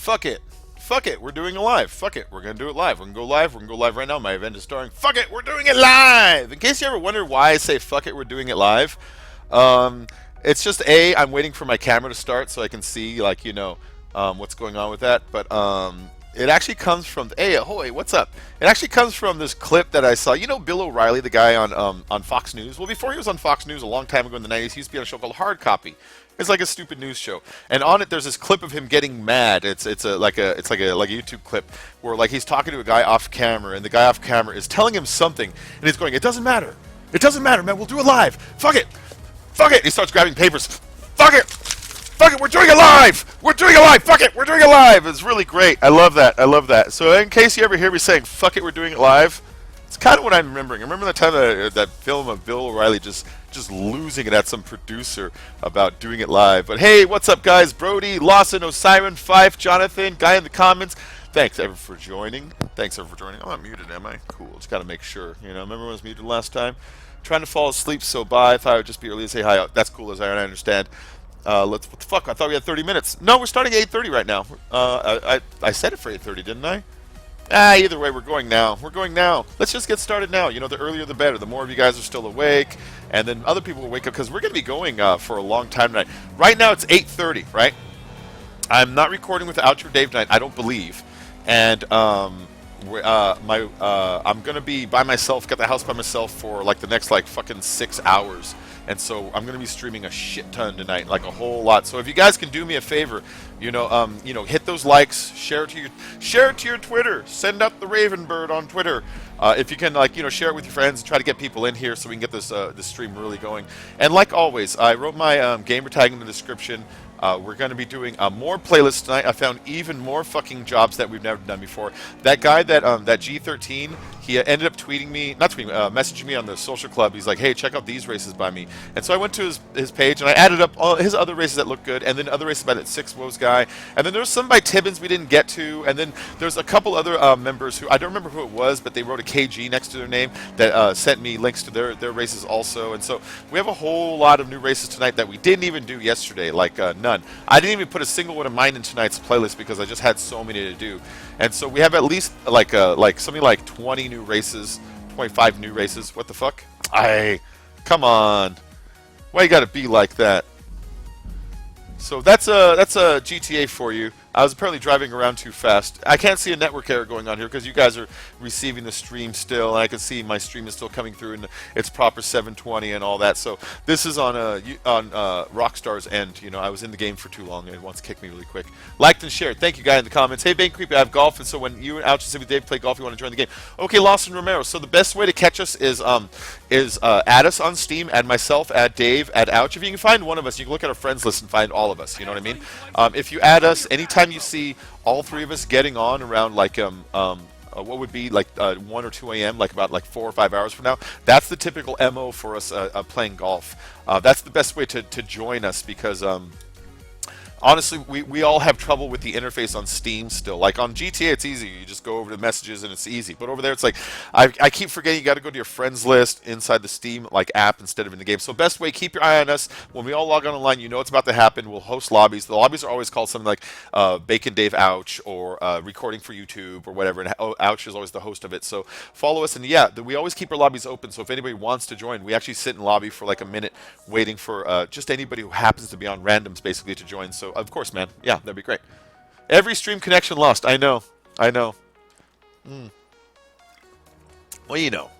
fuck it. Fuck it, we're doing it live. Fuck it, we're gonna do it live. We're gonna go live. We're gonna go live right now. My event is starting. Fuck it, we're doing it live. In case you ever wonder why I say fuck it, we're doing it live, it's just I'm waiting for my camera to start so I can see what's going on with that. But it actually comes from Ahoy, what's up? It actually comes from this clip that I saw. You know Bill O'Reilly, the guy on Fox News. Well, before he was on Fox News a long time ago in the '90s, he used to be on a show called Hard Copy. It's like a stupid news show, and on it there's this clip of him getting mad. It's like a YouTube clip where like he's talking to a guy off camera, and the guy off camera is telling him something, and he's going, "It doesn't matter, man. We'll do it live. Fuck it, fuck it." He starts grabbing papers. Fuck it, fuck it. We're doing it live. We're doing it live. Fuck it, we're doing it live. It's really great. I love that. I love that. So in case you ever hear me saying "fuck it, we're doing it live," it's kind of what I'm remembering. I remember the time that film of Bill O'Reilly just losing it at some producer about doing it live. But hey, what's up, guys? Brody, Lawson, Osiren, Fife, Jonathan, guy in the comments. Thanks, ever for joining. Thanks, ever for joining. I'm not muted, am I? Cool. Just got to make sure. Remember when I was muted last time? Trying to fall asleep, so bye. I thought I would just be early to say hi. That's cool, Osiren. I understand. What the fuck? I thought we had 30 minutes. No, we're starting at 8:30 right now. I said it for 8:30, didn't I? Either way, we're going now. We're going now. Let's just get started now. The earlier the better. The more of you guys are still awake, and then other people will wake up, because we're going to be going for a long time tonight. Right now, it's 8:30, right? I'm not recording with Outro Dave tonight, I don't believe. And I'm going to be by myself, get the house by myself for like the next fucking 6 hours. And so I'm going to be streaming a shit ton tonight, like a whole lot. So if you guys can do me a favor, hit those likes, share it to your Twitter, send out the Raven Bird on Twitter. If you can, share it with your friends and try to get people in here so we can get this stream really going. And like always, I wrote my gamer tag in the description. We're going to be doing more playlists tonight. I found even more fucking jobs that we've never done before. That guy that G13, he ended up messaging me on the social club. He's like, "Hey, check out these races by me." And so I went to his page and I added up all his other races that looked good, and then other races by that Six Woes guy, and then there was some by Tibbins we didn't get to, and then there's a couple other members who I don't remember who it was, but they wrote a KG next to their name that sent me links to their races also. And so we have a whole lot of new races tonight that we didn't even do yesterday, none. I didn't even put a single one of mine in tonight's playlist because I just had so many to do. And so we have at least something like 20 new races, 25 new races. What the fuck? Come on. Why you gotta be like that? So that's a GTA for you. I was apparently driving around too fast. I can't see a network error going on here because you guys are receiving the stream still, and I can see my stream is still coming through and it's proper 720 and all that. So this is on Rockstar's end. I was in the game for too long and it wants to kick me really quick. Liked and shared. Thank you, guy in the comments. Hey, Bane Creepy, I have golf, and so when you and Ouch and Civic Dave play golf, you want to join the game. Okay, Lawson Romero. So the best way to catch us is add us on Steam, add myself, add Dave, add Ouch. If you can find one of us, you can look at our friends list and find all of us. You know what I mean? If you add us, anytime you see all three of us getting on around what would be 1 or 2 a.m., about 4 or 5 hours from now, that's the typical MO for us playing golf. That's the best way to join us because honestly, we all have trouble with the interface on Steam still. Like on GTA, it's easy. You just go over the messages and it's easy. But over there, it's like I keep forgetting you got to go to your friends list inside the Steam app instead of in the game. So best way, keep your eye on us. When we all log on online, you know it's about to happen. We'll host lobbies. The lobbies are always called something like Bacon Dave Ouch or Recording for YouTube or whatever. And Ouch is always the host of it. So follow us. And yeah, we always keep our lobbies open. So if anybody wants to join, we actually sit in lobby for a minute waiting for just anybody who happens to be on randoms basically to join. So of course, man. Yeah, that'd be great. Every stream connection lost. I know. Well,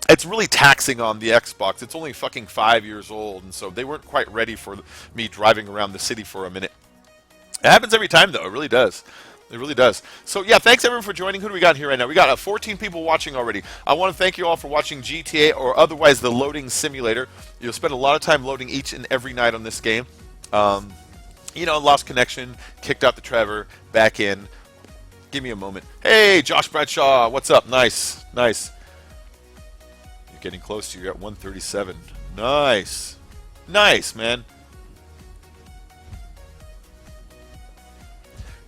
it's really taxing on the Xbox. It's only fucking 5 years old, and so they weren't quite ready for me driving around the city for a minute. It happens every time, though. It really does. It really does. So, yeah, thanks, everyone, for joining. Who do we got here right now? We got 14 people watching already. I want to thank you all for watching GTA or otherwise the loading simulator. You'll spend a lot of time loading each and every night on this game. Lost connection, kicked out the Trevor, back in. Give me a moment. Hey, Josh Bradshaw, what's up? Nice. You're getting close to, you're at 137. Nice, man.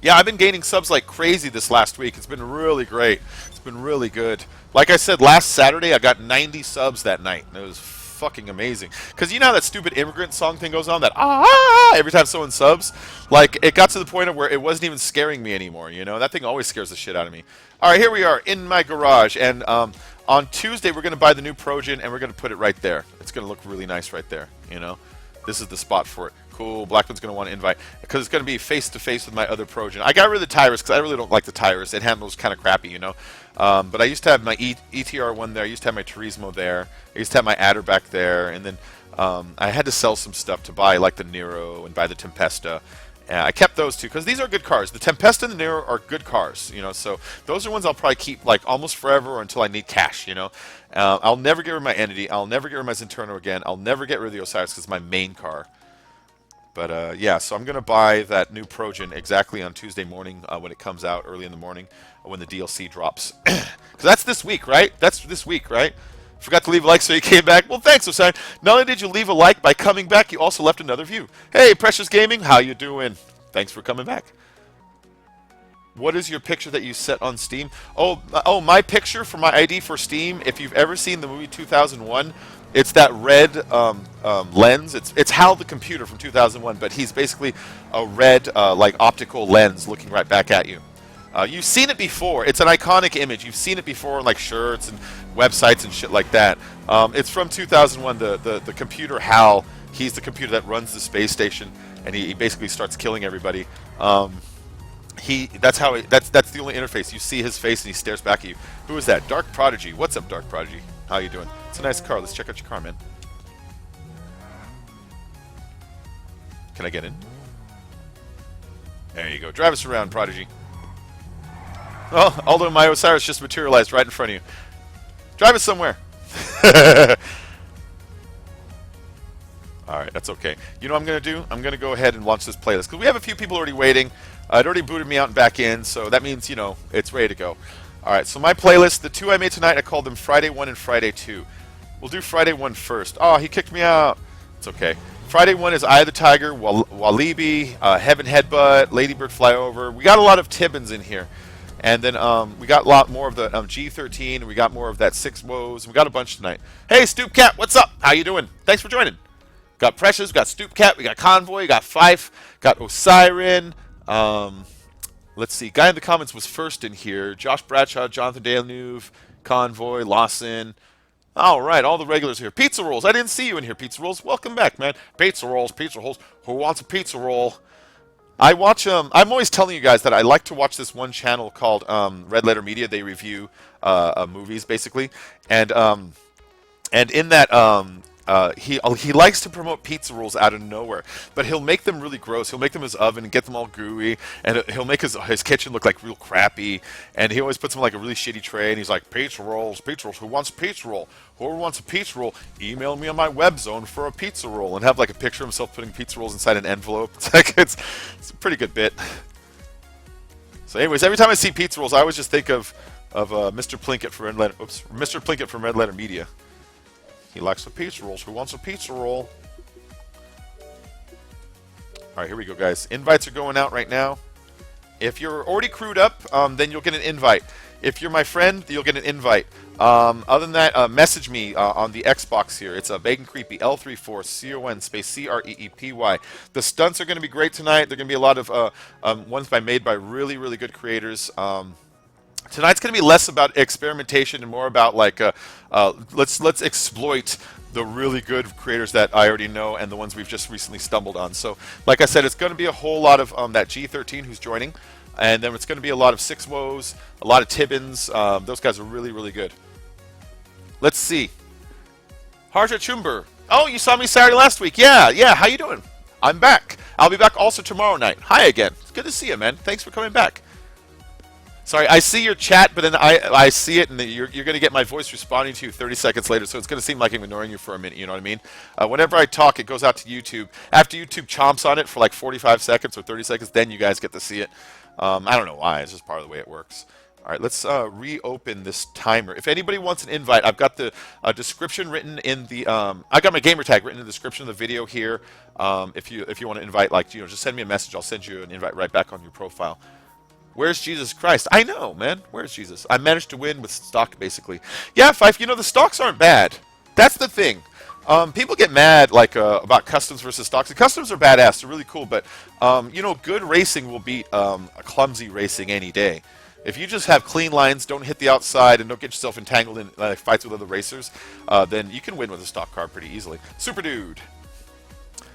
Yeah, I've been gaining subs like crazy this last week. It's been really great. It's been really good. Like I said, last Saturday, I got 90 subs that night. It was fucking amazing. Because you know how that stupid immigrant song thing goes on, that ah every time someone subs? Like, it got to the point of where it wasn't even scaring me anymore, you know? That thing always scares the shit out of me. Alright, here we are in my garage, and on Tuesday we're going to buy the new Progen, and we're going to put it right there. It's going to look really nice right there, you know? This is the spot for it. Cool. Blackman's going to want to invite, because it's going to be face-to-face with my other Progen. I got rid of the Tyrus because I really don't like the Tyrus. It handles kind of crappy, you know? But I used to have my ETR one there. I used to have my Turismo there. I used to have my Adder back there. And then I had to sell some stuff to buy, like the Nero and buy the Tempesta. I kept those two because these are good cars. The Tempesta and the Nero are good cars, you know. So those are ones I'll probably keep like almost forever or until I need cash, you know. I'll never get rid of my Entity. I'll never get rid of my Zenturno again. I'll never get rid of the Osiris because it's my main car. But yeah, so I'm going to buy that new Progen exactly on Tuesday morning when it comes out, early in the morning, when the DLC drops. Because that's this week, right? That's this week, right? Forgot to leave a like so you came back. Well, thanks, Osai. Not only did you leave a like, by coming back, you also left another view. Hey, Precious Gaming, how you doing? Thanks for coming back. What is your picture that you set on Steam? Oh, my picture for my ID for Steam, if you've ever seen the movie 2001, it's that red lens. It's Hal the computer from 2001, but he's basically a red like optical lens looking right back at you. You've seen it before. It's an iconic image. You've seen it before in like shirts and websites and shit like that. It's from 2001. The computer Hal. He's the computer that runs the space station, and he basically starts killing everybody. That's the only interface. You see his face, and he stares back at you. Who is that? Dark Prodigy. What's up, Dark Prodigy? How you doing? It's a nice car. Let's check out your car, man. Can I get in? There you go. Drive us around, Prodigy. Oh, although my Osiris just materialized right in front of you. Drive us somewhere. Alright, that's okay. You know what I'm going to do? I'm going to go ahead and launch this playlist. Because we have a few people already waiting. It already booted me out and back in. So that means, you know, it's ready to go. Alright, so my playlist, the two I made tonight, I called them Friday 1 and Friday 2. We'll do Friday 1 first. Oh, he kicked me out. It's okay. Friday 1 is Eye of the Tiger, Walibi, Heaven Headbutt, Ladybird Flyover. We got a lot of Tibbins in here. And then we got a lot more of the G13, and we got more of that 6 Woes. We got a bunch tonight. Hey, Stoop Cat, what's up? How you doing? Thanks for joining. Got Precious, we got Stoop Cat, we got Convoy, we got Fife, got Osiren. Let's see. Guy in the comments was first in here. Josh Bradshaw, Jonathan Daleneuve, Convoy, Lawson. All right, all the regulars here. Pizza Rolls. I didn't see you in here, Pizza Rolls. Welcome back, man. Pizza Rolls, Pizza Rolls. Who wants a pizza roll? I watch. I'm always telling you guys that I like to watch this one channel called Red Letter Media. They review movies, basically, and in that he likes to promote pizza rolls out of nowhere, but he'll make them really gross. He'll make them in his oven and get them all gooey, and he'll make his kitchen look like real crappy. And he always puts them in like a really shitty tray, and he's like, pizza rolls, pizza rolls. Who wants a pizza roll? Whoever wants a pizza roll, email me on my web zone for a pizza roll, and have like a picture of himself putting pizza rolls inside an envelope. It's like it's a pretty good bit. So, anyways, every time I see pizza rolls, I always just think of Mr. Plinkett from Red Letter. Oops, Mr. Plinkett from Red Letter Media. He likes the pizza rolls. Who wants a pizza roll? All right, here we go, guys. Invites are going out right now. If you're already crewed up, then you'll get an invite. If you're my friend, you'll get an invite. Other than that, message me on the Xbox here. It's Bacon Creepy, L34CoN space CREEPY. The stunts are going to be great tonight. They're going to be a lot of ones made by really, really good creators. Tonight's going to be less about experimentation and more about like let's exploit the really good creators that I already know and the ones we've just recently stumbled on. So, like I said, it's going to be a whole lot of that G13 who's joining, and then it's going to be a lot of 6 Woes, a lot of Tibbins. Those guys are really, really good. Let's see. Harja Chumber. Oh, you saw me Saturday last week. Yeah. How you doing? I'm back. I'll be back also tomorrow night. Hi again. It's good to see you, man. Thanks for coming back. Sorry, I see your chat, but then I see it, and you're going to get my voice responding to you 30 seconds later, so it's going to seem like I'm ignoring you for a minute, you know what I mean? Whenever I talk, it goes out to YouTube. After YouTube chomps on it for like 45 seconds or 30 seconds, then you guys get to see it. I don't know why. It's just part of the way it works. All right, let's reopen this timer. If anybody wants an invite, I've got the description written in the I got my gamer tag written in the description of the video here. If you want to invite, like, you know, just send me a message. I'll send you an invite right back on your profile. Where's Jesus Christ? I know, man. Where's Jesus? I managed to win with stock, basically. Yeah, Fife, you know, the stocks aren't bad. That's the thing. People get mad like about customs versus stocks. The customs are badass; they're really cool. But you know, good racing will beat a clumsy racing any day. If you just have clean lines, don't hit the outside, and don't get yourself entangled in fights with other racers, then you can win with a stock car pretty easily. Super Dude.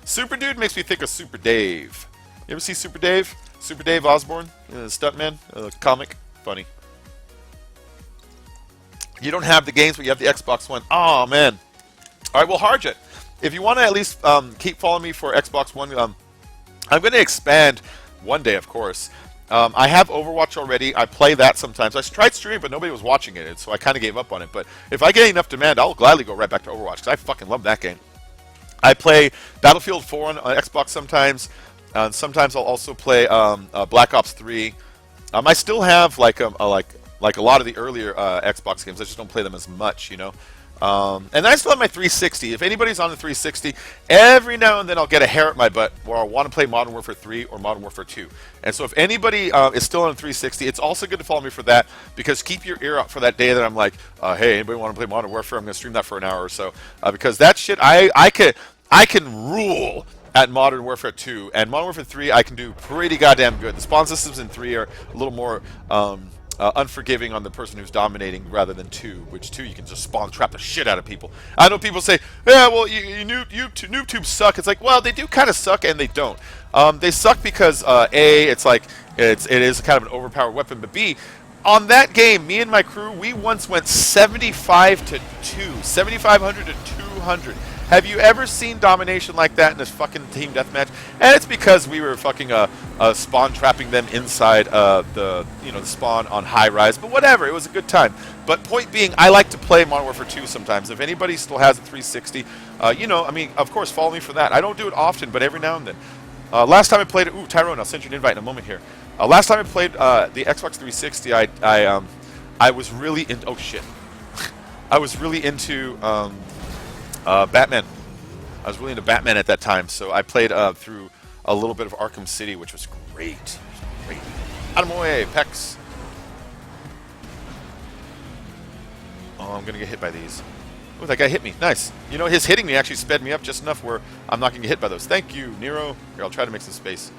Super Dude makes me think of Super Dave. You ever see Super Dave? Super Dave Osborne, stuntman, comic, funny. You don't have the games, but you have the Xbox One. Oh man. All right, well, Harjit, if you want to at least keep following me for Xbox One, I'm going to expand one day, of course. I have Overwatch already. I play that sometimes. I tried streaming, but nobody was watching it, so I kind of gave up on it. But if I get enough demand, I'll gladly go right back to Overwatch, because I fucking love that game. I play Battlefield 4 on Xbox sometimes. Sometimes I'll also play Black Ops 3. I still have like a lot of the earlier Xbox games. I just don't play them as much, you know. And I still have my 360. If anybody's on the 360, every now and then I'll get a hair at my butt where I want to play Modern Warfare 3 or Modern Warfare 2. And so if anybody is still on the 360, it's also good to follow me for that, because keep your ear out for that day that I'm like, hey, anybody want to play Modern Warfare? I'm going to stream that for an hour or so. Because that shit, I can rule at Modern Warfare 2, and Modern Warfare 3 I can do pretty goddamn good. The spawn systems in 3 are a little more unforgiving on the person who's dominating rather than 2, which 2 you can just spawn trap the shit out of people. I know people say, yeah, well, noob tubes suck. It's like, well, they do kind of suck and they don't. They suck because A, it's like it is kind of an overpowered weapon, but B, on that game, me and my crew, we once went 75 to 2, 7,500 to 200. Have you ever seen domination like that in this fucking team deathmatch? And it's because we were fucking spawn trapping them inside the spawn on high rise. But whatever, it was a good time. But point being, I like to play Modern Warfare 2 sometimes. If anybody still has a 360, I mean, of course, follow me for that. I don't do it often, but every now and then. Last time I played it, Tyrone, I'll send you an invite in a moment here. Last time I played the Xbox 360, I was really in. Oh shit, I was really into. Batman. I was really into Batman at that time, so I played through a little bit of Arkham City, which was great. It was great. Out of my way, Pex. Oh, I'm gonna get hit by these. Oh, that guy hit me. Nice. You know, his hitting me actually sped me up just enough where I'm not gonna get hit by those. Thank you, Nero. Here, I'll try to make some space.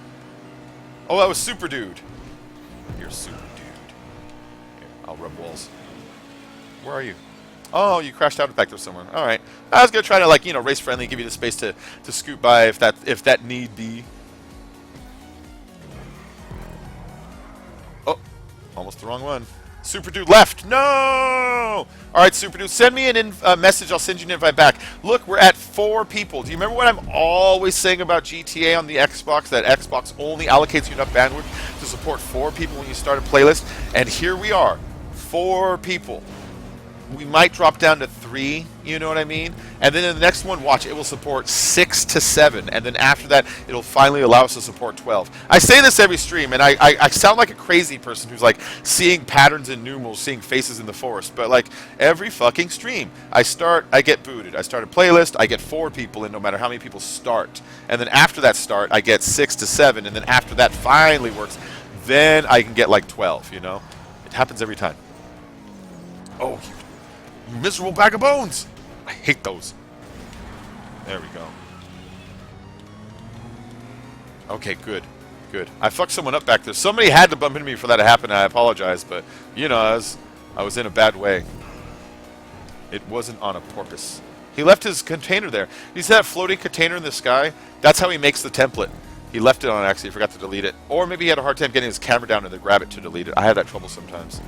Oh, that was Super Dude. You're Super Dude. Here, I'll rub walls. Where are you? Oh, you crashed out back there somewhere. All right. I was gonna try to race friendly, give you the space to scoot by if that need be. Oh, almost the wrong one. Super Dude left. No. All right, Super Dude, send me a message. I'll send you an invite back. Look, we're at 4 people. Do you remember what I'm always saying about GTA on the Xbox? That Xbox only allocates you enough bandwidth to support 4 people when you start a playlist. And here we are, 4 people. We might drop down to 3, you know what I mean? And then in the next one, watch, it will support 6 to 7. And then after that, it'll finally allow us to support 12. I say this every stream, and I sound like a crazy person who's like seeing patterns in numerals, seeing faces in the forest. But like every fucking stream, I get booted. I start a playlist, I get 4 people in no matter how many people start. And then after that start, I get 6 to 7. And then after that finally works, then I can get like 12, you know? It happens every time. Oh, you miserable bag of bones! I hate those. There we go. Okay, good. Good. I fucked someone up back there. Somebody had to bump into me for that to happen, and I apologize, but, you know, I was in a bad way. It wasn't on a purpose. He left his container there. You see that floating container in the sky? That's how he makes the template. He left it on accident, he forgot to delete it. Or maybe he had a hard time getting his camera down and then grab it to delete it. I have that trouble sometimes.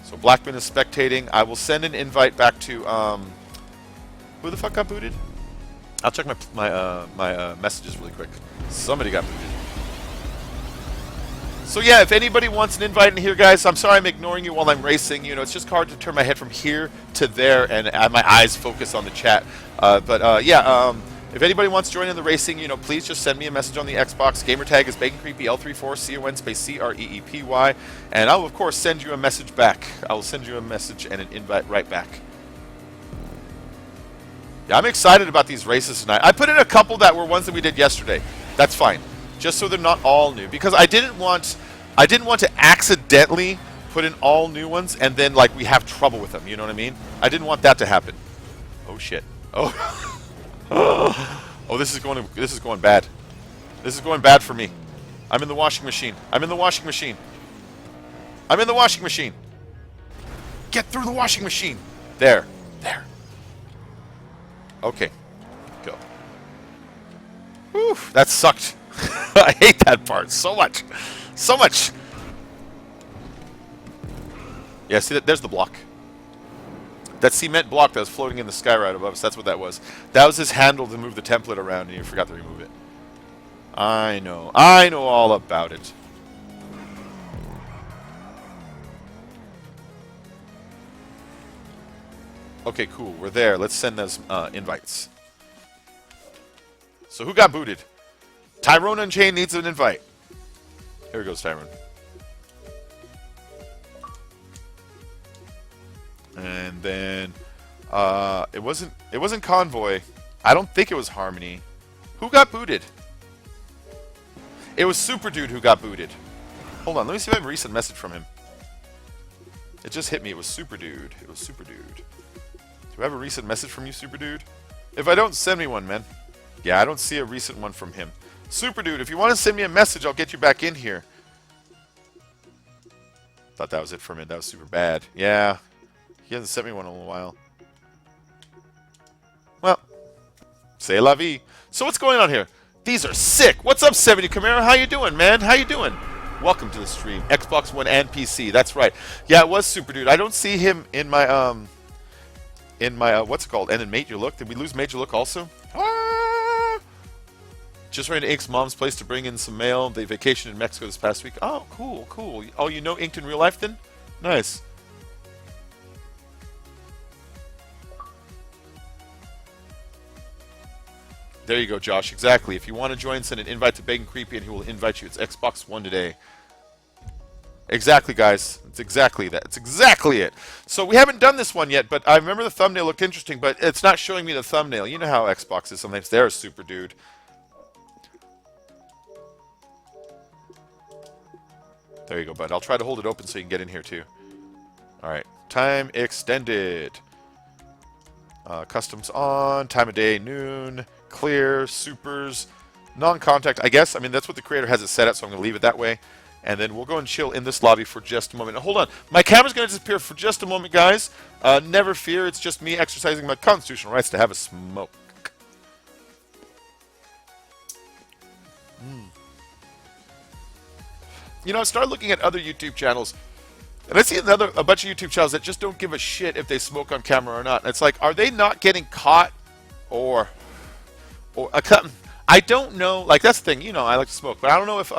So Blackman is spectating. I will send an invite back to who the fuck got booted? I'll check my messages really quick. Somebody got booted. So yeah, if anybody wants an invite in here, guys, I'm sorry I'm ignoring you while I'm racing. You know, it's just hard to turn my head from here to there and my eyes focus on the chat. If anybody wants to join in the racing, you know, please just send me a message on the Xbox. Gamer tag is BaconCreepy L34CoN CREEPY, and I will of course send you a message back. I will send you a message and an invite right back. Yeah, I'm excited about these races tonight. I put in a couple that were ones that we did yesterday. That's fine, just so they're not all new, because I didn't want to accidentally put in all new ones, and then like we have trouble with them. You know what I mean? I didn't want that to happen. Oh shit. Oh. Oh, this is going bad. This is going bad for me. I'm in the washing machine. I'm in the washing machine. I'm in the washing machine. Get through the washing machine. There. There. Okay. Go. Whew, that sucked. I hate that part so much. So much. Yeah, see, there's the block. That cement block that was floating in the sky right above us, that's what that was. That was his handle to move the template around, and you forgot to remove it. I know all about it. Okay, cool, we're there. Let's send those invites. So who got booted? Tyrone Unchained needs an invite. Here goes Tyrone. And then it wasn't Convoy. I don't think it was Harmony. Who got booted? It was Super Dude who got booted. Hold on, let me see if I have a recent message from him. It just hit me. It was Super Dude. It was Super Dude. Do I have a recent message from you, Super Dude? If I don't, send me one, man. Yeah, I don't see a recent one from him. Super Dude, if you want to send me a message, I'll get you back in here. Thought that was it from him. That was super bad. Yeah. He hasn't sent me one in a little while. Well, c'est la vie. So what's going on here? These are sick. What's up, 70 Camaro? How you doing, man? How you doing? Welcome to the stream. Xbox One and PC. That's right. Yeah, it was Super Dude. I don't see him in my what's it called? And in Major Look. Did we lose Major Look also? Ah! Just ran to Ink's mom's place to bring in some mail. They vacationed in Mexico this past week. Oh, cool, cool. Oh, you know Inked in real life then? Nice. There you go, Josh. Exactly. If you want to join, send an invite to Bacon Creepy and he will invite you. It's Xbox One today. Exactly, guys. It's exactly that. It's exactly it. So we haven't done this one yet, but I remember the thumbnail looked interesting, but it's not showing me the thumbnail. You know how Xbox is sometimes. There's Super Dude. There you go, bud. I'll try to hold it open so you can get in here, too. All right. Time extended. Customs on. Time of day, noon. Clear. Supers. Non-contact, I guess. I mean, that's what the creator has it set at, so I'm going to leave it that way. And then we'll go and chill in this lobby for just a moment. Now, hold on. My camera's going to disappear for just a moment, guys. Never fear. It's just me exercising my constitutional rights to have a smoke. You know, I started looking at other YouTube channels, and I see a bunch of YouTube channels that just don't give a shit if they smoke on camera or not. And it's like, are they not getting caught, or I don't know. Like, that's the thing. You know, I like to smoke, but I don't know if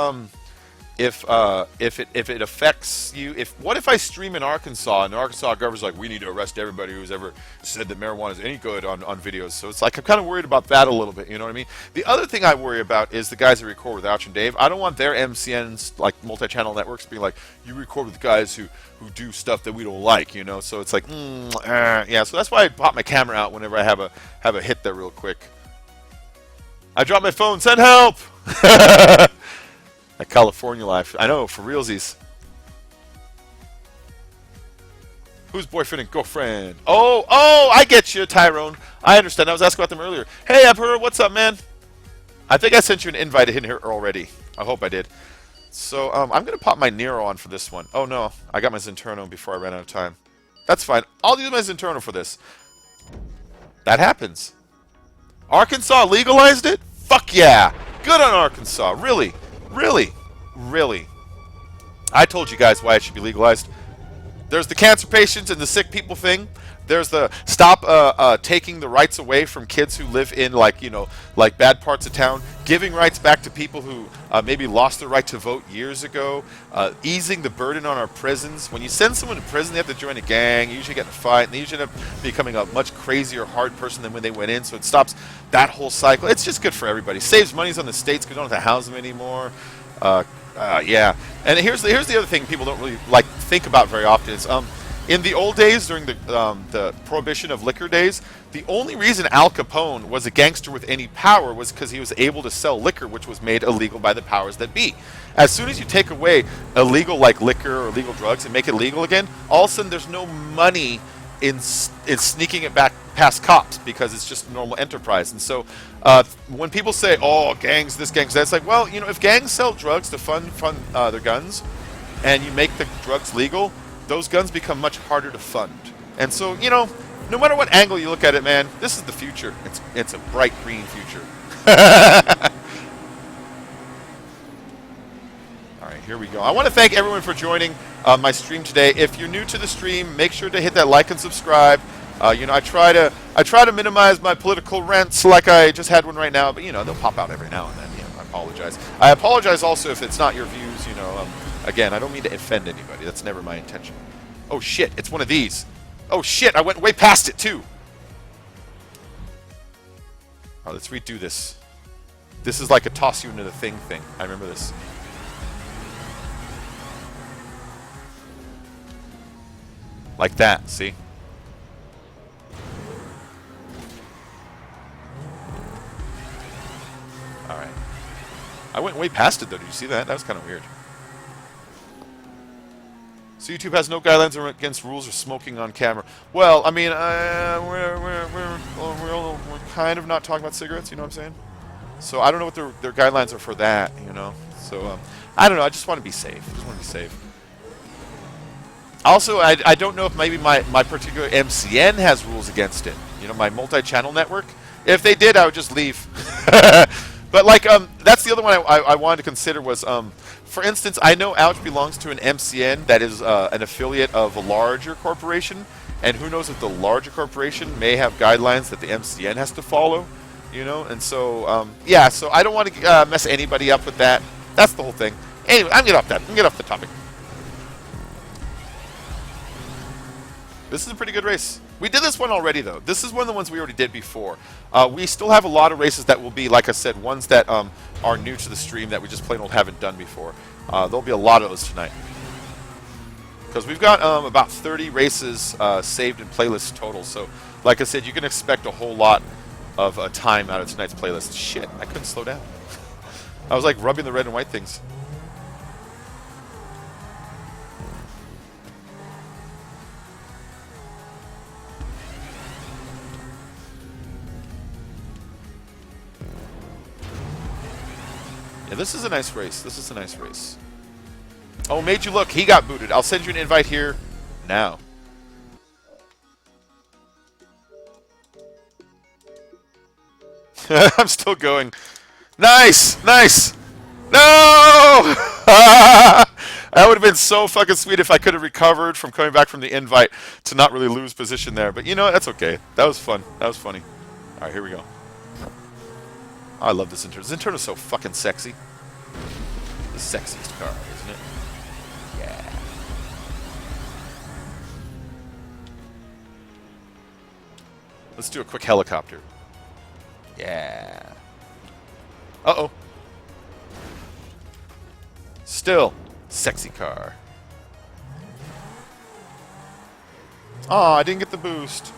it affects you. What if I stream in Arkansas and the Arkansas governor's like, we need to arrest everybody who's ever said that marijuana is any good on videos. So it's like, I'm kind of worried about that a little bit, you know what I mean? The other thing I worry about is the guys that record with Ouch and Dave. I don't want their MCNs, like multi-channel networks, being like, you record with guys who do stuff that we don't like, you know? So it's like, yeah, so that's why I pop my camera out whenever I have a hit there real quick. I dropped my phone, send help! That California life. I know, for realsies. Who's boyfriend and girlfriend? Oh, I get you, Tyrone. I understand. I was asking about them earlier. Hey, Emperor, what's up, man? I think I sent you an invite in here already. I hope I did. So, I'm going to pop my Nero on for this one. Oh, no. I got my Zenturno before I ran out of time. That's fine. I'll use my Zenturno for this. That happens. Arkansas legalized it? Fuck yeah. Good on Arkansas. Really. Really? Really? I told you guys why it should be legalized. There's the cancer patients and the sick people thing. There's the stop taking the rights away from kids who live in, like, you know, like bad parts of town. Giving rights back to people who maybe lost their right to vote years ago. Easing the burden on our prisons. When you send someone to prison, they have to join a gang. You usually get in a fight, and they usually end up becoming a much crazier, hard person than when they went in. So it stops that whole cycle. It's just good for everybody. Saves monies on the states because we don't have to house them anymore. Yeah. And here's the other thing people don't really like think about very often is In the old days, during the prohibition of liquor days, the only reason Al Capone was a gangster with any power was because he was able to sell liquor, which was made illegal by the powers that be. As soon as you take away illegal like liquor or illegal drugs and make it legal again, all of a sudden there's no money in sneaking it back past cops because it's just normal enterprise. And so when people say, "Oh, gangs, this gangs that," it's like, well, you know, if gangs sell drugs to fund their guns, and you make the drugs legal, those guns become much harder to fund. And so, you know, no matter what angle you look at it, man, this is the future. It's a bright green future. All right, here we go. I want to thank everyone for joining my stream today. If you're new to the stream, make sure to hit that like and subscribe. You know, I try to minimize my political rants like I just had one right now, but you know, they'll pop out every now and then. You know, I apologize. I apologize also if it's not your views. You know, again, I don't mean to offend anybody. That's never my intention. Oh shit, it's one of these. Oh shit, I went way past it too. All right, let's redo this. This is like a toss you into the thing. I remember this. Like that, see? Alright. I went way past it though, did you see that? That was kind of weird. So YouTube has no guidelines against rules or smoking on camera. Well, I mean, we're kind of not talking about cigarettes, you know what I'm saying? So I don't know what their guidelines are for that, you know? So, I don't know, I just want to be safe. Also, I don't know if maybe my particular MCN has rules against it. You know, my multi-channel network. If they did, I would just leave. But like, that's the other one I wanted to consider was, for instance, I know Ouch belongs to an MCN that is an affiliate of a larger corporation, and who knows if the larger corporation may have guidelines that the MCN has to follow, you know. And so, yeah, so I don't want to mess anybody up with that. That's the whole thing. Anyway, I'm getting off the topic. This is a pretty good race. We did this one already, though. This is one of the ones we already did before. We still have a lot of races that will be, like I said, ones that are new to the stream that we just plain old haven't done before. There'll be a lot of those tonight. Because we've got about 30 races saved in playlists total. So, like I said, you can expect a whole lot of time out of tonight's playlist. Shit, I couldn't slow down. I was like rubbing the red and white things. Yeah, this is a nice race. Oh, Made You Look. He got booted. I'll send you an invite here now. I'm still going. Nice! No! That would have been so fucking sweet if I could have recovered from coming back from the invite to not really lose position there. But you know what? That's okay. That was fun. That was funny. All right, here we go. I love this intern. This intern is so fucking sexy. The sexiest car, isn't it? Yeah. Let's do a quick helicopter. Yeah. Uh-oh. Still, sexy car. Oh, I didn't get the boost.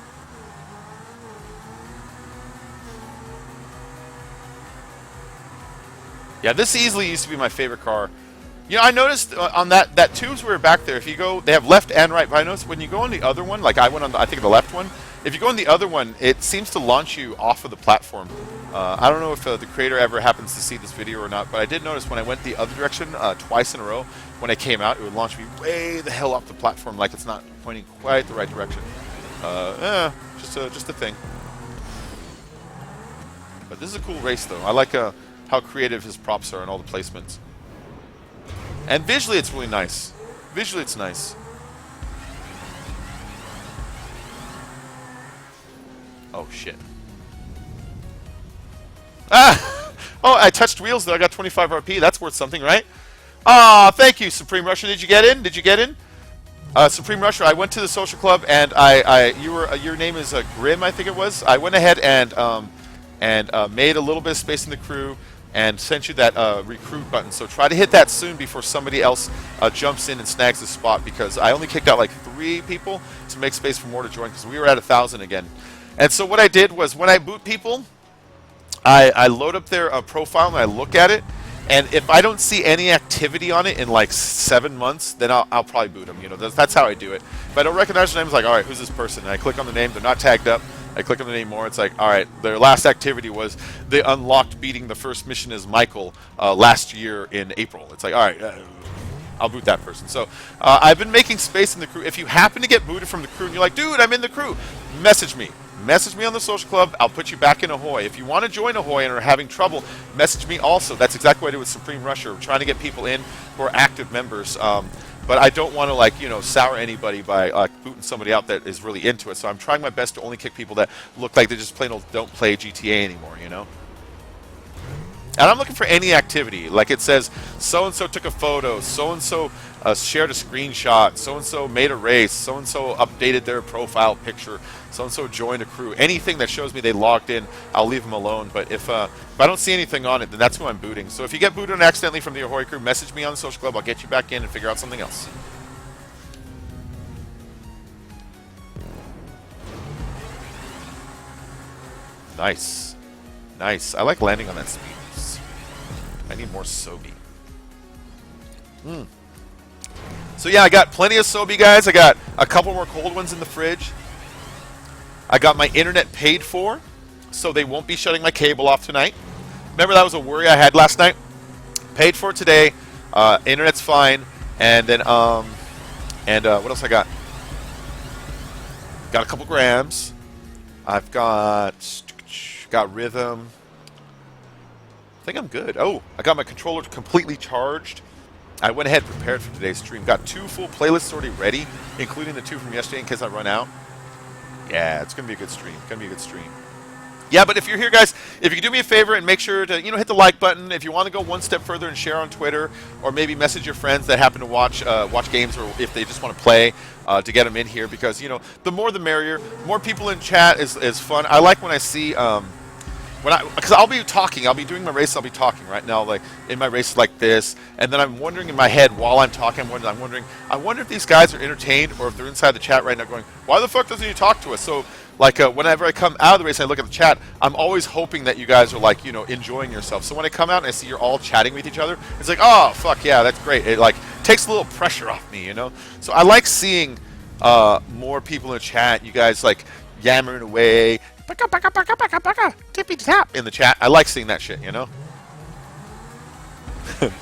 Yeah, this easily used to be my favorite car. You know, I noticed on that tubes were back there. If you go, they have left and right. But I noticed when you go on the other one, like I went on, I think the left one. If you go on the other one, it seems to launch you off of the platform. I don't know if the creator ever happens to see this video or not, but I did notice when I went the other direction twice in a row, when I came out, it would launch me way the hell off the platform, like it's not pointing quite the right direction. Just a thing. But this is a cool race, though. I like how creative his props are and all the placements. And visually, it's really nice. Visually, it's nice. Oh, shit. Ah! Oh, I touched wheels, though. I got 25 RP. That's worth something, right? Ah, thank you, Supreme Rusher. Did you get in? Did you get in? Supreme Rusher, I went to the social club, and your name is Grim, I think it was. I went ahead and made a little bit of space in the crew, and sent you that recruit button. So try to hit that soon before somebody else jumps in and snags the spot, because I only kicked out like 3 people to make space for more to join, because we were at 1,000 again. And so what I did was, when I boot people, I load up their profile and I look at it, and if I don't see any activity on it in like 7 months, then I'll probably boot them. You know, that's how I do it. If I don't recognize the name, it's like, all right, who's this person? And I click on the name. They're not tagged up. I click on the name more. It's like, all right, their last activity was they unlocked beating the first mission as Michael last year in April. It's like, all right, I'll boot that person. So I've been making space in the crew. If you happen to get booted from the crew and you're like, dude, I'm in the crew, message me. Message me on the social club. I'll put you back in Ahoy. If you want to join Ahoy and are having trouble, message me also. That's exactly what I did with Supreme Rusher. We're trying to get people in who are active members. But I don't want to, like, you know, sour anybody by booting somebody out that is really into it. So I'm trying my best to only kick people that look like they just plain old don't play GTA anymore, you know? And I'm looking for any activity. Like it says, so-and-so took a photo, so-and-so shared a screenshot, so-and-so made a race, so-and-so updated their profile picture, so-and-so joined a crew. Anything that shows me they logged in, I'll leave them alone. But if I don't see anything on it, then that's who I'm booting. So if you get booted accidentally from the Ahoy crew, message me on the social club. I'll get you back in and figure out something else. Nice. Nice. I like landing on that speed. I need more Sobe. So yeah, I got plenty of Sobe, guys. I got a couple more cold ones in the fridge. I got my internet paid for, so they won't be shutting my cable off tonight. Remember, that was a worry I had last night. Paid for today. Internet's fine. And then, what else I got? Got a couple grams. I've got rhythm. I think I'm good. Oh, I got my controller completely charged. I went ahead and prepared for today's stream. Got 2 full playlists already ready, including the 2 from yesterday in case I run out. Yeah, it's going to be a good stream. It's going to be a good stream. Yeah, but if you're here, guys, if you could do me a favor and make sure to, hit the like button. If you want to go one step further and share on Twitter, or maybe message your friends that happen to watch games, or if they just want to play, to get them in here, because, the more the merrier. More people in chat is fun. I like when I see... because I'll be talking, I'll be doing my race, I'll be talking right now, like in my race like this, and then I'm wondering in my head while I'm talking, I wonder if these guys are entertained, or if they're inside the chat right now going, why the fuck doesn't he talk to us? So, like, whenever I come out of the race and I look at the chat, I'm always hoping that you guys are, like, enjoying yourself. So when I come out and I see you're all chatting with each other, it's like, oh, fuck yeah, that's great. It, like, takes a little pressure off me, So I like seeing more people in the chat, you guys, like, yammering away, baka, baka, baka, baka, baka, tippy tap in the chat. I like seeing that shit,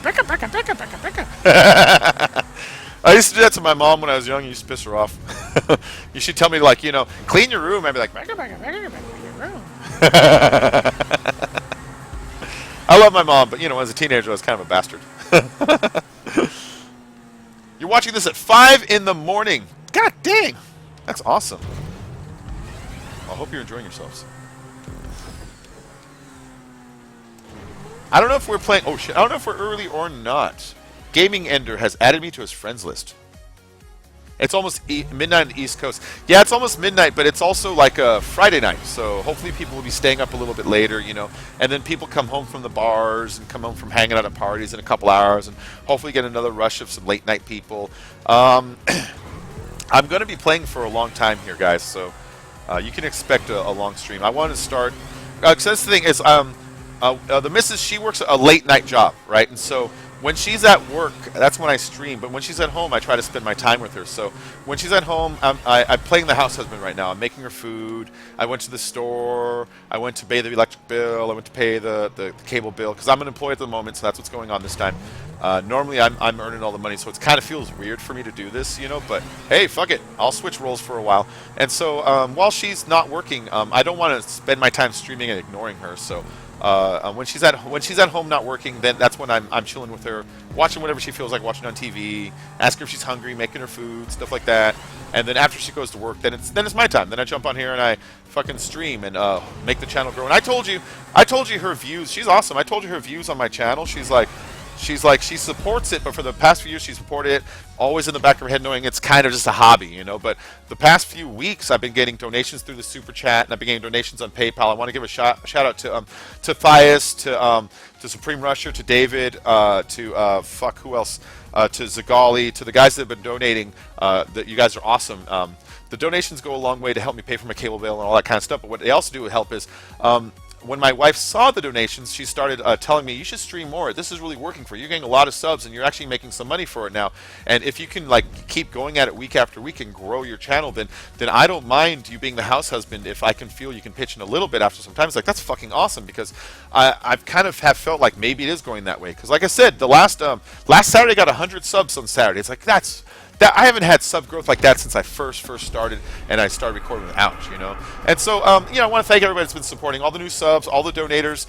Baka, baka, baka, baka, baka. I used to do that to my mom when I was young. I used to piss her off. You should tell me, like, clean your room. I'd be like, baka, baka, baka, baka, your room. I love my mom, but, as a teenager, I was kind of a bastard. You're watching this at 5 in the morning. God dang. That's awesome. I hope you're enjoying yourselves. I don't know if we're playing... Oh, shit. I don't know if we're early or not. Gaming Ender has added me to his friends list. It's almost midnight on the East Coast. Yeah, it's almost midnight, but it's also like a Friday night. So hopefully people will be staying up a little bit later, And then people come home from the bars and come home from hanging out at parties in a couple hours. And hopefully get another rush of some late night people. I'm going to be playing for a long time here, guys. So... you can expect a long stream. I want to start... Because that's the thing is, the missus, she works a late night job, right? And so when she's at work, that's when I stream. But when she's at home, I try to spend my time with her. So when she's at home, I'm playing the house husband right now. I'm making her food. I went to the store. I went to pay the electric bill. I went to pay the cable bill. Because I'm an employee at the moment, so that's what's going on this time. Normally, I'm earning all the money, so it kind of feels weird for me to do this, But hey, fuck it, I'll switch roles for a while. And so while she's not working, I don't want to spend my time streaming and ignoring her. So when she's at home not working, then that's when I'm chilling with her, watching whatever she feels like watching on TV, ask her if she's hungry, making her food, stuff like that. And then after she goes to work, then it's my time. Then I jump on here and I fucking stream and make the channel grow. And I told you her views. She's awesome. I told you her views on my channel. She's like, she's like, she supports it, but for the past few years she supported it, always in the back of her head knowing it's kind of just a hobby, you know. But the past few weeks I've been getting donations through the super chat, and I've been getting donations on PayPal. I want to give a shout out to Thias, to Supreme Rusher, to David, to fuck, who else, to Zagali, to the guys that have been donating. That you guys are awesome. The donations go a long way to help me pay for my cable bill and all that kind of stuff. But what they also do help is, when my wife saw the donations, she started telling me, you should stream more. This is really working for you. You're getting a lot of subs, and you're actually making some money for it now. And if you can like keep going at it week after week and grow your channel, then I don't mind you being the house husband if I can feel you can pitch in a little bit after some time. It's like, that's fucking awesome, because I've kind of have felt like maybe it is going that way. Because like I said, the last Saturday I got 100 subs on Saturday. It's like, I haven't had sub growth like that since I first started, and I started recording with Ouch, you know. And so, you know, I want to thank everybody that's been supporting, all the new subs, all the donators.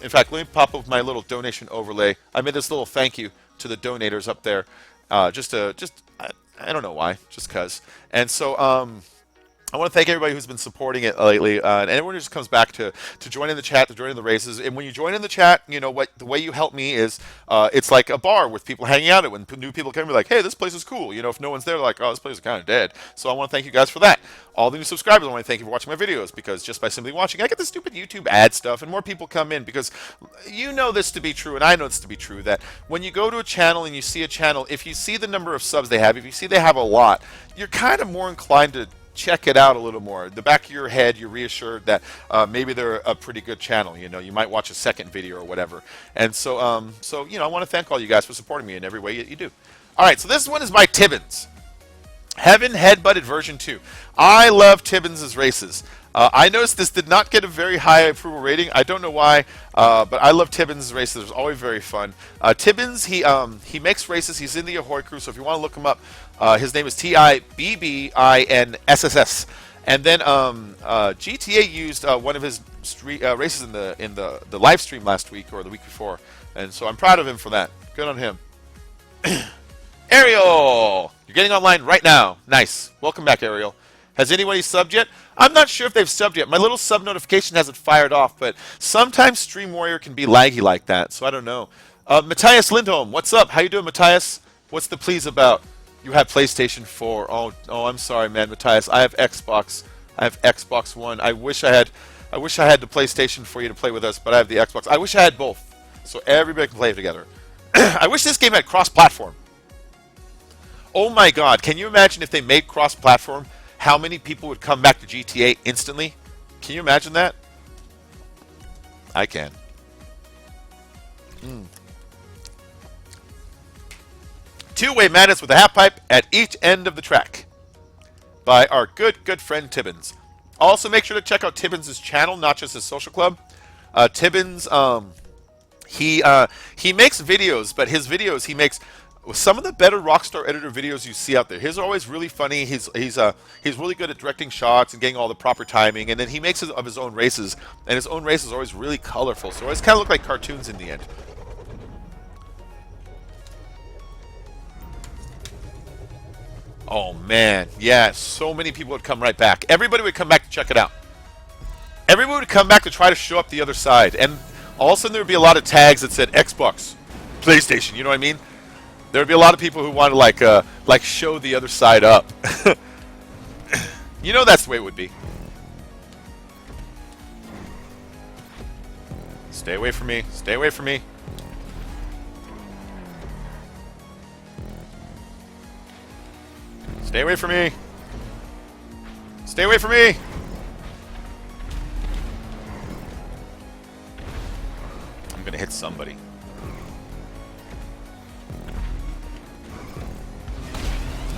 In fact, let me pop up my little donation overlay. I made this little thank you to the donators up there, I don't know why, just cause. And so, I want to thank everybody who's been supporting it lately, and everyone who just comes back to join in the chat, to join in the races. And when you join in the chat, you know what, the way you help me is, it's like a bar with people hanging out at. When new people come, be like, hey, this place is cool. You know, if no one's there, like, oh, this place is kind of dead. So I want to thank you guys for that. All the new subscribers, I want to thank you for watching my videos, because just by simply watching, I get the stupid YouTube ad stuff, and more people come in, because you know this to be true, and I know this to be true, that when you go to a channel and you see a channel, if you see the number of subs they have, if you see they have a lot, you're kind of more inclined to check it out a little more. In the back of your head, you're reassured that maybe they're a pretty good channel. You know, you might watch a second video or whatever. And so, you know, I want to thank all you guys for supporting me in every way you do. All right, so this one is by Tibbins. Heaven Headbutted version 2. I love Tibbins' races. I noticed this did not get a very high approval rating. I don't know why, but I love Tibbins' races. They're always very fun. Tibbins, he makes races. He's in the AHOY crew, so if you want to look him up, his name is TIBBINSSS. And then GTA used one of his races in the live stream last week or the week before, and so I'm proud of him for that. Good on him. Ariel, you're getting online right now. Nice. Welcome back, Ariel. Has anybody subbed yet? I'm not sure if they've subbed yet. My little sub notification hasn't fired off, but sometimes Stream Warrior can be laggy like that, so I don't know. Matthias Lindholm, what's up? How you doing, Matthias? What's the please about? You have PlayStation 4. Oh, I'm sorry, man, Matthias. I have Xbox. I have Xbox One. I wish I had the PlayStation for you to play with us, but I have the Xbox. I wish I had both, so everybody can play together. I wish this game had cross-platform. Oh my God! Can you imagine if they made cross-platform? How many people would come back to GTA instantly? Can you imagine that? I can. Two-way madness with a half pipe at each end of the track, by our good friend Tibbins. Also, make sure to check out Tibbins' channel, not just his social club. Tibbins, he makes videos, but his videos he makes some of the better Rockstar editor videos you see out there. His are always really funny. He's really good at directing shots and getting all the proper timing. And then he makes of his own races, and his own races are always really colorful. So it always kind of look like cartoons in the end. Oh man, yeah, so many people would come right back. Everybody would come back to check it out. Everyone would come back to try to show up the other side, and all of a sudden there would be a lot of tags that said Xbox, PlayStation. You know what I mean? There would be a lot of people who want to like show the other side up. You know that's the way it would be. Stay away from me. Stay away from me. Stay away from me. Stay away from me. I'm gonna hit somebody.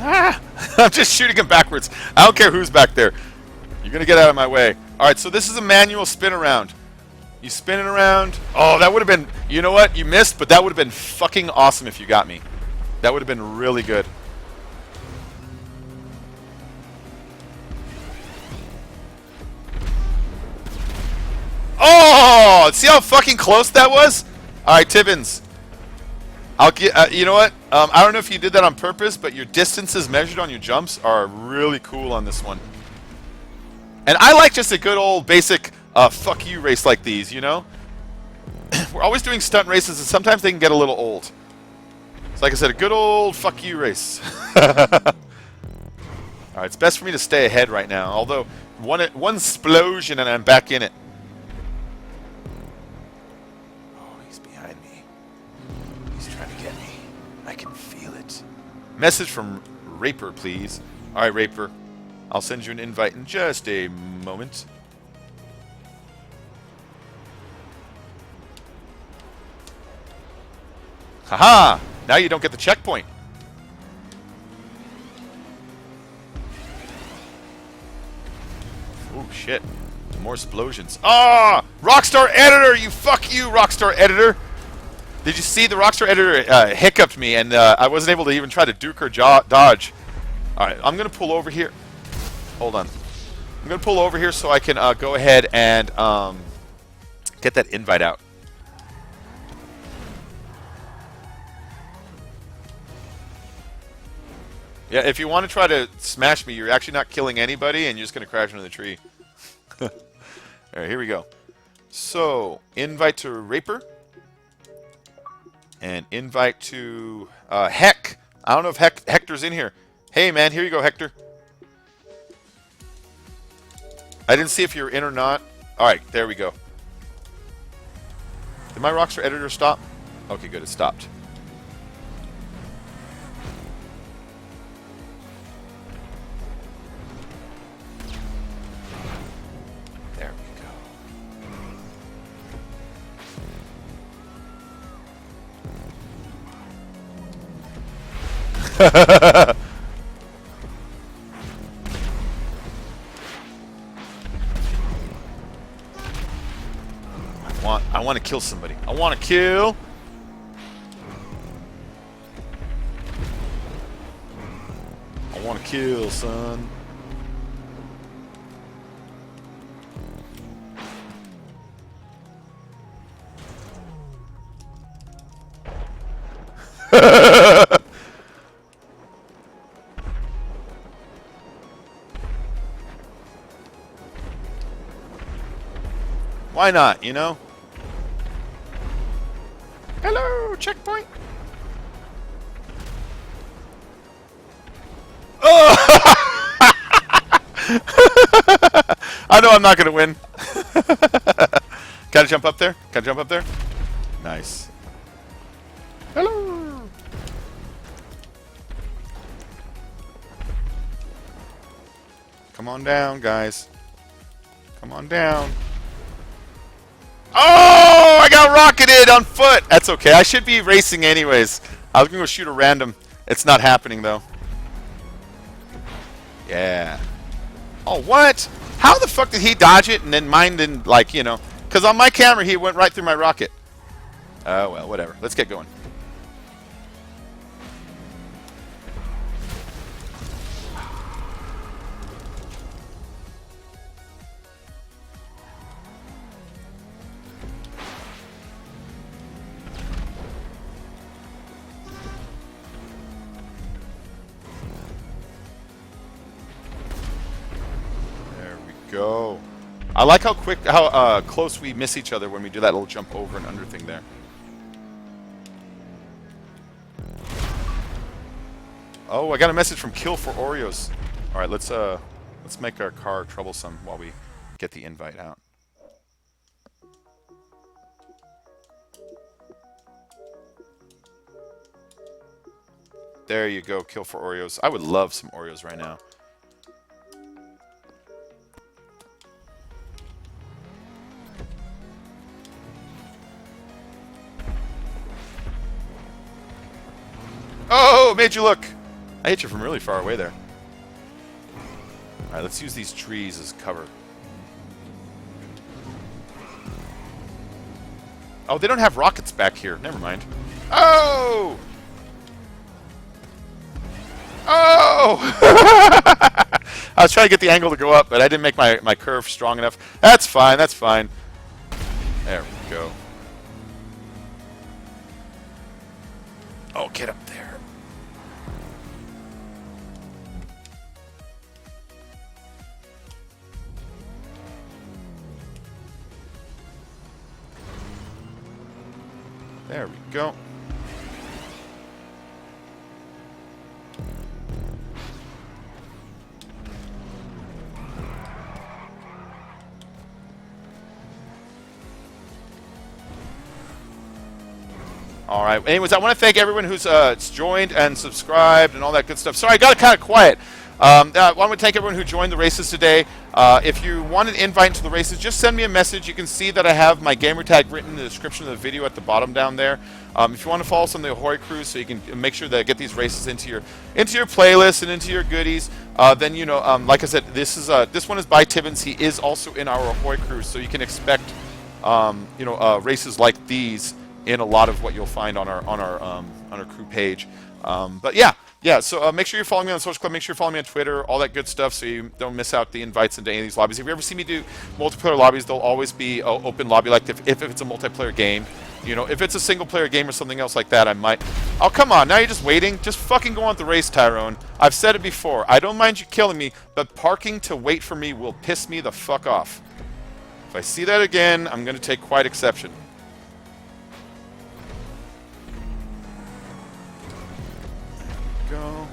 Ah! I'm just shooting him backwards. I don't care who's back there. You're gonna get out of my way. Alright, so this is a manual spin around. You spin it around. Oh, that would have been... You know what? You missed, but that would have been fucking awesome if you got me. That would have been really good. Oh! See how fucking close that was? Alright, Tibbins. I'll get, you know what? I don't know if you did that on purpose, but your distances measured on your jumps are really cool on this one. And I like just a good old basic fuck you race like these, you know? We're always doing stunt races, and sometimes they can get a little old. So like I said, a good old fuck you race. Alright, it's best for me to stay ahead right now. Although, one explosion and I'm back in it. Oh, he's behind me. He's trying to get me. I can feel it. Message from Raper, please. Alright, Raper. I'll send you an invite in just a moment. Haha! Now you don't get the checkpoint. Oh shit. More explosions. Ah! Rockstar Editor! Fuck you, Rockstar Editor! Did you see the Rockstar Editor hiccuped me and I wasn't able to even try to duke or dodge. Alright, I'm gonna pull over here. Hold on. I'm gonna pull over here so I can go ahead and get that invite out. Yeah, if you want to try to smash me, you're actually not killing anybody, and you're just going to crash into the tree. Alright, here we go. So, invite to Raper. And invite to Heck. I don't know if Hector's in here. Hey, man, here you go, Hector. I didn't see if you're in or not. Alright, there we go. Did my Rockstar Editor stop? Okay, good, it stopped. I want to kill somebody. I want to kill. I want to kill, son. Why not, you know? Hello, checkpoint. Oh! I know I'm not going to win. Can I jump up there? Can I jump up there? Nice. Hello. Come on down, guys. Come on down. Oh, I got rocketed on foot. That's okay. I should be racing anyways. I was going to go shoot a random. It's not happening, though. Yeah. Oh, what? How the fuck did he dodge it and then mine didn't, like, you know? Because on my camera, he went right through my rocket. Oh, well, whatever. Let's get going. Go. I like how close we miss each other when we do that little jump over and under thing there. Oh, I got a message from Kill for Oreos. All right, let's make our car troublesome while we get the invite out. There you go, Kill for Oreos. I would love some Oreos right now. Oh, made you look. I hit you from really far away there. All right, let's use these trees as cover. Oh, they don't have rockets back here. Never mind. Oh! Oh! I was trying to get the angle to go up, but I didn't make my curve strong enough. That's fine, that's fine. There we go. Oh, get up there. go. All right. Anyways, I want to thank everyone who's joined and subscribed and all that good stuff. Sorry, I got kind of quiet. I want to thank everyone who joined the races today. If you want an invite into the races, just send me a message. You can see that I have my gamer tag written in the description of the video at the bottom down there. If you want to follow some of the AHOY crews, so you can make sure that get these races into your playlist and into your goodies, then you know, like I said, this one is by Tibbins. He is also in our AHOY crew, so you can expect races like these in a lot of what you'll find on our crew page. But yeah. So make sure you're following me on Social Club. Make sure you're following me on Twitter, all that good stuff, so you don't miss out the invites into any of these lobbies. If you ever see me do multiplayer lobbies, they'll always be open lobby. Like if it's a multiplayer game, you know, if it's a single player game or something else like that, I might. Oh, come on! Now you're just waiting. Just fucking go on the race, Tyrone. I've said it before. I don't mind you killing me, but parking to wait for me will piss me the fuck off. If I see that again, I'm going to take quite exception. Go.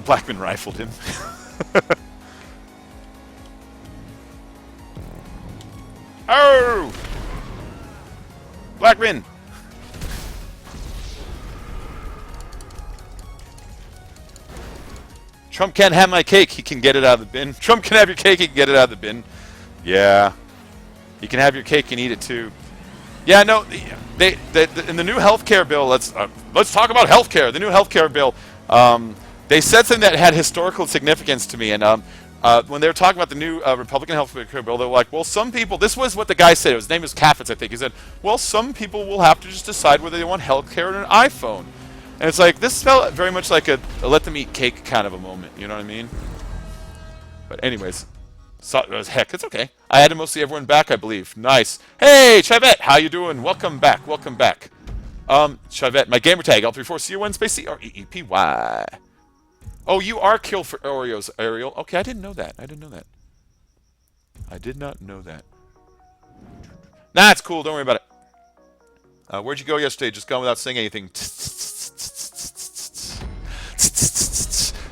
Blackman rifled him. Oh! Blackman! Trump can't have my cake, he can get it out of the bin. Trump can have your cake, he can get it out of the bin. Yeah. You can have your cake and eat it too. Yeah, no, in the new healthcare bill, let's talk about healthcare. The new healthcare bill, they said something that had historical significance to me, and when they were talking about the new Republican healthcare bill, they were like, well, some people, this was what the guy said, his name is Kaffitz, I think, he said, well, some people will have to just decide whether they want healthcare or an iPhone. And it's like, this felt very much like a let them eat cake kind of a moment, you know what I mean? But anyways, heck, it's okay. I had mostly everyone back, I believe. Nice. Hey, Chivette, how you doing? Welcome back, welcome back. Chivette, my gamer tag, L34CoN CREEPY. Oh, you are killed for Oreos, Ariel. Okay, I didn't know that. I did not know that. Nah, it's cool. Don't worry about it. Where'd you go yesterday? Just gone without saying anything.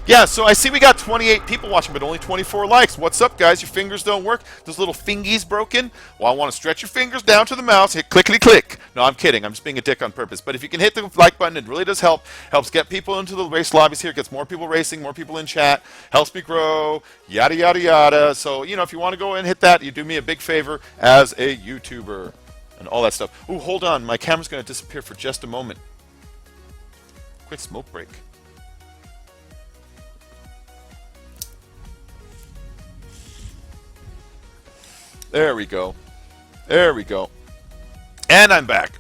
Yeah, so I see we got 28 people watching, but only 24 likes. What's up, guys? Your fingers don't work? Those little fingies broken? Well, I want to stretch your fingers down to the mouse, hit clickety-click. No, I'm kidding. I'm just being a dick on purpose. But if you can hit the like button, it really does help. Helps get people into the race lobbies here, gets more people racing, more people in chat, helps me grow, yada, yada, yada. So, you know, if you want to go and hit that, you do me a big favor as a YouTuber and all that stuff. Ooh, hold on. My camera's going to disappear for just a moment. Quick smoke break. There we go. There we go. And I'm back.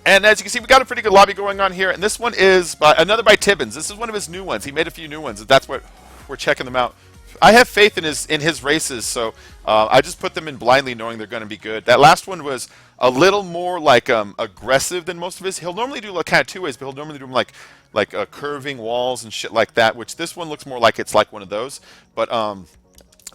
And as you can see, we got a pretty good lobby going on here. And this one is another by Tibbins. This is one of his new ones. He made a few new ones, and that's what we're checking them out. I have faith in his races, so I just put them in blindly, knowing they're going to be good. That last one was a little more like aggressive than most of his. He'll normally do like kind of two ways, but he'll normally do them like curving walls and shit like that. Which this one looks more like it's like one of those. But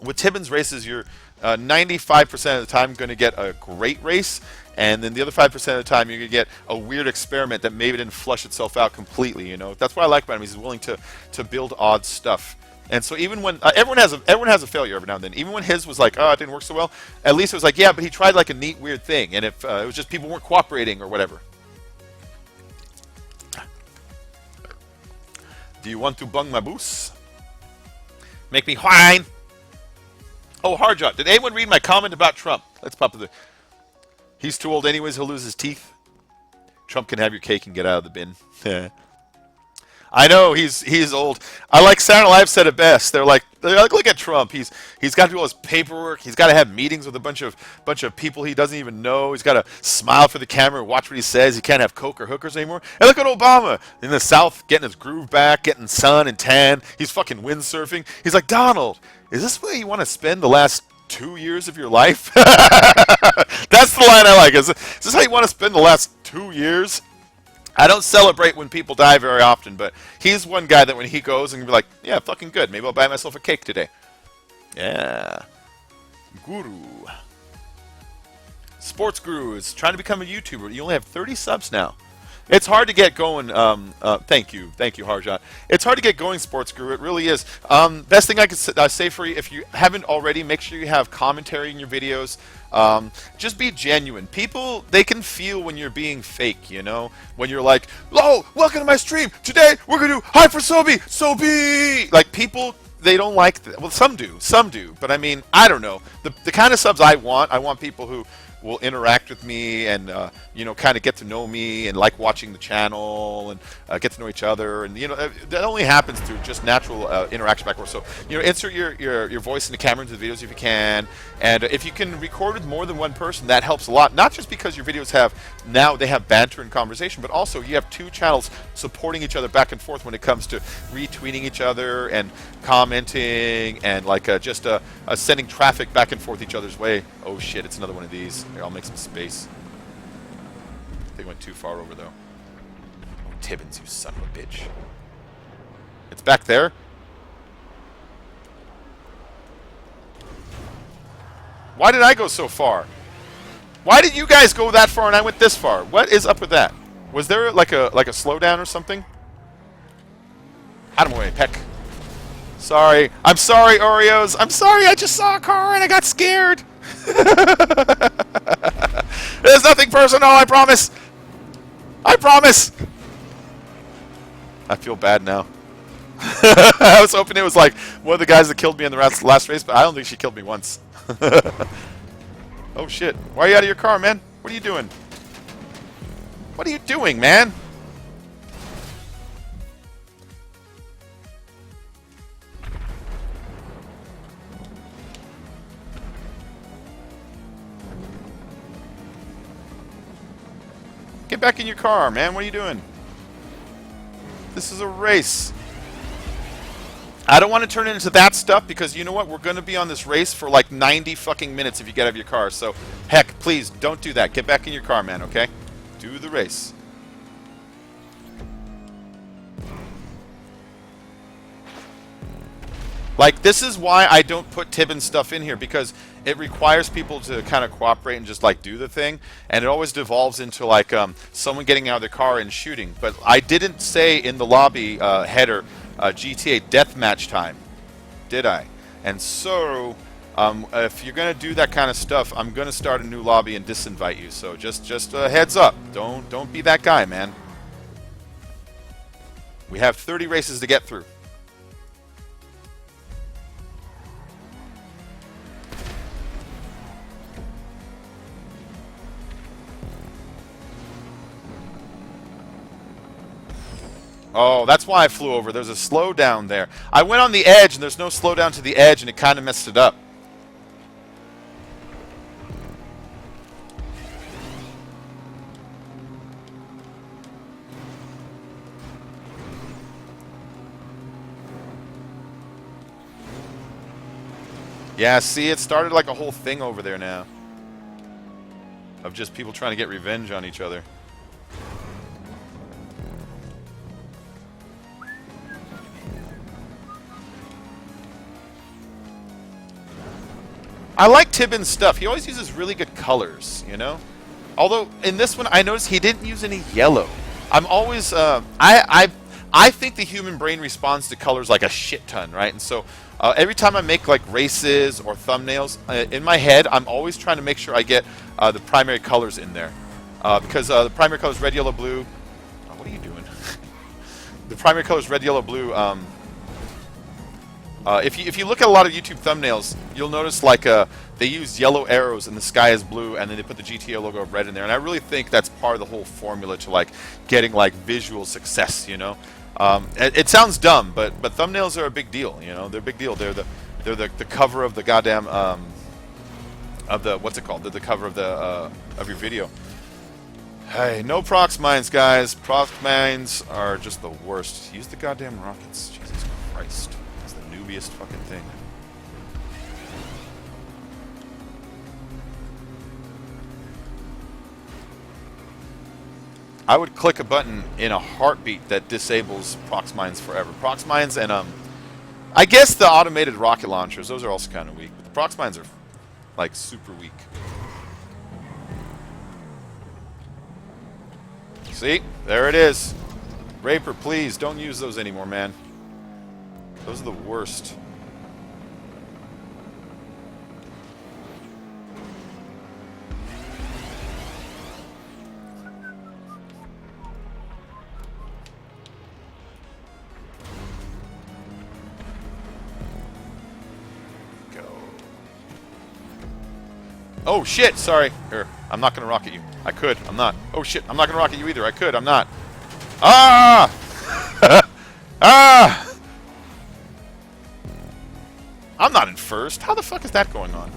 with Tibbins races, you're 95% of the time going to get a great race, and then the other 5% of the time you're going to get a weird experiment that maybe didn't flush itself out completely. You know, that's what I like about him. He's willing to build odd stuff. And so even when everyone has a failure every now and then, even when his was like, oh, it didn't work so well, at least it was like, yeah, but he tried like a neat weird thing, and if it was just people weren't cooperating or whatever. Do you want to bung my boost? Make me whine. Oh, hard job. Did anyone read my comment about Trump? Let's pop to the. He's too old anyways. He'll lose his teeth. Trump can have your cake and get out of the bin. I know he's old. I like Saturday Night Live said it best. They're like, look at Trump. He's got to do all his paperwork. He's got to have meetings with a bunch of people he doesn't even know. He's got to smile for the camera, watch what he says. He can't have coke or hookers anymore. And look at Obama in the South, getting his groove back, getting sun and tan. He's fucking windsurfing. He's like, Donald, is this where you want to spend the last 2 years of your life? That's the line I like. Is this how you want to spend the last 2 years? I don't celebrate when people die very often, but he's one guy that when he goes and be like, yeah, fucking good. Maybe I'll buy myself a cake today. Yeah. Guru. Sports Guru is trying to become a YouTuber. You only have 30 subs now. It's hard to get going. Thank you, Harjot. It's hard to get going, Sports Guru. It really is. Best thing I can say for you, if you haven't already, make sure you have commentary in your videos. Just be genuine. People, they can feel when you're being fake, you know? When you're like, oh, welcome to my stream. Today, we're going to do Hi for Sobi. Like, people, they don't like that. Well, some do. But I mean, I don't know. The kind of subs I want people who will interact with me and you know, kind of get to know me and like watching the channel and get to know each other, and you know, that only happens through just natural interaction back and forth. So you know, insert your voice in the camera into the videos if you can, and if you can record with more than one person, that helps a lot. Not just because your videos have banter and conversation, but also you have two channels supporting each other back and forth when it comes to retweeting each other and commenting and like just sending traffic back and forth each other's way. Oh shit, it's another one of these. Here, I'll make some space. They went too far over, though. Oh, Tibbins, you son of a bitch. It's back there? Why did I go so far? Why did you guys go that far and I went this far? What is up with that? Was there like a slowdown or something? Out of my way, Peck. Sorry. I'm sorry, Oreos. I'm sorry, I just saw a car and I got scared. There's nothing personal, I promise. I promise. I feel bad now. I was hoping it was like one of the guys that killed me in the last race, but I don't think she killed me once. Oh shit. Why are you out of your car, man? What are you doing? What are you doing, man? Get back in your car, man. What are you doing? This is a race. I don't want to turn it into that stuff because you know what? We're going to be on this race for like 90 fucking minutes if you get out of your car. So, heck, please don't do that. Get back in your car, man, okay? Do the race. Like, this is why I don't put Tibbin stuff in here, because it requires people to kind of cooperate and just, like, do the thing. And it always devolves into, like, someone getting out of their car and shooting. But I didn't say in the lobby header GTA deathmatch time, did I? And so, if you're going to do that kind of stuff, I'm going to start a new lobby and disinvite you. So just a heads up. Don't be that guy, man. We have 30 races to get through. Oh, that's why I flew over. There's a slowdown there. I went on the edge, and there's no slowdown to the edge, and it kind of messed it up. Yeah, see, it started like a whole thing over there now. Of just people trying to get revenge on each other. I like Tibbin's stuff. He always uses really good colors, you know? Although, in this one, I noticed he didn't use any yellow. I'm always, I think the human brain responds to colors like a shit ton, right? And so, every time I make, like, races or thumbnails, in my head, I'm always trying to make sure I get the primary colors in there. Because the primary colors red, yellow, blue. Oh, what are you doing? The primary colors red, yellow, blue, if you look at a lot of YouTube thumbnails, you'll notice like they use yellow arrows and the sky is blue, and then they put the GTA logo of red in there. And I really think that's part of the whole formula to like getting like visual success. You know, it sounds dumb, but thumbnails are a big deal. You know, they're a big deal. They're the cover of the goddamn of the what's it called? They're the cover of the of your video. Hey, no prox mines, guys. Prox mines are just the worst. Use the goddamn rockets. Jesus Christ. Fucking thing. I would click a button in a heartbeat that disables prox mines forever. Prox mines and I guess the automated rocket launchers, those are also kind of weak. But the prox mines are like super weak. See? There it is. Raper, please don't use those anymore, man. Those are the worst. Oh shit, sorry. Here, I'm not gonna rocket you. I could, I'm not. Oh shit, I'm not gonna rocket you either. I could, I'm not. Ah! Ah! I'm not in first. How the fuck is that going on?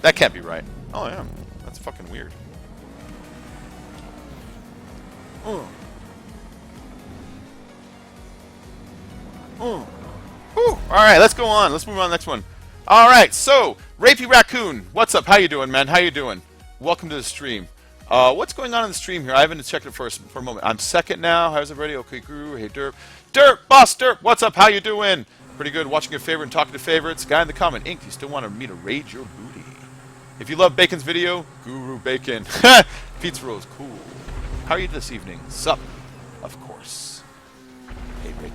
That can't be right. Oh yeah, that's fucking weird. Alright, let's go on. Let's move on to the next one. Alright, so, Rapey Raccoon, what's up? How you doing, man? How you doing? Welcome to the stream. What's going on in the stream here? I haven't checked it for a moment. I'm second now. How's everybody? Okay, Guru. Hey, Derp. Derp! Boss Derp! What's up? How you doing? Pretty good. Watching your favorite and talking to favorites. Guy in the comment. Ink, you still want me to raid your booty? If you love Bacon's video, Guru Bacon. Pizza Rose, cool. How are you this evening? Sup? Of course. Hey, Rick.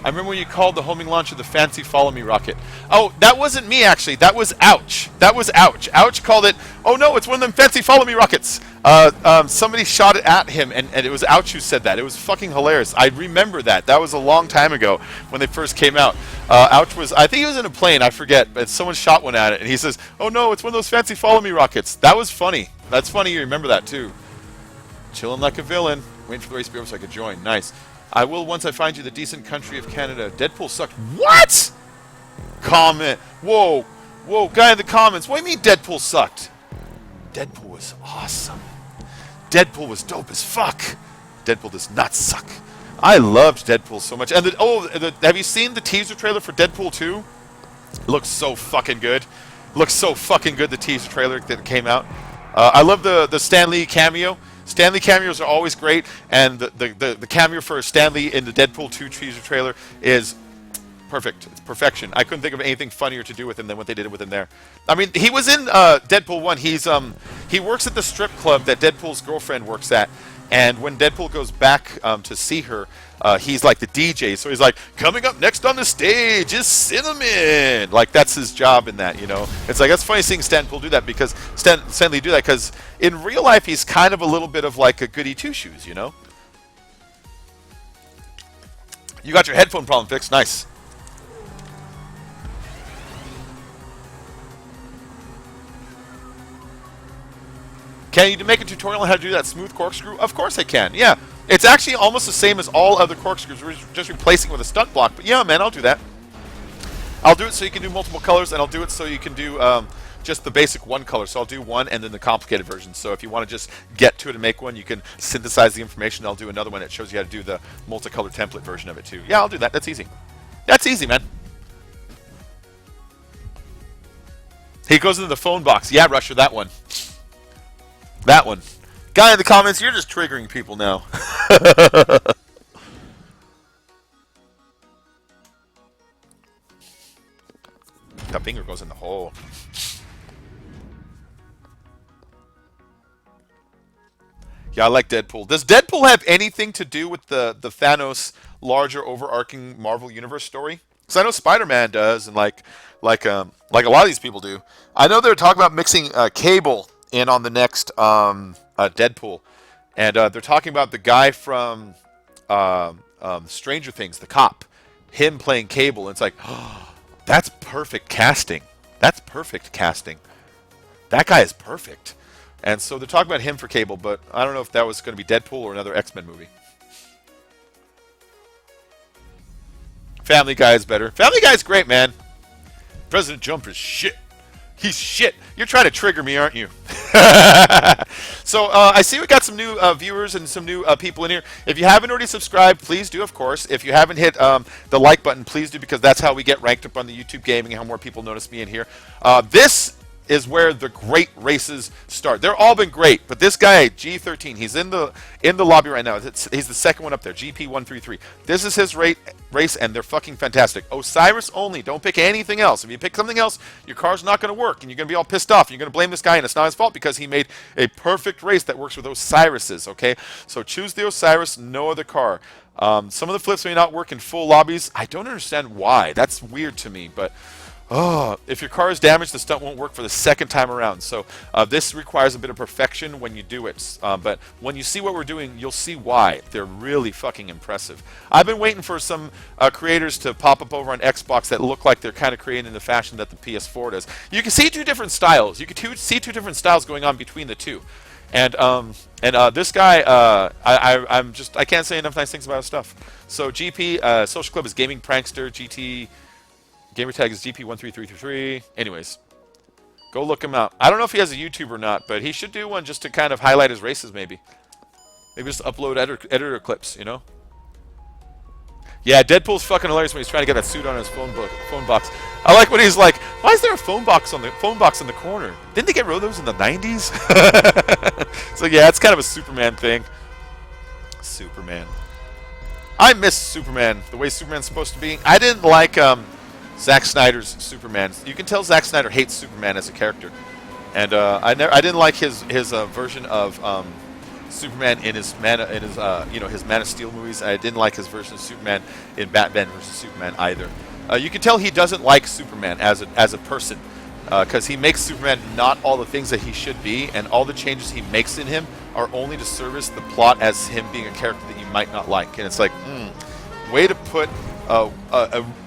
I remember when you called the homing launcher the fancy follow me rocket. Oh, that wasn't me actually. That was Ouch. That was Ouch. Ouch called it, oh no, it's one of them fancy follow me rockets. Somebody shot it at him and it was Ouch who said that. It was fucking hilarious. I remember that. That was a long time ago when they first came out. Ouch was, I think he was in a plane, I forget, but someone shot one at it and he says, oh no, it's one of those fancy follow me rockets. That was funny. That's funny you remember that too. Chilling like a villain. Waiting for the race to be over so I could join. Nice. I will once I find you the decent country of Canada. Deadpool sucked. What? Comment. Whoa. Whoa, guy in the comments. What do you mean Deadpool sucked? Deadpool was awesome. Deadpool was dope as fuck. Deadpool does not suck. I loved Deadpool so much. And have you seen the teaser trailer for Deadpool 2? It looks so fucking good. Looks so fucking good, the teaser trailer that came out. I love the Stan Lee cameo. Stan Lee cameos are always great, and the cameo for Stan Lee in the Deadpool 2 teaser trailer is perfect. It's perfection. I couldn't think of anything funnier to do with him than what they did with him there. I mean, he was in Deadpool 1. He works at the strip club that Deadpool's girlfriend works at, and when Deadpool goes back to see her, he's like the DJ. So he's like, coming up next on the stage is Cinnamon. Like, that's his job in that, you know. It's like, that's funny seeing Stan do that because Stan Lee do that because in real life he's kind of a little bit of like a goody two-shoes, you know. You got your headphone problem fixed. Nice. Can you make a tutorial on how to do that smooth corkscrew? Of course I can, yeah. It's actually almost the same as all other corkscrews. We're just replacing it with a stunt block. But yeah, man, I'll do that. I'll do it so you can do multiple colors, and I'll do it so you can do just the basic one color. So I'll do one and then the complicated version. So if you want to just get to it and make one, you can synthesize the information. I'll do another one that shows you how to do the multicolor template version of it too. Yeah, I'll do that. That's easy. That's easy, man. He goes into the phone box. Yeah, Rusher, that one. That one. Guy in the comments, you're just triggering people now. That finger goes in the hole. Yeah, I like Deadpool. Does Deadpool have anything to do with the Thanos larger overarching Marvel Universe story? Because I know Spider-Man does, and like a lot of these people do. I know they're talking about mixing Cable in on the next Deadpool, and they're talking about the guy from Stranger Things, the cop, him playing Cable. And it's like, oh, that's perfect casting. That's perfect casting. That guy is perfect. And so they're talking about him for Cable, but I don't know if that was going to be Deadpool or another X-Men movie. Family Guy is better. Family Guy is great, man. President Jump is shit. He's shit. You're trying to trigger me, aren't you? So I see we got some new viewers and some new people in here. If you haven't already subscribed, please do, of course. If you haven't hit the like button, please do, because that's how we get ranked up on the YouTube gaming and how more people notice me in here. This is where the great races start. They're all been great, but this guy G13, he's in the lobby right now. He's the second one up there, GP133. This is his race, and they're fucking fantastic. Osiris only. Don't pick anything else. If you pick something else, your car's not going to work, and you're going to be all pissed off. And you're going to blame this guy, and it's not his fault because he made a perfect race that works with Osiris's. Okay, so choose the Osiris, no other car. Some of the flips may not work in full lobbies. I don't understand why. That's weird to me, but if your car is damaged, the stunt won't work for the second time around. So this requires a bit of perfection when you do it. But when you see what we're doing, you'll see why. They're really fucking impressive. I've been waiting for some creators to pop up over on Xbox that look like they're kind of creating in the fashion that the PS4 does. You can see two different styles. You can see two different styles going on between the two. And this guy, I can't say enough nice things about his stuff. So GP, Social Club is Gaming Prankster, GT, gamertag is GP13333. Anyways, go look him out. I don't know if he has a YouTube or not, but he should do one just to kind of highlight his races maybe. Maybe just upload editor clips, you know? Yeah, Deadpool's fucking hilarious when he's trying to get that suit on his phone box. I like when he's like, "Why is there a phone box in the corner? Didn't they get rid of those in the '90s?" So yeah, it's kind of a Superman thing. Superman. I miss Superman the way Superman's supposed to be. I didn't like Zack Snyder's Superman. You can tell Zack Snyder hates Superman as a character, and I didn't like his version of Superman in his Man of Steel movies. I didn't like his version of Superman in Batman vs Superman either. You can tell he doesn't like Superman as a person, because he makes Superman not all the things that he should be, and all the changes he makes in him are only to service the plot as him being a character that you might not like. And it's like, way to put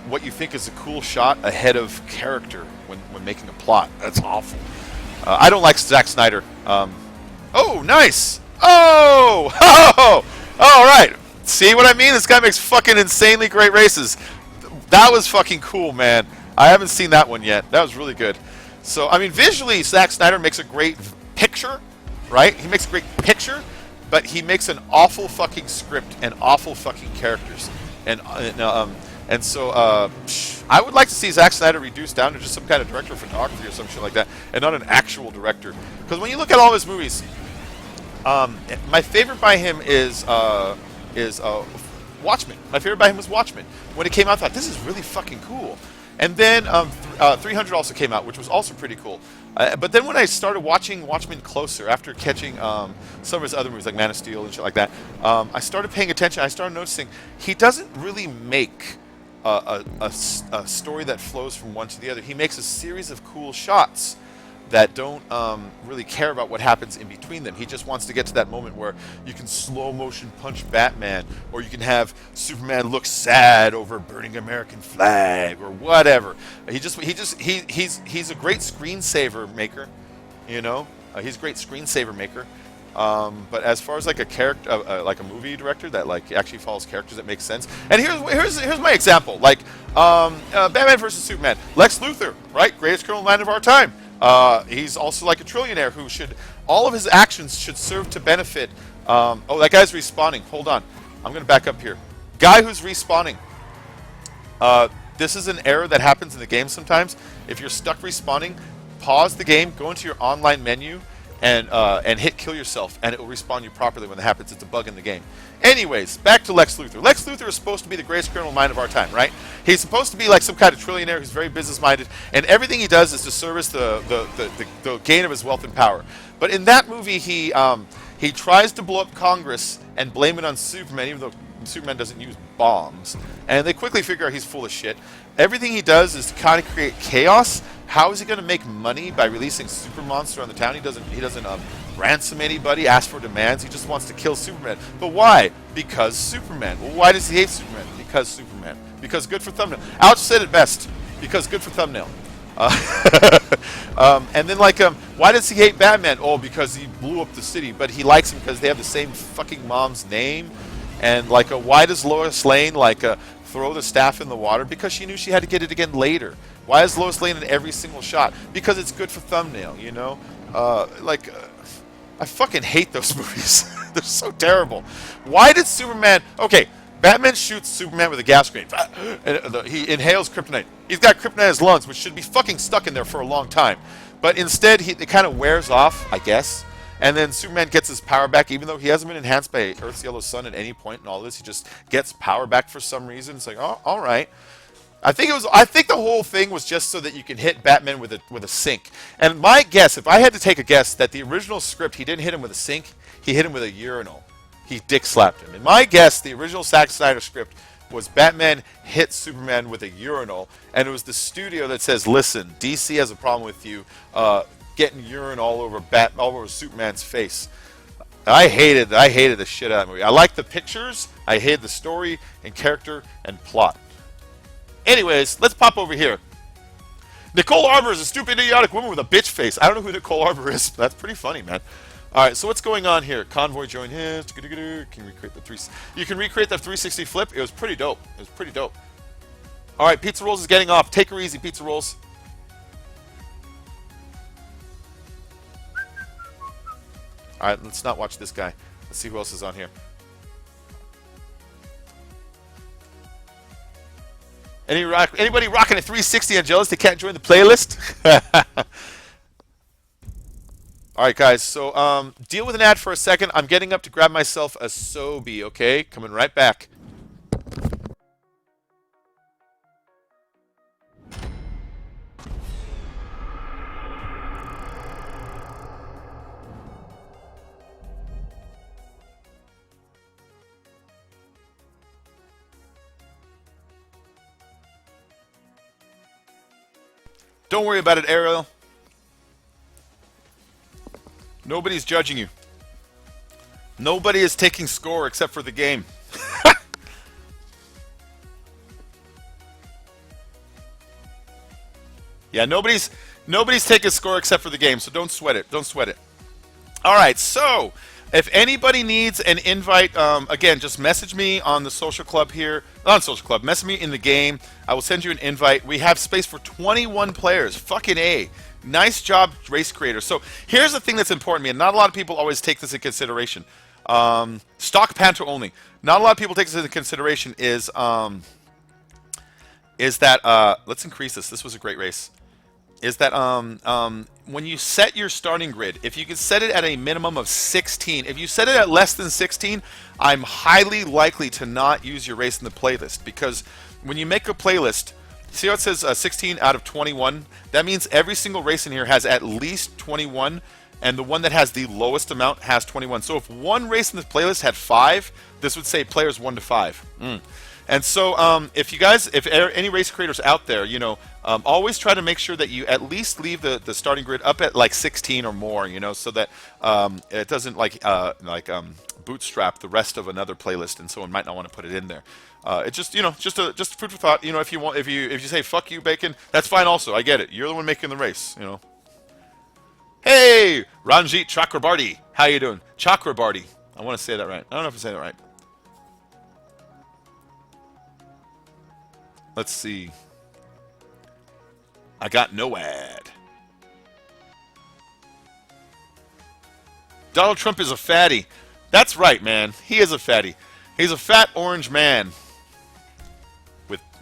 what you think is a cool shot ahead of character when making a plot. That's awful. I don't like Zack Snyder. Oh, nice. Oh, all right. See what I mean? This guy makes fucking insanely great races. That was fucking cool, man. I haven't seen that one yet. That was really good. So, I mean, visually, Zack Snyder makes a great picture, right? He makes a great picture, but he makes an awful fucking script and awful fucking characters. And so I would like to see Zack Snyder reduced down to just some kind of director of photography or some shit like that, and not an actual director. Because when you look at all his movies, my favorite by him is Watchmen. My favorite by him was Watchmen. When it came out, I thought, this is really fucking cool. And then 300 also came out, which was also pretty cool. But then when I started watching Watchmen closer, after catching some of his other movies, like Man of Steel and shit like that, I started paying attention. I started noticing he doesn't really make a story that flows from one to the other. He makes a series of cool shots that don't really care about what happens in between them. He just wants to get to that moment where you can slow motion punch Batman, or you can have Superman look sad over a burning American flag, or whatever. He's a great screensaver maker, you know. He's a great screensaver maker. But as far as like a character, like a movie director that like actually follows characters that makes sense. And here's my example. Like Batman versus Superman. Lex Luthor, right? Greatest criminal mind of our time. He's also like a trillionaire who all of his actions should serve to benefit. Oh, that guy's respawning. Hold on. I'm going to back up here. Guy who's respawning. This is an error that happens in the game sometimes. If you're stuck respawning, pause the game, go into your online menu, and hit kill yourself, and it will respawn you properly when that happens. It's a bug in the game. Anyways, back to Lex Luthor. Lex Luthor is supposed to be the greatest criminal mind of our time, right? He's supposed to be like some kind of trillionaire who's very business-minded, and everything he does is to service the gain of his wealth and power. But in that movie, he tries to blow up Congress and blame it on Superman, even though Superman doesn't use bombs. And they quickly figure out he's full of shit. Everything he does is to kind of create chaos. How is he going to make money by releasing Super Monster on the town? He doesn't ransom anybody, ask for demands. He just wants to kill Superman. But why? Because Superman. Well, why does he hate Superman? Because Superman. Because good for thumbnail. Alex said it best. Because good for thumbnail. And then why does he hate Batman? Oh, because he blew up the city. But he likes him because they have the same fucking mom's name. And why does Lois Lane throw the staff in the water? Because she knew she had to get it again later. Why is Lois Lane in every single shot? Because it's good for thumbnail, you know? I fucking hate those movies. They're so terrible. Why did Superman... Okay, Batman shoots Superman with a gas grenade. And he inhales kryptonite. He's got kryptonite in his lungs, which should be fucking stuck in there for a long time. But instead, it kind of wears off, I guess. And then Superman gets his power back, even though he hasn't been enhanced by Earth's yellow sun at any point in all this. He just gets power back for some reason. It's like, oh, all right. I think the whole thing was just so that you can hit Batman with a sink. And my guess, if I had to take a guess, that the original script, he didn't hit him with a sink. He hit him with a urinal. He dick slapped him. And my guess, the original Zack Snyder script was Batman hit Superman with a urinal, and it was the studio that says, "Listen, DC has a problem with you getting urine all over Superman's face." I hated the shit out of the movie. I liked the pictures. I hated the story and character and plot. Anyways, let's pop over here. Nicole Arbor is a stupid, idiotic woman with a bitch face. I don't know who Nicole Arbor is, but that's pretty funny, man. All right, so what's going on here? Convoy join his. Can recreate the You can recreate the 360 flip. It was pretty dope. All right, Pizza Rolls is getting off. Take her easy, Pizza Rolls. All right, let's not watch this guy. Let's see who else is on here. Anybody rocking a 360 and jealous they can't join the playlist? All right, guys, so deal with an ad for a second. I'm getting up to grab myself a Sobe, okay? Coming right back. Don't worry about it, Ariel. Nobody's judging you. Nobody is taking score except for the game. Yeah, nobody's taking score except for the game, so don't sweat it. Don't sweat it. All right, so if anybody needs an invite, again, just message me on the social club here. Not on social club. Message me in the game. I will send you an invite. We have space for 21 players. Fucking A. Nice job, race creator. So here's the thing that's important to me, and not a lot of people always take this into consideration. Stock Panther only. Not a lot of people take this into consideration is that let's increase this. This was a great race. Is that when you set your starting grid, if you can set it at a minimum of 16, if you set it at less than 16, I'm highly likely to not use your race in the playlist, because when you make a playlist, see how it says 16 out of 21? That means every single race in here has at least 21, and the one that has the lowest amount has 21. So if one race in the playlist had 5, this would say players 1 to 5. And so if any race creators out there, always try to make sure that you at least leave the starting grid up at like 16 or more, so that it doesn't bootstrap the rest of another playlist, and someone might not want to put it in there. It's just just food for thought. If you say fuck you, Bacon, that's fine also. I get it. You're the one making the race. Hey, Ranjit Chakrabarty, how you doing? Chakrabarty. I want to say that right. I don't know if I say that right. Let's see. I got no ad. Donald Trump is a fatty. That's right, man. He is a fatty. He's a fat orange man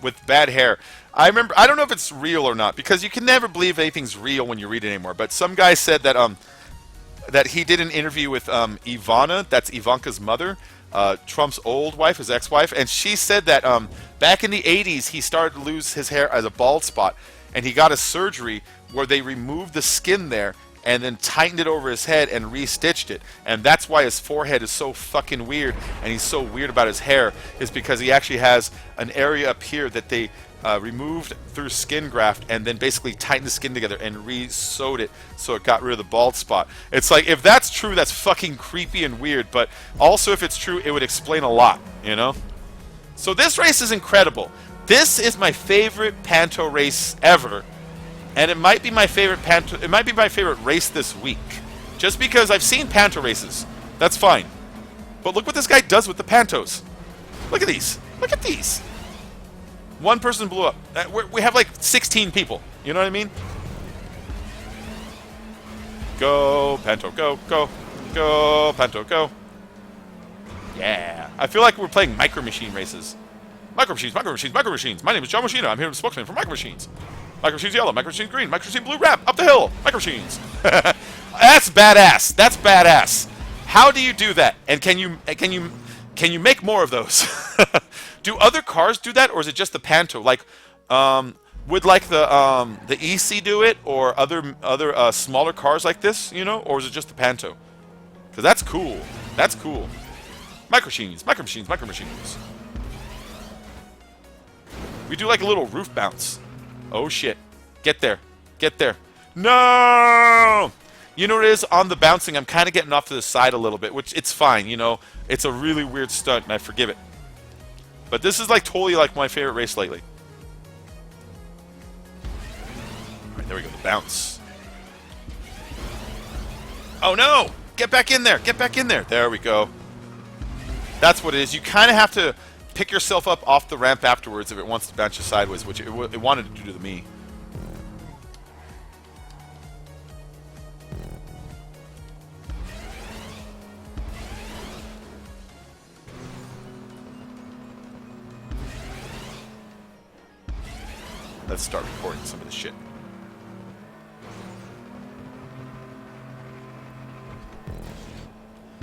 with bad hair. I remember. I don't know if it's real or not, because you can never believe anything's real when you read it anymore. But some guy said that that he did an interview with Ivana. That's Ivanka's mother. Trump's old wife, his ex-wife, and she said that back in the 80s he started to lose his hair as a bald spot, and he got a surgery where they removed the skin there and then tightened it over his head and re-stitched it, and that's why his forehead is so fucking weird, and he's so weird about his hair, is because he actually has an area up here that they removed through skin graft and then basically tightened the skin together and re-sewed it so it got rid of the bald spot. It's like, if that's true, that's fucking creepy and weird, but also if it's true, it would explain a lot, So this race is incredible. This is my favorite Panto race ever, and it might be my favorite race this week, just because I've seen Panto races. That's fine, but look what this guy does with the Pantos. Look at these. Look at these. One person blew up. We have like 16 people. You know what I mean? Go, Panto, go, go, go, Panto, go. Yeah. I feel like we're playing Micro Machine races. Micro Machines, Micro Machines, Micro Machines. My name is John Machina. I'm here as a spokesman for Micro Machines. Micro Machines yellow, Micro Machines green, Micro Machines blue, wrap, up the hill, Micro Machines. That's badass. That's badass. How do you do that? And can you make more of those? Do other cars do that, or is it just the Panto? Like, would like the EC do it, or other smaller cars like this, you know, or is it just the Panto? Because that's cool. That's cool. Micro Machines, Micro Machines, Micro Machines. We do like a little roof bounce. Oh shit. Get there. Get there. No! You know what it is? On the bouncing, I'm kind of getting off to the side a little bit, which it's fine, you know. It's a really weird stunt, and I forgive it. But this is like totally like my favorite race lately. Alright, there we go. The bounce. Oh no! Get back in there! Get back in there! There we go. That's what it is. You kind of have to pick yourself up off the ramp afterwards if it wants to bounce you sideways, which it wanted to do to me. Let's start recording some of this shit.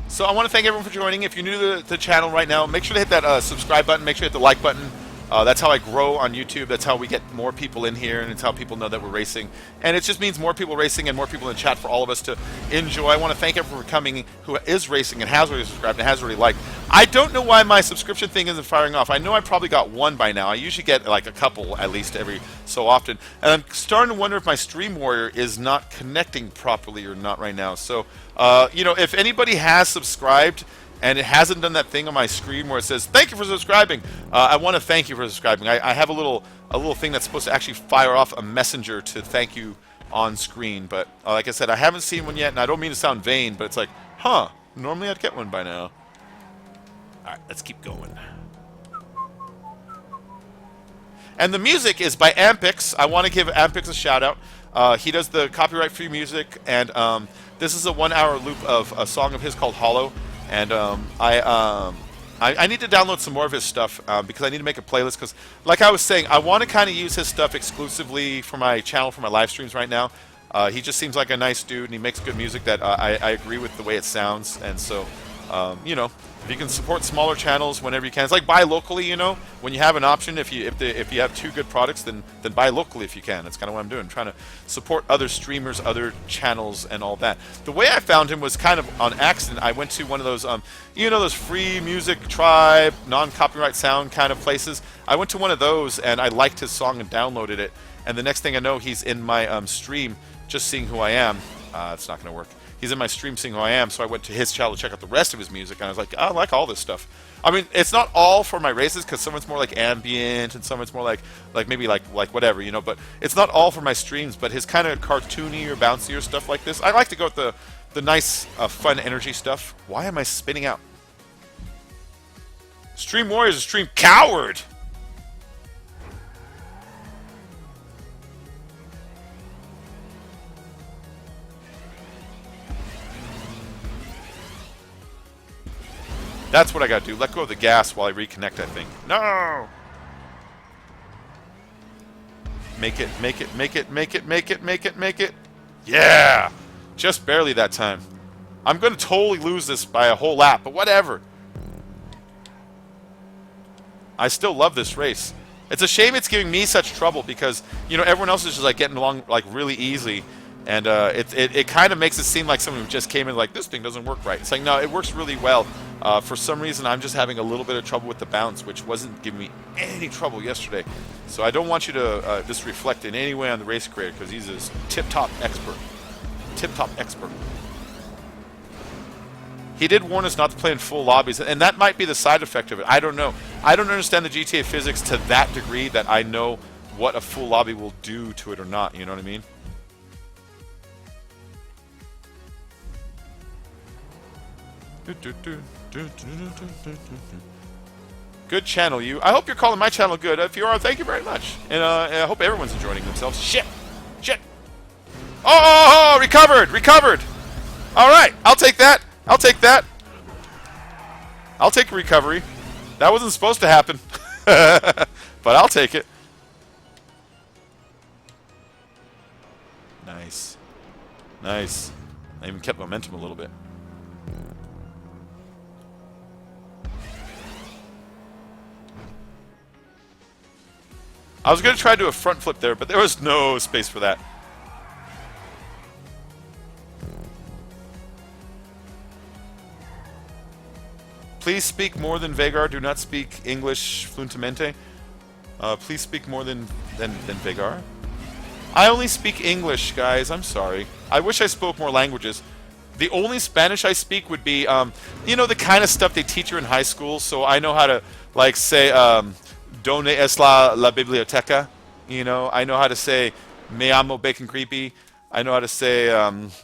So I want to thank everyone for joining. If you're new to the channel right now, make sure to hit that subscribe button. Make sure to hit the like button. That's how I grow on YouTube. That's how we get more people in here, and it's how people know that we're racing. And it just means more people racing and more people in the chat for all of us to enjoy. I want to thank everyone for coming who is racing and has already subscribed and has already liked. I don't know why my subscription thing isn't firing off. I know I probably got one by now. I usually get like a couple at least every so often. And I'm starting to wonder if my Stream Warrior is not connecting properly or not right now. So, you know, if anybody has subscribed and it hasn't done that thing on my screen where it says "Thank you for subscribing," I want to thank you for subscribing. I have a little thing that's supposed to actually fire off a messenger to thank you on screen, but like I said, I haven't seen one yet, and I don't mean to sound vain, but it's like, huh? Normally I'd get one by now. All right, let's keep going. And the music is by Ampyx. I want to give Ampyx a shout out. He does the copyright-free music, and this is a 1-hour loop of a song of his called "Hollow." And I need to download some more of his stuff because I need to make a playlist. Because, like I was saying, I want to kind of use his stuff exclusively for my channel, for my live streams right now. He just seems like a nice dude, and he makes good music that I agree with the way it sounds. And so, you know, if you can support smaller channels whenever you can, it's like buy locally. You know, when you have an option, if you have two good products, then buy locally if you can. That's kind of what I'm doing, trying to support other streamers, other channels, and all that. The way I found him was kind of on accident. I went to one of those, you know, those free music tribe, non-copyright sound kind of places. I went to one of those, and I liked his song and downloaded it. And the next thing I know, he's in my stream, just seeing who I am. It's not going to work. He's in my stream seeing who I am, so I went to his channel to check out the rest of his music, and I was like, I like all this stuff. I mean, it's not all for my races, because some of it's more like ambient, and some of it's more like maybe like whatever, you know, but it's not all for my streams, but his kind of cartoony or bouncier stuff like this. I like to go with the nice, fun energy stuff. Why am I spinning out? Stream Warrior is a stream coward! That's what I gotta do. Let go of the gas while I reconnect, I think. No! Make it, make it, make it, make it, make it, make it, make it. Yeah! Just barely that time. I'm gonna totally lose this by a whole lap, but whatever. I still love this race. It's a shame it's giving me such trouble because, you know, everyone else is just like getting along like really easy. And it kind of makes it seem like someone who just came in like, this thing doesn't work right. It's like, no, it works really well. For some reason, I'm just having a little bit of trouble with the bounce, which wasn't giving me any trouble yesterday. So I don't want you to just reflect in any way on the race creator, because he's a tip-top expert. Tip-top expert. He did warn us not to play in full lobbies, and that might be the side effect of it. I don't know. I don't understand the GTA physics to that degree that I know what a full lobby will do to it or not. You know what I mean? Good channel, you. I hope you're calling my channel good. If you are, thank you very much. And I hope everyone's enjoying themselves. Shit! Shit! Oh, recovered! Recovered! Alright, I'll take that. I'll take that. I'll take recovery. That wasn't supposed to happen. But I'll take it. Nice. Nice. I even kept momentum a little bit. I was going to try to do a front flip there, but there was no space for that. Please speak more than Vagar. Do not speak English fluentemente. Please speak more than Vagar. I only speak English, guys. I'm sorry. I wish I spoke more languages. The only Spanish I speak would be, you know, the kind of stuff they teach you in high school. So I know how to, like, say, ¿Dónde es la biblioteca? You know, I know how to say, Me amo bacon creepy. I know how to say,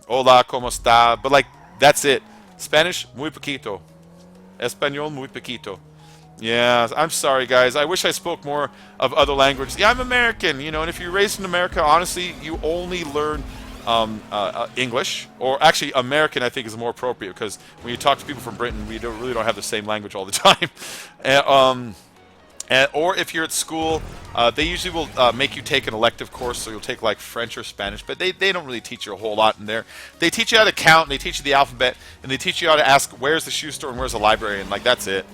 Hola, ¿cómo está? But, like, that's it. Spanish, muy poquito. Español, muy poquito. Yeah, I'm sorry, guys. I wish I spoke more of other languages. Yeah, I'm American, you know, and if you're raised in America, honestly, you only learn English, or actually American, I think, is more appropriate, because when you talk to people from Britain, we really don't have the same language all the time. Or if you're at school, they usually will make you take an elective course, so you'll take like French or Spanish, but they don't really teach you a whole lot in there. They teach you how to count, and they teach you the alphabet, and they teach you how to ask where's the shoe store and where's the library, and like that's it.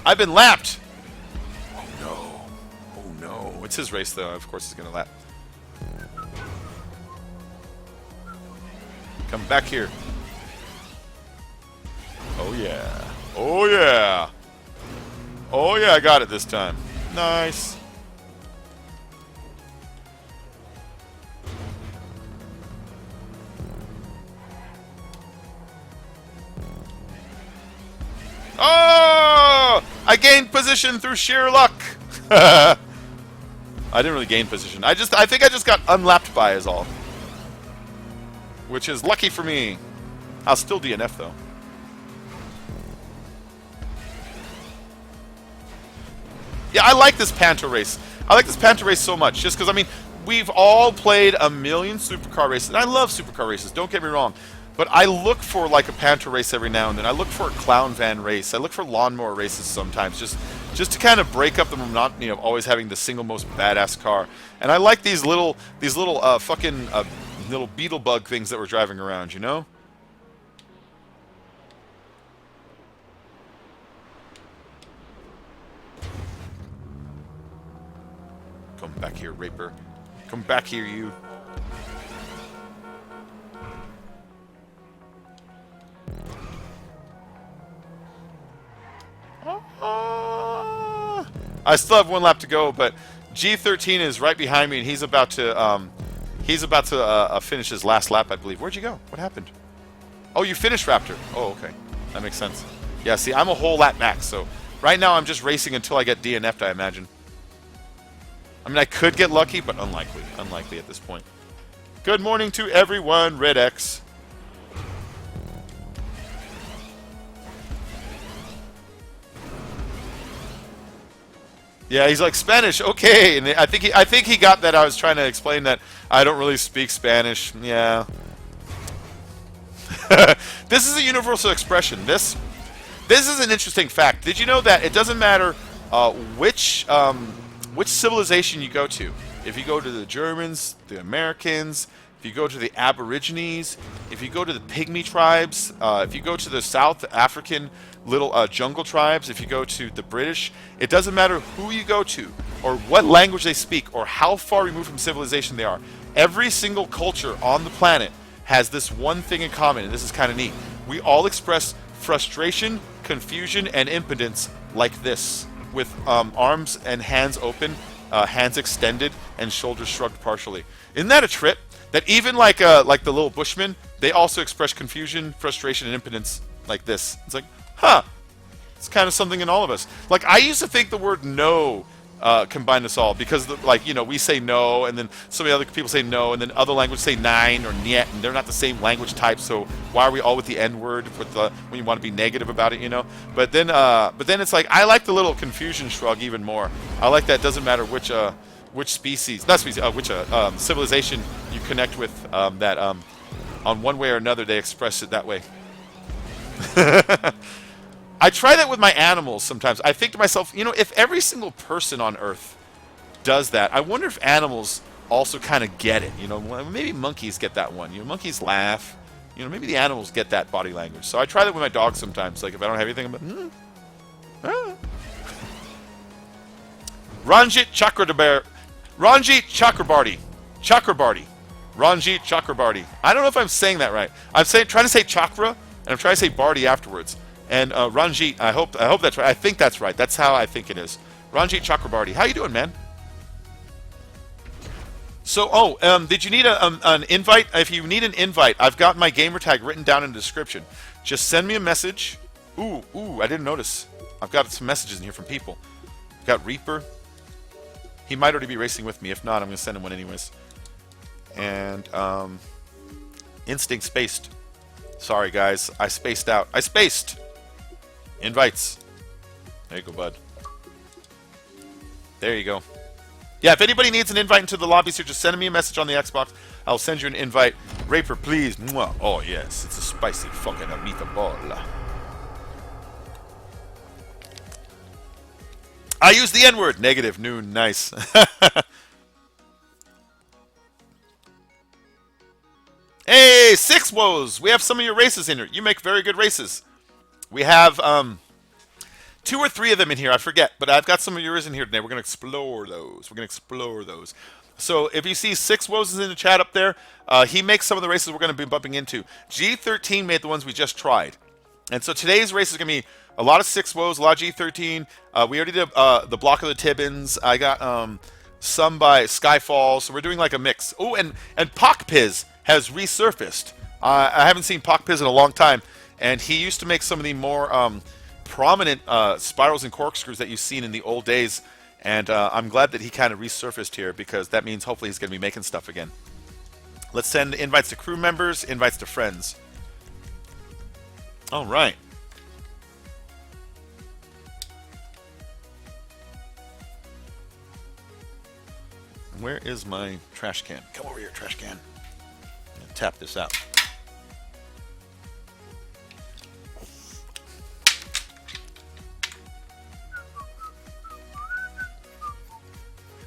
I've been lapped! Oh no. Oh no. It's his race though, of course he's gonna lap. Come back here. Oh yeah. Oh yeah. Oh yeah, I got it this time. Nice. Oh! I gained position through sheer luck. I didn't really gain position. I think I just got unlapped by is all. Which is lucky for me. I'll still DNF though. Yeah, I like this Panto race. I like this Panto race so much, just because, I mean, we've all played a million supercar races, and I love supercar races, don't get me wrong, but I look for, like, a Panto race every now and then. I look for a clown van race. I look for lawnmower races sometimes, just to kind of break up the monotony of always having the single most badass car. And I like these little fucking little beetle bug things that we're driving around, you know? Come back here, Raper. Come back here, you. I still have one lap to go, but G13 is right behind me, and he's about to finish his last lap, I believe. Where'd you go? What happened? Oh, you finished, Raptor. Oh, okay. That makes sense. Yeah, see, I'm a whole lap max, so right now I'm just racing until I get DNF'd, I imagine. I mean, I could get lucky, but unlikely. Unlikely at this point. Good morning to everyone, Red X. Yeah, he's like, Spanish, okay. And I think he got that I was trying to explain that I don't really speak Spanish. Yeah. This is a universal expression. This is an interesting fact. Did you know that it doesn't matter which civilization you go to? If you go to the Germans, the Americans, if you go to the Aborigines, if you go to the Pygmy tribes, if you go to the South African little jungle tribes, if you go to the British, it doesn't matter who you go to or what language they speak or how far removed from civilization they are. Every single culture on the planet has this one thing in common, and this is kind of neat. We all express frustration, confusion, and impotence like this, with arms and hands open, hands extended, and shoulders shrugged partially. Isn't that a trip? That even like the little Bushmen, they also express confusion, frustration, and impotence like this. It's like, huh, it's kind of something in all of us. Like, I used to think the word no combined us all, because we say no, and then so many other people say no, and then other languages say nine or niet, and they're not the same language type, so why are we all with the N word when you want to be negative about it, you know? But then it's like, I like the little confusion shrug even more. I like that. It doesn't matter which species, not species, which civilization you connect with, on one way or another they express it that way. I try that with my animals sometimes. I think to myself, you know, if every single person on Earth does that, I wonder if animals also kind of get it. You know, maybe monkeys get that one. You know, monkeys laugh. You know, maybe the animals get that body language. So I try that with my dog sometimes. Like if I don't have anything, I'm like, Ranjit Chakrabarty. Ranjit Chakrabarty. I don't know if I'm saying that right. Trying to say chakra, and I'm trying to say Barty afterwards. And Ranjit, I hope that's right. I think that's right. That's how I think it is. Ranjit Chakrabarty. How you doing, man? So, did you need an invite? If you need an invite, I've got my gamer tag written down in the description. Just send me a message. Ooh, I didn't notice. I've got some messages in here from people. Got Reaper. He might already be racing with me. If not, I'm going to send him one anyways. And Instinct spaced. Sorry, guys. I spaced out. I spaced. Invites. There you go, bud. There you go. Yeah, if anybody needs an invite into the lobby, so just send me a message on the Xbox. I'll send you an invite. Raper, please. Mwah. Oh, yes. It's a spicy fucking meatball. I use the N-word. Negative. Noon. Nice. Hey, Six Woes. We have some of your races in here. You make very good races. We have 2 or 3 of them in here. I forget. But I've got some of yours in here today. We're going to explore those. So if you see Six Woes is in the chat up there, he makes some of the races we're going to be bumping into. G13 made the ones we just tried. And so today's race is going to be a lot of Six Woes, a lot of G13. We already did the Block of the Tibbins. I got some by Skyfall. So we're doing like a mix. Oh, and Pokpiz has resurfaced. I haven't seen Pokpiz in a long time. And he used to make some of the more prominent spirals and corkscrews that you've seen in the old days. And I'm glad that he kind of resurfaced here, because that means hopefully he's going to be making stuff again. Let's send invites to crew members, invites to friends. All right. Where is my trash can? Come over here, trash can. Tap this out.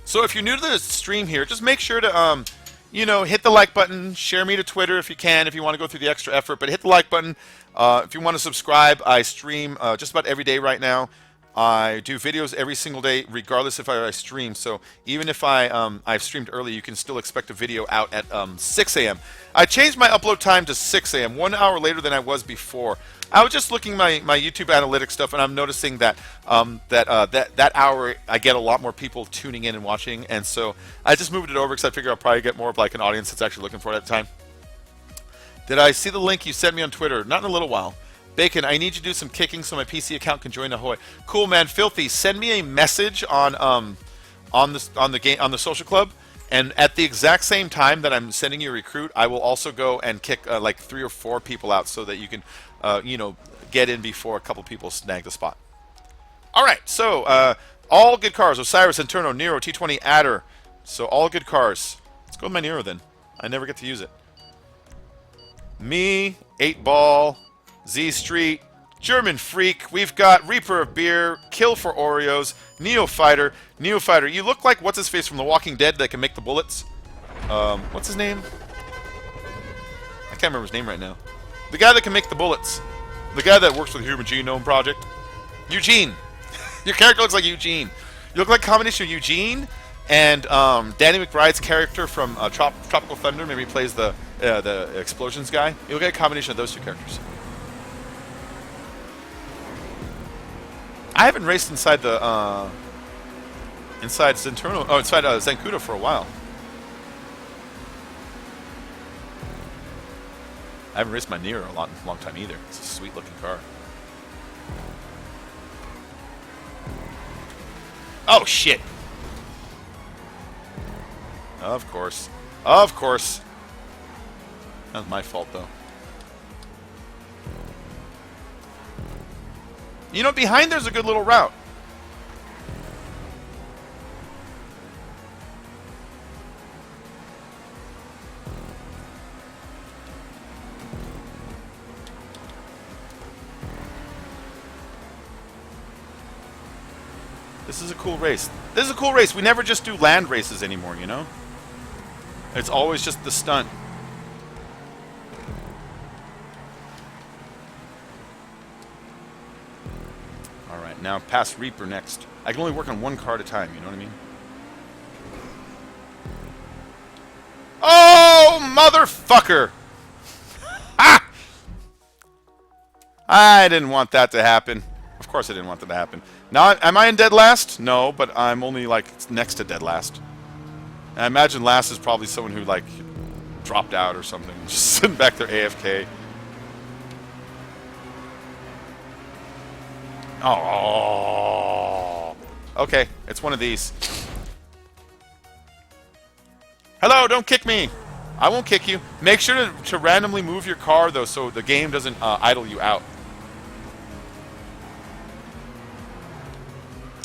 So if you're new to the stream here, just make sure to, you know, hit the like button, share me to Twitter if you can, if you want to go through the extra effort, but hit the like button. If you want to subscribe, I stream just about every day right now. I do videos every single day, regardless if I stream. So even if I've streamed early, you can still expect a video out at 6 a.m. I changed my upload time to 6 a.m., 1 hour later than I was before. I was just looking my YouTube analytics stuff, and I'm noticing that that hour I get a lot more people tuning in and watching, and so I just moved it over because I figure I'll probably get more of like an audience that's actually looking for it at the time. Did I see the link you sent me on Twitter? Not in a little while. Bacon, I need you to do some kicking so my PC account can join Ahoy. Cool, man. Filthy, send me a message on the social club, and at the exact same time that I'm sending you a recruit, I will also go and kick like 3 or 4 people out so that you can, you know, get in before a couple people snag the spot. All right, so all good cars: Osiris, Inferno, Nero, T20, Adder. So all good cars. Let's go with my Nero then. I never get to use it. Me, 8-Ball. Z Street, German Freak, we've got Reaper of Beer, Kill for Oreos, Neophyter. Neophyter, you look like what's-his-face from The Walking Dead that can make the bullets. What's his name? I can't remember his name right now. The guy that can make the bullets. The guy that works for the Human Genome Project. Eugene. Your character looks like Eugene. You look like a combination of Eugene and Danny McBride's character from Tropical Thunder. Maybe he plays the explosions guy. You look like a combination of those 2 characters. I haven't raced inside the inside Zancudo for a while. I haven't raced my Nero a long time either. It's a sweet looking car. Oh shit! Of course, of course. That was my fault though. You know, behind there's a good little route. This is a cool race. This is a cool race. We never just do land races anymore, you know? It's always just the stunt. Alright, now past Reaper next. I can only work on one car at a time, you know what I mean? Oh, motherfucker! Ha! I didn't want that to happen. Of course I didn't want that to happen. Now, am I in dead last? No, but I'm only, like, next to dead last. And I imagine last is probably someone who, like, dropped out or something. Just sitting back there AFK. Oh. Okay, it's one of these. Hello, don't kick me. I won't kick you. Make sure to randomly move your car, though, so the game doesn't idle you out.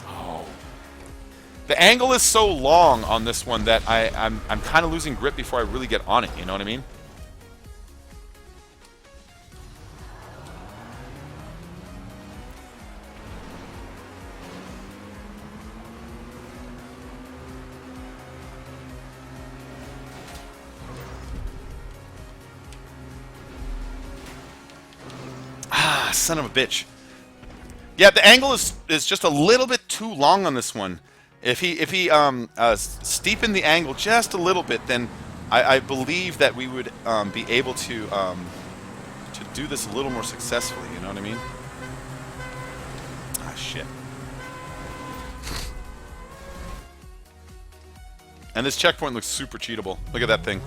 Oh. The angle is so long on this one that I'm kind of losing grip before I really get on it, you know what I mean? Son of a bitch. Yeah, the angle is just a little bit too long on this one. If he steepened the angle just a little bit, then I believe that we would be able to do this a little more successfully. You know what I mean? Ah, shit. And this checkpoint looks super cheatable. Look at that thing.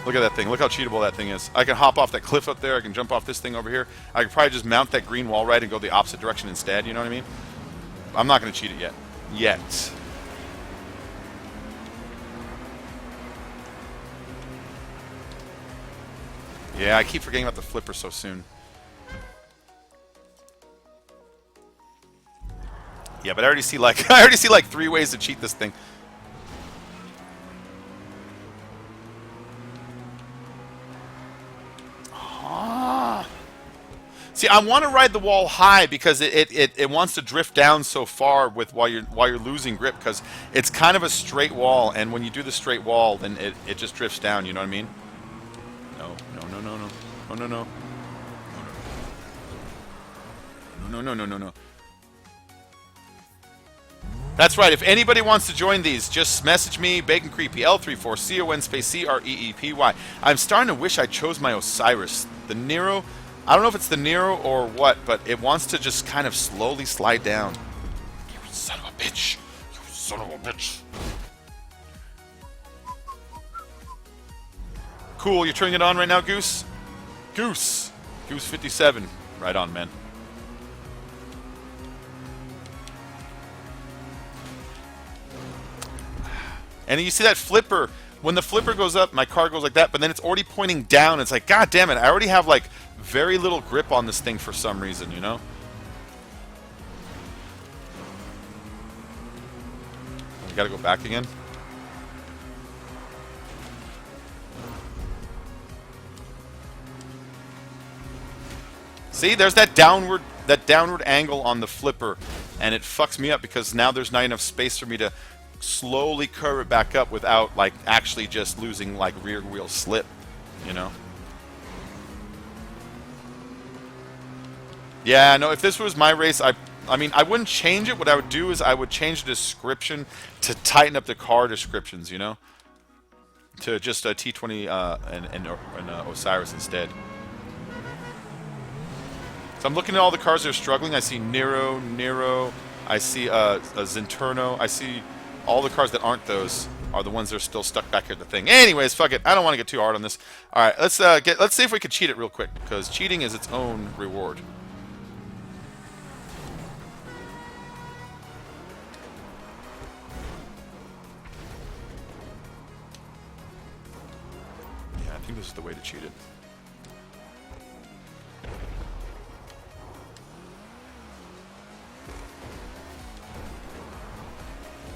Look at that thing. Look how cheatable that thing is. I can hop off that cliff up there. I can jump off this thing over here. I could probably just mount that green wall right and go the opposite direction instead. You know what I mean? I'm not going to cheat it yet. Yet. Yeah, I keep forgetting about the flipper so soon. Yeah, but I already see like 3 ways to cheat this thing. See, I want to ride the wall high because it wants to drift down so far with while you're losing grip, because it's kind of a straight wall, and when you do the straight wall, then it just drifts down. You know what I mean? No, no, no, no, no, no, no, no, no, no, no, no, no. That's right. If anybody wants to join these, just message me, Bacon Creepy, L34CoN CREEPY. I'm starting to wish I chose my Osiris. The Nero, I don't know if it's the Nero or what, but it wants to just kind of slowly slide down. You son of a bitch. You son of a bitch. Cool, you're turning it on right now, Goose? Goose 57. Right on, man. And you see that flipper, when the flipper goes up, my car goes like that, but then it's already pointing down. It's like, God damn it, I already have like very little grip on this thing for some reason, you know? We gotta go back again. See, there's that downward angle on the flipper, and it fucks me up because now there's not enough space for me to slowly curve it back up without like actually just losing like rear wheel slip, you know? Yeah, no, if this was my race, I mean, I wouldn't change it. What I would do is I would change the description to tighten up the car descriptions, you know? To just a T20 and Osiris instead. So I'm looking at all the cars that are struggling. I see Nero, I see a Zenturno, I see all the cars that aren't those are the ones that are still stuck back here at the thing. Anyways, fuck it. I don't want to get too hard on this. All right, let's see if we can cheat it real quick, because cheating is its own reward. Yeah, I think this is the way to cheat it.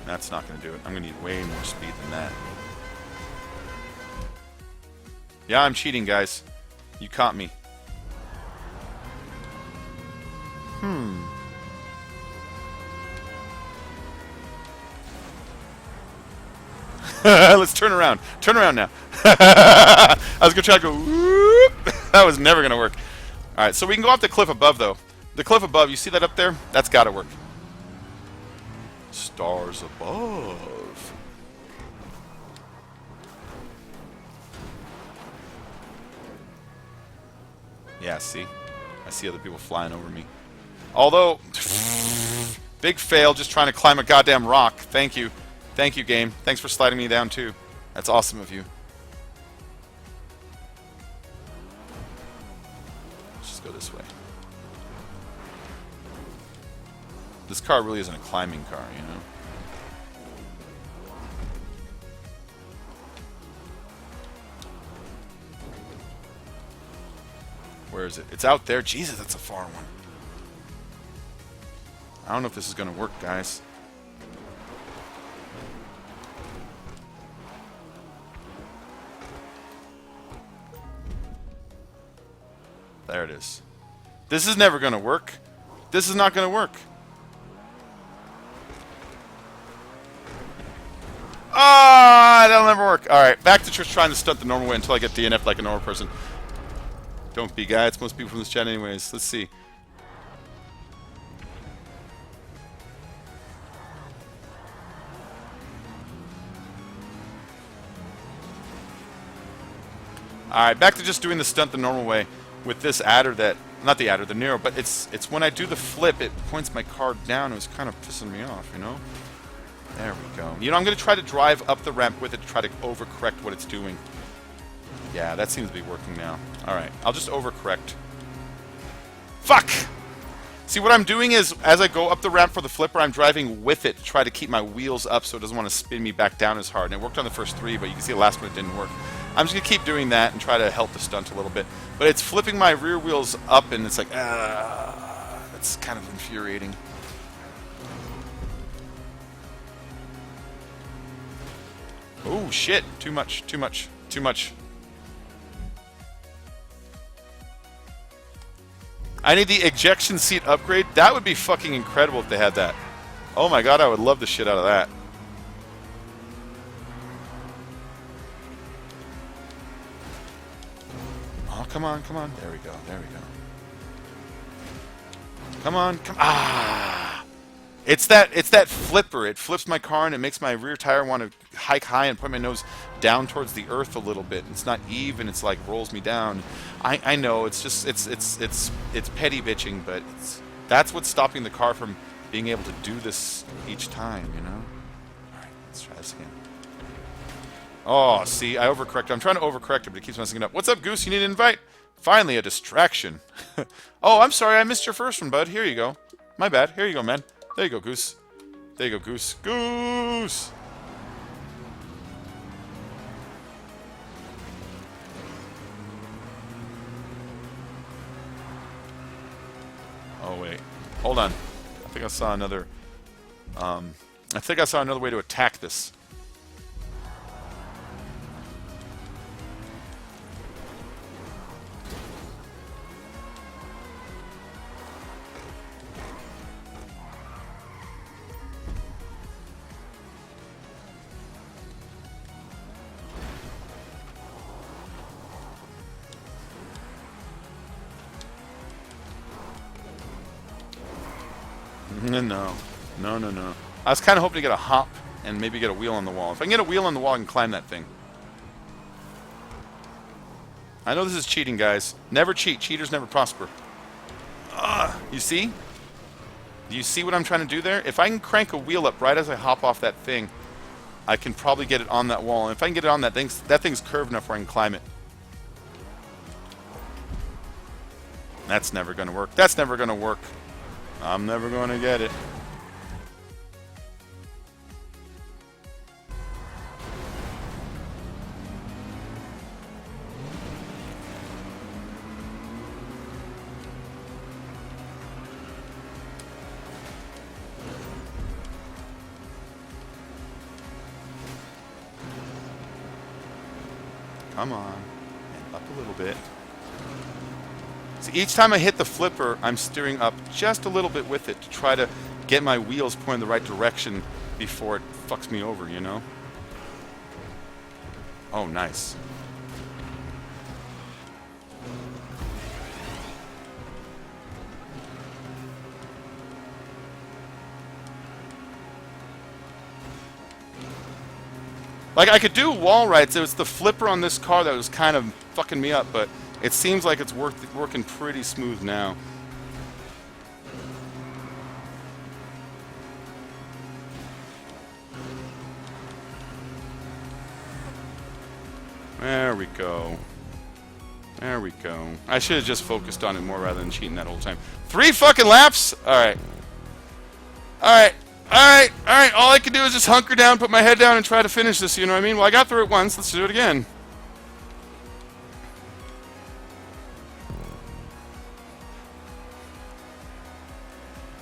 That's not going to do it. I'm going to need way more speed than that. Yeah, I'm cheating, guys. You caught me. Let's turn around. Turn around now. I was going to try to go, whoop. That was never going to work. All right, so we can go off the cliff above, though. The cliff above, you see that up there? That's got to work. Stars above. Yeah, see? I see other people flying over me. Although, big fail just trying to climb a goddamn rock. Thank you. Thank you, game. Thanks for sliding me down, too. That's awesome of you. Let's just go this way. This car really isn't a climbing car, you know? Where is it? It's out there. Jesus, that's a far one. I don't know if this is going to work, guys. There it is. This is never going to work. This is not going to work. Ah, that'll never work. All right, back to just trying to stunt the normal way until I get DNF like a normal person. Don't be, guys. Most people from this chat anyways. Let's see. Alright, back to just doing the stunt the normal way with this adder that... Not the adder, the Nero, but it's when I do the flip, it points my car down. It was kind of pissing me off, you know? There we go. You know, I'm going to try to drive up the ramp with it to try to overcorrect what it's doing. Yeah, that seems to be working now. Alright, I'll just overcorrect. Fuck! See, what I'm doing is, as I go up the ramp for the flipper, I'm driving with it to try to keep my wheels up so it doesn't want to spin me back down as hard. And it worked on the first three, but you can see the last one it didn't work. I'm just going to keep doing that and try to help the stunt a little bit. But it's flipping my rear wheels up, and it's like, that's kind of infuriating. Oh, shit. Too much, too much, too much. I need the ejection seat upgrade. That would be fucking incredible if they had that. Oh my god, I would love the shit out of that. Oh, come on, come on. There we go, there we go. Come on, come on. Ah! It's that flipper. It flips my car and it makes my rear tire want to hike high and point my nose down towards the earth a little bit. It's not even. It's like rolls me down. I know. It's just it's petty bitching, but that's what's stopping the car from being able to do this each time. You know. All right, let's try this again. Oh, see, I overcorrected. I'm trying to overcorrect it, but it keeps messing it up. What's up, Goose? You need an invite? Finally, a distraction. Oh, I'm sorry. I missed your first one, bud. Here you go. My bad. Here you go, man. There you go, Goose. There you go, Goose. Goose! Oh, wait. Hold on. I think I saw another... I think I saw another way to attack this. No. No, no, no. I was kind of hoping to get a hop and maybe get a wheel on the wall. If I can get a wheel on the wall, I can climb that thing. I know this is cheating, guys. Never cheat. Cheaters never prosper. You see? Do you see what I'm trying to do there? If I can crank a wheel up right as I hop off that thing, I can probably get it on that wall. And if I can get it on that thing's curved enough where I can climb it. That's never going to work. That's never going to work. I'm never going to get it. Come on. And up a little bit. So each time I hit the flipper, I'm steering up just a little bit with it to try to get my wheels pointing the right direction before it fucks me over, you know? Oh, nice. Like, I could do wall rides. It was the flipper on this car that was kind of fucking me up, but it seems like it's working pretty smooth now. There we go. There we go. I should have just focused on it more rather than cheating that whole time. 3 fucking laps? Alright. Alright. Alright. Alright. All I can do is just hunker down, put my head down, and try to finish this, you know what I mean? Well, I got through it once. Let's do it again.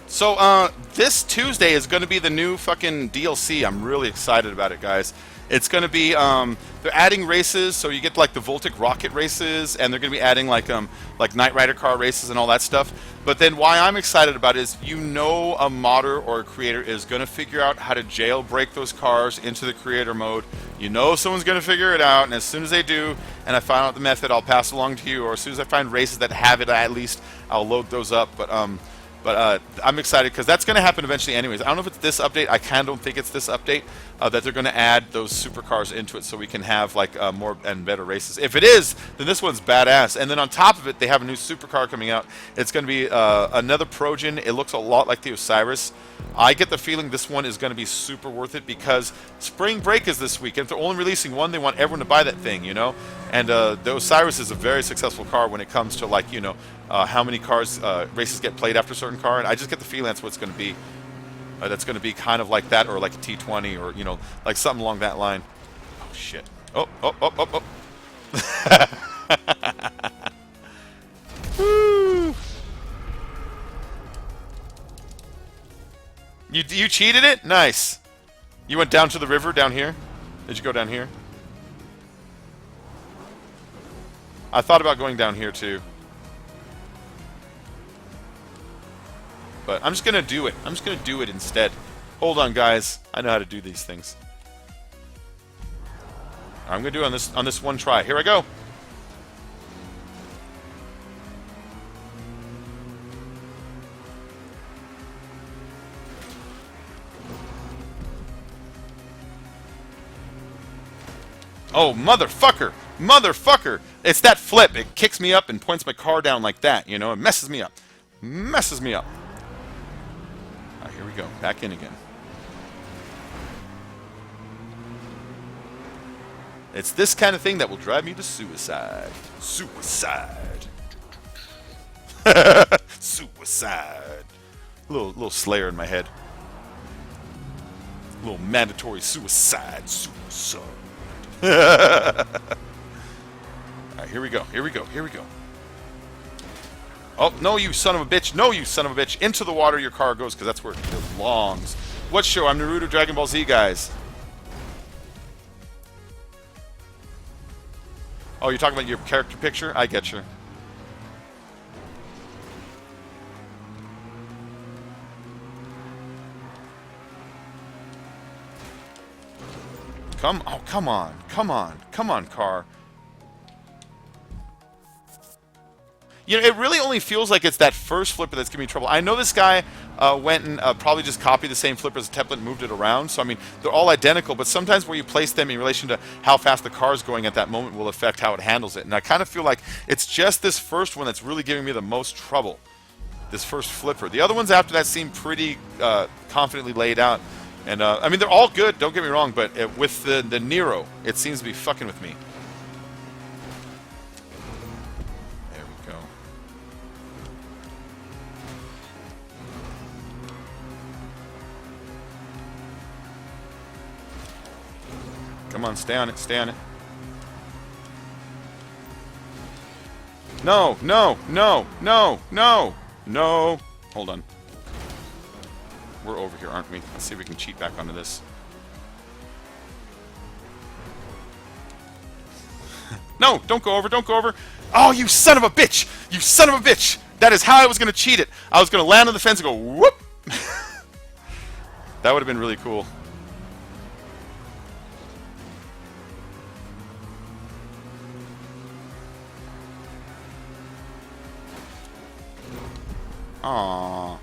So, this Tuesday is going to be the new fucking DLC. I'm really excited about it, guys. It's going to be, they're adding races, so you get like the Voltic rocket races, and they're going to be adding like Knight Rider car races and all that stuff. But then why I'm excited about it is, you know, a modder or a creator is going to figure out how to jailbreak those cars into the creator mode. You know someone's going to figure it out, and as soon as they do, and I find out the method, I'll pass it along to you, or as soon as I find races that have it at least, I'll load those up. But I'm excited because that's going to happen eventually anyways. I don't know if it's this update. I kind of don't think it's this update that they're going to add those supercars into it so we can have like more and better races. If it is, then this one's badass. And then on top of it, they have a new supercar coming out. It's going to be another Progen. It looks a lot like the Osiris. I get the feeling this one is going to be super worth it because spring break is this week. And if they're only releasing one, they want everyone to buy that thing, you know? And the Osiris is a very successful car when it comes to, like, you know, how many cars races get played after a certain car. And I just get the feeling that's what it's going to be. That's going to be kind of like that, or like a T20, or, you know, like something along that line. Oh, shit. Oh, oh, oh, oh, oh. Woo. You cheated it? Nice. You went down to the river down here? Did you go down here? I thought about going down here too. But I'm just going to do it. I'm just going to do it instead. Hold on, guys. I know how to do these things. I'm going to do it on this one try. Here I go. Oh, motherfucker! Motherfucker! It's that flip. It kicks me up and points my car down like that, you know? It messes me up. Messes me up. Alright, here we go. Back in again. It's this kind of thing that will drive me to suicide. Suicide. Suicide. Little Slayer in my head. Little mandatory suicide. Suicide. Alright, here we go. Here we go. Here we go. Oh, no, you son of a bitch. No, you son of a bitch. Into the water your car goes, because that's where it belongs. What show? I'm Naruto Dragon Ball Z, guys. Oh, you're talking about your character picture? I get you. Come on, come on, car. You know, it really only feels like it's that first flipper that's giving me trouble. I know this guy went and probably just copied the same flipper as a template and moved it around. So, I mean, they're all identical, but sometimes where you place them in relation to how fast the car is going at that moment will affect how it handles it. And I kind of feel like it's just this first one that's really giving me the most trouble. This first flipper. The other ones after that seem pretty confidently laid out. And, I mean, they're all good, don't get me wrong, but with the Nero, it seems to be fucking with me. There we go. Come on, stay on it, stay on it. No, no, no, no, no, no. Hold on. We're over here, aren't we? Let's see if we can cheat back onto this. No, don't go over, don't go over. Oh, you son of a bitch! You son of a bitch! That is how I was going to cheat it. I was going to land on the fence and go, whoop! That would have been really cool. Aww.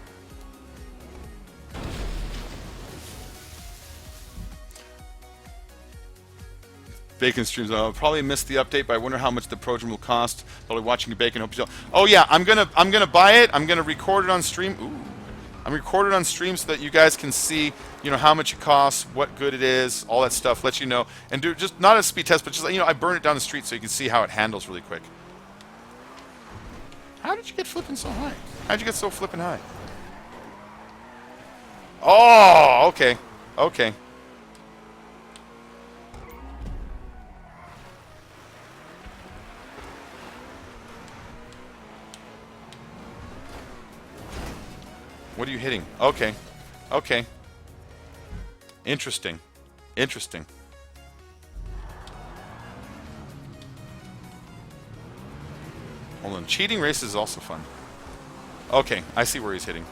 Bacon streams. I'll probably missed the update, but I wonder how much the program will cost. Probably watching your bacon. Hope you don't. Oh yeah, I'm gonna buy it. I'm gonna record it on stream. Ooh. I'm recorded on stream so that you guys can see, you know, how much it costs, what good it is, all that stuff. Let you know, and do just not a speed test, but just, you know, I burn it down the street so you can see how it handles really quick. How did you get flipping so high? How'd you get so flipping high? Oh, okay, okay. What are you hitting? Okay. Okay. Interesting. Interesting. Hold on. Cheating races is also fun. Okay. I see where he's hitting.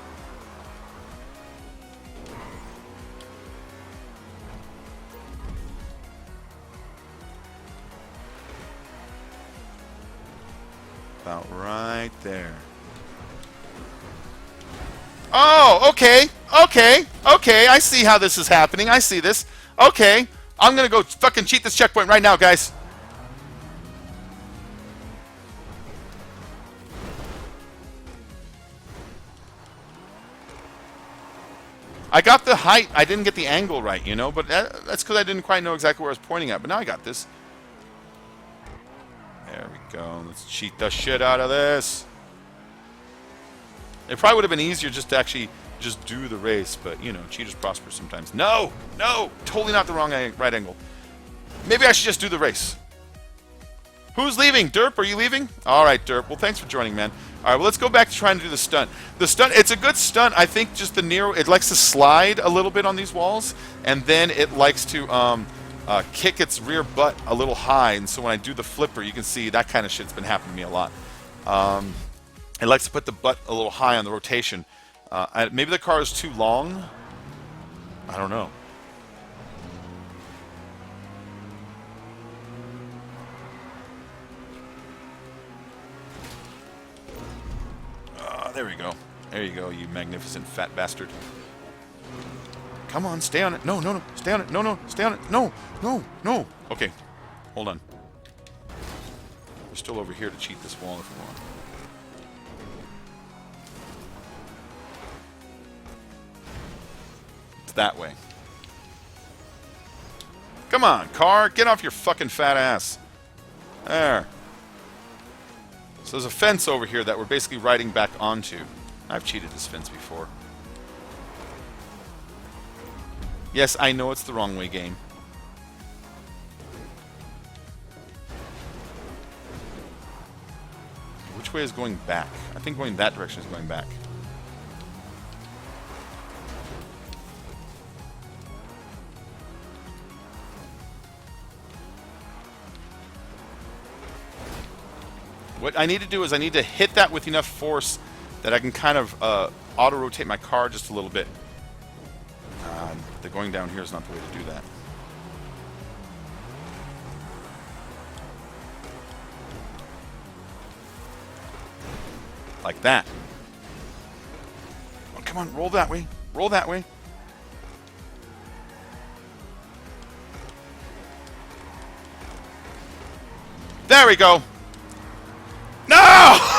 About right there. Oh, okay, okay, okay. I see how this is happening. I see this. Okay, I'm gonna go fucking cheat this checkpoint right now, guys. I got the height. I didn't get the angle right, you know, but that's because I didn't quite know exactly where I was pointing at. But now I got this. There we go. Let's cheat the shit out of this. It probably would have been easier just to actually just do the race, but, you know, cheaters prosper sometimes. No! No! Totally not the wrong right angle. Maybe I should just do the race. Who's leaving? Derp, are you leaving? All right, Derp. Well, thanks for joining, man. All right, well, let's go back to trying to do the stunt. The stunt, it's a good stunt. I think just the Nero, it likes to slide a little bit on these walls, and then it likes to kick its rear butt a little high, and so when I do the flipper, you can see that kind of shit's been happening to me a lot. It likes to put the butt a little high on the rotation. Maybe the car is too long. I don't know. There we go. There you go, you magnificent fat bastard. Come on, stay on it. No, no, no. Stay on it. No, no. Stay on it. No, no, no. Okay. Hold on. We're still over here to cheat this wall if we want. That way. Come on, car. Get off your fucking fat ass. There. So there's a fence over here that we're basically riding back onto. I've cheated this fence before. Yes, I know it's the wrong way game. Which way is going back? I think going that direction is going back. What I need to do is I need to hit that with enough force that I can kind of auto-rotate my car just a little bit. The going down here is not the way to do that. Like that. Oh, come on, roll that way. Roll that way. There we go. No!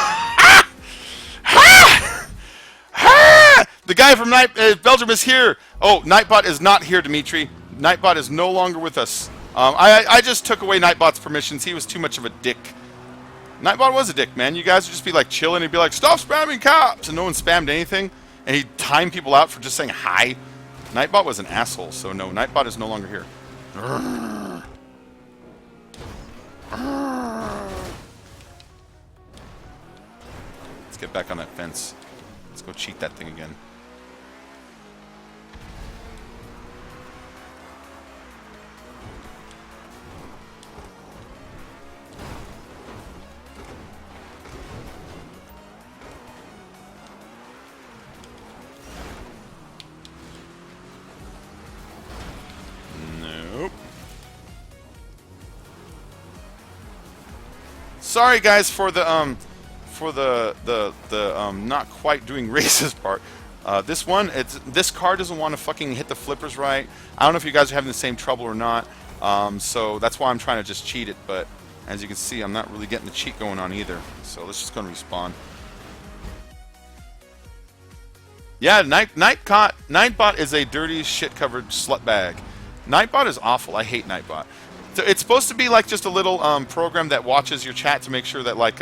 The guy from Belgium is here. Oh, Nightbot is not here, Dimitri. Nightbot is no longer with us. I just took away Nightbot's permissions. He was too much of a dick. Nightbot was a dick, man. You guys would just be like chilling and be like, stop spamming cops! And no one spammed anything. And he'd time people out for just saying hi. Nightbot was an asshole, so no, Nightbot is no longer here. Let's get back on that fence. Let's go cheat that thing again. Nope. Sorry guys for the for the not quite doing races part. This one, this car doesn't want to fucking hit the flippers right. I don't know if you guys are having the same trouble or not. So that's why I'm trying to just cheat it. But as you can see, I'm not really getting the cheat going on either. So let's just go and respawn. Yeah, Nightbot is a dirty, shit-covered slut bag. Nightbot is awful. I hate Nightbot. So it's supposed to be like just a little program that watches your chat to make sure that like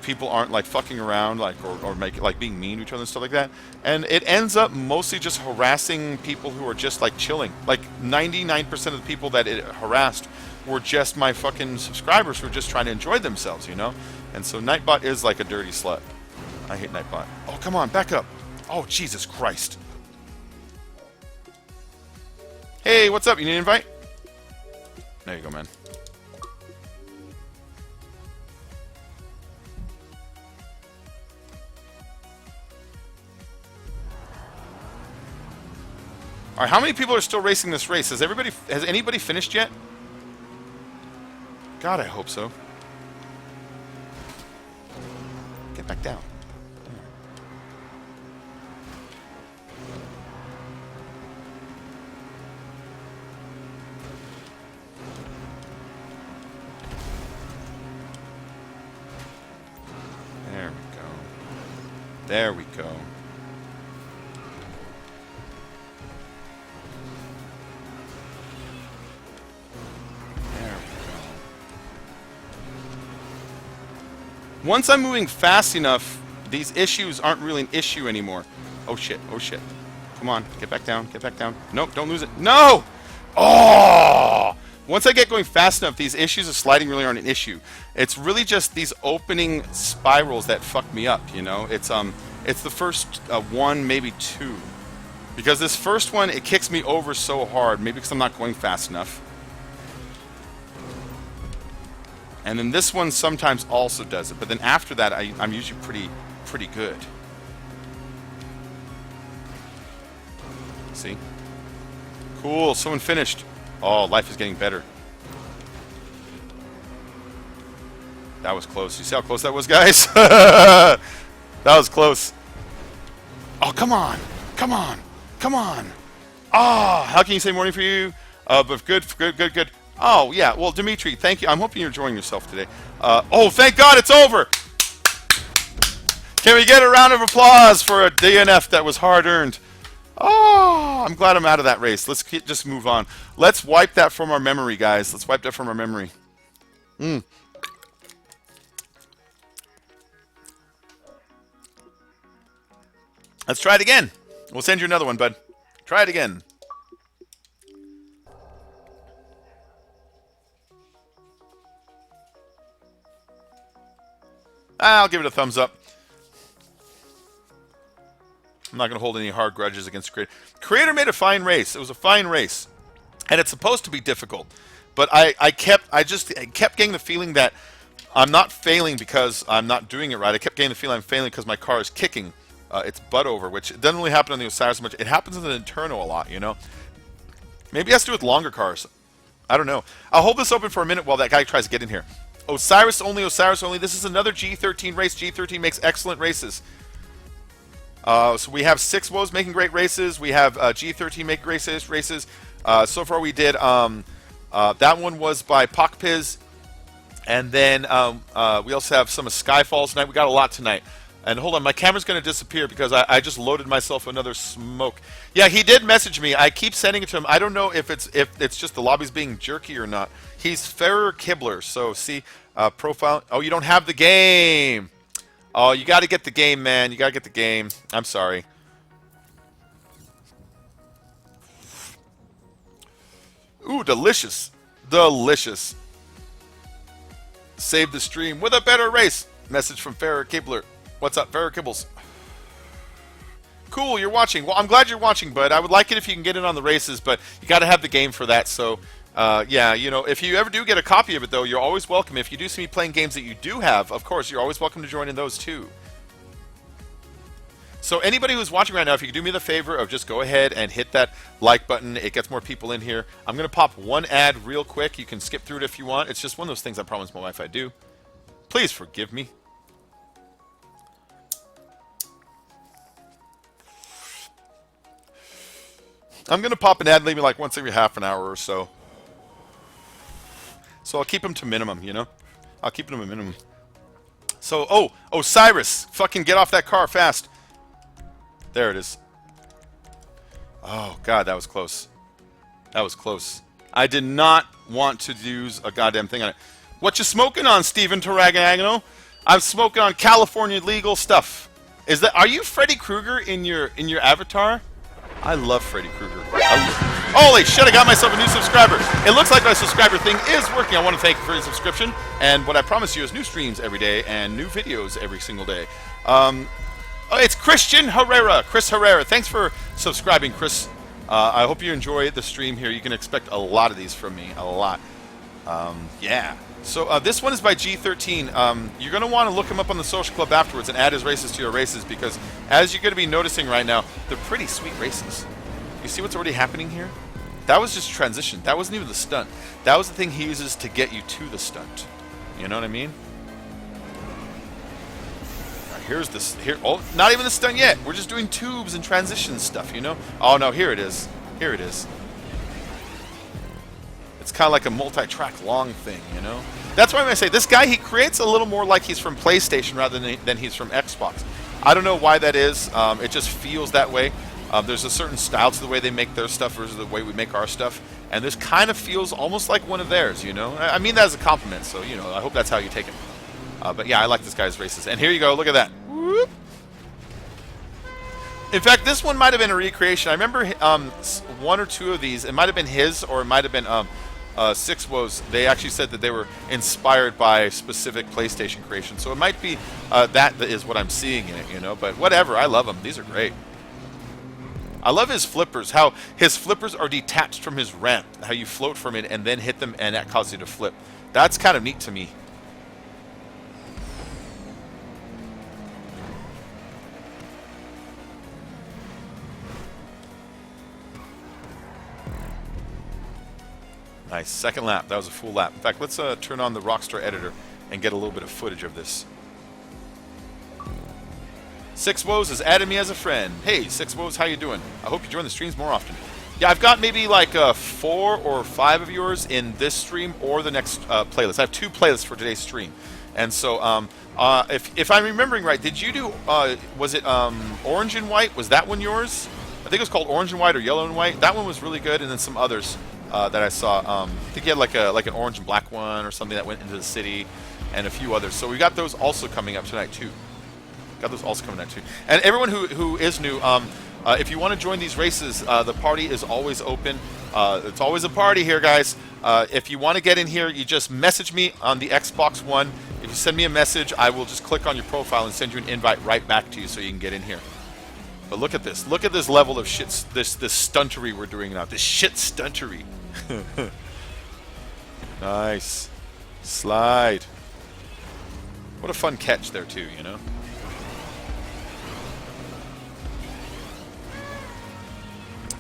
people aren't like fucking around, like or make like being mean to each other and stuff like that. And it ends up mostly just harassing people who are just like chilling. Like 99% of the people that it harassed were just my fucking subscribers who were just trying to enjoy themselves, you know. And so Nightbot is like a dirty slut. I hate Nightbot. Oh, come on, back up. Oh, Jesus Christ. Hey, what's up? You need an invite? There you go, man. Alright, how many people are still racing this race? Has anybody finished yet? God, I hope so. Get back down. There we go. There we go. Once I'm moving fast enough, these issues aren't really an issue anymore. Oh shit, oh shit. Come on, get back down, get back down. Nope, don't lose it. No! Oh! Once I get going fast enough, these issues of sliding really aren't an issue. It's really just these opening spirals that fuck me up, you know? It's the first one, maybe two. Because this first one, it kicks me over so hard, maybe because I'm not going fast enough. And then this one sometimes also does it, but then after that, I'm usually pretty good. See? Cool, someone finished. Oh, life is getting better. That was close. You see how close that was, guys? That was close. Oh, come on. Come on. Come on. Ah, how can you say morning for you? But good. Oh, yeah. Well, Dimitri, thank you. I'm hoping you're enjoying yourself today. Oh, thank God it's over. Can we get a round of applause for a DNF that was hard-earned? Oh, I'm glad I'm out of that race. Let's just move on. Let's wipe that from our memory, guys. Let's wipe that from our memory. Let's try it again. We'll send you another one, bud. Try it again. I'll give it a thumbs up. I'm not going to hold any hard grudges against Creator. Creator made a fine race. It was a fine race. And it's supposed to be difficult. But I kept getting the feeling that I'm not failing because I'm not doing it right. I kept getting the feeling I'm failing because my car is kicking its butt over, which doesn't really happen on the Osiris much. It happens in the Inferno a lot, you know? Maybe it has to do with longer cars. I don't know. I'll hold this open for a minute while that guy tries to get in here. Osiris only, Osiris only. This is another G13 race. G13 makes excellent races. So we have 6 woes making great races. We have G13 making races. So far we did, that one was by Pocpiz. And then we also have some of Skyfall tonight. We got a lot tonight. And hold on, my camera's going to disappear because I just loaded myself another smoke. Yeah, he did message me. I keep sending it to him. I don't know if it's just the lobby's being jerky or not. He's Ferrer Kibler. So see, profile. Oh, you don't have the game. Oh, you got to get the game, man. You got to get the game. I'm sorry. Ooh, delicious. Delicious. Save the stream with a better race. Message from Ferrer Kibler. What's up, Ferrer Kibbles? Cool, you're watching. Well, I'm glad you're watching, bud. I would like it if you can get in on the races, but you got to have the game for that. So, yeah, you know, if you ever do get a copy of it, though, you're always welcome. If you do see me playing games that you do have, of course, you're always welcome to join in those, too. So anybody who's watching right now, if you could do me the favor of just go ahead and hit that like button. It gets more people in here. I'm going to pop one ad real quick. You can skip through it if you want. It's just one of those things I promised my wife I'd do. Please forgive me. I'm going to pop an ad maybe like once every half an hour or so. So I'll keep them to minimum, you know? I'll keep them to minimum. So, oh, Cyrus, fucking get off that car fast. There it is. Oh, God, that was close. That was close. I did not want to use a goddamn thing on it. What you smoking on, Steven Tarragano? I'm smoking on California legal stuff. Is that? Are you Freddy Krueger in your avatar? I love Freddy Krueger. Holy shit! I got myself a new subscriber. It looks like my subscriber thing is working. I want to thank you for your subscription. And what I promise you is new streams every day and new videos every single day. Oh, it's Christian Herrera. Chris Herrera. Thanks for subscribing, Chris. I hope you enjoy the stream here. You can expect a lot of these from me. A lot. Yeah. So this one is by G13. You're going to want to look him up on the social club afterwards and add his races to your races because as you're going to be noticing right now, they're pretty sweet races. You see what's already happening here? That was just transition. That wasn't even the stunt. That was the thing he uses to get you to the stunt. You know what I mean? All right, here's this. Here, oh, not even the stunt yet. We're just doing tubes and transition stuff, you know? Oh, no, here it is. Here it is. It's kind of like a multi-track long thing, you know? That's why I'm going to say, this guy, he creates a little more like he's from PlayStation rather than he's from Xbox. I don't know why that is. It just feels that way. There's a certain style to the way they make their stuff versus the way we make our stuff. And this kind of feels almost like one of theirs, you know? I mean that as a compliment, so, you know, I hope that's how you take it. But yeah, I like this guy's races. And here you go, look at that. Whoop. In fact, this one might have been a recreation. I remember one or two of these. It might have been his or it might have been... Six Woes, they actually said that they were inspired by specific PlayStation creation. So it might be that is what I'm seeing in it, you know. But whatever, I love them. These are great. I love his flippers, how his flippers are detached from his ramp, how you float from it and then hit them and that causes you to flip. That's kind of neat to me. Nice. Second lap. That was a full lap. In fact, let's turn on the Rockstar editor and get a little bit of footage of this. Six Woes has added me as a friend. Hey, Six Woes, how you doing? I hope you join the streams more often. Yeah, I've got maybe like 4 or 5 of yours in this stream or the next playlist. I have 2 playlists for today's stream. And so, if I'm remembering right, did you do, was it Orange and White? Was that one yours? I think it was called Orange and White or Yellow and White. That one was really good, and then some others. That I saw. I think you had like an orange and black one or something that went into the city, and a few others. So we got those also coming up tonight too. Got those also coming up too. And everyone who is new, if you want to join these races, the party is always open. It's always a party here, guys. If you want to get in here, you just message me on the Xbox One. If you send me a message, I will just click on your profile and send you an invite right back to you so you can get in here. But look at this. Look at this level of shit. This stuntery we're doing now. This shit stuntery. Nice. Slide. What a fun catch there too, you know?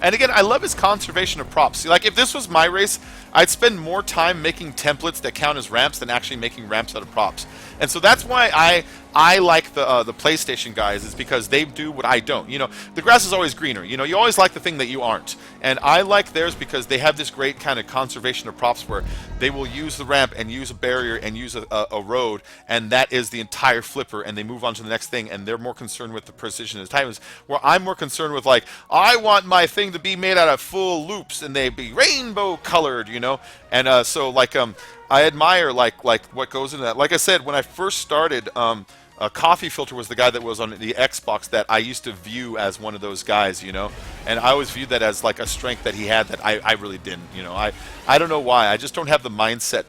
And again, I love his conservation of props. See, like if this was my race, I'd spend more time making templates that count as ramps than actually making ramps out of props. And so that's why I like the PlayStation guys, is because they do what I don't. You know, the grass is always greener. You know, you always like the thing that you aren't. And I like theirs because they have this great kind of conservation of props where they will use the ramp and use a barrier and use a road, and that is the entire flipper, and they move on to the next thing, and they're more concerned with the precision and timings, where I'm more concerned with, like, I want my thing to be made out of full loops, and they be rainbow colored, you know? And so, like, I admire, like what goes into that. Like I said, when I first started, Coffee Filter was the guy that was on the Xbox that I used to view as one of those guys, you know, and I always viewed that as like a strength that he had that I really didn't, you know. I don't know why. I just don't have the mindset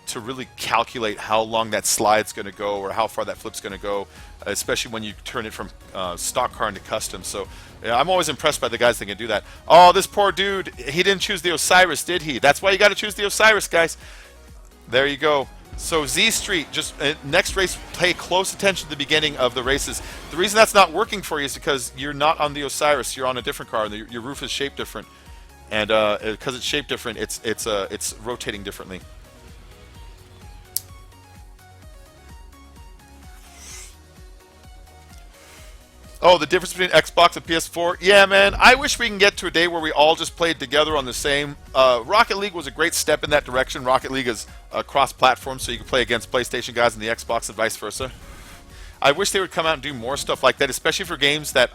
to really calculate how long that slide's going to go or how far that flip's going to go, especially when you turn it from stock car into custom. So yeah, I'm always impressed by the guys that can do that. Oh, this poor dude, he didn't choose the Osiris, did he? That's why you got to choose the Osiris, guys. There you go. So Z Street, just next race, pay close attention to the beginning of the races. The reason that's not working for you is because you're not on the Osiris. You're on a different car. Your roof is shaped different, and because it's shaped different, it's rotating differently. Oh, the difference between Xbox and PS4? Yeah, man. I wish we can get to a day where we all just played together on the same. Rocket League was a great step in that direction. Rocket League is cross-platform, so you can play against PlayStation guys and the Xbox and vice versa. I wish they would come out and do more stuff like that, especially for games that,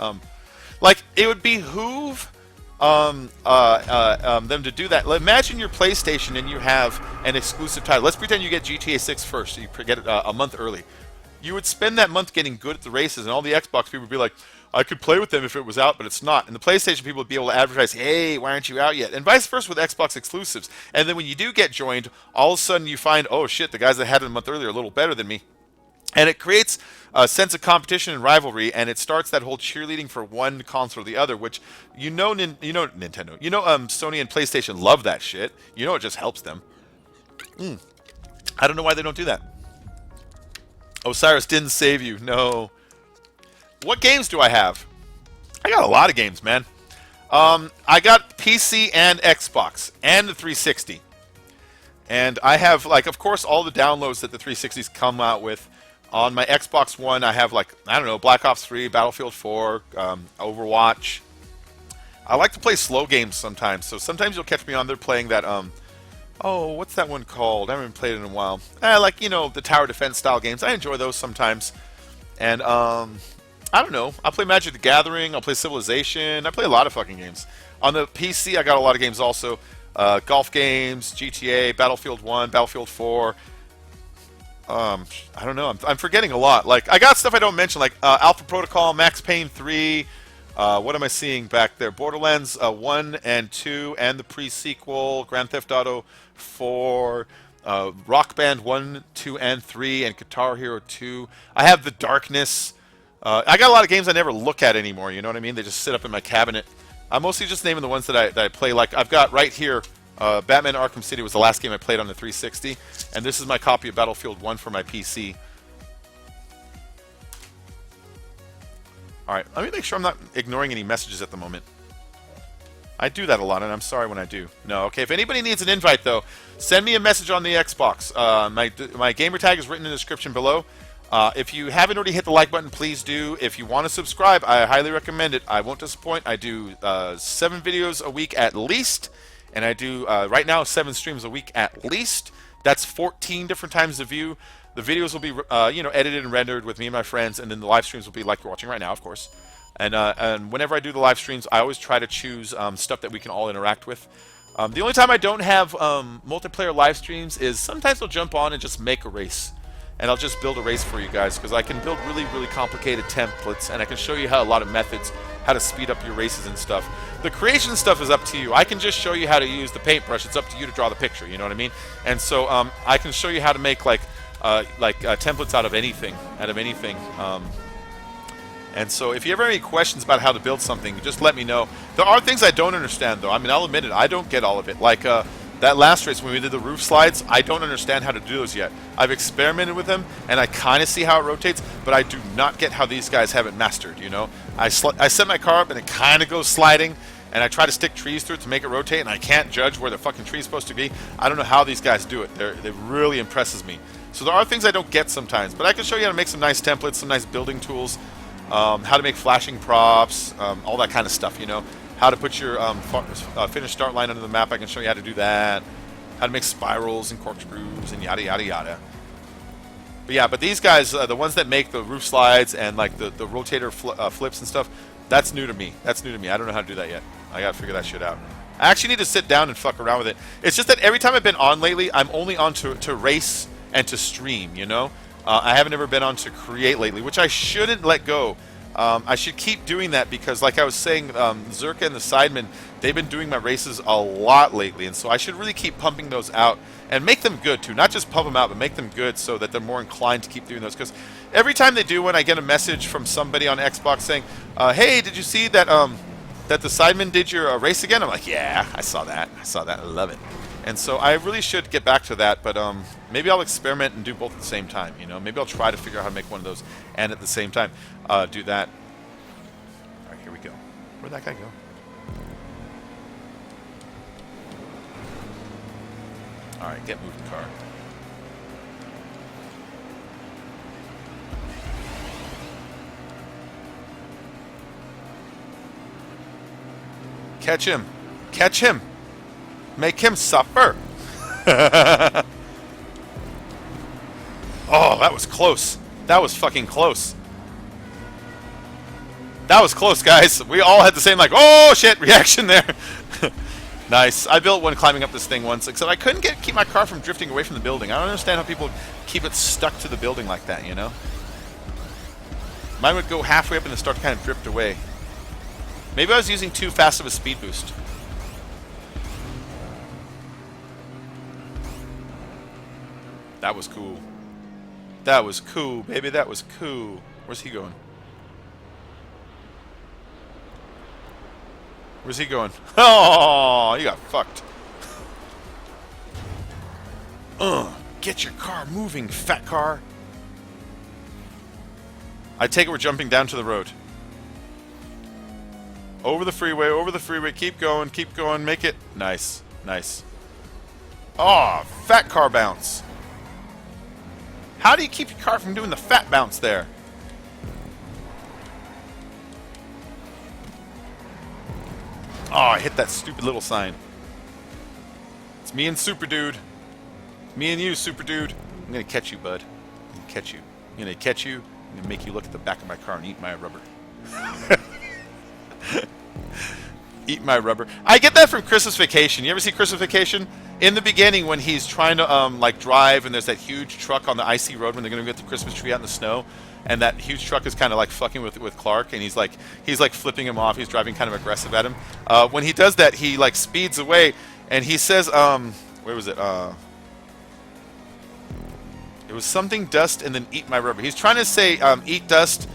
like, it would behoove them to do that. Imagine your PlayStation and you have an exclusive title. Let's pretend you get GTA 6 first, so you get it a month early. You would spend that month getting good at the races, and all the Xbox people would be like, I could play with them if it was out, but it's not. And the PlayStation people would be able to advertise, hey, why aren't you out yet? And vice versa with Xbox exclusives. And then when you do get joined, all of a sudden you find, oh shit, the guys that had it a month earlier are a little better than me. And it creates a sense of competition and rivalry, and it starts that whole cheerleading for one console or the other, which Nintendo, Sony and PlayStation love that shit. You know it just helps them. I don't know why they don't do that. Osiris didn't save you. No. What games do I have? I got a lot of games, man. I got PC and Xbox and the 360. And I have, like, of course, all the downloads that the 360s come out with. On my Xbox One, I have, like, I don't know, Black Ops 3, Battlefield 4, Overwatch. I like to play slow games sometimes. So sometimes you'll catch me on there playing that, oh, what's that one called? I haven't played it in a while. Like, you know, the tower defense style games. I enjoy those sometimes. And, I don't know. I'll play Magic the Gathering. I'll play Civilization. I play a lot of fucking games. On the PC, I got a lot of games also. Golf games, GTA, Battlefield 1, Battlefield 4. I don't know. I'm forgetting a lot. Like, I got stuff I don't mention, like Alpha Protocol, Max Payne 3. What am I seeing back there? Borderlands 1 and 2 and the pre-sequel, Grand Theft Auto 4, Rock Band 1, 2, and 3, and Guitar Hero 2. I have The Darkness. I got a lot of games I never look at anymore, you know what I mean? They just sit up in my cabinet. I'm mostly just naming the ones that I play. Like, I've got right here, Batman Arkham City was the last game I played on the 360, and this is my copy of Battlefield 1 for my PC. Alright, let me make sure I'm not ignoring any messages at the moment. I do that a lot, and I'm sorry when I do. No, okay, if anybody needs an invite, though, send me a message on the Xbox. My gamer tag is written in the description below. If you haven't already hit the like button, please do. If you want to subscribe, I highly recommend it. I won't disappoint. I do 7 videos a week at least, and I do, right now, 7 streams a week at least. That's 14 different times the view. The videos will be, edited and rendered with me and my friends, and then the live streams will be like you're watching right now, of course. And whenever I do the live streams, I always try to choose stuff that we can all interact with. The only time I don't have multiplayer live streams is sometimes I'll jump on and just make a race. And I'll just build a race for you guys, because I can build really, really complicated templates, and I can show you how a lot of methods, how to speed up your races and stuff. The creation stuff is up to you. I can just show you how to use the paintbrush. It's up to you to draw the picture, you know what I mean? And so I can show you how to make templates out of anything, and so if you ever have any questions about how to build something, just let me know. There are things I don't understand, though. I mean, I'll admit it. I don't get all of it. Like that last race when we did the roof slides, I don't understand how to do those yet. I've experimented with them, and I kind of see how it rotates, but I do not get how these guys have it mastered, you know? I set my car up, and it kind of goes sliding, and I try to stick trees through it to make it rotate, and I can't judge where the fucking tree's supposed to be. I don't know how these guys do it. It really impresses me. So there are things I don't get sometimes, but I can show you how to make some nice templates, some nice building tools, how to make flashing props, all that kind of stuff, you know? How to put your finished start line under the map, I can show you how to do that. How to make spirals and corkscrews and yada, yada, yada. But yeah, but these guys, the ones that make the roof slides and like the rotator flips and stuff, that's new to me. That's new to me. I don't know how to do that yet. I gotta figure that shit out. I actually need to sit down and fuck around with it. It's just that every time I've been on lately, I'm only on to race and to stream, you know? I haven't ever been on to create lately, which I shouldn't let go. I should keep doing that because, like I was saying, Zerka and the Sidemen, they've been doing my races a lot lately, and so I should really keep pumping those out and make them good, too. Not just pump them out, but make them good so that they're more inclined to keep doing those. Because every time they do one, I get a message from somebody on Xbox saying, hey, did you see that that the Sidemen did your race again? I'm like, yeah, I saw that. I love it. And so I really should get back to that, but maybe I'll experiment and do both at the same time, you know? Maybe I'll try to figure out how to make one of those and at the same time do that. All right, here we go. Where'd that guy go? All right, get moving, car. Catch him. Catch him. Make him suffer. Oh, that was close. That was fucking close. That was close, guys. We all had the same, like, oh shit, reaction there. Nice. I built one climbing up this thing once, except I couldn't keep my car from drifting away from the building. I don't understand how people keep it stuck to the building like that, you know? Mine would go halfway up and then start to kind of drift away. Maybe I was using too fast of a speed boost. That was cool. That was cool, baby. That was cool. Where's he going? Where's he going? Oh, you got fucked. Get your car moving, fat car. I take it we're jumping down to the road. Over the freeway, keep going, make it. Nice, nice. Oh, fat car bounce. How do you keep your car from doing the fat bounce there? Oh, I hit that stupid little sign. It's me and Super Dude. Me and you, Super Dude. I'm gonna catch you, bud. I'm gonna catch you. I'm gonna catch you. I'm gonna make you look at the back of my car and eat my rubber. Eat my rubber. I get that from Christmas Vacation. You ever see Christmas Vacation? In the beginning, when he's trying to like drive, and there's that huge truck on the icy road when they're gonna get the Christmas tree out in the snow, and that huge truck is kind of like fucking with Clark, and he's like flipping him off. He's driving kind of aggressive at him. When he does that, he like speeds away, and he says, where was it? It was something dust and then eat my rubber. He's trying to say eat dust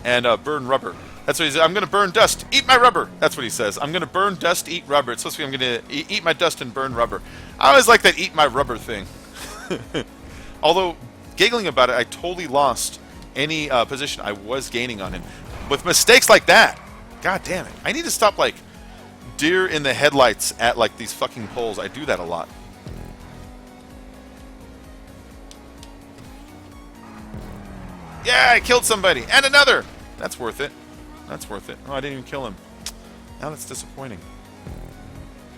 and burn rubber. That's what he says. I'm going to burn dust, eat my rubber. That's what he says. I'm going to burn dust, eat rubber. It's supposed to be I'm going to eat my dust and burn rubber. I always like that eat my rubber thing. Although, giggling about it, I totally lost any position I was gaining on him. With mistakes like that, god damn it. I need to stop, like, deer in the headlights at, like, these fucking poles. I do that a lot. Yeah, I killed somebody. And another! That's worth it. That's worth it. Oh, I didn't even kill him. Now that's disappointing.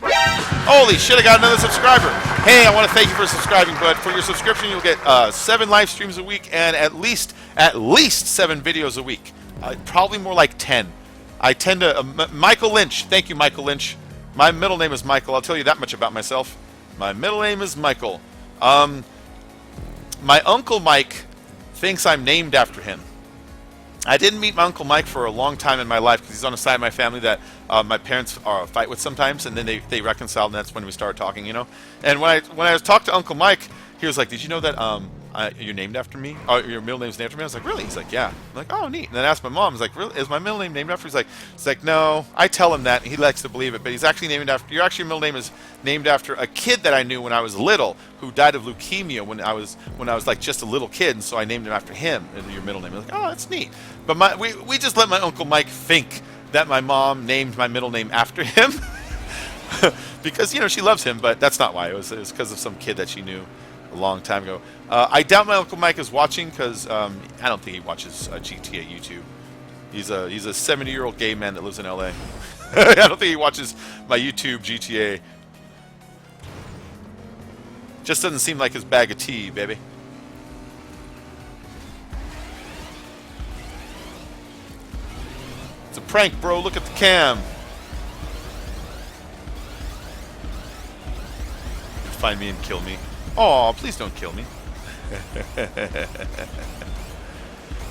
Holy shit, I got another subscriber. Hey, I want to thank you for subscribing, bud. For your subscription, you'll get 7 live streams a week and at least 7 videos a week. Probably more like 10. I tend to... Michael Lynch. Thank you, Michael Lynch. My middle name is Michael. I'll tell you that much about myself. My middle name is Michael. My Uncle Mike thinks I'm named after him. I didn't meet my Uncle Mike for a long time in my life because he's on a side of my family that my parents fight with sometimes, and then they reconciled, and that's when we started talking, you know. And when I was talking to Uncle Mike, he was like, "Did you know that you're named after me? Oh, your middle name's named after me?" I was like, "Really?" He's like, "Yeah." I'm like, "Oh, neat." And then I asked my mom, I was like, "Really? Is my middle name named after?" He's like, "No." I tell him that, and he likes to believe it, but he's actually named after. Your actual middle name is named after a kid that I knew when I was little who died of leukemia when I was like just a little kid, and so I named him after him. And your middle name. I was like, "Oh, that's neat." But we just let my Uncle Mike think that my mom named my middle name after him because, you know, she loves him, but that's not why. It was because of some kid that she knew a long time ago. I doubt my Uncle Mike is watching because I don't think he watches GTA YouTube. He's a 70-year-old gay man that lives in LA. I don't think he watches my YouTube GTA. Just doesn't seem like his bag of tea, baby. It's a prank, bro. Look at the cam. Find me and kill me. Oh, please don't kill me.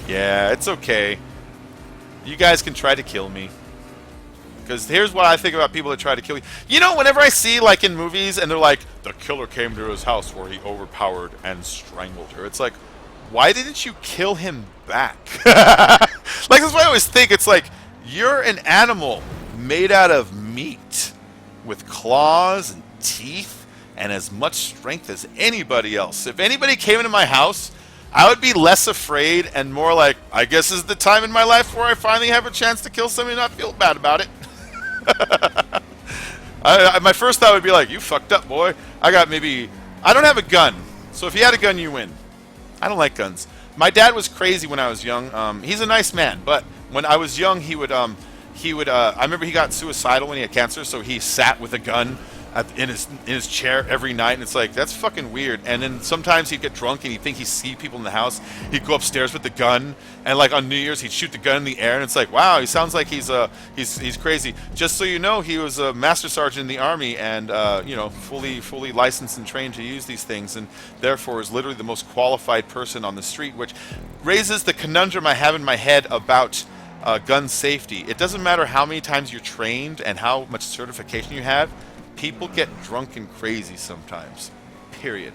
Yeah, it's okay. You guys can try to kill me. Because here's what I think about people that try to kill you. You know, whenever I see, like, in movies, and they're like, the killer came to his house where he overpowered and strangled her. It's like, why didn't you kill him back? Like, that's what I always think. It's like, you're an animal made out of meat with claws and teeth and as much strength as anybody else. If anybody came into my house, I would be less afraid and more like, I guess this is the time in my life where I finally have a chance to kill somebody and not feel bad about it. My first thought would be like, you fucked up, boy. I don't have a gun. So if you had a gun, you win. I don't like guns. My dad was crazy when I was young. He's a nice man, but when I was young, he would he would. I remember he got suicidal when he had cancer, so he sat with a gun in his chair every night, and it's like, that's fucking weird. And then sometimes he'd get drunk and he'd think he'd see people in the house. He'd go upstairs with the gun, and like on New Year's he'd shoot the gun in the air, and it's like, wow, he sounds like he's crazy. Just so you know, he was a master sergeant in the army, and you know, fully licensed and trained to use these things, and therefore is literally the most qualified person on the street, which raises the conundrum I have in my head about gun safety. It doesn't matter how many times you're trained and how much certification you have. People get drunk and crazy sometimes. Period.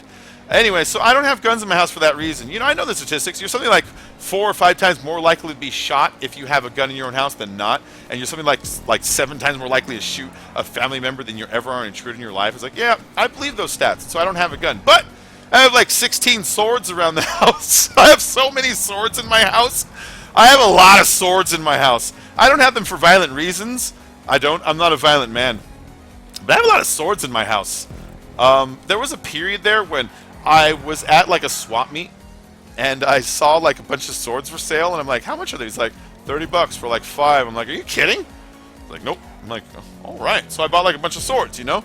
Anyway, so I don't have guns in my house for that reason. You know, I know the statistics. You're something like 4 or 5 times more likely to be shot if you have a gun in your own house than not. And you're something like 7 times more likely to shoot a family member than you ever are an intruder in your life. It's like, yeah, I believe those stats, so I don't have a gun. But I have like 16 swords around the house. I have so many swords in my house. I have a lot of swords in my house. I don't have them for violent reasons. I'm not a violent man. But I have a lot of swords in my house. There was a period there when I was at like a swap meet, and I saw like a bunch of swords for sale, and I'm like, how much are these? Like $30 for like 5. I'm like, are you kidding? He's like, nope. I'm like, oh, all right. So I bought like a bunch of swords, you know?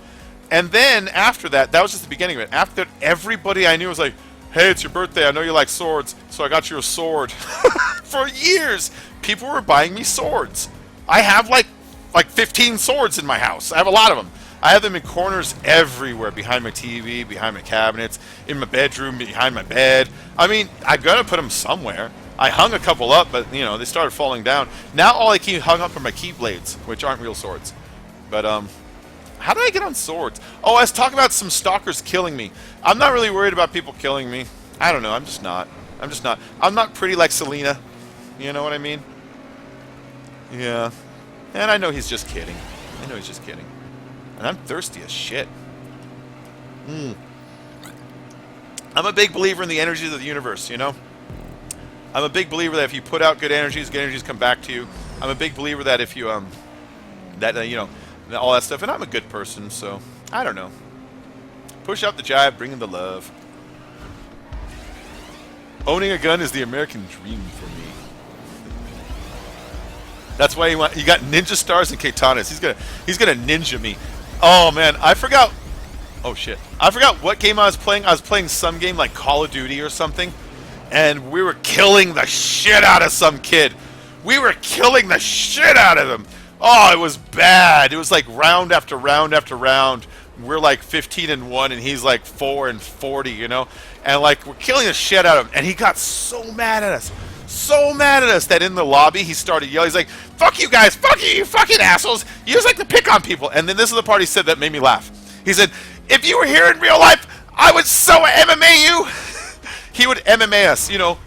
And then after that was just the beginning of it. After that, everybody I knew was like, hey, it's your birthday. I know you like swords, so I got you a sword. For years, people were buying me swords. I have like 15 swords in my house. I have a lot of them. I have them in corners everywhere, behind my TV, behind my cabinets, in my bedroom, behind my bed. I mean, I gotta put them somewhere. I hung a couple up, but you know, they started falling down. Now all I keep hung up are my keyblades, which aren't real swords. But how did I get on swords? Oh, I was talking about some stalkers killing me. I'm not really worried about people killing me. I don't know. I'm just not. I'm not pretty like Selena. You know what I mean? Yeah. And I know he's just kidding. And I'm thirsty as shit. I'm a big believer in the energies of the universe, you know? I'm a big believer that if you put out good energies come back to you. I'm a big believer that if you, you know, all that stuff. And I'm a good person, so I don't know. Push out the jive, bring in the love. Owning a gun is the American dream for me. That's why you got ninja stars and katanas. He's gonna ninja me. Oh man, I forgot. Oh shit, I forgot what game I was playing. I was playing some game like Call of Duty or something, and we were killing the shit out of some kid. We were killing the shit out of him. Oh, it was bad. It was like round after round after round. We're like 15-1, and he's like 4-40. You know, and like we're killing the shit out of him, and he got so mad at us. So mad at us that in the lobby he started yelling. He's like, fuck you guys, fuck you, you fucking assholes. You just like to pick on people. And then this is the part he said that made me laugh. He said, if you were here in real life, I would so MMA you. He would MMA us, you know,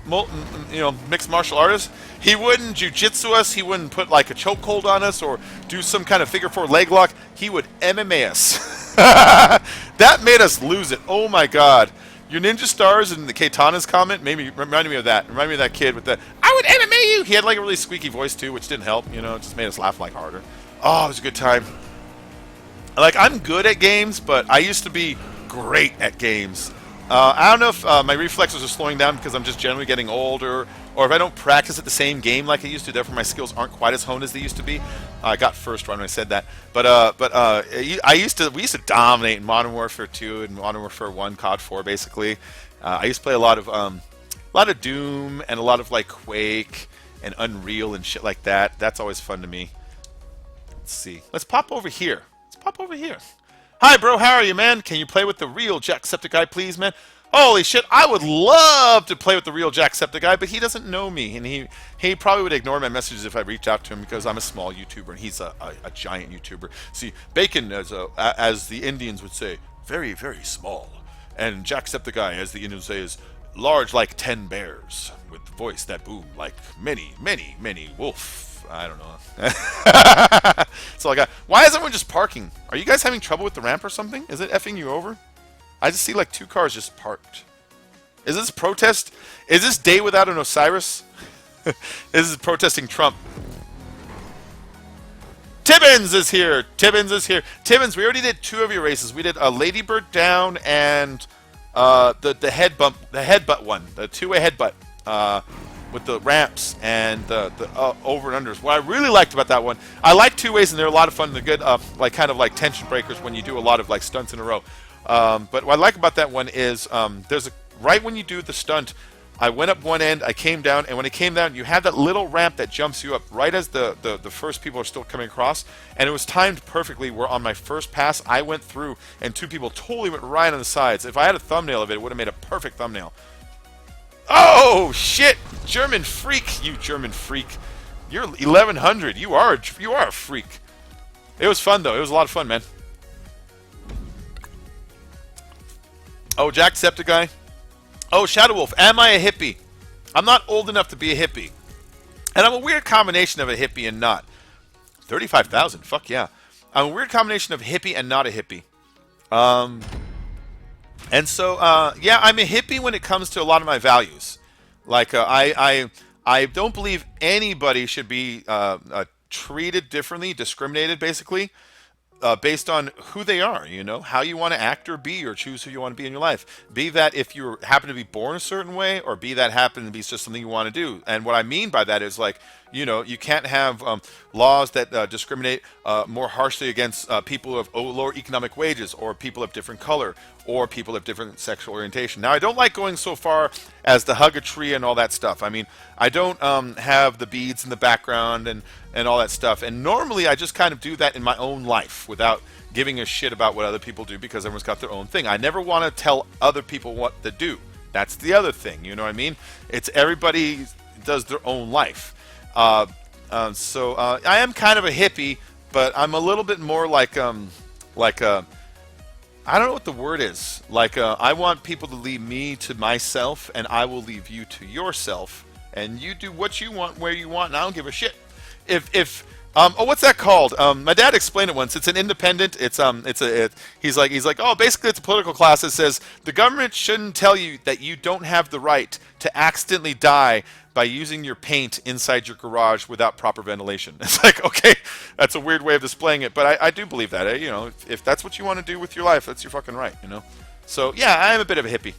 mixed martial artists. He wouldn't jiu-jitsu us. He wouldn't put like a chokehold on us or do some kind of figure 4 leg lock. He would MMA us. That made us lose it. Oh my God. Your ninja stars and the Katana's comment reminded me of that. Reminded me of that kid with the, I would MMA you. He had like a really squeaky voice too, which didn't help. You know, it just made us laugh like harder. Oh, it was a good time. Like, I'm good at games, but I used to be great at games. I don't know if my reflexes are slowing down because I'm just generally getting older, or if I don't practice at the same game like I used to, therefore my skills aren't quite as honed as they used to be. I got first run when I said that. But we used to dominate in Modern Warfare 2 and Modern Warfare 1, COD 4 basically. I used to play a lot of Doom and a lot of like Quake and Unreal and shit like that. That's always fun to me. Let's see. Let's pop over here. Hi, bro. How are you, man? Can you play with the real Jacksepticeye, please, man? Holy shit, I would love to play with the real Jacksepticeye, but he doesn't know me, and he probably would ignore my messages if I reached out to him because I'm a small YouTuber and he's a giant YouTuber. See, Bacon, as the Indians would say, very, very small, and Jacksepticeye, as the Indians say, is large like 10 bears with a voice that boomed like many, many, many wolf. I don't know. That's all I got. Why is everyone just parking? Are you guys having trouble with the ramp or something? Is it effing you over? I just see like 2 cars just parked. Is this protest? Is this day without an Osiris? This is protesting Trump. Tibbins is here. Tibbins, we already did 2 of your races. We did a Ladybird down and the headbutt one, the 2-way headbutt. with the ramps and the over and unders. What I really liked about that one, I like two ways, and they're a lot of fun. They're good, like kind of like tension breakers when you do a lot of like stunts in a row. But what I like about that one is there's a right when you do the stunt. I went up one end, I came down, and when it came down, you have that little ramp that jumps you up right as the first people are still coming across, and it was timed perfectly where on my first pass, I went through, and two people totally went right on the sides. If I had a thumbnail of it, it would have made a perfect thumbnail. Oh, shit! German freak, you German freak. You're 1100. You are a freak. It was fun, though. It was a lot of fun, man. Oh, Jacksepticeye. Oh, Shadow Wolf, am I a hippie? I'm not old enough to be a hippie. And I'm a weird combination of a hippie and not. 35,000, fuck yeah. I'm a weird combination of hippie and not a hippie. And so, yeah, I'm a hippie when it comes to a lot of my values. Like, I don't believe anybody should be treated differently, discriminated, basically. Based on who they are, you know, how you want to act or be or choose who you want to be in your life. Be that if you happen to be born a certain way or be that happen to be just something you want to do. And what I mean by that is like, you know, you can't have laws that discriminate more harshly against people who have lower economic wages or people of different color or people of different sexual orientation. Now, I don't like going so far as to hug a tree and all that stuff. I mean, I don't have the beads in the background and all that stuff. And normally I just kind of do that in my own life without giving a shit about what other people do because everyone's got their own thing. I never want to tell other people what to do. That's the other thing, you know what I mean? It's everybody does their own life. So I am kind of a hippie, but I'm a little bit more like I don't know what the word is. Like I want people to leave me to myself, and I will leave you to yourself, and you do what you want, where you want, and I don't give a shit. Oh, what's that called? My dad explained it once. It's an independent. He's like, oh, basically it's a political class that says the government shouldn't tell you that you don't have the right to accidentally die by using your paint inside your garage without proper ventilation. It's like, okay, that's a weird way of displaying it, but I do believe that. You know, if that's what you want to do with your life, that's your fucking right, you know? So, yeah, I am a bit of a hippie.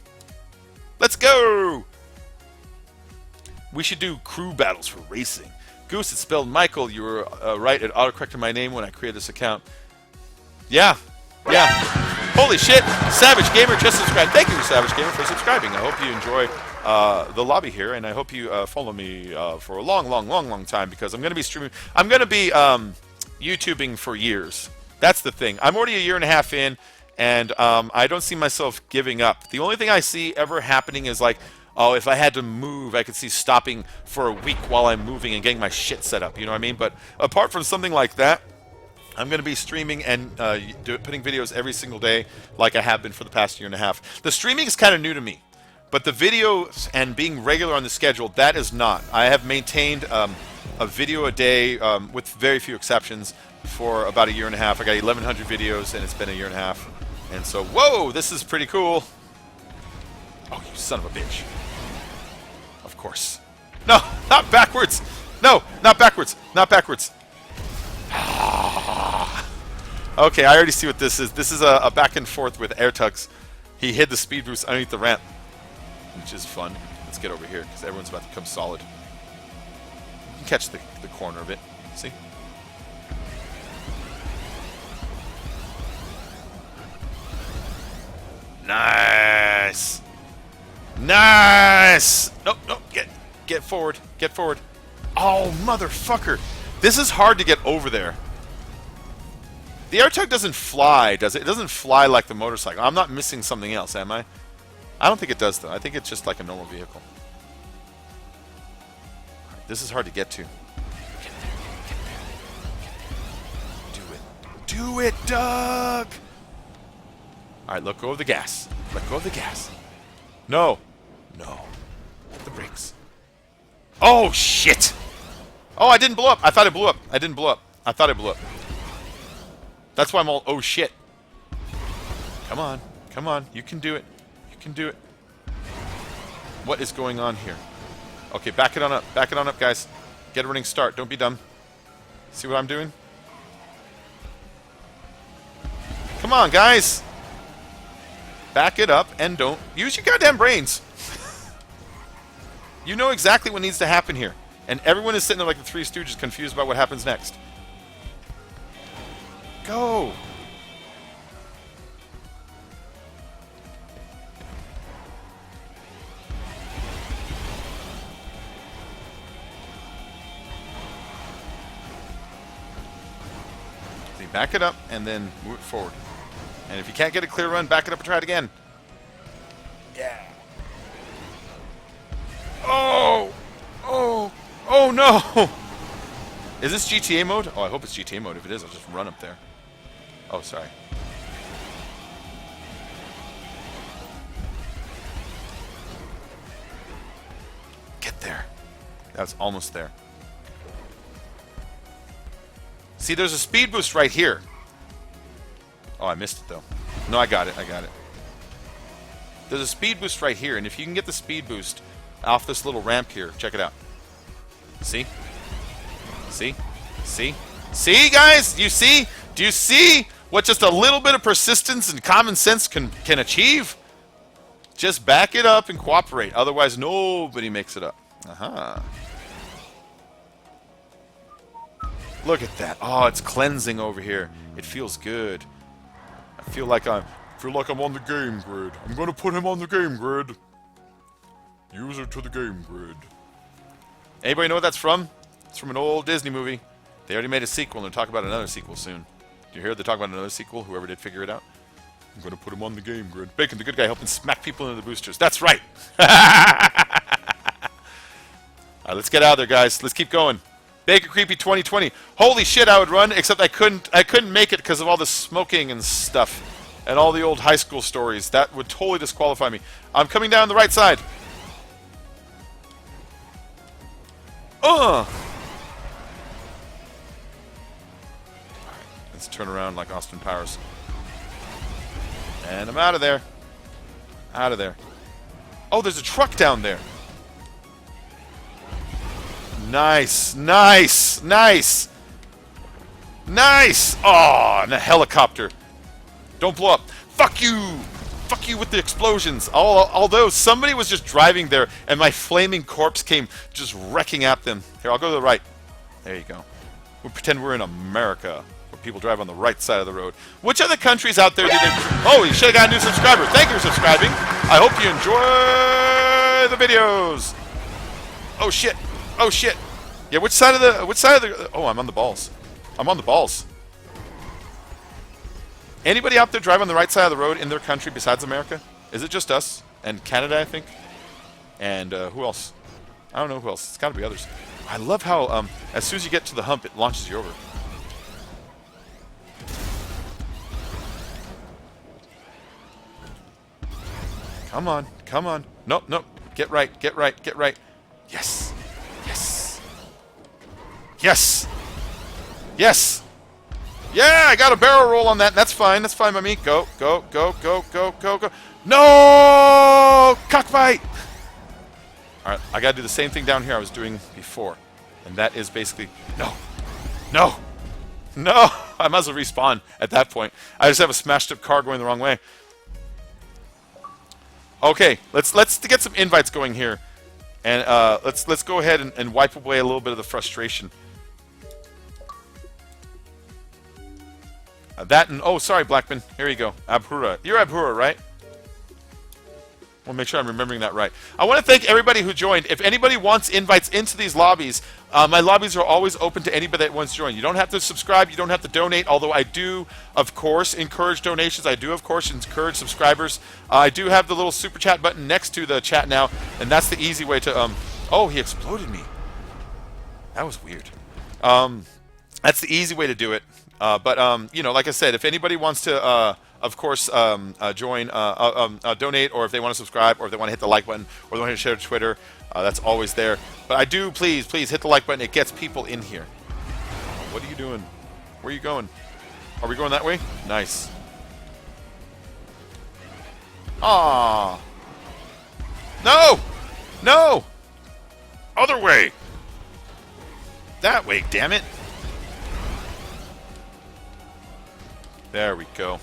Let's go! We should do crew battles for racing. Goose, it's spelled Michael. You were right. It autocorrected my name when I created this account. Yeah. Holy shit. Savage Gamer just subscribed. Thank you, Savage Gamer, for subscribing. I hope you enjoy the lobby here, and I hope you follow me for a long time, because I'm going to be streaming. I'm going to be YouTubing for years. That's the thing. I'm already a year and a half in, and I don't see myself giving up. The only thing I see ever happening is like, oh, if I had to move, I could see stopping for a week while I'm moving and getting my shit set up. You know what I mean? But apart from something like that, I'm going to be streaming and putting videos every single day like I have been for the past year and a half. The streaming is kind of new to me, but the videos and being regular on the schedule, that is not. I have maintained a video a day with very few exceptions for about a year and a half. I got 1,100 videos, and it's been a year and a half. And so, whoa, this is pretty cool. Oh, you son of a bitch. Of course. No, not backwards. No, not backwards. Not backwards. Okay, I already see what this is. This is a back and forth with air tugs. He hid the speed boost underneath the ramp, which is fun. Let's get over here, because everyone's about to become solid. You can catch the corner of it. See? Nice. Nice. Nope. Get forward. Get forward. Oh, motherfucker. This is hard to get over there. The air tug doesn't fly, does it? It doesn't fly like the motorcycle. I'm not missing something else, am I? I don't think it does, though. I think it's just like a normal vehicle. Right, this is hard to get to. Get there. Do it, Doug! Alright, let go of the gas. Let go of the gas. No. Hit the brakes. Oh, shit! Oh, I didn't blow up. I thought it blew up. I didn't blow up. I thought it blew up. That's why I'm all, oh, shit. Come on. Come on. You can do it. You can do it. What is going on here? Okay, back it on up. Back it on up, guys. Get a running start. Don't be dumb. See what I'm doing? Come on, guys. Back it up and don't use your goddamn brains. You know exactly what needs to happen here. And everyone is sitting there like the Three Stooges, confused about what happens next. Go! So you back it up and then move it forward. And if you can't get a clear run, back it up and try it again. Yeah. Oh! Oh! Oh no! Is this GTA mode? Oh, I hope it's GTA mode. If it is, I'll just run up there. Oh, sorry. Get there. That's almost there. See, there's a speed boost right here. Oh, I missed it, though. No, I got it. I got it. There's a speed boost right here, and if you can get the speed boost off this little ramp here, check it out. See? See? See? See, guys? You see? Do you see what just a little bit of persistence and common sense can achieve? Just back it up and cooperate. Otherwise, nobody makes it up. Aha. Look at that. Oh, it's cleansing over here. It feels good. I feel like I'm on the game grid. I'm going to put him on the game grid. User to the game grid. Anybody know what that's from? It's from an old Disney movie. They already made a sequel, and they'll talk about another sequel soon. Do you hear? They're talking about another sequel, whoever did figure it out. I'm going to put him on the game grid. Bacon, the good guy, helping smack people into the boosters. That's right! Alright, let's get out of there, guys. Let's keep going. Bacon Creepy 2020. Holy shit, I would run, except I couldn't make it because of all the smoking and stuff. And all the old high school stories. That would totally disqualify me. I'm coming down the right side. Let's turn around like Austin Powers. And I'm out of there. Out of there. Oh, there's a truck down there. Nice, nice, nice. Nice. Oh, and a helicopter. Don't blow up. Fuck you. Fuck you with the explosions. Although somebody was just driving there and my flaming corpse came just wrecking at them. Here, I'll go to the right. There you go. We'll pretend we're in America, where people drive on the right side of the road. Which other countries out there do they... Oh, you should have got a new subscriber. Thank you for subscribing. I hope you enjoy the videos. Oh, shit. Oh, shit. Yeah, which side of the... Oh, I'm on the balls. I'm on the balls. Anybody out there drive on the right side of the road in their country besides America? Is it just us? And Canada, I think? And who else? I don't know who else. It's got to be others. I love how as soon as you get to the hump, it launches you over. Come on. Come on. Nope, nope. Get right. Get right. Get right. Yes. Yes. Yes. Yes. Yeah, I got a barrel roll on that. That's fine. That's fine by me. Go, go, go, go, go, go, go. No! Cockfight! Alright, I gotta do the same thing down here I was doing before. And that is basically... No! No! No! I might as well respawn at that point. I just have a smashed up car going the wrong way. Okay, let's get some invites going here. And let's go ahead and wipe away a little bit of the frustration. That and... Oh, sorry, Blackman. Here you go. Abhura. You're Abhura, right? I want to make sure I'm remembering that right. I want to thank everybody who joined. If anybody wants invites into these lobbies, my lobbies are always open to anybody that wants to join. You don't have to subscribe. You don't have to donate, although I do, of course, encourage donations. I do, of course, encourage subscribers. I do have the little super chat button next to the chat now, and that's the easy way to... Oh, he exploded me. That was weird. That's the easy way to do it. But you know, like I said, if anybody wants to, of course, join, donate, or if they want to subscribe, or if they want to hit the like button, or they want to share to Twitter, that's always there. But I do, please hit the like button. It gets people in here. What are you doing? Where are you going? Are we going that way? Nice. Ah. No! No! Other way! That way, damn it! There we go.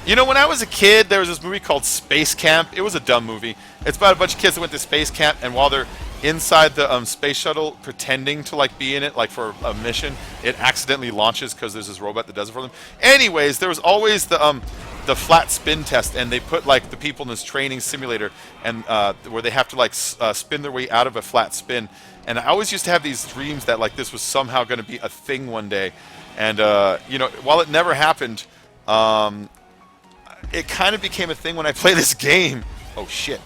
You know, when I was a kid, there was this movie called Space Camp. It was a dumb movie. It's about a bunch of kids that went to space camp, and while they're inside the space shuttle pretending to like be in it, like for a mission, it accidentally launches because there's this robot that does it for them. Anyways, there was always the flat spin test, and they put like the people in this training simulator, and where they have to like spin their way out of a flat spin. And I always used to have these dreams that like this was somehow going to be a thing one day. And you know, while it never happened, it kind of became a thing when I play this game. Oh shit.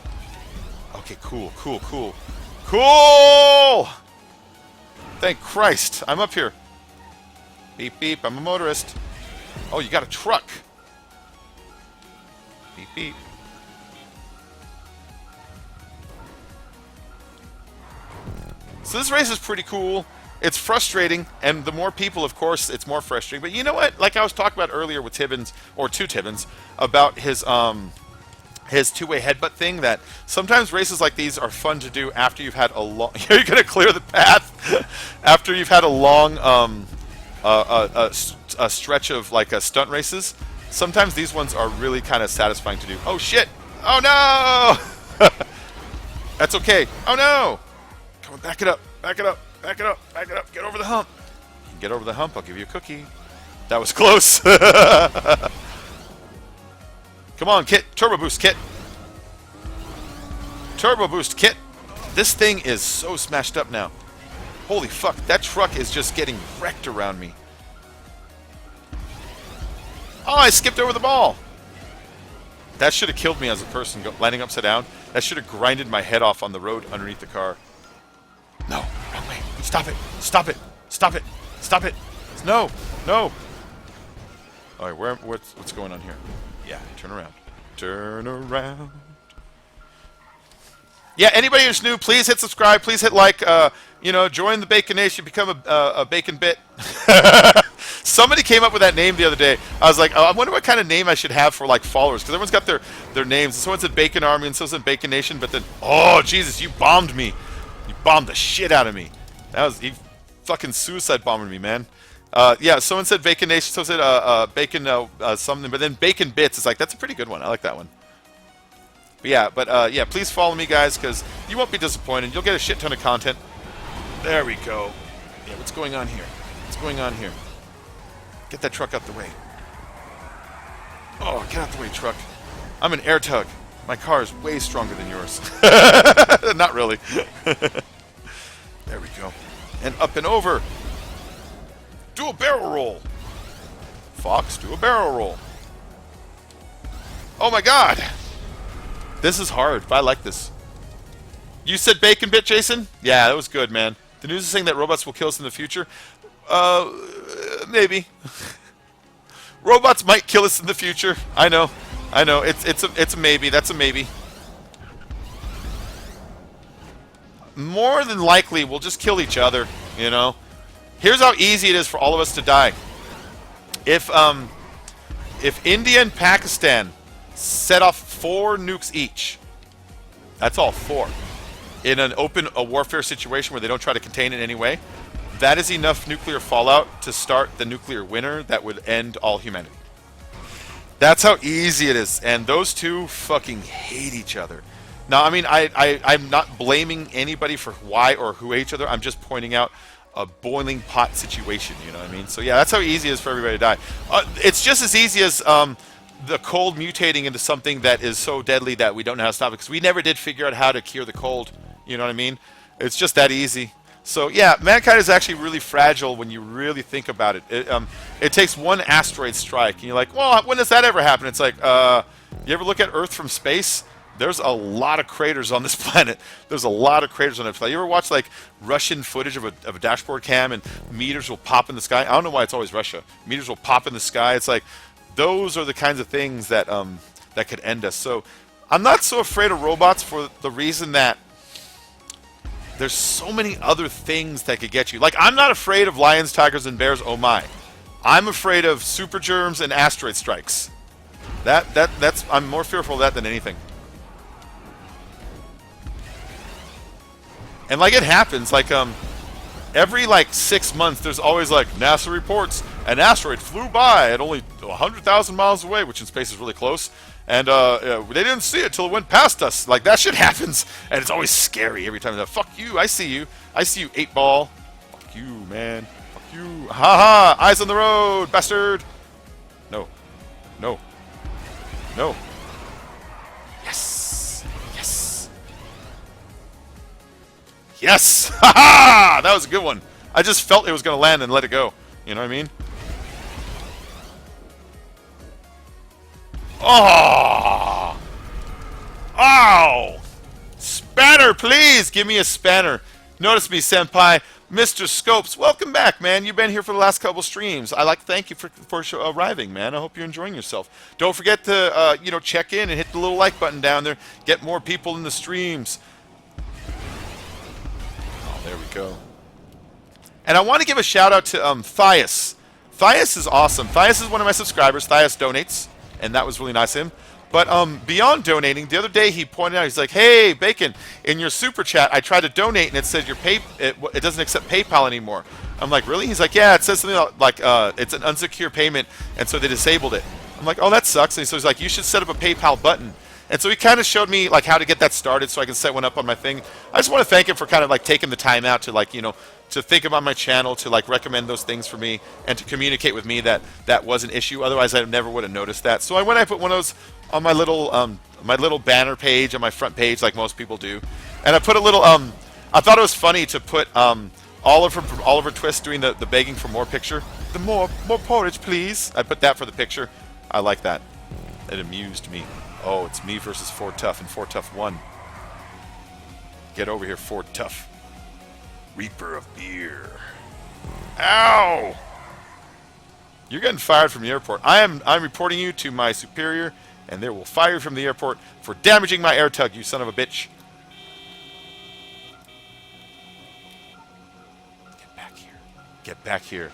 Okay, cool. Thank Christ, I'm up here. Beep beep, I'm a motorist. Oh, you got a truck. Beep beep. So this race is pretty cool. It's frustrating, and the more people, of course, it's more frustrating. But you know what? Like I was talking about earlier with Tibbins, or two Tibbins, about his two-way headbutt thing, that sometimes races like these are fun to do after you've had a long... You're going to clear the path after you've had a long a stretch of like stunt races. Sometimes these ones are really kind of satisfying to do. Oh, shit! Oh, no! That's okay. Oh, no! Come on, back it up. Back it up. Back it up, back it up, get over the hump. You can get over the hump, I'll give you a cookie. That was close. Come on, Kit. Turbo boost, Kit. Turbo boost, Kit. This thing is so smashed up now. Holy fuck, that truck is just getting wrecked around me. Oh, I skipped over the ball. That should have killed me as a person landing upside down. That should have grinded my head off on the road underneath the car. No, wrong way. Stop it. Stop it. Stop it. Stop it. No. No. All right, what's going on here? Yeah, turn around. Turn around. Yeah, anybody who's new, please hit subscribe. Please hit like. You know, join the Bacon Nation. Become a bacon bit. Somebody came up with that name the other day. I was like, oh, I wonder what kind of name I should have for like followers, because everyone's got their names. Someone said Bacon Army, and someone said Bacon Nation. But then, oh Jesus, you bombed me. You bombed the shit out of me. He fucking suicide bombed me, man. Yeah, someone said Bacon Nation, someone said Bacon something, but then Bacon Bits is like, that's a pretty good one. I like that one. But yeah, please follow me, guys, because you won't be disappointed. You'll get a shit ton of content. There we go. Yeah, what's going on here? What's going on here? Get that truck out the way. Oh, get out the way, truck. I'm an air tug. My car is way stronger than yours. Not really. There we go. And up and over. Do a barrel roll. Fox, do a barrel roll. Oh my god. This is hard, but I like this. You said bacon bit, Jason? Yeah, that was good, man. The news is saying that robots will kill us in the future. Maybe. Robots might kill us in the future. I know. It's a maybe. That's a maybe. More than likely, we'll just kill each other. You know. Here's how easy it is for all of us to die. If India and Pakistan set off 4 nukes each, that's all 4, in an open warfare situation where they don't try to contain it in any way, that is enough nuclear fallout to start the nuclear winter that would end all humanity. That's how easy it is. And those two fucking hate each other. Now, I mean, I'm not blaming anybody for why or who hate each other. I'm just pointing out a boiling pot situation, you know what I mean? So yeah, that's how easy it is for everybody to die. It's just as easy as the cold mutating into something that is so deadly that we don't know how to stop it, because we never did figure out how to cure the cold, you know what I mean? It's just that easy. So yeah, mankind is actually really fragile when you really think about it. It takes one asteroid strike, and you're like, well, when does that ever happen? It's like, you ever look at Earth from space? There's a lot of craters on this planet. There's a lot of craters on this planet. You ever watch like Russian footage of a dashboard cam, and meters will pop in the sky? I don't know why it's always Russia. Meters will pop in the sky. It's like, those are the kinds of things that that could end us. So I'm not so afraid of robots for the reason that there's so many other things that could get you. Like, I'm not afraid of lions, tigers, and bears, oh my. I'm afraid of super germs and asteroid strikes. I'm more fearful of that than anything. And like, it happens, like every like 6 months, there's always like NASA reports an asteroid flew by at only 100,000 miles away, which in space is really close. And they didn't see it till it went past us. Like, that shit happens, and it's always scary every time. Fuck you, I see you. I see you, 8-ball. Fuck you, man. Fuck you. Ha ha! Eyes on the road, bastard! No. No. No. Yes! Yes! Yes! Ha ha! That was a good one. I just felt it was going to land and let it go. You know what I mean? Oh! Ow! Spanner, please! Give me a spanner. Notice me, senpai. Mr. Scopes, welcome back, man. You've been here for the last couple streams. I'd like to thank you for arriving, man. I hope you're enjoying yourself. Don't forget to, check in and hit the little like button down there. Get more people in the streams. Oh, there we go. And I want to give a shout out to Thias. Thias is awesome. Thias is one of my subscribers. Thias donates, and that was really nice of him. But beyond donating, the other day he pointed out, he's like, "Hey, Bacon, in your super chat, I tried to donate and it said it doesn't accept PayPal anymore." I'm like, "Really?" He's like, "Yeah, it says something like it's an unsecure payment, and so they disabled it." I'm like, "Oh, that sucks." And so he's like, "You should set up a PayPal button." And so he kind of showed me like how to get that started, so I can set one up on my thing. I just want to thank him for kind of like taking the time out to to think about my channel, to like recommend those things for me, and to communicate with me that that was an issue. Otherwise, I never would have noticed that. So I put one of those on my little banner page on my front page, like most people do, and I put a little I thought it was funny to put Oliver Twist doing the begging for more picture. The more porridge, please. I put that for the picture. I like that. It amused me. Oh, it's me versus Ford Tough, and Ford Tough won. Get over here, Ford Tough. Reaper of beer. Ow! You're getting fired from the airport. I'm reporting you to my superior, and they will fire you from the airport for damaging my air tug, you son of a bitch. Get back here. Get back here.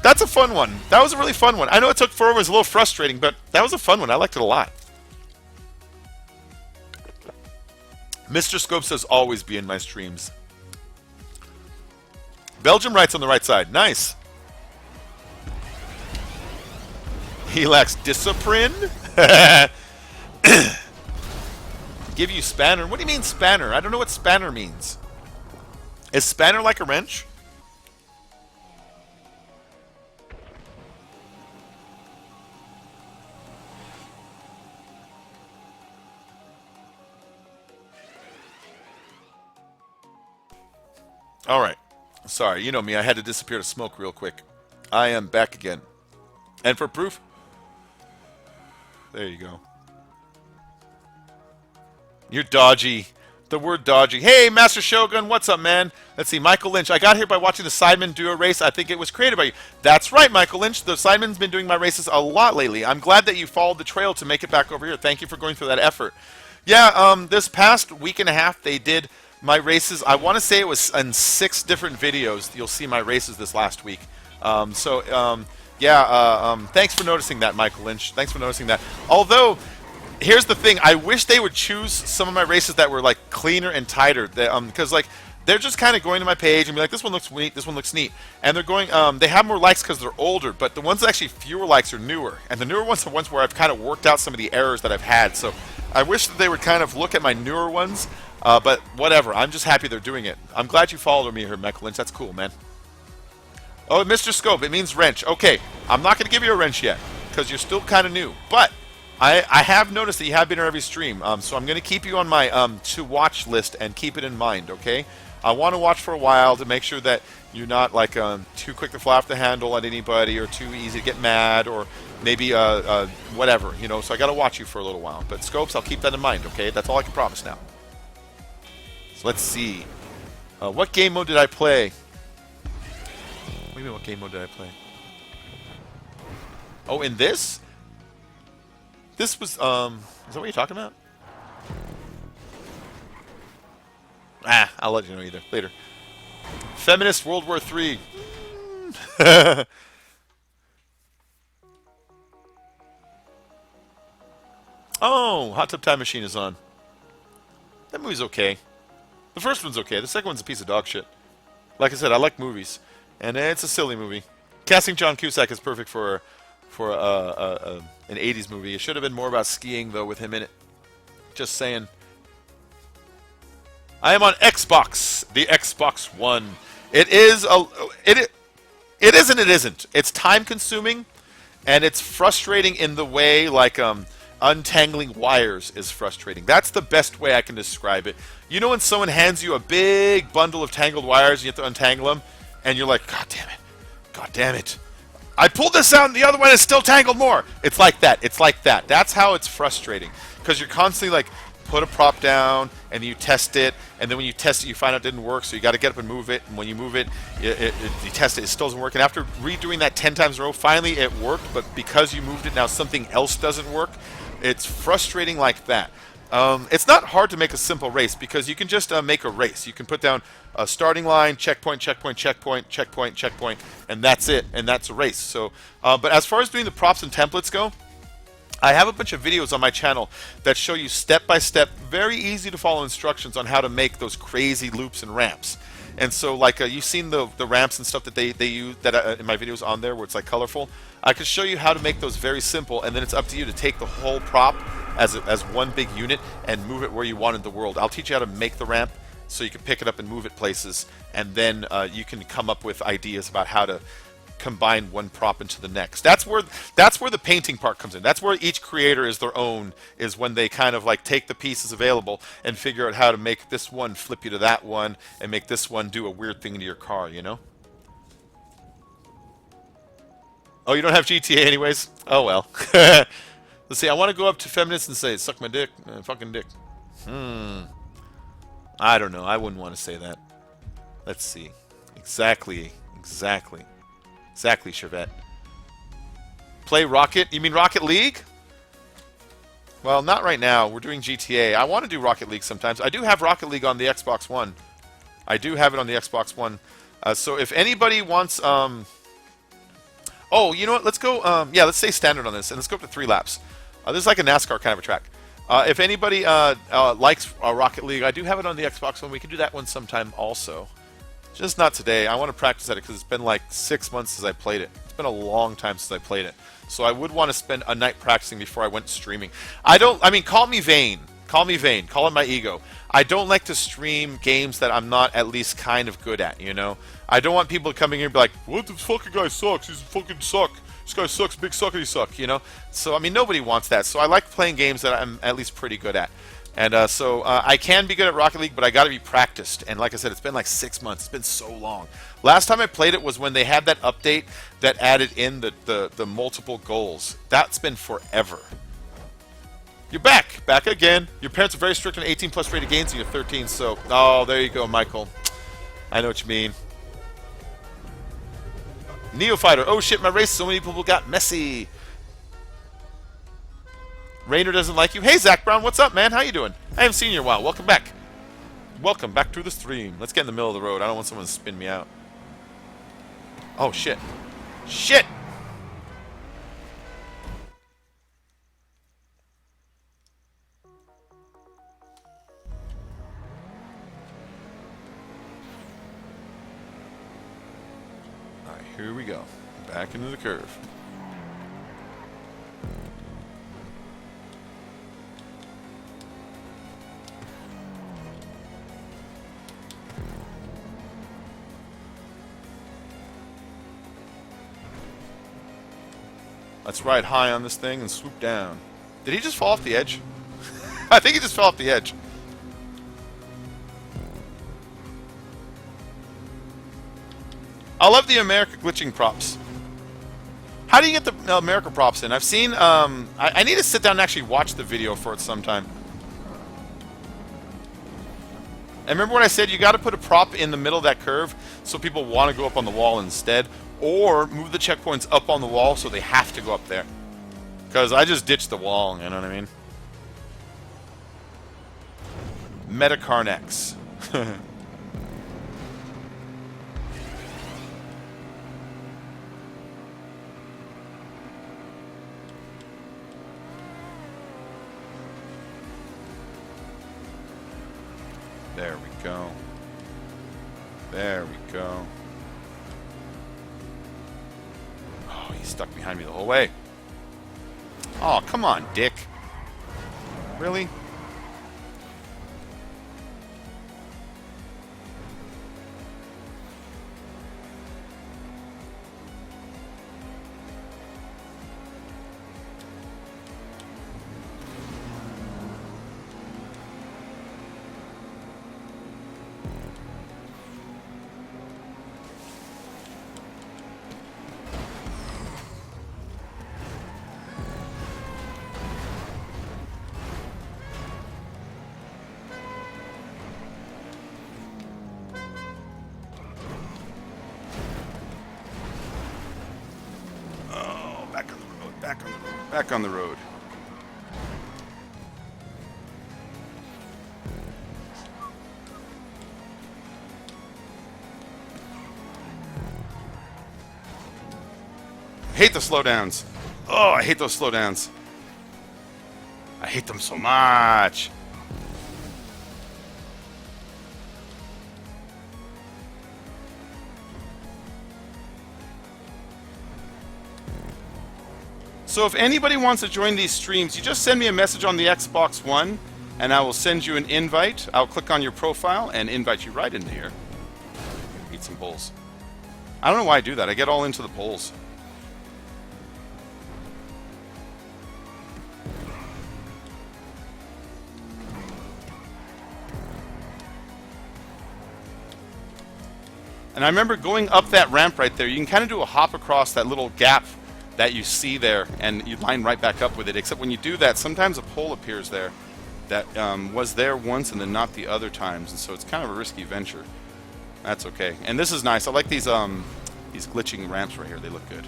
That's a fun one. That was a really fun one. I know it took forever. It was a little frustrating, but that was a fun one. I liked it a lot. Mr. Scope says always be in my streams. Belgium writes on the right side. Nice. He lacks discipline. Give you spanner. What do you mean spanner? I don't know what spanner means. Is spanner like a wrench? All right. Sorry, you know me. I had to disappear to smoke real quick. I am back again. And for proof, there you go. You're dodgy. The word dodgy. Hey, Master Shogun, what's up, man? Let's see. Michael Lynch. I got here by watching the Sidemen do a race. I think it was created by you. That's right, Michael Lynch. The Sidemen's been doing my races a lot lately. I'm glad that you followed the trail to make it back over here. Thank you for going through that effort. Yeah, this past week and a half, they did my races. I want to say it was in 6 different videos. You'll see my races this last week. Thanks for noticing that, Michael Lynch. Thanks for noticing that. Although, here's the thing. I wish they would choose some of my races that were like cleaner and tighter. Because like they're just kind of going to my page and be like, this one looks neat, this one looks neat, and they're going. They have more likes because they're older, but the ones that actually fewer likes are newer, and the newer ones are ones where I've kind of worked out some of the errors that I've had. So I wish that they would kind of look at my newer ones. But whatever. I'm just happy they're doing it. I'm glad you followed me here, Michael Lynch. That's cool, man. Oh, Mr. Scope. It means wrench. Okay. I'm not going to give you a wrench yet because you're still kind of new. But I have noticed that you have been on every stream. So I'm going to keep you on my to-watch list and keep it in mind, okay? I want to watch for a while to make sure that you're not like too quick to fly off the handle at anybody or too easy to get mad or maybe whatever, you know. So I got to watch you for a little while. But Scopes, I'll keep that in mind, okay? That's all I can promise now. Let's see. What game mode did I play? What do you mean, what game mode did I play? Oh, in this? This was, is that what you're talking about? I'll let you know either. Later. Feminist World War III. Oh, Hot Tub Time Machine is on. That movie's okay. The first one's okay. The second one's a piece of dog shit. Like I said, I like movies, and it's a silly movie. Casting John Cusack is perfect for an '80s movie. It should have been more about skiing though, with him in it. Just saying. I am on Xbox, the Xbox One. It is it is and it isn't. It's time consuming, and it's frustrating in the way like untangling wires is frustrating. That's the best way I can describe it. You know when someone hands you a big bundle of tangled wires and you have to untangle them, and you're like, God damn it, God damn it. I pulled this out and the other one is still tangled more. It's like that. It's like that. That's how it's frustrating. Because you're constantly like, put a prop down and you test it, and then when you test it you find out it didn't work, so you got to get up and move it, and when you move it, you test it, it still doesn't work, and after redoing that 10 times in a row, finally it worked, but because you moved it, now something else doesn't work. It's frustrating like that. It's not hard to make a simple race, because you can just make a race. You can put down a starting line, checkpoint, checkpoint, checkpoint, checkpoint, checkpoint, and that's it, and that's a race. So, but as far as doing the props and templates go, I have a bunch of videos on my channel that show you step-by-step, very easy to follow instructions on how to make those crazy loops and ramps. And so, like, you've seen the ramps and stuff that they use that in my videos on there, where it's like colorful. I can show you how to make those very simple, and then it's up to you to take the whole prop as one big unit and move it where you want in the world. I'll teach you how to make the ramp so you can pick it up and move it places, and then you can come up with ideas about how to combine one prop into the next. That's where the painting part comes in. That's where each creator is their own, is when they kind of like take the pieces available and figure out how to make this one flip you to that one and make this one do a weird thing to your car, you know? Oh, you don't have GTA anyways? Oh well. Let's see, I want to go up to feminists and say, suck my dick, fucking dick. I don't know, I wouldn't want to say that. Let's see. Exactly, Chevette. Play Rocket? You mean Rocket League? Well, not right now. We're doing GTA. I want to do Rocket League sometimes. I do have Rocket League on the Xbox One. I do have it on the Xbox One. So if anybody wants... Oh, you know what? Let's go... yeah, let's stay standard on this, and let's go up to 3 laps. This is like a NASCAR kind of a track. If anybody likes Rocket League, I do have it on the Xbox One. We can do that one sometime also. Just not today. I want to practice at it because it's been like 6 months since I played it. It's been a long time since I played it. So I would want to spend a night practicing before I went streaming. I mean, call me vain. Call me vain. Call it my ego. I don't like to stream games that I'm not at least kind of good at, you know? I don't want people coming here and be like, what, this fucking guy sucks. He's fucking suck. This guy sucks. Big suckity suck, you know? So, I mean, nobody wants that. So I like playing games that I'm at least pretty good at. And so I can be good at Rocket League, but I got to be practiced. And like I said, it's been like 6 months. It's been so long. Last time I played it was when they had that update that added in the multiple goals. That's been forever. You're back. Back again. Your parents are very strict on 18+ rated games, and you're 13. So, oh, there you go, Michael. I know what you mean. Neofighter. Oh, shit, my race. So many people got messy. Rainer doesn't like you. Hey, Zach Brown, what's up, man? How you doing? I haven't seen you in a while. Welcome back. Welcome back to the stream. Let's get in the middle of the road. I don't want someone to spin me out. Oh, shit. Shit! Alright, here we go. Back into the curve. Let's ride high on this thing and swoop down. Did he just fall off the edge? I think he just fell off the edge. I love the America glitching props. How do you get the America props in? I've seen... I need to sit down and actually watch the video for it sometime. And remember when I said you got to put a prop in the middle of that curve so people want to go up on the wall instead? Or move the checkpoints up on the wall so they have to go up there. Because I just ditched the wall, you know what I mean? Metacarnex. There we go. There we go. Oh, he's stuck behind me the whole way. Oh, come on, dick. Really? Back on the road. I hate the slowdowns. Oh, I hate those slowdowns. I hate them so much. So if anybody wants to join these streams, you just send me a message on the Xbox One, and I will send you an invite. I'll click on your profile and invite you right into here. Eat some bowls. I don't know why I do that. I get all into the polls. And I remember going up that ramp right there. You can kind of do a hop across that little gap that you see there, and you line right back up with it. Except when you do that, sometimes a pole appears there that was there once and then not the other times, and so it's kind of a risky venture. That's okay. And this is nice. I like these glitching ramps right here. They look good.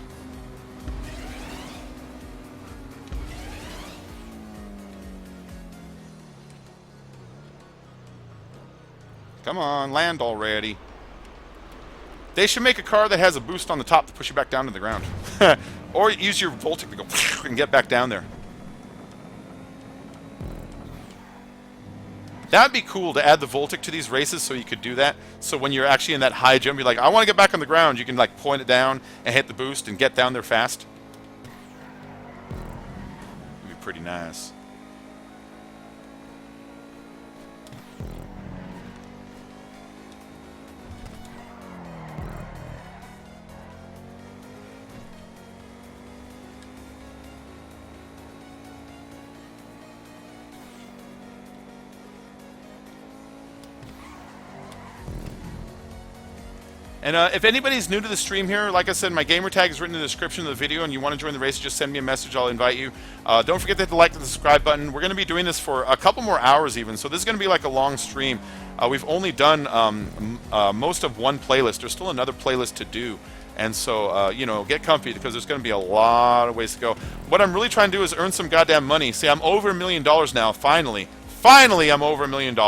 Come on, land already. They should make a car that has a boost on the top to push you back down to the ground. Or use your Voltic to go and get back down there. That'd be cool to add the Voltic to these races so you could do that. So when you're actually in that high jump, you're like, I want to get back on the ground. You can like point it down and hit the boost and get down there fast. It'd be pretty nice. And if anybody's new to the stream here, like I said, my gamer tag is written in the description of the video, and you want to join the race, just send me a message. I'll invite you. Don't forget to hit the like and the subscribe button. We're going to be doing this for a couple more hours even, so this is going to be like a long stream. We've only done most of one playlist. There's still another playlist to do. And so, you know, get comfy because there's going to be a lot of ways to go. What I'm really trying to do is earn some goddamn money. See, I'm over $1 million now, finally. Finally, I'm over $1 million.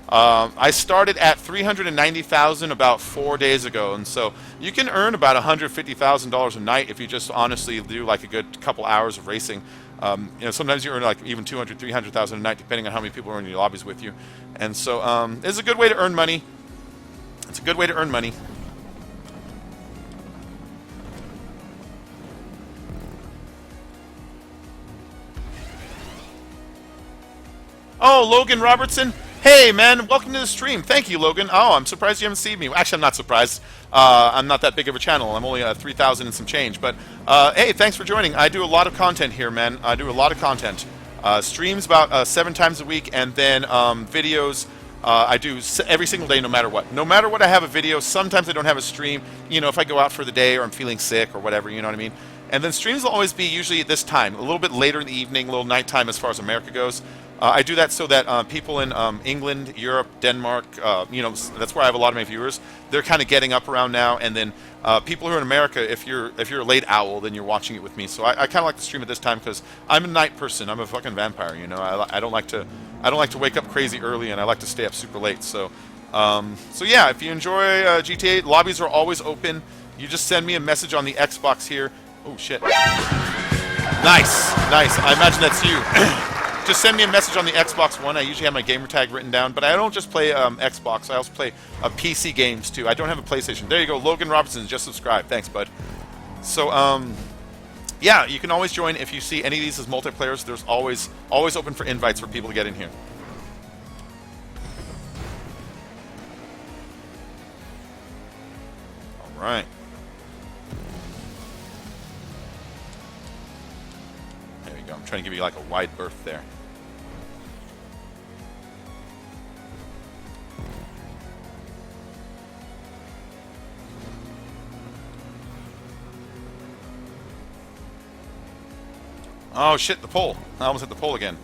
I started at $390,000 about 4 days ago, and so you can earn about $150,000 a night if you just honestly do like a good couple hours of racing. You know, sometimes you earn like even $200,000, $300,000 a night, depending on how many people are in your lobbies with you. And so it's a good way to earn money. It's a good way to earn money. Oh, Logan Robertson. Hey, man, welcome to the stream. Thank you, Logan. Oh, I'm surprised you haven't seen me. Actually, I'm not surprised. I'm not that big of a channel. I'm only 3,000 and some change. But, hey, thanks for joining. I do a lot of content here, man. I do a lot of content. Streams about 7 times a week, and then videos I do every single day no matter what. No matter what, I have a video. Sometimes I don't have a stream. You know, if I go out for the day or I'm feeling sick or whatever, you know what I mean? And then streams will always be usually at this time, a little bit later in the evening, a little nighttime as far as America goes. I do that so that people in England, Europe, Denmark, you know, that's where I have a lot of my viewers. They're kind of getting up around now, and then people who are in America, if you're a late owl, then you're watching it with me. So I kind of like to stream at this time because I'm a night person. I'm a fucking vampire, you know. I don't like to wake up crazy early, and I like to stay up super late. So so yeah, if you enjoy GTA, lobbies are always open. You just send me a message on the Xbox here. Oh shit! Nice, nice. I imagine that's you. just send me a message on the Xbox One. I usually have my gamer tag written down, but I don't just play Xbox. I also play PC games too. I don't have a PlayStation. There you go. Logan Robertson just subscribed. Thanks, bud. So yeah, you can always join if you see any of these as multiplayers. There's always open for invites for people to get in here. All right. There you go. I'm trying to give you like a wide berth there. Oh shit, the pole. I almost hit the pole again.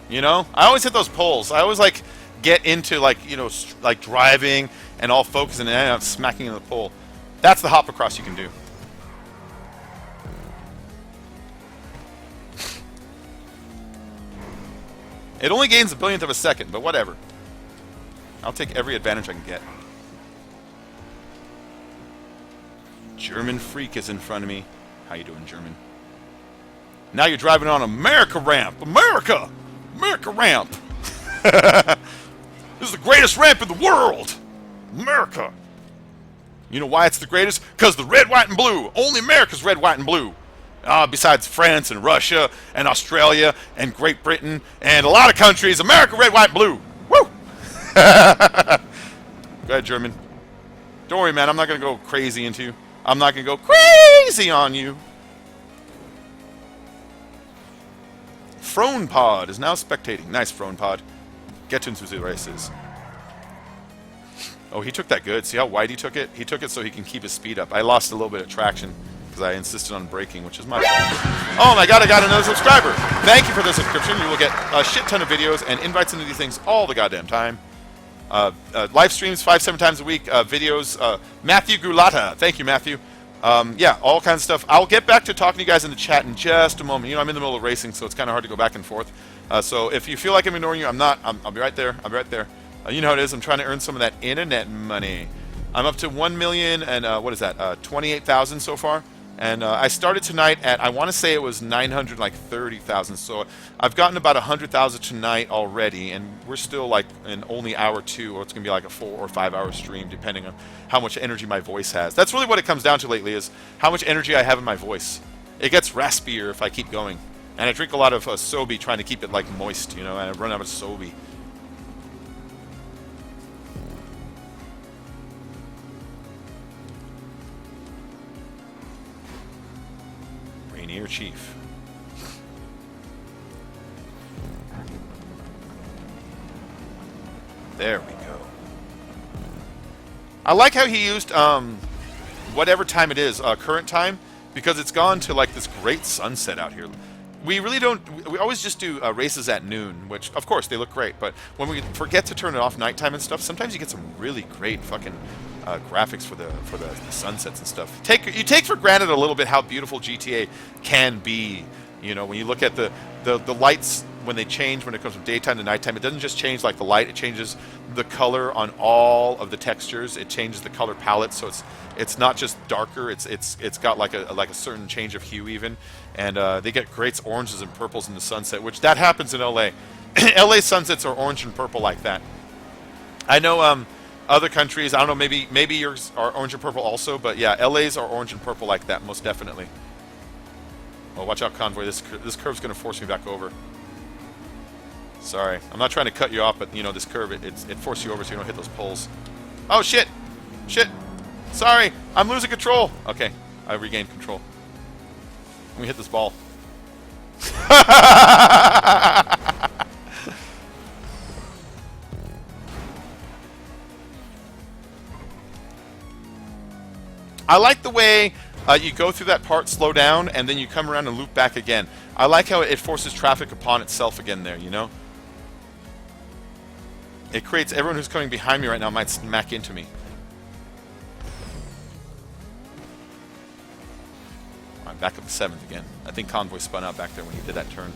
You know? I always hit those poles. I always like get into like, you know, like driving and all focusing and then I'm smacking into the pole. That's the hop across you can do. It only gains a billionth of a second, but whatever. I'll take every advantage I can get. German freak is in front of me. How you doing, German? Now you're driving on America ramp. America! America ramp. This is the greatest ramp in the world. America. You know why it's the greatest? Because the red, white, and blue. Only America's red, white, and blue. Besides France and Russia and Australia and Great Britain and a lot of countries, America, red, white, blue. Woo! Go ahead, German. Don't worry, man. I'm not going to go crazy into you. I'm not going to go crazy on you. Frone Pod is now spectating. Nice, Frone Pod. Get to into the races. Oh, he took that good. See how wide he took it? He took it so he can keep his speed up. I lost a little bit of traction because I insisted on braking, which is my fault. Oh my god, I got another subscriber. Thank you for the subscription. You will get a shit ton of videos and invites into these things all the goddamn time. Live streams 5-7 times a week. Videos. Matthew Gulata. Thank you, Matthew. Yeah, all kinds of stuff. I'll get back to talking to you guys in the chat in just a moment. You know, I'm in the middle of racing, so it's kind of hard to go back and forth. So if you feel like I'm ignoring you, I'm not. I'll be right there. I'll be right there. You know how it is. I'm trying to earn some of that internet money. I'm up to 1 million and what is that? 28,000 so far. And I started tonight at, I want to say it was 930,000. So I've gotten about 100,000 tonight already, and we're still like in only hour 2, or it's gonna be like a 4 or 5 hour stream, depending on how much energy my voice has. That's really what it comes down to lately, is how much energy I have in my voice. It gets raspier if I keep going, and I drink a lot of Sobe trying to keep it like moist, you know, and I run out of Sobe. Rainier Chief. There we go. I like how he used whatever time it is, current time, because it's gone to like this great sunset out here. We really don't. We always just do races at noon, which of course they look great. But when we forget to turn it off nighttime and stuff, sometimes you get some really great fucking graphics for the sunsets and stuff. You take for granted a little bit how beautiful GTA can be. You know, when you look at the lights when they change when it comes from daytime to nighttime, it doesn't just change like the light; it changes the color on all of the textures. It changes the color palette, so it's not just darker. It's got like a certain change of hue even, and they get great oranges and purples in the sunset, which that happens in LA. LA sunsets are orange and purple like that. I know other countries, I don't know, maybe yours are orange and purple also, but yeah, LA's are orange and purple like that, most definitely. Oh, watch out, Convoy. This curve's going to force me back over. Sorry, I'm not trying to cut you off, but you know this curve, it forces you over so you don't hit those poles. Oh shit, shit. Sorry, I'm losing control. Okay, I regained control. Let me hit this ball. I like the way you go through that part, slow down, and then you come around and loop back again. I like how it forces traffic upon itself again there, you know? It creates, everyone who's coming behind me right now might smack into me. I'm back up to 7th again. I think Convoy spun out back there when he did that turn.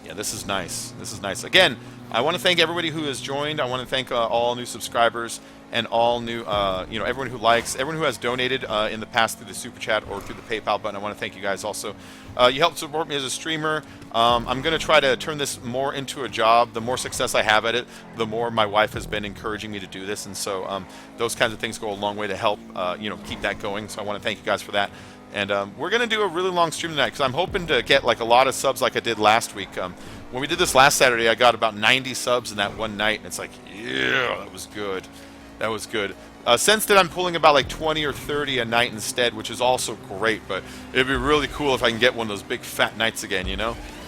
Yeah, this is nice. This is nice. Again, I want to thank everybody who has joined. I want to thank all new subscribers and all new, everyone who likes, everyone who has donated in the past through the Super Chat or through the PayPal button. I want to thank you guys also. You help support me as a streamer. I'm going to try to turn this more into a job. The more success I have at it, the more my wife has been encouraging me to do this. And so those kinds of things go a long way to help, keep that going. So I want to thank you guys for that. And we're going to do a really long stream tonight because I'm hoping to get like a lot of subs like I did last week. When we did this last Saturday, I got about 90 subs in that one night. And it's like, yeah, that was good. That was good. Since then, I'm pulling about like 20 or 30 a night instead, which is also great. But it'd be really cool if I can get one of those big fat nights again,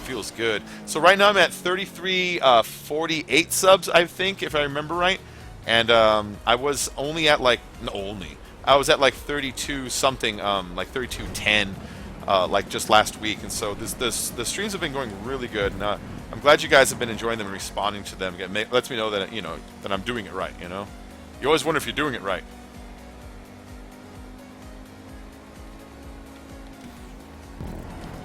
Feels good. So right now I'm at 3348 subs, I think, if I remember right. And I was only at like, I was at like 32 something, like 3210, like just last week. And so the streams have been going really good. And I'm glad you guys have been enjoying them and responding to them. It lets me know that, that I'm doing it right, You always wonder if you're doing it right.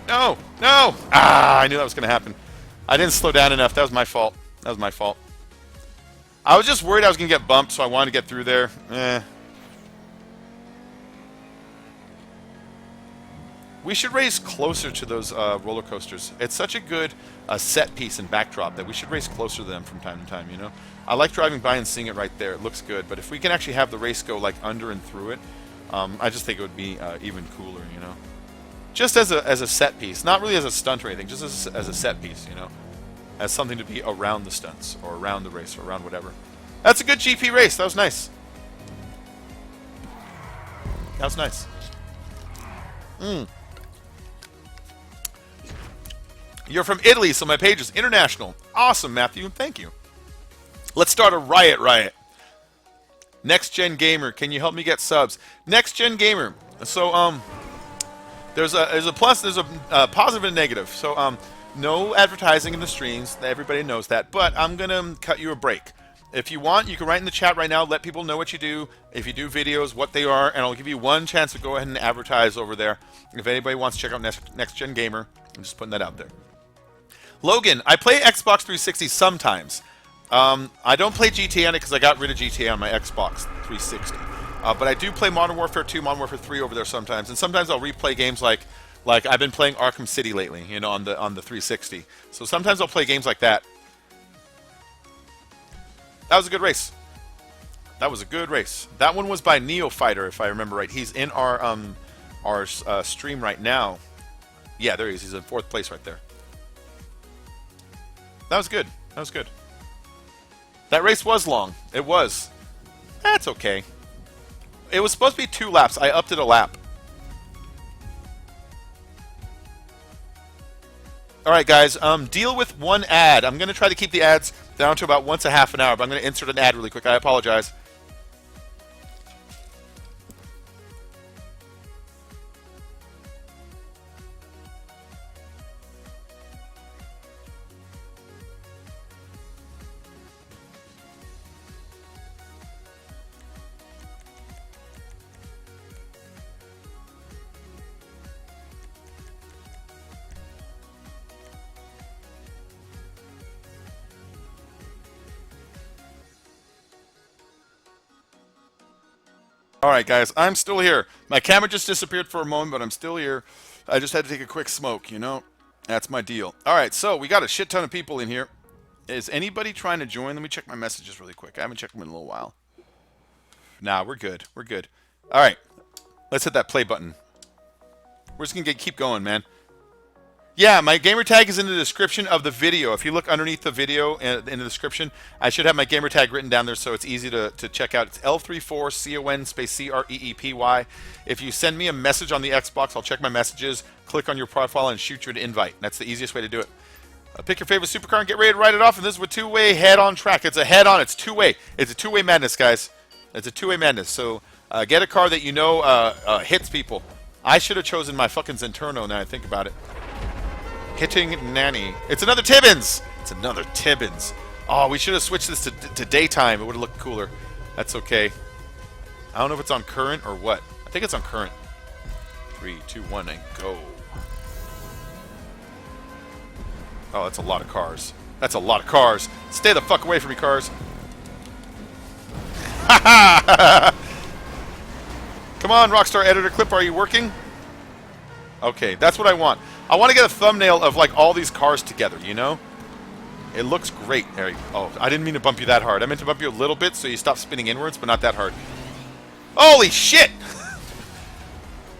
No! I knew that was going to happen. I didn't slow down enough. That was my fault. I was just worried I was going to get bumped, so I wanted to get through there. We should race closer to those roller coasters. It's such a good set piece and backdrop that we should race closer to them from time to time, I like driving by and seeing it right there. It looks good. But if we can actually have the race go like under and through it, I just think it would be even cooler, Just as a set piece. Not really as a stunt or anything. Just as a set piece, As something to be around the stunts or around the race or around whatever. That's a good GP race. That was nice. You're from Italy, so my page is international. Awesome, Matthew. Thank you. Let's start a riot. Next Gen Gamer, can you help me get subs? Next Gen Gamer. So there's a plus, there's a positive and a negative. So no advertising in the streams. Everybody knows that. But I'm gonna cut you a break. If you want, you can write in the chat right now. Let people know what you do. If you do videos, what they are, and I'll give you one chance to go ahead and advertise over there. If anybody wants to check out Next Gen Gamer, I'm just putting that out there. Logan, I play Xbox 360 sometimes. I don't play GTA on it because I got rid of GTA on my Xbox 360. But I do play Modern Warfare 2, Modern Warfare 3 over there sometimes. And sometimes I'll replay games like I've been playing Arkham City lately, on the 360. So sometimes I'll play games like that. That was a good race. That one was by Neofighter, if I remember right. He's in our stream right now. Yeah, there he is. He's in 4th place right there. That was good. That race was long. It was. That's okay. It was supposed to be 2 laps. I upped it a lap. All right, guys. Deal with one ad. I'm going to try to keep the ads down to about once a half an hour, but I'm going to insert an ad really quick. I apologize. Alright guys, I'm still here. My camera just disappeared for a moment, but I'm still here. I just had to take a quick smoke, That's my deal. Alright, so we got a shit ton of people in here. Is anybody trying to join? Let me check my messages really quick. I haven't checked them in a little while. Nah, we're good. Alright, let's hit that play button. We're just going to keep going, man. Yeah, my gamer tag is in the description of the video. If you look underneath the video in the description, I should have my gamer tag written down there so it's easy to check out. It's L34CoN CREEPY. If you send me a message on the Xbox, I'll check my messages, click on your profile, and shoot you an invite. That's the easiest way to do it. Pick your favorite supercar and get ready to ride it off. And this is a two-way head-on track. It's a head-on. It's two-way. It's a two-way madness, guys. It's a two-way madness. So get a car that you know hits people. I should have chosen my fucking Zenturno now I think about it. Hitting Nanny. It's another Tibbins! Oh, we should have switched this to daytime. It would have looked cooler. That's okay. I don't know if it's on current or what. I think it's on current. 3, 2, 1, and go. Oh, that's a lot of cars. That's a lot of cars. Stay the fuck away from me, cars. Come on, Rockstar Editor Clip, are you working? Okay, that's what I want. I want to get a thumbnail of like all these cars together, you know? It looks great. There you, oh, I didn't mean to bump you that hard. I meant to bump you a little bit so you stop spinning inwards, but not that hard. Holy shit!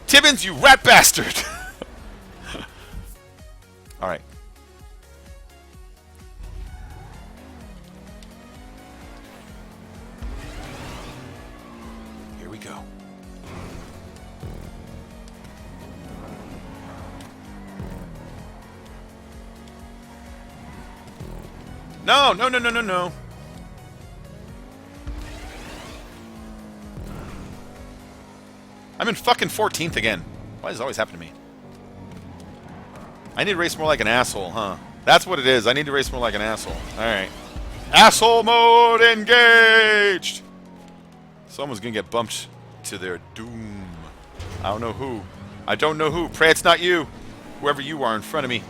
Tibbins, you rat bastard! Alright. Here we go. No, no, no, no, no, no. I'm in fucking 14th again. Why does it always happen to me? I need to race more like an asshole, huh? That's what it is. I need to race more like an asshole. Alright. Asshole mode engaged! Someone's gonna get bumped to their doom. I don't know who. I don't know who. Pray it's not you. Whoever you are in front of me.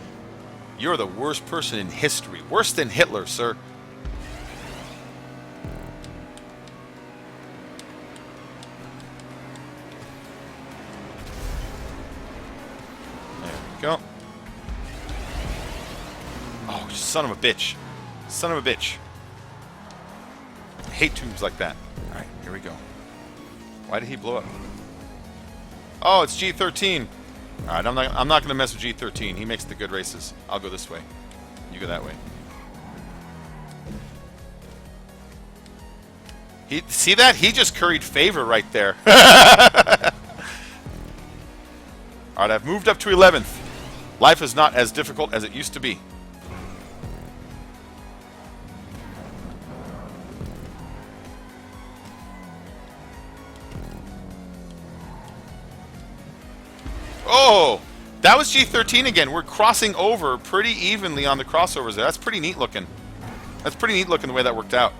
You're the worst person in history. Worse than Hitler, sir. There we go. Oh, son of a bitch. Son of a bitch. I hate tubes like that. Alright, here we go. Why did he blow up? Oh, it's G13. Alright, I'm not going to mess with G13. He makes the good races. I'll go this way. You go that way. See that? He just curried favor right there. Alright, I've moved up to 11th. Life is not as difficult as it used to be. Oh, that was G13 again. We're crossing over pretty evenly on the crossovers there. That's pretty neat looking. That's pretty neat looking the way that worked out.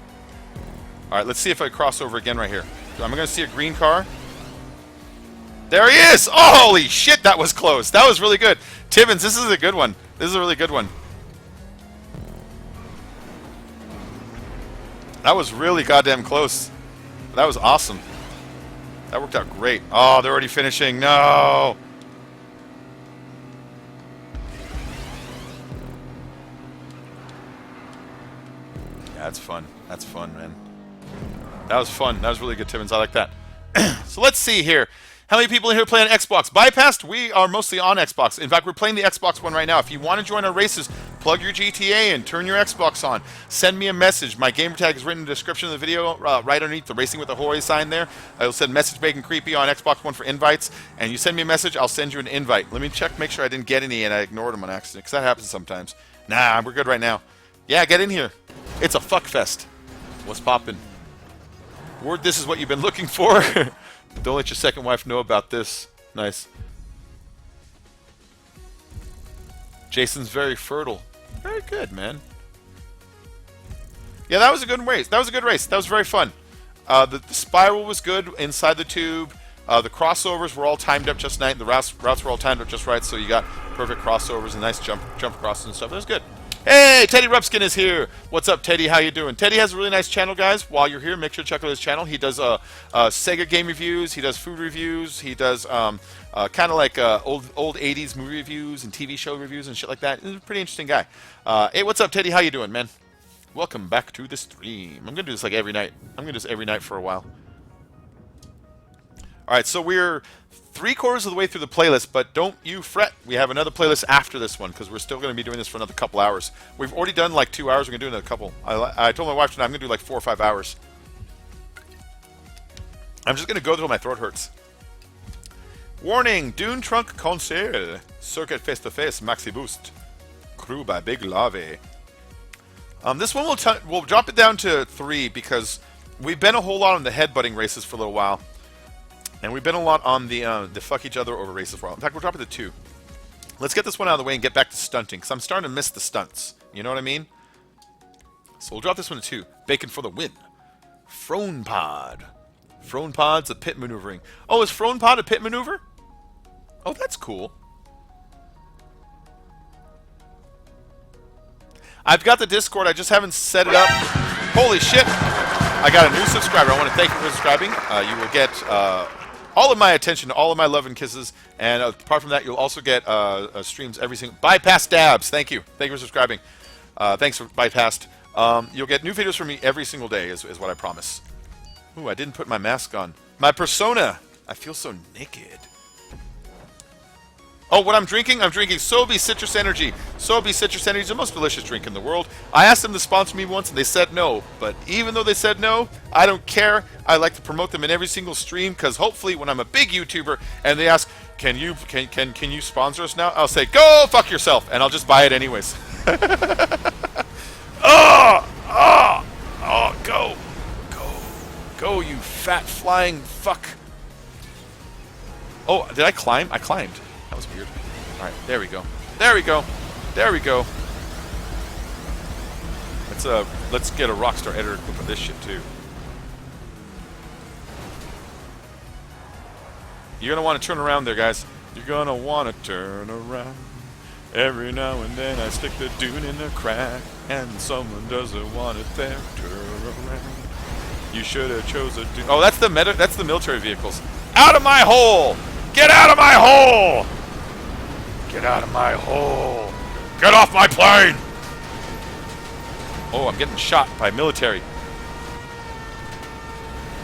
All right, let's see if I cross over again right here. I'm going to see a green car. There he is! Oh, holy shit, that was close. That was really good. Tibbins, this is a good one. This is a really good one. That was really goddamn close. That was awesome. That worked out great. Oh, they're already finishing. No! Yeah, that's fun. That's fun, man. That was fun. That was really good, Tibbins. I like that. So let's see here. How many people in here play on Xbox? Bypassed, we are mostly on Xbox. In fact, we're playing the Xbox one right now. If you want to join our races, plug your GTA in, turn your Xbox on, send me a message. My gamer tag is written in the description of the video, right underneath the Racing with AHOY sign there. I'll send message bacon creepy on Xbox One for invites, and you send me a message, I'll send you an invite. Let me check, make sure I didn't get any and I ignored them on accident, because that happens sometimes. Nah, we're good right now. Yeah, get in here. It's a fuck fest. What's poppin'? Word, this is what you've been looking for. Don't let your second wife know about this. Nice. Jason's very fertile. Very good, man. Yeah, that was a good race. That was a good race. That was very fun. The spiral was good inside the tube. The crossovers were all timed up just right. The routes were all timed up just right, so you got perfect crossovers and nice jump across and stuff. It was good. Hey, Teddy Rupskin is here. What's up, Teddy? How you doing? Teddy has a really nice channel, guys. While you're here, make sure to check out his channel. He does Sega game reviews. He does food reviews. He does kind of like old 80s movie reviews and TV show reviews and shit like that. He's a pretty interesting guy. Hey, what's up, Teddy? How you doing, man? Welcome back to the stream. I'm going to do this like every night. I'm going to do this every night for a while. All right, so we're 3/4 of the way through the playlist, but don't you fret. We have another playlist after this one because we're still going to be doing this for another couple hours. We've already done like 2 hours. We're going to do another couple. I told my wife tonight I'm going to do like 4 or 5 hours. I'm just going to go till my throat hurts. Warning, Dune Trunk Concert. Circuit face-to-face, maxi boost. Crew by Big Lave. This one we'll drop it down to 3 because we've been a whole lot on the headbutting races for a little while. And we've been a lot on the fuck each other over races for a while. In fact, we'll drop it to 2. Let's get this one out of the way and get back to stunting, because I'm starting to miss the stunts. You know what I mean? So we'll drop this one to 2. Bacon for the win. Frone Pod. Frone Pod's a pit maneuvering. Oh, is Frone Pod a pit maneuver? Oh, that's cool. I've got the Discord. I just haven't set it up. Holy shit! I got a new subscriber. I want to thank you for subscribing. You will get all of my attention, all of my love and kisses, and apart from that, you'll also get streams every single. Bypass Dabs. Thank you. Thank you for subscribing. Thanks for Bypassed. You'll get new videos from me every single day. Is what I promise. Ooh, I didn't put my mask on. My persona. I feel so naked. Oh, what I'm drinking? I'm drinking Sobe Citrus Energy. Sobe Citrus Energy is the most delicious drink in the world. I asked them to sponsor me once, and they said no. But even though they said no, I don't care. I like to promote them in every single stream, because hopefully when I'm a big YouTuber and they ask, can you sponsor us now? I'll say, go fuck yourself, and I'll just buy it anyways. Go, you fat flying fuck. Oh, did I climb? I climbed. That was weird. Alright, there we go. There we go. There we go. Let's get a Rockstar editor clip of this shit too. You're gonna want to turn around there, guys. You're gonna want to turn around. Every now and then I stick the dune in the crack, and someone doesn't want it there. Turn around. You should have chose a dune. Oh, that's the military vehicles. Out of my hole! Get out of my hole! Get out of my hole! Get off my plane! Oh, I'm getting shot by military.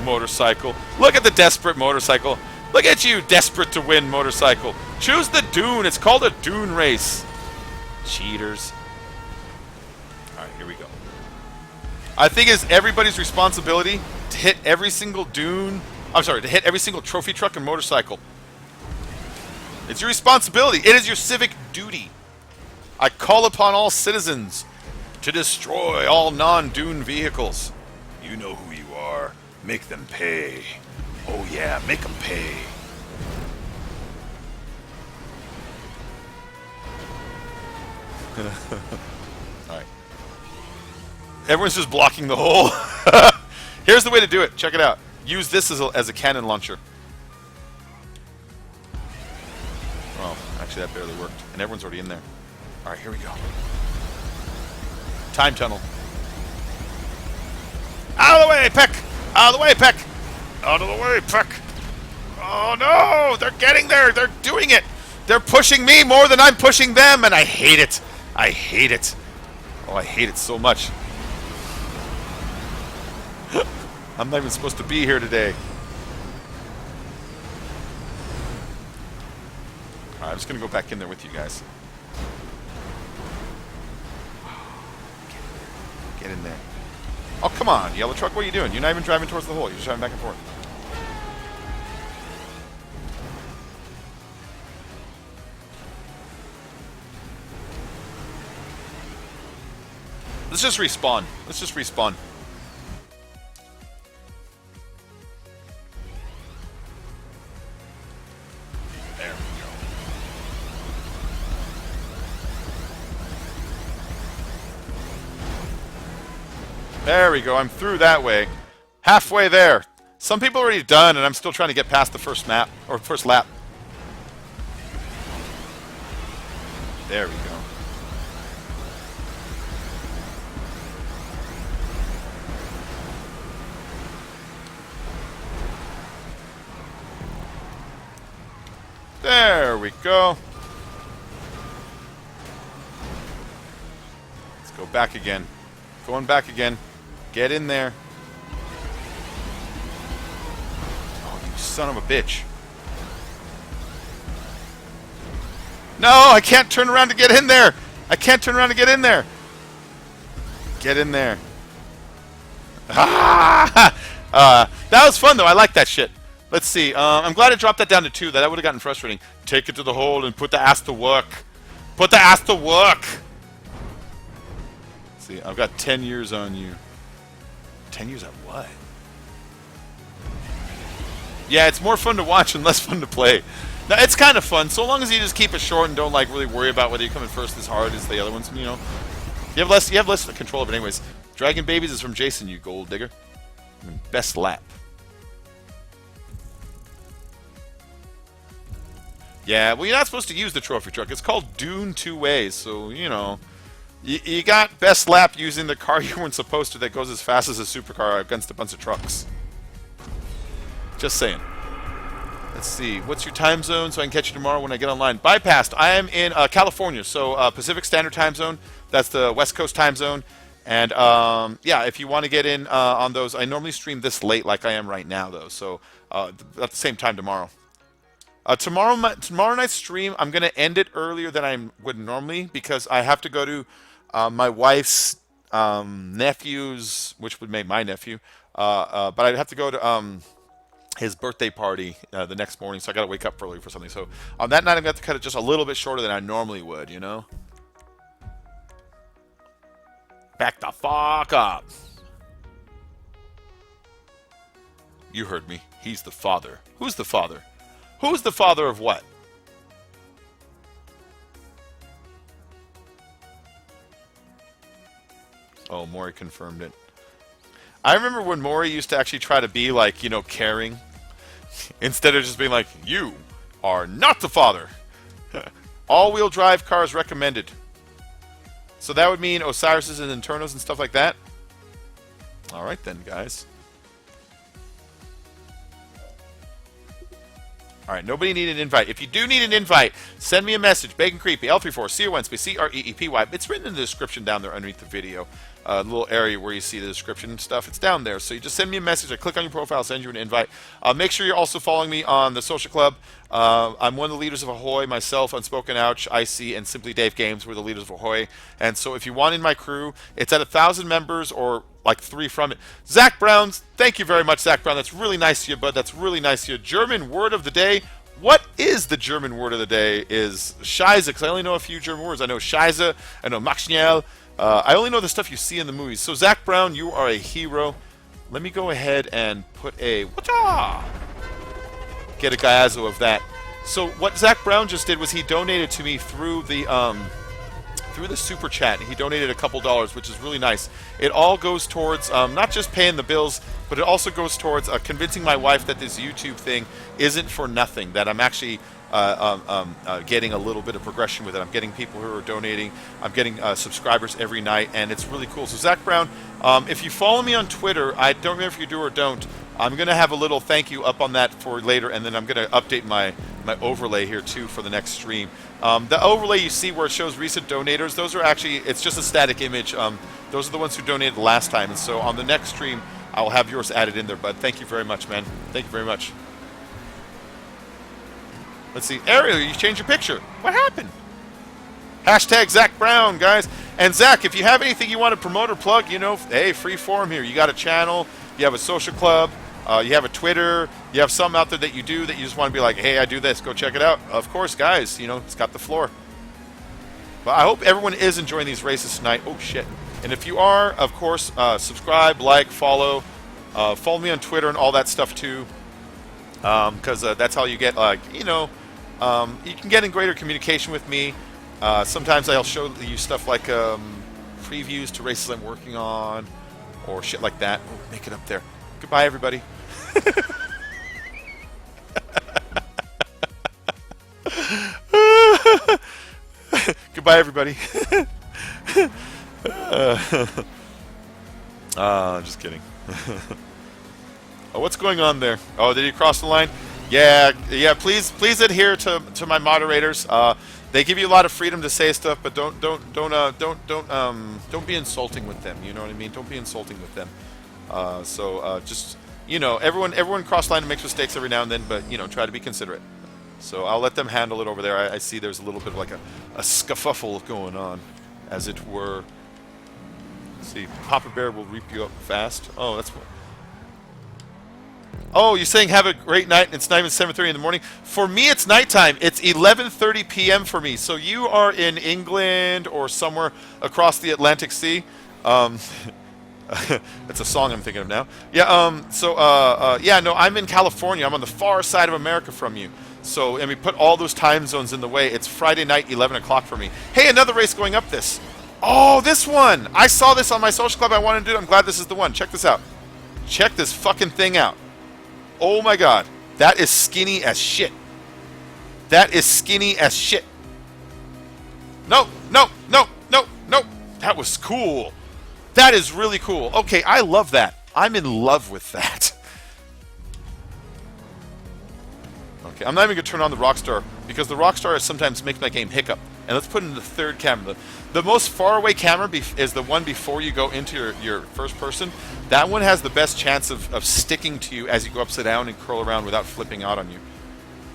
Motorcycle. Look at the desperate motorcycle. Look at you, desperate to win motorcycle. Choose the dune. It's called a dune race. Cheaters. Alright, here we go. I think it's everybody's responsibility to hit every single dune. I'm sorry, to hit every single trophy truck and motorcycle. It's your responsibility. It is your civic duty. I call upon all citizens to destroy all non-dune vehicles. You know who you are. Make them pay. Oh yeah, make them pay. Alright. Everyone's just blocking the hole. Here's the way to do it. Check it out. Use this as a cannon launcher. Oh, actually that barely worked. And everyone's already in there. Alright, here we go. Time tunnel. Out of the way, Peck! Out of the way, Peck! Out of the way, Peck! Oh no! They're getting there! They're doing it! They're pushing me more than I'm pushing them, and I hate it! I hate it! Oh, I hate it so much. I'm not even supposed to be here today. Alright, I'm just gonna go back in there with you guys. Get in there. Oh, come on, yellow truck, what are you doing? You're not even driving towards the hole, you're just driving back and forth. Let's just respawn. Let's just respawn. There we go. There we go. I'm through that way. Halfway there. Some people are already done, and I'm still trying to get past the first map, or first lap. There we go. There we go. Let's go back again. Going back again. Get in there. Oh, you son of a bitch. No, I can't turn around to get in there. I can't turn around to get in there. Get in there. Ah! That was fun, though. I like that shit. Let's see. I'm glad I dropped that down to 2. That would have gotten frustrating. Take it to the hole and put the ass to work. Put the ass to work. Let's see, I've got 10 years on you. 10 years at what? Yeah, it's more fun to watch and less fun to play. Now, it's kind of fun, so long as you just keep it short and don't like really worry about whether you come in first as hard as the other ones. You know, you have less control of it, anyways. Dragon Babies is from Jason, you gold digger. Best lap. Yeah, well, you're not supposed to use the trophy truck. It's called Dune 2 Ways, so, you know, You got best lap using the car you weren't supposed to that goes as fast as a supercar against a bunch of trucks. Just saying. Let's see. What's your time zone so I can catch you tomorrow when I get online? Bypassed. I am in California, so Pacific Standard Time Zone. That's the West Coast time zone. And yeah, if you want to get in on those, I normally stream this late like I am right now, though. So at the same time tomorrow. Tomorrow night's stream, I'm going to end it earlier than I would normally because I have to go to my wife's nephew's, which would make my nephew. But I'd have to go to his birthday party the next morning, so I got to wake up early for something. So on that night, I'm going to cut it just a little bit shorter than I normally would, you know? Back the fuck up. You heard me. He's the father. Who's the father? Who's the father of what? Oh, Maury confirmed it. I remember when Maury used to actually try to be like, you know, caring. Instead of just being like, you are not the father. All-wheel drive cars recommended. So that would mean Osiris's and Internos and stuff like that? Alright then, guys. Alright, nobody need an invite. If you do need an invite, send me a message. Bacon Creepy, L34CoN CREEPY. It's written in the description down there underneath the video. The little area where you see the description and stuff. It's down there. So you just send me a message. I click on your profile, send you an invite. Make sure you're also following me on the social club. I'm one of the leaders of AHOY. Myself, Unspoken Ouch, IC, and Simply Dave Games were the leaders of AHOY. And so if you want in my crew, it's at 1,000 members or like 3 from it. Zach Brown, thank you very much, Zach Brown. That's really nice of you, bud. That's really nice of you. German word of the day. What is the German word of the day? Is Scheiße, because I only know a few German words. I know Scheiße, I know Machschnell. I only know the stuff you see in the movies. So, Zach Brown, you are a hero. Let me go ahead and put a... Get a gaiazo of that. So, what Zach Brown just did was he donated to me through the super chat. He donated a couple dollars, which is really nice. It all goes towards not just paying the bills, but it also goes towards convincing my wife that this YouTube thing isn't for nothing, that I'm actually getting a little bit of progression with it. I'm getting people who are donating. I'm getting subscribers every night, and it's really cool. So Zach Brown, if you follow me on Twitter, I don't remember if you do or don't, I'm going to have a little thank you up on that for later, and then I'm going to update my overlay here too for the next stream. The overlay you see where it shows recent donators, those are actually, it's just a static image. Those are the ones who donated the last time, and so on the next stream, I'll have yours added in there, bud. Thank you very much, man. Thank you very much. Let's see. Ariel, you changed your picture. What happened? Hashtag Zach Brown, guys. And Zach, if you have anything you want to promote or plug, you know, hey, free forum here. You got a channel, you have a social club, you have a Twitter, you have something out there that you do that you just want to be like, hey, I do this, go check it out. Of course, guys, you know, it's got the floor. But I hope everyone is enjoying these races tonight. Oh, shit. And if you are, of course, subscribe, like, follow. Follow me on Twitter and all that stuff, too. Because that's how you get, like, you know, you can get in greater communication with me. Sometimes I'll show you stuff like previews to races I'm working on or shit like that. Oh, make it up there. Goodbye, everybody. Goodbye, everybody. Just kidding. Oh, what's going on there? Oh, did he cross the line? Yeah. Please adhere to my moderators. They give you a lot of freedom to say stuff, but don't be insulting with them. You know what I mean? Don't be insulting with them. Just, you know, everyone cross line and makes mistakes every now and then, but you know, try to be considerate. So I'll let them handle it over there. I see there's a little bit of like a scuffle going on, as it were. Let's see, Papa Bear will reap you up fast. Oh, that's what. Oh, you're saying have a great night. It's not even 7:30 in the morning. For me, it's nighttime. It's 11:30 p.m. for me. So you are in England or somewhere across the Atlantic Sea. It's a song I'm thinking of now. Yeah. Yeah. No, I'm in California. I'm on the far side of America from you. So, and we put all those time zones in the way. It's Friday night, 11 o'clock for me. Hey, another race going up this. Oh, this one. I saw this on my social club. I wanted to do it. I'm glad this is the one. Check this out. Check this fucking thing out. Oh my god. That is skinny as shit. That is skinny as shit. No. That was cool. That is really cool. Okay, I love that. I'm in love with that. Okay, I'm not even going to turn on the Rockstar because the Rockstar sometimes makes my game hiccup. And let's put in the third camera. The most far away camera is the one before you go into your first person. That one has the best chance of sticking to you as you go upside down and curl around without flipping out on you.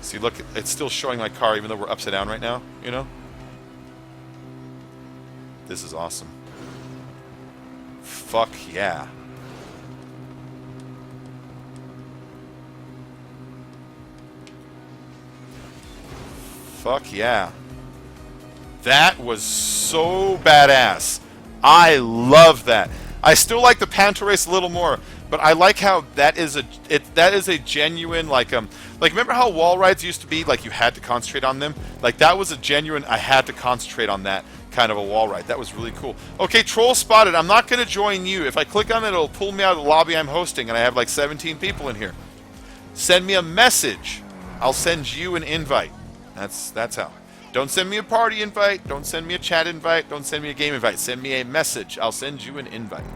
See, look, it's still showing my car even though we're upside down right now, you know? This is awesome. Fuck yeah. Fuck yeah. That was so badass. I love that. I still like the Panto race a little more, but I like how that is a genuine like remember how wall rides used to be like you had to concentrate on them? Like that was a genuine I had to concentrate on that kind of a wall ride. That was really cool. Okay, troll spotted. I'm not going to join you. If I click on it, it'll pull me out of the lobby I'm hosting, and I have like 17 people in here. Send me a message. I'll send you an invite. That's how. Don't send me a party invite. Don't send me a chat invite. Don't send me a game invite. Send me a message. I'll send you an invite.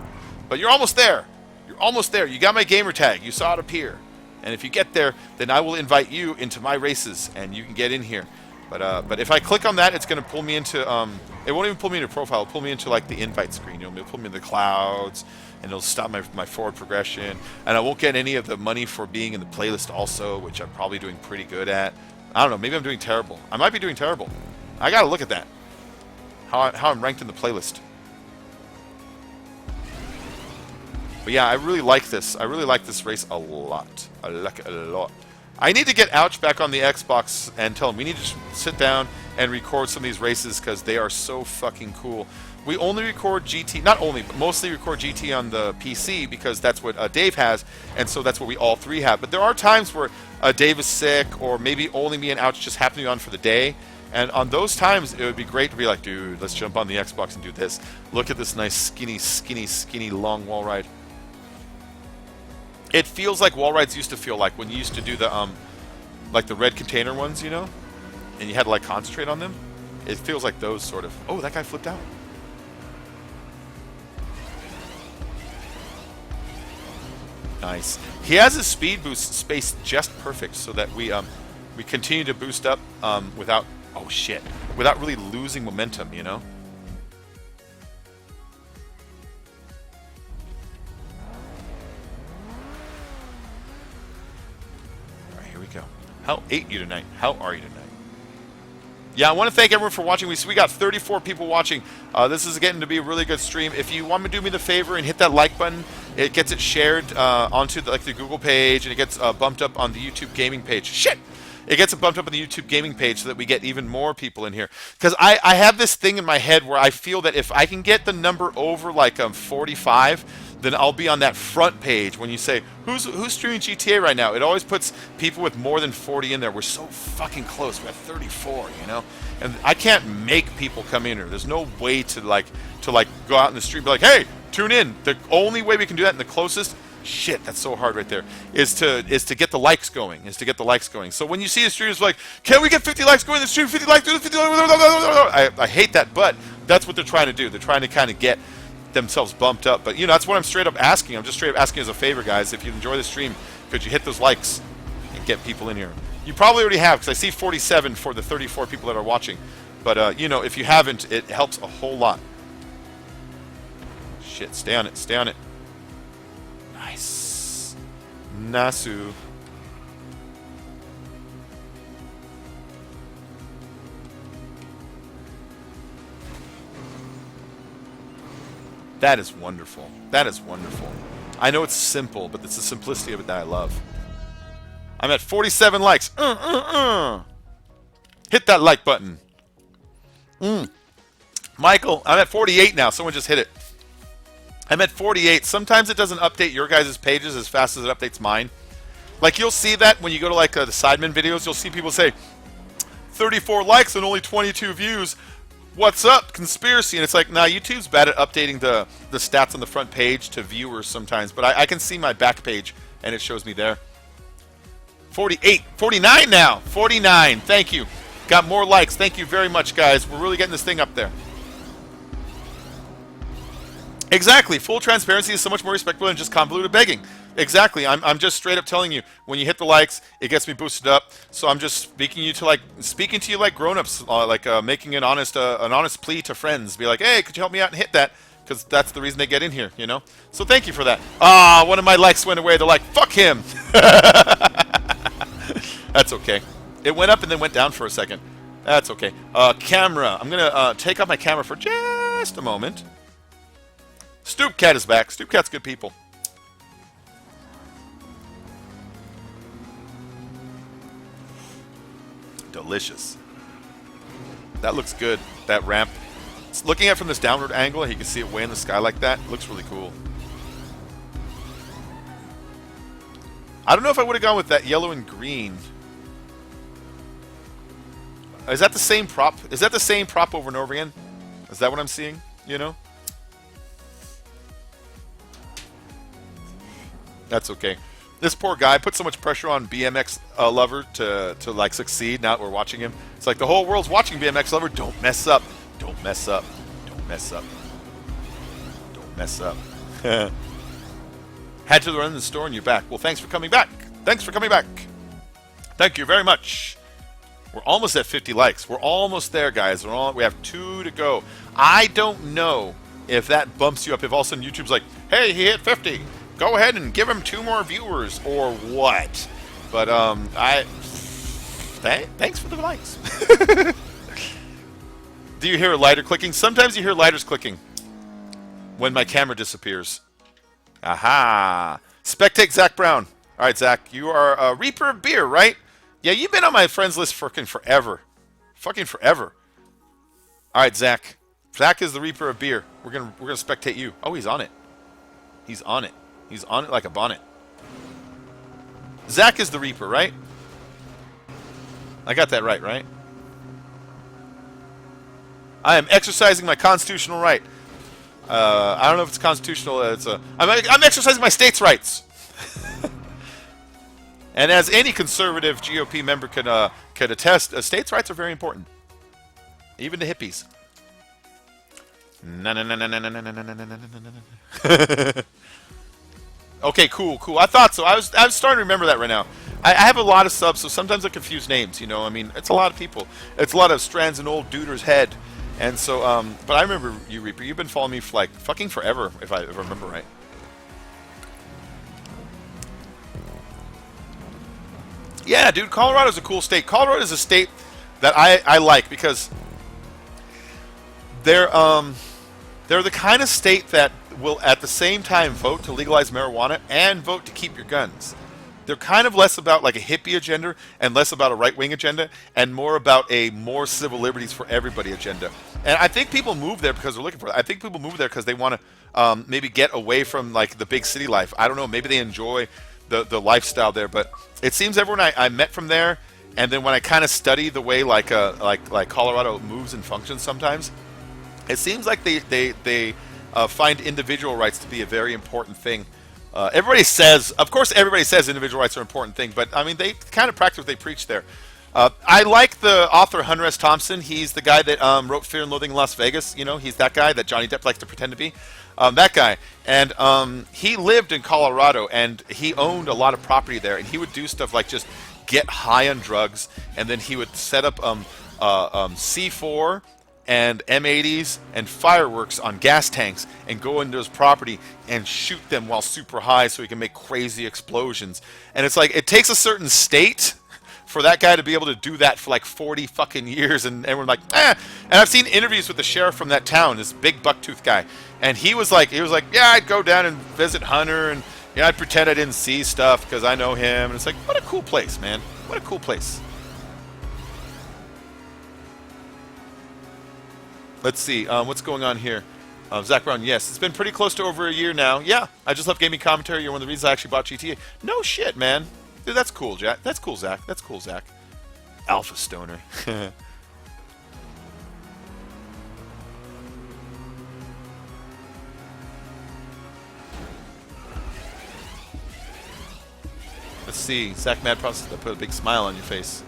But you're almost there. You're almost there. You got my gamer tag. You saw it appear. And if you get there, then I will invite you into my races, and you can get in here. But if I click on that, it's going to pull me into... it won't even pull me into profile. It'll pull me into like the invite screen. It'll pull me into the clouds, and it'll stop my forward progression. And I won't get any of the money for being in the playlist also, which I'm probably doing pretty good at. I don't know. Maybe I'm doing terrible. I might be doing terrible. I got to look at that. How I'm ranked in the playlist. But yeah, I really like this. I really like this race a lot. I like it a lot. I need to get Ouch back on the Xbox and tell him we need to sit down and record some of these races because they are so fucking cool. We only record GT, not only, but mostly record GT on the PC because that's what Dave has, and so that's what we all three have. But there are times where Dave is sick, or maybe only me and Ouch just happen to be on for the day. And on those times, it would be great to be like, dude, let's jump on the Xbox and do this. Look at this nice skinny long wall ride. It feels like wall rides used to feel like when you used to do the like the red container ones, you know, and you had to like concentrate on them. It feels like those sort of. Oh, that guy flipped out. Nice. He has his speed boost spaced just perfect so that we continue to boost up without without really losing momentum, you know. How ate you tonight? How are you tonight? Yeah, I want to thank everyone for watching. We got 34 people watching. This is getting to be a really good stream. If you want to do me the favor and hit that like button, it gets it shared onto the Google page, and it gets bumped up on the YouTube gaming page. Shit! It gets bumped up on the YouTube gaming page so that we get even more people in here. Because I have this thing in my head where I feel that if I can get the number over like 45, then I'll be on that front page when you say, who's streaming GTA right now? It always puts people with more than 40 in there. We're so fucking close. We have 34, you know? And I can't make people come in here. There's no way to go out in the street and be like, hey, tune in. The only way we can do that, and the closest, shit, that's so hard right there, is to get the likes going. So when you see a streamer's like, can we get 50 likes going in the stream? 50 likes, 50 likes. I hate that, but that's what they're trying to do. They're trying to kind of get themselves bumped up. But, you know, that's what I'm straight up asking. I'm just straight up asking as a favor, guys. If you enjoy the stream, could you hit those likes and get people in here? You probably already have, because I see 47 for the 34 people that are watching. But, you know, if you haven't, it helps a whole lot. Shit, stay on it, stay on it. Nice. Nasu. That is wonderful. That is wonderful. I know it's simple, but it's the simplicity of it that I love. I'm at 47 likes. Hit that like button. Michael, I'm at 48 now. Someone just hit it. I'm at 48. Sometimes it doesn't update your guys' pages as fast as it updates mine. Like, you'll see that when you go to like the Sidemen videos, you'll see people say 34 likes and only 22 views. What's up, conspiracy? And it's like, nah, YouTube's bad at updating the stats on the front page to viewers sometimes, but I can see my back page and it shows me there. 48, 49 now, 49. Thank you. Got more likes. Thank you very much, guys. We're really getting this thing up there. Exactly. Full transparency is so much more respectable than just convoluted begging. Exactly. I'm just straight up telling you. When you hit the likes, it gets me boosted up. So I'm just speaking to you like grown-ups, making an honest plea to friends. Be like, hey, could you help me out and hit that? Because that's the reason they get in here, you know. So thank you for that. Ah, one of my likes went away. They're like, fuck him. That's okay. It went up and then went down for a second. That's okay. Camera. I'm gonna take off my camera for just a moment. Stoop Cat is back. Stoop Cat's good people. Delicious. That looks good. That ramp. Looking at it from this downward angle, you can see it way in the sky like that. It looks really cool. I don't know if I would have gone with that yellow and green. Is that the same prop? Is that the same prop over and over again? Is that what I'm seeing? You know? That's okay. This poor guy put so much pressure on BMX Lover to like succeed. Now that we're watching him, it's like the whole world's watching BMX Lover. Don't mess up. Don't mess up. Don't mess up. Don't mess up. Had to run in the store and you're back. Well, thanks for coming back. Thanks for coming back. Thank you very much. We're almost at 50 likes. We're almost there, guys. We have 2 to go. I don't know if that bumps you up. If all of a sudden YouTube's like, hey, he hit 50. Go ahead and give him 2 more viewers or what. But thanks for the likes. Do you hear a lighter clicking? Sometimes you hear lighters clicking when my camera disappears. Aha. Spectate Zach Brown. All right, Zach, you are a Reaper of Beer, right? Yeah, you've been on my friends list fucking forever. Fucking forever. All right, Zach. Zach is the Reaper of Beer. We're gonna spectate you. Oh, he's on it. He's on it. He's on it like a bonnet. Zach is the Reaper, right? I got that right? I am exercising my constitutional right. I don't know if it's constitutional. I'm exercising my state's rights. And as any conservative GOP member could attest, states' rights are very important, even to hippies. Okay, cool. I thought so. I was starting to remember that right now. I have a lot of subs, so sometimes I confuse names. You know, I mean, it's a lot of people. It's a lot of strands in old Duder's head, and so. But I remember you, Reaper. You've been following me for like fucking forever, if I remember right. Yeah, dude, Colorado's a cool state. Colorado is a state that I like because they're the kind of state that will at the same time vote to legalize marijuana and vote to keep your guns. They're kind of less about like a hippie agenda and less about a right-wing agenda and more about a more civil liberties for everybody agenda. And I think people move there because they're looking for it. I think people move there because they want to maybe get away from like the big city life. I don't know. Maybe they enjoy the lifestyle there. But it seems everyone I met from there, and then when I kind of study the way like Colorado moves and functions sometimes, it seems like they find individual rights to be a very important thing. Everybody says, of course, everybody says individual rights are an important thing, but I mean, they kind of practice what they preach there. I like the author Hunter S. Thompson. He's the guy that wrote Fear and Loathing in Las Vegas. You know, he's that guy that Johnny Depp likes to pretend to be. That guy. And he lived in Colorado, and he owned a lot of property there, and he would do stuff like just get high on drugs, and then he would set up C4 and M80s and fireworks on gas tanks and go into his property and shoot them while super high so he can make crazy explosions. And it's like, it takes a certain state for that guy to be able to do that for like 40 fucking years, and everyone's like, eh. And I've seen interviews with the sheriff from that town, this big bucktooth guy, and he was like, yeah, I'd go down and visit Hunter, and yeah, I'd pretend I didn't see stuff because I know him. And it's like, what a cool place, man. What a cool place. Let's see, what's going on here? Zach Brown, yes, it's been pretty close to over a year now. Yeah, I just left gaming commentary. You're one of the reasons I actually bought GTA. No shit, man. Dude, that's cool, Jack. That's cool, Zach. That's cool, Zach. Alpha Stoner. Let's see. Zach Mad Process that put a big smile on your face.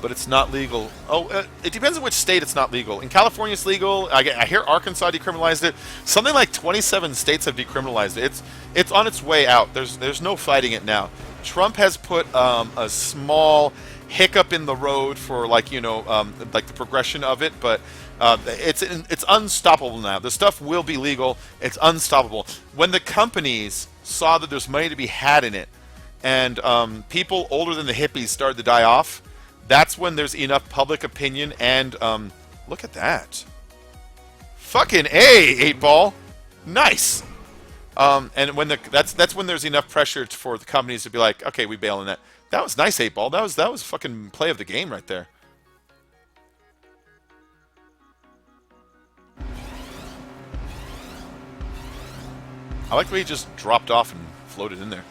But it's not legal. Oh, it depends on which state it's not legal. In California, it's legal. I hear Arkansas decriminalized it. Something like 27 states have decriminalized it. It's on its way out. There's no fighting it now. Trump has put a small hiccup in the road for like like the progression of it, but it's unstoppable now. The stuff will be legal. It's unstoppable. When the companies saw that there's money to be had in it, and people older than the hippies started to die off, that's when there's enough public opinion and look at that. Fucking A, 8-ball. Nice. And when that's when there's enough pressure for the companies to be like, okay, we bail on that. That was nice, 8-ball. That was fucking play of the game right there. I like the way he just dropped off and floated in there.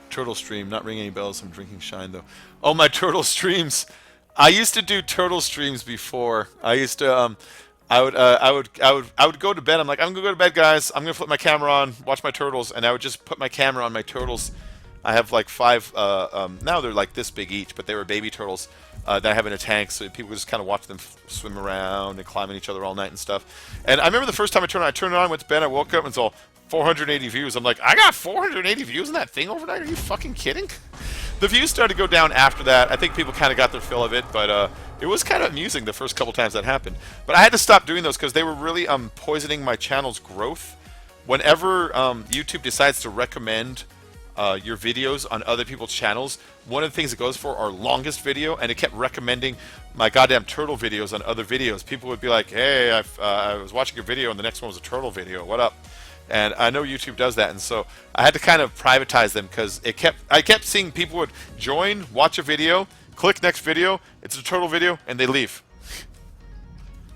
Turtle stream, not ringing any bells. I'm drinking shine though. Oh, my turtle streams. I used to do turtle streams before. I used to I would go to bed. I'm like, I'm gonna go to bed, guys. I'm gonna flip my camera on, watch my turtles, and I would just put my camera on my turtles. I have like 5. Now they're like this big each, but they were baby turtles that I have in a tank, so people just kind of watch them swim around and climb on each other all night and stuff. And I remember the first time I turned it on, went to bed, I woke up and it's all 480 views. I'm like, I got 480 views in that thing overnight? Are you fucking kidding? The views started to go down after that. I think people kind of got their fill of it, but it was kind of amusing the first couple times that happened. But I had to stop doing those because they were really poisoning my channel's growth. Whenever YouTube decides to recommend your videos on other people's channels, one of the things it goes for are longest video, and it kept recommending my goddamn turtle videos on other videos. People would be like, hey, I was watching your video and the next one was a turtle video. What up? And I know YouTube does that, and so I had to kind of privatize them because I kept seeing people would join, watch a video, click next video, it's a turtle video, and they leave.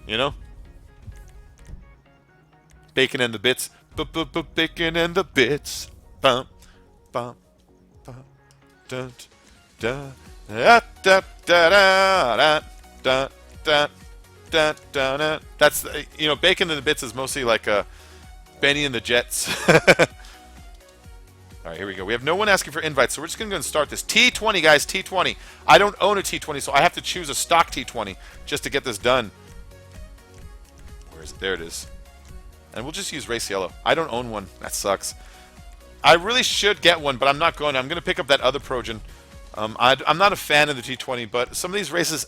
You know? Bacon and the bits. Bacon and the bits. Bum, bum, bum, dun, dun, da, da, da, da, da, da, da, da. That's, Bacon and the bits is mostly like a Benny and the Jets. Alright, here we go. We have no one asking for invites, so we're just going to go and start this. T20, guys, T20. I don't own a T20, so I have to choose a stock T20 just to get this done. Where is it? There it is. And we'll just use race yellow. I don't own one. That sucks. I really should get one, but I'm not going to. I'm going to pick up that other Progen. I'm not a fan of the T20, but some of these races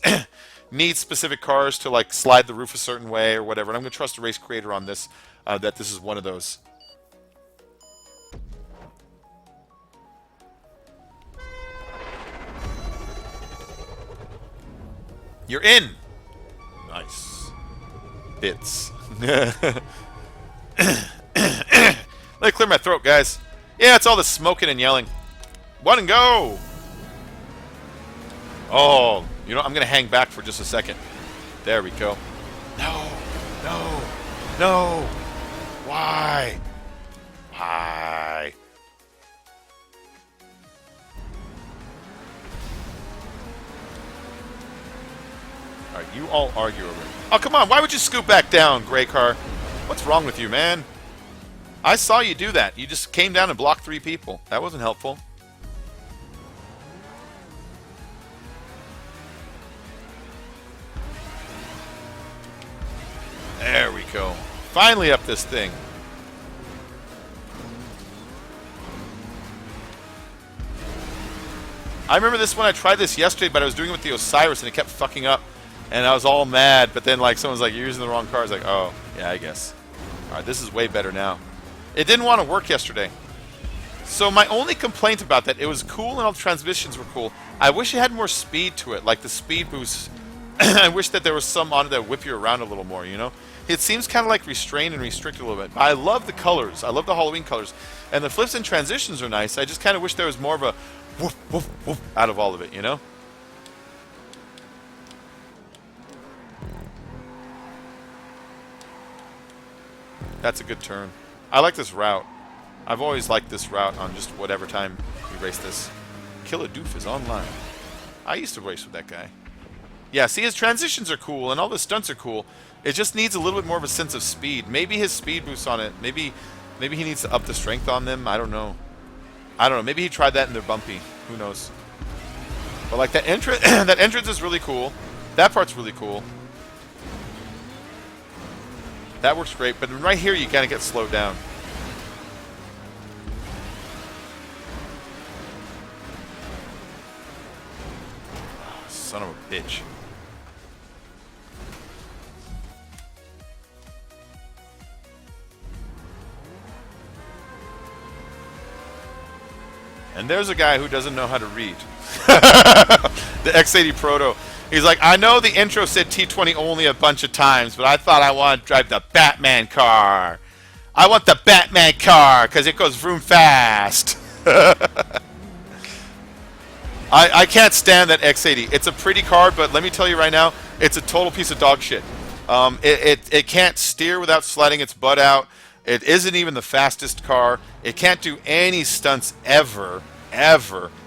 need specific cars to like slide the roof a certain way or whatever, and I'm going to trust the race creator on this. That this is one of those. You're in! Nice. Bits. Let me clear my throat, guys. Yeah, it's all the smoking and yelling. One and go! Oh, I'm going to hang back for just a second. There we go. No! No! No! Why? Why? Alright, you all argue over it. Oh, come on. Why would you scoot back down, gray car? What's wrong with you, man? I saw you do that. You just came down and blocked 3 people. That wasn't helpful. There we go. Finally up this thing. I remember this when I tried this yesterday, but I was doing it with the Osiris and it kept fucking up. And I was all mad, but then like someone's like, you're using the wrong car. I was like, oh, yeah, I guess. Alright, this is way better now. It didn't want to work yesterday. So my only complaint about that, it was cool and all the transmissions were cool. I wish it had more speed to it, like the speed boost. I wish that there was some on it that would whip you around a little more, It seems kind of like restrained and restricted a little bit. But I love the colors. I love the Halloween colors. And the flips and transitions are nice. I just kind of wish there was more of a woof, woof, woof out of all of it, That's a good turn. I like this route. I've always liked this route on just whatever time we race this. Killer Doof is online. I used to race with that guy. Yeah, see, his transitions are cool and all the stunts are cool. It just needs a little bit more of a sense of speed. Maybe his speed boost on it. Maybe he needs to up the strength on them. I don't know. Maybe he tried that and they're bumpy. Who knows? But like that entrance, that entrance is really cool. That part's really cool. That works great. But right here, you kind of get slowed down. Oh, son of a bitch. And there's a guy who doesn't know how to read. The X80 Proto. He's like, I know the intro said T20 only a bunch of times, but I thought I wanted to drive the Batman car. I want the Batman car because it goes vroom fast. I can't stand that X80. It's a pretty car, but let me tell you right now, it's a total piece of dog shit. It can't steer without sliding its butt out. It isn't even the fastest car. It can't do any stunts ever.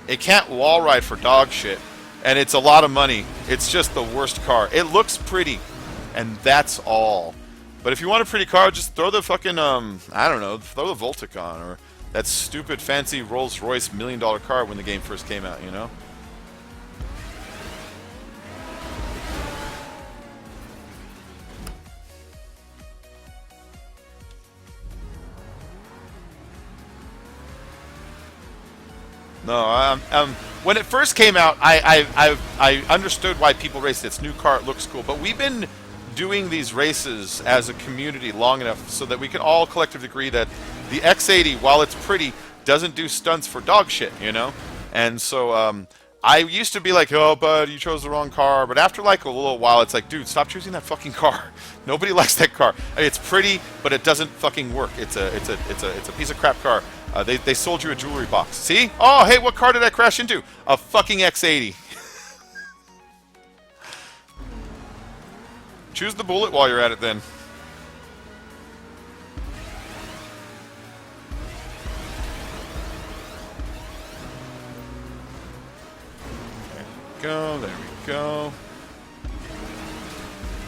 It can't wall ride for dog shit. And it's a lot of money. It's just the worst car. It looks pretty, and that's all. But if you want a pretty car, just throw the fucking, I don't know, throw the Voltic on, or that stupid fancy Rolls-Royce $1 million car when the game first came out, you know? No, when it first came out, I understood why people raced it. It's new car, it looks cool. But we've been doing these races as a community long enough so that we can all collectively agree that the X80, while it's pretty, doesn't do stunts for dog shit, you know? And so I used to be like, oh, bud, you chose the wrong car. But after like a little while, it's like, dude, stop choosing that fucking car. Nobody likes that car. I mean, it's pretty, but it doesn't fucking work. It's a piece of crap car. They sold you a jewelry box. See? Oh, hey, what car did I crash into? A fucking X80. Choose the Bullet while you're at it, then. There we go.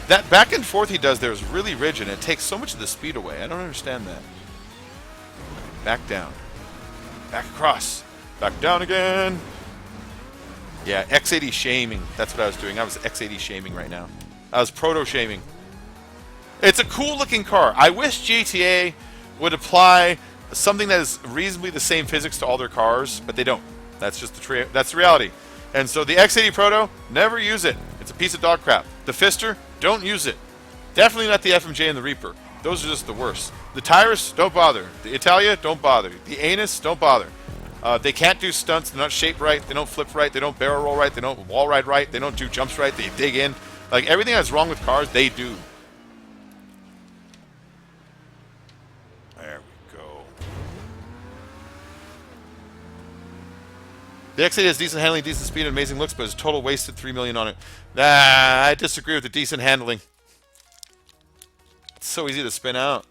That back and forth he does there is really rigid, and it takes so much of the speed away. I don't understand that. Back down. Back across. Back down again. Yeah, X80 shaming. That's what I was doing. I was X80 shaming right now. I was proto shaming. It's a cool looking car. I wish GTA would apply something that is reasonably the same physics to all their cars, but they don't. That's just that's the reality. And so the X80 Proto, never use it. It's a piece of dog crap. The Fister, don't use it. Definitely not the FMJ and the Reaper. Those are just the worst. The Tyrus, don't bother. The Italia, don't bother. The Anus, don't bother. They can't do stunts. They're not shaped right. They don't flip right. They don't barrel roll right. They don't wall ride right. They don't do jumps right. They dig in. Like, everything that's wrong with cars, they do. There we go. The X8 has decent handling, decent speed, and amazing looks, but it's total wasted $3 million on it. Nah, I disagree with the decent handling. It's so easy to spin out.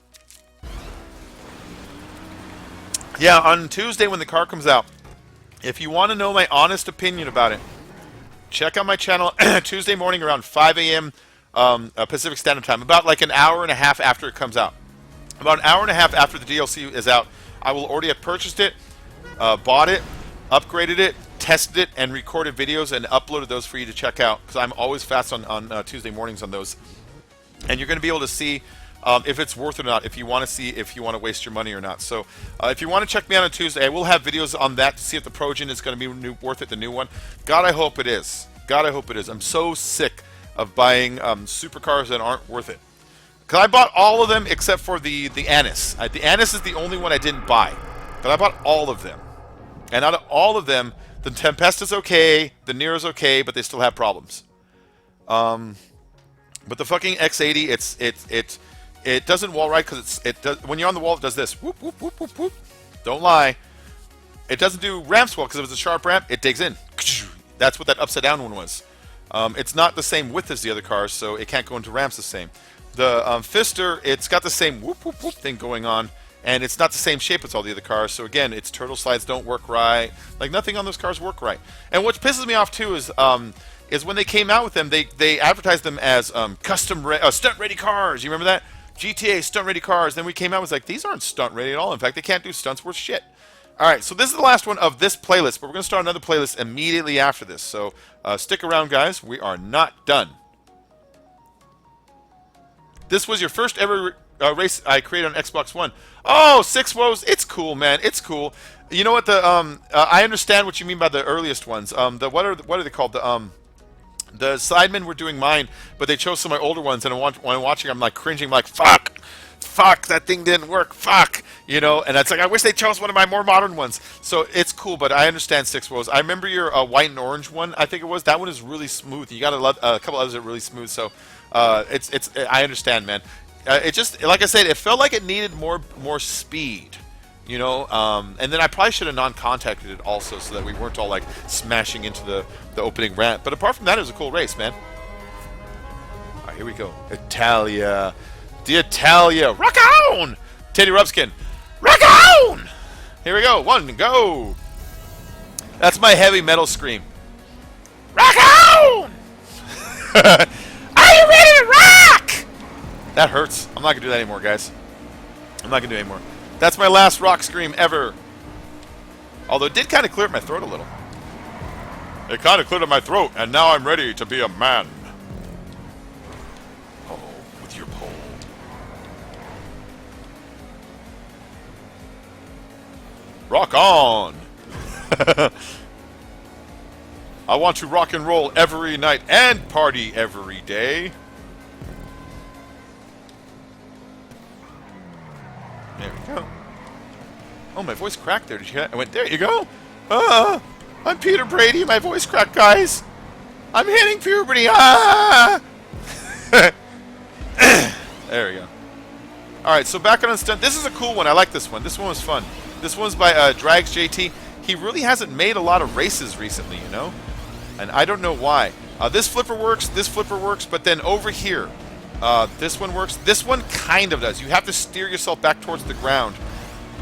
Yeah, on Tuesday when the car comes out, if you want to know my honest opinion about it, check out my channel Tuesday morning around 5 a.m. Pacific Standard Time, about like an hour and a half after it comes out. About an hour and a half after the DLC is out, I will already have purchased it, bought it, upgraded it, tested it, and recorded videos and uploaded those for you to check out, because I'm always fast on Tuesday mornings on those. And you're going to be able to see if it's worth it or not, if you want to see if you want to waste your money or not. So if you want to check me out on Tuesday, I will have videos on that to see if the Progen is going to be worth it, the new one. God, I hope it is. God, I hope it is. I'm so sick of buying supercars that aren't worth it. Because I bought all of them except for the Annis. The Annis is the only one I didn't buy. But I bought all of them. And out of all of them, the Tempesta's okay, the Nero's okay, but they still have problems. But the fucking X80, it doesn't wall ride because when you're on the wall, it does this. Whoop, whoop, whoop, whoop, whoop. Don't lie. It doesn't do ramps well because if it's a sharp ramp, it digs in. That's what that upside down one was. It's not the same width as the other cars, so it can't go into ramps the same. The Fister, it's got the same whoop, whoop, whoop thing going on, and it's not the same shape as all the other cars. So again, its turtle slides don't work right. Like, nothing on those cars work right. And what pisses me off too is when they came out with them, they advertised them as stunt-ready cars. You remember that? GTA stunt-ready cars. Then we came out and was like, these aren't stunt-ready at all. In fact, they can't do stunts worth shit. All right, so this is the last one of this playlist, but we're going to start another playlist immediately after this. So stick around, guys. We are not done. This was your first ever race I created on Xbox One. Oh, Six Woes. It's cool, man. It's cool. You know what? I understand what you mean by the earliest ones. What are they called? The Sidemen were doing mine, but they chose some of my older ones, and when I'm watching, I'm like cringing, like fuck, that thing didn't work, fuck, you know. And it's like I wish they chose one of my more modern ones. So it's cool, but I understand Six Woes. I remember your white and orange one. I think it was that one is really smooth. You got a couple others that are really smooth. So it's I understand, man. It just, like I said, it felt like it needed more speed. You know, and then I probably should have non-contacted it also, so that we weren't all like smashing into the opening ramp. But apart from that, it was a cool race, man. All right, here we go. Italia, the Italia, rock on! Teddy Rubskin, rock on! Here we go. One, go. That's my heavy metal scream. Rock on! Are you ready to rock? That hurts. I'm not gonna do that anymore, guys. I'm not gonna do it anymore. That's my last rock scream ever. Although it did kind of clear up my throat a little. It kind of cleared up my throat, and now I'm ready to be a man. Oh, with your pole. Rock on! I want to rock and roll every night and party every day. There we go. Oh, my voice cracked there. Did you hear that? I went, there you go. I'm Peter Brady. My voice cracked, guys. I'm hitting puberty. There we go. All right, so back on stunt. This is a cool one. I like this one. This one was fun. This one's by Drags JT. He really hasn't made a lot of races recently, you know? And I don't know why. This flipper works, but then over here, this one works. This one kind of does. You have to steer yourself back towards the ground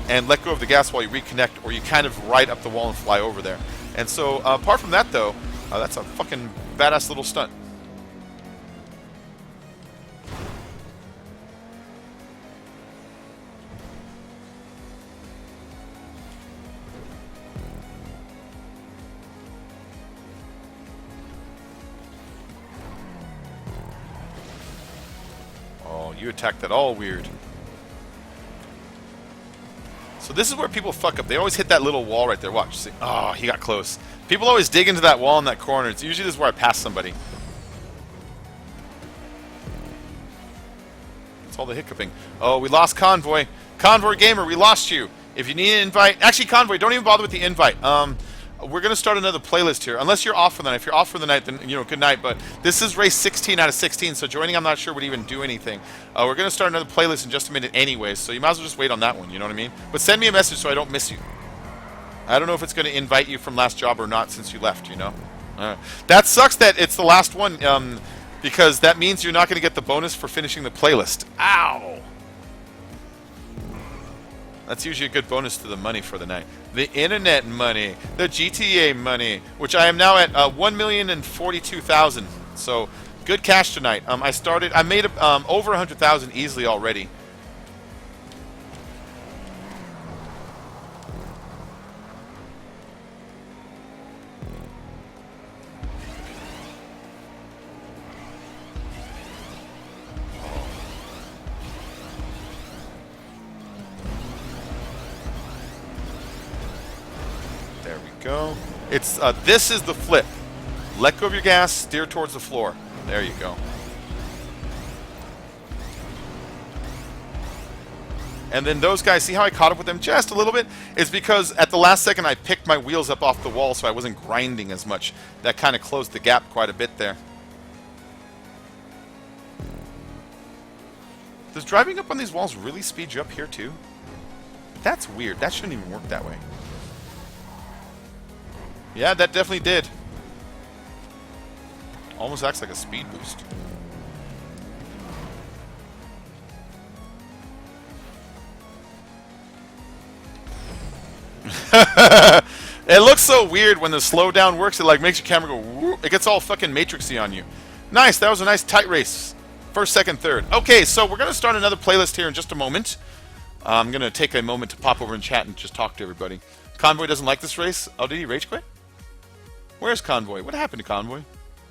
and let go of the gas while you reconnect, or you kind of ride up the wall and fly over there. And so, apart from that, though, that's a fucking badass little stunt. You attacked that all weird. So this is where people fuck up. They always hit that little wall right there. Watch. See? Oh, he got close. People always dig into that wall in that corner. It's usually this is where I pass somebody. It's all the hiccuping. Oh, we lost Convoy. Convoy Gamer, we lost you. If you need an invite... Actually, Convoy, don't even bother with the invite. We're going to start another playlist here. Unless you're off for the night. If you're off for the night, then, you know, good night. But this is race 16 out of 16, so joining I'm not sure would even do anything. We're going to start another playlist in just a minute anyways, so you might as well just wait on that one, you know what I mean? But send me a message so I don't miss you. I don't know if it's going to invite you from last job or not since you left, you know? That sucks that it's the last one, because that means you're not going to get the bonus for finishing the playlist. Ow! That's usually a good bonus to the money for the night. The internet money, the GTA money, which I am now at 1,042,000. So good cash tonight. I made over 100,000 easily already. Go. It's this is the flip. Let go of your gas, steer towards the floor. There you go. And then those guys, see how I caught up with them just a little bit? It's because at the last second I picked my wheels up off the wall so I wasn't grinding as much. That kind of closed the gap quite a bit there. Does driving up on these walls really speed you up here too? That's weird. That shouldn't even work that way. Yeah, that definitely did. Almost acts like a speed boost. It looks so weird when the slowdown works. It like makes your camera go whoop. It gets all fucking matrixy on you. Nice, that was a nice tight race. First, second, third. Okay, so we're going to start another playlist here in just a moment. I'm going to take a moment to pop over in chat and just talk to everybody. Convoy doesn't like this race. Oh, did he rage quit? Where's Convoy? What happened to Convoy?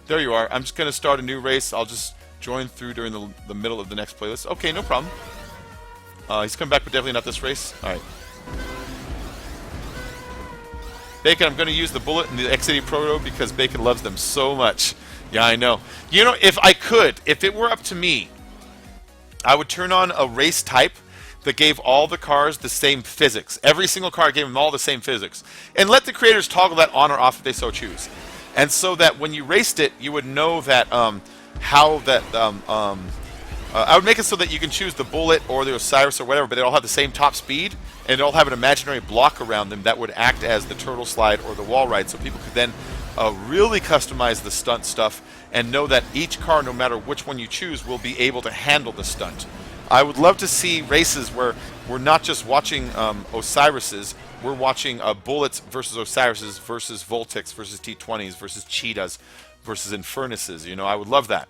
There you are. I'm just going to start a new race. I'll just join through during the middle of the next playlist. Okay, no problem. He's coming back, but definitely not this race. All right. Bacon, I'm going to use the Bullet and the X80 Proto because Bacon loves them so much. Yeah, I know. You know, if I could, if it were up to me, I would turn on a race type that gave all the cars the same physics. Every single car gave them all the same physics. And let the creators toggle that on or off if they so choose. And so that when you raced it, you would know that how that... I would make it so that you can choose the Bullet or the Osiris or whatever, but they all have the same top speed, and they all have an imaginary block around them that would act as the turtle slide or the wall ride, so people could then really customize the stunt stuff and know that each car, no matter which one you choose, will be able to handle the stunt. I would love to see races where we're not just watching Osirises, we're watching Bullets versus Osirises versus Voltics versus T20s versus Cheetahs versus Infernuses. You know, I would love that.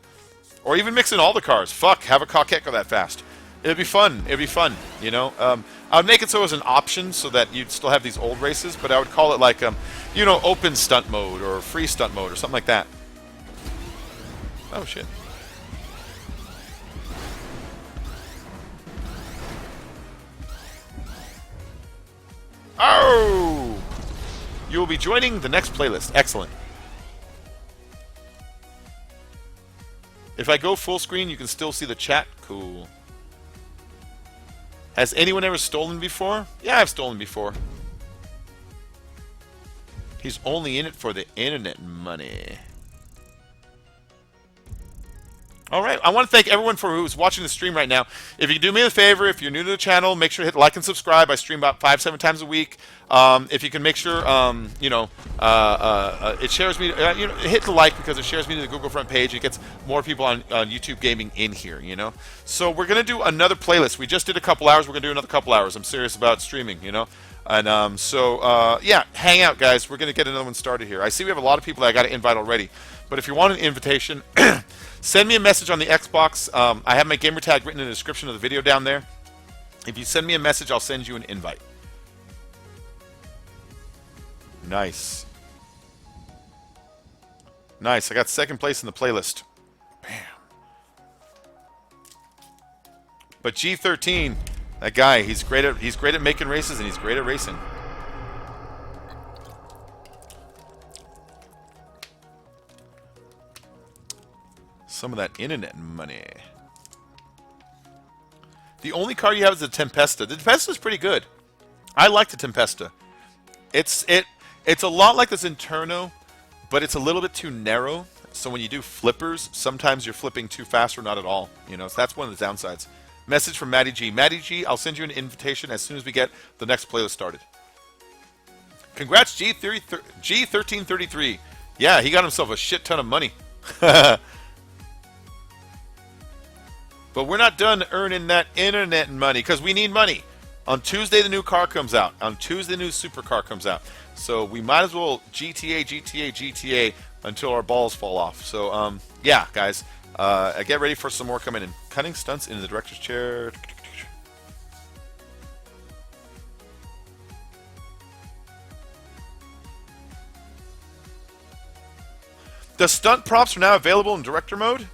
Or even mix in all the cars. Fuck, have a Coquette go that fast. It'd be fun. It'd be fun, you know. I would make it so it was an option so that you'd still have these old races, but I would call it like, you know, open stunt mode or free stunt mode or something like that. Oh, shit. Oh! You will be joining the next playlist. Excellent. If I go full screen, you can still see the chat. Cool. Has anyone ever stolen before? Yeah, I've stolen before. He's only in it for the internet money. All right, I want to thank everyone for who's watching the stream right now. If you do me a favor, if you're new to the channel, make sure to hit like and subscribe. I stream about 5-7 times a week. If you can make sure, you know, it shares me. You know, hit the like because it shares me to the Google front page. It gets more people on YouTube gaming in here. You know, so we're gonna do another playlist. We just did a couple hours. We're gonna do another couple hours. I'm serious about streaming. You know. And so yeah, hang out, guys. We're gonna get another one started here. I see we have a lot of people that I got to invite already. But if you want an invitation, send me a message on the Xbox. I have my gamer tag written in the description of the video down there. If you send me a message, I'll send you an invite. Nice. Nice. I got second place in the playlist. Bam. But G13, that guy, he's great at making races and he's great at racing. Some of that internet money. The only car you have is the Tempesta. The Tempesta is pretty good. I like the Tempesta. It's a lot like the Zenturno, but it's a little bit too narrow. So when you do flippers, sometimes you're flipping too fast or not at all. You know, so that's one of the downsides. Message from Matty G. Matty G, I'll send you an invitation as soon as we get the next playlist started. Congrats, G1333. Yeah, he got himself a shit ton of money. But we're not done earning that internet money because we need money. On Tuesday, the new car comes out. On Tuesday, the new supercar comes out. So we might as well GTA until our balls fall off. So, yeah, guys, get ready for some more coming in. Cutting stunts in the director's chair. The stunt props are now available in director mode?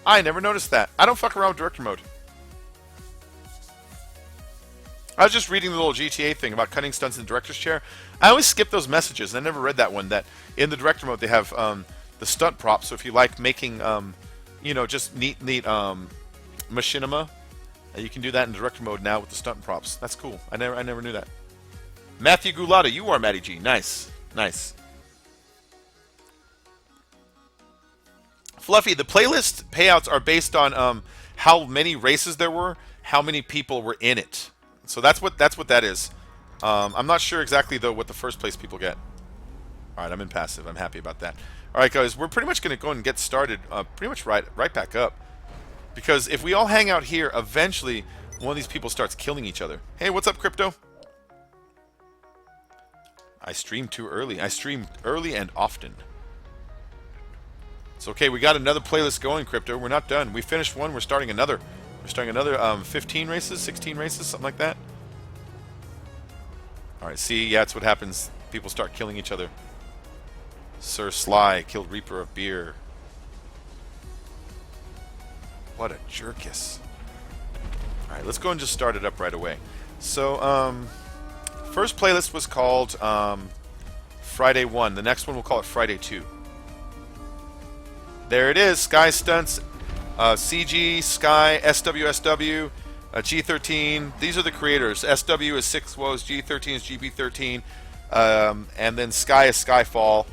I never noticed that. I don't fuck around with director mode. I was just reading the little GTA thing about cutting stunts in the director's chair. I always skip those messages, and I never read that one, that in the director mode they have the stunt props. So if you like making, you know, just neat machinima, you can do that in director mode now with the stunt props. That's cool. I never knew that. Matthew Gulata, you are Matty G. Nice. Nice. Fluffy, the playlist payouts are based on how many races there were, how many people were in it. So that's what that is. I'm not sure exactly though what the first place people get. All right, I'm in passive. I'm happy about that. All right, guys, we're pretty much going to go and get started. Pretty much right back up, because if we all hang out here, eventually one of these people starts killing each other. Hey, what's up, Crypto? I streamed too early. I streamed early and often. It's okay. We got another playlist going, Crypto. We're not done. We finished one. We're starting another. We're starting another 15 races, 16 races, something like that. All All right, see, yeah, that's what happens. People start killing each other. Sir Sly killed Reaper of Beer. What a jerkus. All right, let's go and just start it up right away. So, first playlist was called Friday 1. The next one we'll call it Friday 2. There it is. Sky Stunts, CG, Sky, SWSW, G13. These are the creators. SW is 6 Woes, G13 is GB13, and then Sky is Skyfall.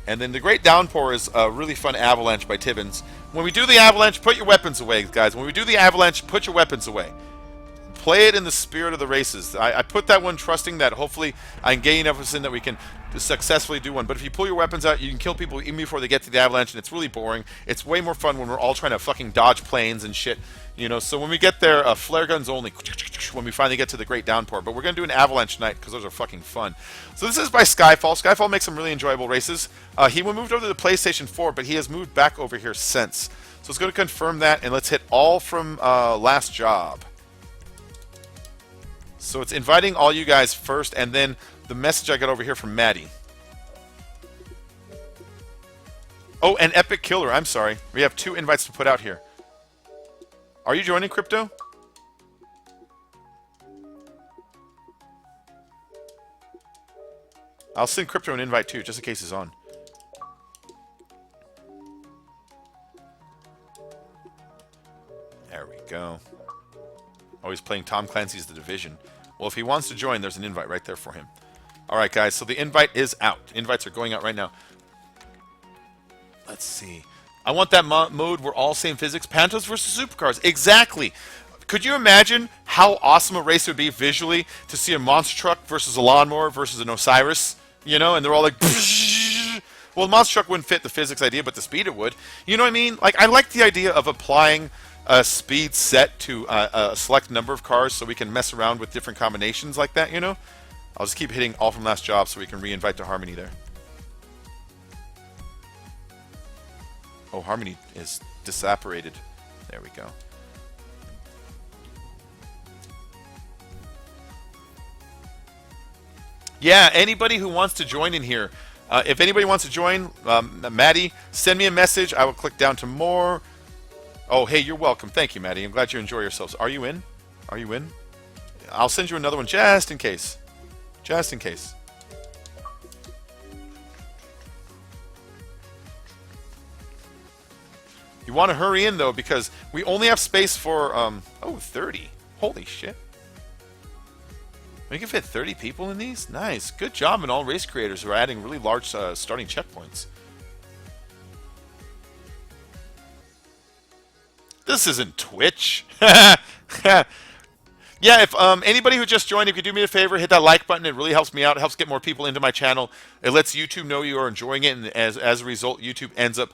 And then the Great Downpour is a really fun avalanche by Tibbins. When we do the avalanche, put your weapons away, guys. When we do the avalanche, put your weapons away. Play it in the spirit of the races. I put that one trusting that hopefully I can gain enough in that we can successfully do one. But if you pull your weapons out, you can kill people even before they get to the avalanche, and it's really boring. It's way more fun when we're all trying to fucking dodge planes and shit. You know, so when we get there, flare guns only when we finally get to the Great Downpour. But we're going to do an avalanche tonight because those are fucking fun. So this is by Skyfall. Skyfall makes some really enjoyable races. He moved over to the PlayStation 4, but he has moved back over here since. So it's going to confirm that, and let's hit all from last job. So it's inviting all you guys first, and then the message I got over here from Maddie. Oh, and Epic Killer, I'm sorry. We have 2 invites to put out here. Are you joining, Crypto? I'll send Crypto an invite too, just in case he's on. There we go. Oh, he's playing Tom Clancy's The Division. Well, if he wants to join, there's an invite right there for him. All right, guys, so the invite is out. Invites are going out right now. Let's see. I want that mode where all same physics. Pantos versus supercars. Exactly. Could you imagine how awesome a race it would be visually to see a monster truck versus a lawnmower versus an Osiris? You know, and they're all like... Well, the monster truck wouldn't fit the physics idea, but the speed it would. You know what I mean? Like, I like the idea of applying a speed set to a select number of cars so we can mess around with different combinations like that, you know? I'll just keep hitting all from last job so we can re-invite to Harmony there. Oh, Harmony is disapparated. There we go. Yeah, anybody who wants to join in here. If anybody wants to join, Maddie, send me a message. I will click down to more. Oh, hey, you're welcome. Thank you, Maddie. I'm glad you enjoy yourselves. Are you in? Are you in? I'll send you another one just in case. Just in case. You want to hurry in, though, because we only have space for, 30. Holy shit. We can fit 30 people in these? Nice. Good job in all race creators who are adding really large starting checkpoints. This isn't Twitch. Yeah, if anybody who just joined, if you do me a favor, hit that like button. It really helps me out. It helps get more people into my channel. It lets YouTube know you are enjoying it, and as a result, YouTube ends up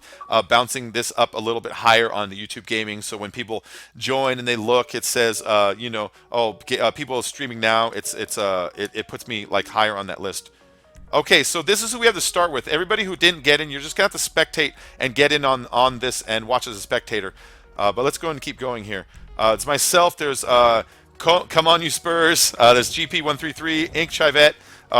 bouncing this up a little bit higher on the YouTube gaming. So when people join and they look, it says, people are streaming now. It puts me like higher on that list. Okay, so this is who we have to start with. Everybody who didn't get in, you're just gonna have to spectate and get in on this and watch as a spectator. But let's go and keep going here. It's myself. There's Come On You Spurs. There's GP133, Ink Chivette,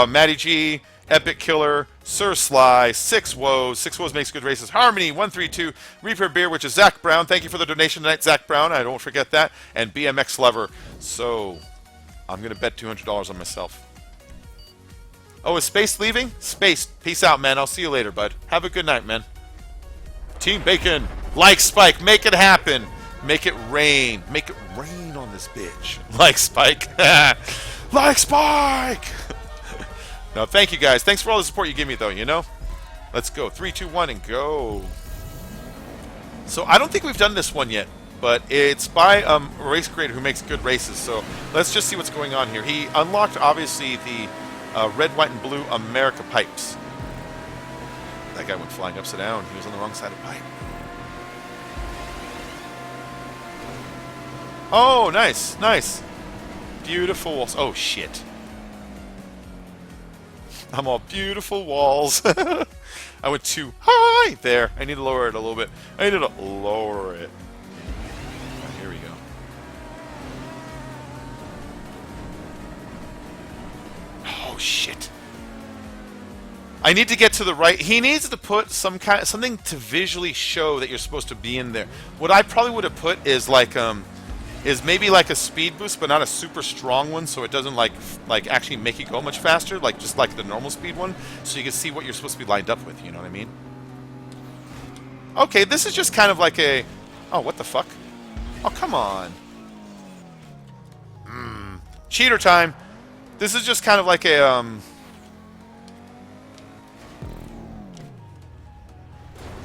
Matty G, Epic Killer, Sir Sly, 6 Woes. 6 Woes makes good races. Harmony 132, Reaper Beer, which is Zach Brown. Thank you for the donation tonight, Zach Brown. I don't forget that. And BMX Lover. So I'm gonna bet $200 on myself. Oh, is Space leaving? Space, peace out, man. I'll see you later, bud. Have a good night, man. Team Bacon, like Spike, make it happen. Make it rain. Make it rain on this bitch. Like Spike. Like Spike! No, thank you guys. Thanks for all the support you give me, though, you know? Let's go. 3, 2, 1, and go. So I don't think we've done this one yet, but it's by a race creator who makes good races. So let's just see what's going on here. He unlocked, obviously, the red, white, and blue America pipes. That guy went flying upside down. He was on the wrong side of the pipe. Oh, nice, nice. Beautiful walls. Oh, shit. I'm all beautiful walls. I went too high there. I need to lower it a little bit. I need to lower it. Oh, here we go. Oh, shit. I need to get to the right. He needs to put something to visually show that you're supposed to be in there. What I probably would have put is like is maybe like a speed boost, but not a super strong one, so it doesn't like actually make you go much faster, like just like the normal speed one, so you can see what you're supposed to be lined up with. You know what I mean? Okay, this is just kind of like a. Oh, what the fuck? Oh, come on. Cheater time. This is just kind of like a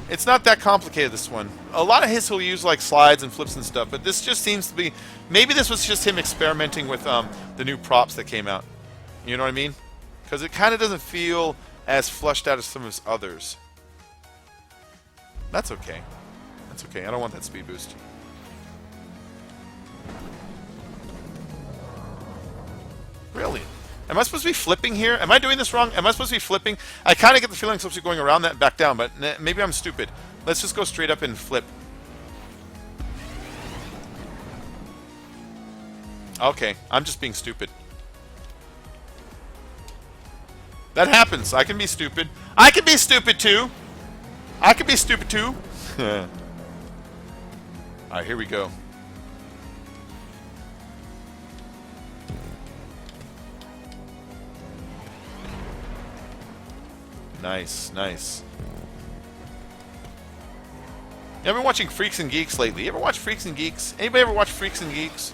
It's not that complicated, this one. A lot of his he'll use like slides and flips and stuff, but this just seems to be... Maybe this was just him experimenting with the new props that came out. You know what I mean? Because it kind of doesn't feel as flushed out as some of his others. That's okay. That's okay. I don't want that speed boost. Really? Am I supposed to be flipping here? Am I doing this wrong? Am I supposed to be flipping? I kind of get the feeling I'm supposed to be going around that and back down, but maybe I'm stupid. Let's just go straight up and flip. Okay, I'm just being stupid. That happens. I can be stupid. I can be stupid too. I can be stupid too. Alright, here we go. Nice, nice. You ever been watching Freaks and Geeks lately? You ever watch Freaks and Geeks? Anybody ever watch Freaks and Geeks?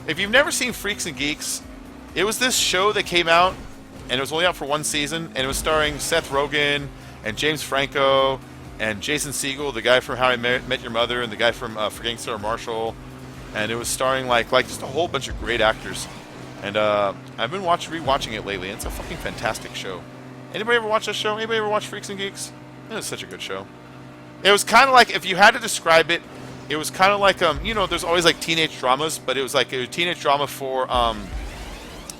If you've never seen Freaks and Geeks, it was this show that came out, and it was only out for one season, and it was starring Seth Rogen, and James Franco, and Jason Segel, the guy from How I Met Your Mother, and the guy from Forgetting Sarah Marshall, and it was starring like just a whole bunch of great actors. And I've been rewatching it lately, and it's a fucking fantastic show. Anybody ever watch this show? Anybody ever watch Freaks and Geeks? It was such a good show. It was kind of like, if you had to describe it, it was kind of like, you know, there's always like teenage dramas, but it was like a teenage drama for kind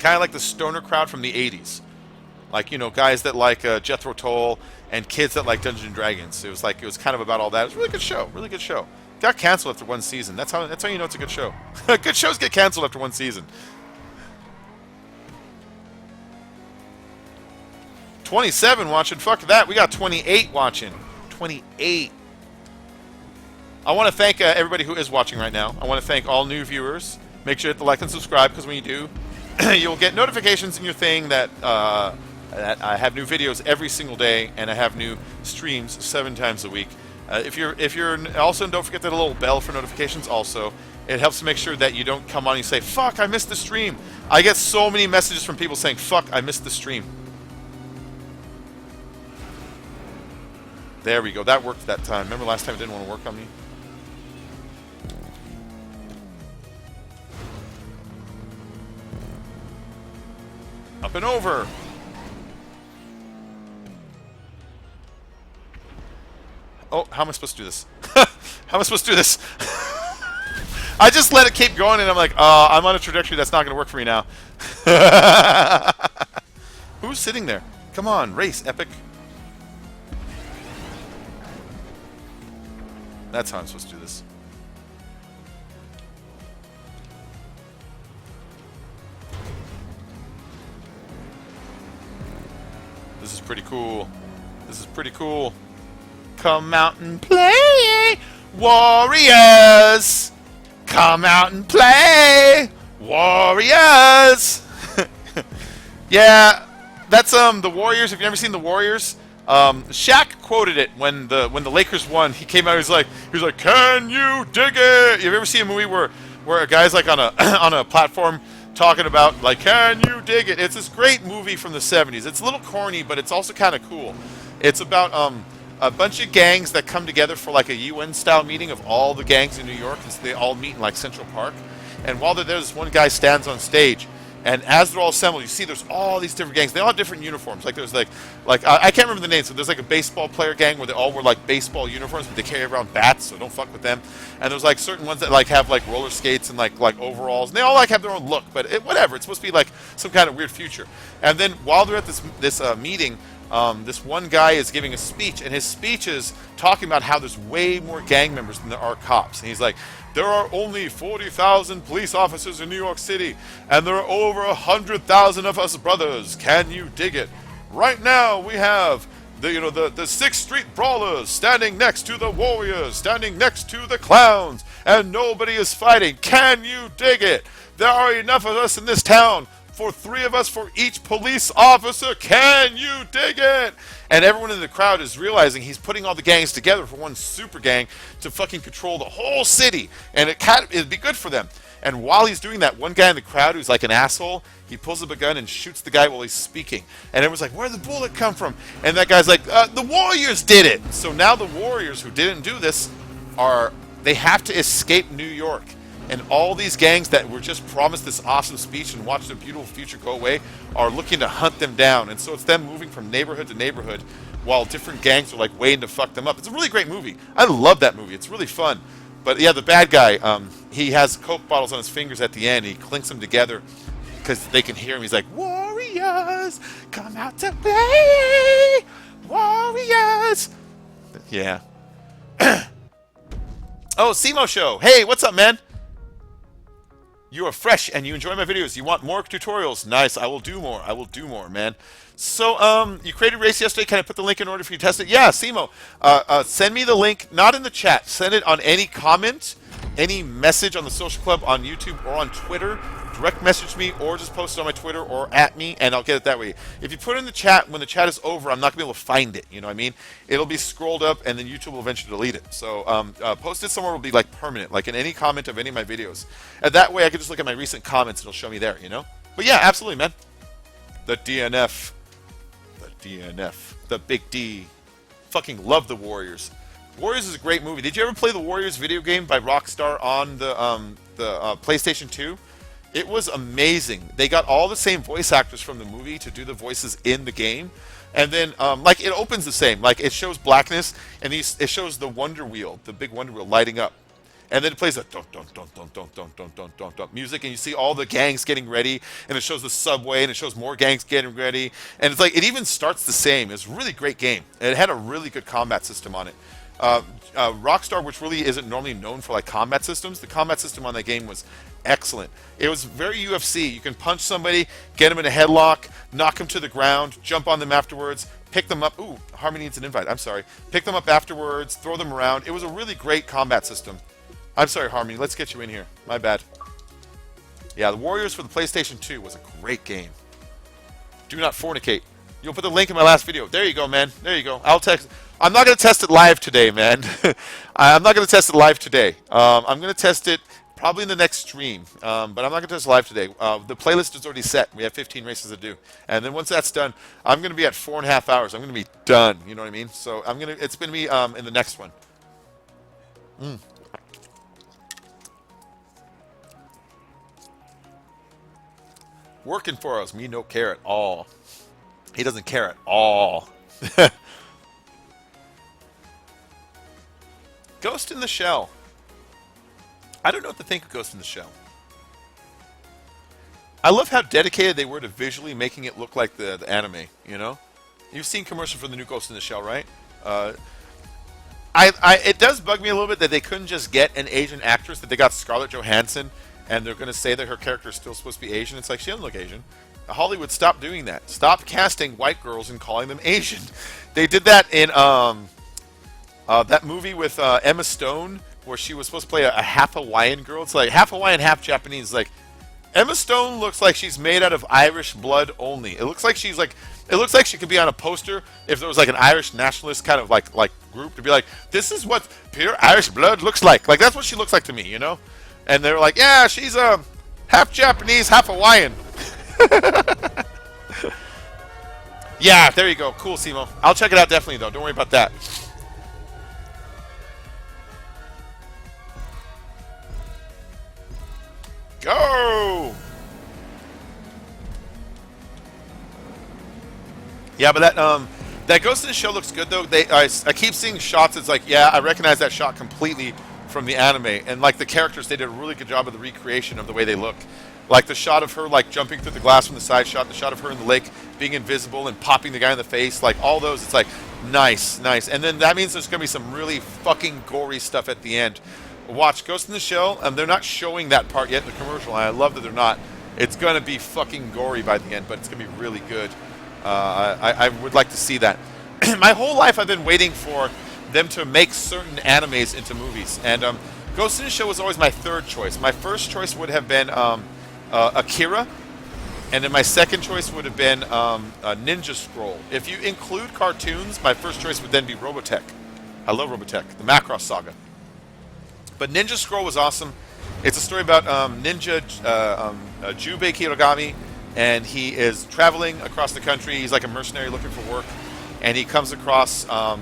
of like the stoner crowd from the 80s. Like, you know, guys that like Jethro Tull and kids that like Dungeons and Dragons. It was kind of about all that. It was a really good show. Really good show. Got canceled after one season. That's how you know it's a good show. Good shows get canceled after one season. 27 watching. Fuck that. We got 28 watching. 28. I want to thank everybody who is watching right now. I want to thank all new viewers. Make sure to hit the like and subscribe, because when you do, you'll get notifications in your thing that I have new videos every single day, and I have new streams 7 times a week. If you're also, don't forget that little bell for notifications. Also, it helps to make sure that you don't come on and say, "Fuck, I missed the stream." I get so many messages from people saying, "Fuck, I missed the stream." There we go. That worked that time. Remember last time it didn't want to work on me? Up and over. Oh, how am I supposed to do this? How am I supposed to do this? I just let it keep going, and I'm like, I'm on a trajectory that's not going to work for me now. Who's sitting there? Come on, race, epic. That's how I'm supposed to do this. This is pretty cool. This is pretty cool. Come out and play, Warriors! Come out and play, Warriors! Yeah, that's the Warriors. Have you ever seen the Warriors? Shaq quoted it when the Lakers won. He came out. He was like, "Can you dig it?" You ever seen a movie where a guy's like on a on a platform talking about like, "Can you dig it?" It's this great movie from the 70s. It's a little corny, but it's also kind of cool. It's about a bunch of gangs that come together for like a UN style meeting of all the gangs in New York, and so they all meet in like Central Park. And while they're there, this one guy stands on stage. And as they're all assembled, you see there's all these different gangs. They all have different uniforms. Like there's like I can't remember the names. So there's like a baseball player gang where they all wear like baseball uniforms, but they carry around bats, so don't fuck with them. And there's like certain ones that like have like roller skates and like overalls. And they all like have their own look, but whatever. It's supposed to be like some kind of weird future. And then while they're at this meeting, This one guy is giving a speech, and his speech is talking about how there's way more gang members than there are cops. And he's like, there are only 40,000 police officers in New York City, and there are over 100,000 of us brothers. Can you dig it? Right now, we have the 6th Street Brawlers standing next to the Warriors, standing next to the Clowns, and nobody is fighting. Can you dig it? There are enough of us in this town for 3 of us for each police officer. Can you dig it? And everyone in the crowd is realizing he's putting all the gangs together for one super gang to fucking control the whole city. And it'd be good for them. And while he's doing that, one guy in the crowd who's like an asshole, he pulls up a gun and shoots the guy while he's speaking. And everyone's like, where'd the bullet come from? And that guy's like, the Warriors did it. So now the Warriors who didn't do this they have to escape New York. And all these gangs that were just promised this awesome speech and watched their beautiful future go away are looking to hunt them down. And so it's them moving from neighborhood to neighborhood while different gangs are like waiting to fuck them up. It's a really great movie. I love that movie. It's really fun. But yeah, the bad guy, he has Coke bottles on his fingers at the end. He clinks them together because they can hear him. He's like, Warriors, come out to play. Warriors. Yeah. Oh, Simo Show. Hey, what's up, man? You are fresh and you enjoy my videos. You want more tutorials? Nice. I will do more. I will do more, man. So, you created Race yesterday. Can I put the link in order for you to test it? Yeah, Simo. Send me the link, not in the chat. Send it on any comment, any message on the social club, on YouTube, or on Twitter. Direct message me, or just post it on my Twitter, or at me, and I'll get it that way. If you put it in the chat, when the chat is over, I'm not going to be able to find it. You know what I mean? It'll be scrolled up, and then YouTube will eventually delete it. So post it somewhere will be like permanent, like in any comment of any of my videos. And that way I can just look at my recent comments, and it'll show me there, you know? But yeah, absolutely, man. The DNF. The DNF. The Big D. Fucking love the Warriors. Warriors is a great movie. Did you ever play the Warriors video game by Rockstar on the PlayStation 2? It was amazing. They got all the same voice actors from the movie to do the voices in the game. And then, like, it opens the same. Like, it shows blackness, and it shows the Wonder Wheel, the big Wonder Wheel, lighting up. And then it plays a dun-dun-dun-dun-dun-dun-dun-dun-dun music, and you see all the gangs getting ready, and it shows the subway, and it shows more gangs getting ready. And it's like, it even starts the same. It's a really great game. And it had a really good combat system on it. Rockstar, which really isn't normally known for like combat systems, the combat system on that game was excellent. It was very UFC. You can punch somebody, get them in a headlock, knock them to the ground, jump on them afterwards, pick them up. Ooh, Harmony needs an invite. I'm sorry. Pick them up afterwards, throw them around. It was a really great combat system. I'm sorry, Harmony. Let's get you in here. My bad. Yeah, the Warriors for the PlayStation 2 was a great game. Do not fornicate. You'll put the link in my last video. There you go, man. There you go. I'll text. I'm not going to test it live today, man. I'm not going to test it live today. I'm going to test it probably in the next stream, but I'm not going to test it live today. The playlist is already set. We have 15 races to do. And then once that's done, I'm going to be at 4.5 hours. I'm going to be done. You know what I mean? So it's going to be in the next one. Working for us. Me no care at all. He doesn't care at all. Ghost in the Shell. I don't know what to think of Ghost in the Shell. I love how dedicated they were to visually making it look like the anime, you know? You've seen commercial for the new Ghost in the Shell, right? It does bug me a little bit that they couldn't just get an Asian actress, that they got Scarlett Johansson, and they're going to say that her character is still supposed to be Asian. It's like, she doesn't look Asian. Hollywood, stop doing that. Stop casting white girls and calling them Asian. They did that in that movie with Emma Stone, where she was supposed to play a half Hawaiian girl. It's like half Hawaiian, half Japanese. Like, Emma Stone looks like she's made out of Irish blood only. It looks like she's like, it looks like she could be on a poster if there was like an Irish nationalist kind of like group to be like, this is what pure Irish blood looks like. Like, that's what she looks like to me, you know? And they were like, yeah, she's half Japanese, half Hawaiian. Yeah, there you go. Cool, Simo. I'll check it out definitely, though. Don't worry about that. Go! Yeah, but that Ghost in the Shell looks good, though. I keep seeing shots. It's like, yeah, I recognize that shot completely from the anime. And, like, the characters, they did a really good job of the recreation of the way they look. Like the shot of her like jumping through the glass from the side shot, the shot of her in the lake being invisible and popping the guy in the face, like all those, it's like nice, nice. And then that means there's gonna be some really fucking gory stuff at the end. Watch Ghost in the Shell, and they're not showing that part yet in the commercial, and I love that they're not. It's gonna be fucking gory by the end, but it's gonna be really good. I would like to see that. My whole life I've been waiting for them to make certain animes into movies, and Ghost in the Shell was always my third choice. My first choice would have been Akira, and then my second choice would have been Ninja Scroll. If you include cartoons, my first choice would then be Robotech. I love Robotech, the Macross Saga. But Ninja Scroll was awesome. It's a story about Ninja Jubei Kirogami, and he is traveling across the country. He's like a mercenary looking for work, and he comes across a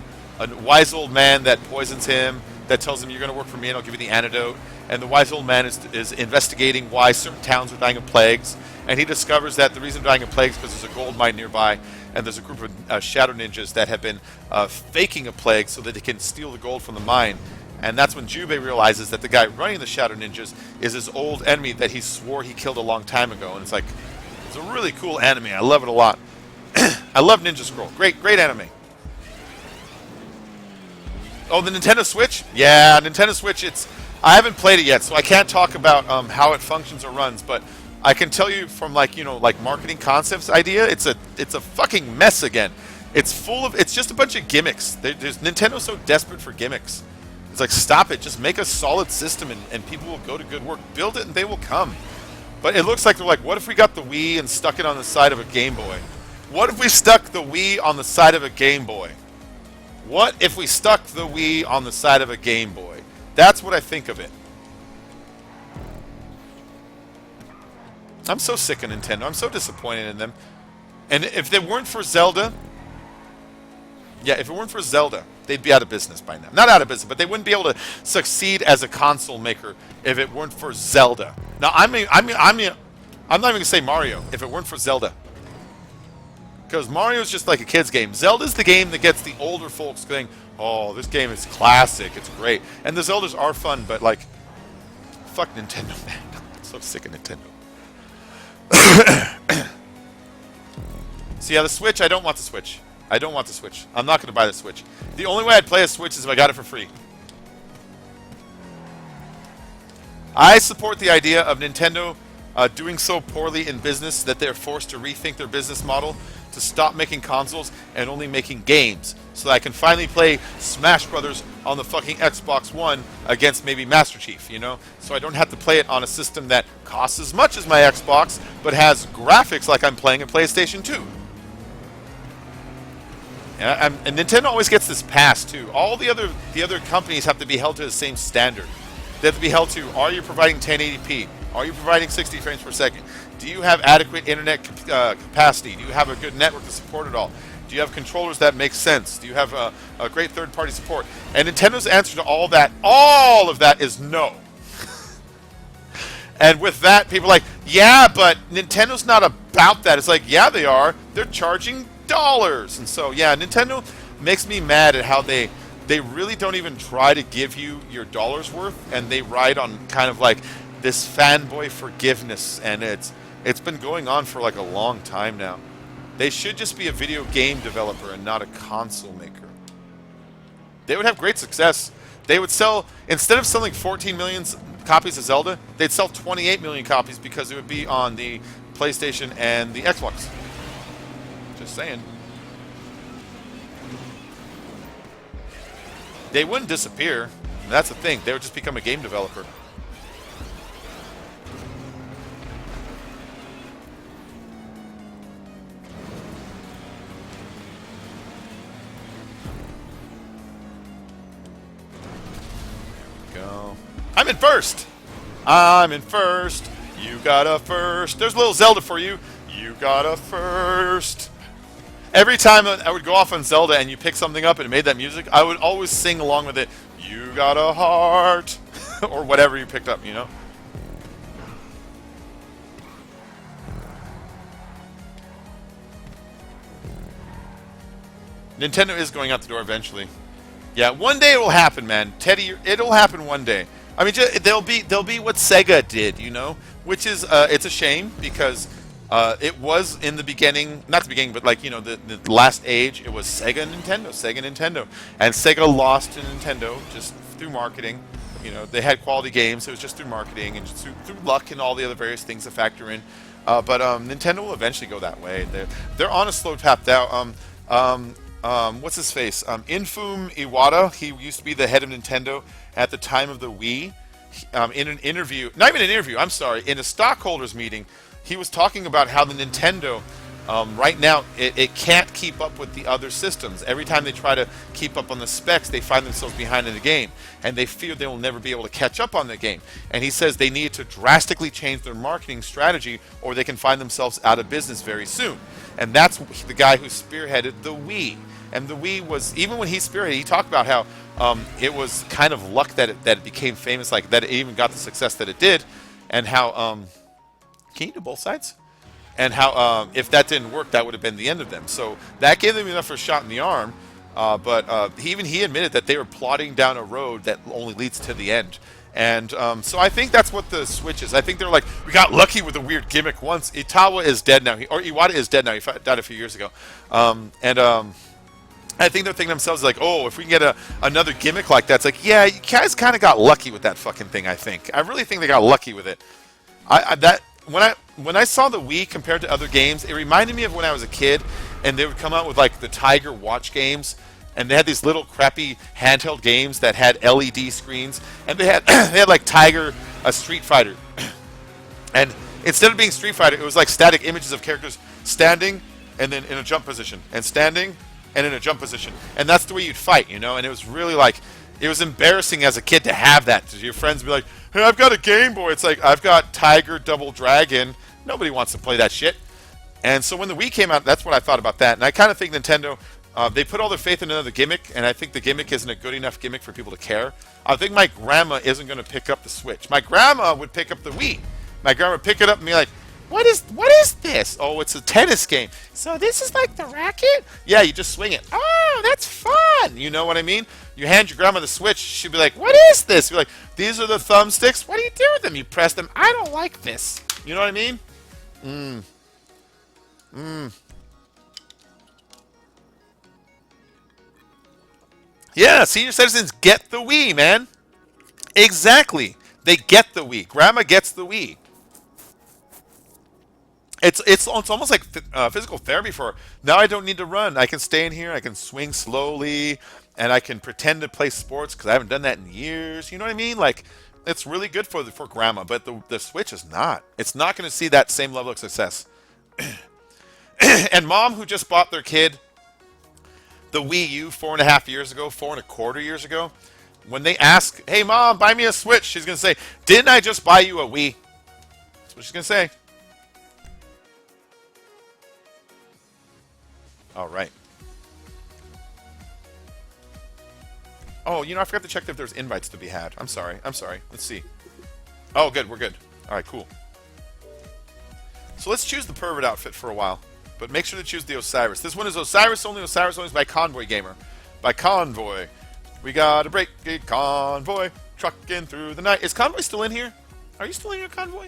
wise old man that poisons him, that tells him, you're going to work for me and I'll give you the antidote. And the wise old man is investigating why certain towns are dying of plagues, and he discovers that the reason they're dying of plagues is because there's a gold mine nearby, and there's a group of shadow ninjas that have been faking a plague so that they can steal the gold from the mine. And that's when Jubei realizes that the guy running the Shadow Ninjas is his old enemy that he swore he killed a long time ago. And it's like, it's a really cool anime. I love it a lot. I love Ninja Scroll. Great, great anime. Oh, the Nintendo Switch? Yeah, Nintendo Switch, I haven't played it yet, so I can't talk about how it functions or runs, but I can tell you from like marketing concepts idea, it's a fucking mess again. It's just a bunch of gimmicks. Nintendo's so desperate for gimmicks. It's like, stop it. Just make a solid system and people will go to good work. Build it and they will come. But it looks like they're like, what if we got the Wii and stuck it on the side of a Game Boy? What if we stuck the Wii on the side of a Game Boy? What if we stuck the Wii on the side of a Game Boy? That's what I think of it. I'm so sick of Nintendo. I'm so disappointed in them. And if they weren't for Zelda... Yeah, if it weren't for Zelda, they'd be out of business by now. Not out of business, but they wouldn't be able to succeed as a console maker if it weren't for Zelda. Now, I'm not even going to say Mario if it weren't for Zelda. Because Mario's just like a kid's game. Zelda's the game that gets the older folks saying, oh, this game is classic, it's great. And the Zeldas are fun, but like, fuck Nintendo, man. I'm so sick of Nintendo. So yeah, the Switch, I don't want the Switch. I don't want the Switch. I'm not going to buy the Switch. The only way I'd play a Switch is if I got it for free. I support the idea of Nintendo doing so poorly in business that they're forced to rethink their business model to stop making consoles and only making games, so that I can finally play Smash Brothers on the fucking Xbox One against maybe Master Chief, you know? So I don't have to play it on a system that costs as much as my Xbox, but has graphics like I'm playing a PlayStation 2. And Nintendo always gets this pass too. All the other companies have to be held to the same standard. They have to be held to, are you providing 1080p? Are you providing 60 frames per second? Do you have adequate internet capacity? Do you have a good network to support it all? Do you have controllers that make sense? Do you have a great third-party support? And Nintendo's answer to all of that is no. And with that, people are like, yeah, but Nintendo's not about that. It's like, yeah, they are. They're charging dollars. And so, yeah, Nintendo makes me mad at how they really don't even try to give you your dollar's worth, and they ride on kind of like this fanboy forgiveness, and it's been going on for like a long time now. They should just be a video game developer and not a console maker. They would have great success. They would sell, instead of selling 14 million copies of Zelda, they'd sell 28 million copies because it would be on the PlayStation and the Xbox. Just saying. They wouldn't disappear. That's the thing. They would just become a game developer. Go. I'm in first. I'm in first. You got a first. There's a little Zelda for you. You got a first. Every time I would go off on Zelda and you pick something up and it made that music, I would always sing along with it. You got a heart. Or whatever you picked up, you know? Nintendo is going out the door eventually. Yeah, one day it will happen, man. Teddy, it'll happen one day. I mean, they'll be what Sega did, you know, which is it's a shame because it was in the beginning, not the beginning, but like you know the last age, it was Sega Nintendo, and Sega lost to Nintendo just through marketing. You know, they had quality games. It was just through marketing and just through luck and all the other various things that factor in. But Nintendo will eventually go that way. They're on a slow path now. What's his face? Infum Iwata. He used to be the head of Nintendo at the time of the Wii. In an interview, not even an interview, I'm sorry, in a stockholders meeting, he was talking about how the Nintendo, right now, it can't keep up with the other systems. Every time they try to keep up on the specs, they find themselves behind in the game, and they fear they will never be able to catch up on the game. And he says they need to drastically change their marketing strategy, or they can find themselves out of business very soon. And that's the guy who spearheaded the Wii. And the Wii was, even when he spearheaded, he talked about how it was kind of luck that it became famous, like that it even got the success that it did, and how, can you do both sides? And how if that didn't work, that would have been the end of them. So that gave them enough for a shot in the arm, but he admitted that they were plodding down a road that only leads to the end. And so I think that's what the Switch is. I think they're like, we got lucky with a weird gimmick once. Iwata is dead now. Iwata is dead now. He died a few years ago. I think they're thinking to themselves like, oh, if we can get another gimmick like that, it's like, yeah, you guys kind of got lucky with that fucking thing. I really think they got lucky with it. When I saw the Wii compared to other games, it reminded me of when I was a kid, and they would come out with like the Tiger Watch games, and they had these little crappy handheld games that had LED screens, and they had like Tiger, a Street Fighter, and instead of being Street Fighter, it was like static images of characters standing and then in a jump position, and standing and in a jump position, and that's the way you'd fight, you know. And it was really like, it was embarrassing as a kid to have that. To your friends be like, hey, I've got a Game Boy. It's like, I've got Tiger Double Dragon. Nobody wants to play that shit. And so when the Wii came out, that's what I thought about that. And I kind of think Nintendo, they put all their faith in another gimmick, and I think the gimmick isn't a good enough gimmick for people to care. I think my grandma isn't going to pick up the Switch. My grandma would pick up the Wii. My grandma would pick it up and be like, what is this? Oh, it's a tennis game. So this is like the racket? Yeah, you just swing it. Oh, that's fun. You know what I mean? You hand your grandma the Switch, she'd be like, what is this? You're like, these are the thumbsticks. What do you do with them? You press them. I don't like this. You know what I mean? Yeah, senior citizens get the Wii, man. Exactly. They get the Wii. Grandma gets the Wii. It's almost like physical therapy for her. Now I don't need to run. I can stay in here. I can swing slowly, and I can pretend to play sports because I haven't done that in years. You know what I mean? Like, it's really good for grandma, but the Switch is not. It's not going to see that same level of success. And mom, who just bought their kid the Wii U 4.5 years ago, 4.25 years ago, when they ask, hey mom, buy me a Switch, she's going to say, didn't I just buy you a Wii? That's what she's going to say. All right. Oh, you know, I forgot to check if there's invites to be had. I'm sorry. Let's see. Oh, good. We're good. All right, cool. So let's choose the pervert outfit for a while. But make sure to choose the Osiris. This one is Osiris only. Osiris only is by Convoy Gamer. By Convoy. We got a break it, Convoy. Trucking through the night. Is Convoy still in here? Are you still in here, Convoy?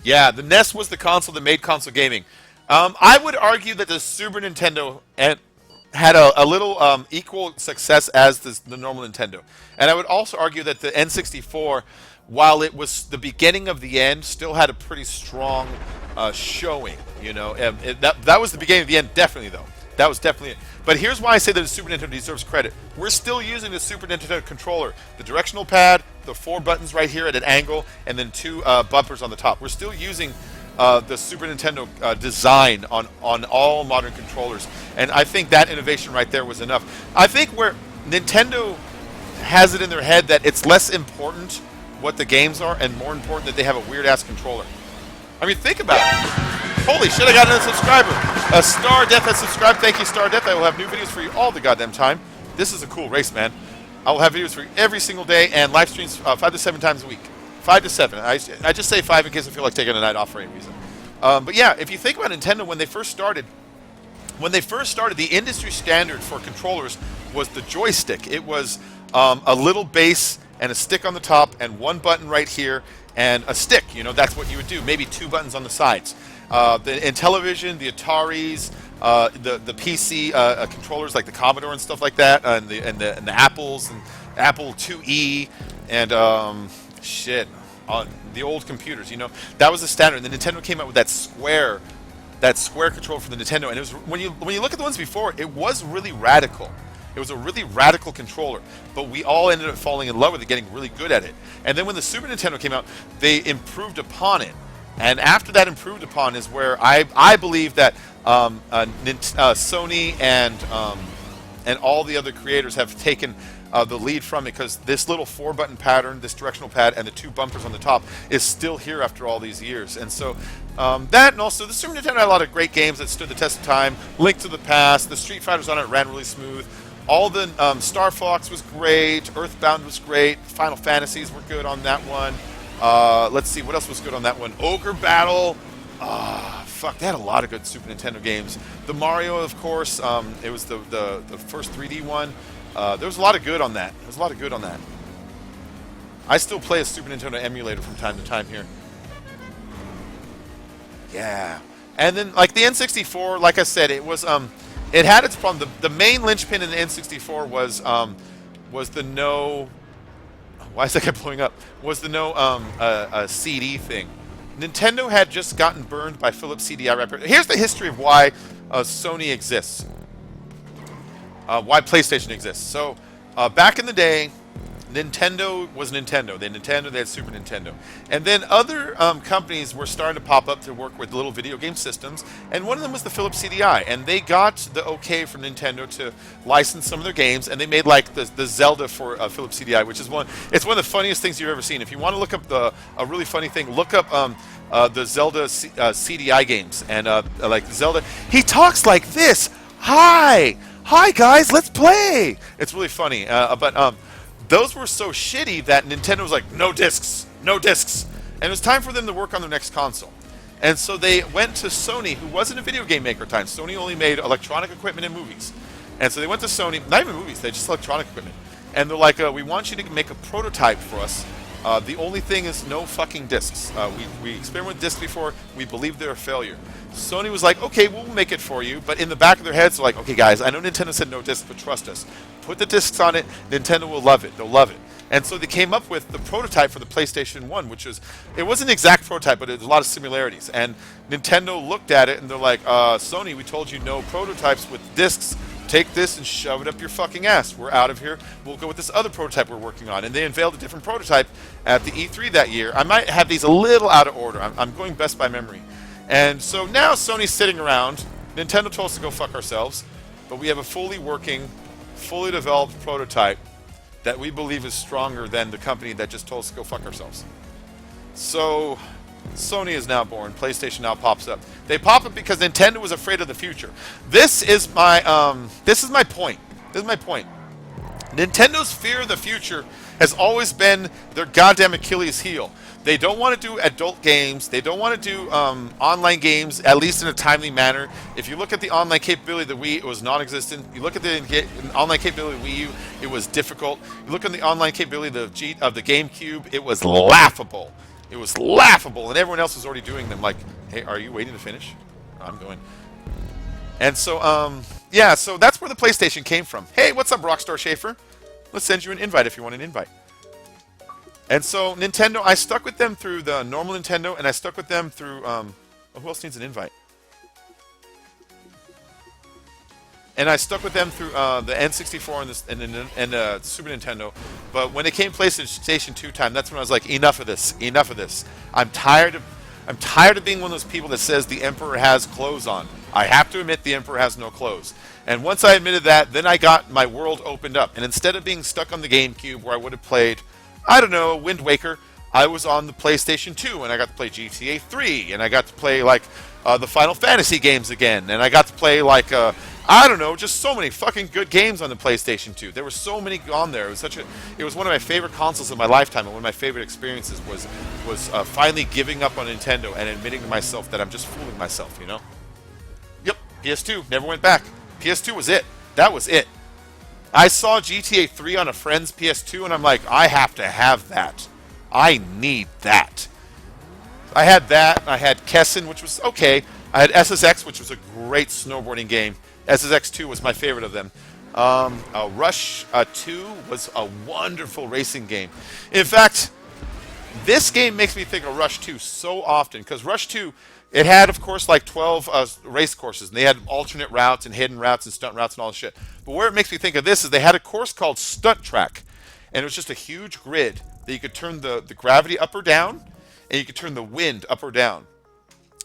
Yeah, the NES was the console that made console gaming. I would argue that the Super Nintendo had a little equal success as the normal Nintendo. And I would also argue that the N64, while it was the beginning of the end, still had a pretty strong showing. You know, that was the beginning of the end, definitely, though. That was definitely it. But here's why I say that the Super Nintendo deserves credit. We're still using the Super Nintendo controller. The directional pad, the 4 buttons right here at an angle, and then 2 bumpers on the top. We're still using the Super Nintendo design on all modern controllers. And I think that innovation right there was enough. I think where Nintendo has it in their head that it's less important what the games are and more important that they have a weird-ass controller. I mean, think about it. Holy shit, I got another subscriber. Star Death has subscribed. Thank you, Star Death. I will have new videos for you all the goddamn time. This is a cool race, man. I will have videos for you every single day and live streams 5 to 7 times a week. 5 to 7. I just say 5 in case I feel like taking a night off for any reason. But yeah, if you think about Nintendo when they first started, when they first started, the industry standard for controllers was the joystick. It was a little base and a stick on the top and one button right here and a stick. You know, that's what you would do. Maybe two buttons on the sides. In television, the Ataris, the PC controllers like the Commodore and stuff like that, and the Apples and Apple IIe and the old computers. You know, that was the standard. And the Nintendo came out with that square controller for the Nintendo, and it was when you look at the ones before, it was really radical. It was a really radical controller, but we all ended up falling in love with it, getting really good at it. And then when the Super Nintendo came out, they improved upon it. And after that improved upon is where I believe that Sony and all the other creators have taken the lead from it, because this little 4-button pattern, this directional pad, and the 2 bumpers on the top is still here after all these years. And so that, and also the Super Nintendo had a lot of great games that stood the test of time. Link to the Past, the Street Fighters on it ran really smooth. All the Star Fox was great, Earthbound was great, Final Fantasies were good on that one. Let's see, what else was good on that one? Ogre Battle. Fuck, they had a lot of good Super Nintendo games. The Mario, of course, it was the first 3D one. There was a lot of good on that. I still play a Super Nintendo emulator from time to time here. Yeah. And then, like, the N64, like I said, it was it had its problem. The main linchpin in the N64 was the no. Why is that guy blowing up? Was the no CD thing. Nintendo had just gotten burned by Philips CDI wrapper. Here's the history of why Sony exists. Why PlayStation exists. So back in the day, Nintendo was Nintendo. They had Super Nintendo. And then other companies were starting to pop up to work with little video game systems, and one of them was the Philips CDI. And they got the okay from Nintendo to license some of their games, and they made like the Zelda for Philips CDI, which is it's one of the funniest things you've ever seen. If you want to look up a really funny thing, look up the Zelda CDI games. And like Zelda, he talks like this. Hi guys, let's play. It's really funny. But those were so shitty that Nintendo was like, no discs. And it was time for them to work on their next console. And so they went to Sony, who wasn't a video game maker at the time. Sony only made electronic equipment and movies. And so they went to Sony, not even movies, they just electronic equipment. And they're like, we want you to make a prototype for us. The only thing is no fucking discs. We experimented with discs before. We believe they're a failure. Sony was like, okay, we'll make it for you. But in the back of their heads, they're like, okay, guys, I know Nintendo said no discs, but trust us. Put the discs on it. Nintendo will love it. They'll love it. And so they came up with the prototype for the PlayStation 1, which was, it wasn't an exact prototype, but it was a lot of similarities. And Nintendo looked at it and they're like, Sony, we told you no prototypes with discs. Take this and shove it up your fucking ass. We're out of here. We'll go with this other prototype we're working on. And they unveiled a different prototype at the E3 that year. I might have these a little out of order. I'm going best by memory. And so now Sony's sitting around. Nintendo told us to go fuck ourselves. But we have a fully working, fully developed prototype that we believe is stronger than the company that just told us to go fuck ourselves. So Sony is now born. PlayStation now pops up. They pop up because Nintendo was afraid of the future. This is my point. Nintendo's fear of the future has always been their goddamn Achilles heel. They don't want to do adult games. They don't want to do online games, at least in a timely manner. If you look at the online capability of the Wii, it was non-existent. You look at the online capability of the Wii U, it was difficult. You look at the online capability of the GameCube, it was laughable. It was laughable, and everyone else was already doing them. Like, hey, are you waiting to finish? I'm going. And so, yeah, so that's where the PlayStation came from. Hey, what's up, Rockstar Schaefer? Let's send you an invite if you want an invite. And so, Nintendo, I stuck with them through the normal Nintendo, and I stuck with them through, who else needs an invite? And I stuck with them through the N64 and the Super Nintendo. But when it came PlayStation 2 time, that's when I was like, enough of this. I'm tired of being one of those people that says the Emperor has clothes on. I have to admit the Emperor has no clothes. And once I admitted that, then I got my world opened up. And instead of being stuck on the GameCube where I would have played, I don't know, Wind Waker, I was on the PlayStation 2 and I got to play GTA 3 and I got to play like the Final Fantasy games again. And I got to play like I don't know, just so many fucking good games on the PlayStation 2. There were so many on there. It was one of my favorite consoles of my lifetime, and one of my favorite experiences was finally giving up on Nintendo and admitting to myself that I'm just fooling myself, you know? Yep. PS2, never went back. PS2 was it. That was it. I saw GTA 3 on a friend's PS2, and I'm like, I have to have that. I need that. I had that. I had Kessin, which was okay. I had SSX, which was a great snowboarding game. SSX 2 was my favorite of them. Rush 2 was a wonderful racing game. In fact, this game makes me think of Rush 2 so often, because Rush 2, it had, of course, like 12 race courses, and they had alternate routes and hidden routes and stunt routes and all this shit. But where it makes me think of this is they had a course called Stunt Track, and it was just a huge grid that you could turn the gravity up or down, and you could turn the wind up or down.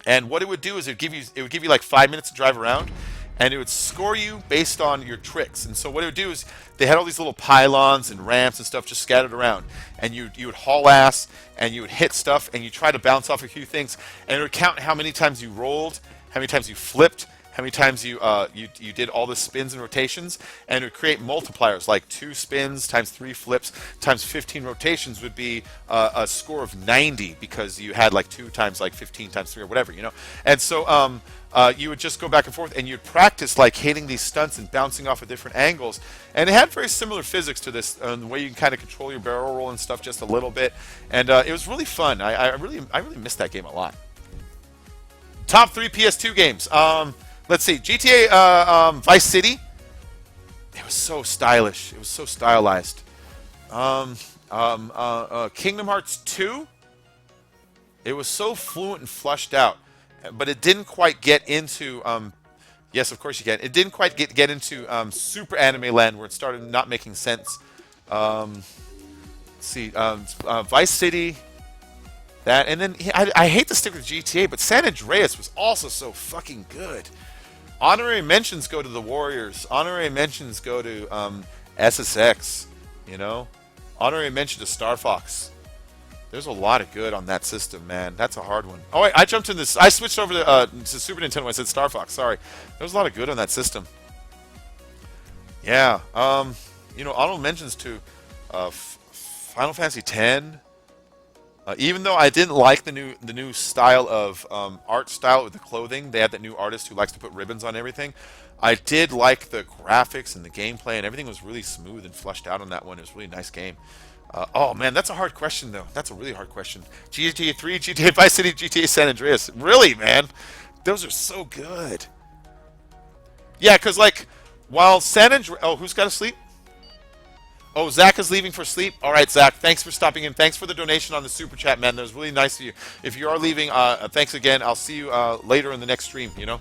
And what it would do is it would give you like 5 minutes to drive around, and it would score you based on your tricks. And so what it would do is they had all these little pylons and ramps and stuff just scattered around, and you would haul ass and you would hit stuff and you try to bounce off a few things, and it would count how many times you rolled, how many times you flipped, how many times you did all the spins and rotations, and it would create multipliers like 2 spins times 3 flips times 15 rotations would be a score of 90 because you had like 2 times like 15 times 3 or whatever, you know. And so you would just go back and forth, and you'd practice like hitting these stunts and bouncing off at different angles. And it had very similar physics to this, the way you can kind of control your barrel roll and stuff just a little bit. And it was really fun. I really missed that game a lot. Top 3 PS2 games. Let's see, GTA Vice City. It was so stylish. It was so stylized. Kingdom Hearts 2. It was so fluent and flushed out, but it didn't quite get into. Yes, of course you can. It didn't quite get into Super Anime Land, where it started not making sense. Let's see, Vice City. That, and then I hate to stick with GTA, but San Andreas was also so fucking good. Honorary mentions go to the Warriors. Honorary mentions go to SSX. You know, honorary mention to Star Fox. There's a lot of good on that system, man. That's a hard one. Oh wait, I jumped in this. I switched over to Super Nintendo when I said Star Fox. Sorry, there's a lot of good on that system. Yeah. You know, honorable mentions to Final Fantasy X. Even though I didn't like the new style of art style with the clothing, they had that new artist who likes to put ribbons on everything. I did like the graphics and the gameplay, and everything was really smooth and flushed out on that one. It was a really nice game. Oh man, that's a hard question though. That's a really hard question. GTA 3, GTA Vice City, GTA San Andreas. Really, man, those are so good. Yeah, because like while San Andreas. Oh, who's got to sleep? Oh, Zach is leaving for sleep. All right, Zach, thanks for stopping in. Thanks for the donation on the Super Chat, man. That was really nice of you. If you are leaving, thanks again. I'll see you later in the next stream, you know?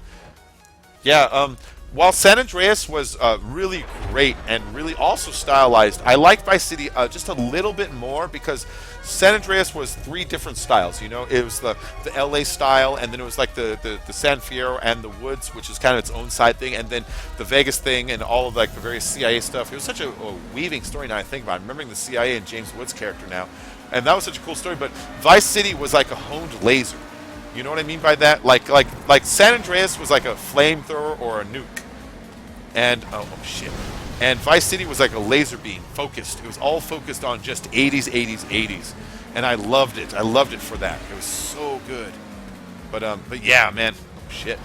Yeah, while San Andreas was really great and really also stylized, I liked Vice City just a little bit more because San Andreas was 3 different styles, you know? It was the LA style, and then it was like the San Fierro and the Woods, which is kind of its own side thing, and then the Vegas thing and all of like the various CIA stuff. It was such a weaving story now I think about it. I'm remembering the CIA and James Woods character now, and that was such a cool story. But Vice City was like a honed laser. You know what I mean by that? Like San Andreas was like a flamethrower or a nuke. And oh shit. And Vice City was like a laser beam, focused. It was all focused on just 80s, 80s, 80s. And I loved it. I loved it for that. It was so good. But yeah, man. Oh shit.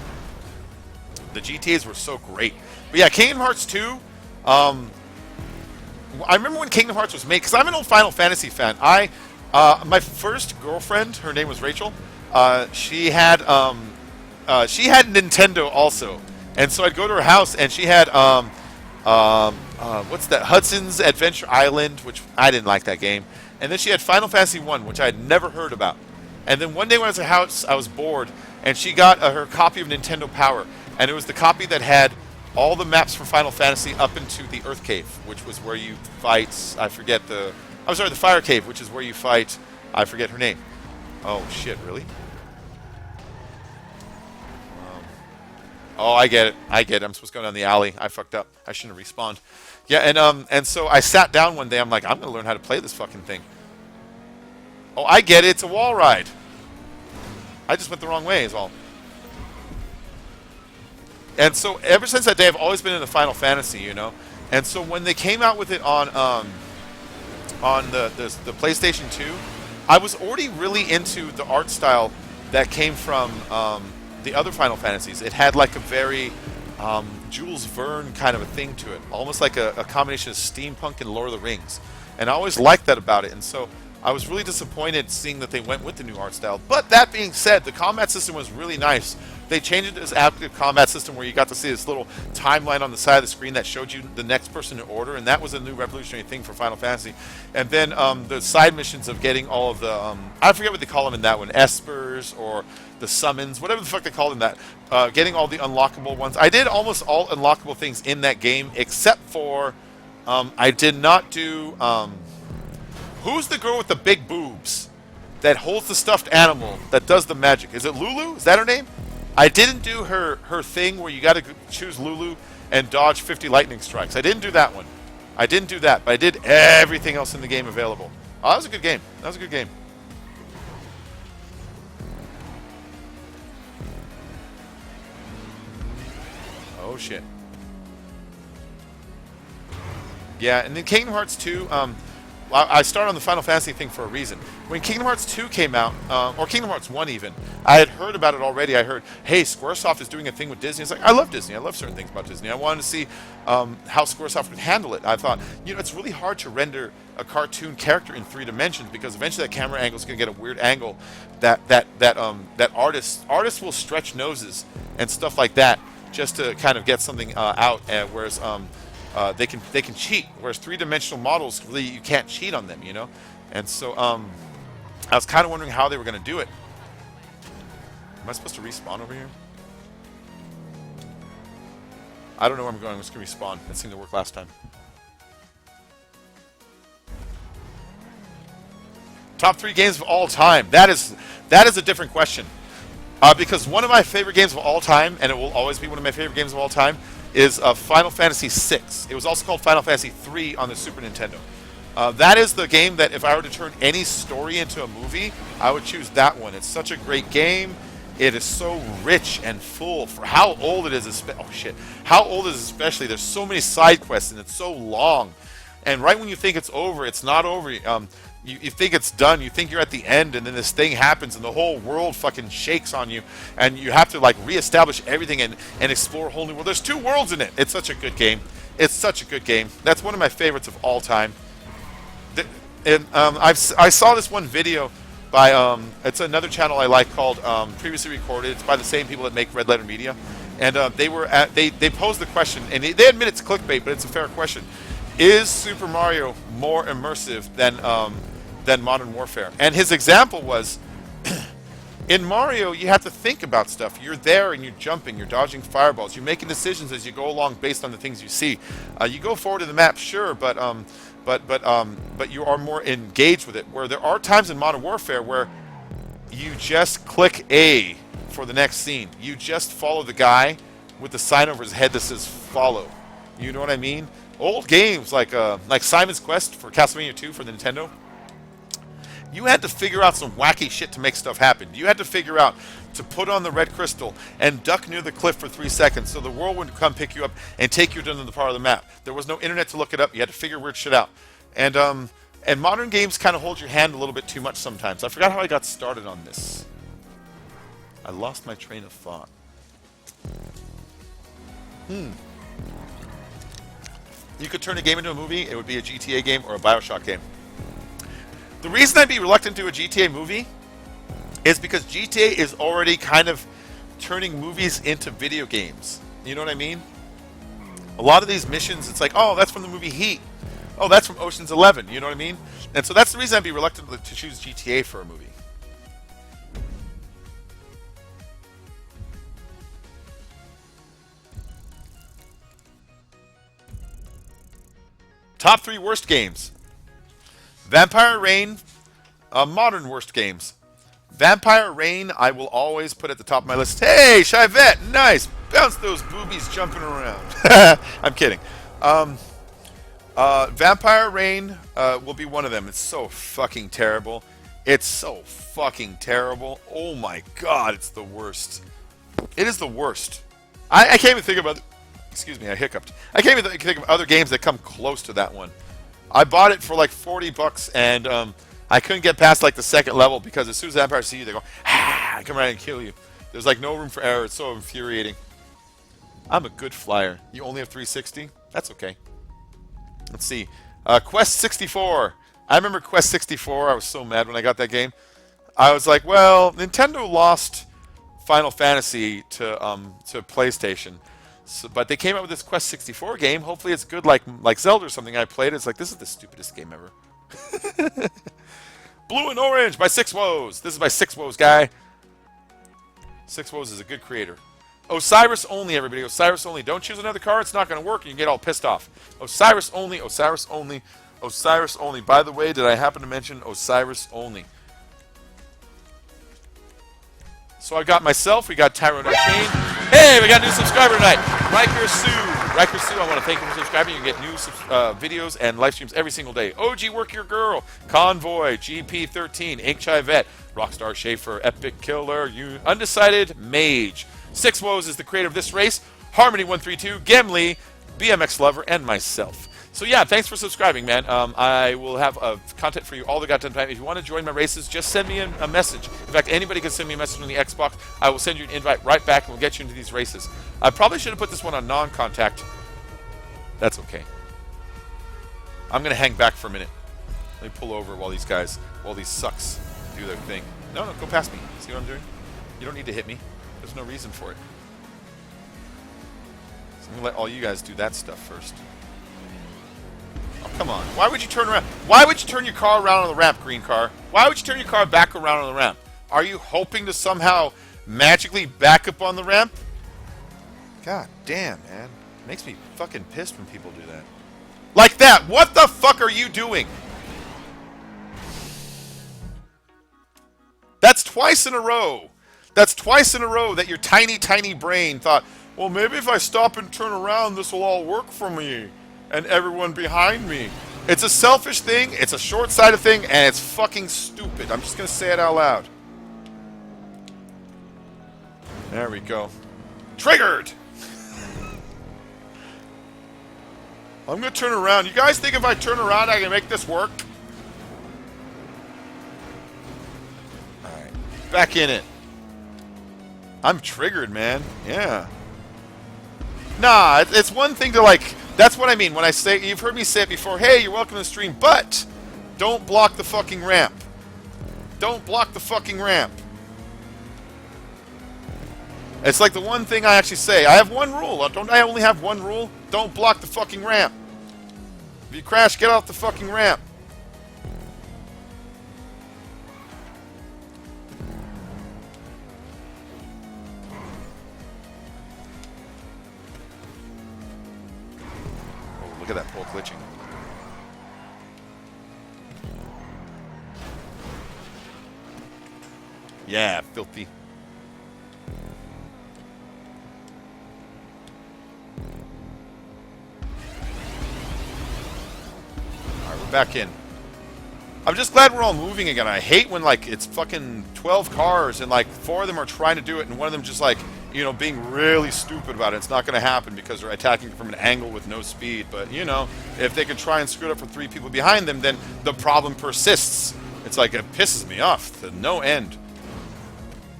The GTAs were so great. But yeah, Kingdom Hearts 2. I remember when Kingdom Hearts was made, because I'm an old Final Fantasy fan. My first girlfriend, her name was Rachel. She had Nintendo also, and so I'd go to her house, and she had what's that? Hudson's Adventure Island, which I didn't like that game, and then she had Final Fantasy 1, which I had never heard about. And then one day when I was at her house, I was bored, and she got her copy of Nintendo Power, and it was the copy that had all the maps for Final Fantasy up into the Earth Cave, which was where you fight. The Fire Cave, which is where you fight. I forget her name. Oh shit! Really? Oh, I get it. I'm supposed to go down the alley. I fucked up. I shouldn't have respawned. Yeah, and so I sat down one day. I'm like, I'm gonna learn how to play this fucking thing. Oh, I get it. It's a wall ride. I just went the wrong way, is all. And so ever since that day, I've always been into Final Fantasy, you know. And so when they came out with it on the PlayStation 2, I was already really into the art style that came from the other Final Fantasies. It had like a very Jules Verne kind of a thing to it, almost like a combination of steampunk and Lord of the Rings. And I always liked that about it. And so I was really disappointed seeing that they went with the new art style. But that being said, the combat system was really nice. They changed it to this active combat system where you got to see this little timeline on the side of the screen that showed you the next person in order, and that was a new revolutionary thing for Final Fantasy. And then the side missions of getting all of the, I forget what they call them in that one, espers or the summons, whatever the fuck they call them that, getting all the unlockable ones. I did almost all unlockable things in that game except for, I did not do, who's the girl with the big boobs that holds the stuffed animal that does the magic? Is it Lulu? Is that her name? I didn't do her thing where you got to choose Lulu and dodge 50 lightning strikes. I didn't do that one. I didn't do that, but I did everything else in the game available. Oh, that was a good game. That was a good game. Oh, shit. Yeah, and then Kingdom Hearts 2, I started on the Final Fantasy thing for a reason. When Kingdom Hearts 2 came out, or Kingdom Hearts 1 even, I had heard about it already. I heard, hey, Squaresoft is doing a thing with Disney. It's like, I love Disney. I love certain things about Disney. I wanted to see how Squaresoft would handle it. I thought, it's really hard to render a cartoon character in 3 dimensions because eventually that camera angle is going to get a weird angle that artists will stretch noses and stuff like that just to kind of get something out, whereas they can cheat, whereas 3-dimensional models really you can't cheat on them, And so I was kind of wondering how they were going to do it. Am I supposed to respawn over here? I don't know where I'm going. I'm just going to respawn. That seemed to work last time. Top 3 games of all time. That is a different question. Because one of my favorite games of all time, and it will always be one of my favorite games of all time, is Final Fantasy VI. It was also called Final Fantasy III on the Super Nintendo. That is the game that if I were to turn any story into a movie, I would choose that one. It's such a great game. It is so rich and full for how old it is. Oh shit! How old it is especially. There's so many side quests and it's so long. And right when you think it's over, it's not over. You think it's done. You think you're at the end, and then this thing happens, and the whole world fucking shakes on you, and you have to like reestablish everything and explore a whole new world. There's 2 worlds in it. It's such a good game. It's such a good game. That's one of my favorites of all time. And I saw this one video by it's another channel I like called Previously Recorded. It's by the same people that make Red Letter Media, and they posed the question, and they admit it's clickbait, but it's a fair question. Is Super Mario more immersive than Modern Warfare? And his example was, in Mario, you have to think about stuff. You're there and you're jumping, you're dodging fireballs, you're making decisions as you go along based on the things you see. You go forward to the map, sure, but you are more engaged with it. Where there are times in Modern Warfare where you just click A for the next scene. You just follow the guy with the sign over his head that says "follow." You know what I mean? Old games like Simon's Quest for Castlevania 2 for the Nintendo, you had to figure out some wacky shit to make stuff happen. You had to figure out to put on the red crystal and duck near the cliff for 3 seconds so the world would come pick you up and take you to another part of the map. There was no internet to look it up. You had to figure weird shit out. And modern games kind of hold your hand a little bit too much sometimes. I forgot how I got started on this. I lost my train of thought. You could turn a game into a movie, it would be a GTA game or a BioShock game. The reason I'd be reluctant to do a GTA movie is because GTA is already kind of turning movies into video games. You know what I mean? A lot of these missions, it's like, oh, that's from the movie Heat. Oh, that's from Ocean's 11. You know what I mean? And so that's the reason I'd be reluctant to choose GTA for a movie. Top 3 worst games. Vampire Reign, modern worst games. Vampire Reign, I will always put at the top of my list. Hey, Chivette, nice. Bounce those boobies jumping around. I'm kidding. Vampire Reign will be one of them. It's so fucking terrible. It's so fucking terrible. Oh my god, it's the worst. It is the worst. I can't even think about... Excuse me, I hiccuped. I can't even think of other games that come close to that one. I bought it for like $40 and I couldn't get past like the second level because as soon as the vampires see you, they go, ah, come around and kill you. There's like no room for error. It's so infuriating. I'm a good flyer. You only have 360? That's okay. Let's see. Quest 64. I remember Quest 64. I was so mad when I got that game. I was like, well, Nintendo lost Final Fantasy to PlayStation. So, but they came out with this Quest 64 game. Hopefully it's good like Zelda or something. I played it. It's like, this is the stupidest game ever. Blue and Orange by Six Woes. This is by Six Woes, guy. Six Woes is a good creator. Osiris only, everybody. Osiris only. Don't choose another card. It's not going to work. And you get all pissed off. Osiris only. Osiris only. Osiris only. By the way, did I happen to mention Osiris only? So I got myself. We got Tyrone Arcane. Hey, we got a new subscriber tonight. Riker Sue. Riker Sue, I want to thank you for subscribing. You get new videos and live streams every single day. OG Work Your Girl. Convoy. GP13. Ink Chai Vet. Rockstar Schaefer. Epic Killer. Undecided Mage. Six Woes is the creator of this race. Harmony132. Gemly. BMX Lover. And myself. So yeah, thanks for subscribing, man. I will have content for you all the goddamn time. If you want to join my races, just send me a message. In fact, anybody can send me a message on the Xbox. I will send you an invite right back, and we'll get you into these races. I probably should have put this one on non-contact. That's okay. I'm going to hang back for a minute. Let me pull over while these sucks do their thing. No, go past me. See what I'm doing? You don't need to hit me. There's no reason for it. So I'm going to let all you guys do that stuff first. Oh, come on. Why would you turn around? Why would you turn your car around on the ramp, green car? Why would you turn your car back around on the ramp? Are you hoping to somehow magically back up on the ramp? God damn, man. It makes me fucking pissed when people do that. Like that. What the fuck are you doing? That's twice in a row. That's twice in a row that your tiny, tiny brain thought, well, maybe if I stop and turn around, this will all work for me and everyone behind me. It's a selfish thing, it's a short-sighted thing, and it's fucking stupid. I'm just going to say it out loud. There we go. Triggered! I'm going to turn around. You guys think if I turn around, I can make this work? Alright. Back in it. I'm triggered, man. Yeah. Nah, it's one thing to like... That's what I mean when I say... You've heard me say it before. Hey, you're welcome to the stream, but... Don't block the fucking ramp. Don't block the fucking ramp. It's like the one thing I actually say. I have one rule. Don't I only have one rule? Don't block the fucking ramp. If you crash, get off the fucking ramp. Look at that pole glitching. Yeah, filthy. Alright, we're back in. I'm just glad we're all moving again. I hate when, like, it's fucking 12 cars and, like, 4 of them are trying to do it and one of them just, like, you know, being really stupid about it. It's not going to happen because they're attacking from an angle with no speed. But, you know, if they can try and screw it up for 3 people behind them, then the problem persists. It's like, it pisses me off to no end.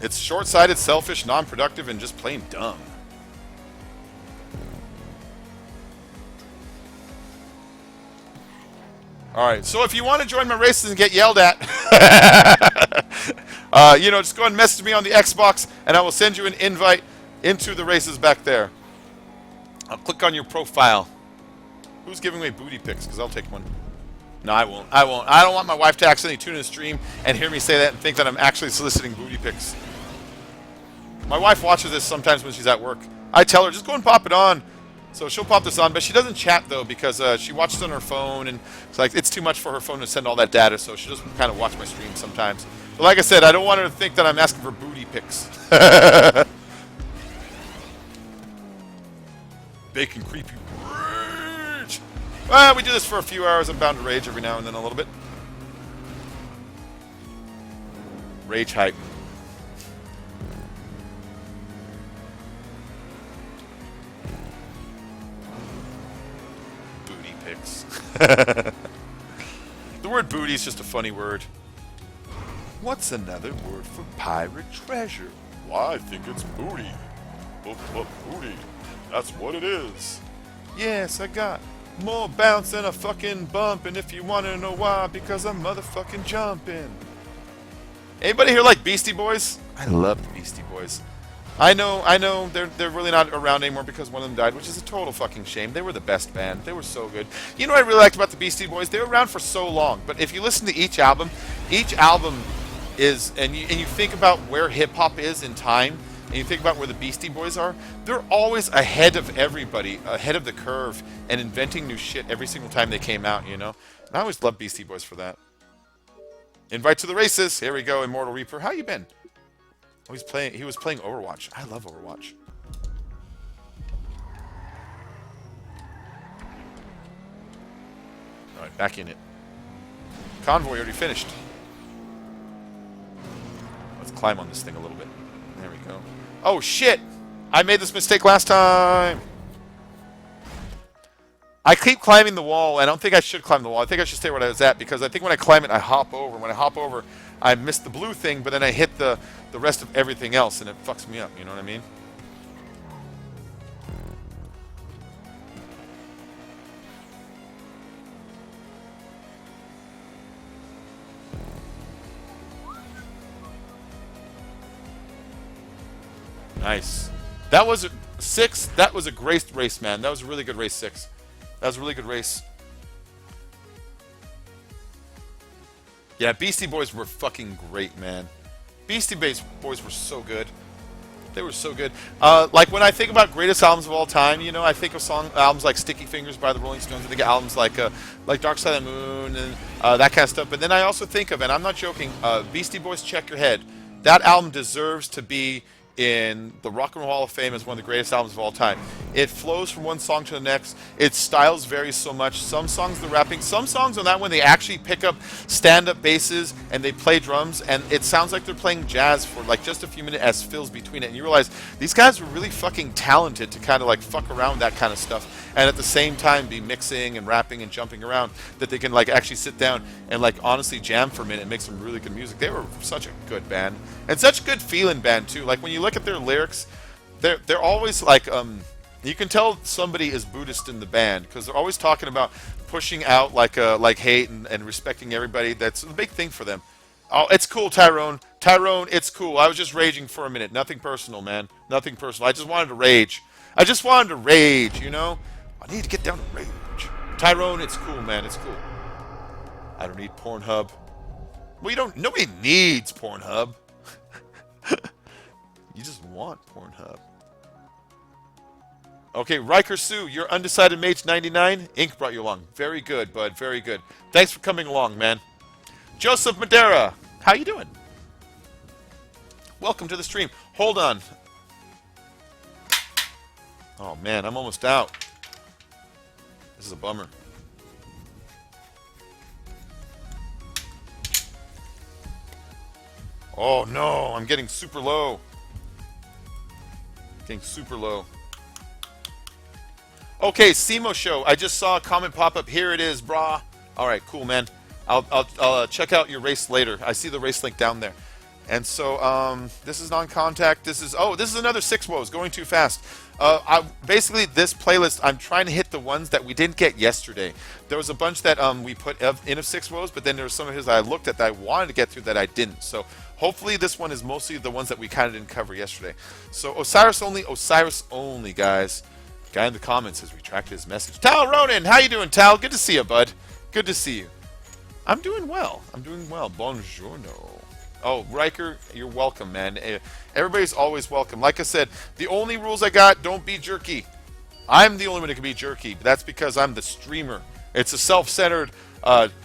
It's short-sighted, selfish, non-productive, and just plain dumb. Alright, so if you want to join my races and get yelled at, you know, just go and message me on the Xbox, and I will send you an invite into the races back there. I'll click on your profile. Who's giving away booty pics? Because I'll take one. No, I won't. I won't. I don't want my wife to accidentally tune in the stream and hear me say that and think that I'm actually soliciting booty pics. My wife watches this sometimes when she's at work. I tell her, just go and pop it on. So she'll pop this on, but she doesn't chat, though, because she watches on her phone, and it's like it's too much for her phone to send all that data, so she doesn't kind of watch my stream sometimes. But like I said, I don't want her to think that I'm asking for booty pics. Bacon creepy rage! Well, we do this for a few hours. I'm bound to rage every now and then a little bit. Rage hype. The word booty is just a funny word. What's another word for pirate treasure? Why, I think it's booty. Booty. That's what it is. Yes, I got more bounce than a fucking bump, and if you want to know why, because I'm motherfucking jumping. Anybody here like Beastie Boys? I love the Beastie Boys. I know, they're really not around anymore because one of them died, which is a total fucking shame. They were the best band. They were so good. You know what I really liked about the Beastie Boys? They were around for so long, but if you listen to each album is, and you think about where hip-hop is in time, and you think about where the Beastie Boys are, they're always ahead of everybody, ahead of the curve, and inventing new shit every single time they came out, you know? And I always loved Beastie Boys for that. Invite to the races. Here we go, Immortal Reaper. How you been? Oh, he was playing Overwatch. I love Overwatch. Alright, back in it. Convoy already finished. Let's climb on this thing a little bit. There we go. Oh, shit! I made this mistake last time! I keep climbing the wall. I don't think I should climb the wall. I think I should stay where I was at, because I think when I climb it, I hop over. When I hop over, I miss the blue thing, but then I hit the rest of everything else, and it fucks me up. You know what I mean? Nice. That was 6. That was a great race, man. That was a really good race, 6. That was a really good race. Yeah, Beastie Boys were fucking great, man. Beastie Boys were so good. They were so good. Like, when I think about greatest albums of all time, you know, I think of albums like Sticky Fingers by the Rolling Stones. I think of albums like Dark Side of the Moon and that kind of stuff. But then I also think of, and I'm not joking, Beastie Boys, Check Your Head. That album deserves to be in the Rock and Roll Hall of Fame as one of the greatest albums of all time. It flows from one song to the next. Its styles vary so much. Some songs the rapping, some songs on that one they actually pick up stand-up basses and they play drums, and it sounds like they're playing jazz for like just a few minutes as fills between it, and you realize these guys were really fucking talented to kind of like fuck around that kind of stuff and at the same time be mixing and rapping and jumping around, that they can like actually sit down and like honestly jam for a minute and make some really good music. They were such a good band and such a good feeling band too. Like when you look at their lyrics, they're always like you can tell somebody is Buddhist in the band because they're always talking about pushing out like hate and respecting everybody. That's a big thing for them. Oh, it's cool, Tyrone. Tyrone, it's cool. I was just raging for a minute. Nothing personal, man. Nothing personal. I just wanted to rage. I just wanted to rage, you know? I need to get down to rage. Tyrone, it's cool, man. It's cool. I don't need Pornhub. Well, nobody needs Pornhub. You just want Pornhub. Okay, Riker Sue, you're undecided mage 99. Ink brought you along. Very good, bud. Very good. Thanks for coming along, man. Joseph Madera, how you doing? Welcome to the stream. Hold on. Oh, man, I'm almost out. This is a bummer. Oh, no, I'm getting super low. Getting super low. Okay, Simo Show. I just saw a comment pop up. Here it is, brah. All right, cool, man. I'll check out your race later. I see the race link down there. And so this is non-contact. This is another 6 woes going too fast. Basically, this playlist, I'm trying to hit the ones that we didn't get yesterday. There was a bunch that we put in of 6 woes, but then there were some of his that I looked at that I wanted to get through that I didn't. So hopefully this one is mostly the ones that we kind of didn't cover yesterday. So Osiris only, guys. Guy in the comments has retracted his message. Tal Ronan, how you doing, Tal? Good to see you, bud. Good to see you. I'm doing well. Buongiorno. Oh, Riker, you're welcome, man. Everybody's always welcome. Like I said, the only rules I got, don't be jerky. I'm the only one that can be jerky, but that's because I'm the streamer. It's a self-centered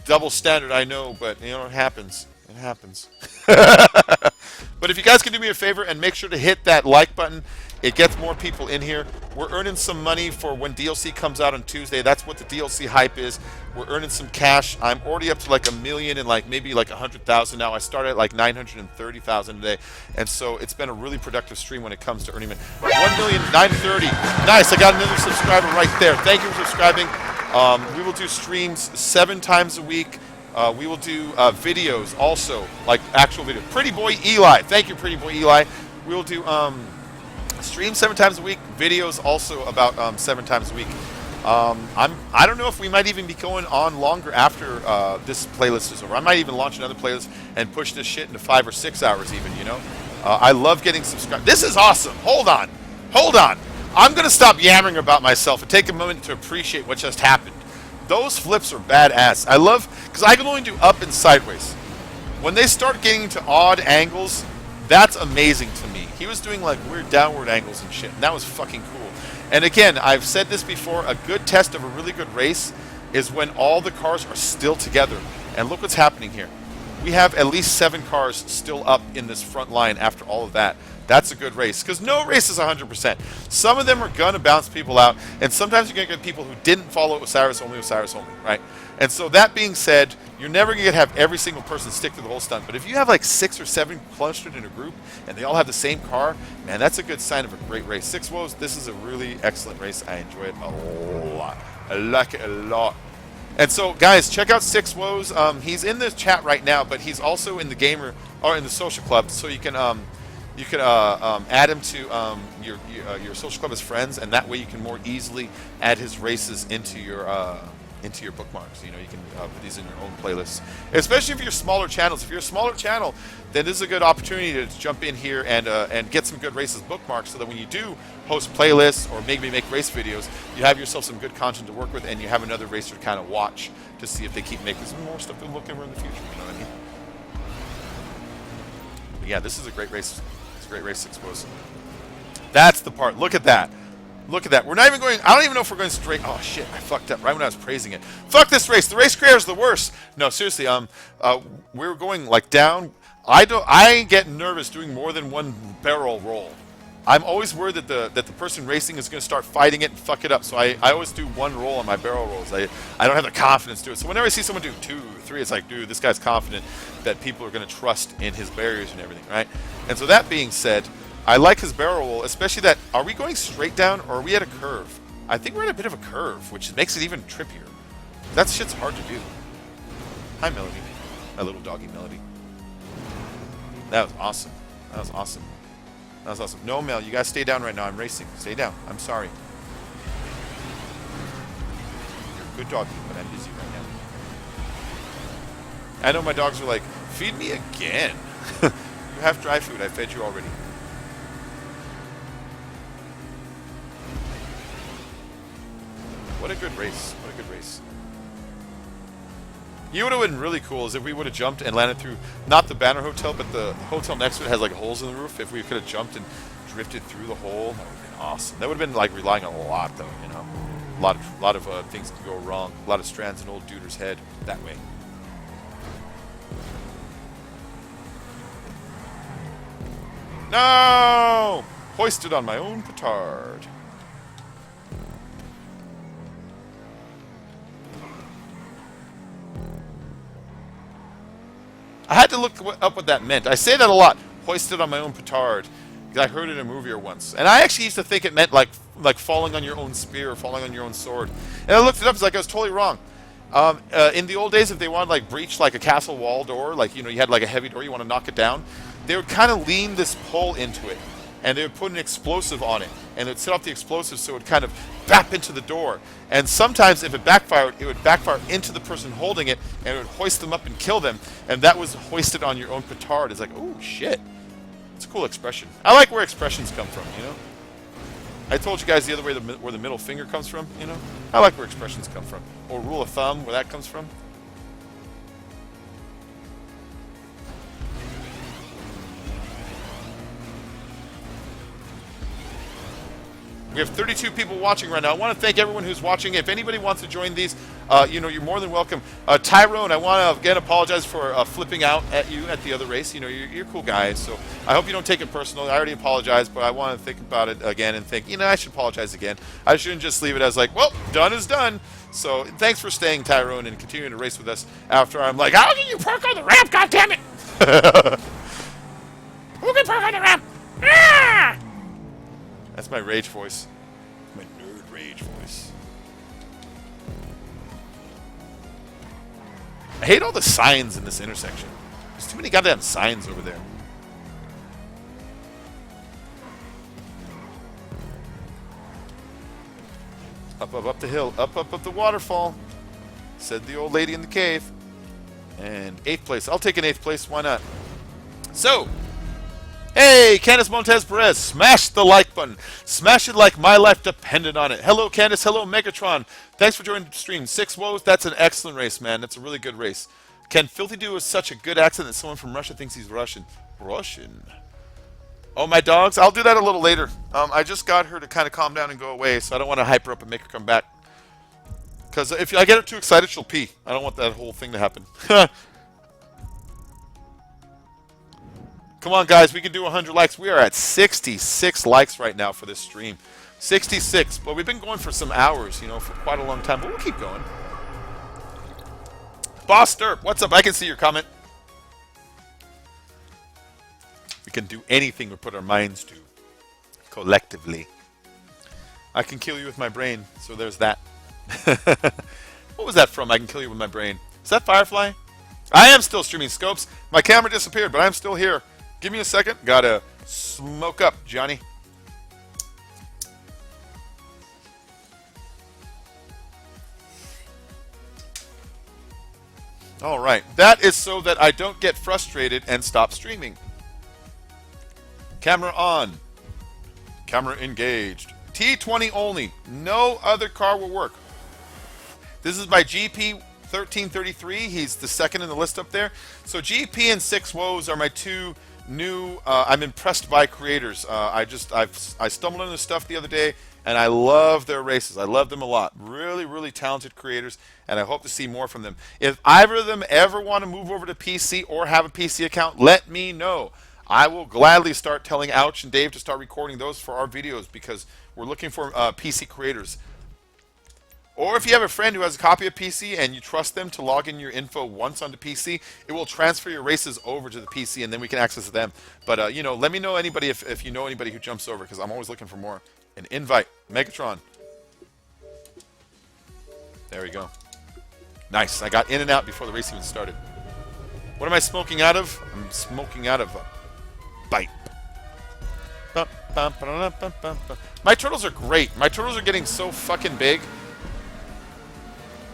double standard, I know, but you know, it happens. It happens. But if you guys can do me a favor and make sure to hit that like button, it gets more people in here. We're earning some money for when DLC comes out on Tuesday. That's what the DLC hype is. We're earning some cash. I'm already up to like 1 million and like maybe like 100,000 now. I started at like 930,000 today. And so it's been a really productive stream when it comes to earning money. 1,930,000. Nice, I got another subscriber right there. Thank you for subscribing. We will do streams 7 times a week. We will do videos also, like actual videos. Pretty Boy Eli. Thank you, Pretty Boy Eli. We will do Stream 7 times a week. Videos also about 7 times a week. I don't know if we might even be going on longer after this playlist is over. I might even launch another playlist and push this shit into 5 or 6 hours even, you know? I love getting subscribed. This is awesome. Hold on. Hold on. I'm going to stop yammering about myself and take a moment to appreciate what just happened. Those flips are badass. I love, because I can only do up and sideways. When they start getting into odd angles, that's amazing to me. He was doing like weird downward angles and shit, and that was fucking cool. And again, I've said this before, a good test of a really good race is when all the cars are still together. And look what's happening here. We have at least 7 cars still up in this front line after all of that. That's a good race, because no race is 100%. Some of them are going to bounce people out, and sometimes you're going to get people who didn't follow Osiris only, right? And so that being said, you're never going to have every single person stick to the whole stunt. But if you have like 6 or 7 clustered in a group, and they all have the same car, man, that's a good sign of a great race. 6 woes, this is a really excellent race. I enjoy it a lot. I like it a lot. And so, guys, check out 6 woes. He's in the chat right now, but he's also in the gamer or in the social club, so you can add him to your social club as friends, and that way you can more easily add his races into your bookmarks. You know, you can put these in your own playlists, especially if you're smaller channels. If you're a smaller channel, then this is a good opportunity to jump in here and get some good races bookmarked, so that when you do host playlists or maybe make race videos, you have yourself some good content to work with, and you have another racer to kind of watch to see if they keep making some more stuff to look over in the future. You know what I mean? But yeah, this is a great race. It's a great race, 6 woes. That's the part. Look at that. Look at that. We're not even going... I don't even know if we're going straight... Oh, shit. I fucked up right when I was praising it. Fuck this race. The race creator is the worst. No, seriously. We were going, like, down. I get nervous doing more than one barrel roll. I'm always worried that the person racing is going to start fighting it and fuck it up. So I always do one roll on my barrel rolls. I don't have the confidence to do it. So whenever I see someone do 2, 3, it's like, dude, this guy's confident that people are going to trust in his barriers and everything, right? And so that being said... I like his barrel roll, especially that... Are we going straight down, or are we at a curve? I think we're at a bit of a curve, which makes it even trippier. That shit's hard to do. Hi, Melody. My little doggy Melody. That was awesome. That was awesome. That was awesome. No, Mel, you guys stay down right now. I'm racing. Stay down. I'm sorry. You're a good doggy, but I'm busy right now. I know my dogs are like, feed me again. You have dry food. I fed you already. What a good race. What a good race. You would have been really cool is if we would have jumped and landed through, not the Banner Hotel, but the hotel next to it has like holes in the roof. If we could have jumped and drifted through the hole, that would have been awesome. That would have been like relying on a lot though, you know. A lot of things to go wrong. A lot of strands in old Duder's head that way. No! Hoisted on my own petard. I had to look up what that meant. I say that a lot. Hoisted on my own petard. I heard it in a movie once. And I actually used to think it meant like falling on your own spear or falling on your own sword. And I looked it up. It's like I was totally wrong. In the old days, if they wanted to like breach like a castle wall door, like, you know, you had like a heavy door, you want to knock it down, they would kind of lean this pole into it. And they would put an explosive on it. And it would set off the explosive so it would kind of bap into the door. And sometimes if it backfired, it would backfire into the person holding it, and it would hoist them up and kill them. And that was hoisted on your own petard. It's like, oh, shit. It's a cool expression. I like where expressions come from, you know? I told you guys the other way where the middle finger comes from, you know? I like where expressions come from. Or rule of thumb, where that comes from. We have 32 people watching right now. I want to thank everyone who's watching. If anybody wants to join these, you know, you're more than welcome. Tyrone, I want to again apologize for flipping out at you at the other race. You know, you're cool guys, so I hope you don't take it personal. I already apologized, but I want to think about it again and think, you know, I should apologize again. I shouldn't just leave it as like, well, done is done. So thanks for staying, Tyrone, and continuing to race with us after I'm like, how can you park on the ramp, goddammit? Who can park on the ramp? Ah! That's my rage voice. My nerd rage voice. I hate all the signs in this intersection. There's too many goddamn signs over there. Up the hill. Up the waterfall. Said the old lady in the cave. And 8th place. I'll take an 8th place. Why not? So, hey, Candice Montez Perez. Smash the like button. Smash it like my life depended on it. Hello, Candice. Hello, Megatron. Thanks for joining the stream. 6 woes. That's an excellent race, man. That's a really good race. Can Filthy Do is such a good accent that someone from Russia thinks he's Russian. Russian. Oh, my dogs? I'll do that a little later. I just got her to kind of calm down and go away, so I don't want to hype her up and make her come back. Because if I get her too excited, she'll pee. I don't want that whole thing to happen. Come on, guys. We can do 100 likes. We are at 66 likes right now for this stream. 66. But we've been going for some hours, you know, for quite a long time. But we'll keep going. Boss Derp, what's up? I can see your comment. We can do anything we put our minds to. Collectively. I can kill you with my brain. So there's that. What was that from? I can kill you with my brain. Is that Firefly? I am still streaming Scopes. My camera disappeared, but I'm still here. Give me a second. Gotta smoke up, Johnny. All right. That is so that I don't get frustrated and stop streaming. Camera on. Camera engaged. T20 only. No other car will work. This is by GP1333. He's the second in the list up there. So GP and 6 woes are my two new, I'm impressed by creators. I stumbled into stuff the other day, and I love their races. I love them a lot. Really, really talented creators, and I hope to see more from them. If either of them ever want to move over to PC or have a PC account, let me know. I will gladly start telling Ouch and Dave to start recording those for our videos because we're looking for PC creators. Or if you have a friend who has a copy of PC and you trust them to log in your info once onto PC, it will transfer your races over to the PC and then we can access them. But, you know, let me know anybody if you know anybody who jumps over because I'm always looking for more. An invite. Megatron. There we go. Nice. I got in and out before the race even started. What am I smoking out of? I'm smoking out of a bite. My turtles are great. My turtles are getting so fucking big.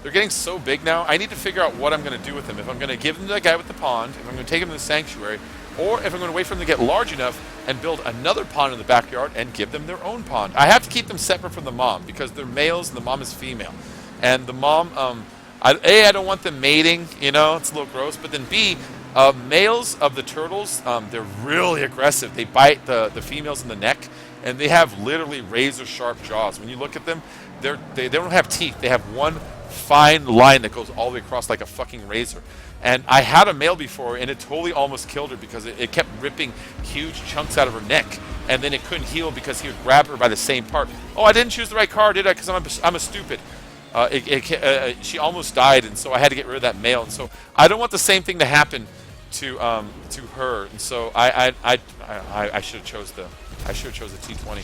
They're getting so big now, I need to figure out what I'm going to do with them. If I'm going to give them to the guy with the pond, if I'm going to take them to the sanctuary, or if I'm going to wait for them to get large enough and build another pond in the backyard and give them their own pond. I have to keep them separate from the mom because they're males and the mom is female. And the mom, I don't want them mating, you know, it's a little gross. But then B, males of the turtles, they're really aggressive. They bite the females in the neck, and they have literally razor-sharp jaws. When you look at them, they don't have teeth. They have one fine line that goes all the way across like a fucking razor. And I had a male before, and it totally almost killed her because it kept ripping huge chunks out of her neck, and then it couldn't heal because he would grab her by the same part. Oh, I didn't choose the right car, did I? Because I'm a stupid. She almost died, and so I had to get rid of that male. And so I don't want the same thing to happen to her. And so I should have chose the T20.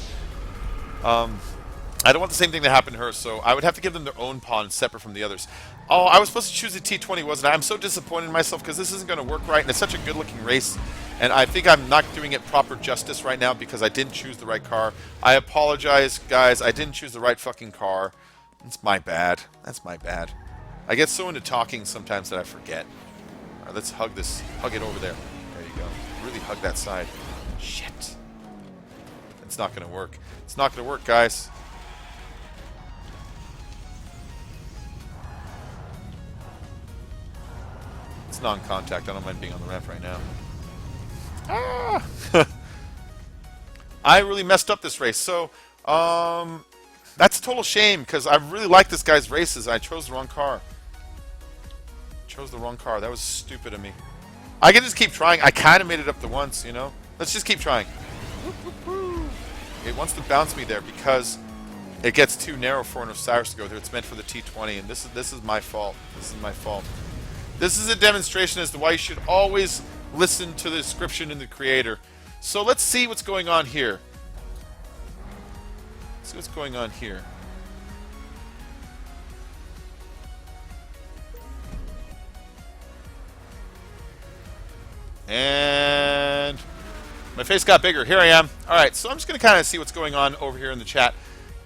I don't want the same thing to happen to her, so I would have to give them their own pond separate from the others. Oh, I was supposed to choose the T20, wasn't I? I'm so disappointed in myself because this isn't going to work right, and it's such a good-looking race. And I think I'm not doing it proper justice right now because I didn't choose the right car. I apologize, guys. I didn't choose the right fucking car. It's my bad. That's my bad. I get so into talking sometimes that I forget. All right, let's hug this. Hug it over there. There you go. Really hug that side. Shit. It's not going to work. It's not going to work, guys. It's non-contact. I don't mind being on the ramp right now. Ah! I really messed up this race. So, that's a total shame because I really like this guy's races. I chose the wrong car. Chose the wrong car. That was stupid of me. I can just keep trying. I kind of made it up to once, you know? Let's just keep trying. It wants to bounce me there because it gets too narrow for an Osiris to go there. It's meant for the T20, and this is my fault. This is my fault. This is a demonstration as to why you should always listen to the description in the creator. So let's see what's going on here. Let's see what's going on here. And my face got bigger. Here I am. All right, so I'm just going to kind of see what's going on over here in the chat.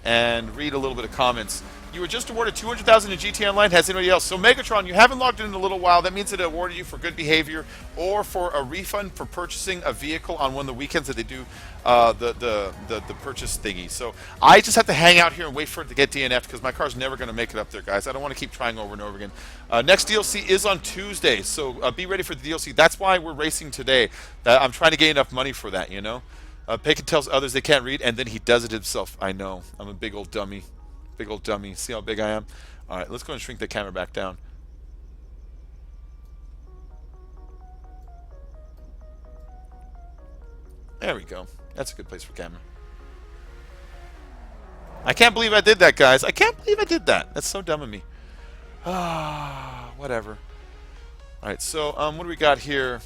and read a little bit of comments. You were just awarded 200,000 in GT Online. Has anybody else? So Megatron, you haven't logged in a little while. That means it awarded you for good behavior or for a refund for purchasing a vehicle on one of the weekends that they do the purchase thingy. So I just have to hang out here and wait for it to get DNF'd because my car's never going to make it up there, guys. I don't want to keep trying over and over again. Next DLC is on Tuesday, so be ready for the DLC. That's why we're racing today. I'm trying to gain enough money for that, you know. Payton tells others they can't read, and then he does it himself. I know. I'm a big old dummy. Big old dummy. See how big I am? All right, let's go and shrink the camera back down. There we go. That's a good place for camera. I can't believe I did that, guys. I can't believe I did that. That's so dumb of me. Ah, whatever. All right, so what do we got here?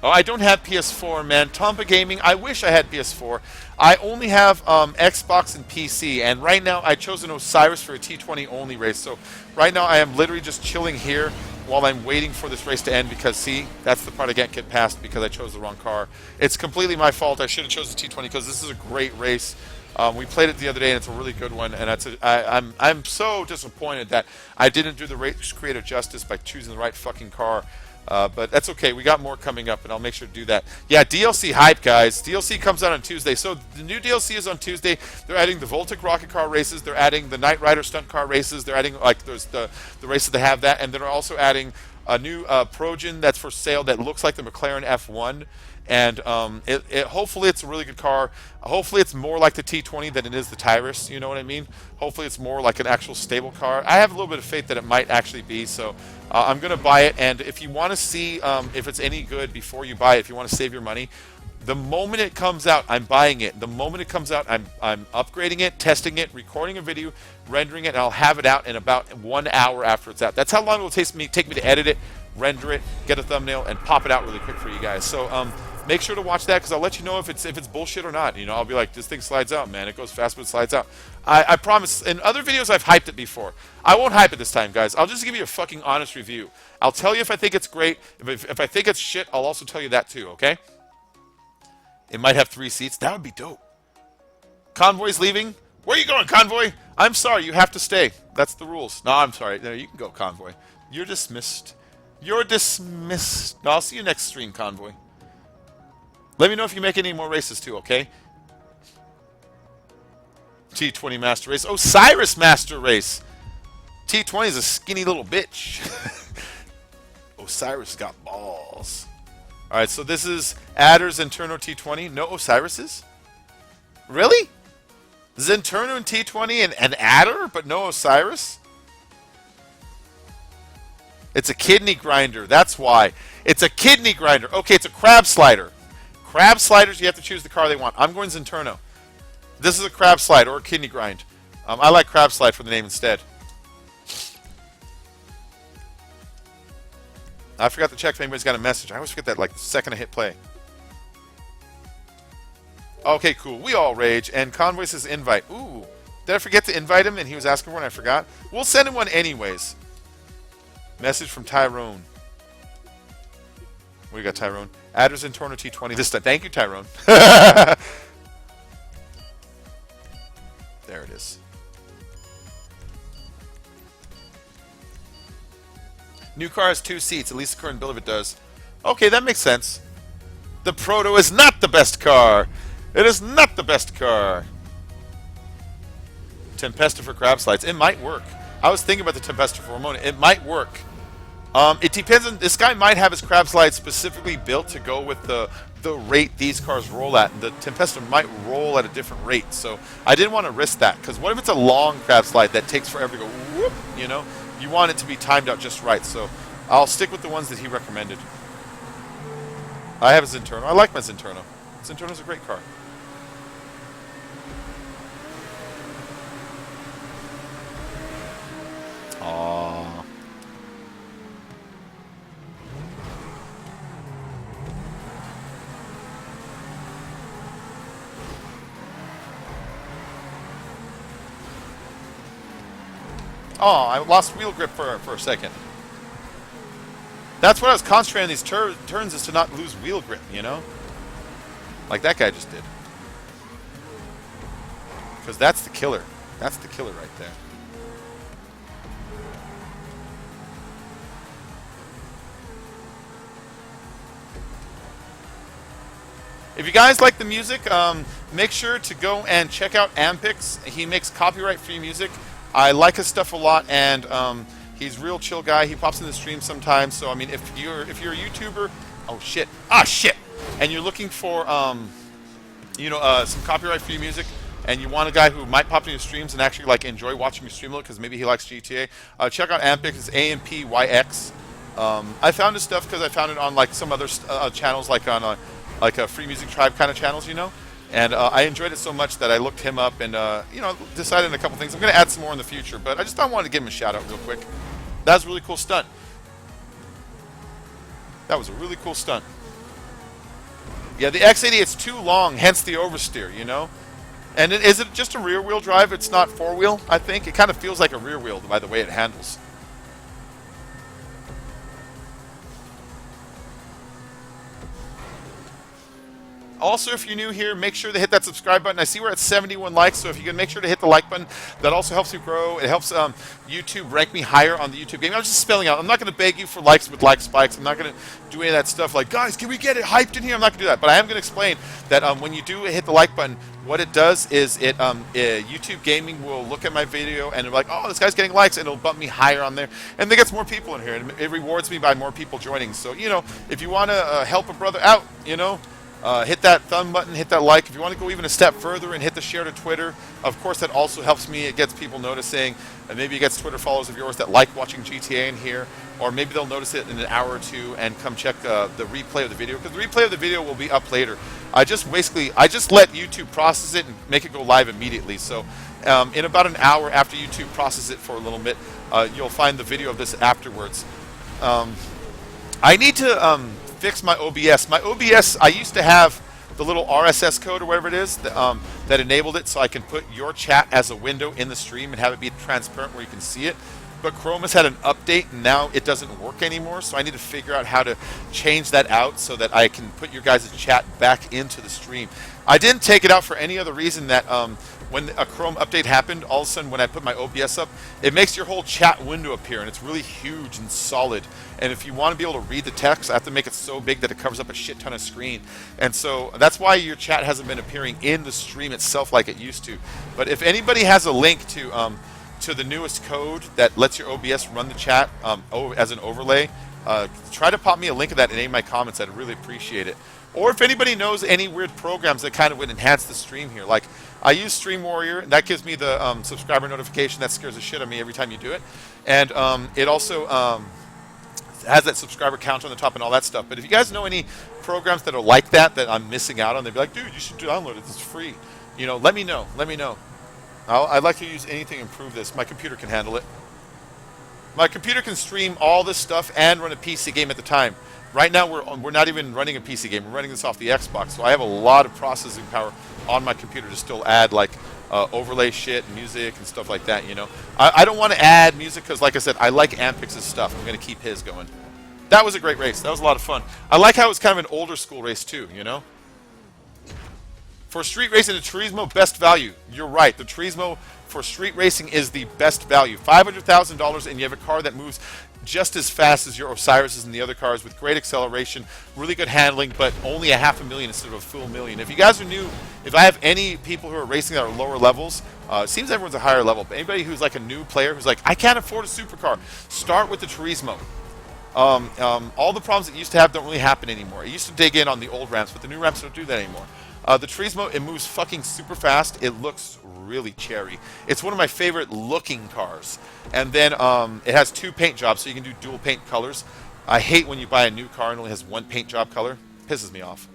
Oh, I don't have PS4, man. Tompa Gaming, I wish I had PS4. I only have Xbox and PC, and right now I chose an Osiris for a T20 only race. So right now I am literally just chilling here while I'm waiting for this race to end because, see, that's the part I can't get past because I chose the wrong car. It's completely my fault. I should have chosen T20 because this is a great race. We played it the other day, and it's a really good one. And I'm so disappointed that I didn't do the race creative justice by choosing the right fucking car. But that's okay. We got more coming up, and I'll make sure to do that. Yeah, DLC hype, guys. DLC comes out on Tuesday. So the new DLC is on Tuesday. They're adding the Voltic rocket car races. They're adding the Knight Rider stunt car races. They're adding, like, there's the races that have that. And they're also adding a new Progen that's for sale that looks like the McLaren F1. And hopefully it's a really good car. Hopefully it's more like the T20 than it is the Tyrus, you know what I mean? Hopefully it's more like an actual stable car. I have a little bit of faith that it might actually be, so I'm going to buy it. And if you want to see if it's any good before you buy it, if you want to save your money, the moment it comes out, I'm buying it. The moment it comes out, I'm upgrading it, testing it, recording a video, rendering it, and I'll have it out in about 1 hour after it's out. That's how long it will take me to edit it, render it, get a thumbnail, and pop it out really quick for you guys. So make sure to watch that because I'll let you know if it's bullshit or not. You know, I'll be like, this thing slides out, man. It goes fast, but it slides out. I promise. In other videos, I've hyped it before. I won't hype it this time, guys. I'll just give you a fucking honest review. I'll tell you if I think it's great. If I think it's shit, I'll also tell you that too, okay? It might have 3 seats. That would be dope. Convoy's leaving. Where are you going, Convoy? I'm sorry. You have to stay. That's the rules. No, I'm sorry. No, you can go, Convoy. You're dismissed. You're dismissed. No, I'll see you next stream, Convoy. Let me know if you make any more races too, okay? T20 Master Race. Osiris Master Race. T20 is a skinny little bitch. Osiris got balls. Alright, so this is Adders and Turno T20. No Osiris's? Really? Zenturno and T20 and an Adder, but no Osiris? It's a kidney grinder. That's why. It's a kidney grinder. Okay, it's a crab slider. Crab sliders, you have to choose the car they want. I'm going Zenturno. This is a crab slide or a kidney grind. I like crab slide for the name instead. I forgot to check if anybody's got a message. I always forget that like the second I hit play. Okay, cool. We all rage. And Convoy says invite. Ooh. Did I forget to invite him and he was asking for one? I forgot. We'll send him one anyways. Message from Tyrone. We got Tyrone. Adders and Torno T20 this time. Thank you, Tyrone. There it is. New car has 2 seats. At least the current build of it does. Okay, that makes sense. The Proto is not the best car. It is not the best car. Tempesta for crab slides. It might work. I was thinking about the Tempesta for Ramona. It might work. It depends on... This guy might have his crab slide specifically built to go with the rate these cars roll at. The Tempesta might roll at a different rate. So I didn't want to risk that. Because what if it's a long crab slide that takes forever to go whoop, you know? You want it to be timed out just right. So I'll stick with the ones that he recommended. I have a Zenturno. I like my Zenturno. Zenturno's a great car. Aww. Oh, I lost wheel grip for a second. That's what I was concentrating on these turns is to not lose wheel grip, you know? Like that guy just did. because that's the killer. That's the killer right there. If you guys like the music, make sure to go and check out Ampyx. He makes copyright-free music. I like his stuff a lot, and he's a real chill guy. He pops in the stream sometimes. So I mean, if you're a YouTuber, shit, and you're looking for some copyright-free music, and you want a guy who might pop in your streams and actually like enjoy watching you stream a little because maybe he likes GTA, check out Ampyx. It's Ampyx. I found his stuff because I found it on like some other channels, like on like a Free Music Tribe kind of channels, and I enjoyed it so much that I looked him up and decided on a couple things. I'm going to add some more in the future, but I just wanted to give him a shout out real quick. That was a really cool stunt. That was a really cool stunt. Yeah, the X80, it's too long, hence the oversteer, And is it just a rear wheel drive? It's not four wheel, I think. It kind of feels like a rear wheel by the way it handles. Also, if you're new here, make sure to hit that subscribe button. I see we're at 71 likes, so if you can make sure to hit the like button, that also helps me grow. It helps YouTube rank me higher on the YouTube game. I'm just spelling out. I'm not going to beg you for likes with like spikes. I'm not going to do any of that stuff like, guys, can we get it hyped in here? I'm not going to do that. But I am going to explain that when you do hit the like button, what it does is YouTube Gaming will look at my video and it'll be like, oh, this guy's getting likes, and it'll bump me higher on there. And it gets more people in here. And it rewards me by more people joining. So, if you want to help a brother out, hit that thumb button, hit that like. If you want to go even a step further and hit the share to Twitter, of course that also helps me. It gets people noticing, and maybe it gets Twitter followers of yours that like watching GTA in here, or maybe they'll notice it in an hour or two and come check the replay of the video, because the replay of the video will be up later. I just let YouTube process it and make it go live immediately. So in about an hour after YouTube processes it for a little bit, you'll find the video of this afterwards. I need to fix my OBS. My OBS, I used to have the little RSS code or whatever it is that enabled it so I can put your chat as a window in the stream and have it be transparent where you can see it. But Chrome has had an update and now it doesn't work anymore, so I need to figure out how to change that out so that I can put your guys' chat back into the stream. I didn't take it out for any other reason that when a Chrome update happened, all of a sudden when I put my OBS up, it makes your whole chat window appear, and it's really huge and solid. And if you want to be able to read the text, I have to make it so big that it covers up a shit ton of screen. And so that's why your chat hasn't been appearing in the stream itself like it used to. But if anybody has a link to the newest code that lets your OBS run the chat as an overlay, try to pop me a link of that in any of my comments. I'd really appreciate it. Or if anybody knows any weird programs that kind of would enhance the stream here, like I use Stream Warrior, and that gives me the subscriber notification that scares the shit out of me every time you do it, and it also has that subscriber count on the top and all that stuff. But if you guys know any programs that are like that I'm missing out on, they'd be like, dude, you should download it. It's free. Let me know. Let me know. I'd like to use anything to improve this. My computer can handle it. My computer can stream all this stuff and run a PC game at the time. Right now, we're not even running a PC game. We're running this off the Xbox, so I have a lot of processing power on my computer to still add like overlay shit, and music, and stuff like that. I don't want to add music because, like I said, I like Ampyx's stuff. I'm going to keep his going. That was a great race. That was a lot of fun. I like how it was kind of an older school race too. For street racing, the Turismo, best value. You're right. The Turismo for street racing is the best value. $500,000, and you have a car that moves just as fast as your Osiris's and the other cars, with great acceleration, really good handling, but only $500,000 instead of a full million. If you guys are new, if I have any people who are racing that are lower levels, it seems everyone's a higher level, but anybody who's like a new player who's like, I can't afford a supercar, start with the Turismo. All the problems it used to have don't really happen anymore. It used to dig in on the old ramps, but the new ramps don't do that anymore. The Turismo, it moves fucking super fast. It looks really cherry. It's one of my favorite looking cars. And then it has 2 paint jobs, so you can do dual paint colors. I hate when you buy a new car and only has 1 paint job color. Pisses me off.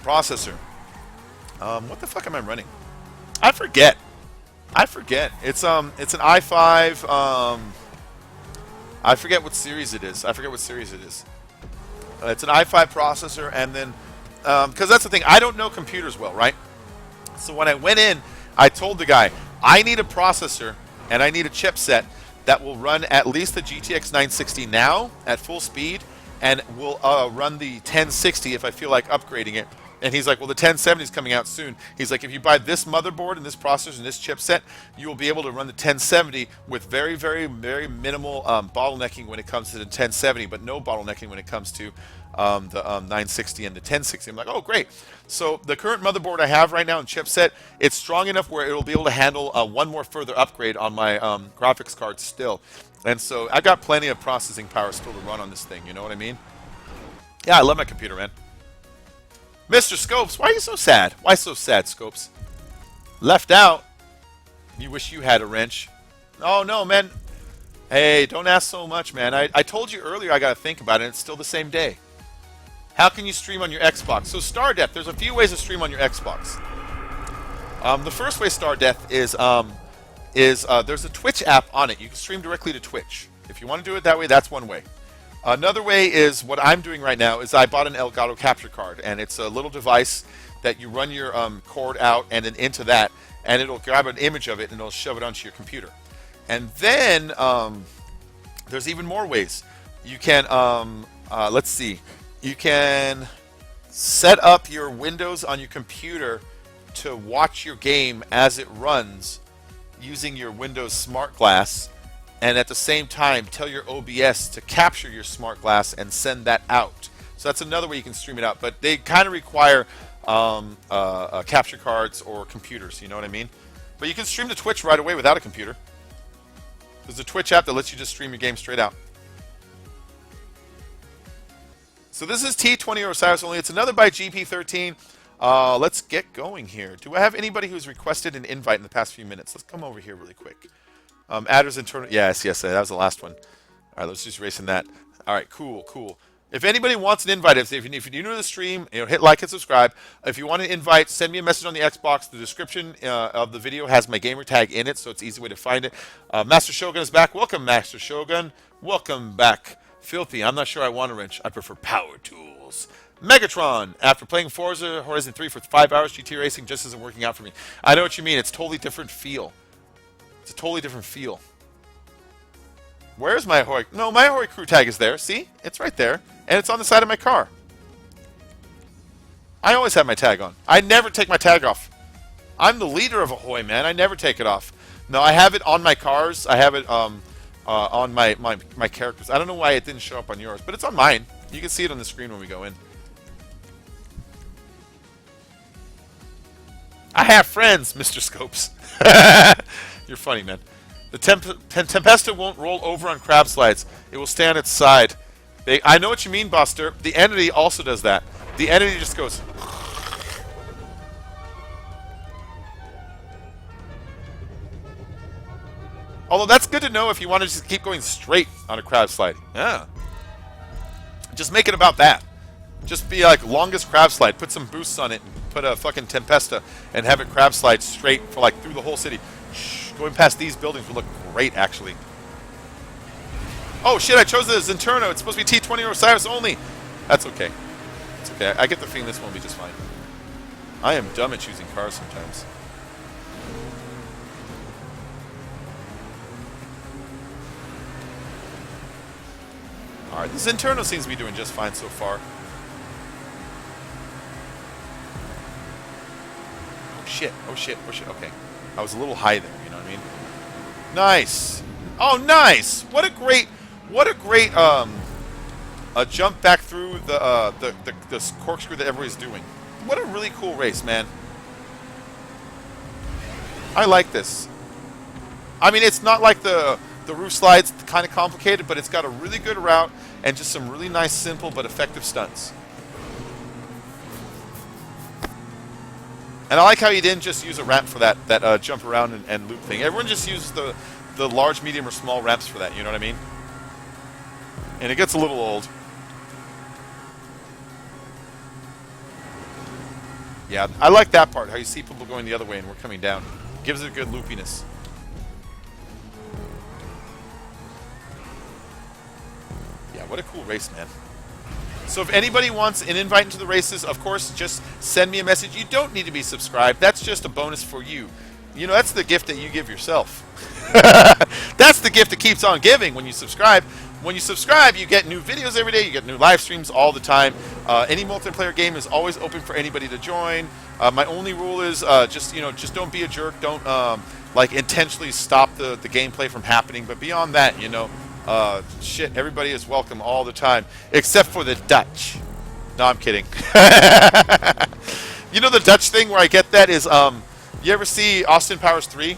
Processor. What the fuck am I running? I forget. It's an i5. I forget what series it is. It's an i5 processor, and then because that's the thing, I don't know computers well, right? So when I went in, I told the guy, I need a processor and I need a chipset that will run at least the GTX 960 now at full speed, and we'll run the 1060 if I feel like upgrading it. And he's like, well, the 1070 is coming out soon. He's like, if you buy this motherboard and this processor and this chipset, you will be able to run the 1070 with very, very, very minimal bottlenecking when it comes to the 1070, but no bottlenecking when it comes to the 960 and the 1060. I'm like, oh, great. So the current motherboard I have right now in chipset, it's strong enough where it'll be able to handle one more further upgrade on my graphics card still. And so I got plenty of processing power still to run on this thing. You know what I mean? Yeah, I love my computer, man. Mr. Scopes, why are you so sad? Why so sad, Scopes? Left out? You wish you had a wrench. Oh, no, man. Hey, don't ask so much, man. I told you earlier I got to think about it, and it's still the same day. How can you stream on your Xbox? So StarDeath, there's a few ways to stream on your Xbox. The first way StarDeath is there's a Twitch app on it. You can stream directly to Twitch. If you want to do it that way, that's one way. Another way is what I'm doing right now is I bought an Elgato capture card, and it's a little device that you run your cord out and then into that, and it'll grab an image of it and it'll shove it onto your computer. And then there's even more ways. You can, let's see, you can set up your Windows on your computer to watch your game as it runs using your Windows Smart Glass, and at the same time tell your OBS to capture your Smart Glass and send that out. So that's another way you can stream it out, but they kind of require capture cards or computers, you know what I mean? But you can stream to Twitch right away without a computer. There's a Twitch app that lets you just stream your game straight out. So this is T20 Osiris only. It's another by GP13. Let's get going here. Do I have anybody who's requested an invite in the past few minutes? Let's come over here really quick. Adder's internal. Yes, that was the last one. All right, let's just erase that. All right, cool. If anybody wants an invite, if you're new to the stream, hit like and subscribe. If you want an invite, send me a message on the Xbox. The description of the video has my gamer tag in it, so it's an easy way to find it. Master Shogun is back. Welcome, Master Shogun. Welcome back. Filthy. I'm not sure I want a wrench. I prefer power tools. Megatron. After playing Forza Horizon 3 for 5 hours, GT Racing just isn't working out for me. I know what you mean. It's a totally different feel. It's a totally different feel. Where's my AHOY? No, my AHOY crew tag is there. See? It's right there. And it's on the side of my car. I always have my tag on. I never take my tag off. I'm the leader of AHOY, man. I never take it off. No, I have it on my cars. I have it on my characters. I don't know why it didn't show up on yours, but it's on mine. You can see it on the screen when we go in. I have friends, Mr. Scopes. You're funny, man. The Tempesta won't roll over on crab slides. It will stay on its side. I know what you mean, Buster. The Entity also does that. The Entity just goes... Although that's good to know if you want to just keep going straight on a crab slide. Yeah. Just make it about that. Just be like longest crab slide. Put some boosts on it and put a fucking Tempesta and have it crab slide straight for like through the whole city. Going past these buildings would look great, actually. Oh shit, I chose the Zenturno. It's supposed to be T20 Osiris only. That's okay. It's okay. I get the feeling this one will be just fine. I am dumb at choosing cars sometimes. Alright, the Zenturno seems to be doing just fine so far. Oh shit. Okay. I was a little high there, you know what I mean? Nice. Oh, nice. What a great jump back through the corkscrew that everybody's doing. What a really cool race, man. I like this. I mean, it's not like the roof slide's kind of complicated, but it's got a really good route and just some really nice, simple but effective stunts. And I like how you didn't just use a ramp for that jump around and loop thing. Everyone just uses the large, medium, or small ramps for that, you know what I mean? And it gets a little old. Yeah, I like that part, how you see people going the other way and we're coming down. Gives it a good loopiness. Yeah, what a cool race, man. So if anybody wants an invite into the races, of course, just send me a message. You don't need to be subscribed. That's just a bonus for you. You know, that's the gift that you give yourself. That's the gift that keeps on giving when you subscribe. When you subscribe, you get new videos every day. You get new live streams all the time. Any multiplayer game is always open for anybody to join. My only rule is just don't be a jerk. Don't like intentionally stop the gameplay from happening. But beyond that, shit, everybody is welcome all the time, except for the Dutch. No, I'm kidding. The Dutch thing where I get that is, you ever see Austin Powers 3?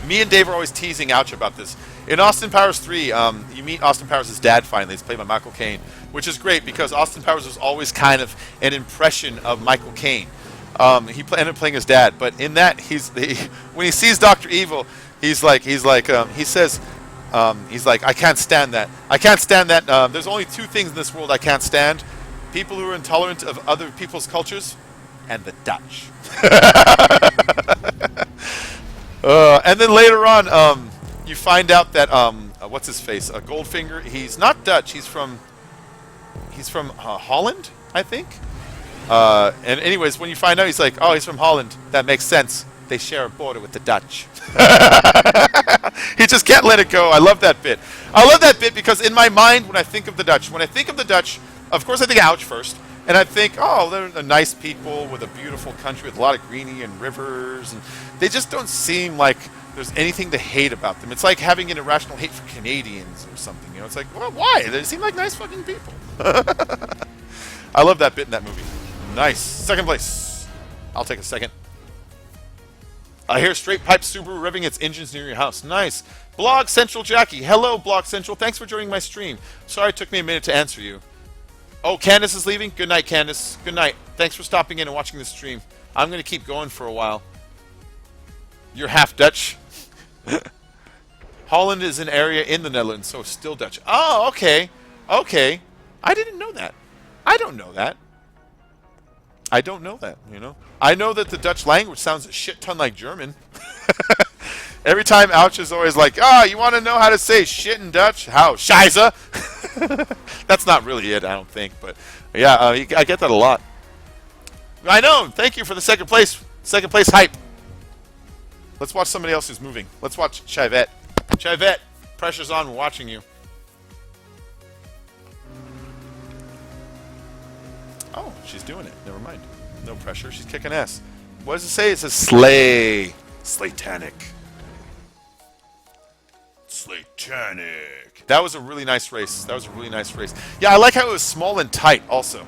Me and Dave are always teasing Ouch about this. In Austin Powers 3, you meet Austin Powers' dad finally. It's played by Michael Caine, which is great because Austin Powers was always kind of an impression of Michael Caine. He ended up playing his dad, but in that, when he sees Dr. Evil, he says, I can't stand that. I can't stand that. There's only two things in this world I can't stand: people who are intolerant of other people's cultures, and the Dutch. And then later on, you find out that what's his face? Goldfinger. He's not Dutch. He's from Holland, I think. And anyways, when you find out, he's like, oh, he's from Holland. That makes sense. They share a border with the Dutch. He just can't let it go. I love that bit. I love that bit because in my mind, when I think of the Dutch, of course I think Ouch first. And I think, oh, they're nice people with a beautiful country with a lot of greenery and rivers. And they just don't seem like there's anything to hate about them. It's like having an irrational hate for Canadians or something. It's like, well, why? They seem like nice fucking people. I love that bit in that movie. Nice. Second place. I'll take a second. I hear Straight Pipe Subaru revving its engines near your house. Nice. Blog Central Jackie. Hello, Blog Central. Thanks for joining my stream. Sorry it took me a minute to answer you. Oh, Candace is leaving? Good night, Candace. Good night. Thanks for stopping in and watching the stream. I'm going to keep going for a while. You're half Dutch. Holland is an area in the Netherlands, so still Dutch. Oh, okay. Okay. I didn't know that. I don't know that. I know that the Dutch language sounds a shit ton like German. Every time Ouch is always like, oh, you want to know how to say shit in Dutch? How? Scheiße. That's not really it, I don't think. But yeah, I get that a lot. I know. Thank you for the second place. Second place hype. Let's watch somebody else who's moving. Let's watch Chivette. Chivette, pressure's on. We're watching you. Oh, she's doing it. Never mind. No pressure. She's kicking ass. What does it say? It says slay. Slaytanic. Slaytanic. That was a really nice race. Yeah, I like how it was small and tight also.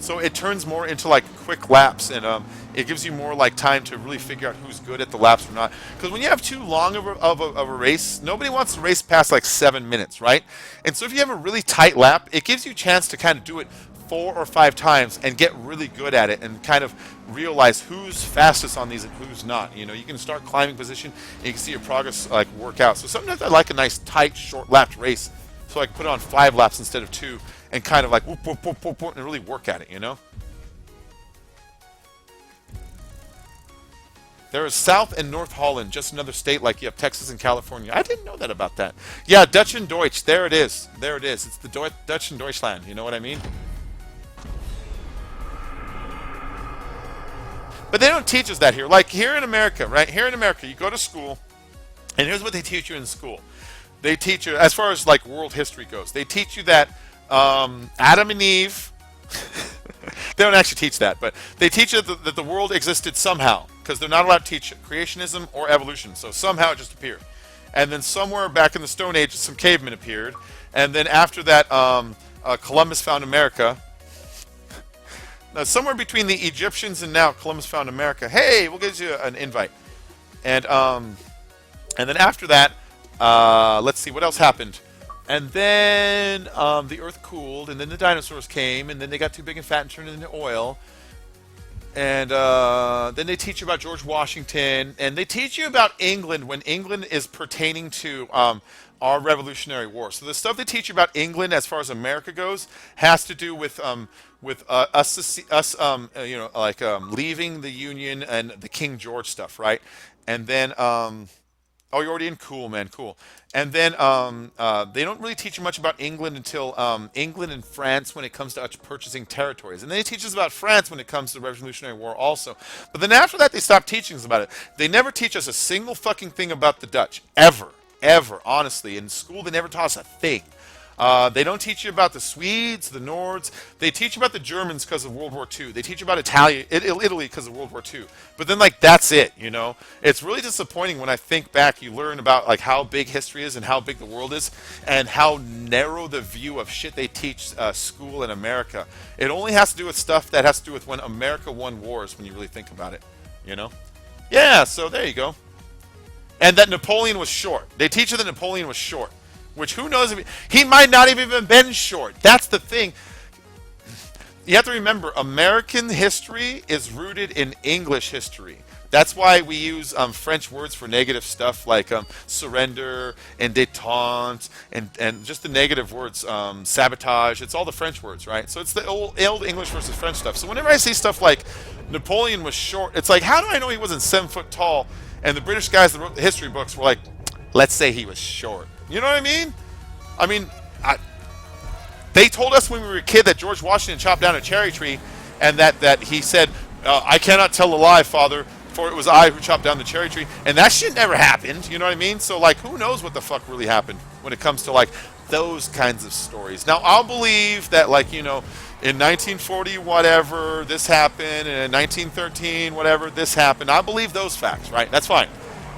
So it turns more into like quick laps, and it gives you more like time to really figure out who's good at the laps or not. Because when you have too long of a race, nobody wants to race past like 7 minutes, right? And so if you have a really tight lap, it gives you a chance to kind of do it 4 or 5 times and get really good at it and kind of realize who's fastest on these and who's not. You can start climbing position and you can see your progress like work out. So sometimes I like a nice tight short lapped race, so I can put it on 5 laps instead of 2 and kind of like whoop, whoop, whoop, whoop, whoop, and really work at it. There is South and North Holland, just another state like you have Texas and California. I didn't know that about that. Yeah, Dutch and Deutsch. There it is. It's the Dutch and Deutschland. You know what I mean? But they don't teach us that here. Like here in America, right? Here in America, you go to school, and here's what they teach you in school. They teach you, as far as like world history goes, they teach you that Adam and Eve, they don't actually teach that, but they teach you that the world existed somehow, because they're not allowed to teach creationism or evolution, so somehow it just appeared. And then somewhere back in the Stone Age, some cavemen appeared, and then after that, Columbus found America. Now, somewhere between the Egyptians and now Columbus found America. Hey, we'll give you an invite. And then after that, let's see, what else happened? And then the Earth cooled, and then the dinosaurs came, and then they got too big and fat and turned into oil. And then they teach you about George Washington, and they teach you about England when England is pertaining to our Revolutionary War. So the stuff they teach you about England as far as America goes has to do with us leaving the Union and the King George stuff, right? And then oh, you're already in? Cool, man, cool. And then they don't really teach you much about England until England and France when it comes to purchasing territories. And then they teach us about France when it comes to the Revolutionary War also. But then after that, they stop teaching us about it. They never teach us a single fucking thing about the Dutch, ever. ever, honestly. In school, they never taught us a thing. They don't teach you about the Swedes, the Nords. They teach you about the Germans because of World War II. They teach you about Italy because of World War II. But then, like, that's it, you know? It's really disappointing when I think back. You learn about, like, how big history is and how big the world is and how narrow the view of shit they teach school in America. It only has to do with stuff that has to do with when America won wars, when you really think about it, you know? Yeah, so there you go. And that Napoleon was short. They teach you that Napoleon was short. Which, who knows, if he might not have even been short. That's the thing. You have to remember, American history is rooted in English history. That's why we use French words for negative stuff like surrender and détente and just the negative words, sabotage. It's all the French words, right? So it's the old English versus French stuff. So whenever I see stuff like Napoleon was short, it's like, how do I know he wasn't 7 foot tall? And the British guys that wrote the history books were like, let's say he was short. You know what I mean? They told us when we were a kid that George Washington chopped down a cherry tree, and that he said, "I cannot tell a lie, Father, for it was I who chopped down the cherry tree." And that shit never happened. You know what I mean? So, like, who knows what the fuck really happened when it comes to, like, those kinds of stories. Now, I'll believe that, like, you know, in 1940 whatever this happened, and in 1913 whatever this happened. I believe those facts, right? That's fine.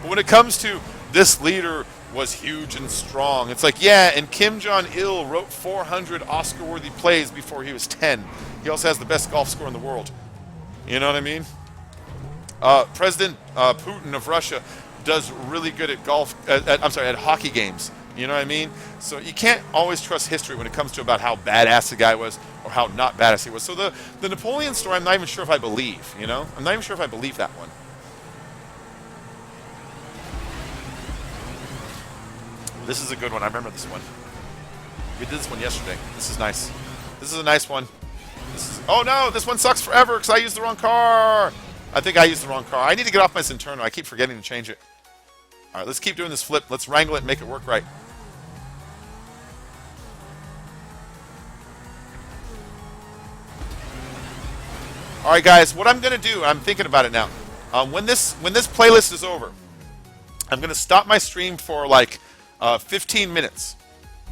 But when it comes to this leader was huge and strong, it's like, yeah, and Kim Jong-il wrote 400 Oscar-worthy plays before he was 10. He also has the best golf score in the world. You know what I mean? President Putin of Russia does really good at at hockey games. You know what I mean? So you can't always trust history when it comes to about how badass the guy was or how not badass he was. So the Napoleon story, I'm not even sure if I believe, you know? I'm not even sure if I believe that one. This is a good one. I remember this one. We did this one yesterday. This is nice. This is a nice one. Oh no, this one sucks forever because I used the wrong car. I think I used the wrong car. I need to get off my Centurno. I keep forgetting to change it. All right, let's keep doing this flip. Let's wrangle it and make it work right. All right, guys, what I'm going to do, I'm thinking about it now. When this playlist is over, I'm going to stop my stream for like 15 minutes.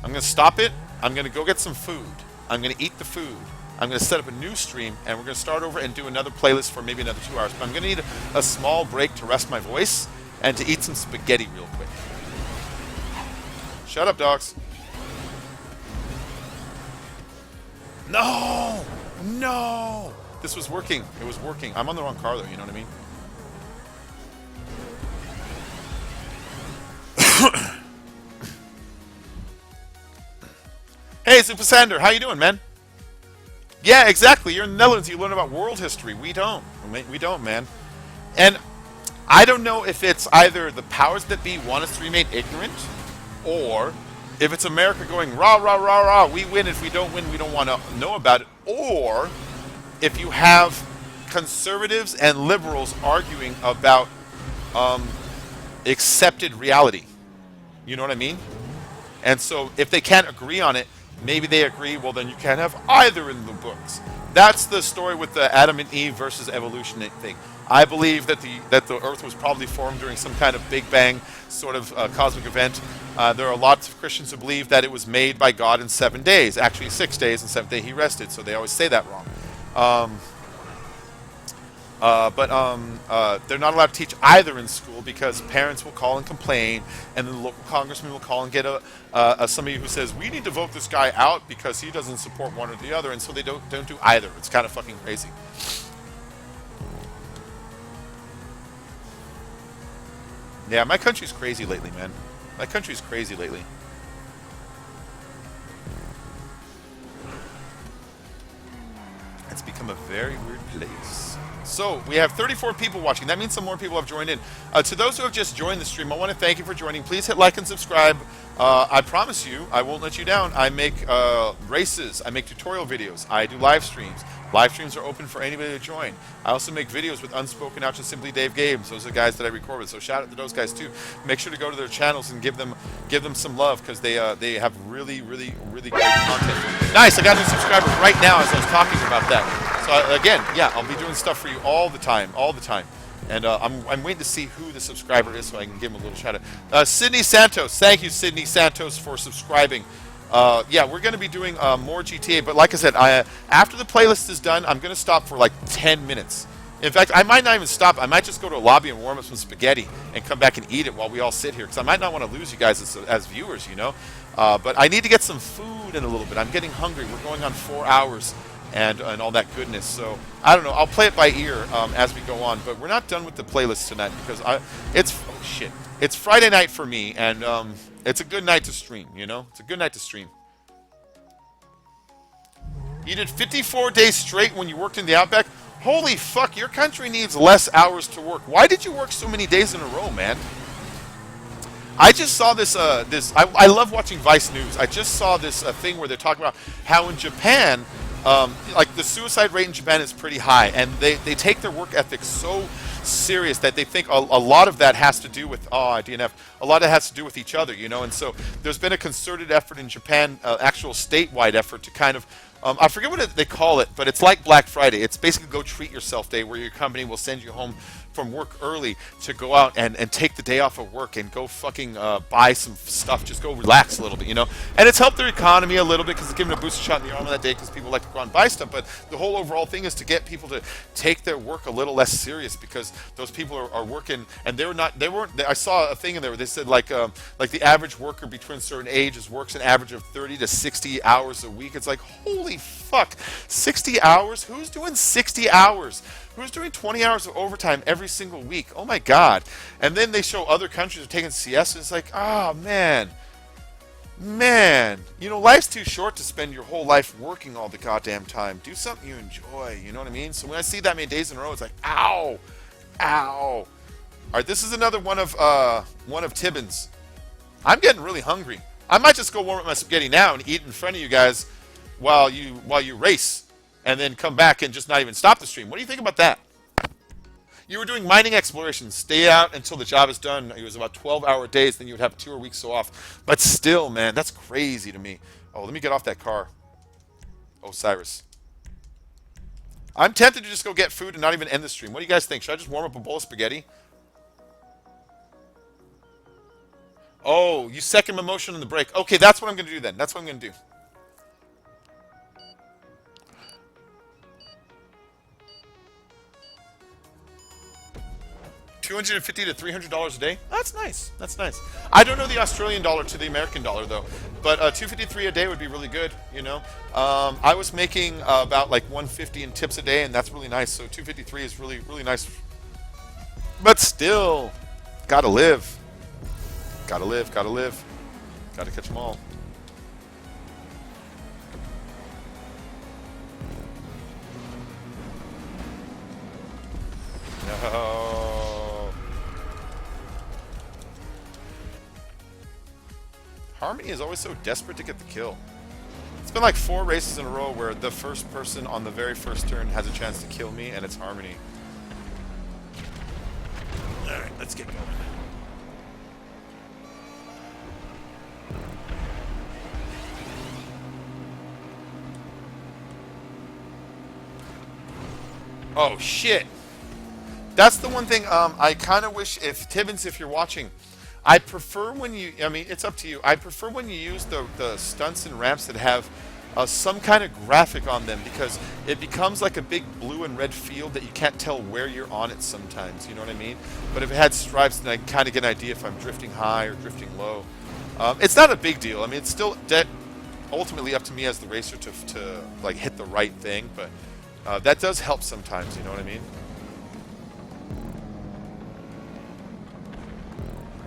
I'm going to stop it. I'm going to go get some food. I'm going to eat the food. I'm going to set up a new stream, and we're going to start over and do another playlist for maybe another 2 hours. But I'm going to need a small break to rest my voice and to eat some spaghetti real quick. Shut up, dogs. No! No! This was working. It was working. I'm on the wrong car, though. You know what I mean? Hey, Super Sander, how you doing, man? Yeah, exactly. You're in the Netherlands. You learn about world history. We don't. We don't, man. And I don't know if it's either the powers that be want us to remain ignorant, or if it's America going, rah, rah, rah, rah, we win. If we don't win, we don't want to know about it. Or if you have conservatives and liberals arguing about accepted reality. You know what I mean? And so if they can't agree on it, maybe they agree, well, then you can't have either in the books. That's the story with the Adam and Eve versus evolution thing. I believe that the Earth was probably formed during some kind of Big Bang sort of cosmic event. There are lots of Christians who believe that it was made by God in 7 days. Actually, 6 days, and 7th day he rested, so they always say that wrong. They're not allowed to teach either in school because parents will call and complain, and then the local congressman will call and get somebody who says, we need to vote this guy out because he doesn't support one or the other, and so they don't do either. It's kind of fucking crazy. Yeah, my country's crazy lately, man. My country's crazy lately. It's become a very weird place. So, we have 34 people watching. That means some more people have joined in. To those who have just joined the stream, I want to thank you for joining. Please hit like and subscribe. I promise you, I won't let you down. I make races. I make tutorial videos. I do live streams. Live streams are open for anybody to join. I also make videos with Unspoken Ouch and Simply Dave Games. Those are the guys that I record with. So shout out to those guys too. Make sure to go to their channels and give them some love because they have really great content. Nice, I got a new subscriber right now as I was talking about that. So again, yeah, I'll be doing stuff for you all the time. And I'm waiting to see who the subscriber is so I can give him a little shout out. Sydney Santos, thank you, Sydney Santos, for subscribing. Yeah, we're going to be doing more GTA, but like I said, after the playlist is done, I'm going to stop for like 10 minutes. In fact, I might not even stop. I might just go to a lobby and warm up some spaghetti and come back and eat it while we all sit here, because I might not want to lose you guys as viewers, you know. But I need to get some food in a little bit. I'm getting hungry. We're going on 4 hours and all that goodness. So I don't know. I'll play it by ear as we go on. But we're not done with the playlist tonight because it's Friday night for me, and it's a good night to stream. You know, it's a good night to stream. You did 54 days straight when you worked in the Outback. Holy fuck! Your country needs less hours to work. Why did you work so many days in a row, man? I just saw this. I love watching Vice News. I just saw this thing where they're talking about how in Japan, like the suicide rate in Japan is pretty high, and they take their work ethic so serious that they think a lot of that has to do with DNF. A lot of it has to do with each other, you know. And so there's been a concerted effort in Japan, actual statewide effort to kind of. I forget what they call it, but it's like Black Friday. It's basically Go Treat Yourself Day, where your company will send you home from work early to go out and take the day off of work and go fucking buy some stuff. Just go relax a little bit, you know. And it's helped their economy a little bit because it's given a booster shot in the arm on that day because people like to go out and buy stuff. But the whole overall thing is to get people to take their work a little less serious because those people are working and I saw a thing in there where they said like the average worker between certain ages works an average of 30 to 60 hours a week. It's like, holy fuck, 60 hours? Who's doing 60 hours? Who's doing 20 hours of overtime every single week? Oh my God. And then they show other countries are taking siestas. It's like, oh man. Man. You know, life's too short to spend your whole life working all the goddamn time. Do something you enjoy. You know what I mean? So when I see that many days in a row, it's like, ow. Ow. All right, this is another one of Tibbins. I'm getting really hungry. I might just go warm up my spaghetti now and eat in front of you guys while you race. And then come back and just not even stop the stream. What do you think about that? You were doing mining exploration. Stay out until the job is done. It was about 12-hour days. Then you would have 2 weeks off. But still, man, that's crazy to me. Oh, let me get off that car. Osiris. I'm tempted to just go get food and not even end the stream. What do you guys think? Should I just warm up a bowl of spaghetti? Oh, you second my motion on the break. Okay, that's what I'm going to do then. That's what I'm going to do. $250 to $300 a day. That's nice. That's nice. I don't know the Australian dollar to the American dollar though, but $253 a day would be really good. You know, I was making about like $150 in tips a day, and that's really nice. So $253 is really nice. But still, gotta live. Gotta live. Gotta live. Gotta catch them all. No. Harmony is always so desperate to get the kill. It's been like 4 races in a row where the first person on the very first turn has a chance to kill me, and it's Harmony. Alright, let's get going. Oh, shit. That's the one thing I kind of wish, if Tibbins, if you're watching, I prefer when you, I mean, it's up to you. I prefer when you use the stunts and ramps that have some kind of graphic on them, because it becomes like a big blue and red field that you can't tell where you're on it sometimes, you know what I mean? But if it had stripes, then I can kind of get an idea if I'm drifting high or drifting low. It's not a big deal. I mean, it's still ultimately up to me as the racer to like hit the right thing, but that does help sometimes, you know what I mean?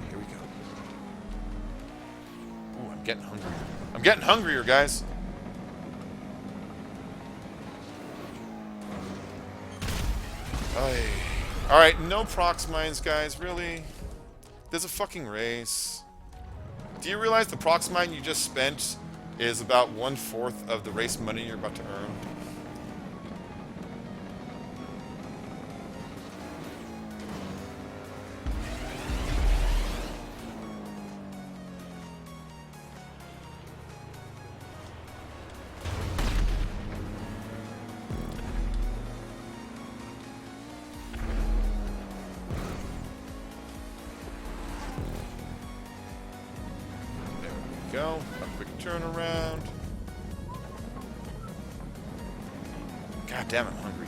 Here we go. Ooh, I'm getting hungry. I'm getting hungrier, guys. Alright, no prox mines, guys, really? There's a fucking race. Do you realize the prox mine you just spent is about 1/4 of the race money you're about to earn? go. A quick turnaround. God damn, I'm hungry.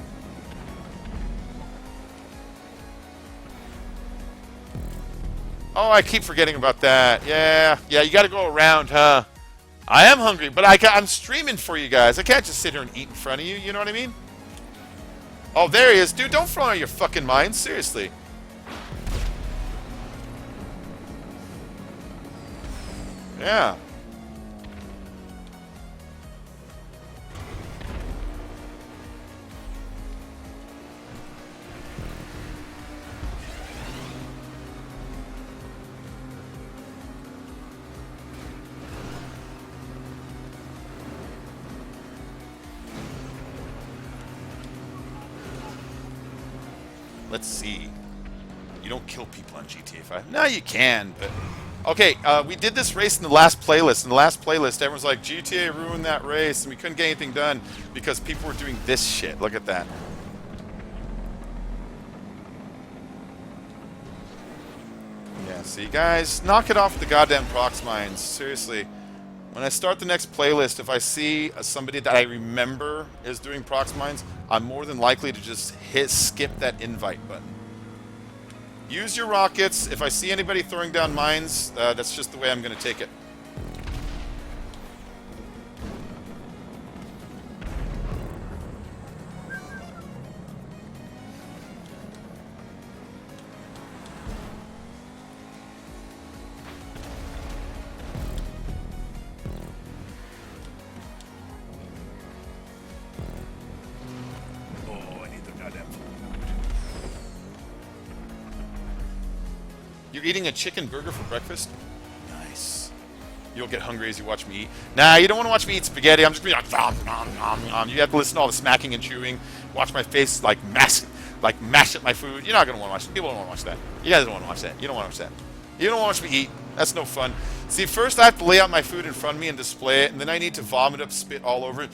Oh, I keep forgetting about that. Yeah, you got to go around, huh? I am hungry, but I'm streaming for you guys. I can't just sit here and eat in front of you. You know what I mean? Oh, there he is. Dude, don't throw out your fucking mind. Seriously. Yeah. Let's see. You don't kill people on GTA 5. No, you can, but... Okay, we did this race in the last playlist. In the last playlist, everyone's like, GTA ruined that race, and we couldn't get anything done because people were doing this shit. Look at that. Yeah, see, guys, knock it off with the goddamn prox mines. Seriously. When I start the next playlist, if I see somebody that I remember is doing prox mines, I'm more than likely to just skip that invite button. Use your rockets. If I see anybody throwing down mines, that's just the way I'm going to take it. You're eating a chicken burger for breakfast? Nice. You'll get hungry as you watch me eat. Nah, you don't want to watch me eat spaghetti. I'm just going to be like, nom, nom, nom, nom. You have to listen to all the smacking and chewing. Watch my face like mash at my food. You're not going to want to watch it. People don't want to watch that. You guys don't want to watch that. You don't want to watch that. You don't want to watch me eat. That's no fun. See, first I have to lay out my food in front of me and display it, and then I need to vomit up spit all over it.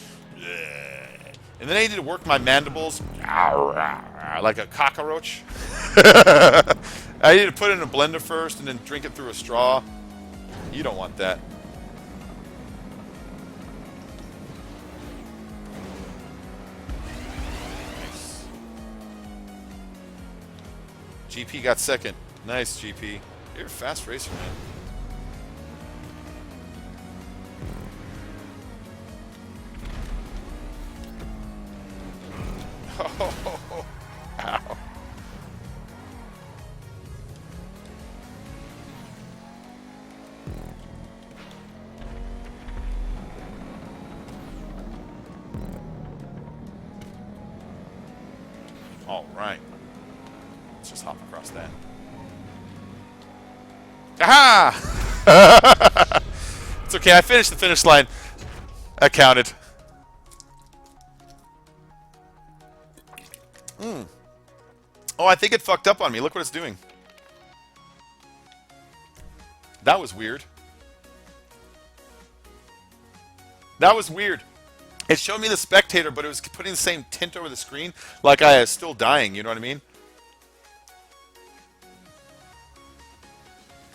And then I need to work my mandibles like a cockroach. I need to put it in a blender first and then drink it through a straw. You don't want that. Nice. GP got second. Nice, GP. You're a fast racer, man. Oh, ow. All right. Let's just hop across that. Aha! It's okay. I finished the finish line. I counted. Oh, I think it fucked up on me. Look what it's doing. That was weird. That was weird. It showed me the spectator, but it was putting the same tint over the screen like I was still dying. You know what I mean?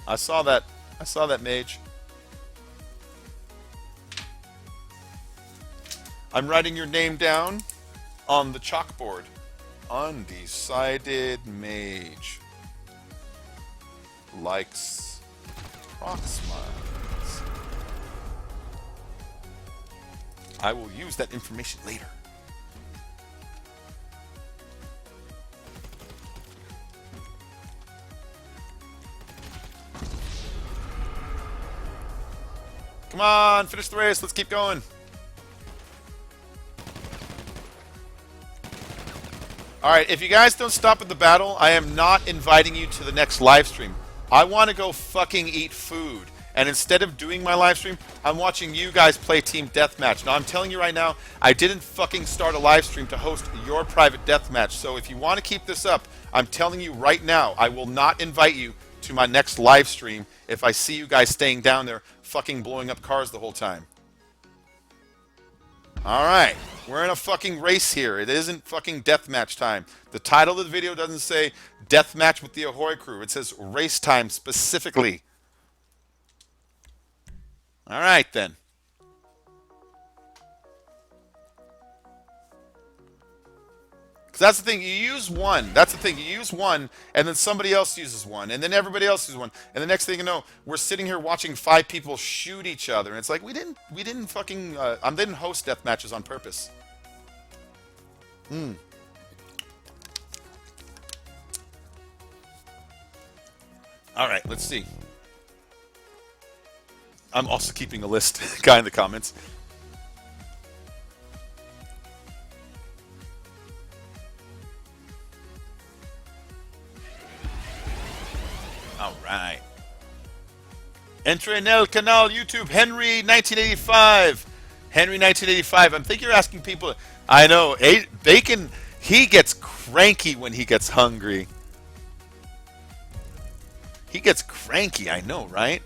I saw that. I saw that, Mage. I'm writing your name down on the chalkboard. Undecided Mage. Likes prox mines. I will use that information later. Come on, finish the race. Let's keep going. Alright, if you guys don't stop at the battle, I am not inviting you to the next live stream. I want to go fucking eat food. And instead of doing my live stream, I'm watching you guys play Team Deathmatch. Now, I'm telling you right now, I didn't fucking start a live stream to host your private deathmatch. So if you want to keep this up, I'm telling you right now, I will not invite you to my next live stream if I see you guys staying down there fucking blowing up cars the whole time. Alright, we're in a fucking race here. It isn't fucking deathmatch time. The title of the video doesn't say deathmatch with the Ahoy crew. It says race time specifically. All right, then. Because that's the thing, you use one. That's the thing, you use one, and then somebody else uses one, and then everybody else uses one, and the next thing you know, we're sitting here watching 5 people shoot each other, and it's like we didn't fucking, I didn't host death matches on purpose. All right, let's see. I'm also keeping a list, guy in the comments. All right. Entre en el canal YouTube Henry 1985. Henry 1985. I think you're asking people. I know. Bacon. He gets cranky when he gets hungry. He gets cranky. I know, right?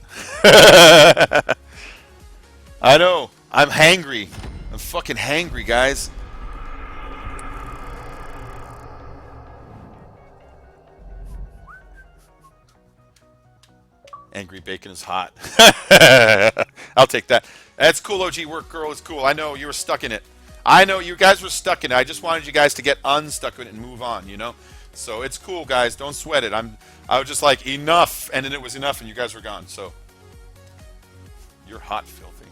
I know. I'm hangry. I'm fucking hangry, guys. Angry bacon is hot. I'll take that. That's cool, OG work, girl. It's cool. I know you were stuck in it. I know you guys were stuck in it. I just wanted you guys to get unstuck in it and move on, you know? So it's cool, guys. Don't sweat it. I was just like, enough. And then it was enough, and you guys were gone. So you're hot, filthy.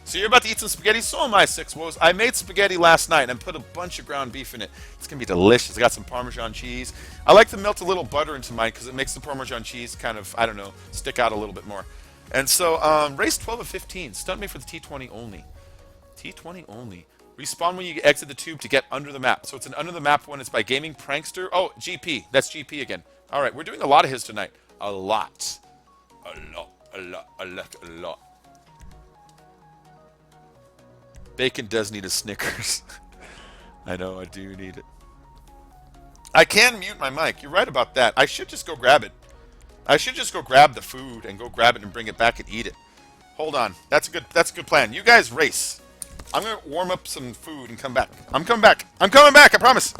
So you're about to eat some spaghetti? So am I, Six Woes. I made spaghetti last night and put a bunch of ground beef in it. It's going to be delicious. I got some Parmesan cheese. I like to melt a little butter into mine because it makes the Parmesan cheese kind of, I don't know, stick out a little bit more. And so, race 12 of 15. Stunt me for the T20 only. T20 only. Respawn when you exit the tube to get under the map. So it's an under the map one. It's by Gaming Prankster. Oh, GP. That's GP again. All right, we're doing a lot of his tonight. A lot. A lot. Bacon does need a Snickers. I know, I do need it. I can mute my mic. You're right about that. I should just go grab it. I should just go grab the food and go grab it and bring it back and eat it. Hold on. That's a good plan. You guys race. I'm going to warm up some food and come back. I'm coming back. I'm coming back, I promise.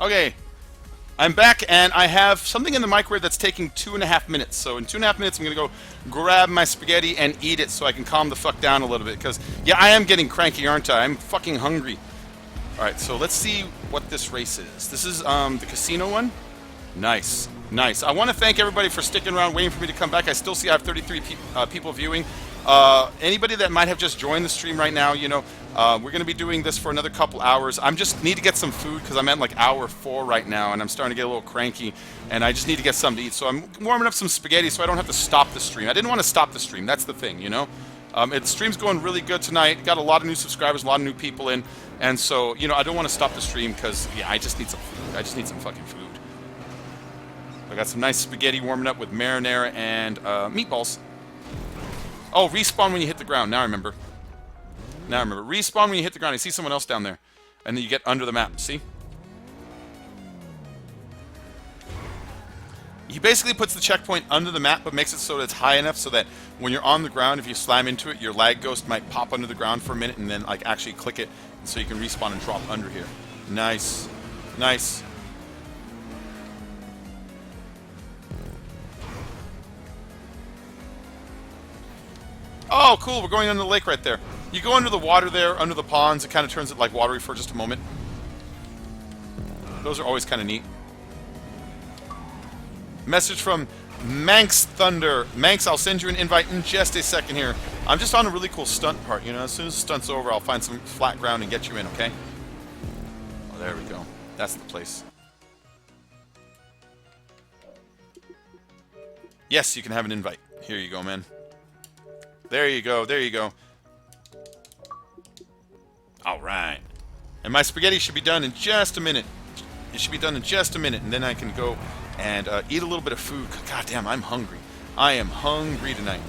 Okay, I'm back, and I have something in the microwave that's taking 2.5 minutes. So in 2.5 minutes, I'm going to go grab my spaghetti and eat it so I can calm the fuck down a little bit. Because, yeah, I am getting cranky, aren't I? I'm fucking hungry. All right, so let's see what this race is. This is the casino one. Nice, nice. I want to thank everybody for sticking around, waiting for me to come back. I still see I have 33 people viewing. Anybody that might have just joined the stream right now, you know, we're going to be doing this for another couple hours. I just need to get some food because I'm at like hour 4 right now, and I'm starting to get a little cranky, and I just need to get something to eat. So I'm warming up some spaghetti so I don't have to stop the stream. I didn't want to stop the stream. That's the thing, you know. The stream's going really good tonight. Got a lot of new subscribers, a lot of new people in, and so, you know, I don't want to stop the stream because, yeah, I just need some food. I just need some fucking food. I got some nice spaghetti warming up with marinara and meatballs. Oh, respawn when you hit the ground. Now I remember. Now I remember. Respawn when you hit the ground. You see someone else down there. And then you get under the map. See? He basically puts the checkpoint under the map, but makes it so that it's high enough so that when you're on the ground, if you slam into it, your lag ghost might pop under the ground for a minute and then like actually click it so you can respawn and drop under here. Nice. Nice. Oh, cool. We're going under the lake right there. You go under the water there, under the ponds. It kind of turns it like watery for just a moment. Those are always kind of neat. Message from Manx Thunder. Manx, I'll send you an invite in just a second here. I'm just on a really cool stunt part, you know. As soon as the stunt's over, I'll find some flat ground and get you in, okay? Oh, there we go. That's the place. Yes, you can have an invite. Here you go, man. There you go. There you go. All right. And my spaghetti should be done in just a minute. It should be done in just a minute, and then I can go and eat a little bit of food. God damn, I'm hungry. I am hungry tonight.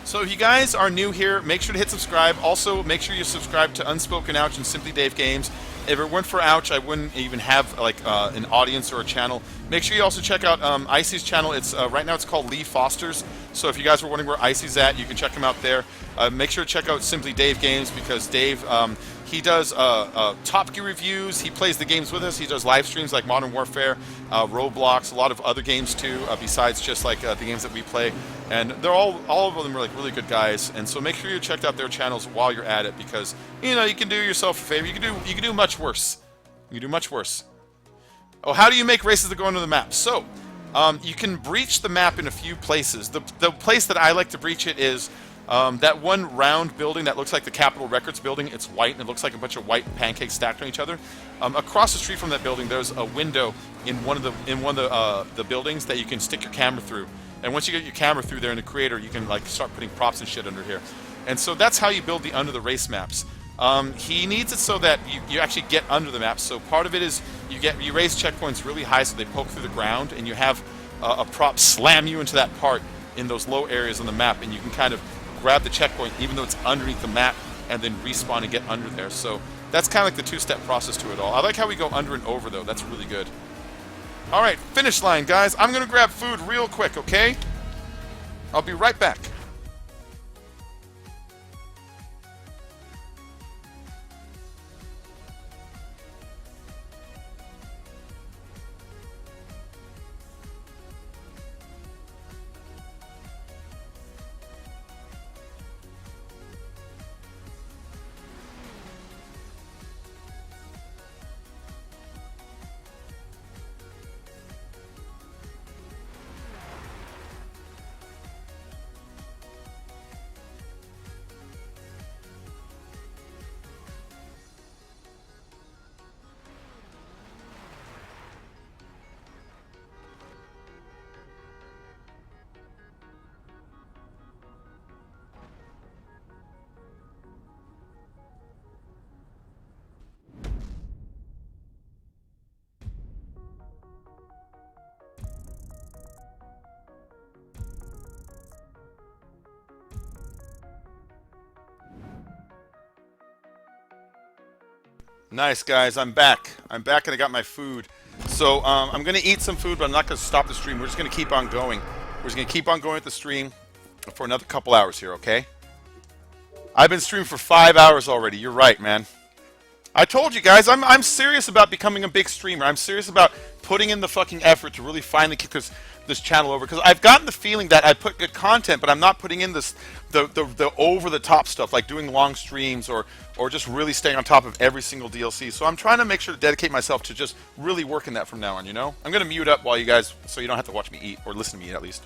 So if you guys are new here, make sure to hit subscribe. Also, make sure you subscribe to Unspoken Ouch and Simply Dave Games. If it weren't for Ouch, I wouldn't even have like an audience or a channel. Make sure you also check out Icy's channel. It's right now it's called Lee Foster's. So if you guys were wondering where Icy's at, you can check him out there. Make sure to check out Simply Dave Games because Dave he does Top Gear reviews. He plays the games with us. He does live streams like Modern Warfare, Roblox, a lot of other games too, besides just like the games that we play. And they're all of them are like really good guys. And so make sure you check out their channels while you're at it because you know you can do yourself a favor. You can do much worse. You can do much worse. Oh, how do you make races that go into the map? So you can breach the map in a few places. The place that I like to breach it is that one round building that looks like the Capitol Records building. It's white and it looks like a bunch of white pancakes stacked on each other. Across the street from that building, there's a window in one of the buildings that you can stick your camera through. And once you get your camera through there in the creator, you can like start putting props and shit under here. And so that's how you build the under the race maps. He needs it so that you actually get under the map. So part of it is you raise checkpoints really high so they poke through the ground, and you have a prop slam you into that part in those low areas on the map, and you can kind of grab the checkpoint even though it's underneath the map and then respawn and get under there. So that's kind of like the two-step process to it all. I like how we go under and over though. That's really good. All right, finish line, guys. I'm going to grab food real quick, okay? I'll be right back. Nice, guys. I'm back. I'm back and I got my food. So I'm going to eat some food, but I'm not going to stop the stream. We're just going to keep on going. We're just going to keep on going with the stream for another couple hours here, okay? I've been streaming for 5 hours already. You're right, man. I told you guys, I'm serious about becoming a big streamer. I'm serious about putting in the fucking effort to really finally kick this channel over. Because I've gotten the feeling that I put good content, but I'm not putting in the over-the-top stuff, like doing long streams or just really staying on top of every single DLC. So I'm trying to make sure to dedicate myself to just really working that from now on, you know? I'm going to mute up while you guys, so you don't have to watch me eat, or listen to me eat at least.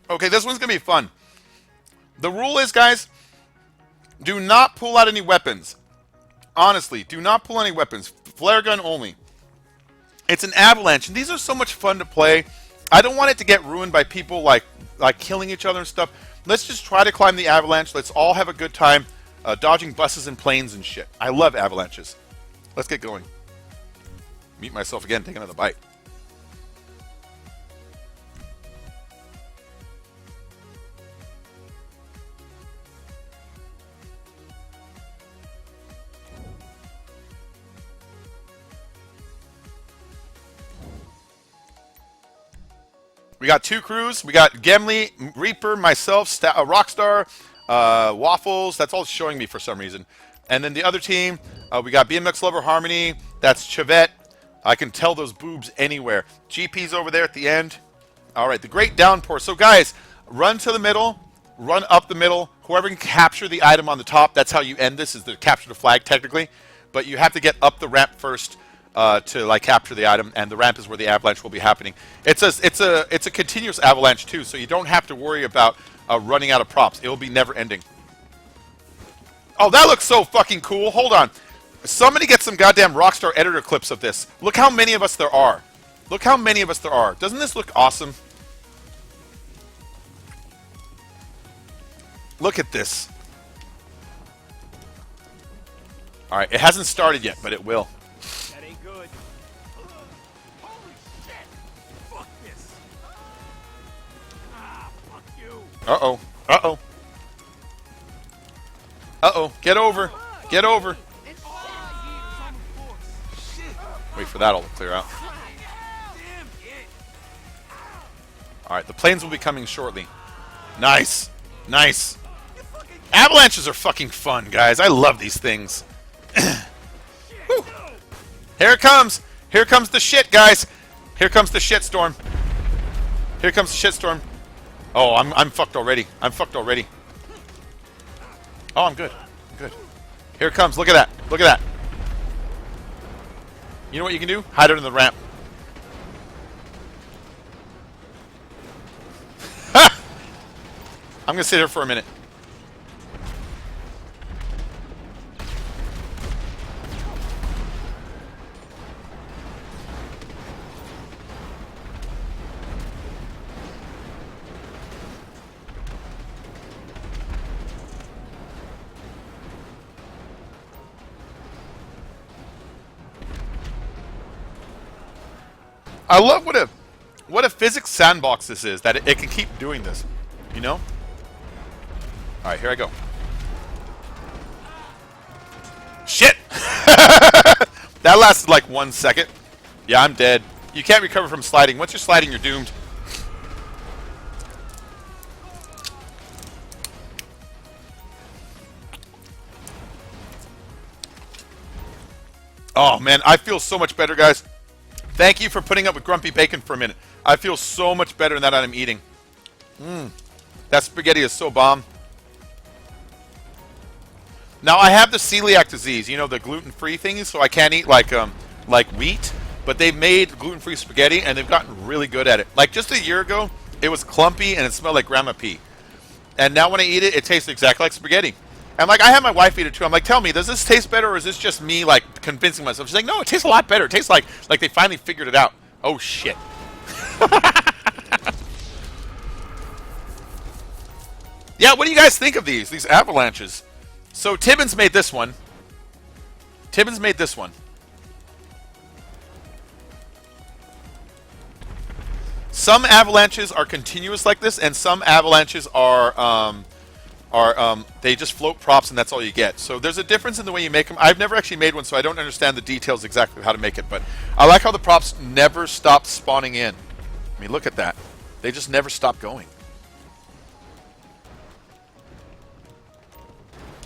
Okay, this one's going to be fun. The rule is, guys, do not pull out any weapons. Honestly, do not pull any weapons. Flare gun only. It's an avalanche, and these are so much fun to play. I don't want it to get ruined by people like killing each other and stuff. Let's just try to climb the avalanche. Let's all have a good time dodging buses and planes and shit. I love avalanches. Let's get going. Mute myself again, take another bite. We got two crews. We got Gemly, Reaper, myself, Rockstar, Waffles. That's all it's showing me for some reason. And then the other team, we got BMX Lover Harmony. That's Chevette. I can tell those boobs anywhere. GP's over there at the end. All right, the Great Downpour. So, guys, run to the middle. Run up the middle. Whoever can capture the item on the top, that's how you end this, is to capture the flag, technically. But you have to get up the ramp first. to like capture the item, and the ramp is where the avalanche will be happening. It's a continuous avalanche too, so you don't have to worry about running out of props. It'll be never ending. Oh, that looks so fucking cool. Hold on. Somebody get some goddamn Rockstar editor clips of this. Look how many of us there are. Look how many of us there are. Doesn't this look awesome? Look at this. All right, it hasn't started yet, but it will. That ain't good. Holy shit! Fuck this. Ah, fuck you. Uh-oh. Uh-oh. Uh-oh. Get over. Get over. Wait for that all to clear out. All right, the planes will be coming shortly. Nice. Nice. Avalanches are fucking fun, guys. I love these things. Whew. Here it comes. Here comes the shit, guys. Here comes the shitstorm. Here comes the shitstorm. Oh, I'm fucked already. I'm fucked already. Oh, I'm good. I'm good. Here it comes. Look at that. Look at that. You know what you can do? Hide under the ramp. Ha! I'm going to sit here for a minute. I love what a physics sandbox this is, that it can keep doing this, you know? Alright, here I go. Shit! That lasted like 1 second. Yeah, I'm dead. You can't recover from sliding. Once you're sliding, you're doomed. Oh man, I feel so much better, guys. Thank you for putting up with Grumpy Bacon for a minute. I feel so much better now that I'm eating. That spaghetti is so bomb. Now, I have the celiac disease, you know, the gluten-free things, so I can't eat like wheat. But they've made gluten-free spaghetti, and they've gotten really good at it. Like, just a year ago, it was clumpy, and it smelled like grandma pea. And now when I eat it, it tastes exactly like spaghetti. And like, I had my wife eat it too. I'm like, tell me, does this taste better, or is this just me like convincing myself? She's like, no, it tastes a lot better. It tastes like they finally figured it out. Oh shit. Yeah, what do you guys think of these avalanches? So Tibbins made this one. Tibbins made this one. Some avalanches are continuous like this, and some avalanches are they just float props and that's all you get. So there's a difference in the way you make them. I've never actually made one, so I don't understand the details exactly of how to make it, but I like how the props never stop spawning in. I mean, look at that. They just never stop going.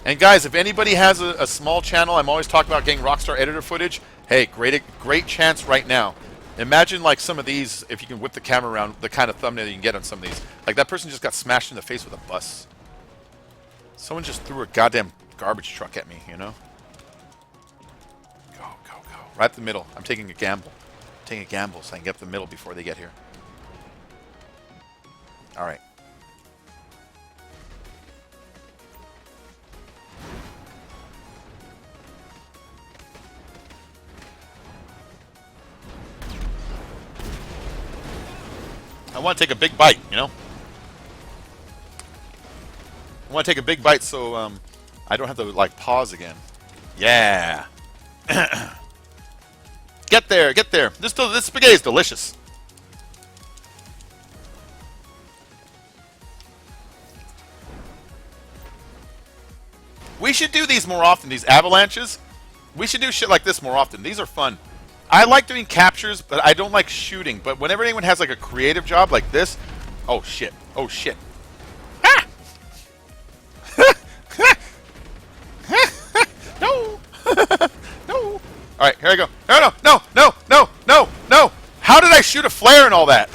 And guys, if anybody has a small channel, I'm always talking about getting Rockstar editor footage. Hey, great chance right now. Imagine like some of these, if you can whip the camera around, the kind of thumbnail you can get on some of these. Like that person just got smashed in the face with a bus. Someone just threw a goddamn garbage truck at me, you know? Go, go, go. Right up the middle. I'm taking a gamble. I'm taking a gamble so I can get up the middle before they get here. Alright. I want to take a big bite, you know? I want to take a big bite so I don't have to like pause again. Yeah. Get there, get there. This spaghetti is delicious. We should do these more often, these avalanches. We should do shit like this more often. These are fun. I like doing captures, but I don't like shooting. But whenever anyone has like a creative job like this, oh shit, oh shit. Ah! No, no. All right, here I go. No, no, no, no, no, no. How did I shoot a flare and all that?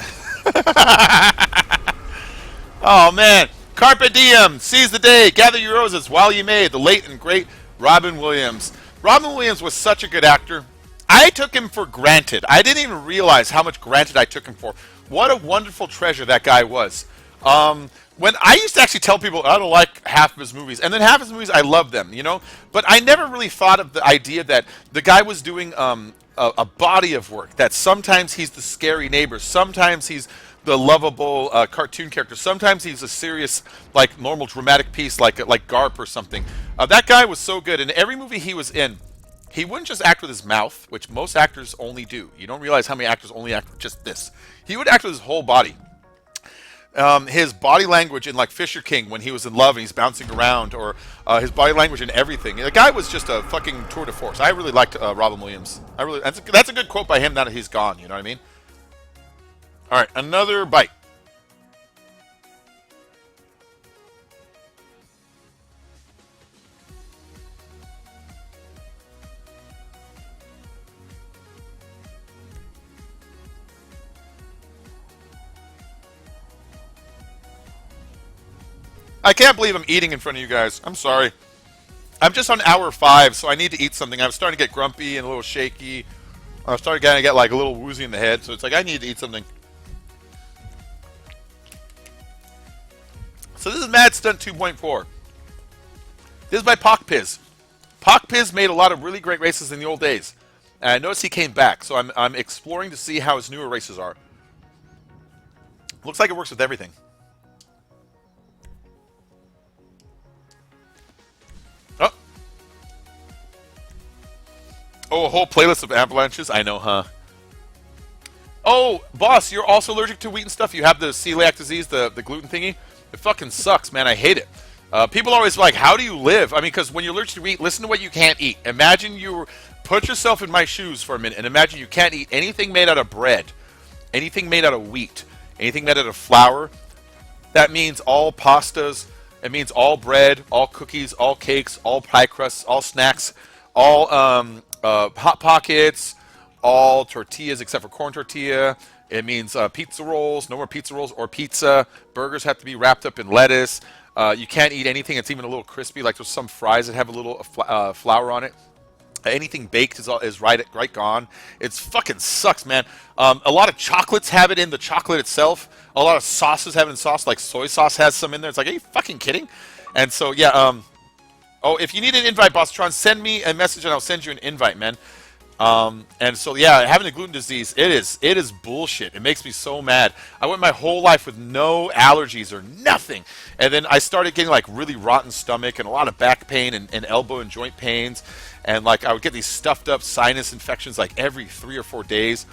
Oh man, carpe diem, seize the day, gather your roses while you may. The late and great Robin Williams. Robin Williams was such a good actor. I took him for granted. I didn't even realize how much granted I took him for. What a wonderful treasure that guy was. When I used to actually tell people I don't like half of his movies, and then half of his movies I love them, you know. But I never really thought of the idea that the guy was doing a body of work. That sometimes he's the scary neighbor, sometimes he's the lovable cartoon character, sometimes he's a serious, like normal dramatic piece, like Garp or something. That guy was so good, in every movie he was in. He wouldn't just act with his mouth, which most actors only do. You don't realize how many actors only act with just this. He would act with his whole body. His body language in like Fisher King when he was in love and he's bouncing around, or his body language in everything. The guy was just a fucking tour de force. I really liked Robin Williams. That's a good quote by him now that he's gone. You know what I mean? All right, another bite. I can't believe I'm eating in front of you guys. I'm sorry. I'm just on hour 5, so I need to eat something. I'm starting to get grumpy and a little shaky. I'm starting to get like a little woozy in the head, so it's like I need to eat something. So this is Mad Stunt 2.4. This is by Pokpiz. Pokpiz made a lot of really great races in the old days. And I noticed he came back, so I'm exploring to see how his newer races are. Looks like it works with everything. Oh, a whole playlist of avalanches? I know, huh? Oh, boss, you're also allergic to wheat and stuff? You have the celiac disease, the gluten thingy? It fucking sucks, man. I hate it. People are always like, how do you live? I mean, because when you're allergic to wheat, listen to what you can't eat. Imagine put yourself in my shoes for a minute, and imagine you can't eat anything made out of bread, anything made out of wheat, anything made out of flour. That means all pastas. It means all bread, all cookies, all cakes, all pie crusts, all snacks, all Hot Pockets, all tortillas except for corn tortilla. It means pizza rolls, no more pizza rolls or pizza. Burgers have to be wrapped up in lettuce. You can't eat anything that's even a little crispy, like there's some fries that have a little flour on it. Anything baked is right gone. It's fucking sucks, man. A lot of chocolates have it in the chocolate itself. A lot of sauces have it in sauce, like soy sauce has some in there. It's like, are you fucking kidding? And so, yeah, oh, if you need an invite, Bostron, send me a message and I'll send you an invite, man. And so, yeah, having a gluten disease, it is bullshit. It makes me so mad. I went my whole life with no allergies or nothing. And then I started getting like really rotten stomach and a lot of back pain and elbow and joint pains. And like I would get these stuffed up sinus infections like every 3 or 4 days.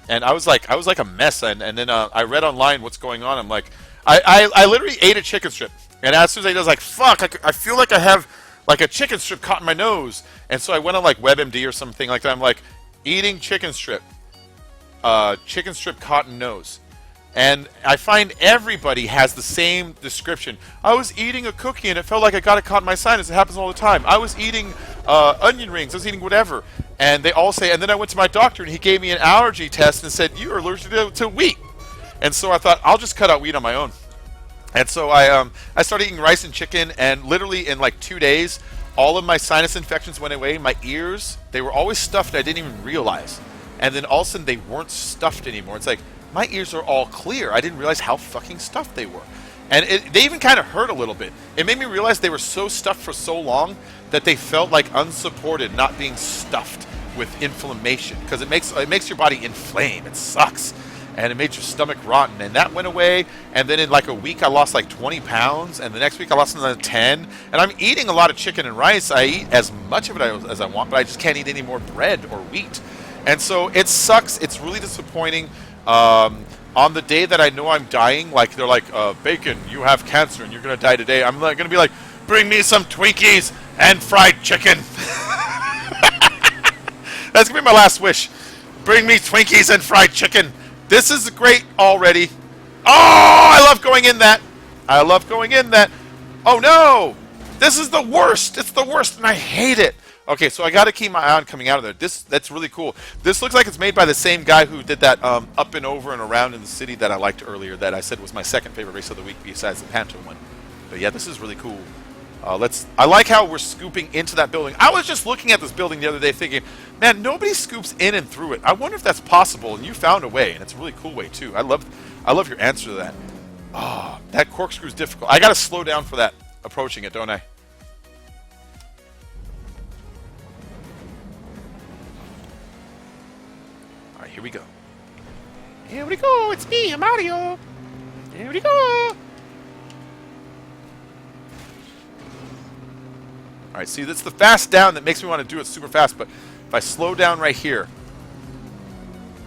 And I was like a mess. And then I read online what's going on. I'm like, I literally ate a chicken strip. And as soon as I was like, fuck, I feel like I have like a chicken strip caught in my nose. And so I went on like WebMD or something like that. I'm like, eating chicken strip caught in nose. And I find everybody has the same description. I was eating a cookie and it felt like I got it caught in my sinus. It happens all the time. I was eating onion rings. I was eating whatever. And they all say, and then I went to my doctor and he gave me an allergy test and said, you're allergic to wheat. And so I thought, I'll just cut out wheat on my own. And so I started eating rice and chicken, and literally in like 2 days, all of my sinus infections went away. My ears, they were always stuffed. I didn't even realize. And then all of a sudden, they weren't stuffed anymore. It's like, my ears are all clear. I didn't realize how fucking stuffed they were. And they even kind of hurt a little bit. It made me realize they were so stuffed for so long that they felt like unsupported, not being stuffed with inflammation. Because it makes your body inflame. It sucks. And it made your stomach rotten. And that went away. And then in like a week, I lost like 20 pounds. And the next week, I lost another 10. And I'm eating a lot of chicken and rice. I eat as much of it as I want, but I just can't eat any more bread or wheat. And so it sucks. It's really disappointing. On the day that I know I'm dying, like they're like, Bacon, you have cancer and you're going to die today. I'm going to be like, bring me some Twinkies and fried chicken. That's going to be my last wish. Bring me Twinkies and fried chicken. This is great already. Oh, I love going in that. I love going in that. Oh, no. This is the worst. It's the worst, and I hate it. Okay, so I got to keep my eye on coming out of there. That's really cool. This looks like it's made by the same guy who did that up and over and around in the city that I liked earlier, that I said was my second favorite race of the week besides the Panto one. But yeah, this is really cool. I like how we're scooping into that building. I was just looking at this building the other day thinking, man, nobody scoops in and through it. I wonder if that's possible, and you found a way, and it's a really cool way too. I love your answer to that. Oh, that corkscrew's difficult. I gotta slow down for that, approaching it, don't I? Alright, here we go. Here we go, it's me, I'm Mario. Here we go. Alright, see, that's the fast down that makes me want to do it super fast, but if I slow down right here,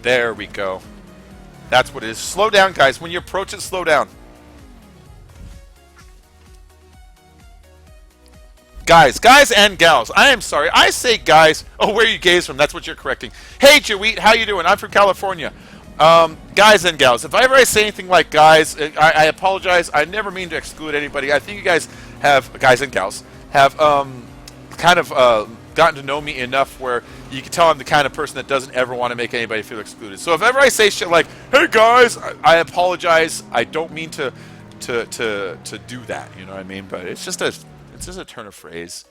there we go. That's what it is. Slow down, guys. When you approach it, slow down. Guys and gals. I am sorry. I say guys. Oh, where are you gays from? That's what you're correcting. Hey, Joeet, how you doing? I'm from California. Guys and gals. If I ever say anything like guys, I apologize. I never mean to exclude anybody. I think you guys have, guys and gals, have kind of gotten to know me enough where you can tell I'm the kind of person that doesn't ever want to make anybody feel excluded. So if ever I say shit like, hey guys, I apologize. I don't mean to do that, you know what I mean? But it's just a turn of phrase.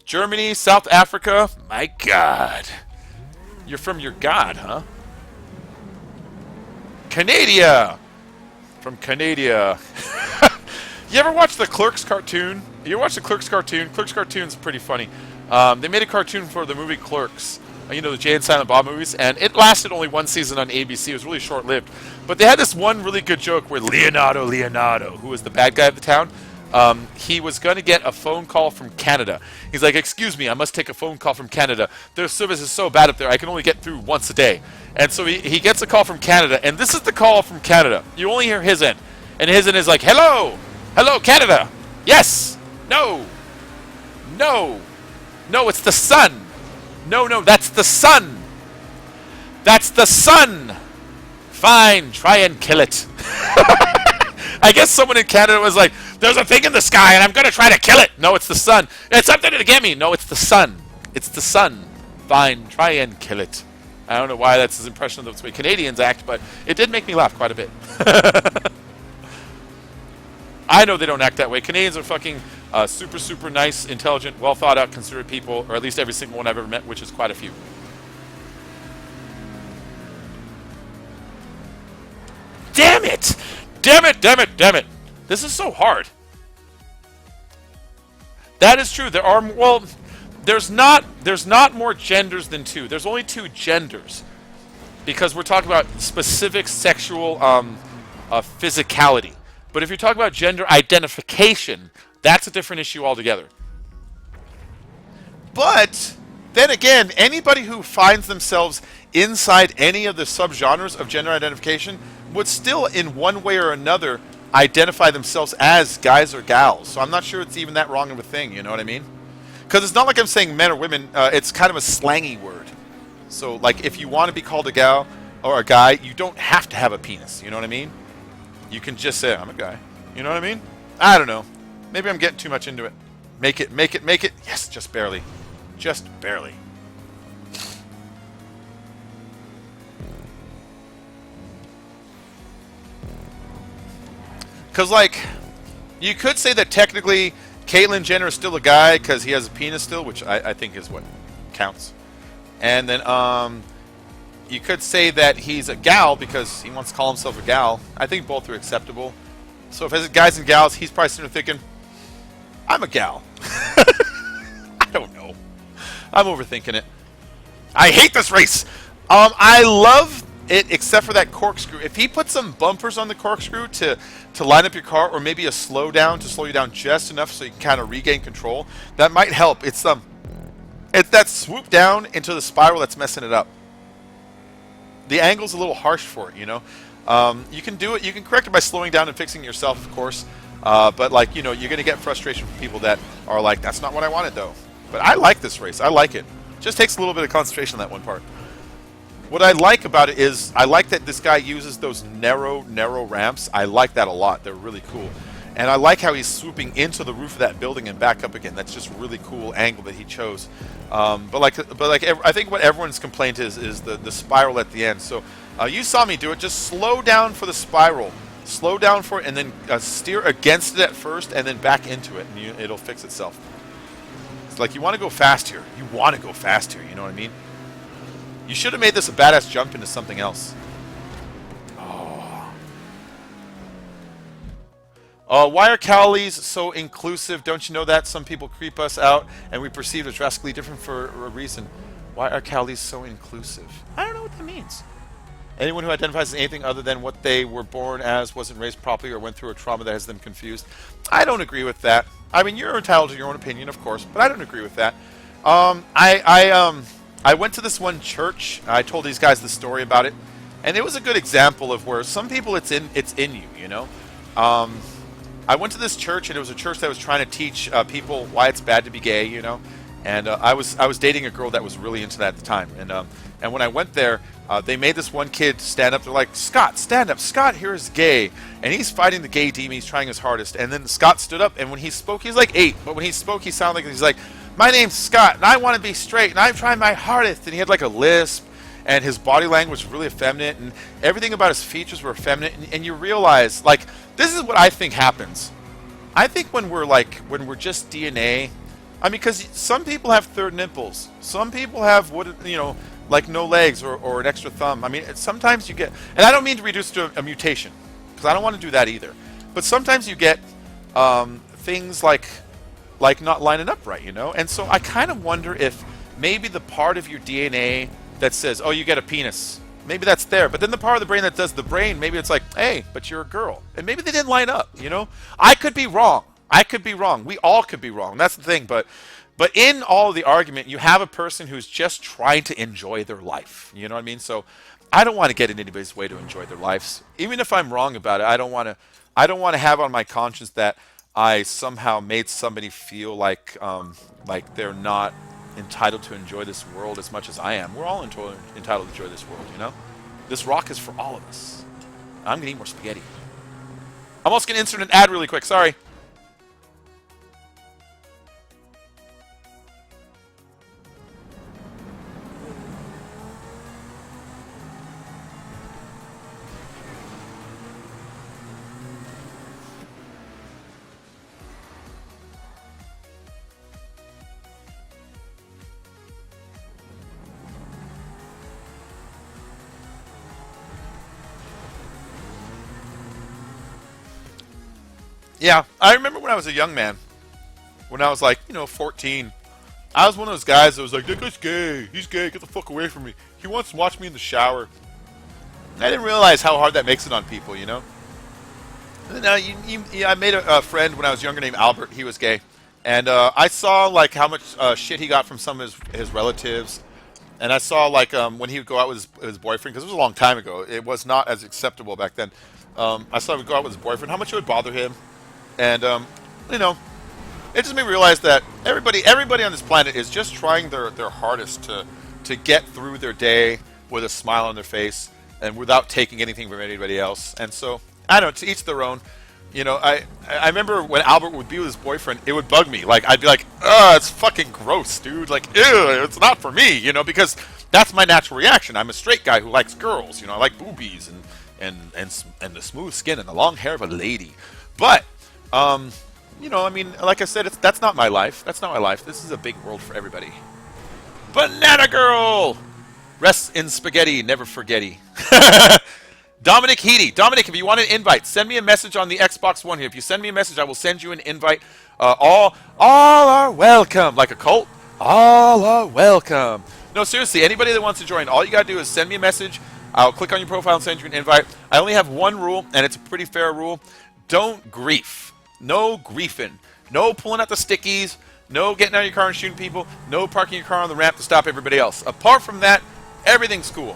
Germany, South Africa, my God. You're from your God, huh? Canada. From Canada. You ever watch the Clerks cartoon? You ever watch the Clerks cartoon? Clerks cartoon's pretty funny. They made a cartoon for the movie Clerks. You know, the Jay and Silent Bob movies, and it lasted only one season on ABC. It was really short-lived. But they had this one really good joke where Leonardo, who was the bad guy of the town, he was going to get a phone call from Canada. He's like, excuse me, I must take a phone call from Canada. Their service is so bad up there, I can only get through once a day. And so he gets a call from Canada, and this is the call from Canada. You only hear his end. And his end is like, hello! Hello, Canada! Yes! No! No! No, it's the sun! No, that's the sun! That's the sun! Fine, try and kill it. I guess someone in Canada was like, there's a thing in the sky and I'm going to try to kill it. No, it's the sun. It's something to get me. No, it's the sun. It's the sun. Fine, try and kill it. I don't know why that's his impression of the way Canadians act, but it did make me laugh quite a bit. I know they don't act that way. Canadians are fucking super, super nice, intelligent, well thought out, considerate people, or at least every single one I've ever met, which is quite a few. Damn it! Damn it, damn it, damn it. This is so hard. That is true. There are, well, there's not more genders than two. There's only two genders. Because we're talking about specific sexual physicality. But if you're talking about gender identification, that's a different issue altogether. But then again, anybody who finds themselves inside any of the subgenres of gender identification would still, in one way or another, identify themselves as guys or gals. So I'm not sure it's even that wrong of a thing, you know what I mean? Because it's not like I'm saying men or women, it's kind of a slangy word. So, like, if you want to be called a gal or a guy, you don't have to have a penis, you know what I mean? You can just say, I'm a guy. You know what I mean? I don't know. Maybe I'm getting too much into it. Make it. Yes, just barely. Just barely. Because, like, you could say that technically Caitlyn Jenner is still a guy because he has a penis still, which I think is what counts. And then you could say that he's a gal because he wants to call himself a gal. I think both are acceptable. So if it's guys and gals, he's probably sitting there thinking, I'm a gal. I don't know. I'm overthinking it. I hate this race. I love it except for that corkscrew. If he put some bumpers on the corkscrew to line up your car, or maybe a slow down to slow you down just enough so you can kind of regain control, that might help. It's that swoop down into the spiral that's messing it up. The angle's a little harsh for it, you know. You can do it. You can correct it by slowing down and fixing it yourself, of course. But, like, you know, you're going to get frustration from people that are like, that's not what I wanted, though. But I like this race. I like it. Just takes a little bit of concentration on that one part. What I like about it is I like that this guy uses those narrow ramps. I like that a lot. They're really cool. And I like how he's swooping into the roof of that building and back up again. That's just a really cool angle that he chose. But I think what everyone's complaint is the spiral at the end. So you saw me do it. Just slow down for the spiral. slow down for it, and then steer against it at first, and then back into it, and it'll fix itself. It's like you want to go fast here. You want to go fast here. You know what I mean? You should have made this a badass jump into something else. Why are Cowleys so inclusive? Don't you know that? Some people creep us out, and we perceive it drastically different for a reason. Why are Cowleys so inclusive? I don't know what that means. Anyone who identifies as anything other than what they were born as, wasn't raised properly, or went through a trauma that has them confused. I don't agree with that. I mean, you're entitled to your own opinion, of course, but I don't agree with that. I went to this one church. I told these guys the story about it, and it was a good example of where some people it's in you, you know. I went to this church, and it was a church that was trying to teach people why it's bad to be gay, you know. And I was dating a girl that was really into that at the time. And when I went there, they made this one kid stand up. They're like, Scott, stand up. Scott here is gay. And he's fighting the gay demon. He's trying his hardest. And then Scott stood up, and when he spoke, he's like 8. But when he spoke, he sounded like, he's like, my name's Scott, and I want to be straight, and I'm trying my hardest. And he had like a lisp, and his body language was really effeminate, and everything about his features were effeminate. And you realize, like, this is what I think happens. I think when we're just DNA, I mean, because some people have third nipples. Some people have, like no legs or an extra thumb. I mean, sometimes you get, and I don't mean to reduce to a mutation, because I don't want to do that either. But sometimes you get things like not lining up right, you know? And so I kind of wonder if maybe the part of your DNA that says, oh, you get a penis, maybe that's there. But then the part of the brain that does the brain, maybe it's like, hey, but you're a girl. And maybe they didn't line up, you know? I could be wrong. We all could be wrong. That's the thing. But in all of the argument, you have a person who's just trying to enjoy their life. You know what I mean? So I don't want to get in anybody's way to enjoy their lives. Even if I'm wrong about it, I don't want to have on my conscience that I somehow made somebody feel like they're not entitled to enjoy this world as much as I am. We're all entitled to enjoy this world, you know? This rock is for all of us. I'm going to eat more spaghetti. I'm also going to insert an ad really quick. Sorry. Yeah, I remember when I was a young man, when I was like, 14, I was one of those guys that was like, that guy's gay, he's gay, get the fuck away from me. He wants to watch me in the shower. I didn't realize how hard that makes it on people, you know? Now, I made a friend when I was younger named Albert. He was gay. And I saw, like, how much shit he got from some of his relatives. And I saw, like, when he would go out with his boyfriend, because it was a long time ago. It was not as acceptable back then. I saw him would go out with his boyfriend, how much it would bother him. And, it just made me realize that everybody on this planet is just trying their hardest to get through their day with a smile on their face and without taking anything from anybody else. And so, I don't know, to each their own. I remember when Albert would be with his boyfriend, it would bug me. Like, I'd be like, it's fucking gross, dude. Like, ew, it's not for me, because that's my natural reaction. I'm a straight guy who likes girls. I like boobies and the smooth skin and the long hair of a lady. But, I mean, like I said, that's not my life. That's not my life. This is a big world for everybody. Banana Girl! Rest in spaghetti, never forgetty. Dominic Heady. Dominic, if you want an invite, send me a message on the Xbox One here. If you send me a message, I will send you an invite. All are welcome. Like a cult, all are welcome. No, seriously, anybody that wants to join, all you got to do is send me a message. I'll click on your profile and send you an invite. I only have one rule, and it's a pretty fair rule. Don't grief. No griefing. No pulling out the stickies. No getting out of your car and shooting people. No parking your car on the ramp to stop everybody else. Apart from that, everything's cool.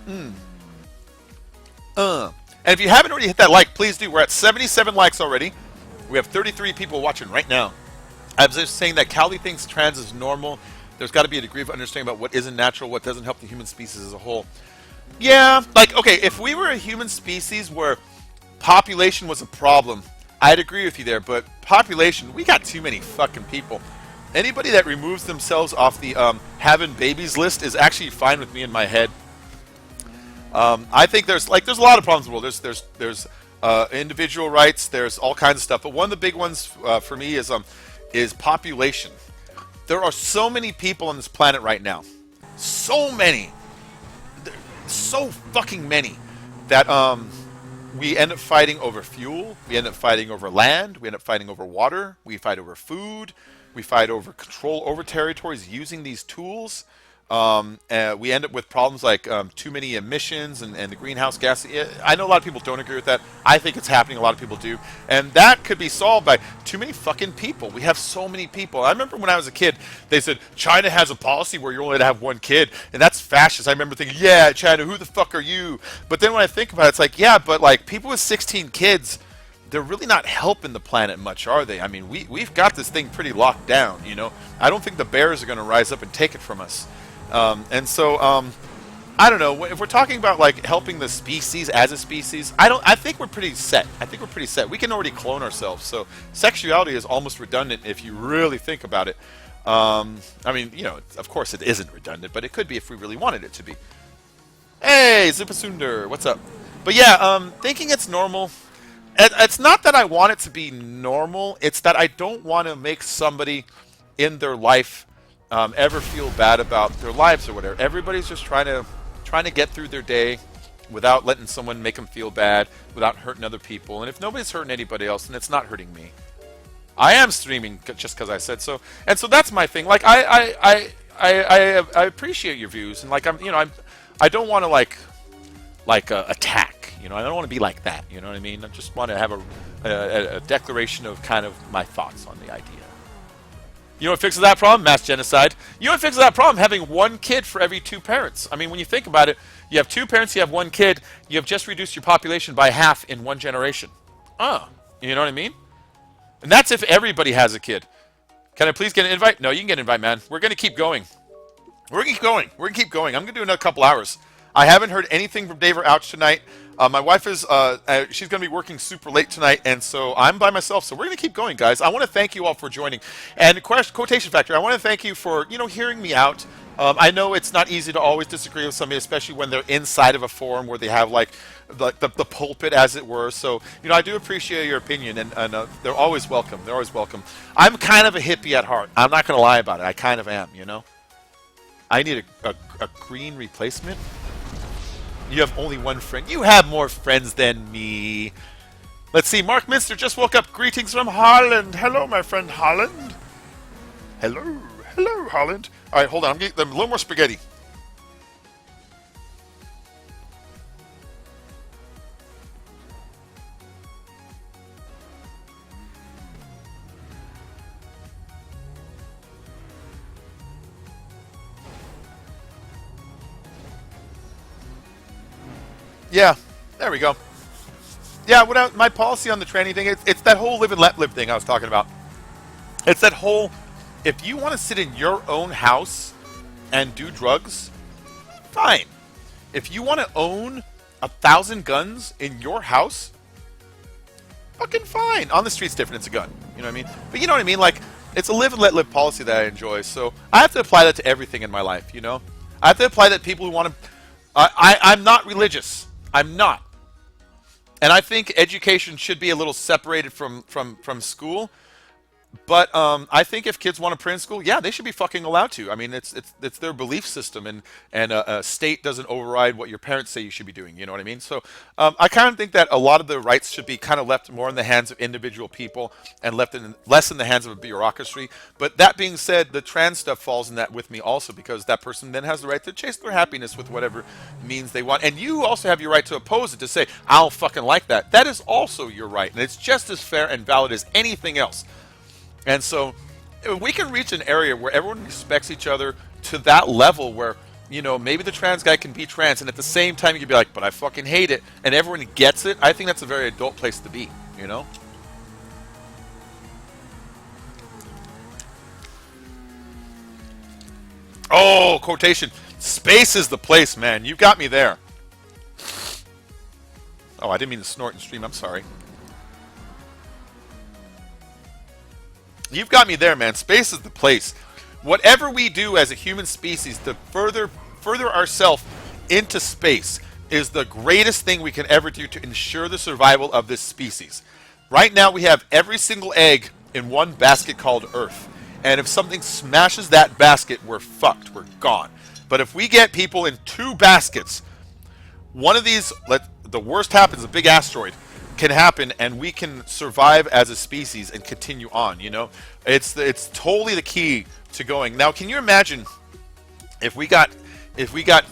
And if you haven't already hit that like, please do. We're at 77 likes already. We have 33 people watching right now. I was just saying that Callie thinks trans is normal. There's got to be a degree of understanding about what isn't natural, what doesn't help the human species as a whole. Yeah, like, okay, if we were a human species where population was a problem, I'd agree with you there. But population, we got too many fucking people. Anybody that removes themselves off the having babies list is actually fine with me in my head. I think there's a lot of problems in the world. There's individual rights. There's all kinds of stuff. But one of the big ones for me is population. There are so many people on this planet right now. So many. So fucking many that we end up fighting over fuel. We end up fighting over land. We end up fighting over water. We fight over food. We fight over control over territories using these tools. And we end up with problems like too many emissions and the greenhouse gas. I know a lot of people don't agree with that. I think it's happening. A lot of people do. And that could be solved by too many fucking people. We have so many people. I remember when I was a kid, they said, China has a policy where you're only to have one kid. And that's fascist. I remember thinking, yeah, China, who the fuck are you? But then when I think about it, it's like, yeah, but like people with 16 kids, they're really not helping the planet much, are they? I mean, we've got this thing pretty locked down, you know? I don't think the bears are going to rise up and take it from us. And so, I don't know. If we're talking about like helping the species as a species, I think we're pretty set. We can already clone ourselves. So sexuality is almost redundant if you really think about it. I mean, you know, of course it isn't redundant, but it could be if we really wanted it to be. Hey, Zupasunder, what's up? But yeah, thinking it's normal. It's not that I want it to be normal. It's that I don't want to make somebody in their life ever feel bad about their lives or whatever. Everybody's just trying to get through their day without letting someone make them feel bad, without hurting other people. And if nobody's hurting anybody else, then it's not hurting me. I am streaming just because I said so, and so that's my thing. Like I appreciate your views, and like I don't want to like attack. You know, I don't want to be like that. You know what I mean? I just want to have a declaration of kind of my thoughts on the idea. You know what fixes that problem? Mass genocide. You know what fixes that problem? Having one kid for every two parents. I mean, when you think about it, you have two parents, you have one kid, you have just reduced your population by half in one generation. You know what I mean? And that's if everybody has a kid. Can I please get an invite? No, you can get an invite, man. We're going to keep going. We're going to keep going. I'm going to do another couple hours. I haven't heard anything from Dave or Ouch tonight. My wife is, she's going to be working super late tonight, and so I'm by myself. So we're going to keep going, guys. I want to thank you all for joining. And quotation factor, I want to thank you for, you know, hearing me out. I know it's not easy to always disagree with somebody, especially when they're inside of a forum where they have like the pulpit, as it were. So, you know, I do appreciate your opinion, and they're always welcome. They're always welcome. I'm kind of a hippie at heart. I'm not going to lie about it. I kind of am, you know. I need a green replacement. You have only one friend. You have more friends than me. Let's see. Mark Minster just woke up. Greetings from Holland. Hello, my friend Holland. Hello. Hello, Holland. All right, hold on. I'm getting them a little more spaghetti. Yeah, there we go. Yeah, my policy on the tranny thing, it's that whole live and let live thing I was talking about. It's that whole, if you want to sit in your own house and do drugs, fine. If you want to own 1,000 guns in your house, fucking fine. On the street's different, it's a gun. You know what I mean? But you know what I mean? Like, it's a live and let live policy that I enjoy. So I have to apply that to everything in my life, you know? I have to apply that to people who want to... I'm not religious. I'm not. And I think education should be a little separated from school. But I think if kids want to pray in school, yeah, they should be fucking allowed to. I mean, it's their belief system, and a state doesn't override what your parents say you should be doing. You know what I mean? So I kind of think that a lot of the rights should be kind of left more in the hands of individual people and less in the hands of a bureaucracy. But that being said, the trans stuff falls in that with me also, because that person then has the right to chase their happiness with whatever means they want. And you also have your right to oppose it, to say, I don't fucking like that. That is also your right. And it's just as fair and valid as anything else. And so we can reach an area where everyone respects each other to that level where, you know, maybe the trans guy can be trans, and at the same time you can be like, but I fucking hate it, and everyone gets it. I think that's a very adult place to be, you know? Oh, quotation. Space is the place, man. You got me there. Oh, I didn't mean to snort and stream. I'm sorry. You've got me there, man. Space is the place. Whatever we do as a human species to further ourselves into space is the greatest thing we can ever do to ensure the survival of this species. Right now, we have every single egg in one basket called Earth. And if something smashes that basket, we're fucked. We're gone. But if we get people in 2 baskets, one of these, the worst happens, a big asteroid can happen, and we can survive as a species and continue on. You know, it's totally the key to going. Now, can you imagine if we got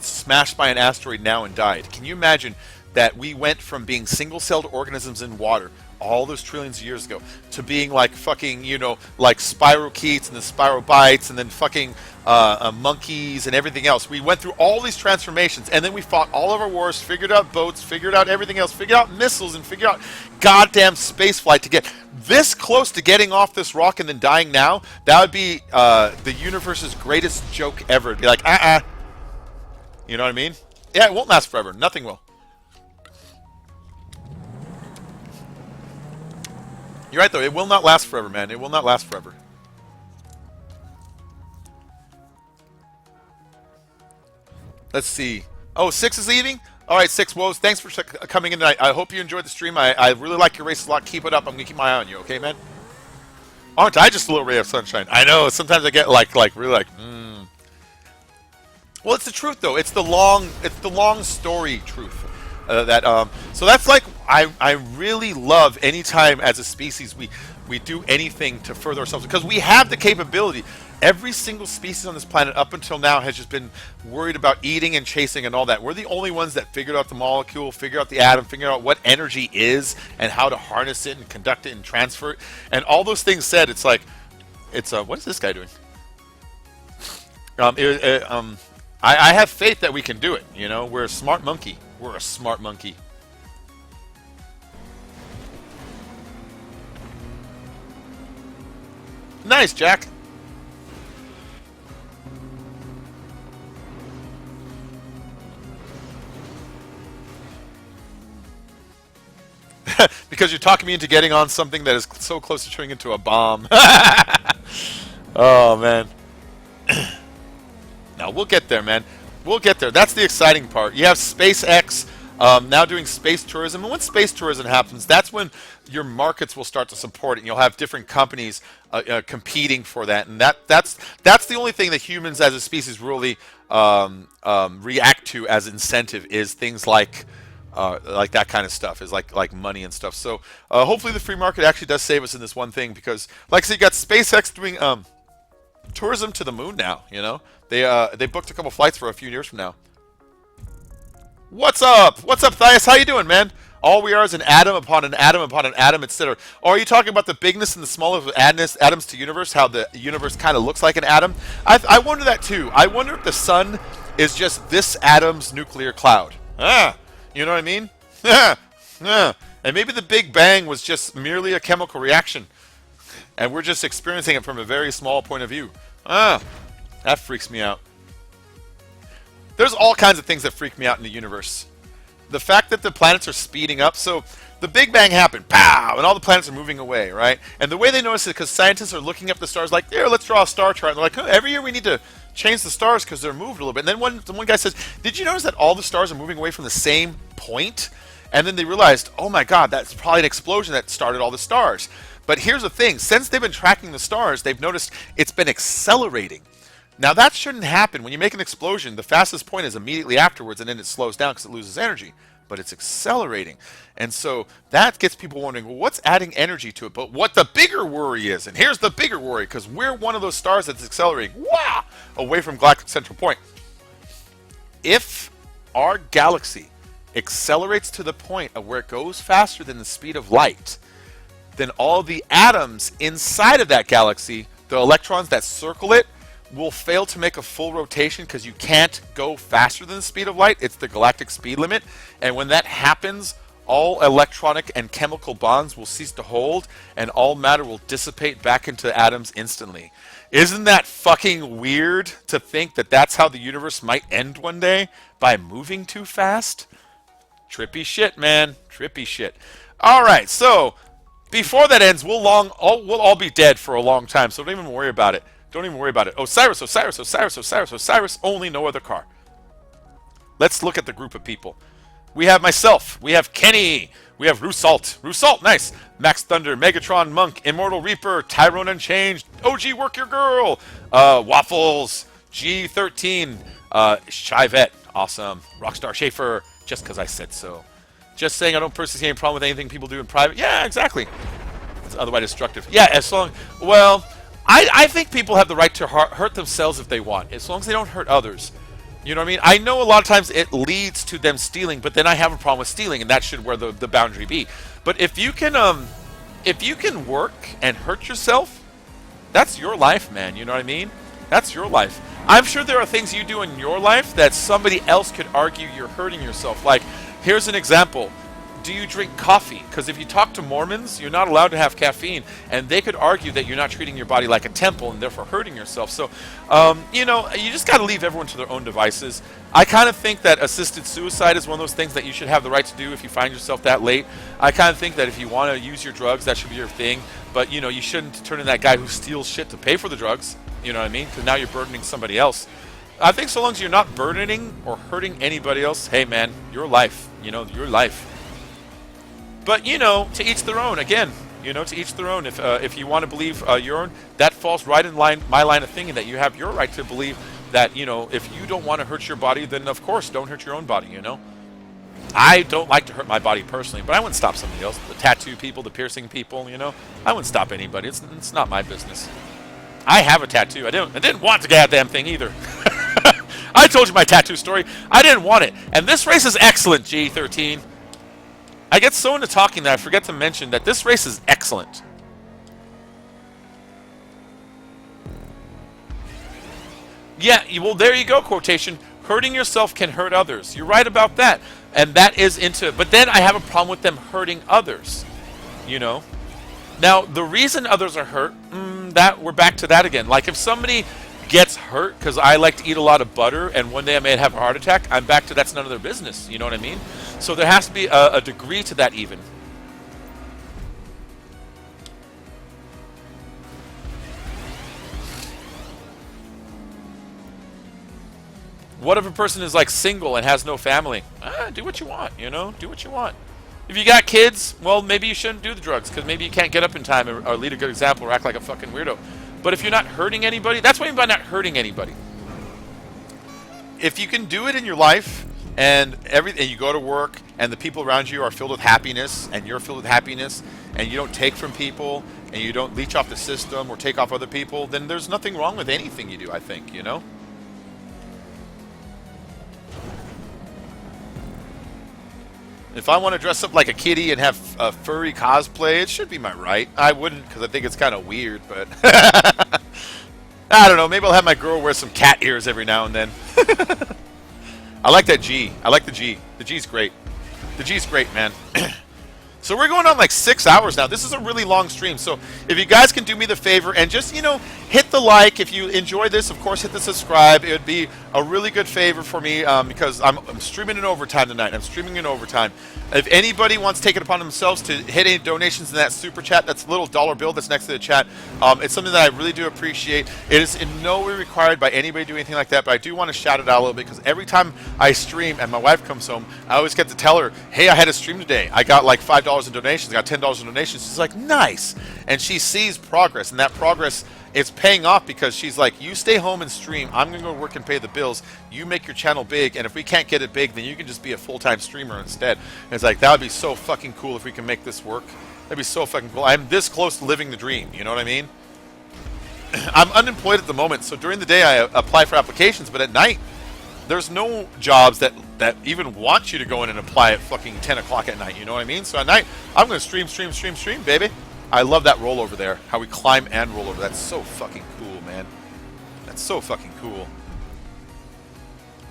smashed by an asteroid now and died? Can you imagine that we went from being single-celled organisms in water all those trillions of years ago to being like fucking, you know, like spirochetes and the spirobites and then fucking monkeys and everything else. We went through all these transformations, and then we fought all of our wars, figured out boats, figured out everything else, figured out missiles, and figured out goddamn space flight to get this close to getting off this rock and then dying now. That would be the universe's greatest joke ever. It'd be like, you know what I mean? Yeah, it won't last forever. Nothing will. You're right, though. It will not last forever, man. It will not last forever. Let's see. Oh, 6 is leaving? All right, 6 woes. Thanks for coming in tonight. I hope you enjoyed the stream. I really like your races a lot. Keep it up. I'm going to keep my eye on you, okay, man? Aren't I just a little ray of sunshine? I know. Sometimes I get really like, Well, it's the truth, though. It's the long story truth. So that's like, I really love anytime as a species we do anything to further ourselves, because we have the capability. Every single species on this planet up until now has just been worried about eating and chasing and all that. We're the only ones that figured out the molecule, figured out the atom, figured out what energy is and how to harness it and conduct it and transfer it. And all those things said, it's like, what is this guy doing? I have faith that we can do it. You know, we're a smart monkey. We're a smart monkey. Nice, Jack. Because you're talking me into getting on something that is so close to turning into a bomb. Oh, man. No, we'll get there, man. We'll get there. That's the exciting part. You have SpaceX now doing space tourism. And when space tourism happens, that's when your markets will start to support it. And you'll have different companies competing for that. And that's the only thing that humans as a species really react to as incentive, is things like that kind of stuff, is like money and stuff. So hopefully the free market actually does save us in this one thing, because like I said, you got SpaceX doing tourism to the moon now. You know, they booked a couple flights for a few years from now. What's up? What's up, Thias? How you doing, man? All we are is an atom upon an atom upon an atom, etc. Or are you talking about the bigness and the smallness of atoms to universe? How the universe kind of looks like an atom? I wonder that too. I wonder if the sun is just this atom's nuclear cloud. You know what I mean? And maybe the Big Bang was just merely a chemical reaction, and we're just experiencing it from a very small point of view. That freaks me out. There's all kinds of things that freak me out in the universe. The fact that the planets are speeding up. So the Big Bang happened, pow, and all the planets are moving away, right? And the way they notice it, because scientists are looking up the stars like, here, let's draw a star chart. And they're like, every year we need to change the stars because they're moved a little bit. And then one guy says, did you notice that all the stars are moving away from the same point? And then they realized, oh my God, that's probably an explosion that started all the stars. But here's the thing. Since they've been tracking the stars, they've noticed it's been accelerating. Now, that shouldn't happen. When you make an explosion, the fastest point is immediately afterwards, and then it slows down because it loses energy. But it's accelerating. And so that gets people wondering, well, what's adding energy to it? But what the bigger worry is, and here's the bigger worry, because we're one of those stars that's accelerating away from galactic central point. If our galaxy accelerates to the point of where it goes faster than the speed of light, then all the atoms inside of that galaxy, the electrons that circle it, will fail to make a full rotation, because you can't go faster than the speed of light. It's the galactic speed limit. And when that happens, all electronic and chemical bonds will cease to hold, and all matter will dissipate back into atoms instantly. Isn't that fucking weird to think that that's how the universe might end one day? By moving too fast? Trippy shit, man. Trippy shit. All right, so Before that ends, we'll all be dead for a long time. So don't even worry about it. Don't even worry about it. Osiris, Osiris, Osiris, Osiris, Osiris. Only no other car. Let's look at the group of people. We have myself. We have Kenny. We have Rusalt. Rusalt, nice. Max Thunder, Megatron, Monk, Immortal Reaper, Tyrone Unchanged, OG Work Your Girl, Waffles, G13, Chivette, awesome. Rockstar Schaefer, just because I said so. Just saying I don't personally see any problem with anything people do in private. Yeah, exactly. It's otherwise destructive. Yeah, as long... Well, I think people have the right to hurt themselves if they want, as long as they don't hurt others. You know what I mean? I know a lot of times it leads to them stealing, but then I have a problem with stealing, and that should where the boundary be. But if you can work and hurt yourself, that's your life, man. You know what I mean? That's your life. I'm sure there are things you do in your life that somebody else could argue you're hurting yourself. Like, here's an example. Do you drink coffee? Because if you talk to Mormons, you're not allowed to have caffeine, and they could argue that you're not treating your body like a temple and therefore hurting yourself. So, you know, you just got to leave everyone to their own devices. I kind of think that assisted suicide is one of those things that you should have the right to do if you find yourself that late. I kind of think that if you want to use your drugs, that should be your thing. But, you know, you shouldn't turn in that guy who steals shit to pay for the drugs. You know what I mean? Because now you're burdening somebody else. I think so long as you're not burdening or hurting anybody else, hey, man, your life. You know, your life. But, you know, to each their own. Again, you know, to each their own. If you want to believe your own, that falls right in my line of thinking, that you have your right to believe that, you know, if you don't want to hurt your body, then, of course, don't hurt your own body, you know? I don't like to hurt my body personally, but I wouldn't stop somebody else. The tattoo people, the piercing people, you know? I wouldn't stop anybody. It's not my business. I have a tattoo. I didn't want the goddamn thing either. I told you my tattoo story. I didn't want it. And this race is excellent, G13. I get so into talking that I forget to mention that this race is excellent. Yeah, well, there you go, quotation. Hurting yourself can hurt others. You're right about that. And that is into it. But then I have a problem with them hurting others. You know? Now, the reason others are hurt, that we're back to that again. Like, if somebody gets hurt because I like to eat a lot of butter and one day I may have a heart attack, I'm back to that's none of their business. You know what I mean? So there has to be a degree to that even. What if a person is like single and has no family? Do what you want, you know? Do what you want. If you got kids, well, maybe you shouldn't do the drugs because maybe you can't get up in time or lead a good example or act like a fucking weirdo. But if you're not hurting anybody, that's what I mean by not hurting anybody. If you can do it in your life and you go to work and the people around you are filled with happiness and you're filled with happiness and you don't take from people and you don't leech off the system or take off other people, then there's nothing wrong with anything you do, I think, you know? If I want to dress up like a kitty and have a furry cosplay, it should be my right. I wouldn't because I think it's kind of weird, but I don't know. Maybe I'll have my girl wear some cat ears every now and then. I like that G. I like the G. The G's great. The G's great, man. So we're going on like 6 hours now. This is a really long stream. So if you guys can do me the favor and just, you know, hit the like. If you enjoy this, of course, hit the subscribe. It would be a really good favor for me because I'm streaming in overtime tonight. I'm streaming in overtime. If anybody wants to take it upon themselves to hit any donations in that super chat, that's a little dollar bill that's next to the chat. It's something that I really do appreciate. It is in no way required by anybody doing anything like that, but I do want to shout it out a little bit because every time I stream and my wife comes home, I always get to tell her, hey, I had a stream today. I got like $5 in donations. I got $10 in donations. She's like, nice. And she sees progress, and that progress, it's paying off because she's like, you stay home and stream. I'm going to go to work and pay the bills. You make your channel big, and if we can't get it big, then you can just be a full-time streamer instead. And it's like, that would be so fucking cool if we can make this work. That'd be so fucking cool. I'm this close to living the dream. You know what I mean? I'm unemployed at the moment, so during the day I apply for applications, but at night, there's no jobs that even want you to go in and apply at fucking 10 o'clock at night. You know what I mean? So at night, I'm going to stream, baby. I love that rollover there. How we climb and roll over. That's so fucking cool, man. That's so fucking cool.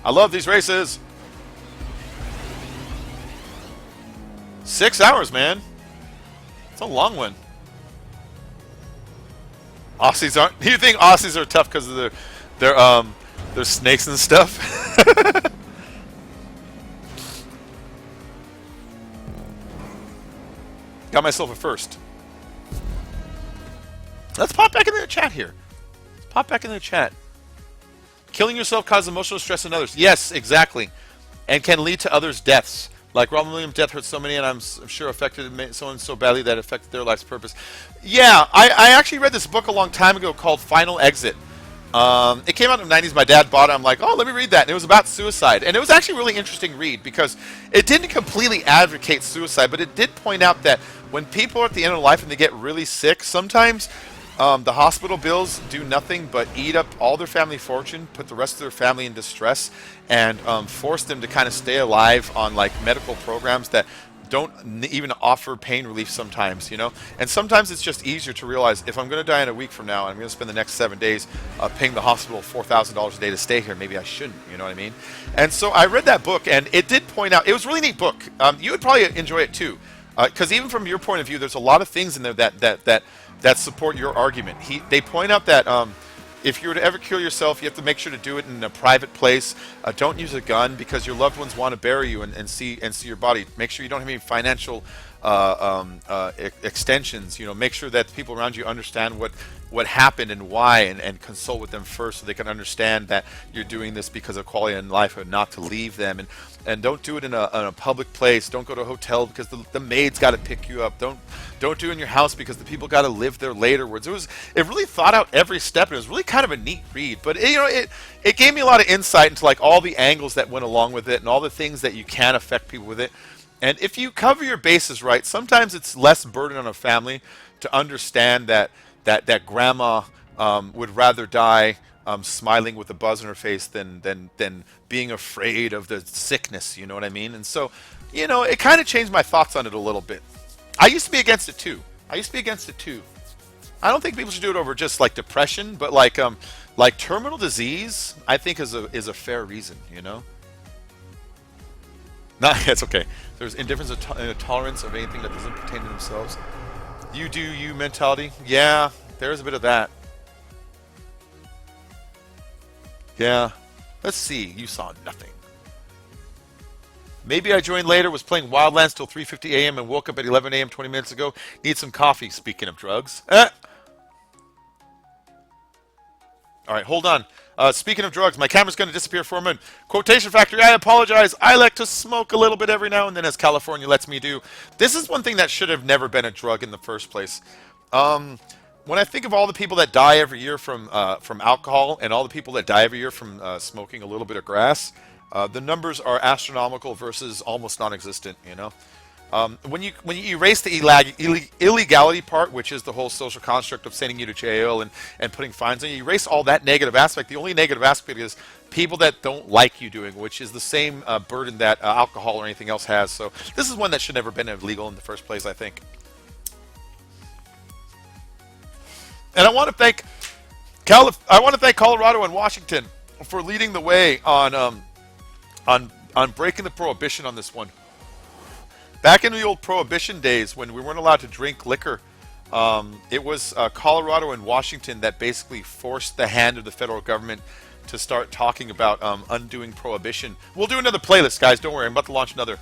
I love these races. 6 hours, man. It's a long one. Aussies aren't. You think Aussies are tough because of their snakes and stuff? Got myself a first. Let's pop back into the chat here. Let's pop back into the chat. Killing yourself causes emotional stress in others. Yes, exactly. And can lead to others' deaths. Like Robin Williams' death hurt so many, and I'm sure affected someone so badly that it affected their life's purpose. Yeah, I actually read this book a long time ago called Final Exit. It came out in the 90s. My dad bought it. I'm like, oh, let me read that. And it was about suicide. And it was actually a really interesting read because it didn't completely advocate suicide, but it did point out that when people are at the end of life and they get really sick, sometimes the hospital bills do nothing but eat up all their family fortune, put the rest of their family in distress, and force them to kind of stay alive on like medical programs that don't even offer pain relief sometimes, you know? And sometimes it's just easier to realize if I'm going to die in a week from now and I'm going to spend the next 7 days paying the hospital $4,000 a day to stay here, maybe I shouldn't, you know what I mean? And so I read that book, and it did point out, it was a really neat book. You would probably enjoy it too, because even from your point of view, there's a lot of things in there that support your argument. They point out that if you were to ever kill yourself, you have to make sure to do it in a private place. Don't use a gun because your loved ones want to bury you and see your body. Make sure you don't have any financial extensions. You know, make sure that the people around you understand what happened and why, and consult with them first so they can understand that you're doing this because of quality in life and not to leave them. And don't do it in a public place. Don't go to a hotel because the maid's got to pick you up. Don't do it in your house because the people got to live there laterwards. It really thought out every step, and it was really kind of a neat read. But it gave me a lot of insight into like all the angles that went along with it and all the things that you can affect people with it. And if you cover your bases right, sometimes it's less burden on a family to understand that grandma would rather die smiling with a buzz on her face than being afraid of the sickness, you know what I mean? And so, it kind of changed my thoughts on it a little bit. I used to be against it too. I don't think people should do it over just like depression, but like terminal disease, I think is a fair reason, you know? No, it's okay. There's indifference and tolerance of anything that doesn't pertain to themselves. You do you mentality. Yeah, there's a bit of that. Yeah. Let's see. You saw nothing. Maybe I joined later, was playing Wildlands till 3:50 a.m. and woke up at 11 a.m. 20 minutes ago. Need some coffee, speaking of drugs. All right, hold on. Speaking of drugs, my camera's going to disappear for a minute. Quotation factory, I apologize. I like to smoke a little bit every now and then, as California lets me do. This is one thing that should have never been a drug in the first place. When I think of all the people that die every year from alcohol and all the people that die every year from smoking a little bit of grass, the numbers are astronomical versus almost non-existent, you know? When you erase the illegality part, which is the whole social construct of sending you to jail and putting fines on you, erase all that negative aspect. The only negative aspect is people that don't like you doing, which is the same burden that alcohol or anything else has. So this is one that should never have been illegal in the first place, I think. And I want to thank Colorado and Washington for leading the way on breaking the prohibition on this one. Back in the old prohibition days when we weren't allowed to drink liquor, it was Colorado and Washington that basically forced the hand of the federal government to start talking about undoing prohibition. We'll do another playlist, guys. Don't worry. I'm about to launch another.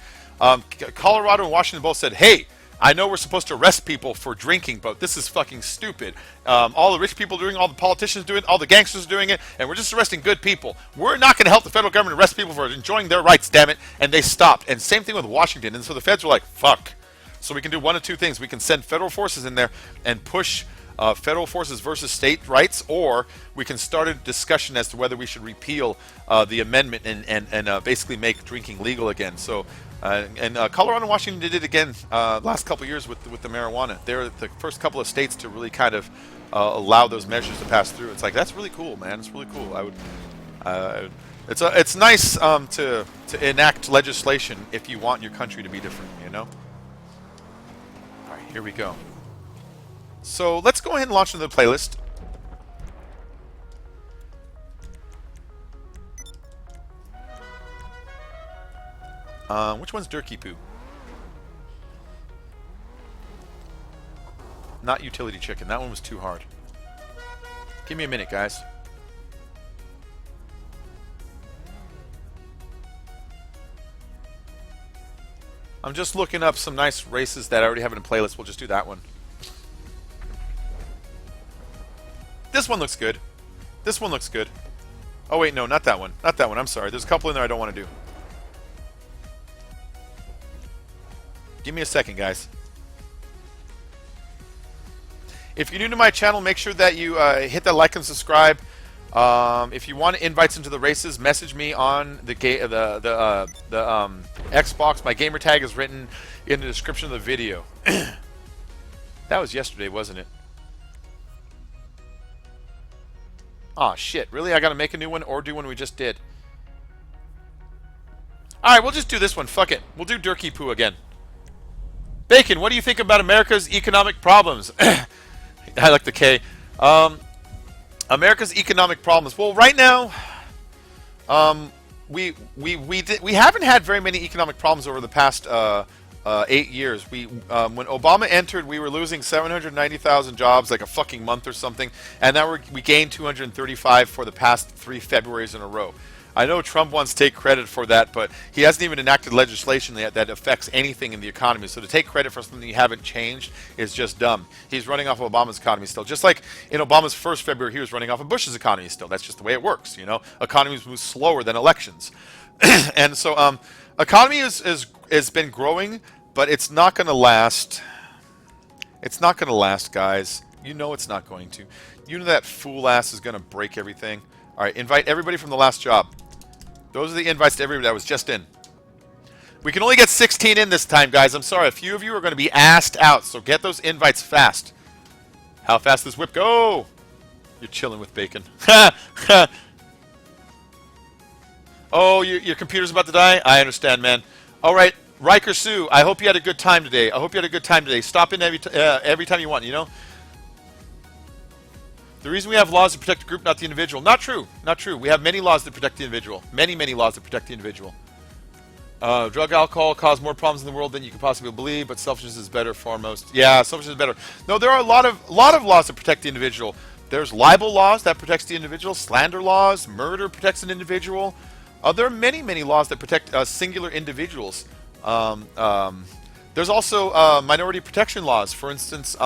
Colorado and Washington both said, hey, I know we're supposed to arrest people for drinking, but this is fucking stupid. All the rich people are doing it, all the politicians are doing it, all the gangsters are doing it, and we're just arresting good people. We're not going to help the federal government arrest people for enjoying their rights, damn it. And they stopped. And same thing with Washington. And so the feds were like, fuck. So we can do one of two things. We can send federal forces in there and push federal forces versus state rights, or we can start a discussion as to whether we should repeal the amendment and basically make drinking legal again. So Colorado and Washington did it again last couple of years with the marijuana. They're the first couple of states to really kind of allow those measures to pass through. It's like, that's really cool, man. It's really cool. It's nice to enact legislation if you want your country to be different, you know? All right, here we go. So let's go ahead and launch another playlist. Which one's Durkee Poo? Not Utility Chicken. That one was too hard. Give me a minute, guys. I'm just looking up some nice races that I already have in a playlist. We'll just do that one. This one looks good. This one looks good. Oh wait, no, not that one. Not that one. I'm sorry. There's a couple in there I don't want to do. Give me a second, guys. If you're new to my channel, make sure that you hit that like and subscribe. If you want invites into the races, message me on the Xbox. My gamer tag is written in the description of the video. That was yesterday, wasn't it? Aw, shit. Really? I gotta make a new one or do one we just did? Alright, we'll just do this one. Fuck it. We'll do Durkee Poo again. Bacon, what do you think about America's economic problems? I like the K. America's economic problems. Well, right now, we haven't had very many economic problems over the past 8 years. When Obama entered, we were losing 790,000 jobs like a fucking month or something, and now we gained 235 for the past 3 Februarys in a row. I know Trump wants to take credit for that, but he hasn't even enacted legislation yet that affects anything in the economy. So to take credit for something you haven't changed is just dumb. He's running off of Obama's economy still. Just like in Obama's first February, he was running off of Bush's economy still. That's just the way it works, you know. Economies move slower than elections. And so economy has been growing, but it's not going to last. It's not going to last, guys. You know it's not going to. You know that fool ass is going to break everything. All right, invite everybody from the last job. Those are the invites to everybody that was just in. We can only get 16 in this time, guys. I'm sorry. A few of you are going to be asked out, so get those invites fast. How fast does Whip go? You're chilling with Bacon. Oh, your computer's about to die? I understand, man. All right, Riker Sue, I hope you had a good time today. I hope you had a good time today. Stop in every time you want, you know? The reason we have laws to protect the group, not the individual. Not true. Not true. We have many laws that protect the individual. Many, many laws that protect the individual. Drug, alcohol cause more problems in the world than you could possibly believe, but selfishness is better foremost. Yeah, selfishness is better. No, there are a lot of laws that protect the individual. There's libel laws that protects the individual. Slander laws. Murder protects an individual. There are many, many laws that protect singular individuals. There's also minority protection laws. For instance,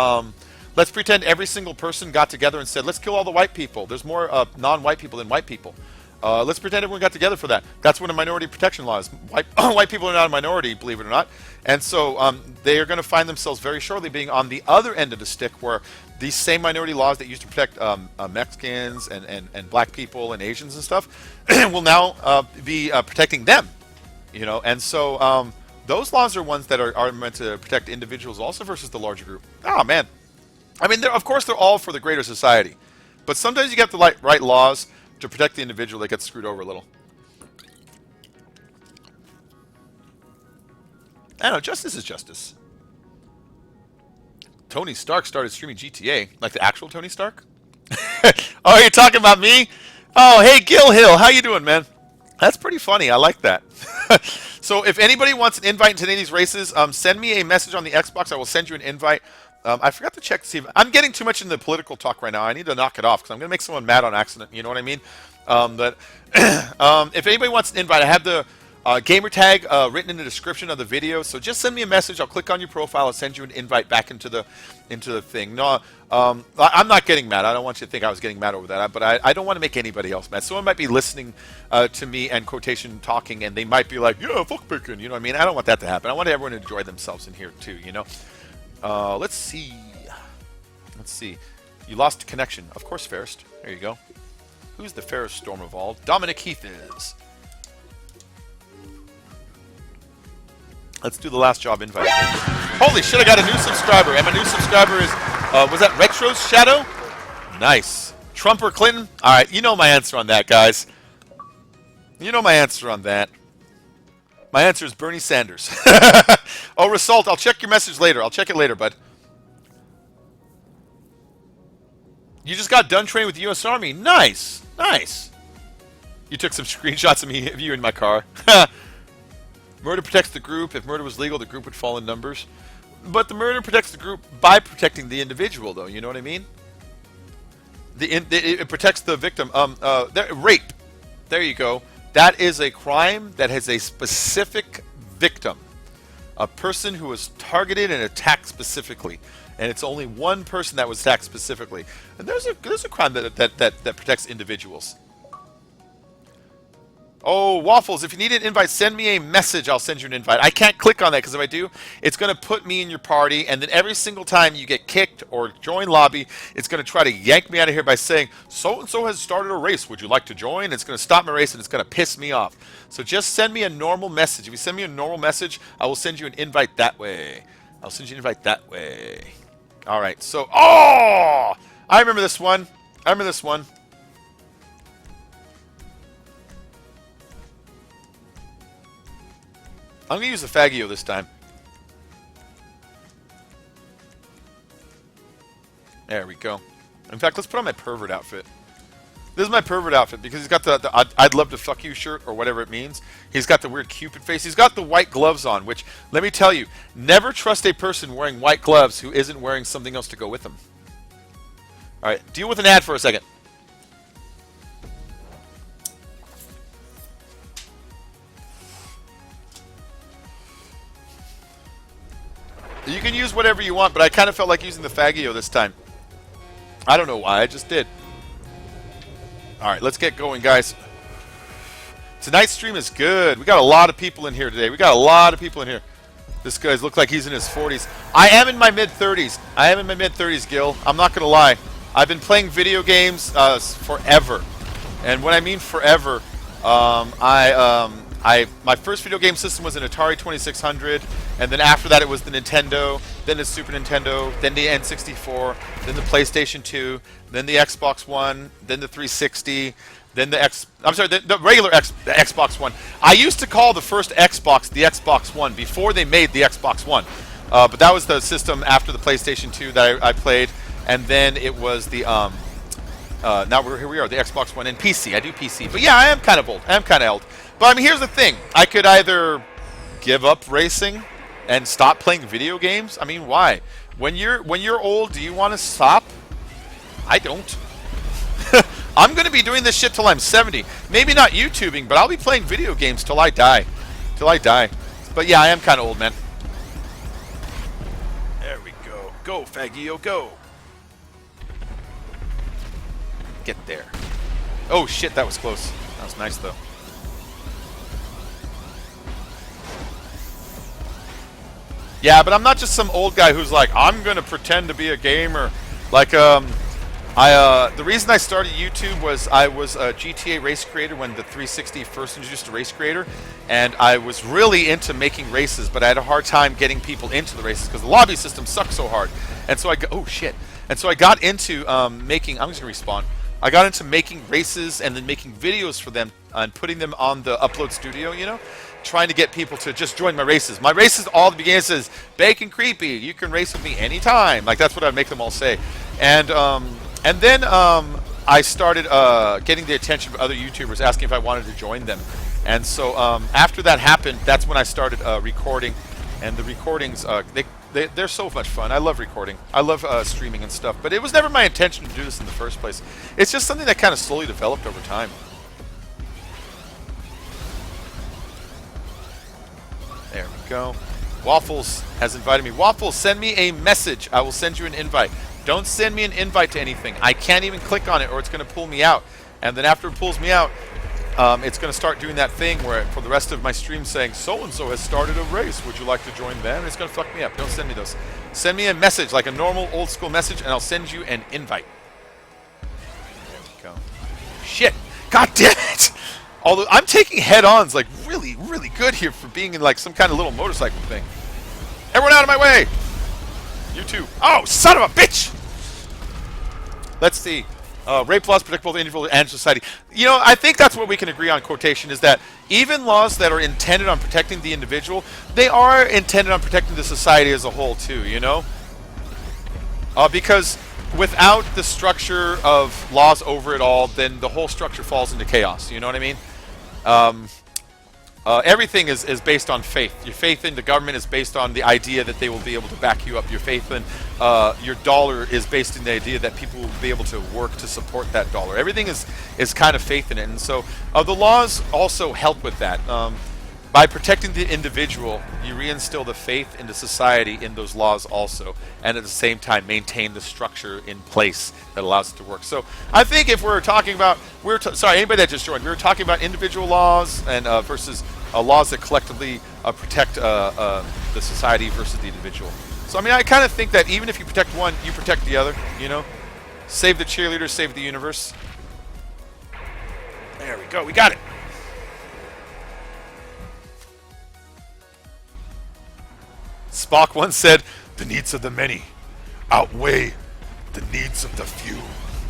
let's pretend every single person got together and said, let's kill all the white people. There's more non-white people than white people. Let's pretend everyone got together for that. That's what a minority protection law is. White people are not a minority, believe it or not. And so they are going to find themselves very shortly being on the other end of the stick, where these same minority laws that used to protect Mexicans and black people and Asians and stuff will now be protecting them. You know, and so those laws are ones that are meant to protect individuals also versus the larger group. Oh, man. I mean, of course, they're all for the greater society. But sometimes you get the right laws to protect the individual that gets screwed over a little. I don't know. Justice is justice. Tony Stark started streaming GTA. Like the actual Tony Stark? Oh, you're talking about me? Oh, hey, Gil Hill. How you doing, man? That's pretty funny. I like that. So if anybody wants an invite into any of these races, send me a message on the Xbox. I will send you an invite. I forgot to check to see if I'm getting too much into political talk right now. I need to knock it off because I'm going to make someone mad on accident. You know what I mean? But if anybody wants an invite, I have the gamer tag written in the description of the video. So just send me a message. I'll click on your profile. I'll send you an invite back into the thing. No, I'm not getting mad. I don't want you to think I was getting mad over that. But I don't want to make anybody else mad. Someone might be listening to me and quotation talking, and they might be like, "Yeah, fuck Bacon." You know what I mean? I don't want that to happen. I want everyone to enjoy themselves in here too. You know. Let's see. Let's see. You lost connection. Of course, Fairest. There you go. Who's the fairest storm of all? Dominic Heath is. Let's do the last job invite. Holy shit, I got a new subscriber. And my new subscriber is, was that Retro's Shadow? Nice. Trump or Clinton? All right, you know my answer on that, guys. You know my answer on that. My answer is Bernie Sanders. Oh, Result, I'll check your message later. I'll check it later, bud. You just got done training with the U.S. Army. Nice. Nice. You took some screenshots of you in my car. Murder protects the group. If murder was legal, the group would fall in numbers. But the murder protects the group by protecting the individual, though. You know what I mean? It protects the victim. Rape. There you go. That is a crime that has a specific victim. A person who was targeted and attacked specifically. and it's only one person that was attacked specifically. And there's a crime that protects individuals. Oh, Waffles, if you need an invite, send me a message. I'll send you an invite. I can't click on that because if I do, it's going to put me in your party. And then every single time you get kicked or join lobby, it's going to try to yank me out of here by saying, so-and-so has started a race. Would you like to join? It's going to stop my race and it's going to piss me off. So just send me a normal message. If you send me a normal message, I will send you an invite that way. I'll send you an invite that way. All right. So, oh, I remember this one. I remember this one. I'm going to use the Faggio this time. There we go. In fact, let's put on my pervert outfit. This is my pervert outfit because he's got the I'd love to fuck you shirt or whatever it means. He's got the weird Cupid face. He's got the white gloves on, which, let me tell you, never trust a person wearing white gloves who isn't wearing something else to go with them. All right, deal with an ad for a second. You can use whatever you want, but I kind of felt like using the Faggio this time. I don't know why, I just did. All right, let's get going, guys. Tonight's stream is good. We got a lot of people in here today. We got a lot of people in here. This guy's looks like he's in his 40s. I am in my mid-30s. I am in my mid-30s, Gil. I'm not going to lie. I've been playing video games forever. And when I mean forever, my first video game system was an Atari 2600, and then after that it was the Nintendo, then the Super Nintendo, then the N64, then the PlayStation 2, then the Xbox One, then the 360, then the the regular Xbox One. I used to call the first Xbox the Xbox One before they made the Xbox One, but that was the system after the PlayStation 2 that I played, and then it was the now here we are, the Xbox One and PC. I do PC, but yeah, I am kind of old. I am kind of old. But I mean, here's the thing. I could either give up racing and stop playing video games. I mean, why? When you're old, do you want to stop? I don't. I'm going to be doing this shit till I'm 70. Maybe not YouTubing, but I'll be playing video games till I die. Till I die. But yeah, I am kind of old, man. There we go. Go, Faggio, go. Get there. Oh, shit, that was close. That was nice, though. Yeah, but I'm not just some old guy who's like, I'm gonna pretend to be a gamer. Like, the reason I started YouTube was I was a GTA race creator when the 360 first introduced a race creator, and I was really into making races, but I had a hard time getting people into the races because the lobby system sucks so hard. And so oh shit. And so I got into making. I'm just gonna respawn. I got into making races and then making videos for them and putting them on the Upload Studio, you know, trying to get people to just join my races. My races, all the beginning says, Bacon Creepy, you can race with me anytime. Like, that's what I'd make them all say. And then I started getting the attention of other YouTubers asking if I wanted to join them. And so after that happened, that's when I started recording. And the recordings, they're so much fun. I love recording. I love streaming and stuff. But it was never my intention to do this in the first place. It's just something that kind of slowly developed over time. There we go. Waffles has invited me. Waffles, send me a message. I will send you an invite. Don't send me an invite to anything. I can't even click on it or it's going to pull me out. And then after it pulls me out, it's going to start doing that thing where for the rest of my stream saying, so-and-so has started a race. Would you like to join them? It's going to fuck me up. Don't send me those. Send me a message, like a normal old school message, and I'll send you an invite. There we go. Shit. God damn it. Although I'm taking head-ons like really, really good here for being in like some kind of little motorcycle thing. Everyone out of my way. You too. Oh, son of a bitch. Let's see. Rape laws protect both the individual and society. You know, I think that's what we can agree on, quotation, is that even laws that are intended on protecting the individual, they are intended on protecting the society as a whole, too, you know? Because without the structure of laws over it all, then the whole structure falls into chaos, you know what I mean? Everything is based on faith. Your faith in the government is based on the idea that they will be able to back you up. Your faith in your dollar is based in the idea that people will be able to work to support that dollar. Everything is kind of faith in it. And so the laws also help with that. by protecting the individual, you reinstill the faith into society in those laws also, and at the same time maintain the structure in place that allows it to work. So I think if we're talking about, sorry, anybody that just joined, we were talking about individual laws and versus laws that collectively protect the society versus the individual. So I mean, I kind of think that even if you protect one, you protect the other, you know? Save the cheerleaders, save the universe. There we go, we got it. Spock once said, "The needs of the many outweigh the needs of the few."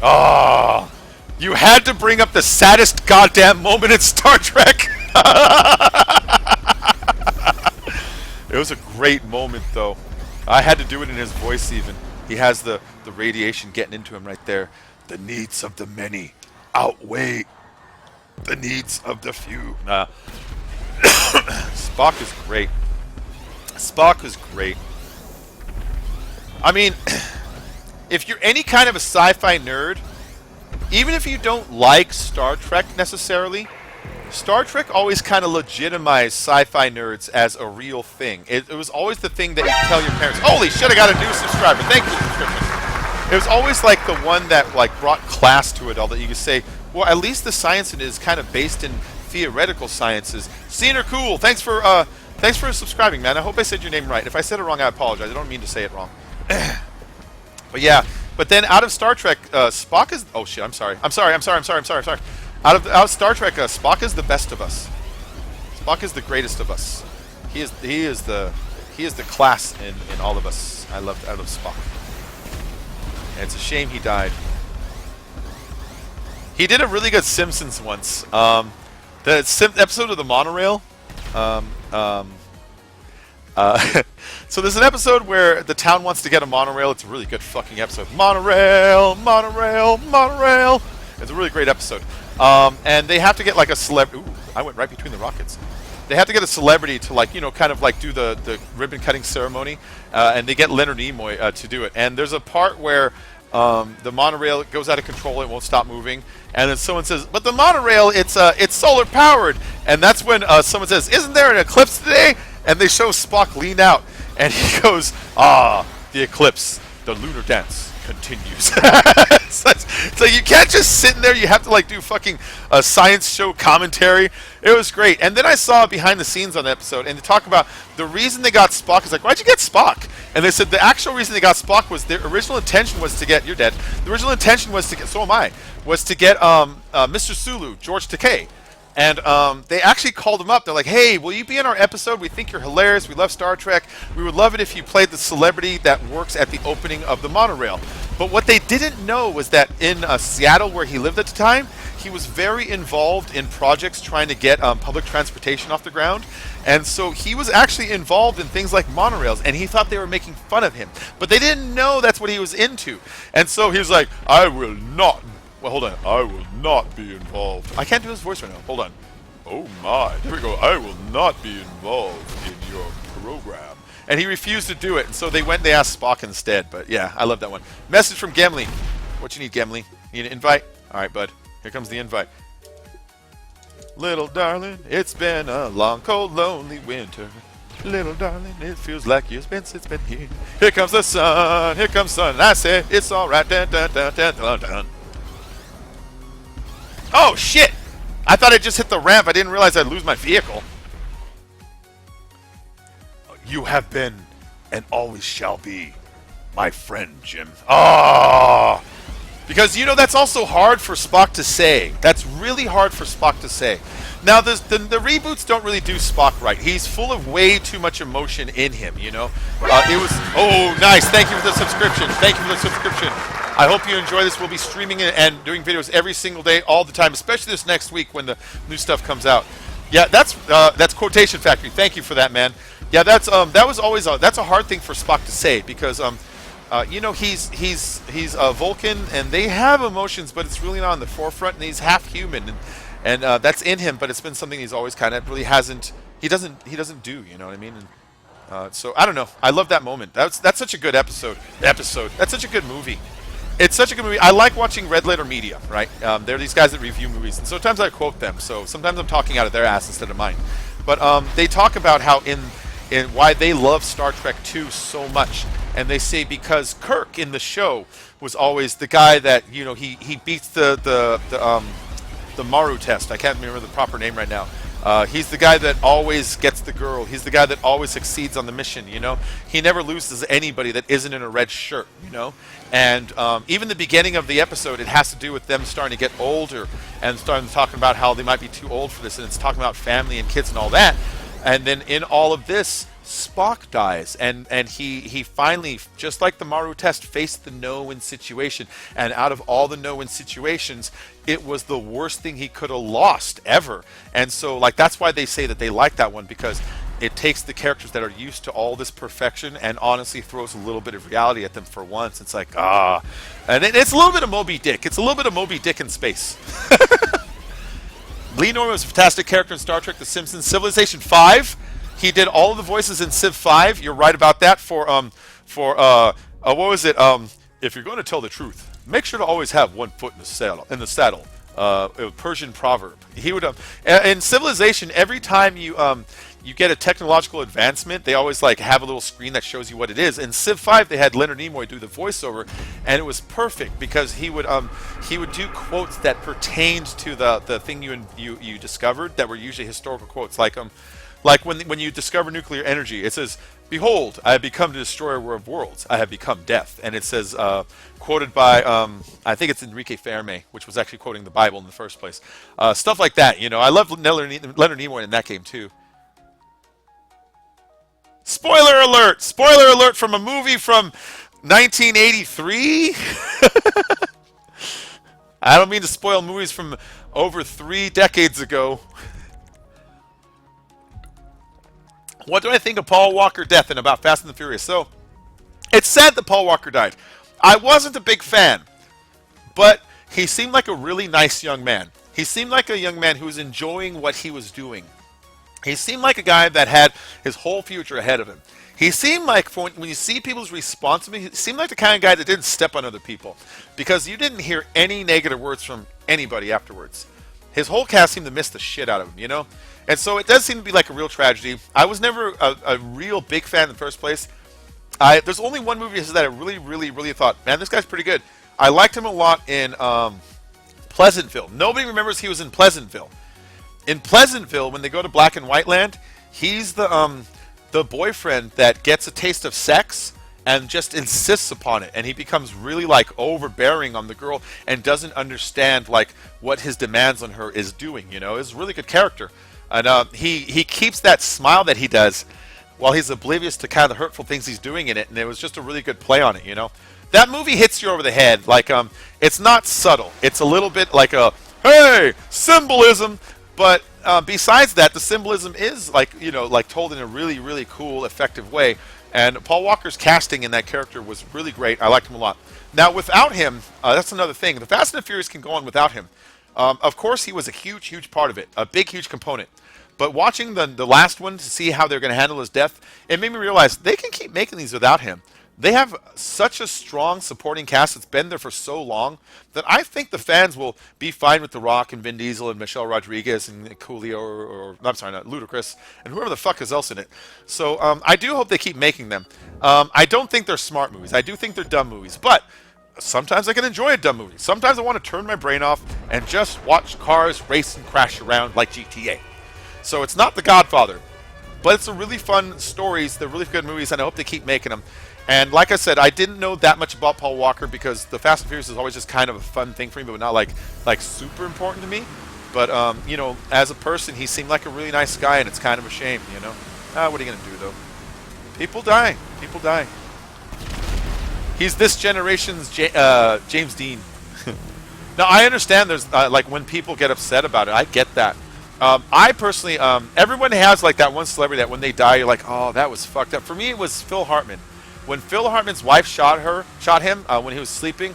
Ah, you had to bring up the saddest goddamn moment in Star Trek. It was a great moment, though. I had to do it in his voice even. He has the radiation getting into him right there. The needs of the many outweigh the needs of the few. Spock is great. Spock was great. I mean, if you're any kind of a sci-fi nerd, even if you don't like Star Trek necessarily, Star Trek always kind of legitimized sci-fi nerds as a real thing. It was always the thing that you tell your parents, "Holy shit, I got a new subscriber. Thank you for the subscription." It was always like the one that like brought class to it all, that you could say, well, at least the science in it is kind of based in theoretical sciences. Seen or cool. Thanks for subscribing, man. I hope I said your name right. If I said it wrong, I apologize. I don't mean to say it wrong. But yeah. But then out of Star Trek, Spock is... Oh, shit. I'm sorry. Out of Star Trek, Spock is the best of us. Spock is the greatest of us. He is the class in all of us. I love Spock. And it's a shame he died. He did a really good Simpsons once. The episode of the monorail. So there's an episode where the town wants to get a monorail. It's a really good fucking episode. Monorail, monorail, monorail. It's a really great episode. And they have to get like a celebrity. Ooh, I went right between the rockets. They have to get a celebrity to like, you know, kind of like do the ribbon cutting ceremony. And they get Leonard Nimoy to do it. And there's a part where the monorail goes out of control. It won't stop moving. And then someone says, "But the monorail, it's solar powered." And that's when someone says, "Isn't there an eclipse today?" And they show Spock lean out, and he goes, "Ah, the eclipse, the lunar dance continues." So you can't just sit in there. You have to like do fucking science show commentary. It was great. And then I saw behind the scenes on the episode, and they talk about the reason they got Spock is like, "Why'd you get Spock?" And they said the actual reason they got Spock was their original intention was to get, you're dead. The original intention was to get, so am I, was to get Mr. Sulu, George Takei. And they actually called him up. They're like, "Hey, will you be in our episode? We think you're hilarious. We love Star Trek. We would love it if you played the celebrity that works at the opening of the monorail." But what they didn't know was that in Seattle, where he lived at the time, he was very involved in projects trying to get public transportation off the ground. And so he was actually involved in things like monorails, and he thought they were making fun of him. But they didn't know that's what he was into. And so he was like, "I will not..." Well, hold on. "I will not be involved." I can't do his voice right now. Hold on. "Oh my." There we go. "I will not be involved in your program." And he refused to do it. And so they went and they asked Spock instead. But yeah, I love that one. Message from Gemly. What you need, Gemly? You need an invite? All right, bud. Here comes the invite. "Little darling, it's been a long, cold, lonely winter. Little darling, it feels like years since it's been here. Here comes the sun. Here comes sun. And I say, it's all right. Dun, dun, dun, dun, dun, dun. Oh, shit! I thought I just hit the ramp. I didn't realize I'd lose my vehicle. "You have been and always shall be my friend, Jim." Oh! Because, you know, that's also hard for Spock to say. That's really hard for Spock to say. Now, the reboots don't really do Spock right. He's full of way too much emotion in him, you know? It was... Oh, nice. Thank you for the subscription. Thank you for the subscription. I hope you enjoy this. We'll be streaming and doing videos every single day, all the time, especially this next week when the new stuff comes out. Yeah, that's Quotation Factory. Thank you for that, man. Yeah, that was always that's a hard thing for Spock to say because you know, he's a Vulcan and they have emotions, but it's really not on the forefront, and he's half human, and that's in him, but it's been something he's always kind of really hasn't. He doesn't do. You know what I mean? And, so I don't know. I love that moment. That's such a good episode. That's such a good movie. It's such a good movie. I like watching Red Letter Media, right? They're these guys that review movies, and sometimes I quote them. So sometimes I'm talking out of their ass instead of mine. But they talk about how in why they love Star Trek 2 so much, and they say because Kirk in the show was always the guy that he beats the Maru test. I can't remember the proper name right now. He's the guy that always gets the girl. He's the guy that always succeeds on the mission. He never loses anybody that isn't in a red shirt. And even the beginning of the episode, it has to do with them starting to get older and starting talking about how they might be too old for this, and it's talking about family and kids and all that. And then in all of this, Spock dies, and he finally, just like the Maru test, faced the no-win situation. And out of all the no-win situations, it was the worst thing he could have lost ever. And so, that's why they say that they like that one, because it takes the characters that are used to all this perfection and honestly throws a little bit of reality at them for once. It's like, and it's a little bit of Moby Dick. It's a little bit of Moby Dick in space. Lee Norman was a fantastic character in Star Trek The Simpsons. Civilization 5, he did all of the voices in Civ 5. You're right about that. What was it? If you're going to tell the truth, make sure to always have one foot in the saddle. A Persian proverb. He would in Civilization, every time you get a technological advancement, they always have a little screen that shows you what it is. In Civ 5, they had Leonard Nimoy do the voiceover, and it was perfect because he would do quotes that pertained to the thing you discovered that were usually historical quotes, like when you discover nuclear energy, it says, "Behold, I have become the destroyer of worlds. I have become death." And it says, quoted by, I think it's Enrique Fermi, which was actually quoting the Bible in the first place. Stuff like that, I love Leonard Nimoy in that game, too. Spoiler alert! Spoiler alert from a movie from 1983? I don't mean to spoil movies from over 3 decades ago. What do I think of Paul Walker's death and about Fast and the Furious? So, it's sad that Paul Walker died. I wasn't a big fan, but he seemed like a really nice young man. He seemed like a young man who was enjoying what he was doing. He seemed like a guy that had his whole future ahead of him. He seemed like, when you see people's response to me, he seemed like the kind of guy that didn't step on other people, because you didn't hear any negative words from anybody afterwards. His whole cast seemed to miss the shit out of him, And so it does seem to be like a real tragedy. I was never a real big fan in the first place. There's only one movie that I really, really, really thought, man, this guy's pretty good. I liked him a lot in Pleasantville. Nobody remembers he was in Pleasantville. In Pleasantville, when they go to Black and White Land, he's the boyfriend that gets a taste of sex and just insists upon it, and he becomes really overbearing on the girl and doesn't understand what his demands on her is doing. It's a really good character, and he keeps that smile that he does while he's oblivious to kind of the hurtful things he's doing in it, and it was just a really good play on it. That movie hits you over the head. It's not subtle. It's a little bit like a hey symbolism. But besides that, the symbolism is told in a really, really cool, effective way. And Paul Walker's casting in that character was really great. I liked him a lot. Now, without him, that's another thing. The Fast and the Furious can go on without him. Of course, he was a huge, huge part of it, a big, huge component. But watching the last one to see how they're going to handle his death, it made me realize they can keep making these without him. They have such a strong supporting cast that's been there for so long that I think the fans will be fine with The Rock and Vin Diesel and Michelle Rodriguez and Coolio or I'm sorry, not Ludacris and whoever the fuck is else in it. So I do hope they keep making them. I don't think they're smart movies. I do think they're dumb movies, but sometimes I can enjoy a dumb movie. Sometimes I want to turn my brain off and just watch cars race and crash around like GTA. So it's not The Godfather, but it's a really fun stories. They're really good movies, and I hope they keep making them. And like I said, I didn't know that much about Paul Walker because the Fast and Furious is always just kind of a fun thing for me, but not like super important to me. But as a person, he seemed like a really nice guy, and it's kind of a shame, what are you gonna do though? People die. People die. He's this generation's James Dean. Now I understand there's when people get upset about it, I get that. I personally, everyone has that one celebrity that when they die, you're like, oh, that was fucked up. For me, it was Phil Hartman. When Phil Hartman's wife shot him when he was sleeping,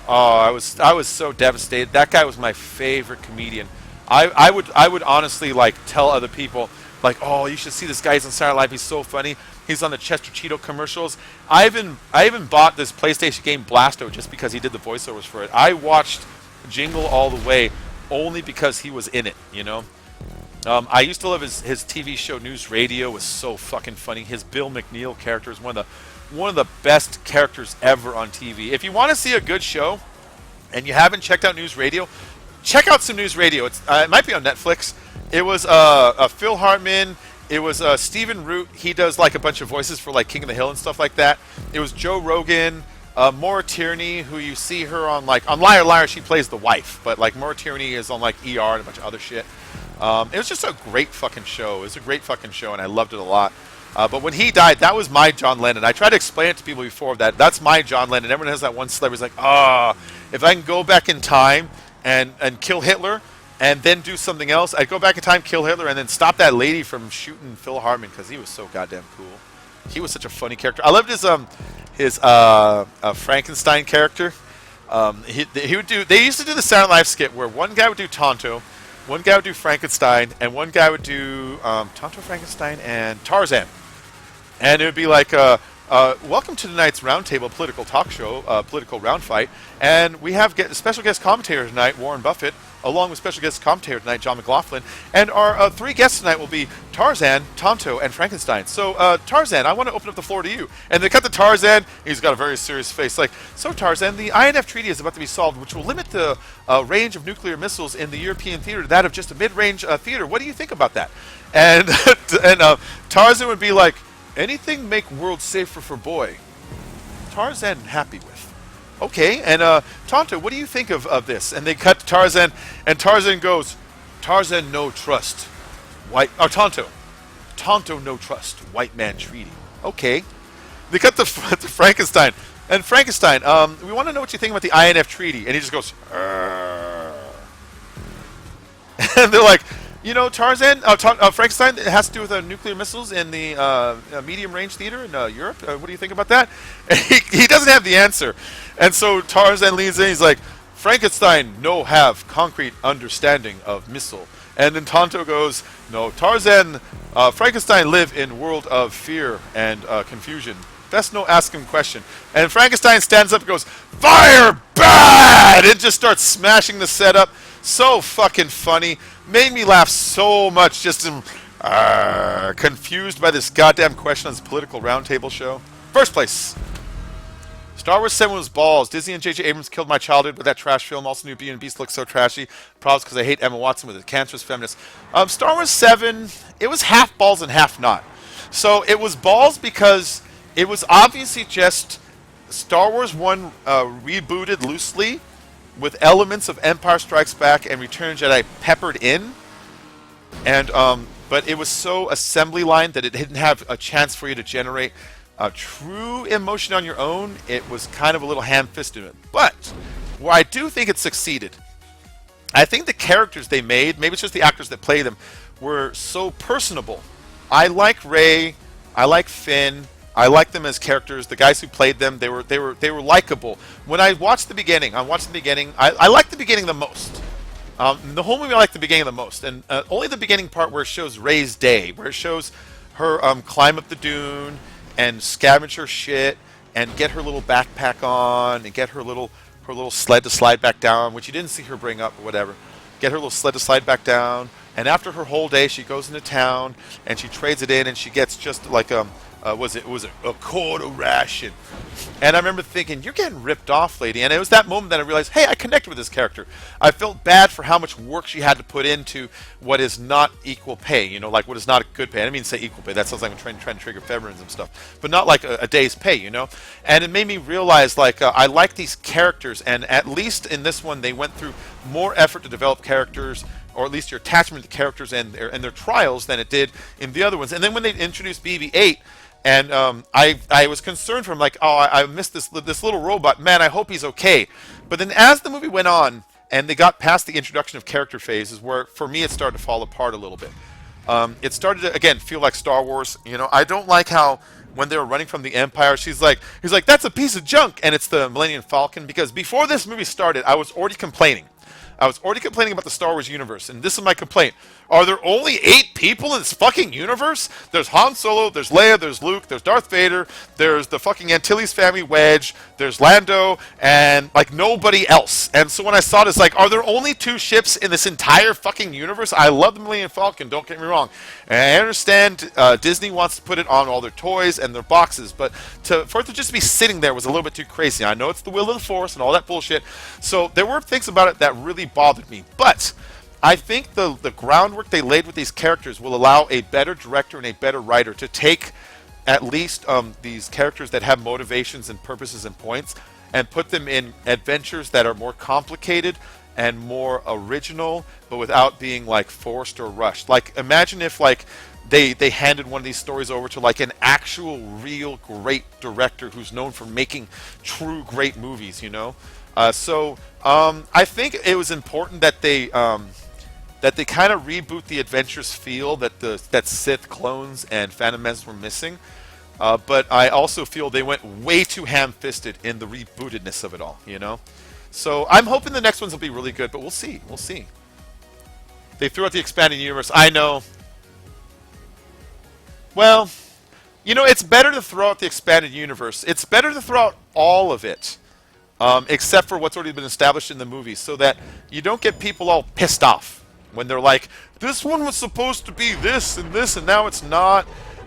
I was so devastated. That guy was my favorite comedian. I would honestly tell other people oh, you should see this guy. He's on Saturday Night Live. He's so funny. He's on the Chester Cheeto commercials. I even bought this PlayStation game Blasto just because he did the voiceovers for it. I watched Jingle All the Way only because he was in it. I used to love his TV show News Radio. Was so fucking funny. His Bill McNeil character is one of the best characters ever on TV. If you want to see a good show and you haven't checked out News Radio, check out some News Radio. It might be on Netflix. It was Phil Hartman. It was Stephen Root. He does like a bunch of voices for like King of the Hill and stuff like that. It was Joe Rogan. Maura Tierney, who you see her on Liar Liar, she plays the wife, but like Maura Tierney is on like ER and a bunch of other shit. It was just a great fucking show. It was a great fucking show, and I loved it a lot. But when he died, that was my John Lennon. I tried to explain it to people before that's my John Lennon. Everyone has that one celebrity who's like, if I can go back in time and kill Hitler and then do something else, I'd go back in time, kill Hitler, and then stop that lady from shooting Phil Hartman because he was so goddamn cool. He was such a funny character. I loved his Frankenstein character. He would do. They used to do the Saturday Night Live skit where one guy would do Tonto, one guy would do Frankenstein, and one guy would do Tonto, Frankenstein, and Tarzan. And it would be like, welcome to tonight's Roundtable Political Talk Show, Political Round Fight. And we have special guest commentator tonight, Warren Buffett, along with special guest commentator tonight, John McLaughlin. And our three guests tonight will be Tarzan, Tonto, and Frankenstein. So, Tarzan, I want to open up the floor to you. And they cut to Tarzan. He's got a very serious face. Like, so Tarzan, the INF treaty is about to be solved, which will limit the range of nuclear missiles in the European theater to that of just a mid-range theater. What do you think about that? And, Tarzan would be like, anything make world safer for boy. Tarzan happy with. Okay, and Tonto, what do you think of this? And they cut to Tarzan, and Tarzan goes, Tarzan no trust. Tonto no trust. White man treaty. Okay. They cut to Frankenstein. And Frankenstein, we want to know what you think about the INF treaty. And he just goes, Arr. And they're like, you know, Tarzan, Frankenstein, it has to do with nuclear missiles in the medium-range theater in Europe. What do you think about that? And he doesn't have the answer. And so Tarzan leans in. He's like, Frankenstein no have concrete understanding of missile. And then Tonto goes, no, Tarzan, Frankenstein live in world of fear and confusion. Best no ask him question. And Frankenstein stands up and goes, fire bad! And just starts smashing the setup. So fucking funny. Made me laugh so much just confused by this goddamn question on this political roundtable show. First place. Star Wars 7 was balls. Disney and J.J. Abrams killed my childhood with that trash film. Also knew Beauty and the Beast looked so trashy. Probably because I hate Emma Watson with a cancerous feminist. Star Wars 7, it was half balls and half not. So it was balls because it was obviously just Star Wars 1 rebooted loosely with elements of Empire Strikes Back and Return of the Jedi peppered in. And but it was so assembly line that it didn't have a chance for you to generate true emotion on your own. It was kind of a little ham-fisted. But where I do think it succeeded, I think the characters they made, maybe it's just the actors that play them, were so personable. I like Rey, I like Finn, I like them as characters. The guys who played them, they were likable. When I watched the beginning, I liked the beginning the most. The whole movie I liked the beginning the most, and only the beginning part where it shows Rey's day, where it shows her climb up the dune and scavenge her shit and get her little backpack on and get her little sled to slide back down, which you didn't see her bring up or whatever. Get her little sled to slide back down, and after her whole day, she goes into town and she trades it in, and she gets just like was it a quarter ration. And I remember thinking, you're getting ripped off, lady. And it was that moment that I realized, hey, I connected with this character. I felt bad for how much work she had to put into what is not equal pay, you know, like what is not a good pay. I didn't mean to say equal pay. That sounds like I'm trying to trigger feminism and stuff. But not like a day's pay, you know. And it made me realize, like, I like these characters. And at least in this one, they went through more effort to develop characters, or at least your attachment to characters and their trials than it did in the other ones. And then when they introduced BB-8, and I was concerned for him, like, oh, I missed this little robot. Man, I hope he's okay. But then as the movie went on, and they got past the introduction of character phases, where, for me, it started to fall apart a little bit. It started to, again, feel like Star Wars. You know, I don't like how, when they were running from the Empire, he's like, that's a piece of junk, and it's the Millennium Falcon. Because before this movie started, I was already complaining I was already complaining about the Star Wars universe, and this is my complaint. Are there only 8 people in this fucking universe? There's Han Solo, there's Leia, there's Luke, there's Darth Vader, there's the fucking Antilles family Wedge, there's Lando, and like nobody else. And so when I saw this, like, are there only 2 ships in this entire fucking universe? I love the Millennium Falcon, don't get me wrong. And I understand Disney wants to put it on all their toys and their boxes, but for it to just be sitting there was a little bit too crazy. I know it's the will of the Force and all that bullshit. So there were things about it that really bothered me. But I think the groundwork they laid with these characters will allow a better director and a better writer to take at least these characters that have motivations and purposes and points and put them in adventures that are more complicated and more original, but without being like forced or rushed. Like imagine if like they handed one of these stories over to like an actual real great director who's known for making true great movies, you know? I think it was important that they kind of reboot the Adventures feel that Sith clones and Phantom Menace were missing. But I also feel they went way too ham-fisted in the rebootedness of it all, you know? So I'm hoping the next ones will be really good, but we'll see. We'll see. They threw out the expanded universe. I know. Well, you know, it's better to throw out the expanded universe. It's better to throw out all of it. Except for what's already been established in the movies, so that you don't get people all pissed off when they're like, this one was supposed to be this, and now it's not.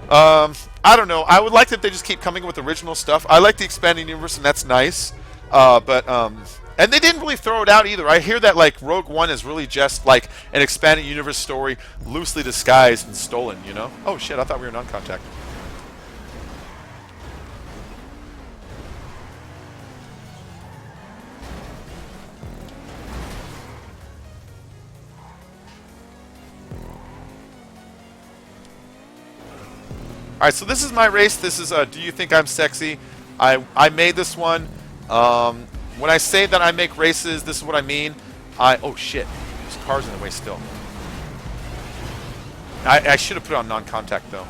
I don't know. I would like that they just keep coming with original stuff. I like the expanding universe, and that's nice. And they didn't really throw it out either. I hear that like Rogue One is really just like an expanded universe story, loosely disguised and stolen, you know? Oh shit, I thought we were non-contact. Alright, so this is my race. This is Do You Think I'm Sexy? I made this one. When I say that I make races, this is what I mean. Oh shit, there's cars in the way still. I should have put it on non-contact though.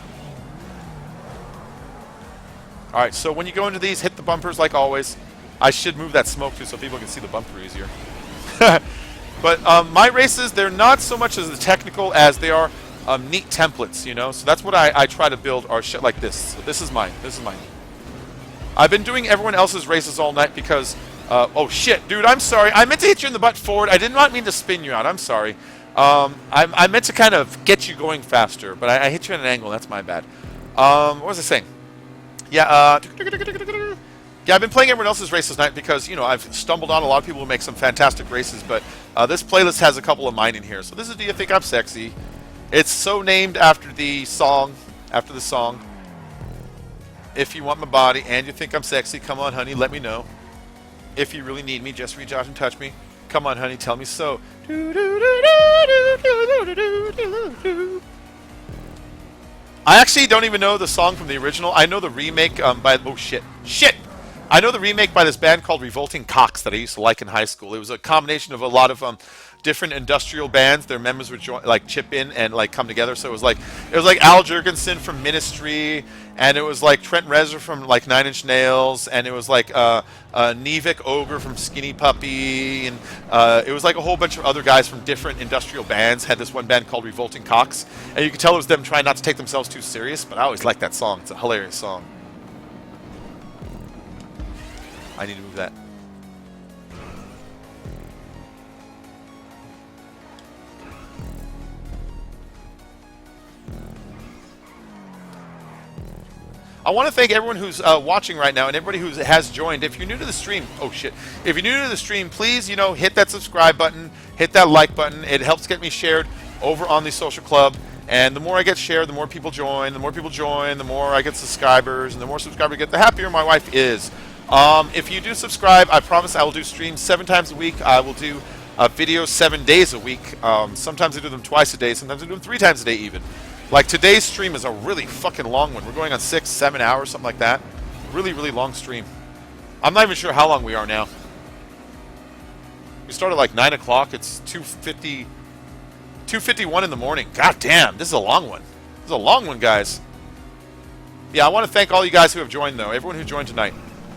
Alright, so when you go into these, hit the bumpers like always. I should move that smoke too so people can see the bumper easier. But my races, they're not so much as the technical as they are neat templates, you know? So that's what I try to build, our shit like this. So this is mine. This is mine. I've been doing everyone else's races all night because... oh shit, dude, I'm sorry. I meant to hit you in the butt forward. I did not mean to spin you out. I'm sorry. I meant to kind of get you going faster, but I hit you at an angle. That's my bad. What was I saying? Yeah, yeah, I've been playing everyone else's races tonight because, you know, I've stumbled on a lot of people who make some fantastic races, but this playlist has a couple of mine in here. So this is Do You Think I'm Sexy? It's so named after the song, If you want my body and you think I'm sexy, come on, honey, let me know. If you really need me, just reach out and touch me. Come on, honey, tell me so. I actually don't even know the song from the original. I know the remake by... Oh, shit. Shit! I know the remake by this band called Revolting Cocks that I used to like in high school. It was a combination of a lot of different industrial bands. Their members would join, like chip in and like come together. So it was like Al Jurgensen from Ministry, and it was like Trent Reznor from like Nine Inch Nails, and it was like Nevik Ogre from Skinny Puppy, and it was like a whole bunch of other guys from different industrial bands had this one band called Revolting Cocks, and you could tell it was them trying not to take themselves too serious. But I always liked that song. It's a hilarious song. I need to move that. I want to thank everyone who's watching right now and everybody who has joined. If you're new to the stream, oh shit. If you're new to the stream, please, you know, hit that subscribe button, hit that like button. It helps get me shared over on the social club. And the more I get shared, the more people join. The more people join, the more I get subscribers. And the more subscribers I get, the happier my wife is. If you do subscribe, I promise I will do streams 7 times a week. I will do videos 7 days a week. Sometimes I do them twice a day. Sometimes I do them 3 times a day even. Like today's stream is a really fucking long one. We're going on 6, 7 hours, something like that. Really, really long stream. I'm not even sure how long we are now. We started like 9 o'clock. It's 2:51 in the morning. God damn, this is a long one. This is a long one, guys. Yeah, I want to thank all you guys who have joined, though. Everyone who joined tonight.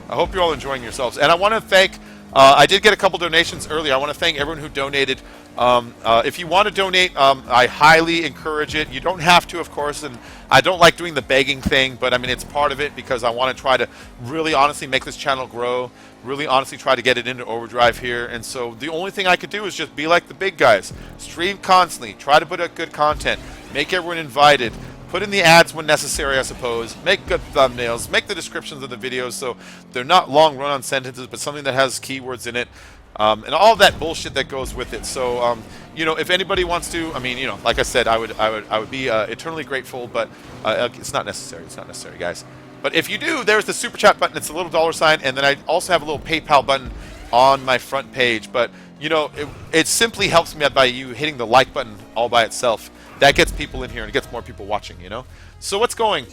I hope you're all enjoying yourselves. And I want to thank, I did get a couple donations earlier. I want to thank everyone who donated. If you want to donate, I highly encourage it. You don't have to, of course, and I don't like doing the begging thing, but I mean, it's part of it because I want to try to really honestly make this channel grow, really honestly try to get it into overdrive here. And so the only thing I could do is just be like the big guys. Stream constantly, try to put out good content, make everyone invited, put in the ads when necessary, I suppose, make good thumbnails, make the descriptions of the videos so they're not long run-on sentences, but something that has keywords in it. And all that bullshit that goes with it. So, you know, if anybody wants to, I mean, you know, like I said, I would be eternally grateful, but it's not necessary. It's not necessary, guys. But if you do, there's the super chat button. It's a little $sign, and then I also have a little PayPal button on my front page. But you know, it simply helps me out by you hitting the like button all by itself. That gets people in here and it gets more people watching. You know. So what's going?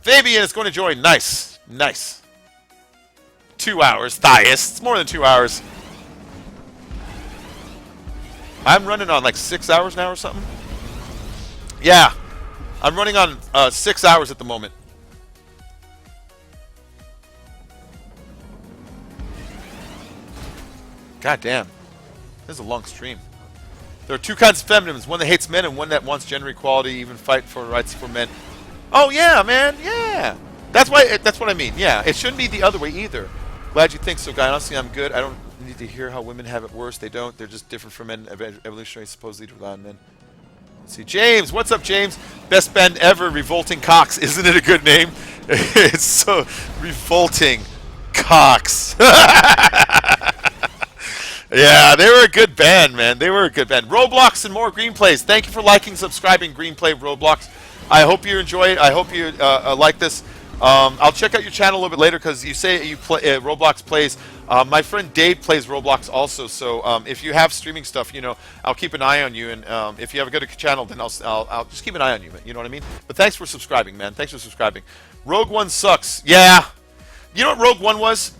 Fabian is going to join. Nice, nice. 2 hours, Thias. It's more than 2 hours. I'm running on like 6 hours now or something. Yeah, I'm running on 6 hours at the moment. God damn, this is a long stream. There are two kinds of feminists: one that hates men and one that wants gender equality, even fight for rights for men. Oh yeah, man, yeah. That's why. That's what I mean. Yeah, it shouldn't be the other way either. Glad you think so, guy. Honestly, I'm good. I don't need to hear how women have it worse. They don't. They're just different from men. Evolutionary, supposedly to on men. Let's see, James. What's up, James? Best band ever, Revolting Cox. Isn't it a good name? It's so revolting, Cox. Yeah, they were a good band, man. They were a good band. Roblox and more Green Plays. Thank you for liking, subscribing, Green Play Roblox. I hope you enjoy it. I hope you like this. I'll check out your channel a little bit later because you say you play Roblox plays. My friend Dave plays Roblox also. So if you have streaming stuff, you know, I'll keep an eye on you. And if you have a good channel, then I'll just keep an eye on you. You know what I mean? But thanks for subscribing, man. Thanks for subscribing. Rogue One sucks. Yeah. You know what Rogue One was?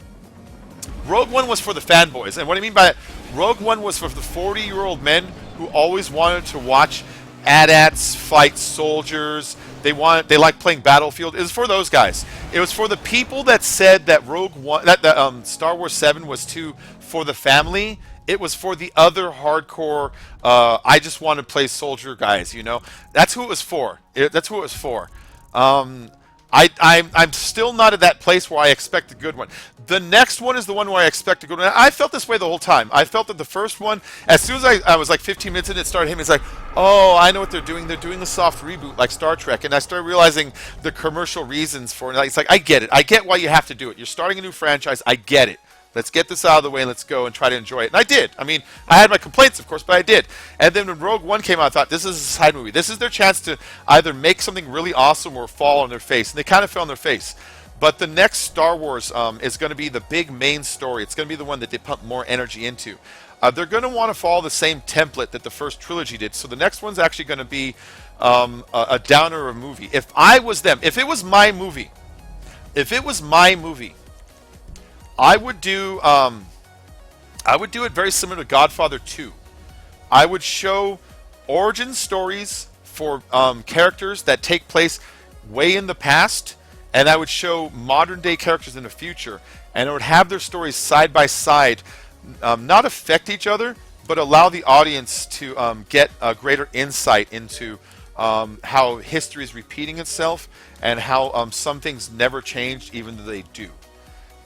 Rogue One was for the fanboys. And what I mean by it, Rogue One was for the 40-year-old men who always wanted to watch AT-ATs fight soldiers. They like playing Battlefield. It was for those guys. It was for the people that said that Rogue One, that Star Wars 7 was too for the family. It was for the other hardcore, I just want to play soldier guys, you know? That's who it was for. That's who it was for. I'm still not at that place where I expect a good one. The next one is the one where I expect a good one. I felt this way the whole time. I felt that the first one, as soon as I was like 15 minutes in, it started hitting me. It's like, oh, I know what they're doing. They're doing the soft reboot like Star Trek. And I started realizing the commercial reasons for it. It's like, I get it. I get why you have to do it. You're starting a new franchise. I get it. Let's get this out of the way and let's go and try to enjoy it. And I did. I mean, I had my complaints, of course, but I did. And then when Rogue One came out, I thought, this is a side movie. This is their chance to either make something really awesome or fall on their face. And they kind of fell on their face. But the next Star Wars is going to be the big main story. It's going to be the one that they pump more energy into. They're going to want to follow the same template that the first trilogy did. So the next one's actually going to be a downer of a movie. If I was them, if it was my movie, I would do it very similar to Godfather 2. I would show origin stories for characters that take place way in the past, and I would show modern day characters in the future, and I would have their stories side by side, not affect each other, but allow the audience to get a greater insight into how history is repeating itself and how some things never changed even though they do.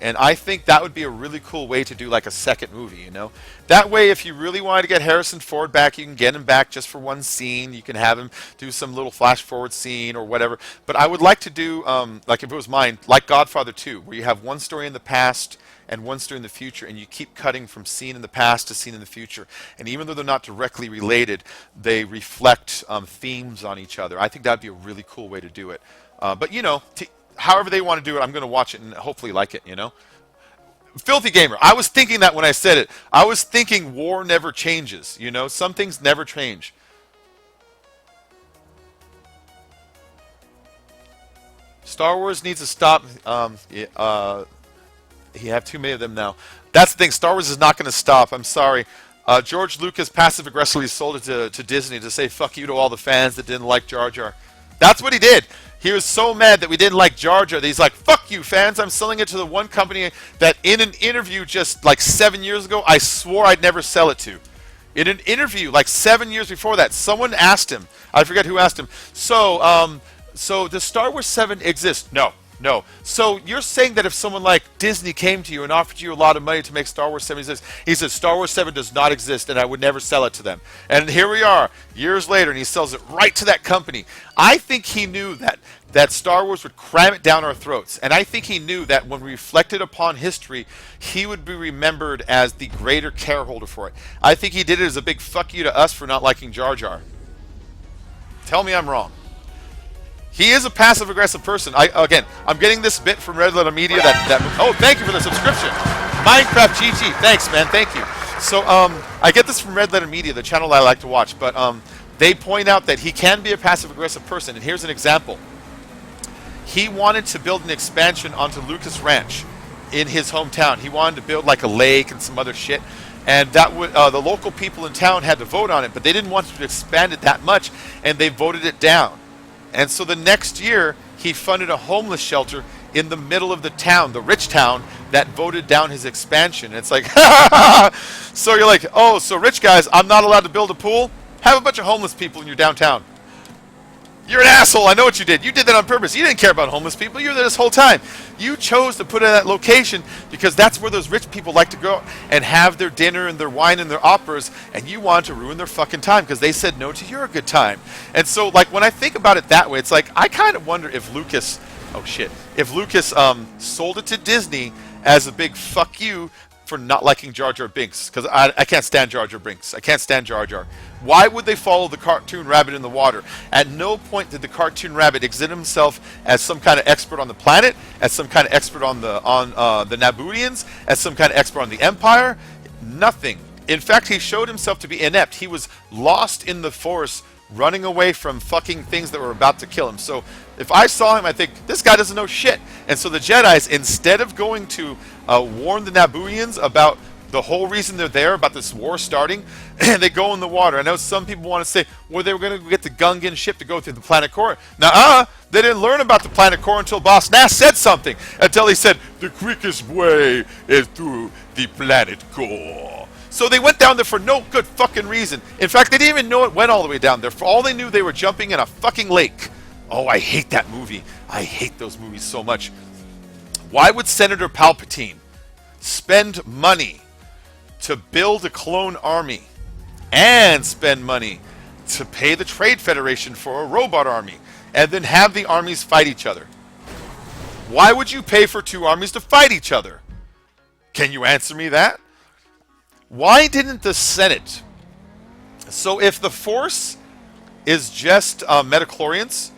And I think that would be a really cool way to do like a second movie, you know? That way, if you really wanted to get Harrison Ford back, you can get him back just for one scene. You can have him do some little flash forward scene or whatever. But I would like to do, like if it was mine, like Godfather 2, where you have one story in the past and one story in the future, and you keep cutting from scene in the past to scene in the future. And even though they're not directly related, they reflect themes on each other. I think that would be a really cool way to do it. But, you know, however they want to do it, I'm going to watch it and hopefully like it, you know? Filthy Gamer. I was thinking that when I said it. I was thinking war never changes, you know? Some things never change. Star Wars needs to stop. You have too many of them now. That's the thing. Star Wars is not going to stop. I'm sorry. George Lucas passive-aggressively sold it to Disney to say fuck you to all the fans that didn't like Jar Jar. That's what he did. He was so mad that we didn't like Jar Jar that he's like, fuck you, fans. I'm selling it to the one company that in an interview just like 7 years ago, I swore I'd never sell it to. In an interview like 7 years before that, someone asked him, I forget who asked him, so does Star Wars 7 exist? No. No. So you're saying that if someone like Disney came to you and offered you a lot of money to make Star Wars 7 exist, he says Star Wars 7 does not exist and I would never sell it to them. And here we are, years later, and he sells it right to that company. I think he knew that Star Wars would cram it down our throats. And I think he knew that when we reflected upon history, he would be remembered as the greater careholder for it. I think he did it as a big fuck you to us for not liking Jar Jar. Tell me I'm wrong. He is a passive-aggressive person. I'm getting this bit from Red Letter Media oh, thank you for the subscription. Minecraft GG. Thanks, man. Thank you. So, I get this from Red Letter Media, the channel I like to watch, but they point out that he can be a passive-aggressive person, and here's an example. He wanted to build an expansion onto Lucas Ranch in his hometown. He wanted to build like a lake and some other shit, and that would the local people in town had to vote on it, but they didn't want to expand it that much, and they voted it down. And so the next year, he funded a homeless shelter in the middle of the town, the rich town, that voted down his expansion. And it's like, so you're like, oh, so rich guys, I'm not allowed to build a pool? Have a bunch of homeless people in your downtown. You're an asshole. I know what you did. You did that on purpose. You didn't care about homeless people. You were there this whole time. You chose to put it at that location because that's where those rich people like to go and have their dinner and their wine and their operas, and you want to ruin their fucking time because they said no to your good time. And so, like, when I think about it that way, it's like I kind of wonder if Lucas, if Lucas sold it to Disney as a big fuck you for not liking Jar Jar Binks, because I can't stand Jar Jar Binks. I can't stand Jar Jar. Why would they follow the cartoon rabbit in the water? At no point did the cartoon rabbit exhibit himself as some kind of expert on the planet, as some kind of expert on the Nabooians, as some kind of expert on the Empire. Nothing. In fact, he showed himself to be inept. He was lost in the Force, running away from fucking things that were about to kill him. So if I saw him, I think, this guy doesn't know shit. And so the Jedis, instead of going to warn the Nabooians about the whole reason they're there, about this war starting, they go in the water. I know some people want to say, well, they were going to get the Gungan ship to go through the planet core. Nuh-uh. They didn't learn about the planet core until Boss Nass said something. Until he said, the quickest way is through the planet core. So they went down there for no good fucking reason. In fact, they didn't even know it went all the way down there. For all they knew, they were jumping in a fucking lake. Oh, I hate that movie. I hate those movies so much. Why would Senator Palpatine spend money to build a clone army and spend money to pay the Trade Federation for a robot army and then have the armies fight each other? Why would you pay for two armies to fight each other? Can you answer me that? Why didn't the Senate? So if the Force is just metachlorians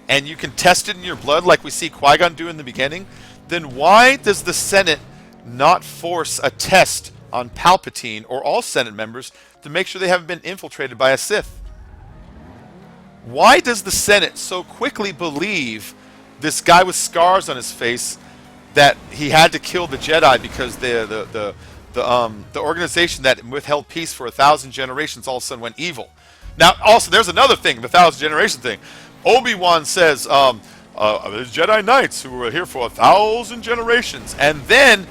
and you can test it in your blood like we see Qui-Gon do in the beginning, then why does the Senate not force a test on Palpatine or all Senate members to make sure they haven't been infiltrated by a Sith? Why does the Senate so quickly believe this guy with scars on his face that he had to kill the Jedi because the organization that withheld peace for 1,000 generations all of a sudden went evil? Now, also, there's another thing, the 1,000 generation thing. Obi-Wan says, there's Jedi Knights who were here for 1,000 generations. And then,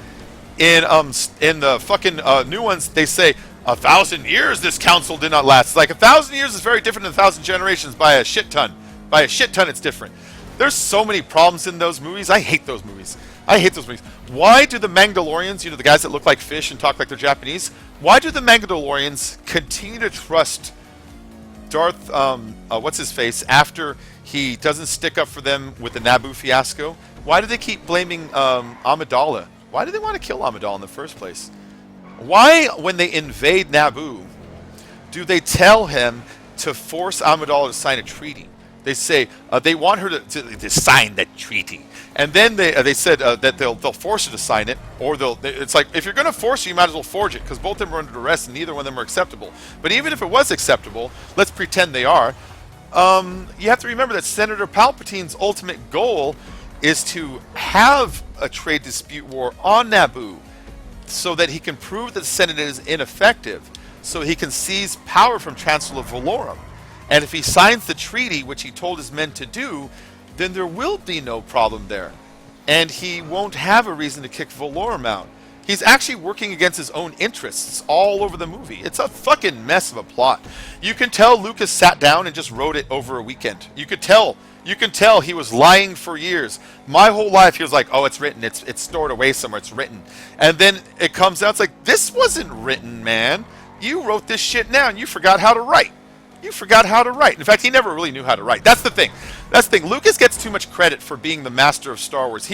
in the fucking new ones, they say, 1,000 years this council did not last. It's like 1,000 years is very different than 1,000 generations by a shit ton. By a shit ton, it's different. There's so many problems in those movies. I hate those movies. I hate those movies. Why do the Mandalorians, you know, the guys that look like fish and talk like they're Japanese, why do the Mandalorians continue to trust Darth, what's his face, after he doesn't stick up for them with the Naboo fiasco? Why do they keep blaming Amidala? Why do they want to kill Amidala in the first place? Why, when they invade Naboo, do they tell him to force Amidala to sign a treaty? They say they want her to sign that treaty, and then they said that they'll force her to sign it, or it's like, if you're going to force it, you might as well forge it, because both of them are under arrest and neither one of them are acceptable. But even if it was acceptable, let's pretend they are. You have to remember that Senator Palpatine's ultimate goal is to have a trade dispute war on Naboo, so that he can prove that the Senate is ineffective, so he can seize power from Chancellor Valorum. And if he signs the treaty, which he told his men to do, then there will be no problem there. And he won't have a reason to kick Valorum out. He's actually working against his own interests all over the movie. It's a fucking mess of a plot. You can tell Lucas sat down and just wrote it over a weekend. You can tell he was lying for years. My whole life he was like, oh, it's written, it's stored away somewhere, it's written. And then it comes out, it's like, this wasn't written, man. You wrote this shit down and you forgot how to write. You forgot how to write. In fact, he never really knew how to write. That's the thing. Lucas gets too much credit for being the master of Star Wars.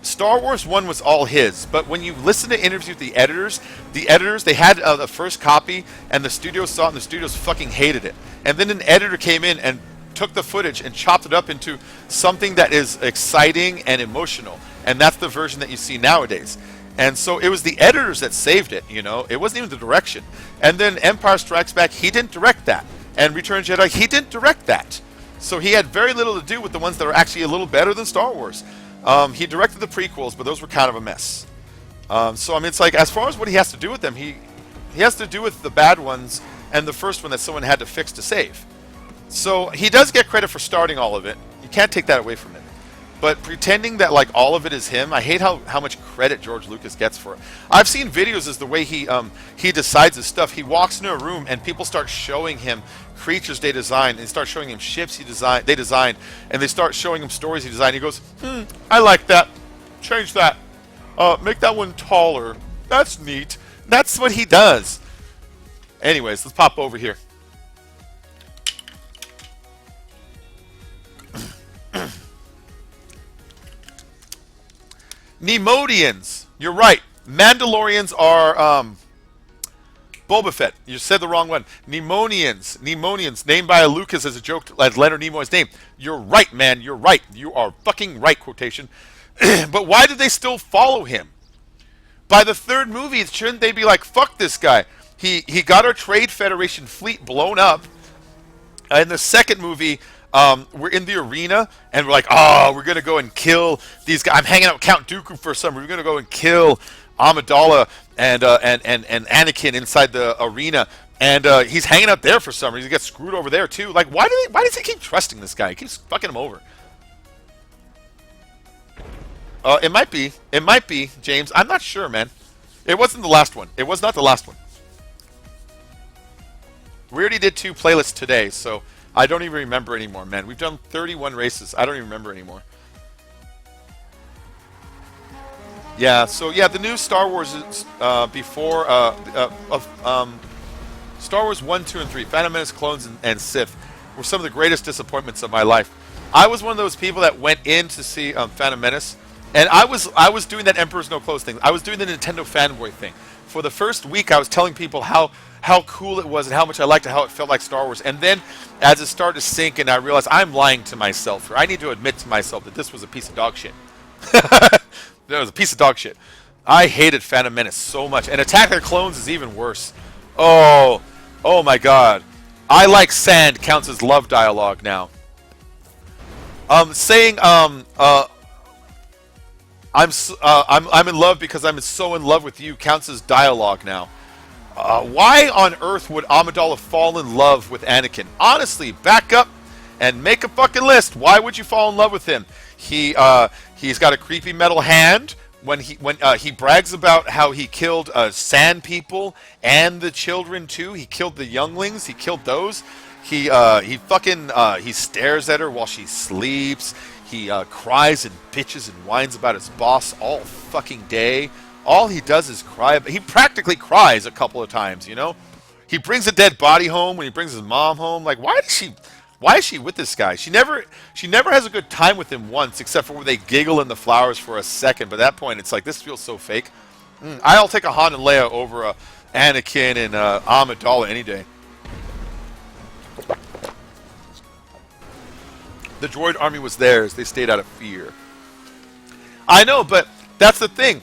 Star Wars 1 was all his. But when you listen to interviews with the editors, they had the first copy, and the studios saw it, and the studios fucking hated it. And then an editor came in and took the footage and chopped it up into something that is exciting and emotional. And that's the version that you see nowadays. And so it was the editors that saved it, you know. It wasn't even the direction. And then Empire Strikes Back, he didn't direct that. And Return of the Jedi, he didn't direct that. So he had very little to do with the ones that are actually a little better than Star Wars. He directed the prequels, but those were kind of a mess. So, I mean, it's like, as far as what he has to do with them, he has to do with the bad ones and the first one that someone had to fix to save. So he does get credit for starting all of it. You can't take that away from him. But pretending that, like, all of it is him, I hate how much credit George Lucas gets for it. I've seen videos as the way he decides his stuff. He walks into a room and people start showing him creatures they designed, and they start showing him ships they designed, and they start showing him stories he designed. He goes, I like that. Change that. Make that one taller. That's neat. That's what he does. Anyways, let's pop over here. Nemodians. You're right. Mandalorians are Boba Fett. You said the wrong one. Nemonians, named by Lucas as a joke as Leonard Nimoy's name. You're right, man. You're right. You are fucking right, quotation. But why did they still follow him? By the third movie, shouldn't they be like, fuck this guy? He got our Trade Federation fleet blown up. In the second movie, we're in the arena, and we're like, oh, we're going to go and kill these guys. I'm hanging out with Count Dooku for summer. We're going to go and kill Amidala and Anakin inside the arena. And he's hanging out there for some reason. He gets screwed over there, too. Like, why does he keep trusting this guy? He keeps fucking him over. It might be, James. I'm not sure, man. It wasn't the last one. It was not the last one. We already did 2 playlists today, so I don't even remember anymore, man. We've done 31 races. I don't even remember anymore. Yeah, so yeah, the new Star Wars is before Star Wars 1, 2, and 3, Phantom Menace, Clones, and Sith were some of the greatest disappointments of my life. I was one of those people that went in to see Phantom Menace, and I was doing that Emperor's No Clothes thing. I was doing the Nintendo fanboy thing. For the first week, I was telling people how cool it was and how much I liked it, how it felt like Star Wars. And then, as it started to sink, and I realized I'm lying to myself. I need to admit to myself that this was a piece of dog shit. That was a piece of dog shit. I hated Phantom Menace so much. And Attack of the Clones is even worse. Oh my god. I like sand counts as love dialogue now. Saying I'm in love because I'm so in love with you counts as dialogue now. Why on earth would Amidala fall in love with Anakin? Honestly, back up and make a fucking list. Why would you fall in love with him? He's got a creepy metal hand. When he brags about how he killed sand people and the children too. He killed the younglings. He killed those. He stares at her while she sleeps. He cries and bitches and whines about his boss all fucking day. All he does is cry. He practically cries a couple of times, you know? He brings a dead body home when he brings his mom home. Like, why is she with this guy? She never has a good time with him once, except for when they giggle in the flowers for a second. But at that point, it's like, this feels so fake. I'll take a Han and Leia over Anakin and Amidala any day. The droid army was theirs. They stayed out of fear. I know, but that's the thing.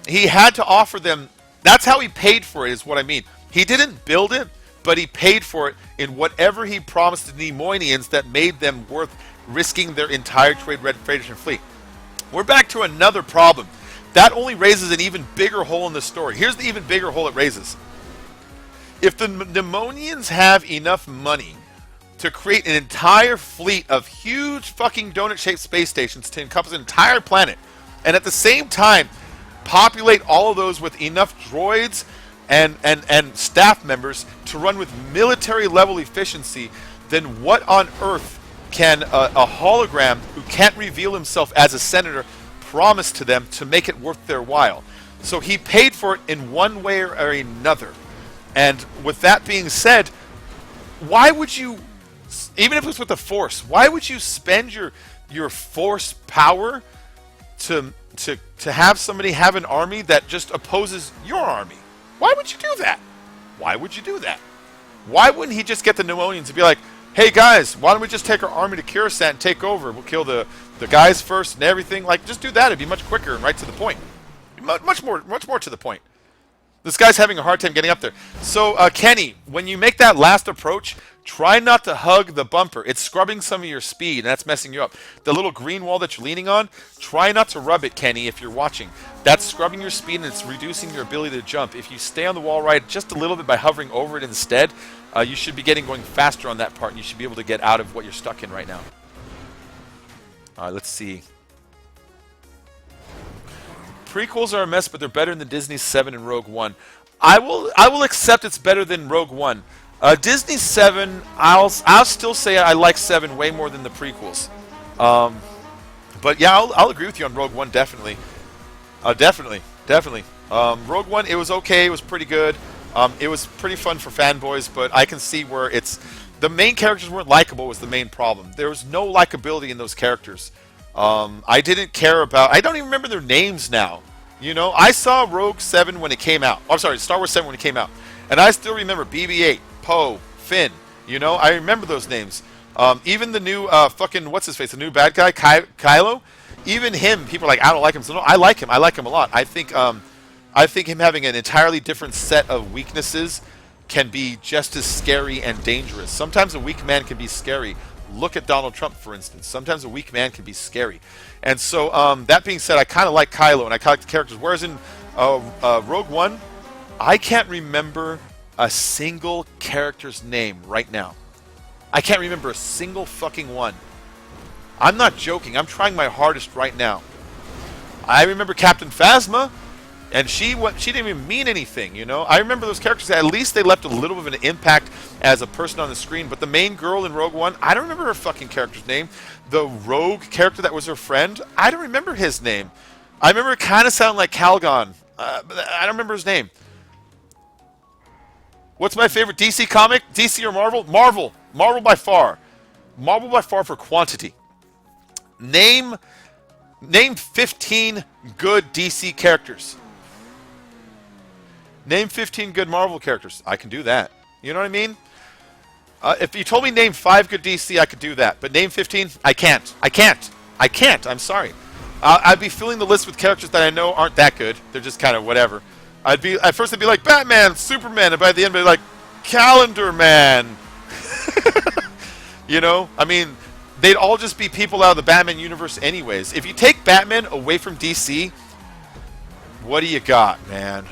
He had to offer them. That's how he paid for it, is what I mean. He didn't build it, but he paid for it in whatever he promised the Nemoidians that made them worth risking their entire Trade Federation fleet. We're back to another problem. That only raises an even bigger hole in the story. Here's the even bigger hole it raises. If the Nemonians have enough money to create an entire fleet of huge fucking donut-shaped space stations to encompass an entire planet, and at the same time populate all of those with enough droids and staff members to run with military level efficiency, then what on earth can a hologram who can't reveal himself as a senator promise to them to make it worth their while? So he paid for it in one way or another. And with that being said, why would you, even if it was with the Force, why would you spend your Force power to have somebody have an army that just opposes your army? Why would you do that? Why would you do that? Why wouldn't he just get the Pneumonians and be like, hey guys, why don't we just take our army to Coruscant and take over? We'll kill the guys first and everything. Like, just do that. It'd be much quicker and right to the point. Much more to the point. This guy's having a hard time getting up there. So, Kenny, when you make that last approach, try not to hug the bumper. It's scrubbing some of your speed, and that's messing you up. The little green wall that you're leaning on, try not to rub it, Kenny, if you're watching. That's scrubbing your speed, and it's reducing your ability to jump. If you stay on the wall right just a little bit by hovering over it instead, you should be going faster on that part, and you should be able to get out of what you're stuck in right now. All right, let's see. Prequels are a mess, but they're better than Disney 7 and Rogue One. I will accept it's better than Rogue One. Disney 7, I'll still say I like 7 way more than the prequels. But yeah, I'll agree with you on Rogue One, definitely. Definitely. Rogue One, it was okay. It was pretty good. It was pretty fun for fanboys, but I can see where the main characters weren't likable was the main problem. There was no likability in those characters. I didn't care about... I don't even remember their names now. You know, I saw Rogue 7 when it came out. I'm sorry, Star Wars 7 when it came out. And I still remember BB-8, Poe, Finn. You know, I remember those names. Even the new fucking... What's-his-face? The new bad guy, Kylo? Even him, people are like, I don't like him. So no, I like him. I like him a lot. I think him having an entirely different set of weaknesses can be just as scary and dangerous. Sometimes a weak man can be scary. Look at Donald Trump, for instance. Sometimes a weak man can be scary. And so, that being said, I kind of like Kylo, and I kind of like the characters. Whereas in Rogue One, I can't remember a single character's name right now. I can't remember a single fucking one. I'm not joking. I'm trying my hardest right now. I remember Captain Phasma, and she didn't even mean anything, you know? I remember those characters. At least they left a little bit of an impact as a person on the screen. But the main girl in Rogue One, I don't remember her fucking character's name. The rogue character that was her friend, I don't remember his name. I remember it kind of sounded like Calgon. But I don't remember his name. What's my favorite DC comic? DC or Marvel? Marvel. Marvel by far. Marvel by far for quantity. Name 15 good DC characters. Name 15 good Marvel characters. I can do that. You know what I mean? If you told me name 5 good DC, I could do that. But name 15, I can't. I'm sorry. I'd be filling the list with characters that I know aren't that good. They're just kind of whatever. At first I'd be like Batman, Superman, and by the end I'd be like Calendar Man. You know? I mean, they'd all just be people out of the Batman universe anyways. If you take Batman away from DC, what do you got, man?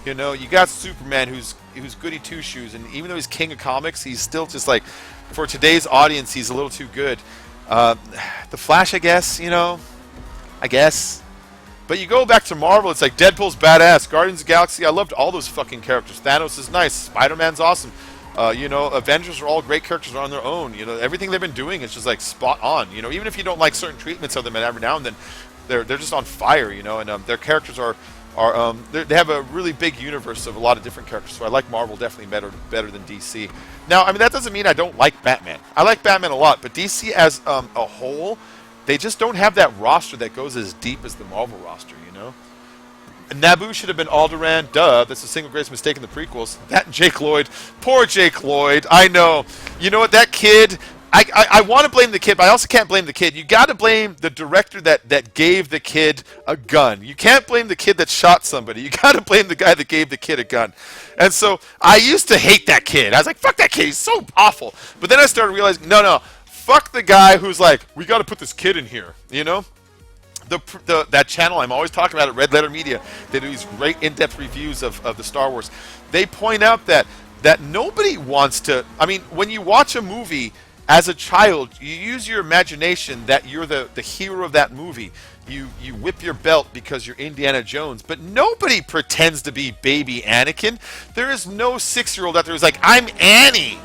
You know, you got Superman who's goody two-shoes, and even though he's king of comics, he's still just like, for today's audience, he's a little too good. The Flash, I guess, you know, But you go back to Marvel, it's like Deadpool's badass, Guardians of the Galaxy, I loved all those fucking characters. Thanos is nice, Spider-Man's awesome. You know, Avengers are all great characters on their own. You know, everything they've been doing is just like spot on. You know, even if you don't like certain treatments of them, and every now and then, they're just on fire. You know, and their characters they have a really big universe of a lot of different characters. So I like Marvel definitely better than DC. Now, I mean, that doesn't mean I don't like Batman. I like Batman a lot, but DC as a whole, they just don't have that roster that goes as deep as the Marvel roster. You know. Naboo should have been Alderaan. Duh, that's the single greatest mistake in the prequels. That and Jake Lloyd. Poor Jake Lloyd. I know. You know what? That kid... I want to blame the kid, but I also can't blame the kid. You got to blame the director that gave the kid a gun. You can't blame the kid that shot somebody. You got to blame the guy that gave the kid a gun. And so I used to hate that kid. I was like, fuck that kid. He's so awful. But then I started realizing, no. Fuck the guy who's like, we got to put this kid in here. You know? That channel I'm always talking about at Red Letter Media, they do these great in-depth reviews of the Star Wars. They point out that that nobody wants to. I mean, when you watch a movie as a child, you use your imagination that you're the hero of that movie. You whip your belt because you're Indiana Jones, but nobody pretends to be baby Anakin. There is no 6-year-old out there who's like, I'm Annie.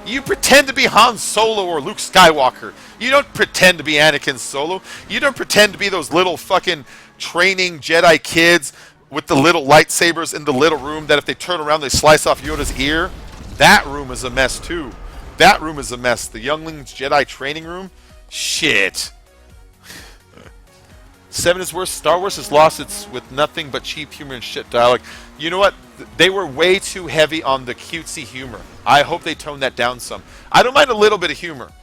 You pretend to be Han Solo or Luke Skywalker. You don't pretend to be Anakin Solo. You don't pretend to be those little fucking training Jedi kids with the little lightsabers in the little room that if they turn around they slice off Yoda's ear. That room is a mess too. That room is a mess. The Younglings Jedi training room? Shit. 7 is worse. Star Wars has lost its with nothing but cheap humor and shit dialogue. You know what? They were way too heavy on the cutesy humor. I hope they tone that down some. I don't mind a little bit of humor.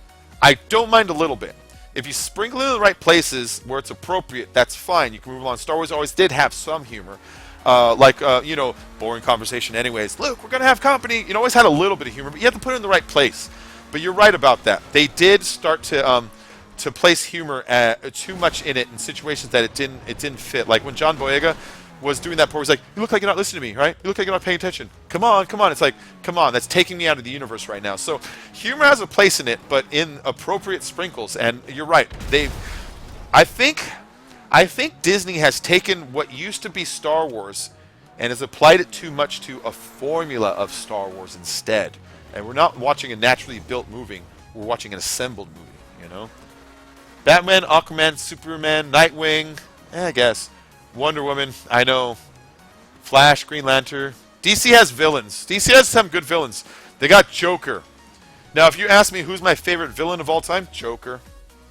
I don't mind a little bit. If you sprinkle it in the right places where it's appropriate, that's fine. You can move along. Star Wars always did have some humor. You know, boring conversation anyways. Luke, we're going to have company. You know, always had a little bit of humor, but you have to put it in the right place. But you're right about that. They did start to place humor too much in it in situations that it didn't fit. Like when John Boyega was doing that part, he's like, you look like you're not listening to me, right? You look like you're not paying attention. Come on, come on. It's like, come on, that's taking me out of the universe right now. So humor has a place in it, but in appropriate sprinkles. And you're right. I think Disney has taken what used to be Star Wars and has applied it too much to a formula of Star Wars instead. And we're not watching a naturally built movie. We're watching an assembled movie, you know? Batman, Aquaman, Superman, Nightwing, I guess. Wonder Woman, I know. Flash, Green Lantern. DC has villains. DC has some good villains. They got Joker. Now, if you ask me who's my favorite villain of all time, Joker.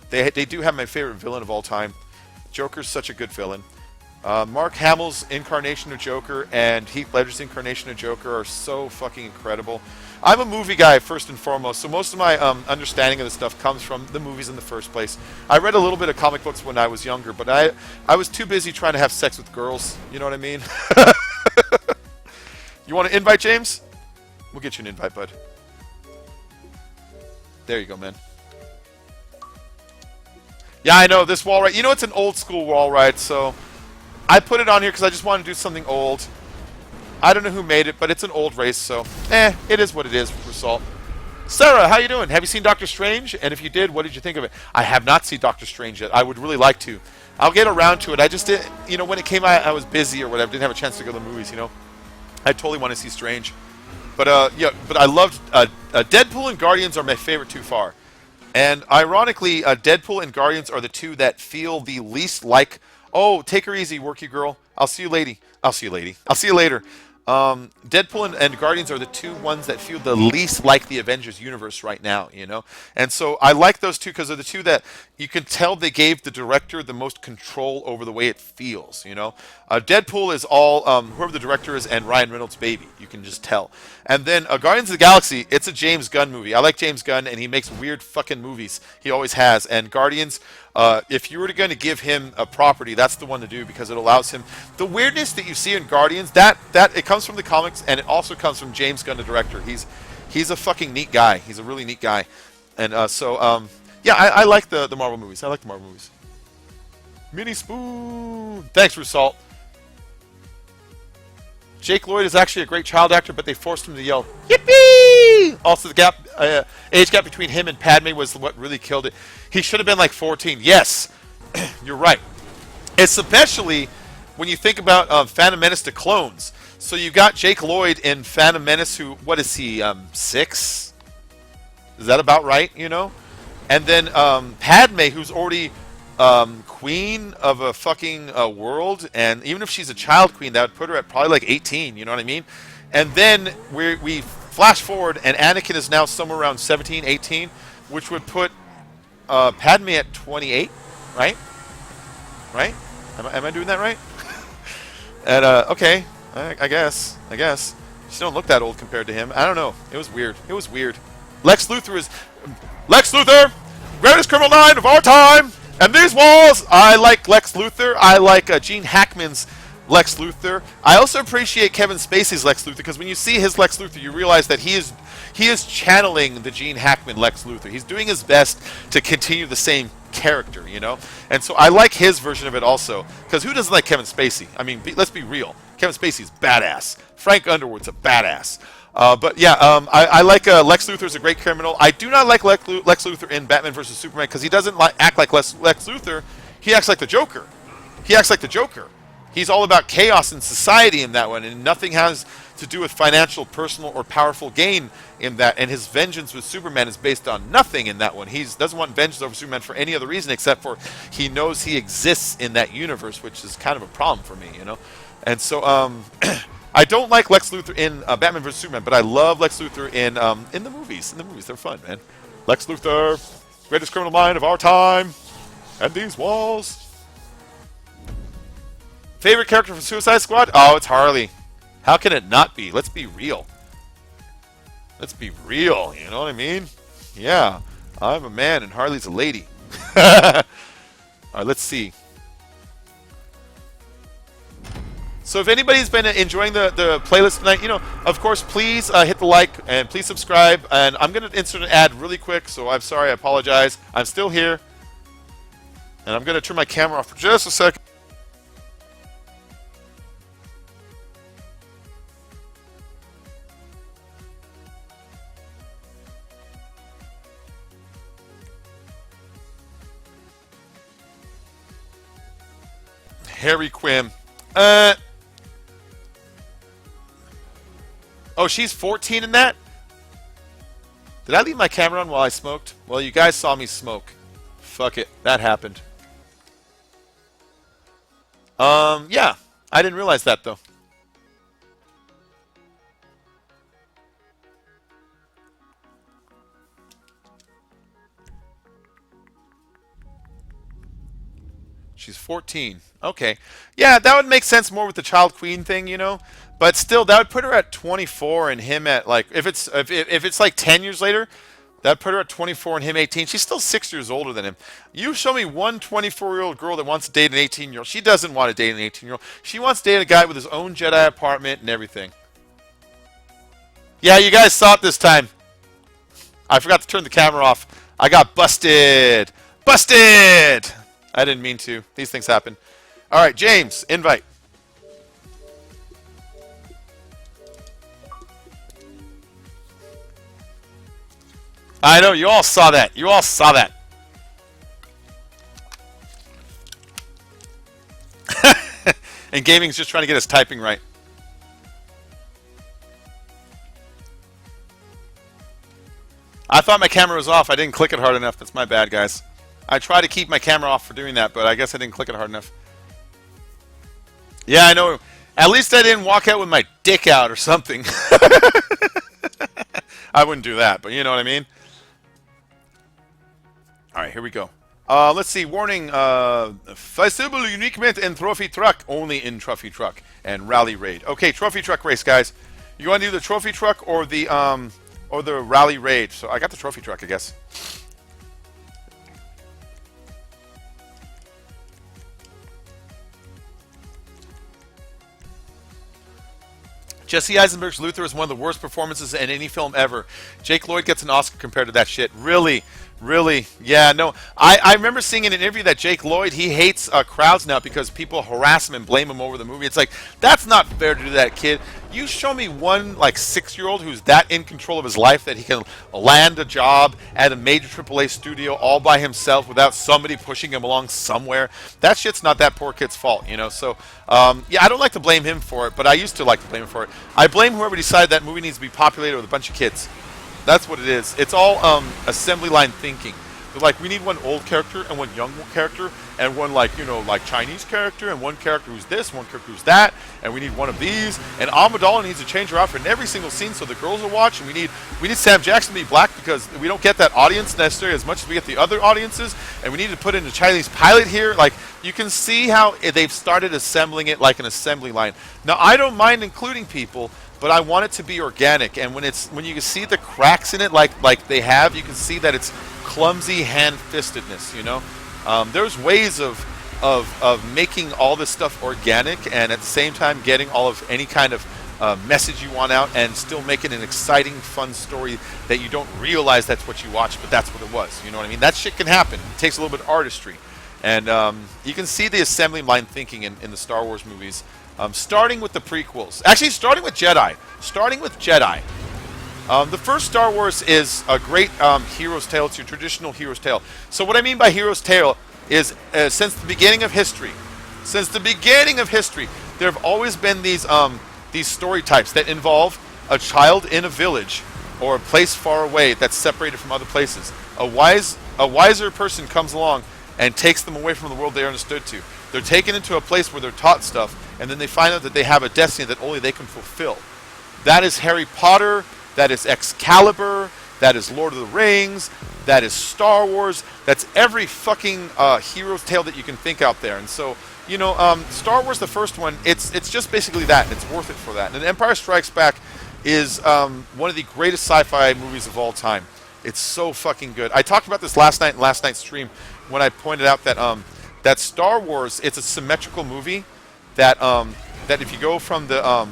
They do have my favorite villain of all time. Joker's such a good villain. Mark Hamill's incarnation of Joker and Heath Ledger's incarnation of Joker are so fucking incredible. I'm a movie guy first and foremost, so most of my understanding of this stuff comes from the movies in the first place. I read a little bit of comic books when I was younger, but I was too busy trying to have sex with girls. You know what I mean? You want to invite, James? We'll get you an invite, bud. There you go, man. Yeah, I know, this wall ride. You know, it's an old school wall ride, so I put it on here because I just want to do something old. I don't know who made it, but it's an old race, so it is what it is for Salt. Sarah, how you doing? Have you seen Doctor Strange? And if you did, what did you think of it? I have not seen Doctor Strange yet. I would really like to. I'll get around to it. I just did, you know, when it came out, I was busy or whatever. Didn't have a chance to go to the movies, you know. I totally want to see Strange. But yeah, but I loved Deadpool and Guardians are my favorite too far. And ironically, Deadpool and Guardians are the two that feel the least like, oh, take her easy, worky girl. I'll see you, lady. I'll see you, lady. I'll see you later. Deadpool and Guardians are the two ones that feel the least like the Avengers universe right now, you know? And so I like those two because they're the two that you can tell they gave the director the most control over the way it feels, you know? Deadpool is all, whoever the director is and Ryan Reynolds' baby. You can just tell. And then Guardians of the Galaxy, it's a James Gunn movie. I like James Gunn, and he makes weird fucking movies. He always has. And Guardians, if you were going to give him a property, that's the one to do because it allows him the weirdness that you see in Guardians. That it comes from the comics, and it also comes from James Gunn, the director. He's a fucking neat guy. He's a really neat guy. And yeah, I like the Marvel movies. I like the Marvel movies. Mini Spoon. Thanks, Rusalt. Jake Lloyd is actually a great child actor, but they forced him to yell, "Yippee!" Also, the age gap between him and Padme was what really killed it. He should have been like 14. Yes, you're right. Especially when you think about Phantom Menace to clones. So you got Jake Lloyd in Phantom Menace, who, what is he, 6? Is that about right, you know? And then Padme, who's already queen of a fucking world, and even if she's a child queen, that would put her at probably like 18, you know what I mean? And then we flash forward, and Anakin is now somewhere around 17, 18, which would put Padme at 28, right? Right? Am I doing that right? And okay, I guess. She don't look that old compared to him. I don't know. It was weird. Lex Luthor, greatest criminal mind of our time. And these walls, I like Lex Luthor. I like Gene Hackman's Lex Luthor. I also appreciate Kevin Spacey's Lex Luthor because when you see his Lex Luthor, you realize that he is channeling the Gene Hackman Lex Luthor. He's doing his best to continue the same character, you know? And so I like his version of it also because who doesn't like Kevin Spacey? I mean, let's be real. Kevin Spacey's badass. Frank Underwood's a badass. But yeah, I like Lex Luthor's a great criminal. I do not like Lex Luthor in Batman versus Superman because he doesn't act like Lex Luthor. He acts like the Joker. He acts like the Joker. He's all about chaos in society in that one, and nothing has to do with financial, personal, or powerful gain in that. And his vengeance with Superman is based on nothing in that one. He doesn't want vengeance over Superman for any other reason except for he knows he exists in that universe, which is kind of a problem for me, you know. And so, I don't like Lex Luthor in Batman vs Superman, but I love Lex Luthor in the movies. In the movies, they're fun, man. Lex Luthor, greatest criminal mind of our time, and these walls. Favorite character from Suicide Squad? Oh, it's Harley. How can it not be? Let's be real. Let's be real, you know what I mean? Yeah, I'm a man and Harley's a lady. All right, let's see. So if anybody's been enjoying the playlist tonight, you know, of course, please hit the like and please subscribe. And I'm going to insert an ad really quick, so I'm sorry, I apologize. I'm still here. And I'm going to turn my camera off for just a second. Harry Quinn. Oh, she's 14 in that? Did I leave my camera on while I smoked? Well, you guys saw me smoke. Fuck it. That happened. Yeah. I didn't realize that, though. She's 14. Okay. Yeah, that would make sense more with the child queen thing, you know? But still, that would put her at 24 and him at, like, if it's like 10 years later, that'd put her at 24 and him 18. She's still 6 years older than him. You show me one 24-year-old girl that wants to date an 18-year-old. She doesn't want to date an 18-year-old. She wants to date a guy with his own Jedi apartment and everything. Yeah, you guys saw it this time. I forgot to turn the camera off. I got busted. Busted! I didn't mean to. These things happen. All right, James, invite. I know, you all saw that. You all saw that. And gaming's just trying to get us typing right. I thought my camera was off. I didn't click it hard enough. That's my bad, guys. I try to keep my camera off for doing that, but I guess I didn't click it hard enough. Yeah, I know. At least I didn't walk out with my dick out or something. I wouldn't do that, but you know what I mean? All right, here we go. Let's see. Warning. Feasible unique mint in trophy truck. Only in trophy truck and rally raid. Okay, trophy truck race, guys. You want to do the trophy truck or the rally raid? So I got the trophy truck, I guess. Jesse Eisenberg's Luthor is one of the worst performances in any film ever. Jake Lloyd gets an Oscar compared to that shit. Really? Really? Yeah, no. I remember seeing in an interview that Jake Lloyd, he hates crowds now because people harass him and blame him over the movie. It's like, that's not fair to do that, kid. You show me one, like, 6-year-old who's that in control of his life that he can land a job at a major AAA studio all by himself without somebody pushing him along somewhere. That shit's not that poor kid's fault, you know? So, yeah, I don't like to blame him for it, but I used to like to blame him for it. I blame whoever decided that movie needs to be populated with a bunch of kids. That's what it is. It's all assembly line thinking. They're like, we need one old character and one young character and one, like, you know, like Chinese character and one character who's this, one character who's that, and we need one of these. And Amidala needs to change her outfit in every single scene so the girls will watch. And we need Sam Jackson to be black because we don't get that audience necessarily as much as we get the other audiences. And we need to put in a Chinese pilot here. Like, you can see how they've started assembling it like an assembly line. Now, I don't mind including people, but I want it to be organic. And when you can see the cracks in it, like they have, you can see that it's clumsy hand-fistedness. You know, there's ways of making all this stuff organic, and at the same time getting all of any kind of message you want out, and still making an exciting, fun story that you don't realize that's what you watched, but that's what it was. You know what I mean? That shit can happen. It takes a little bit of artistry, and you can see the assembly line thinking in the Star Wars movies. Starting with the prequels. Actually, starting with Jedi. Starting with Jedi. The first Star Wars is a great hero's tale. It's your traditional hero's tale. So what I mean by hero's tale is since the beginning of history, there have always been these story types that involve a child in a village or a place far away that's separated from other places. A wiser person comes along and takes them away from the world they understood to. They're taken into a place where they're taught stuff, and then they find out that they have a destiny that only they can fulfill. That is Harry Potter, that is Excalibur, that is Lord of the Rings, that is Star Wars, that's every fucking hero's tale that you can think out there. And so, you know, Star Wars, the first one, it's just basically that, and it's worth it for that. And Empire Strikes Back is one of the greatest sci-fi movies of all time. It's so fucking good. I talked about this last night in last night's stream when I pointed out that that Star Wars, it's a symmetrical movie that that if you go from the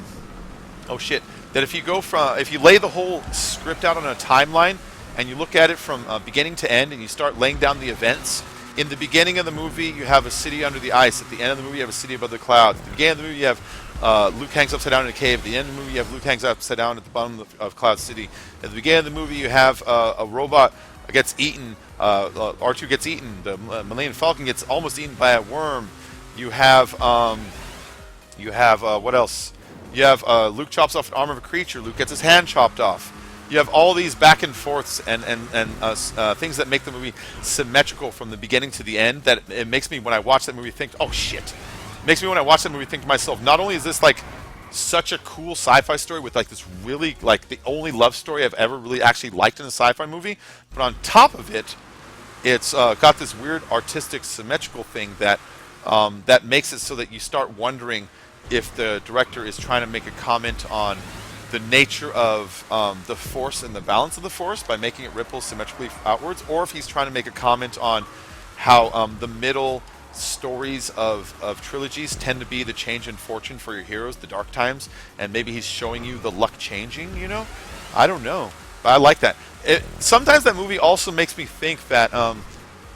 if you lay the whole script out on a timeline and you look at it from beginning to end and you start laying down the events. In the beginning of the movie, you have a city under the ice. At the end of the movie, you have a city above the clouds. At the beginning of the movie, you have Luke hangs upside down in a cave. At the end of the movie, you have Luke hangs upside down at the bottom of Cloud City. At the beginning of the movie, you have a robot gets eaten. R2 gets eaten. The Millennium Falcon gets almost eaten by a worm. You have what else? You have Luke chops off an arm of a creature. Luke gets his hand chopped off. You have all these back and forths and things that make the movie symmetrical from the beginning to the end. That it makes me, when I watch that movie, think, oh shit. It makes me, when I watch that movie, think to myself, not only is this like such a cool sci-fi story with like this really like the only love story I've ever really actually liked in a sci-fi movie, but on top of it, it's got this weird artistic symmetrical thing that that makes it so that you start wondering if the director is trying to make a comment on the nature of the force and the balance of the force by making it ripple symmetrically outwards, or if he's trying to make a comment on how the middle stories of trilogies tend to be the change in fortune for your heroes, the dark times, and maybe he's showing you the luck changing, you know? I don't know, but I like that. Sometimes that movie also makes me think that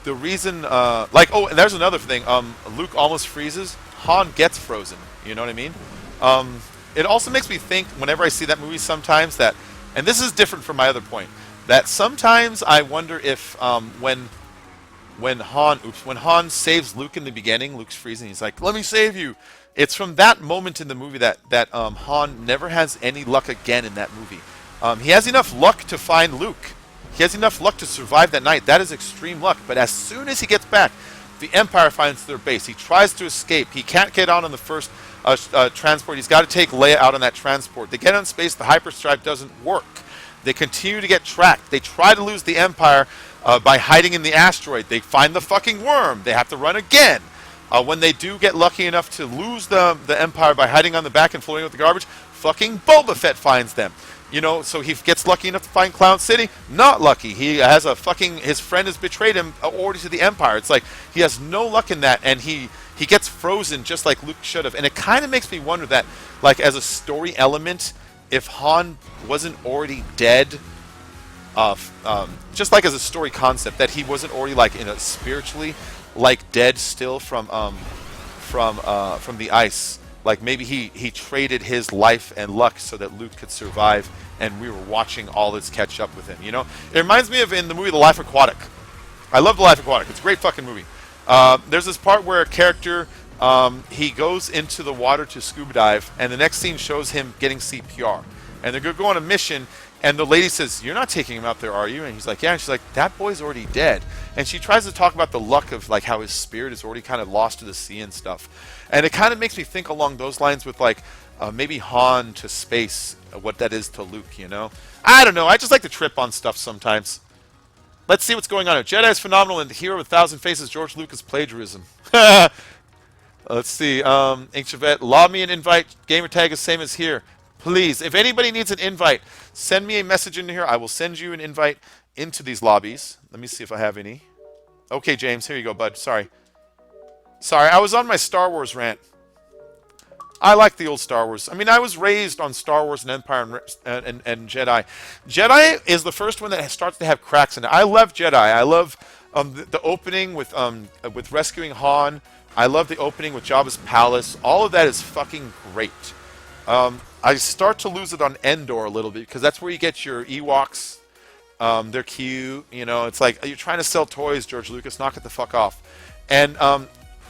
the reason, and there's another thing, Luke almost freezes, Han gets frozen, you know what I mean? It also makes me think, whenever I see that movie sometimes, that, and this is different from my other point, that sometimes I wonder if when Han saves Luke in the beginning, Luke's freezing, he's like, let me save you. It's from that moment in the movie that Han never has any luck again in that movie. He has enough luck to find Luke. He has enough luck to survive that night. That is extreme luck. But as soon as he gets back, the Empire finds their base. He tries to escape. He can't get on the first transport. He's got to take Leia out on that transport. They get on space. The hyperstripe doesn't work. They continue to get tracked. They try to lose the Empire by hiding in the asteroid. They find the fucking worm. They have to run again. When they do get lucky enough to lose the Empire by hiding on the back and floating with the garbage, fucking Boba Fett finds them. You know, so he gets lucky enough to find Cloud City. Not lucky. He has his friend has betrayed him already to the Empire. It's like he has no luck in that, and he gets frozen just like Luke should have. And it kind of makes me wonder that, like, as a story element, if Han wasn't already dead, just like as a story concept, that he wasn't already like spiritually like dead still from the ice. Like maybe he traded his life and luck so that Luke could survive, and we were watching all this catch up with him. You know, it reminds me of in the movie The Life Aquatic. I love The Life Aquatic. It's a great fucking movie. There's this part where a character he goes into the water to scuba dive, and the next scene shows him getting CPR, and they're going to go on a mission. And the lady says, "You're not taking him out there, are you?" And he's like, "Yeah." And she's like, "That boy's already dead." And she tries to talk about the luck of like how his spirit is already kind of lost to the sea and stuff. And it kind of makes me think along those lines with like maybe Han to space, what that is to Luke, you know? I don't know. I just like to trip on stuff sometimes. Let's see what's going on here. Jedi is phenomenal, and the hero with 1,000 faces, George Lucas plagiarism. Let's see. Ancient Vet, lob me an invite. Gamer tag is same as here. Please, if anybody needs an invite, send me a message into here. I will send you an invite into these lobbies. Let me see if I have any. Okay, James, here you go, bud. Sorry, I was on my Star Wars rant. I like the old Star Wars. I mean, I was raised on Star Wars and Empire and Jedi. Jedi is the first one that starts to have cracks in it. I love Jedi. I love the opening with rescuing Han. I love the opening with Jabba's palace. All of that is fucking great. I start to lose it on Endor a little bit because that's where you get your Ewoks. They're cute, you know. It's like you're trying to sell toys, George Lucas. Knock it the fuck off. And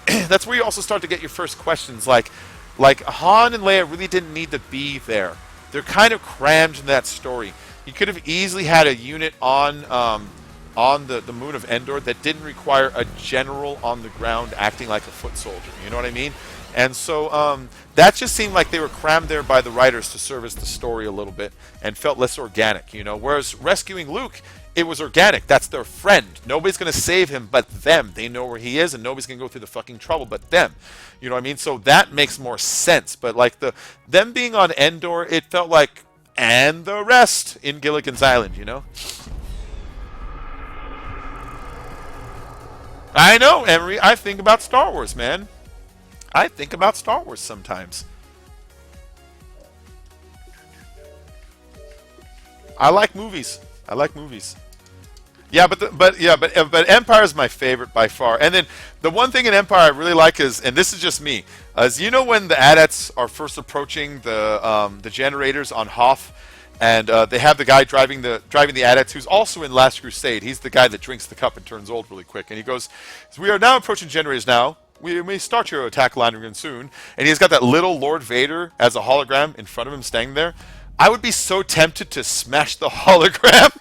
that's where you also start to get your first questions, like Han and Leia really didn't need to be there. They're kind of crammed in that story. You could have easily had a unit on the moon of Endor that didn't require a general on the ground acting like a foot soldier. You know what I mean? And so that just seemed like they were crammed there by the writers to service the story a little bit and felt less organic, you know. Whereas rescuing Luke, it was organic. That's their friend. Nobody's going to save him but them. They know where he is, and nobody's going to go through the fucking trouble but them. You know what I mean? So that makes more sense. But like them being on Endor, it felt like, and the rest in Gilligan's Island, you know? I know, Emery. I think about Star Wars, man. I think about Star Wars sometimes. I like movies. I like movies. Yeah, but Empire is my favorite by far. And then the one thing in Empire I really like is, and this is just me, is you know when the AT-ATs are first approaching the generators on Hoth, and they have the guy driving the AT-ATs who's also in Last Crusade. He's the guy that drinks the cup and turns old really quick. And he goes, "We are now approaching generators now. We may start your attack line again soon." And he's got that little Lord Vader as a hologram in front of him standing there. I would be so tempted to smash the hologram.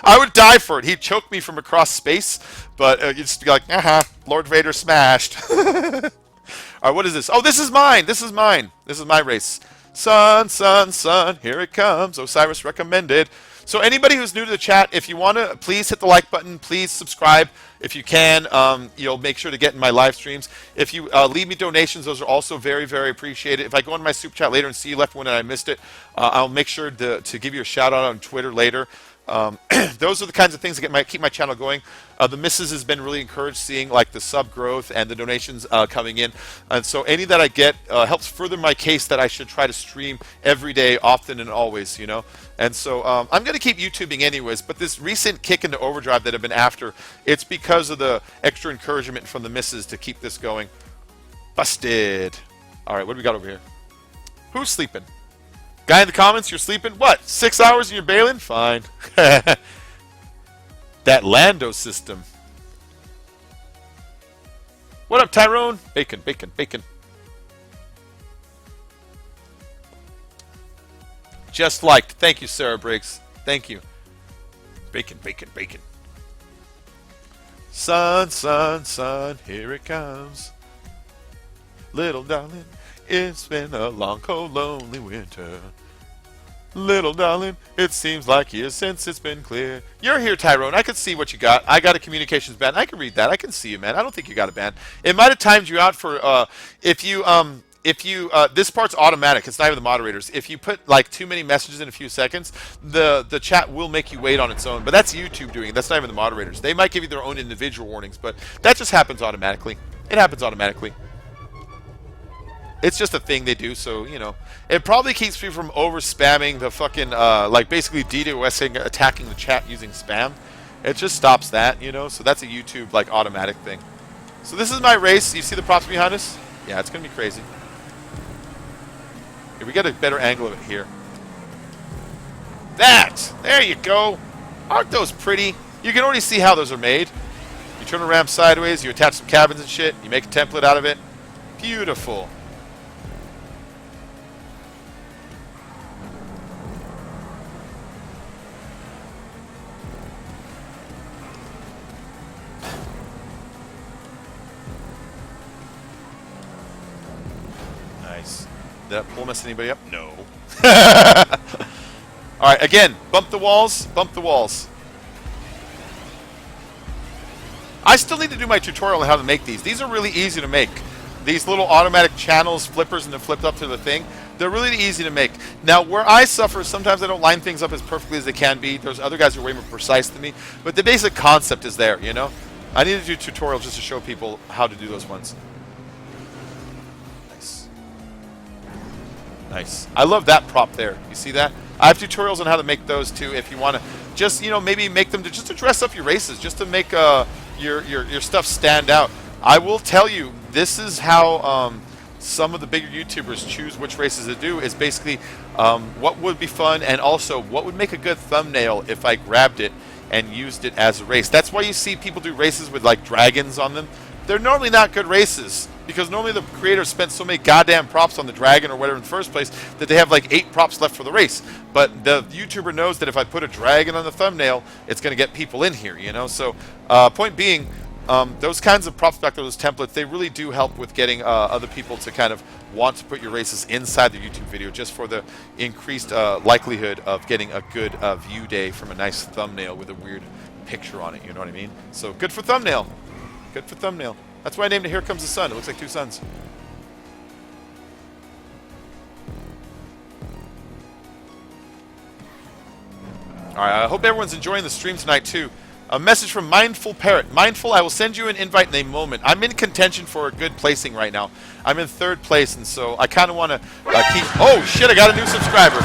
I would die for it. He'd choke me from across space, but you'd just be like, Lord Vader smashed. All right, what is this? Oh, this is mine. This is mine. This is my race. Sun, sun, sun, here it comes. Osiris recommended. So anybody who's new to the chat, if you want to, please hit the like button. Please subscribe if you can. You'll make sure to get in my live streams. If you leave me donations, those are also very, very appreciated. If I go into my super chat later and see you left one and I missed it, I'll make sure to give you a shout out on Twitter later. Those are the kinds of things that keep my channel going. The missus has been really encouraged seeing like the sub growth and the donations coming in, and so any that I get helps further my case that I should try to stream every day, often and always, you know. And so I'm going to keep YouTubing anyways, but this recent kick into overdrive that I've been after, it's because of the extra encouragement from the missus to keep this going. Busted. All right, what do we got over here? Who's sleeping? Guy in the comments, you're sleeping? What, 6 hours and you're bailing? Fine. That Lando system. What up, Tyrone? Bacon, bacon, bacon. Just liked. Thank you, Sarah Briggs. Thank you. Bacon, bacon, bacon. Sun, sun, sun, here it comes. Little darling, it's been a long, cold, lonely winter. Little darling, it seems like years since it's been clear. You're here, Tyrone. I can see what you got. I got a communications ban. I can read that. I can see you, man. I don't think you got a ban. It might have timed you out for if you this part's automatic. It's not even the moderators. If you put like too many messages in a few seconds, the chat will make you wait on its own. But that's YouTube doing it. That's not even the moderators. They might give you their own individual warnings, but that just happens automatically. It happens automatically. It's just a thing they do, so, you know. It probably keeps people from over-spamming the fucking, like, basically DDoSing, attacking the chat using spam. It just stops that, you know. So that's a YouTube, like, automatic thing. So this is my race. You see the props behind us? Yeah, it's going to be crazy. Here, we get a better angle of it here. That! There you go. Aren't those pretty? You can already see how those are made. You turn the ramp sideways, you attach some cabins and shit, you make a template out of it. Beautiful. Did that pull mess anybody up? No. Alright, again, bump the walls, bump the walls. I still need to do my tutorial on how to make these. These are really easy to make. These little automatic channels, flippers, and then flipped up to the thing. They're really easy to make. Now, where I suffer, sometimes I don't line things up as perfectly as they can be. There's other guys who are way more precise than me. But the basic concept is there, you know? I need to do tutorials just to show people how to do those ones. Nice. I love that prop there. You see that? I have tutorials on how to make those too if you want to just, you know, maybe make them just to dress up your races, just to make your stuff stand out. I will tell you, this is how some of the bigger YouTubers choose which races to do is basically what would be fun, and also what would make a good thumbnail if I grabbed it and used it as a race. That's why you see people do races with like dragons on them. They're normally not good races, because normally the creator spent so many goddamn props on the dragon or whatever in the first place that they have like 8 props left for the race. But the YouTuber knows that if I put a dragon on the thumbnail, it's going to get people in here, you know? So point being, those kinds of props back there, those templates, they really do help with getting other people to kind of want to put your races inside the YouTube video, just for the increased likelihood of getting a good view day from a nice thumbnail with a weird picture on it, you know what I mean? So good for thumbnail. Good for thumbnail. That's why I named it Here Comes the Sun. It looks like 2 suns. Alright, I hope everyone's enjoying the stream tonight too. A message from Mindful Parrot. Mindful, I will send you an invite in a moment. I'm in contention for a good placing right now. I'm in 3rd place, and so I kind of want to keep... Oh, shit, I got a new subscriber.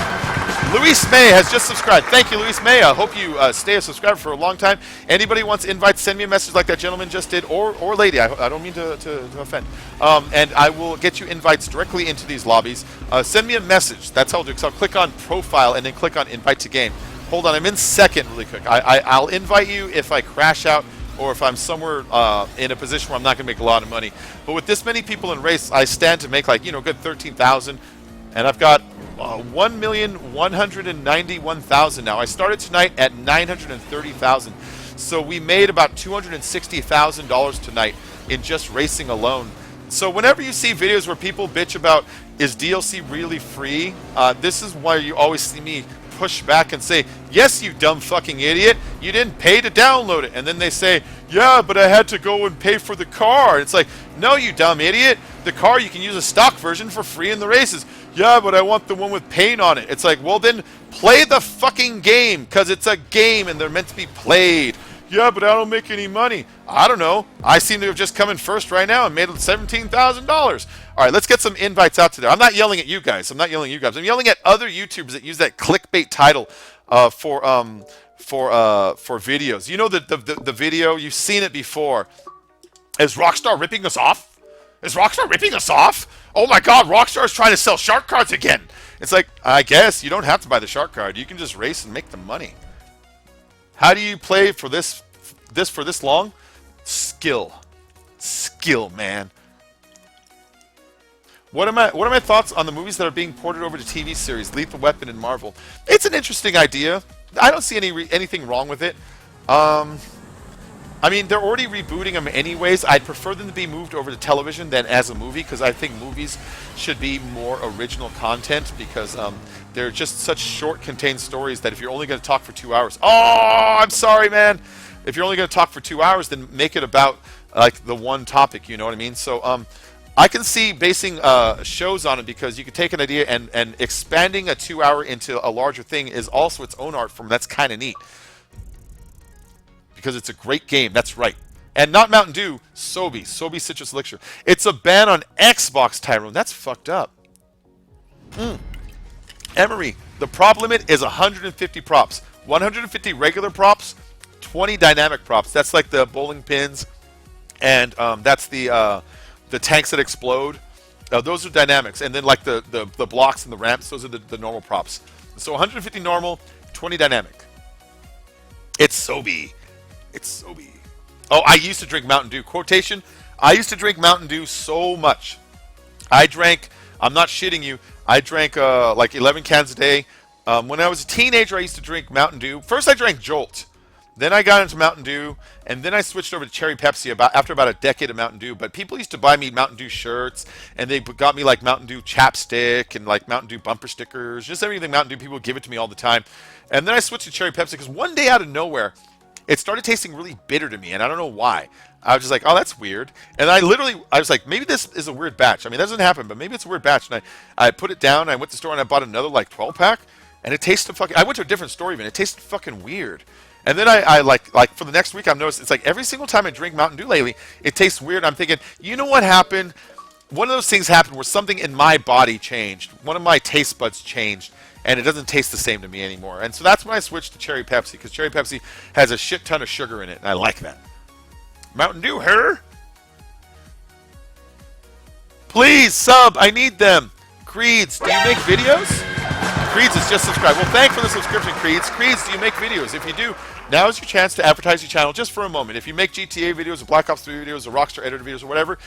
Luis May has just subscribed. Thank you, Luis May. I hope you stay a subscriber for a long time. Anybody wants invites, send me a message like that gentleman just did, or lady. I don't mean to offend. And I will get you invites directly into these lobbies. Send me a message. That's how I'll do it. So I'll click on Profile and then click on Invite to Game. Hold on, I'm in 2nd really quick. I'll invite you if I crash out or if I'm somewhere in a position where I'm not going to make a lot of money. But with this many people in race, I stand to make like, you know, good 13,000. And I've got 1,191,000 now. I started tonight at 930,000. So we made about $260,000 tonight in just racing alone. So whenever you see videos where people bitch about, is DLC really free? This is why you always see me push back and say, yes, you dumb fucking idiot, you didn't pay to download it. And then they say, yeah, but I had to go and pay for the car. It's like, no, you dumb idiot, the car, you can use a stock version for free in the races. Yeah, but I want the one with paint on it. It's like, well then play the fucking game, because it's a game and they're meant to be played. Yeah, but I don't make any money. I don't know. I seem to have just come in first right now and made $17,000. All right, let's get some invites out today. I'm not yelling at you guys. I'm yelling at other YouTubers that use that clickbait title for videos. You know the video, you've seen it before. Is Rockstar ripping us off? Is Rockstar ripping us off? Oh my God, Rockstar is trying to sell shark cards again. It's like, I guess you don't have to buy the shark card. You can just race and make the money. How do you play for this for this long? Skill, man. What are my thoughts on the movies that are being ported over to TV series, Lethal Weapon and Marvel? It's an interesting idea. I don't see anything wrong with it. I mean, they're already rebooting them anyways. I'd prefer them to be moved over to television than as a movie, because I think movies should be more original content, because they're just such short, contained stories that if you're only going to talk for 2 hours... Oh, I'm sorry, man! If you're only going to talk for 2 hours, then make it about like the one topic, you know what I mean? So I can see basing shows on it, because you can take an idea and expanding a 2 hour into a larger thing is also its own art form. That's kind of neat. Because it's a great game, that's right. And not Mountain Dew, Sobe Citrus Elixir. It's a ban on Xbox, Tyrone. That's fucked up. Emery, the prop limit is 150 props. 150 regular props, 20 dynamic props. That's like the bowling pins, and that's the tanks that explode. Those are dynamics. And then like the blocks and the ramps, those are the normal props. So 150 normal, 20 dynamic. It's Sobe. It's Sobe. Oh, I used to drink Mountain Dew. Quotation, I used to drink Mountain Dew so much. I drank, I'm not shitting you, I drank like 11 cans a day. When I was a teenager, I used to drink Mountain Dew. First, I drank Jolt. Then I got into Mountain Dew, and then I switched over to Cherry Pepsi after about a decade of Mountain Dew. But people used to buy me Mountain Dew shirts, and they got me like Mountain Dew chapstick and like Mountain Dew bumper stickers, just everything Mountain Dew. People would give it to me all the time. And then I switched to Cherry Pepsi because one day out of nowhere, it started tasting really bitter to me, and I don't know why. I was just like, oh, that's weird. And I was like, maybe this is a weird batch. I mean, that doesn't happen, but maybe it's a weird batch. And I put it down, and I went to the store, and I bought another like 12-pack, and it tasted fucking... I went to a different store even. It tasted fucking weird. And then I like for the next week, I've noticed it's like every single time I drink Mountain Dew lately, it tastes weird. I'm thinking, you know what happened? One of those things happened where something in my body changed. One of my taste buds changed, and it doesn't taste the same to me anymore. And so that's when I switched to Cherry Pepsi, because Cherry Pepsi has a shit ton of sugar in it, and I like that. Mountain Dew, her? Please sub. I need them. Creeds, do you make videos? Creeds is just subscribed. Well, thanks for the subscription, Creeds. Creeds, do you make videos? If you do, now is your chance to advertise your channel just for a moment. If you make GTA videos, or Black Ops 3 videos, or Rockstar Editor videos, or whatever,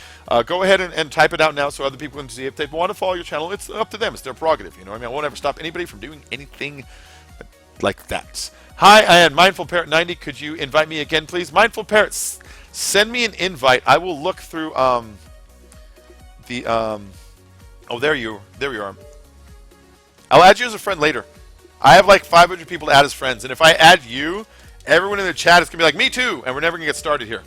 go ahead and type it out now so other people can see. If they want to follow your channel, it's up to them. It's their prerogative. You know what I mean? I won't ever stop anybody from doing anything like that. Hi, I am Mindful Parrot 90. Could you invite me again, please? Mindful Parrots, send me an invite. I will look through oh, there you are. I'll add you as a friend later. I have like 500 people to add as friends, and if I add you, everyone in the chat is gonna be like, me too, and we're never gonna get started here.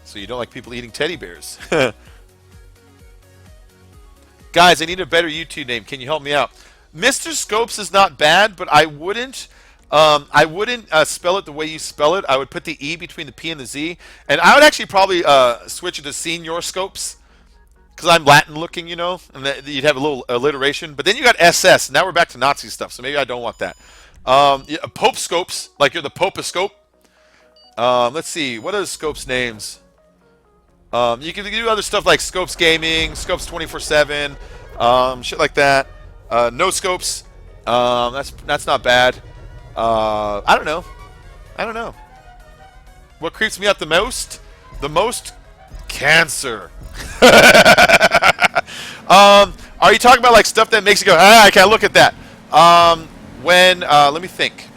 So you don't like people eating teddy bears. Guys, I need a better YouTube name. Can you help me out? Mr. Scopes is not bad, but I wouldn't spell it the way you spell it. I would put the E between the P and the Z, and I would actually probably switch it to Senior Scopes, because I'm Latin looking, you know, and you'd have a little alliteration. But then you got SS. Now we're back to Nazi stuff, so maybe I don't want that. Yeah, Pope Scopes, like you're the Pope of Scope. Let's see, what are the Scopes names? You can do other stuff like Scopes Gaming, Scopes 24/7, shit like that. No Scopes, that's not bad. I don't know. What creeps me out the most? Cancer. Are you talking about like stuff that makes you go, I can't look at that? Let me think.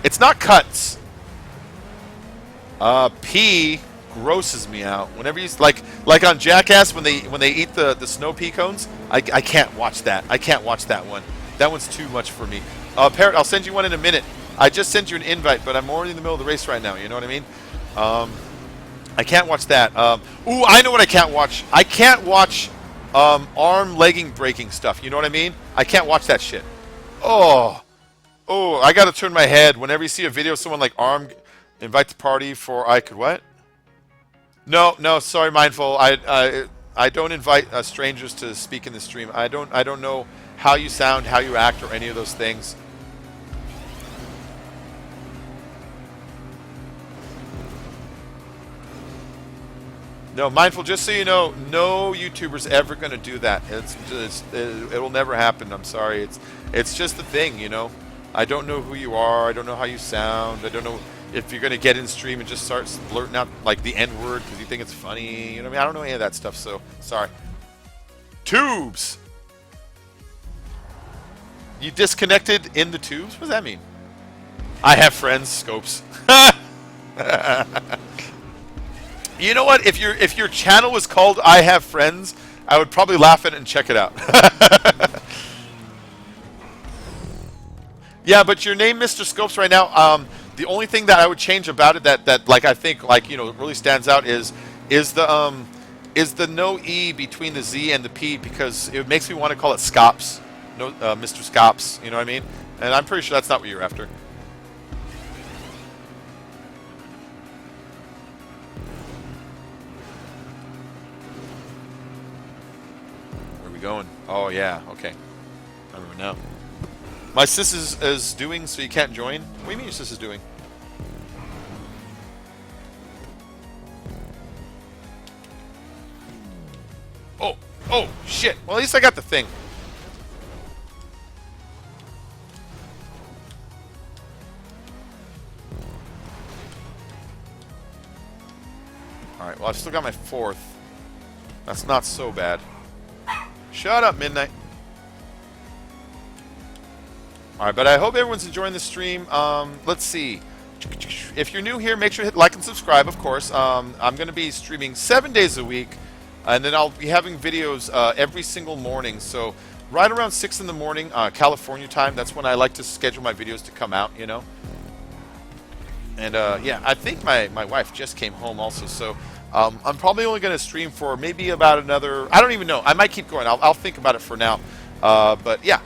It's not cuts. Pee grosses me out. Whenever you like on Jackass when they eat the snow pea cones, I can't watch that. I can't watch that one. That one's too much for me. Parrot, I'll send you one in a minute. I just sent you an invite, but I'm already in the middle of the race right now. You know what I mean? I can't watch that. Ooh, I know what I can't watch. I can't watch arm legging breaking stuff. You know what I mean? I can't watch that shit. Oh, I gotta turn my head whenever you see a video of someone like arm invite the party for I could what? No, sorry, Mindful. I don't invite strangers to speak in the stream. I don't know how you sound, how you act, or any of those things. No, Mindful, just so you know, no YouTuber's ever going to do that. It'll never happen. I'm sorry. It's just the thing, you know. I don't know who you are. I don't know how you sound. I don't know if you're going to get in stream and just start blurting out like the N-word because you think it's funny. You know what I mean? I don't know any of that stuff, so sorry. Tubes! You disconnected in the tubes? What does that mean? I have friends, Scopes. You know what? If your channel was called I Have Friends, I would probably laugh at it and check it out. Yeah, but your name, Mr. Scopes, right now. The only thing that I would change about it that like I think like you know really stands out is the no E between the Z and the P, because it makes me want to call it Scops. No, Mr. Scops. You know what I mean? And I'm pretty sure that's not what you're after. Going. Oh yeah, okay. I remember now. My sis is doing, so you can't join? What do you mean your sis is doing? Oh, shit. Well, at least I got the thing. Alright, well, I've still got my 4th. That's not so bad. Shut up, Midnight. Alright, but I hope everyone's enjoying the stream. Let's see. If you're new here, make sure to hit like and subscribe, of course. I'm going to be streaming 7 days a week, and then I'll be having videos every single morning. So right around 6 in the morning, California time, that's when I like to schedule my videos to come out, you know. And yeah, I think my wife just came home also, so I'm probably only going to stream for maybe about another, I don't even know. I might keep going. I'll think about it for now. But yeah.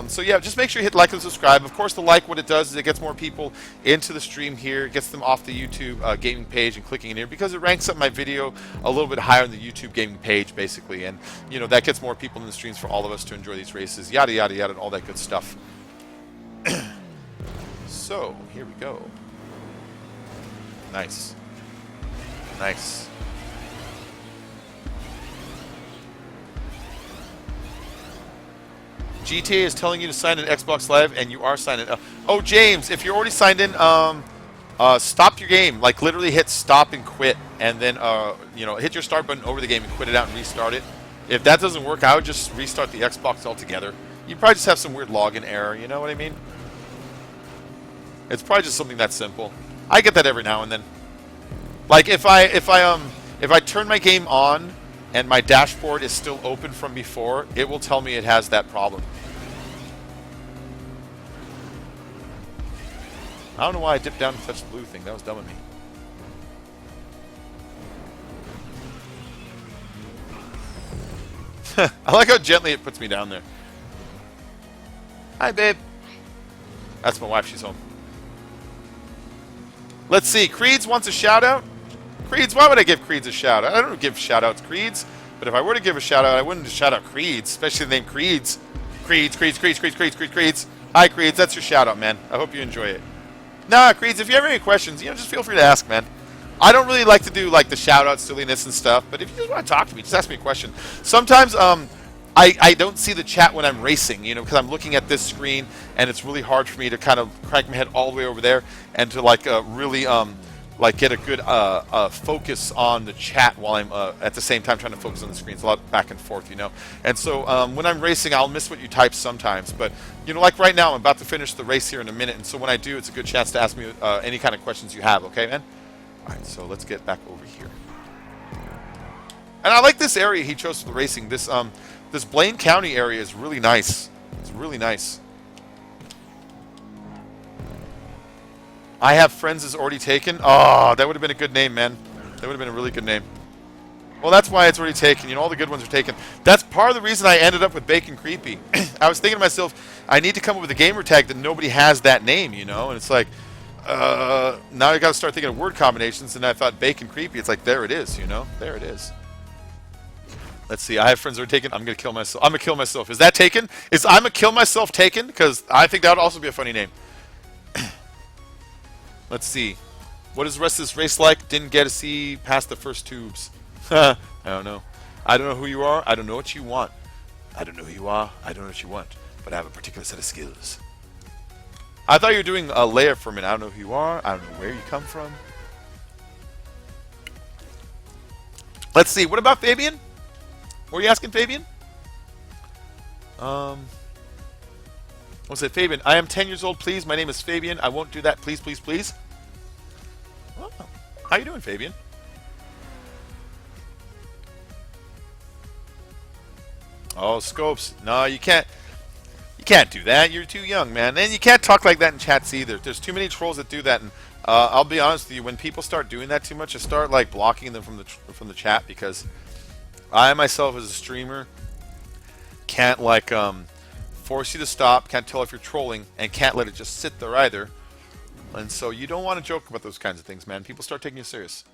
So yeah, just make sure you hit like and subscribe. Of course, the like, what it does is it gets more people into the stream here, gets them off the YouTube gaming page and clicking in here, because it ranks up my video a little bit higher on the YouTube gaming page, basically. And, you know, that gets more people in the streams for all of us to enjoy these races, yada, yada, yada, and all that good stuff. So, here we go. Nice. Nice. GTA is telling you to sign in Xbox Live, and you are signed in. Oh, James, if you're already signed in, stop your game. Like, literally hit stop and quit, and then, you know, hit your start button over the game and quit it out and restart it. If that doesn't work, I would just restart the Xbox altogether. You probably just have some weird login error, you know what I mean? It's probably just something that simple. I get that every now and then. Like, if I turn my game on and my dashboard is still open from before, it will tell me it has that problem. I don't know why I dipped down to touch the blue thing. That was dumb of me. I like how gently it puts me down there. Hi, babe. That's my wife. She's home. Let's see. Creeds wants a shout-out. Creeds, why would I give Creeds a shout-out? I don't give shout-outs Creeds. But if I were to give a shout-out, I wouldn't just shout-out Creeds, especially the name Creeds. Creeds. Hi, Creeds. That's your shout-out, man. I hope you enjoy it. Nah, Creeds, if you have any questions, you know, just feel free to ask, man. I don't really like to do, like, the shout-out silliness and stuff, but if you just want to talk to me, just ask me a question. Sometimes, I don't see the chat when I'm racing, you know, because I'm looking at this screen, and it's really hard for me to kind of crank my head all the way over there and to, like, really, like, get a good focus on the chat while I'm at the same time trying to focus on the screen. It's a lot back and forth, you know. And so when I'm racing, I'll miss what you type sometimes. But, you know, like right now, I'm about to finish the race here in a minute. And so when I do, it's a good chance to ask me any kind of questions you have. Okay, man? All right, so let's get back over here. And I like this area he chose for the racing. This this Blaine County area is really nice. It's really nice. I have friends is already taken. Oh, that would have been a good name, man. That would have been a really good name. Well, that's why it's already taken. You know, all the good ones are taken. That's part of the reason I ended up with Bacon Creepy. I was thinking to myself, I need to come up with a gamer tag that nobody has that name, you know? And it's like, now I got to start thinking of word combinations. And I thought Bacon Creepy. It's like, there it is, you know? There it is. Let's see. I have friends that are taken. I'm going to kill myself. I'm going to kill myself. Is that taken? Is I'm going to kill myself taken? Because I think that would also be a funny name. Let's see. What is the rest of this race like? Didn't get to see past the first tubes. I don't know. I don't know who you are. I don't know what you want. I don't know who you are. I don't know what you want. But I have a particular set of skills. I thought you were doing a layer for a minute. I don't know who you are. I don't know where you come from. Let's see. What about Fabian? What were you asking, Fabian? What's it, Fabian? I am 10 years old, please. My name is Fabian. I won't do that, please, please, please. Oh, how you doing, Fabian? Oh, Scopes. No, you can't. You can't do that. You're too young, man. And you can't talk like that in chats either. There's too many trolls that do that. And I'll be honest with you, when people start doing that too much, I start like blocking them from the chat, because I myself as a streamer can't like force you to stop, can't tell if you're trolling, and can't let it just sit there either. And so you don't want to joke about those kinds of things, man. People start taking you serious.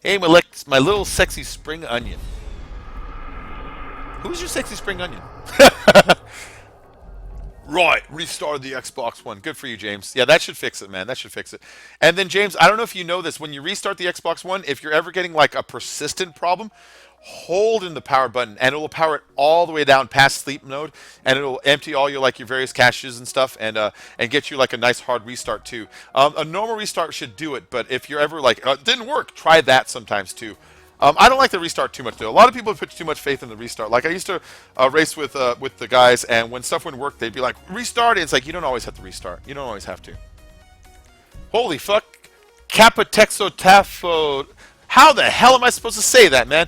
Hey, my little sexy spring onion. Who's your sexy spring onion? Right, restarted the Xbox One. Good for you, James. Yeah, that should fix it, man. That should fix it. And then, James, I don't know if you know this. When you restart the Xbox One, if you're ever getting like a persistent problem, hold in the power button, and it will power it all the way down past sleep mode, and it'll empty all your like your various caches and stuff, and get you like a nice hard restart too. A normal restart should do it, but if you're ever like it didn't work, try that sometimes too. I don't like the restart too much though. A lot of people put too much faith in the restart. Like I used to race with the guys, and when stuff wouldn't work, they'd be like, "Restart it." It's like you don't always have to restart. You don't always have to. Holy fuck, Capatexotafo. How the hell am I supposed to say that, man?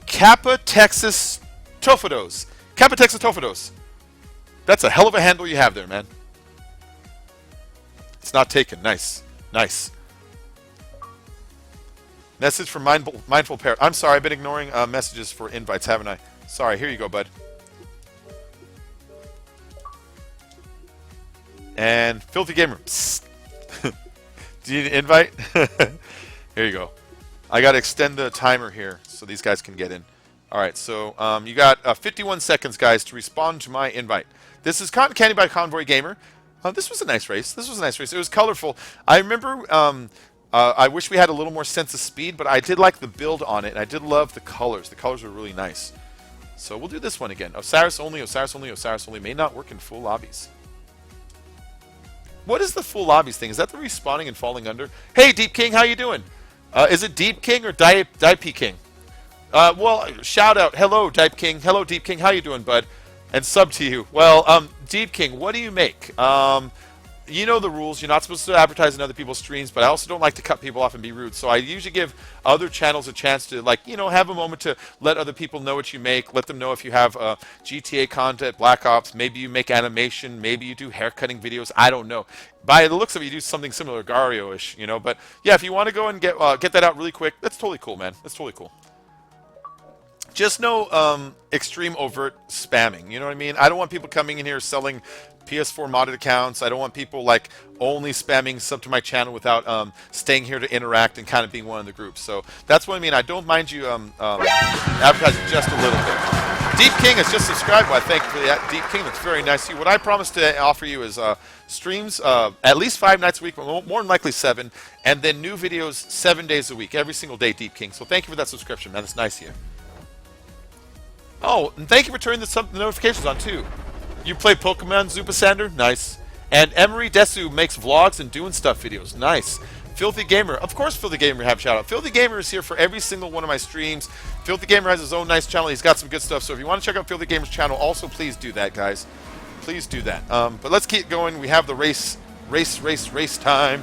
Capatexotofodos. Capatexotofodos. That's a hell of a handle you have there, man. It's not taken. Nice, nice. Message from Mindful Parrot. I'm sorry, I've been ignoring messages for invites, haven't I? Sorry, here you go, bud. And Filthy Gamer. Psst. Do you need an invite? Here you go. I got to extend the timer here so these guys can get in. All right, so you got 51 seconds, guys, to respond to my invite. This is Cotton Candy by Convoy Gamer. This was a nice race. This was a nice race. It was colorful. I remember I wish we had a little more sense of speed, but I did like the build on it, and I did love the colors. The colors were really nice. So we'll do this one again. Osiris only, Osiris only, Osiris only. May not work in full lobbies. What is the full lobbies thing? Is that the respawning and falling under? Hey, Deep King, how you doing? Is it Deep King or Dipe King? Well, shout out. Hello, Dipe King. Hello, Deep King. How you doing, bud? And sub to you. Well, Deep King, what do you make? You know the rules. You're not supposed to advertise in other people's streams, but I also don't like to cut people off and be rude. So I usually give other channels a chance to, like, you know, have a moment to let other people know what you make. Let them know if you have GTA content, Black Ops. Maybe you make animation. Maybe you do haircutting videos. I don't know. By the looks of it, you do something similar, Gario-ish, you know. But yeah, if you want to go and get that out really quick, that's totally cool, man. That's totally cool. Just no extreme overt spamming. You know what I mean? I don't want people coming in here selling PS4 modded accounts. I don't want people like only spamming sub to my channel without staying here to interact and kind of being one of the groups. So that's what I mean. I don't mind you advertising just a little bit. Deep King has just subscribed. Well, thank you for that, Deep King. That's very nice of you. What I promise to offer you is streams at least 5 nights a week, but more than likely 7, and then new videos 7 days a week, every single day, Deep King. So thank you for that subscription, man. That's nice of you. Oh, and thank you for turning the notifications on, too. You play Pokemon, Zupasander? Nice. And Emery Desu makes vlogs and doing stuff videos. Nice. Filthy Gamer. Of course Filthy Gamer have shout out. Filthy Gamer is here for every single one of my streams. Filthy Gamer has his own nice channel. He's got some good stuff. So if you want to check out Filthy Gamer's channel, also please do that, guys. Please do that. But let's keep going. We have the race time.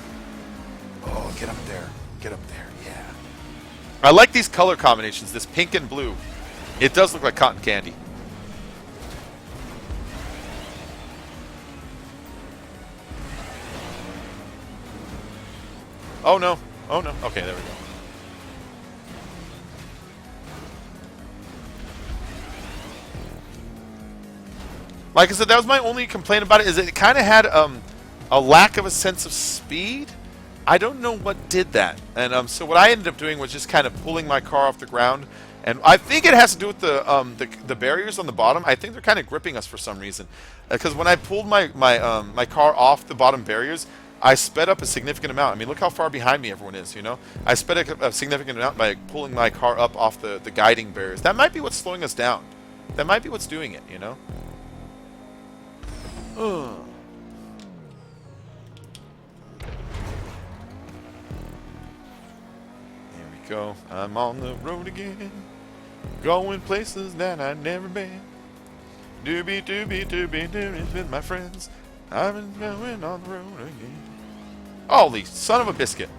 Oh, get up there. Get up there. Yeah. I like these color combinations, this pink and blue. It does look like cotton candy. Oh no. Oh no. Okay, there we go. Like I said, that was my only complaint about it, is it kind of had a lack of a sense of speed. I don't know what did that. And so what I ended up doing was just kind of pulling my car off the ground. And I think it has to do with the barriers on the bottom. I think they're kind of gripping us for some reason. Because when I pulled my car off the bottom barriers, I sped up a significant amount. I mean, look how far behind me everyone is, you know? I sped up a significant amount by pulling my car up off the guiding barriers. That might be what's slowing us down. That might be what's doing it, you know? Here we go. I'm on the road again. Going places that I've never been. Doobie with my friends. I've been going on the road again. Holy son of a biscuit.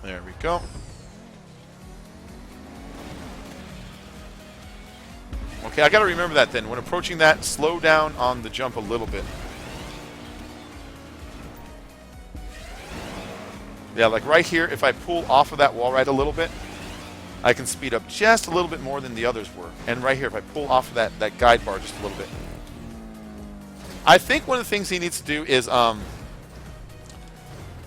There we go. Okay, I gotta remember that then. When approaching that, slow down on the jump a little bit. Yeah, like right here, if I pull off of that wall right a little bit, I can speed up just a little bit more than the others were. And right here, if I pull off of that guide bar just a little bit. I think one of the things he needs to do is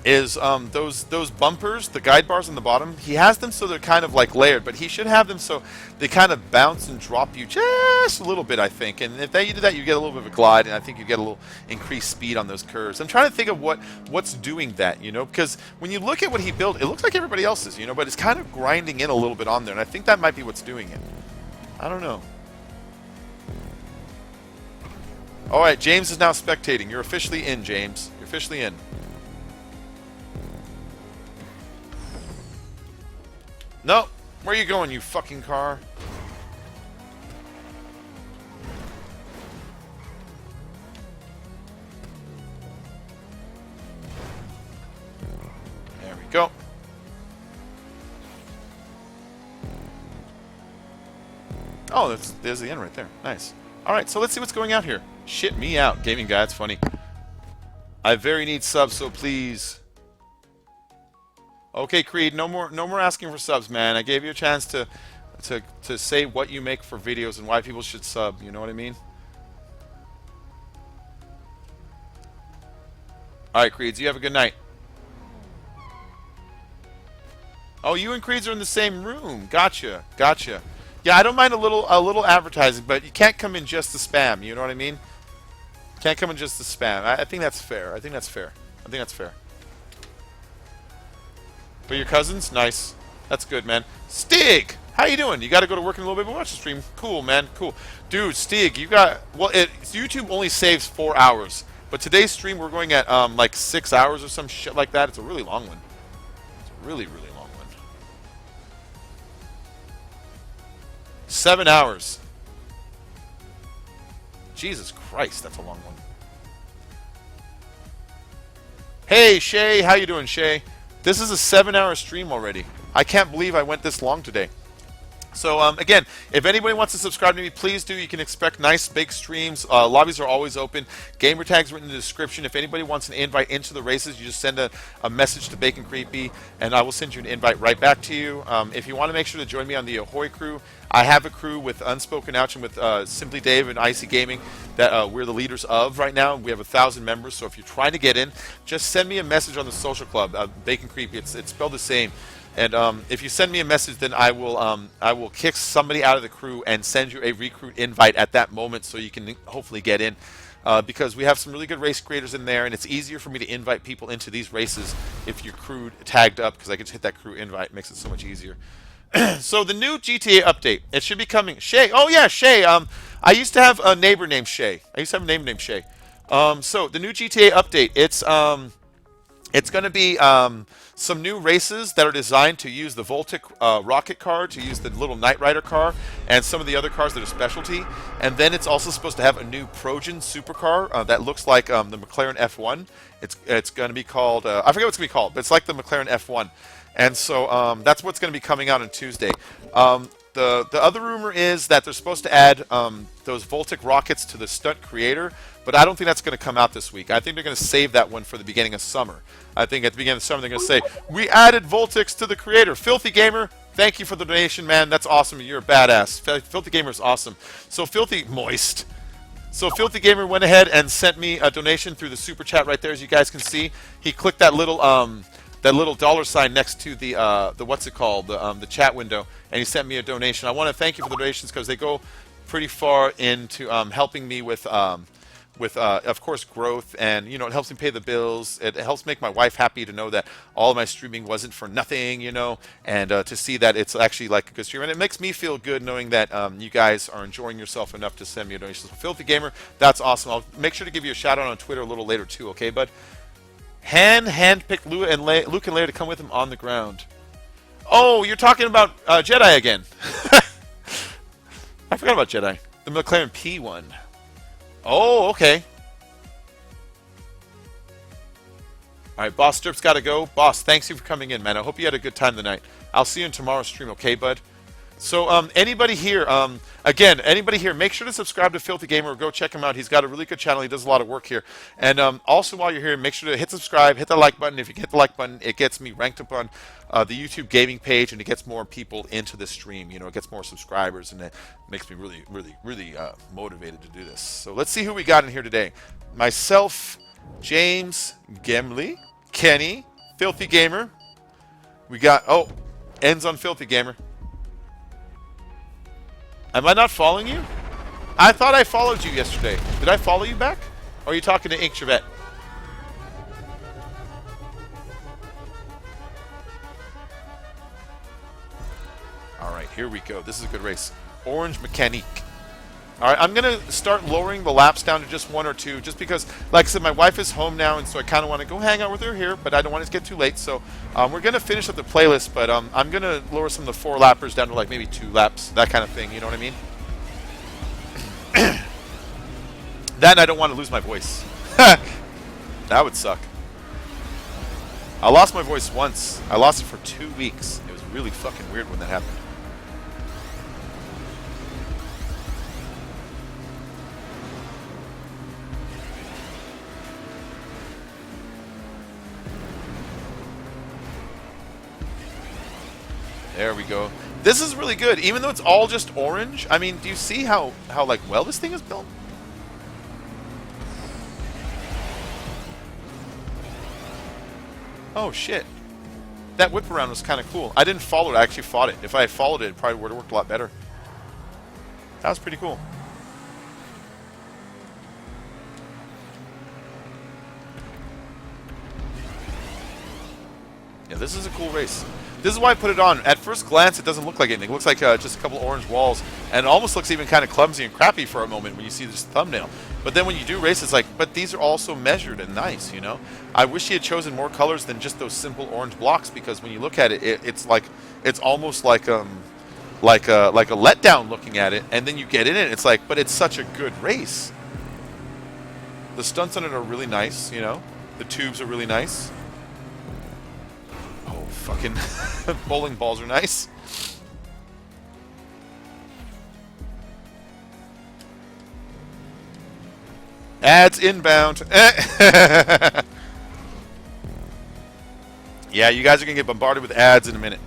those bumpers, the guide bars on the bottom. He has them so they're kind of like layered, but he should have them so they kind of bounce and drop you just a little bit, I think. And if you do that, you get a little bit of a glide, and I think you get a little increased speed on those curves. I'm trying to think of what's doing that, you know, because when you look at what he built, it looks like everybody else's, you know, but it's kind of grinding in a little bit on there, and I think that might be what's doing it. I don't know. All right, James is now spectating. You're officially in, James. You're officially in. No, where are you going, you fucking car? There we go. Oh, there's the end right there. Nice. All right, so let's see what's going out here. Shit me out, gaming guy. It's funny. I very need subs, so please. Okay, Creed. No more asking for subs, man. I gave you a chance to say what you make for videos and why people should sub. You know what I mean? All right, Creeds. You have a good night. Oh, you and Creeds are in the same room. Gotcha. Gotcha. Yeah, I don't mind a little advertising, but you can't come in just to spam. You know what I mean? Can't come in just the spam. I think that's fair. I think that's fair. I think that's fair. But your cousins? Nice. That's good, man. Stig! How you doing? You got to go to work in a little bit, but watch the stream. Cool, man. Cool. Dude, Stig, you got... Well, YouTube only saves 4 hours. But today's stream, we're going at, like, 6 hours or some shit like that. It's a really long one. It's a really, really long one. 7 hours. Jesus Christ, that's a long one. Hey, Shay. How you doing, Shay? This is a 7-hour stream already. I can't believe I went this long today. So, again, if anybody wants to subscribe to me, please do. You can expect nice, big streams. Lobbies are always open. Gamer tags written in the description. If anybody wants an invite into the races, you just send a message to Bacon Creepy, and I will send you an invite right back to you. If you want to make sure to join me on the Ahoy crew, I have a crew with Unspoken Ouch and with Simply Dave and Icy Gaming that we're the leaders of right now. We have 1,000 members, so if you're trying to get in, just send me a message on the social club, Bacon Creepy. It's spelled the same. And if you send me a message, then I will kick somebody out of the crew and send you a recruit invite at that moment so you can hopefully get in. Because we have some really good race creators in there, and it's easier for me to invite people into these races if you're crew tagged up, because I can just hit that crew invite. It makes it so much easier. So the new GTA update, it should be coming. Shay, oh yeah, Shay. I used to have a neighbor named Shay. So the new GTA update, it's going to be some new races that are designed to use the Voltic rocket car, to use the little Knight Rider car, and some of the other cars that are specialty. And then it's also supposed to have a new Progen supercar that looks like the McLaren F1. It's going to be called, I forget what it's going to be called, but it's like the McLaren F1. And so that's what's going to be coming out on Tuesday. The other rumor is that they're supposed to add those Voltic rockets to the stunt creator, but I don't think that's going to come out this week. I think they're going to save that one for the beginning of summer. I think at the beginning of summer they're going to say, we added Voltics to the creator. Filthy Gamer, thank you for the donation, man. That's awesome. You're a badass. Filthy Gamer is awesome. So Filthy Gamer went ahead and sent me a donation through the super chat right there, as you guys can see. He clicked that little dollar sign next to the what's it called, the chat window, and he sent me a donation. I want to thank you for the donations because they go pretty far into helping me with of course growth, and it helps me pay the bills. It helps make my wife happy to know that all of my streaming wasn't for nothing, and to see that it's actually like a good stream, and it makes me feel good knowing that you guys are enjoying yourself enough to send me a donation. So Filthy Gamer, that's awesome. I'll make sure to give you a shout out on Twitter a little later too, okay, bud? Handpicked Luke and Leia to come with him on the ground. Oh, you're talking about Jedi again. I forgot about Jedi. The McLaren P1. Oh, okay. All right, Boss Strip's got to go. Boss, thanks you for coming in, man. I hope you had a good time tonight. I'll see you in tomorrow's stream, okay, bud? So, anybody here, make sure to subscribe to Filthy Gamer or go check him out. He's got a really good channel. He does a lot of work here. And also, while you're here, make sure to hit subscribe, hit the like button. If you hit the like button, it gets me ranked up on the YouTube gaming page, and it gets more people into the stream. It gets more subscribers, and it makes me really, really, really motivated to do this. So, let's see who we got in here today. Myself, James, Gemley, Kenny, Filthy Gamer. We got, ends on Filthy Gamer. Am I not following you? I thought I followed you yesterday. Did I follow you back? Or are you talking to Ink Chevette? Alright, here we go. This is a good race. Orange Mechanique. Alright, I'm going to start lowering the laps down to just 1 or 2, just because, like I said, my wife is home now, and so I kind of want to go hang out with her here, but I don't want it to get too late, so we're going to finish up the playlist, but I'm going to lower some of the 4-lappers down to like maybe 2 laps, that kind of thing, you know what I mean? Then I don't want to lose my voice. That would suck. I lost my voice once. I lost it for 2 weeks. It was really fucking weird when that happened. There we go. This is really good, even though it's all just orange. I mean, do you see how like well this thing is built? Oh shit. That whip around was kind of cool. I didn't follow it, I actually fought it. If I had followed it, it probably would have worked a lot better. That was pretty cool. Yeah, this is a cool race. This is why I put it on. At first glance, it doesn't look like anything. It looks like just a couple orange walls, and it almost looks even kind of clumsy and crappy for a moment when you see this thumbnail. But then when you do race, it's like, but these are also measured and nice, you know? I wish he had chosen more colors than just those simple orange blocks, because when you look at it, it's almost like a letdown looking at it, and then you get in it, it's like, but it's such a good race. The stunts on it are really nice, you know? The tubes are really nice. Oh, fucking bowling balls are nice. Ads inbound. Yeah, you guys are going to get bombarded with ads in a minute.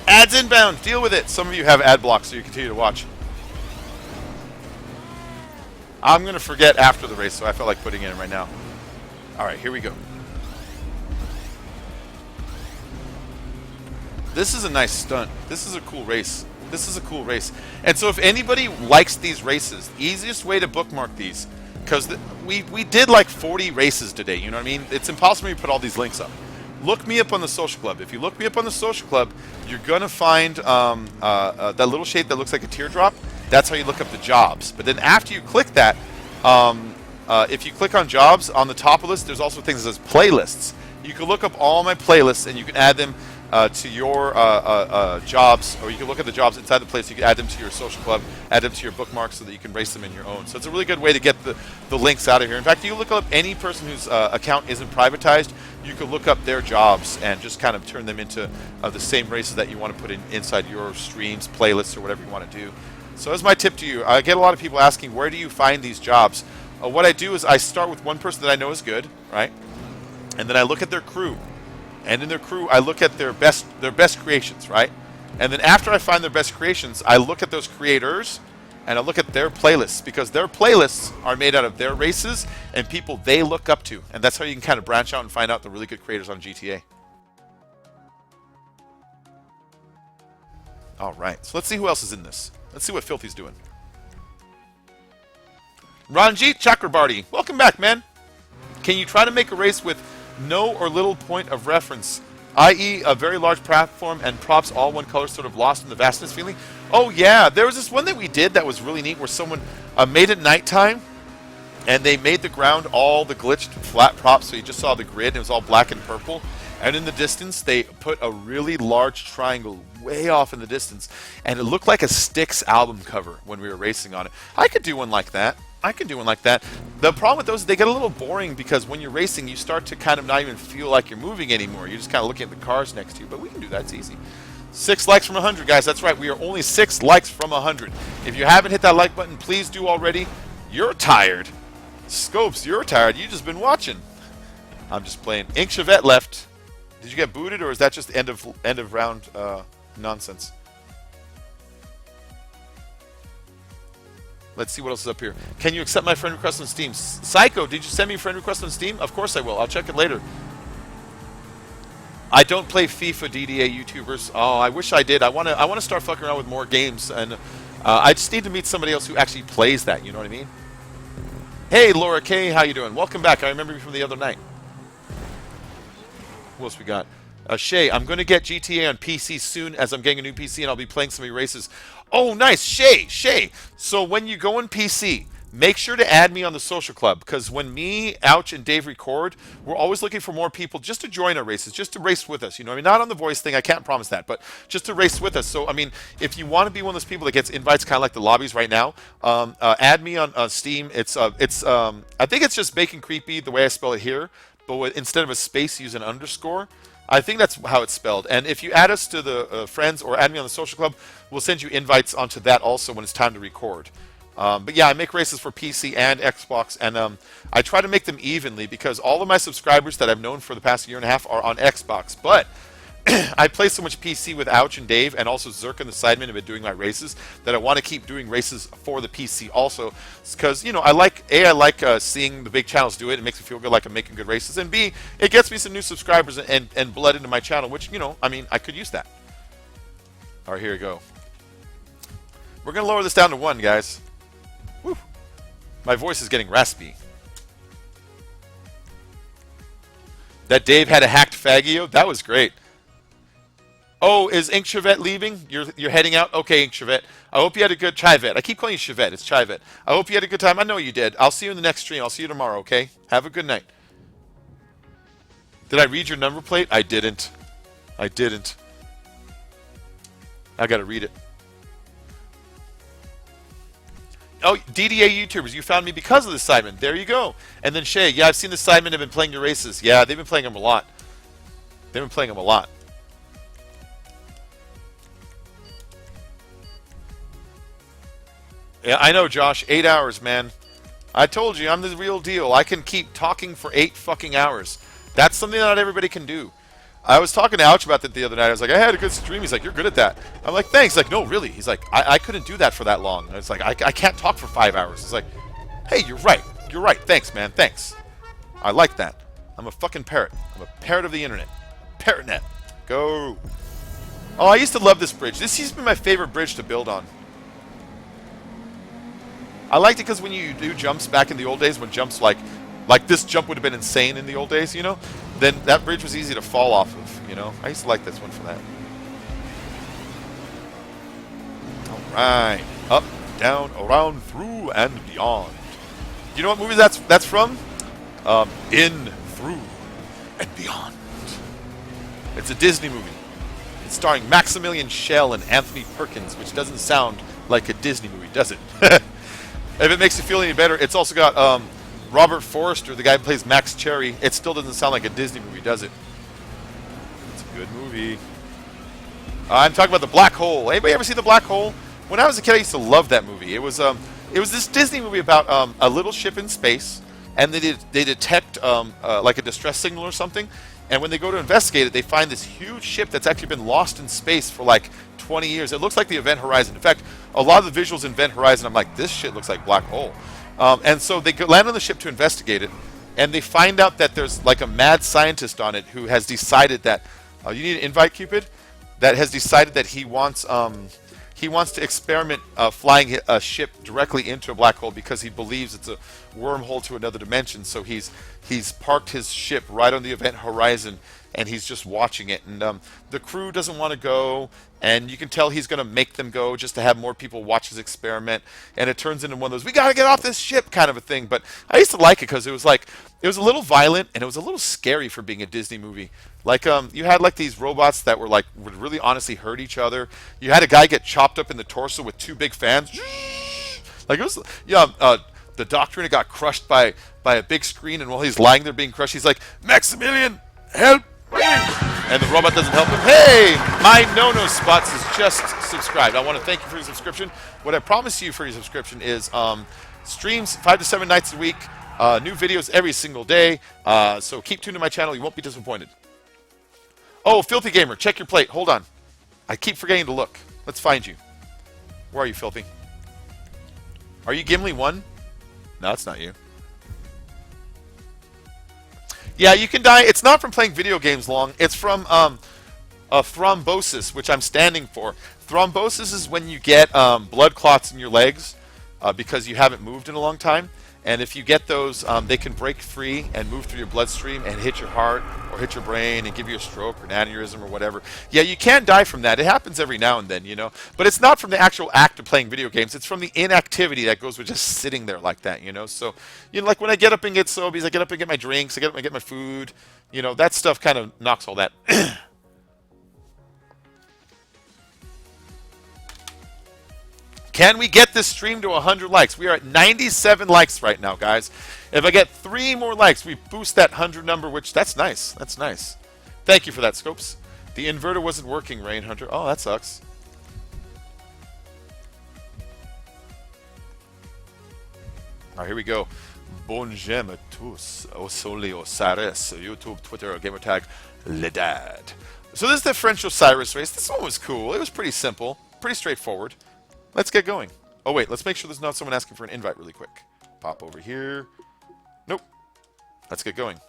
Ads inbound. Deal with it. Some of you have ad blocks, so you continue to watch. I'm going to forget after the race, so I felt like putting it in right now. All right, here we go. This is a nice stunt. This is a cool race. This is a cool race. And so if anybody likes these races, the easiest way to bookmark these, because we did like 40 races today, you know what I mean? It's impossible to put all these links up. Look me up on the social club. If you look me up on the social club, you're going to find that little shape that looks like a teardrop. That's how you look up the jobs. But then after you click that, if you click on jobs, on the top of the list, there's also things that says playlists. You can look up all my playlists, and you can add them to your jobs, or you can look at the jobs inside the place. You can add them to your social club, add them to your bookmarks so that you can race them in your own. So it's a really good way to get the links out of here. In fact, you look up any person whose account isn't privatized. You can look up their jobs and just kind of turn them into the same races that you want to put inside your streams, playlists, or whatever you want to do. So that's my tip to you. I get a lot of people asking, where do you find these jobs? What I do is I start with one person that I know is good, right? And then I look at their crew. And in their crew, I look at their best creations, right? And then after I find their best creations, I look at those creators and I look at their playlists, because their playlists are made out of their races and people they look up to. And that's how you can kind of branch out and find out the really good creators on GTA. All right, so let's see who else is in this. Let's see what Filthy's doing. Ranjit Chakrabarty, welcome back, man. Can you try to make a race with no or little point of reference, i.e. a very large platform and props all one color, sort of lost in the vastness feeling? Oh yeah, there was this one that we did that was really neat, where someone made it nighttime, and they made the ground all the glitched flat props, so you just saw the grid, and it was all black and purple. And in the distance, they put a really large triangle way off in the distance, and it looked like a Styx album cover when we were racing on it. I could do one like that. I can do one like that. The problem with those is they get a little boring, because when you're racing, you start to kind of not even feel like you're moving anymore. You're just kind of looking at the cars next to you. But we can do that. It's easy. 6 likes from 100, guys. That's right. We are only 6 likes from 100. If you haven't hit that like button, please do already. You're tired. Scopes, you're tired. You've just been watching. I'm just playing. Ink Chevette left. Did you get booted, or is that just end of round nonsense? Let's see what else is up here. Can you accept my friend request on Steam? Psycho, did you send me a friend request on Steam? Of course I will. I'll check it later. I don't play FIFA DDA YouTubers. Oh, I wish I did. I want to start fucking around with more games, and I just need to meet somebody else who actually plays that. You know what I mean? Hey, Laura K, how you doing? Welcome back. I remember you from the other night. Who else we got? Shay, I'm going to get GTA on PC soon, as I'm getting a new PC, and I'll be playing some of your races. Oh, nice. Shay. So when you go on PC, make sure to add me on the social club, because when me, Ouch, and Dave record, we're always looking for more people just to join our races, just to race with us. You know, I mean, not on the voice thing, I can't promise that, but just to race with us. So, I mean, if you want to be one of those people that gets invites, kind of like the lobbies right now, add me on Steam. I think it's just Bacon Creepy, the way I spell it here, but instead of a space, use an underscore. I think that's how it's spelled. And if you add us to the friends or add me on the social club, we'll send you invites onto that also when it's time to record. But yeah, I make races for PC and Xbox, and I try to make them evenly, because all of my subscribers that I've known for the past year and a half are on Xbox. But I play so much PC with Ouch and Dave, and also Zerk and the Sidemen have been doing my races, that I want to keep doing races for the PC also, because, you know, I like seeing the big channels do it. It makes me feel good, like I'm making good races, and B, it gets me some new subscribers and blood into my channel, which, you know, I mean, I could use that. All right, here we go. We're going to lower this down to 1, guys. Whew. My voice is getting raspy. That Dave had a hacked Faggio? That was great. Oh, is Ink Chevette leaving? You're heading out? Okay, Ink Chevette. I hope you had a good Chivette. I keep calling you Chevette. It's Chivette. I hope you had a good time. I know you did. I'll see you in the next stream. I'll see you tomorrow, okay? Have a good night. Did I read your number plate? I didn't. I didn't. I gotta read it. Oh, DDA YouTubers, you found me because of the Simon. There you go. And then Shay, yeah, I've seen the Simon have been playing your races. Yeah, they've been playing them a lot. They've been playing them a lot. Yeah, I know, Josh. 8 hours, man. I told you, I'm the real deal. I can keep talking for 8 fucking hours. That's something that not everybody can do. I was talking to Ouch about that the other night. I was like, I had a good stream. He's like, you're good at that. I'm like, thanks. He's like, no, really. He's like, I couldn't do that for that long. I was like, I can't talk for 5 hours. He's like, hey, you're right. You're right. Thanks, man. Thanks. I like that. I'm a fucking parrot. I'm a parrot of the internet. Parrotnet. Go. Oh, I used to love this bridge. This used to be my favorite bridge to build on. I liked it because when you do jumps back in the old days, when jumps like this jump would have been insane in the old days, you know, then that bridge was easy to fall off of, you know. I used to like this one for that. All right. Up, down, around, through, and beyond. You know what movie that's from? In, Through, and Beyond. It's a Disney movie. It's starring Maximilian Schell and Anthony Perkins, which doesn't sound like a Disney movie, does it? If it makes you feel any better, it's also got Robert Forster, the guy who plays Max Cherry. It still doesn't sound like a Disney movie, does it? It's a good movie. I'm talking about The Black Hole. Anybody ever see The Black Hole? When I was a kid, I used to love that movie. It was this Disney movie about a little ship in space, and they detect like a distress signal or something. And when they go to investigate it, they find this huge ship that's actually been lost in space for like 20 years. It looks like the Event Horizon. In fact, a lot of the visuals in Event Horizon, I'm like, this shit looks like Black Hole. And so they land on the ship to investigate it, and they find out that there's like a mad scientist on it who has decided that you need an invite, Cupid, that has decided that he wants to experiment flying a ship directly into a black hole because he believes it's a wormhole to another dimension. So he's parked his ship right on the Event Horizon, and he's just watching it. And the crew doesn't want to go, and you can tell he's going to make them go just to have more people watch his experiment. And it turns into one of those, we got to get off this ship kind of a thing. But I used to like it because it was a little violent, and it was a little scary for being a Disney movie. Like you had like these robots that would really honestly hurt each other. You had a guy get chopped up in the torso with 2 big fans. Like it was, the Doctor got crushed by a big screen, and while he's lying there being crushed, he's like, Maximilian, help me! And the robot doesn't help him. Hey, my no spots is just subscribed. I want to thank you for your subscription. What I promise you for your subscription is streams 5 to 7 nights a week, new videos every single day. So keep tuned to my channel. You won't be disappointed. Oh, Filthy Gamer, check your plate. Hold on. I keep forgetting to look. Let's find you. Where are you, Filthy? Are you Gimli 1? No, it's not you. Yeah, you can die. It's not from playing video games long. It's from a thrombosis, which I'm standing for. Thrombosis is when you get blood clots in your legs because you haven't moved in a long time. And if you get those, they can break free and move through your bloodstream and hit your heart or hit your brain and give you a stroke or an aneurysm or whatever. Yeah, you can die from that. It happens every now and then, you know. But it's not from the actual act of playing video games. It's from the inactivity that goes with just sitting there like that, you know. So, you know, like when I get up and get sobies, I get up and get my drinks, I get up and get my food, you know, that stuff kind of knocks all that. Can we get this stream to 100 likes? We are at 97 likes right now, guys. If I get 3 more likes, we boost that 100 number, which that's nice. That's nice. Thank you for that, Scopes. The inverter wasn't working, Rain Hunter. Oh, that sucks. All right, here we go. Bonjour à tous. Osoli Osiris. YouTube, Twitter, gamertag, Ledad. So this is the French Osiris race. This one was cool. It was pretty simple, pretty straightforward. Let's get going. Oh, wait. Let's make sure there's not someone asking for an invite really quick. Pop over here. Nope. Let's get going.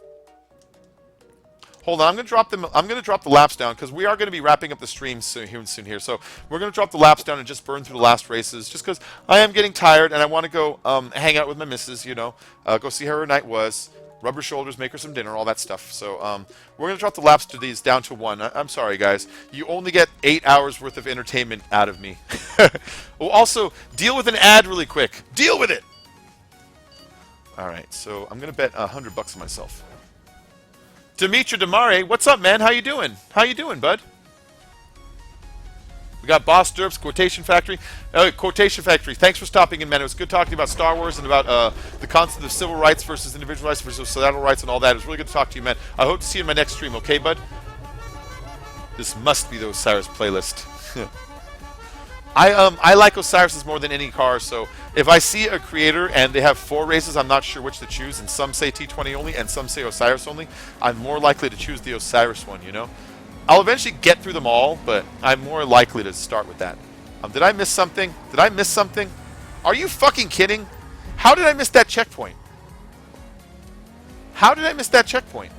Hold on. I'm going to drop the laps down because we are going to be wrapping up the stream soon here. So we're going to drop the laps down and just burn through the last races just because I am getting tired and I want to go hang out with my missus, you know, go see how her night was. rub her shoulders, make her some dinner, all that stuff. So we're going to drop the laps to these down to 1. I'm sorry, guys. You only get 8 hours worth of entertainment out of me. Well, also, deal with an ad really quick. Deal with it! All right, so I'm going to bet $100 on myself. Dimitra Demare, what's up, man? How you doing? How you doing, bud? We got Boss Derps, Quotation Factory. Quotation Factory, thanks for stopping in, man. It was good talking about Star Wars and about the concept of civil rights versus individual rights versus societal rights and all that. It was really good to talk to you, man. I hope to see you in my next stream, okay, bud? This must be the Osiris playlist. I like Osiris's more than any car, so if I see a creator and they have 4 races, I'm not sure which to choose, and some say T20 only and some say Osiris only, I'm more likely to choose the Osiris one, you know? I'll eventually get through them all, but I'm more likely to start with that. Did I miss something? Did I miss something? Are you fucking kidding? How did I miss that checkpoint? How did I miss that checkpoint?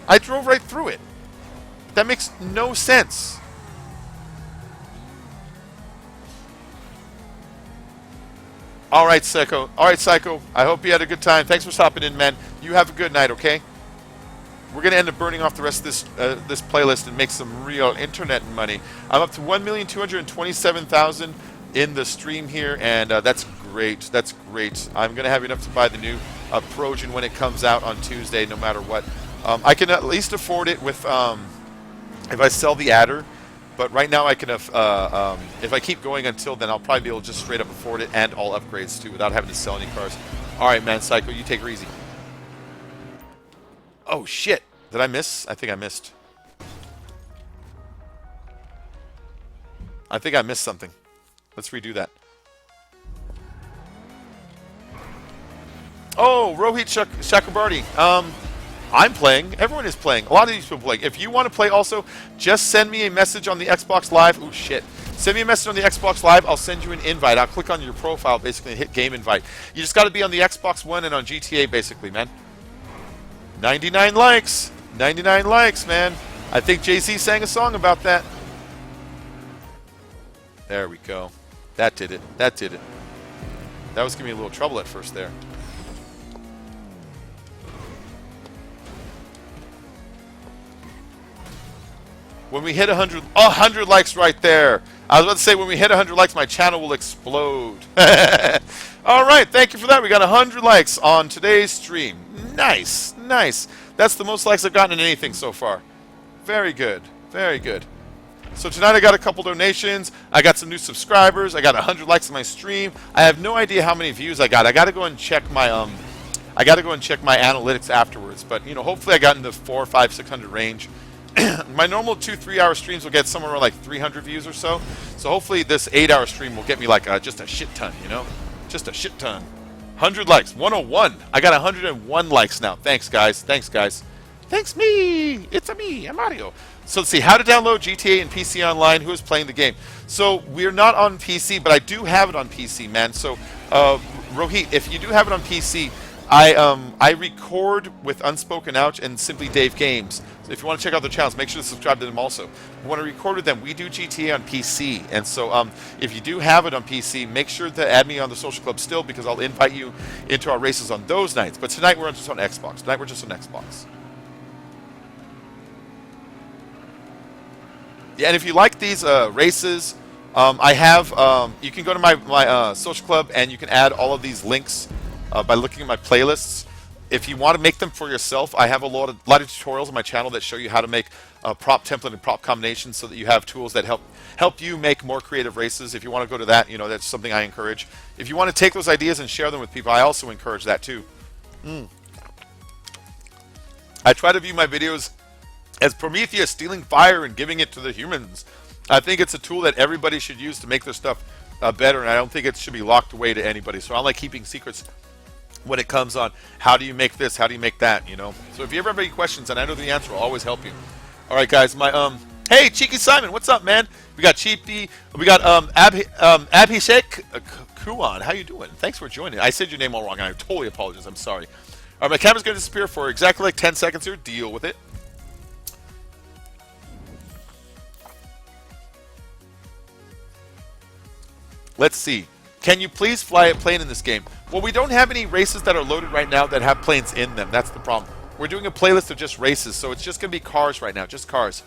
I drove right through it. That makes no sense. All right, Psycho. All right, Psycho. I hope you had a good time. Thanks for stopping in, man. You have a good night, okay? We're going to end up burning off the rest of this playlist and make some real internet money. I'm up to 1,227,000 in the stream here, and that's great. That's great. I'm going to have enough to buy the new Progen when it comes out on Tuesday, no matter what. I can at least afford it with if I sell the adder. But right now I can, if I keep going until then, I'll probably be able to just straight up afford it and all upgrades too without having to sell any cars. All right, man, Psycho, you take her easy. Oh, shit. Did I miss? I think I missed. I think I missed something. Let's redo that. Oh, Rohit Chakrabarti. I'm playing. Everyone is playing. A lot of these people playing. If you want to play also, just send me a message on the Xbox Live. Oh, shit. Send me a message on the Xbox Live. I'll send you an invite. I'll click on your profile, basically, and hit game invite. You just got to be on the Xbox One and on GTA, basically, man. 99 likes. 99 likes, man. I think Jay-Z sang a song about that. There we go. That did it. That did it. That was giving me a little trouble at first there. When we hit 100 likes right there. I was about to say, when we hit 100 likes, my channel will explode. All right, thank you for that. We got 100 likes on today's stream. Nice, nice. That's the most likes I've gotten in anything so far. Very good, very good. So tonight I got a couple donations. I got some new subscribers. I got 100 likes on my stream. I have no idea how many views I got. I got to go and check my analytics afterwards. But you know, hopefully I got in the 400, 500, 600 range. My normal 2-3 hour streams will get somewhere around like 300 views or so. So hopefully this 8-hour stream will get me like just a shit ton, you know? Just a shit ton. 100 likes. 101. I got 101 likes now. Thanks, guys. Thanks, guys. Thanks, me. It's me. I'm Mario. So let's see. How to download GTA and PC Online. Who is playing the game? So we're not on PC, but I do have it on PC, man. So Rohit, if you do have it on PC, I record with Unspoken Ouch and Simply Dave Games. So if you want to check out their channels, make sure to subscribe to them also. We want to record with them. We do GTA on PC. And so if you do have it on PC, make sure to add me on the social club still, because I'll invite you into our races on those nights. But tonight we're just on Xbox. Tonight we're just on Xbox. Yeah, and if you like these races, I have, you can go to my social club and you can add all of these links by looking at my playlists. If you want to make them for yourself, I have a lot of tutorials on my channel that show you how to make a prop template and prop combinations, so that you have tools that help you make more creative races. If you want to go to that, you know, that's something I encourage. If you want to take those ideas and share them with people, I also encourage that too. I try to view my videos as Prometheus stealing fire and giving it to the humans. I think it's a tool that everybody should use to make their stuff better, and I don't think it should be locked away to anybody. So I like keeping secrets when it comes on how do you make this, how do you make that, you know. So if you ever have any questions and I know the answer, I'll always help you. All right, guys. My hey, Cheeky Simon, what's up, man? We got Cheapy, we got Abhishek Kuan. How you doing? Thanks for joining. I said your name all wrong, and I totally apologize. I'm sorry. All right, my camera's going to disappear for exactly like 10 seconds here. Deal with it. Let's see. Can you please fly a plane in this game? Well, we don't have any races that are loaded right now that have planes in them. That's the problem. We're doing a playlist of just races, so it's just going to be cars right now, just cars.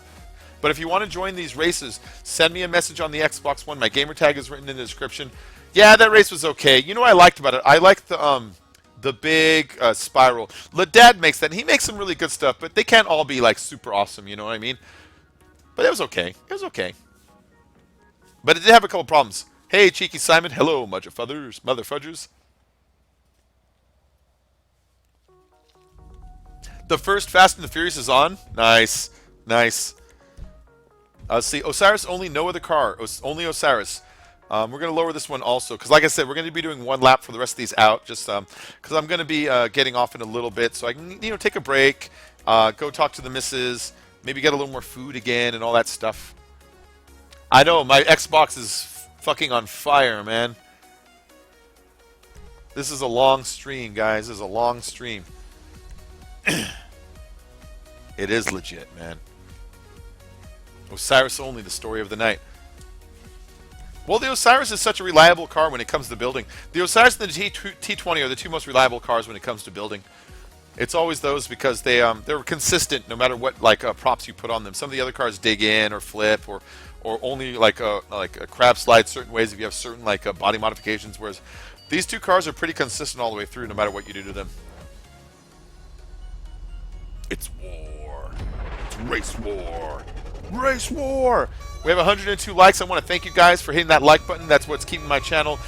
But if you want to join these races, send me a message on the Xbox One. My gamer tag is written in the description. Yeah, that race was okay. You know what I liked about it? I liked the big spiral. Ladad makes that. And he makes some really good stuff, but they can't all be like super awesome. You know what I mean? But it was okay. It was okay. But it did have a couple problems. Hey, Cheeky Simon. Hello, motherfudgers. The first Fast and the Furious is on. Nice. Nice. See, Osiris only, no other car. Only Osiris. We're going to lower this one also. Because like I said, we're going to be doing one lap for the rest of these out. Just because I'm going to be getting off in a little bit. So I can, take a break. Go talk to the missus. Maybe get a little more food again and all that stuff. I know, my Xbox is fucking on fire, man. This is a long stream, guys. This is a long stream. It is legit, man. Osiris only, the story of the night. Well, the Osiris is such a reliable car when it comes to building. The Osiris and the T20 are the two most reliable cars when it comes to building. It's always those because they're consistent no matter what props you put on them. Some of the other cars dig in or flip or only like a crab slide certain ways if you have certain body modifications. Whereas these two cars are pretty consistent all the way through no matter what you do to them. It's war. It's race war. Race war. We have 102 likes. I want to thank you guys for hitting that like button. That's what's keeping my channel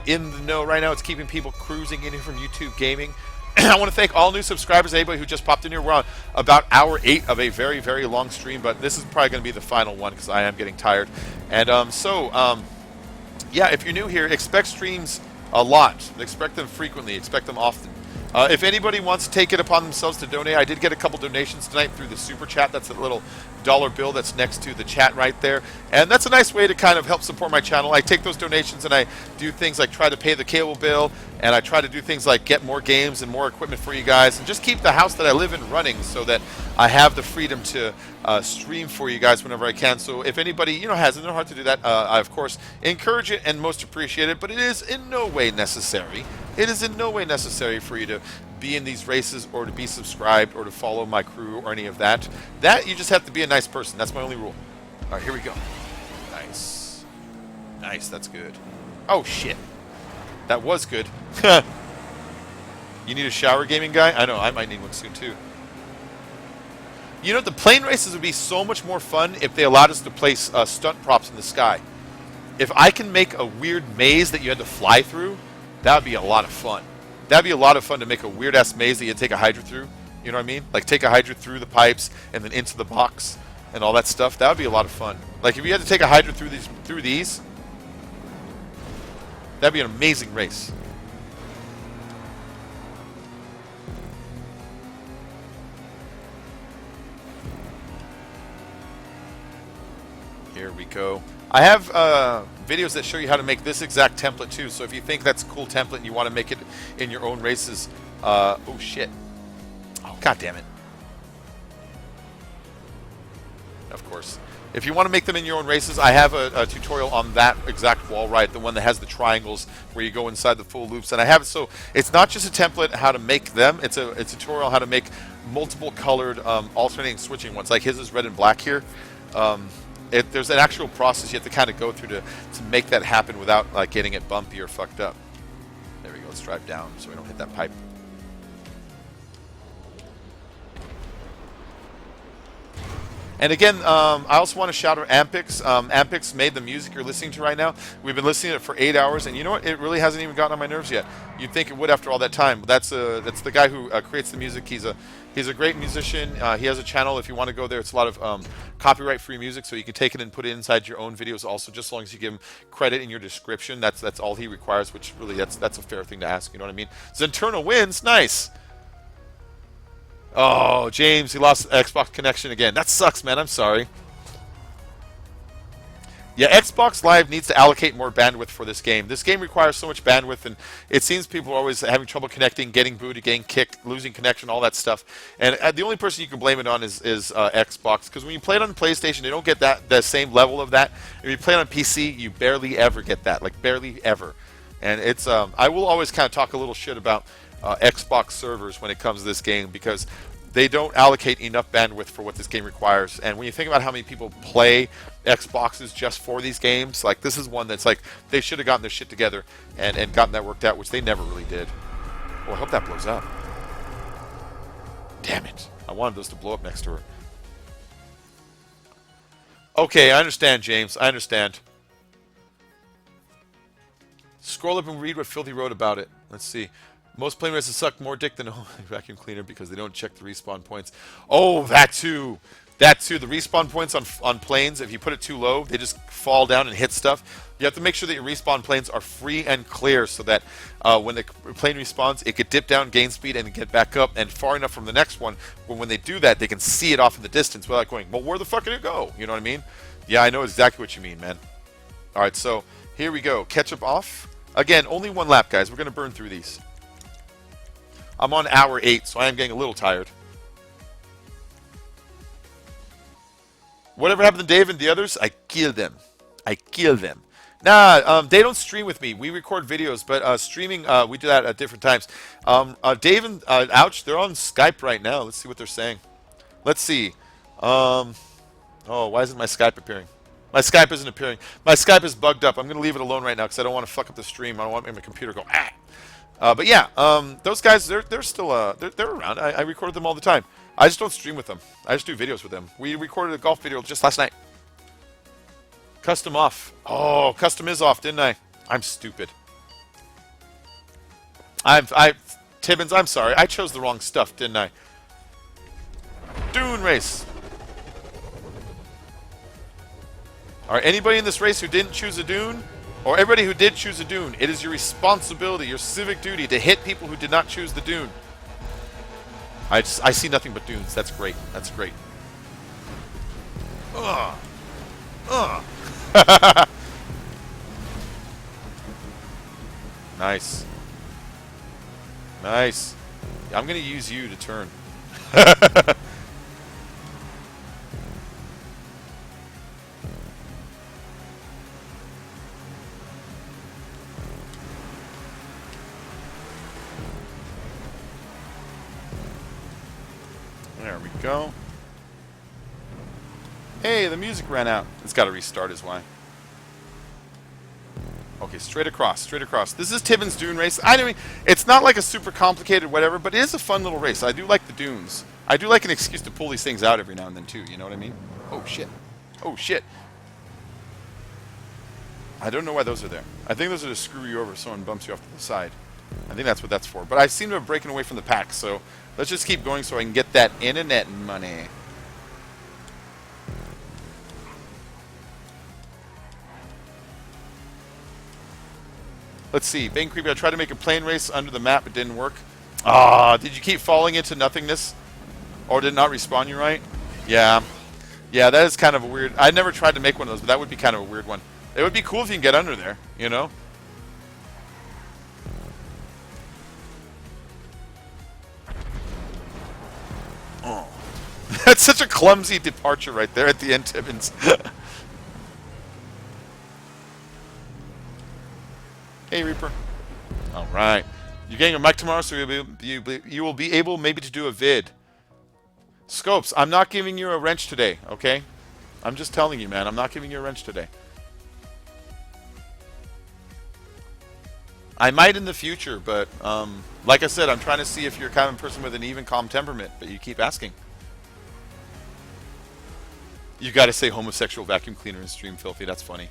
in the know right now. It's keeping people cruising in here from YouTube gaming. I want to thank all new subscribers, anybody who just popped in here. We're on about hour 8 of a very, very long stream, but this is probably going to be the final one because I am getting tired. And yeah, if you're new here, expect streams a lot. Expect them frequently. Expect them often. If anybody wants to take it upon themselves to donate, I did get a couple donations tonight through the super chat. That's a little dollar bill that's next to the chat right there. And that's a nice way to kind of help support my channel. I take those donations and I do things like try to pay the cable bill, and I try to do things like get more games and more equipment for you guys, and just keep the house that I live in running so that I have the freedom to stream for you guys whenever I can. So if anybody has it in their heart to do that, I of course encourage it and most appreciate it, but it is in no way necessary. It is in no way necessary for you to be in these races or to be subscribed or to follow my crew or any of that. That you just have to be a nice person. That's my only rule. All right, here we go. Nice. Nice, that's good. Oh, shit. That was good. You need a shower gaming guy? I know, I might need one soon too. The plane races would be so much more fun if they allowed us to place stunt props in the sky. If I can make a weird maze that you had to fly through, that would be a lot of fun. That'd be a lot of fun to make a weird-ass maze that you take a Hydra through. You know what I mean? Like take a Hydra through the pipes and then into the box and all that stuff. That would be a lot of fun. Like if you had to take a Hydra through these, that'd be an amazing race. Here we go. I have videos that show you how to make this exact template too. So if you think that's a cool template and you want to make it in your own races, oh shit! Oh god damn it! Of course, if you want to make them in your own races, I have a tutorial on that exact wall right, the one that has the triangles where you go inside the full loops. And I have it so it's not just a template how to make them; it's a tutorial on how to make multiple colored alternating switching ones. Like his is red and black here. There's an actual process you have to kind of go through to make that happen without getting it bumpy or fucked up. There we go. Let's drive down so we don't hit that pipe. And again, I also want to shout out Ampyx. Ampyx made the music you're listening to right now. We've been listening to it for 8 hours, and you know what? It really hasn't even gotten on my nerves yet. You'd think it would after all that time. That's the guy who creates the music. He's a great musician. He has a channel. If you want to go there, it's a lot of copyright-free music, so you can take it and put it inside your own videos. Also, just as long as you give him credit in your description, that's all he requires. Which really, that's a fair thing to ask. You know what I mean? Zenturna wins. Nice. Oh, James, he lost Xbox connection again. That sucks, man. I'm sorry. Yeah, Xbox Live needs to allocate more bandwidth for this game. This game requires so much bandwidth, and it seems people are always having trouble connecting, getting booted, getting kicked, losing connection, all that stuff. And the only person you can blame it on is Xbox, because when you play it on the PlayStation, you don't get the same level of that. If you play it on PC, you barely ever get that, like barely ever. And it's I will always kind of talk a little shit about Xbox servers when it comes to this game because they don't allocate enough bandwidth for what this game requires. And when you think about how many people play Xboxes just for these games, like this is one that's like they should have gotten their shit together and gotten that worked out, which they never really did. Well, I hope that blows up. Damn it. I wanted those to blow up next to her. Okay, I understand, James. I understand. Scroll up and read what Filthy wrote about it. Let's see. Most plane races suck more dick than a vacuum cleaner because they don't check the respawn points. Oh, that too. That too. The respawn points on planes, if you put it too low, they just fall down and hit stuff. You have to make sure that your respawn planes are free and clear so that when the plane respawns, it could dip down, gain speed, and get back up and far enough from the next one. When they do that, they can see it off in the distance without going, well, where the fuck did it go? You know what I mean? Yeah, I know exactly what you mean, man. All right, so here we go. Ketchup off. Again, only one lap, guys. We're going to burn through these. I'm on hour 8, so I am getting a little tired. Whatever happened to Dave and the others, I kill them. I kill them. Nah, they don't stream with me. We record videos, but streaming, we do that at different times. Dave and Ouch, they're on Skype right now. Let's see what they're saying. Let's see. Oh, why isn't my Skype appearing? My Skype isn't appearing. My Skype is bugged up. I'm going to leave it alone right now because I don't want to fuck up the stream. I don't want my computer to go, ah. But yeah, those guys, they're still, they're around. I record them all the time. I just don't stream with them. I just do videos with them. We recorded a golf video just last night. Custom off. Oh, custom is off, didn't I? I'm stupid. Tibbins, I'm sorry. I chose the wrong stuff, didn't I? Dune race. Alright, anybody in this race who didn't choose a dune, or everybody who did choose a dune, it is your responsibility, your civic duty to hit people who did not choose the dune. I see nothing but dunes. That's great. That's great. Ugh. Ugh. Nice. Nice. I'm going to use you to turn. There we go. Hey, the music ran out. It's got to restart is why. Okay, straight across, straight across. This is Tibbins Dune Race. I mean, it's not like a super complicated whatever, but it is a fun little race. I do like the dunes. I do like an excuse to pull these things out every now and then too, you know what I mean? Oh shit. Oh shit. I don't know why those are there. I think those are to screw you over if someone bumps you off to the side. I think that's what that's for. But I seem to have broken away from the pack, so let's just keep going so I can get that internet money. Let's see. Bang Creepy, I tried to make a plane race under the map. It didn't work. Ah, did you keep falling into nothingness? Or did it not respawn you right? Yeah. Yeah, that is kind of a weird... I never tried to make one of those, but that would be kind of a weird one. It would be cool if you can get under there, you know? Oh. That's such a clumsy departure right there at the end, Tibbins. Hey, Reaper. All right. You're getting a mic tomorrow, so you will be able maybe to do a vid. Scopes, I'm not giving you a wrench today, okay? I'm just telling you, man. I'm not giving you a wrench today. I might in the future, but like I said, I'm trying to see if you're kind of a person with an even, calm temperament, but you keep asking. You got to say homosexual vacuum cleaner in stream, Filthy. That's funny.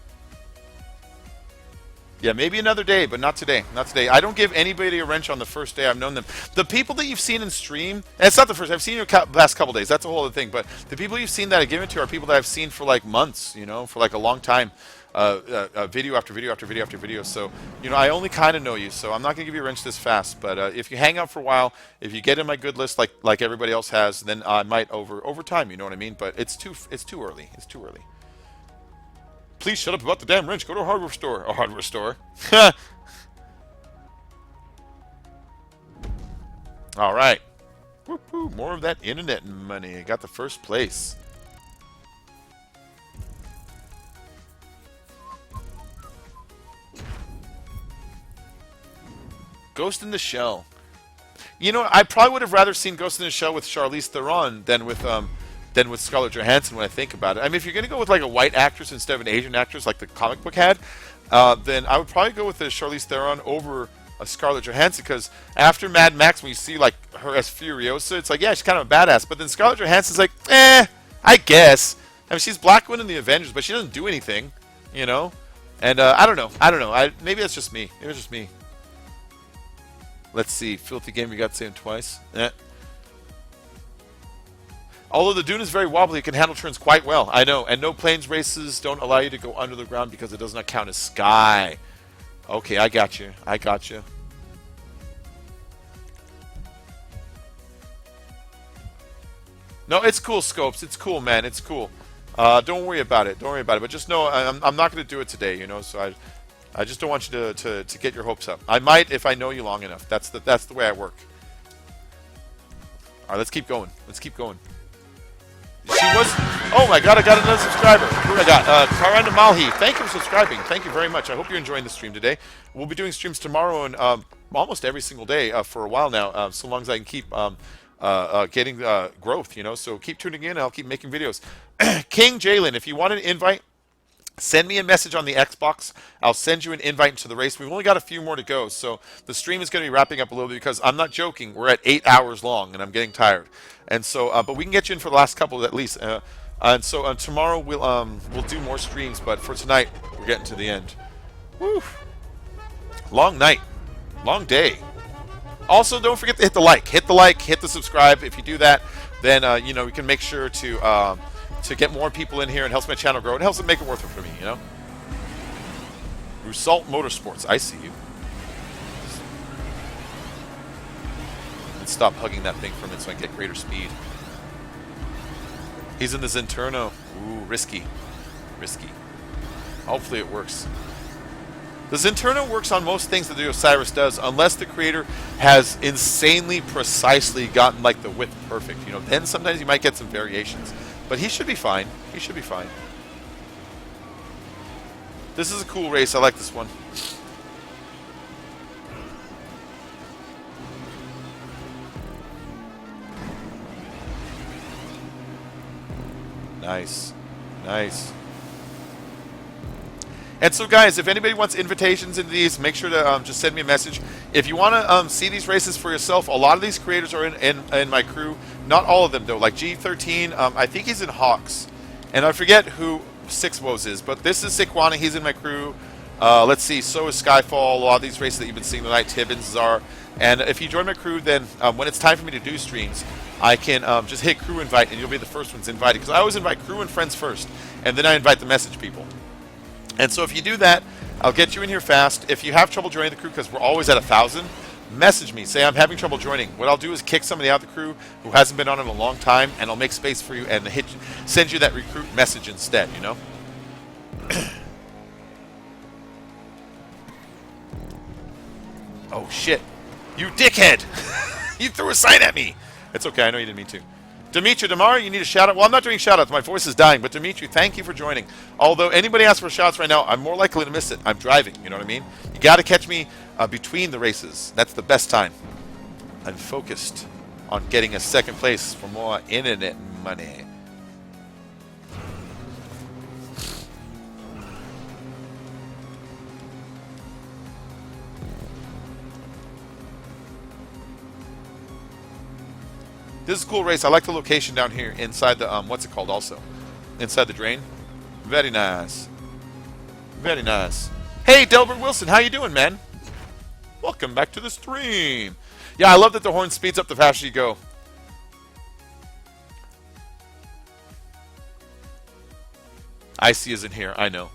Yeah, maybe another day, but not today. Not today. I don't give anybody a wrench on the first day I've known them. The people that you've seen in stream, and it's not the first, I've seen you last couple days. That's a whole other thing. But the people you've seen that I give it to are people that I've seen for like months, you know, for like a long time. Video after video after video after video. So, you know, I only kind of know you, so I'm not going to give you a wrench this fast. But if you hang out for a while, if you get in my good list like everybody else has, then I might over time, you know what I mean? But it's too early. It's too early. Please shut up about the damn wrench. Go to a hardware store. A hardware store. All right. Woo-hoo, more of that internet money. I got the first place. Ghost in the Shell. You know, I probably would have rather seen Ghost in the Shell with Charlize Theron than with Scarlett Johansson when I think about it. I mean, if you're gonna go with like a white actress instead of an Asian actress like the comic book had, then I would probably go with the Charlize Theron over a Scarlett Johansson, because after Mad Max, when you see like her as Furiosa, it's like, yeah, she's kind of a badass. But then Scarlett Johansson's like, I guess. I mean, she's Black Widow in the Avengers, but she doesn't do anything, you know. And I don't know. Maybe that's just me. Maybe it's just me. Let's see. Filthy Game, you got to say him twice. Although the dune is very wobbly, it can handle turns quite well. I know. And no planes races don't allow you to go under the ground because it does not count as sky. Okay, I got you. I got you. No, it's cool, Scopes. It's cool, man. It's cool. Don't worry about it. Don't worry about it. But just know I'm not going to do it today, you know. So I just don't want you to get your hopes up. I might if I know you long enough. That's the way I work. All right, let's keep going. Let's keep going. She was... Oh, my God, I got another subscriber. Who I got? Karanda Malhi. Thank you for subscribing. Thank you very much. I hope you're enjoying the stream today. We'll be doing streams tomorrow and almost every single day for a while now, so long as I can keep getting growth, you know. So keep tuning in, and I'll keep making videos. King Jalen, if you want an invite, send me a message on the Xbox. I'll send you an invite into the race. We've only got a few more to go, so the stream is going to be wrapping up a little bit because I'm not joking. We're at 8 hours long, and I'm getting tired. And so, but we can get you in for the last couple at least. And so tomorrow we'll do more streams, but for tonight we're getting to the end. Woo! Long night, long day. Also, don't forget to hit the like, hit the subscribe. If you do that, then you know, we can make sure to get more people in here, and helps my channel grow. It helps it make it worth it for me, you know. Rusalt Motorsports, I see you. Let's stop hugging that thing for a minute so I can get greater speed. He's in the Zenturno. Ooh, risky. Risky. Hopefully it works. The Zenturno works on most things that the Osiris does, unless the creator has insanely precisely gotten like the width perfect. You know, then sometimes you might get some variations. But he should be fine. He should be fine. This is a cool race. I like this one. Nice. Nice. And so, guys, if anybody wants invitations into these, make sure to just send me a message. If you want to see these races for yourself, a lot of these creators are in my crew. Not all of them, though. Like G13, I think he's in Hawks. And I forget who Six Woes is, but this is Sikwana. He's in my crew. Let's see. So is Skyfall. A lot of these races that you've been seeing tonight, Tibbins are. And if you join my crew, then when it's time for me to do streams, I can just hit crew invite, and you'll be the first ones invited. Because I always invite crew and friends first, and then I invite the message people. And so if you do that, I'll get you in here fast. If you have trouble joining the crew, because we're always at 1,000, message me. Say I'm having trouble joining. What I'll do is kick somebody out of the crew who hasn't been on in a long time, and I'll make space for you and send you that recruit message instead, you know? Oh, shit. You dickhead! You threw a sign at me! It's okay, I know you didn't mean to. Dimitri, tomorrow you need a shout-out. Well, I'm not doing shout-outs. My voice is dying. But, Dimitri, thank you for joining. Although anybody asks for shout-outs right now, I'm more likely to miss it. I'm driving, you know what I mean? You got to catch me between the races. That's the best time. I'm focused on getting a second place for more internet money. This is a cool race. I like the location down here inside the, what's it called also? Inside the drain. Very nice. Very nice. Hey, Delbert Wilson, how you doing, man? Welcome back to the stream. Yeah, I love that the horn speeds up the faster you go. Icy isn't here, I know.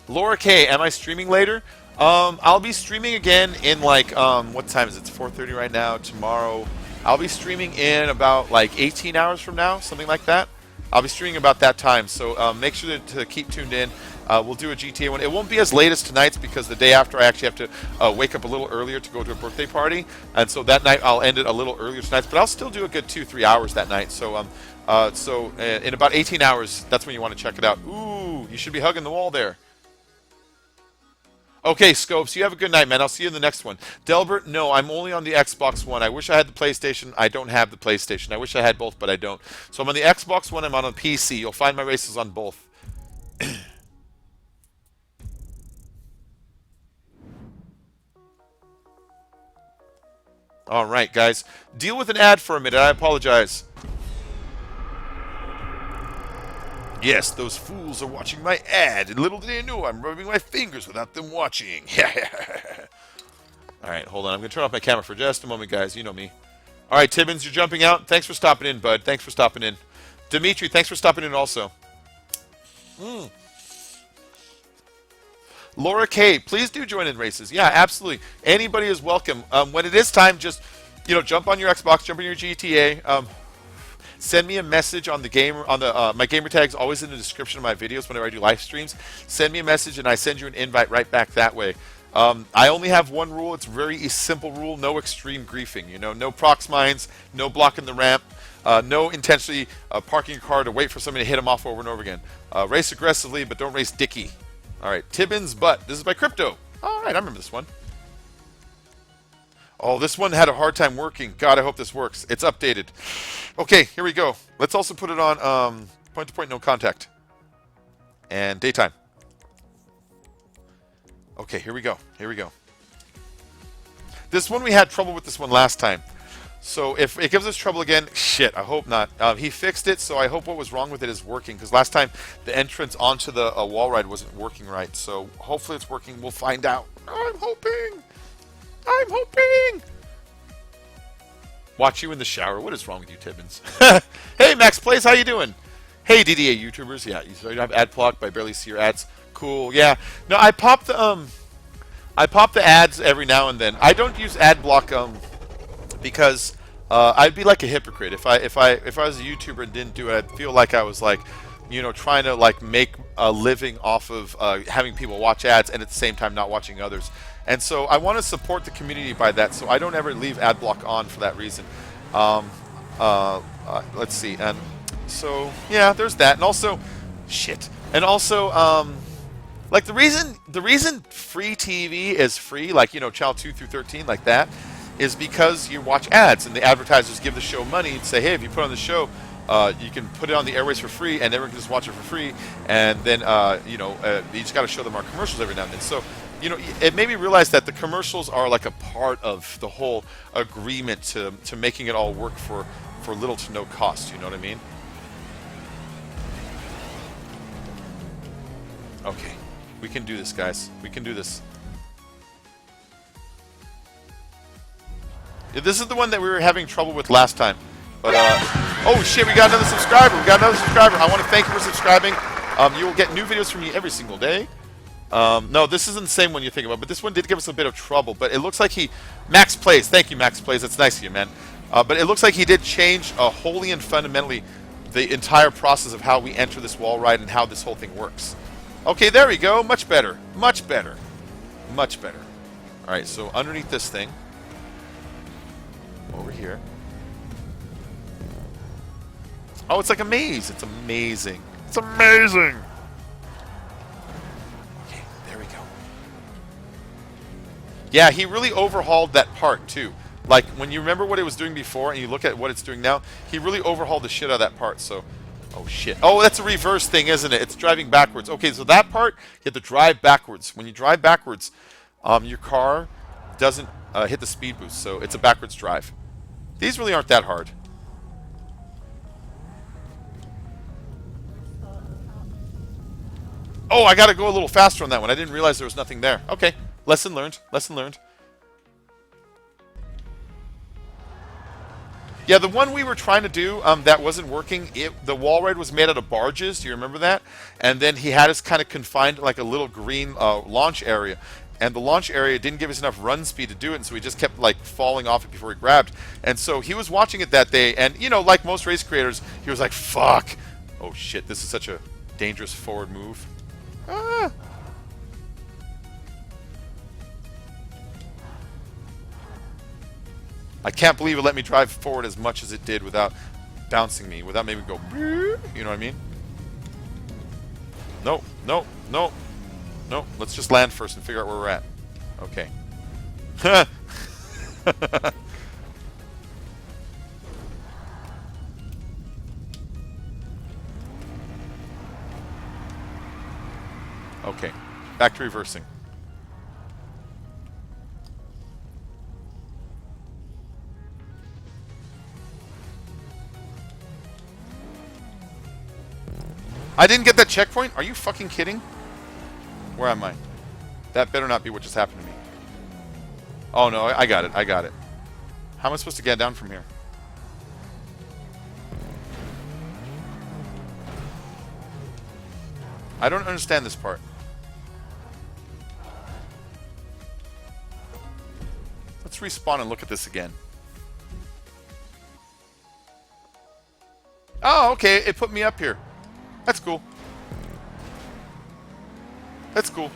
Laura K, am I streaming later? I'll be streaming again in like, what time is it? It's 4:30 right now. Tomorrow, I'll be streaming in about like 18 hours from now, something like that. I'll be streaming about that time, so make sure to keep tuned in. We'll do a GTA one. It won't be as late as tonight's because the day after I actually have to wake up a little earlier to go to a birthday party, and so that night I'll end it a little earlier tonight. But I'll still do a good 2-3 hours that night. So in about 18 hours, that's when you want to check it out. Ooh, you should be hugging the wall there. Okay, Scopes, you have a good night, man. I'll see you in the next one. Delbert, no, I'm only on the Xbox One. I wish I had the PlayStation. I don't have the PlayStation. I wish I had both, but I don't. So I'm on the Xbox One. I'm on a PC. You'll find my races on both. All right, guys. Deal with an ad for a minute. I apologize. Yes, those fools are watching my ad, and little do they know I'm rubbing my fingers without them watching. All right, hold on. I'm going to turn off my camera for just a moment, guys. You know me. All right, Tibbins, you're jumping out. Thanks for stopping in, bud. Thanks for stopping in. Dimitri, thanks for stopping in also. Laura K, please do join in races. Yeah, absolutely. Anybody is welcome. When it is time, just, jump on your Xbox, jump on your GTA. Send me a message on the gamer on the my gamer tag's always in the description of my videos whenever I do live streams. Send me a message and I send you an invite right back that way. I only have one rule. It's a very simple rule: no extreme griefing. No prox mines, no blocking the ramp, no intentionally parking your car to wait for somebody to hit them off over and over again. Race aggressively, but don't race dicky. All right, Tibbins, but this is by Crypto. All right, I remember this one. Oh, this one had a hard time working. God, I hope this works. It's updated. Okay, here we go. Let's also put it on point-to-point no contact. And daytime. Okay, here we go. Here we go. This one, we had trouble with this one last time. So if it gives us trouble again, shit, I hope not. He fixed it, so I hope what was wrong with it is working. Because last time, the entrance onto the wall ride wasn't working right. So hopefully it's working. We'll find out. I'm hoping. I'm hoping. Watch you in the shower. What is wrong with you, Tibbins? Hey, Max Plays, how you doing? Hey, DDA YouTubers. Yeah, you have ad block, but I barely see your ads. Cool. Yeah. No, I pop the ads every now and then. I don't use ad block because I'd be like a hypocrite if I was a YouTuber and didn't do it. I'd feel like I was like, trying to make a living off of having people watch ads and at the same time not watching others. And so I want to support the community by that, so I don't ever leave ad block on for that reason. Let's see, and so yeah, there's that, and also, shit, and also, like the reason free TV is free, like channel 2 through 13, like that, is because you watch ads, and the advertisers give the show money and say, hey, if you put on the show, you can put it on the airways for free, and everyone can just watch it for free, and then you just got to show them our commercials every now and then. So. It made me realize that the commercials are like a part of the whole agreement to making it all work for little to no cost. You know what I mean? Okay. We can do this, guys. We can do this. Yeah, this is the one that we were having trouble with last time. But, oh shit, we got another subscriber. I want to thank you for subscribing. You will get new videos from me every single day. No, this isn't the same one you're thinking about, but this one did give us a bit of trouble. But it looks like Max Plays. Thank you, Max Plays. That's nice of you, man. But it looks like he did change wholly and fundamentally the entire process of how we enter this wall ride and how this whole thing works. Okay, there we go. Much better. Much better. Much better. All right, so underneath this thing, over here. Oh, it's like a maze. It's amazing. It's amazing. Yeah, he really overhauled that part, too. Like, when you remember what it was doing before and you look at what it's doing now, he really overhauled the shit out of that part, so... Oh, shit. Oh, that's a reverse thing, isn't it? It's driving backwards. Okay, so that part, you have to drive backwards. When you drive backwards, your car doesn't hit the speed boost, so it's a backwards drive. These really aren't that hard. Oh, I gotta go a little faster on that one. I didn't realize there was nothing there. Okay. Lesson learned. Lesson learned. Yeah, the one we were trying to do that wasn't working, the wall ride was made out of barges. Do you remember that? And then he had us kind of confined to like a little green launch area. And the launch area didn't give us enough run speed to do it, and so we just kept like falling off it before we grabbed. And so he was watching it that day, and like most race creators, he was like, fuck. Oh shit, this is such a dangerous forward move. Ah. I can't believe it let me drive forward as much as it did without bouncing me, without making me go, you know what I mean? No, no, no. No, let's just land first and figure out where we're at. Okay. Okay. Back to reversing. I didn't get that checkpoint? Are you fucking kidding? Where am I? That better not be what just happened to me. Oh no, I got it. I got it. How am I supposed to get down from here? I don't understand this part. Let's respawn and look at this again. Oh, okay. It put me up here. That's cool. That's cool.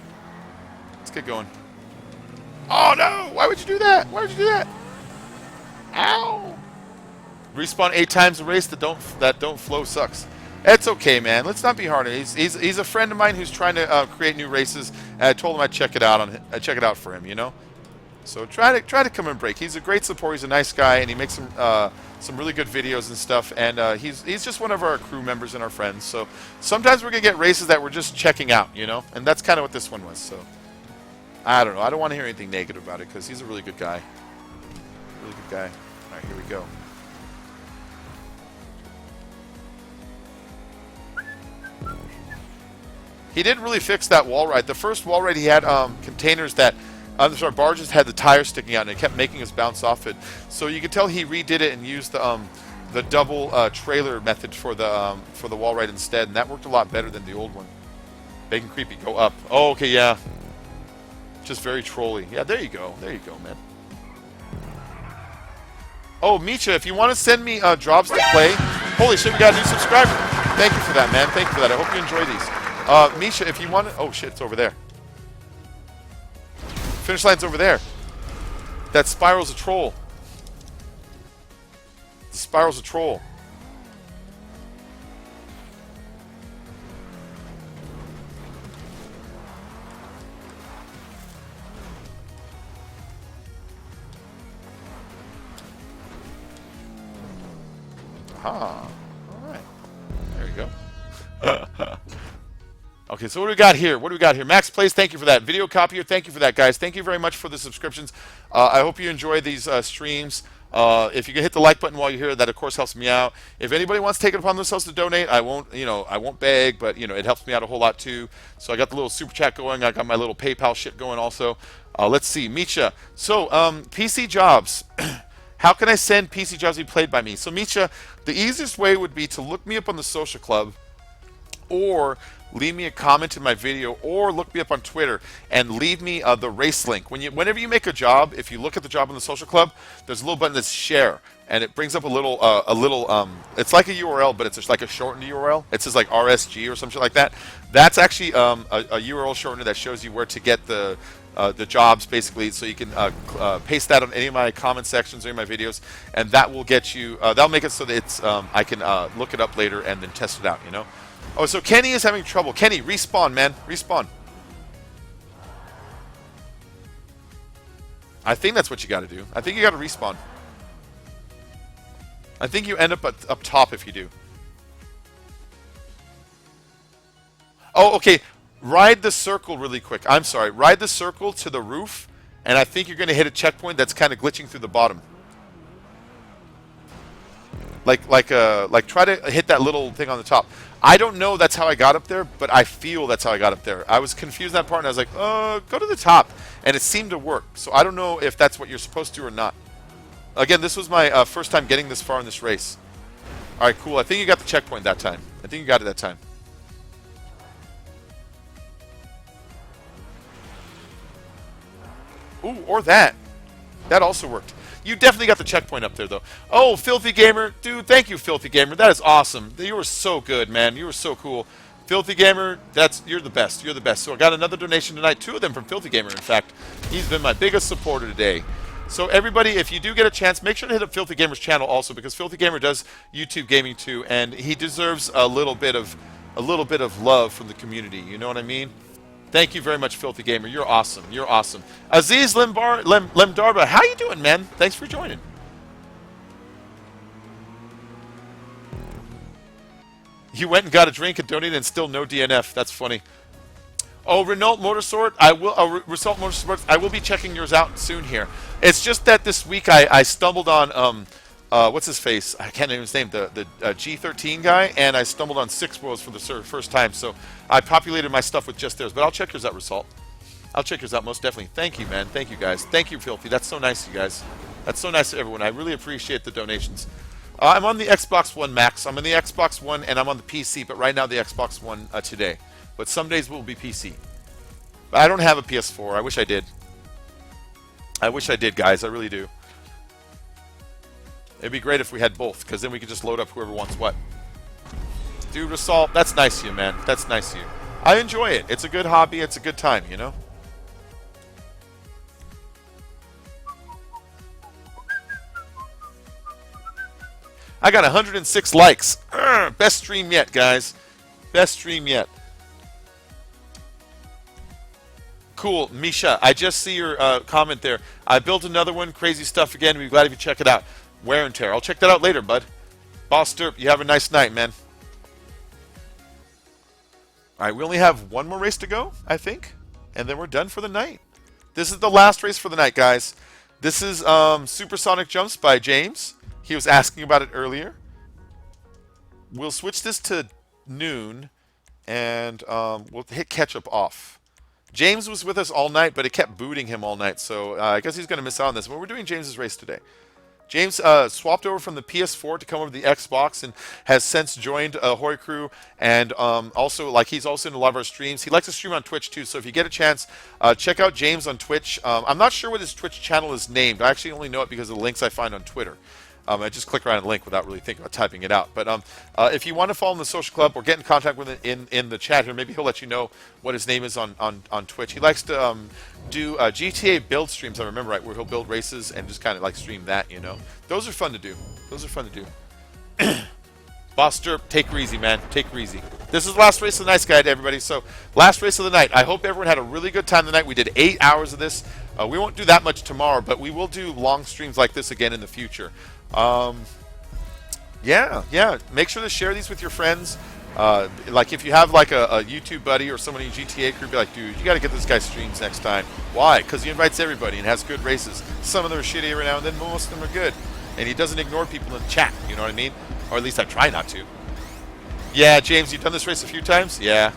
Let's get going. Oh no! Why would you do that? Why would you do that? Ow! Respawn 8 times a race that don't flow sucks. It's okay, man. Let's not be hard on him. He's a friend of mine who's trying to create new races, and I told him I'd check it out for him, you know. So try to come and break. He's a great support. He's a nice guy, and he makes some really good videos and stuff. And he's just one of our crew members and our friends. So sometimes we're gonna get races that we're just checking out, you know. And that's kind of what this one was. So I don't know. I don't want to hear anything negative about it because he's a really good guy. Really good guy. All right, here we go. He didn't really fix that wall ride. The first wall ride he had containers that, barges had the tires sticking out, and it kept making us bounce off it. So you could tell he redid it and used the double trailer method for the wall ride instead, and that worked a lot better than the old one. Bacon Creepy, go up. Oh, okay, yeah. Just very trolly. Yeah, there you go. There you go, man. Oh, Misha, if you want to send me drops to play, holy shit, we got a new subscriber. Thank you for that, man. Thank you for that. I hope you enjoy these. Misha, if you want to... Oh, shit, it's over there. Finish line's over there. That spiral's a troll. The spiral's a troll. Aha. All right. There you go. Okay, so what do we got here? What do we got here? Max Plays, thank you for that. Video Copier, thank you for that, guys. Thank you very much for the subscriptions. I hope you enjoy these streams. If you can hit the like button while you're here, that of course helps me out. If anybody wants to take it upon themselves to donate, I won't beg, but it helps me out a whole lot too. So I got the little super chat going. I got my little PayPal shit going also. Let's see, Misha. So PC jobs. How can I send PC jobs to be played by me? So Misha, the easiest way would be to look me up on the social club, or leave me a comment in my video, or look me up on Twitter and leave me the race link. Whenever you make a job, if you look at the job on the social club, there's a little button that's share, and it brings up a little it's like a URL, but it's just like a shortened URL. It says like RSG or something like that. That's actually a URL shortener that shows you where to get the jobs, basically, so you can paste that on any of my comment sections or any of my videos, and that will get you. That'll make it so that it's I can look it up later and then test it out. Oh, so Kenny is having trouble. Kenny, respawn, man. Respawn. I think that's what you got to do. I think you got to respawn. I think you end up up top if you do. Oh, okay. Ride the circle really quick. I'm sorry. Ride the circle to the roof, and I think you're going to hit a checkpoint that's kind of glitching through the bottom. Like try to hit that little thing on the top. I don't know that's how I got up there, but I feel that's how I got up there. I was confused that part, and I was like, go to the top. And it seemed to work. So I don't know if that's what you're supposed to or not. Again, this was my first time getting this far in this race. All right, cool. I think you got the checkpoint that time. I think you got it that time. Ooh, or that. That also worked. You definitely got the checkpoint up there, though. Oh, Filthy Gamer. Dude, thank you, Filthy Gamer. That is awesome. You were so good, man. You were so cool. Filthy Gamer, you're the best. You're the best. So I got another donation tonight. 2 of them from Filthy Gamer, in fact. He's been my biggest supporter today. So everybody, if you do get a chance, make sure to hit up Filthy Gamer's channel also, because Filthy Gamer does YouTube gaming too, and he deserves a little bit of love from the community. You know what I mean? Thank you very much, Filthy Gamer. You're awesome. You're awesome. Aziz Lemdarba, how you doing, man? Thanks for joining. You went and got a drink and donated and still no DNF. That's funny. Oh, Renault Motorsport, Result Motorsports, I will be checking yours out soon here. It's just that this week I stumbled on what's his face? I can't name his name. The G13 guy, and I stumbled on 6 Worlds for the first time. So I populated my stuff with just theirs. But I'll check yours out, Result. I'll check yours out most definitely. Thank you, man. Thank you, guys. Thank you, Filthy. That's so nice, you guys. That's so nice to everyone. I really appreciate the donations. I'm on the Xbox One Max. I'm on the Xbox One, and I'm on the PC. But right now, the Xbox One today. But some days will be PC. But I don't have a PS4. I wish I did. I wish I did, guys. I really do. It'd be great if we had both, because then we could just load up whoever wants what. Dude, Assault, that's nice of you, man. That's nice of you. I enjoy it. It's a good hobby. It's a good time, you know? I got 106 likes. Best stream yet, guys. Best stream yet. Cool, Misha. I just see your comment there. I built another one. Crazy stuff again. We'd be glad if you check it out. Wear and Tear. I'll check that out later, bud. Boss Derp, you have a nice night, man. All right, we only have one more race to go, I think, and then we're done for the night. This is the last race for the night, guys. This is Supersonic Jumps by James. He was asking about it earlier. We'll switch this to noon, and we'll hit catch-up off. James was with us all night, but it kept booting him all night, so I guess he's going to miss out on this. But we're doing James's race today. James swapped over from the PS4 to come over to the Xbox and has since joined AHOY crew, and also he's also in a lot of our streams. He likes to stream on Twitch too, so if you get a chance, check out James on Twitch. I'm not sure what his Twitch channel is named. I actually only know it because of the links I find on Twitter. I just click around a link without really thinking about typing it out. But if you want to follow him in the social club or get in contact with him in the chat here, maybe he'll let you know what his name is on Twitch. He likes to do GTA build streams, I remember right, where he'll build races and just kind of like stream that, you know. Those are fun to do. Those are fun to do. Boss Derp, take her easy, man. Take her easy. This is the last race of the night, guys, everybody. So, last race of the night. I hope everyone had a really good time tonight. We did 8 hours of this. We won't do that much tomorrow, but we will do long streams like this again in the future. Yeah. Make sure to share these with your friends. Like if you have like a YouTube buddy or someone in your GTA crew, be like, dude, you got to get this guy streams next time. Why? Because he invites everybody and has good races. Some of them are shitty every now and then, most of them are good. And he doesn't ignore people in the chat, you know what I mean? Or at least I try not to. Yeah, James, you've done this race a few times? Yeah.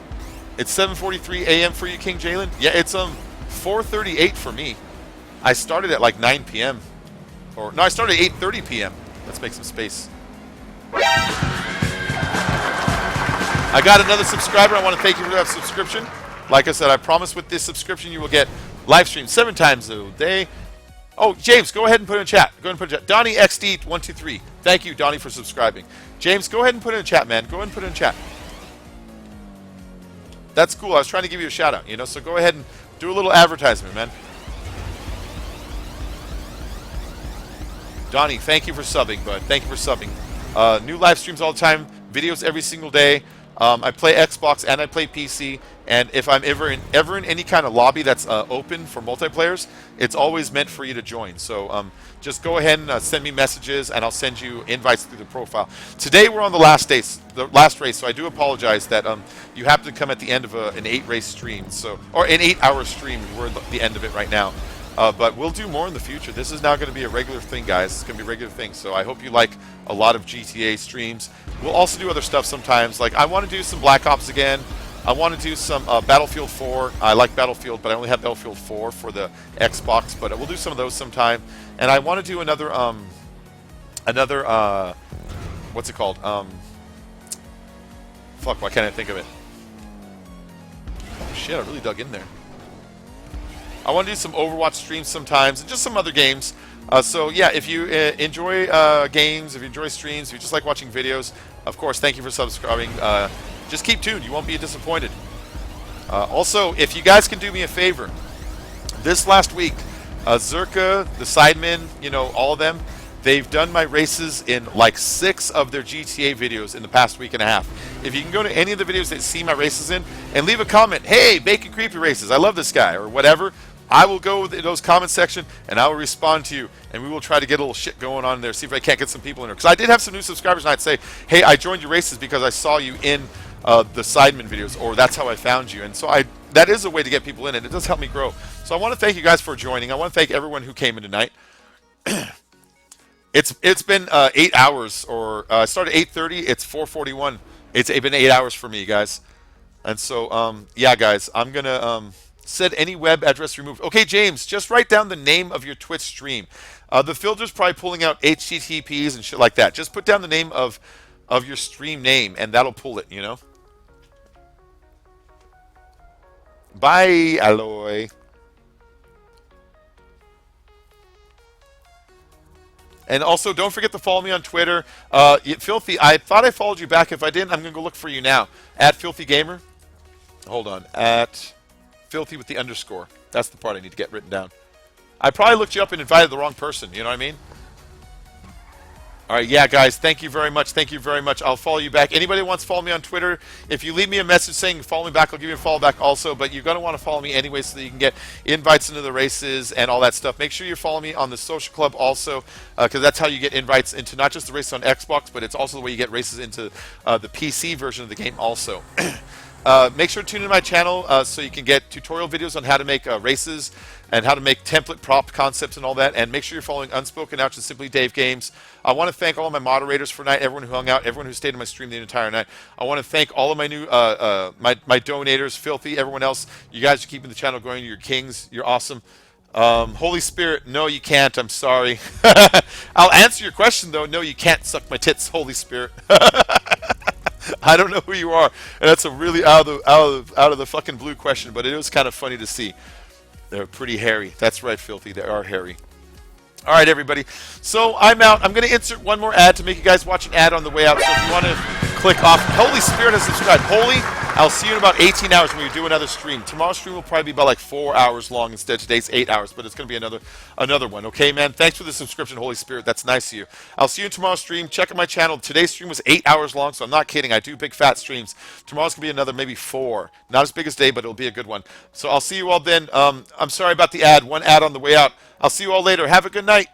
It's 7:43 a.m. for you, King Jalen? Yeah, it's 4:38 for me. I started at like 9 p.m. Or no, I started at 8:30 p.m. Let's make some space. I got another subscriber. I want to thank you for that subscription. Like I said, I promise with this subscription you will get live streams 7 times a day. Oh, James, go ahead and put it in chat. Go ahead and put it in chat. Donnie XD123. Thank you, Donnie, for subscribing. James, go ahead and put it in chat, man. Go ahead and put it in chat. That's cool. I was trying to give you a shout out, you know, so go ahead and do a little advertisement, man. Donnie, thank you for subbing, bud. Thank you for subbing. New live streams all the time, videos every single day. I play Xbox and I play PC, and if I'm ever in any kind of lobby that's open for multiplayers, it's always meant for you to join. So just go ahead and send me messages, and I'll send you invites through the profile. Today we're on the last race, so I do apologize that you have to come at the end of an 8-race stream, or an 8-hour stream. We're at the end of it right now. But we'll do more in the future. This is now going to be a regular thing, guys. It's going to be a regular thing. So I hope you like a lot of GTA streams. We'll also do other stuff sometimes. Like I want to do some Black Ops again. I want to do some Battlefield 4. I like Battlefield, but I only have Battlefield 4 for the Xbox. But we'll do some of those sometime. And I want to do another what's it called? Fuck, why can't I think of it? Oh, shit, I really dug in there. I want to do some Overwatch streams sometimes, and just some other games. So yeah, if you enjoy games, if you enjoy streams, if you just like watching videos, of course, thank you for subscribing. Just keep tuned. You won't be disappointed. Also, if you guys can do me a favor, this last week, Zerka, the Sidemen, you know, all of them, They've done my races in like 6 of their GTA videos in the past week and a half. If you can go to any of the videos that see my races in and leave a comment, hey, Bacon Creepy Races, I love this guy, or whatever, I will go in those comment section and I will respond to you, and we will try to get a little shit going on there, see if I can't get some people in there. Because I did have some new subscribers, and I'd say, hey, I joined your races because I saw you in the Sidemen videos, or that's how I found you. And so that is a way to get people in, and it does help me grow. So I want to thank you guys for joining. I want to thank everyone who came in tonight. It's been 8 hours, or I started at 8:30. It's 4:41. It's been 8 hours for me, guys. And so, yeah, guys, I'm gonna set any web address removed. Okay, James, just write down the name of your Twitch stream. The filter's probably pulling out HTTPs and shit like that. Just put down the name of your stream name, and that'll pull it. You know. Bye, Alloy. And also, don't forget to follow me on Twitter. Filthy, I thought I followed you back. If I didn't, I'm going to go look for you now. At Filthy Gamer. Hold on. At Filthy with the underscore. That's the part I need to get written down. I probably looked you up and invited the wrong person. You know what I mean? All right, yeah, guys, thank you very much. Thank you very much. I'll follow you back. Anybody who wants to follow me on Twitter, if you leave me a message saying follow me back, I'll give you a follow back also. But you're going to want to follow me anyway so that you can get invites into the races and all that stuff. Make sure you follow me on the social club also, because that's how you get invites into not just the races on Xbox, but it's also the way you get races into the PC version of the game also. Make sure to tune in my channel so you can get tutorial videos on how to make races and how to make template prop concepts and all that. And make sure you're following Unspoken Ouch and Simply Dave Games. I want to thank all of my moderators for tonight, everyone who hung out, everyone who stayed in my stream the entire night. I want to thank all of my new my donators, Filthy, everyone else. You guys are keeping the channel going. You're kings. You're awesome. Holy Spirit, no, you can't. I'm sorry. I'll answer your question though. No, you can't suck my tits, Holy Spirit. I don't know who you are, and that's a really out of the fucking blue question, but it was kind of funny to see. They're pretty hairy. That's right, Filthy. They are hairy. All right, everybody. So I'm out. I'm going to insert one more ad to make you guys watch an ad on the way out. So if you want to click off, Holy Spirit has subscribed. Holy, I'll see you in about 18 hours when we do another stream. Tomorrow's stream will probably be about like 4 hours long instead of today's 8 hours, but it's going to be another one. Okay, man? Thanks for the subscription, Holy Spirit. That's nice of you. I'll see you in tomorrow's stream. Check out my channel. Today's stream was 8 hours long, so I'm not kidding. I do big fat streams. Tomorrow's going to be another maybe 4. Not as big as today, but it'll be a good one. So I'll see you all then. I'm sorry about the ad. One ad on the way out. I'll see you all later. Have a good night.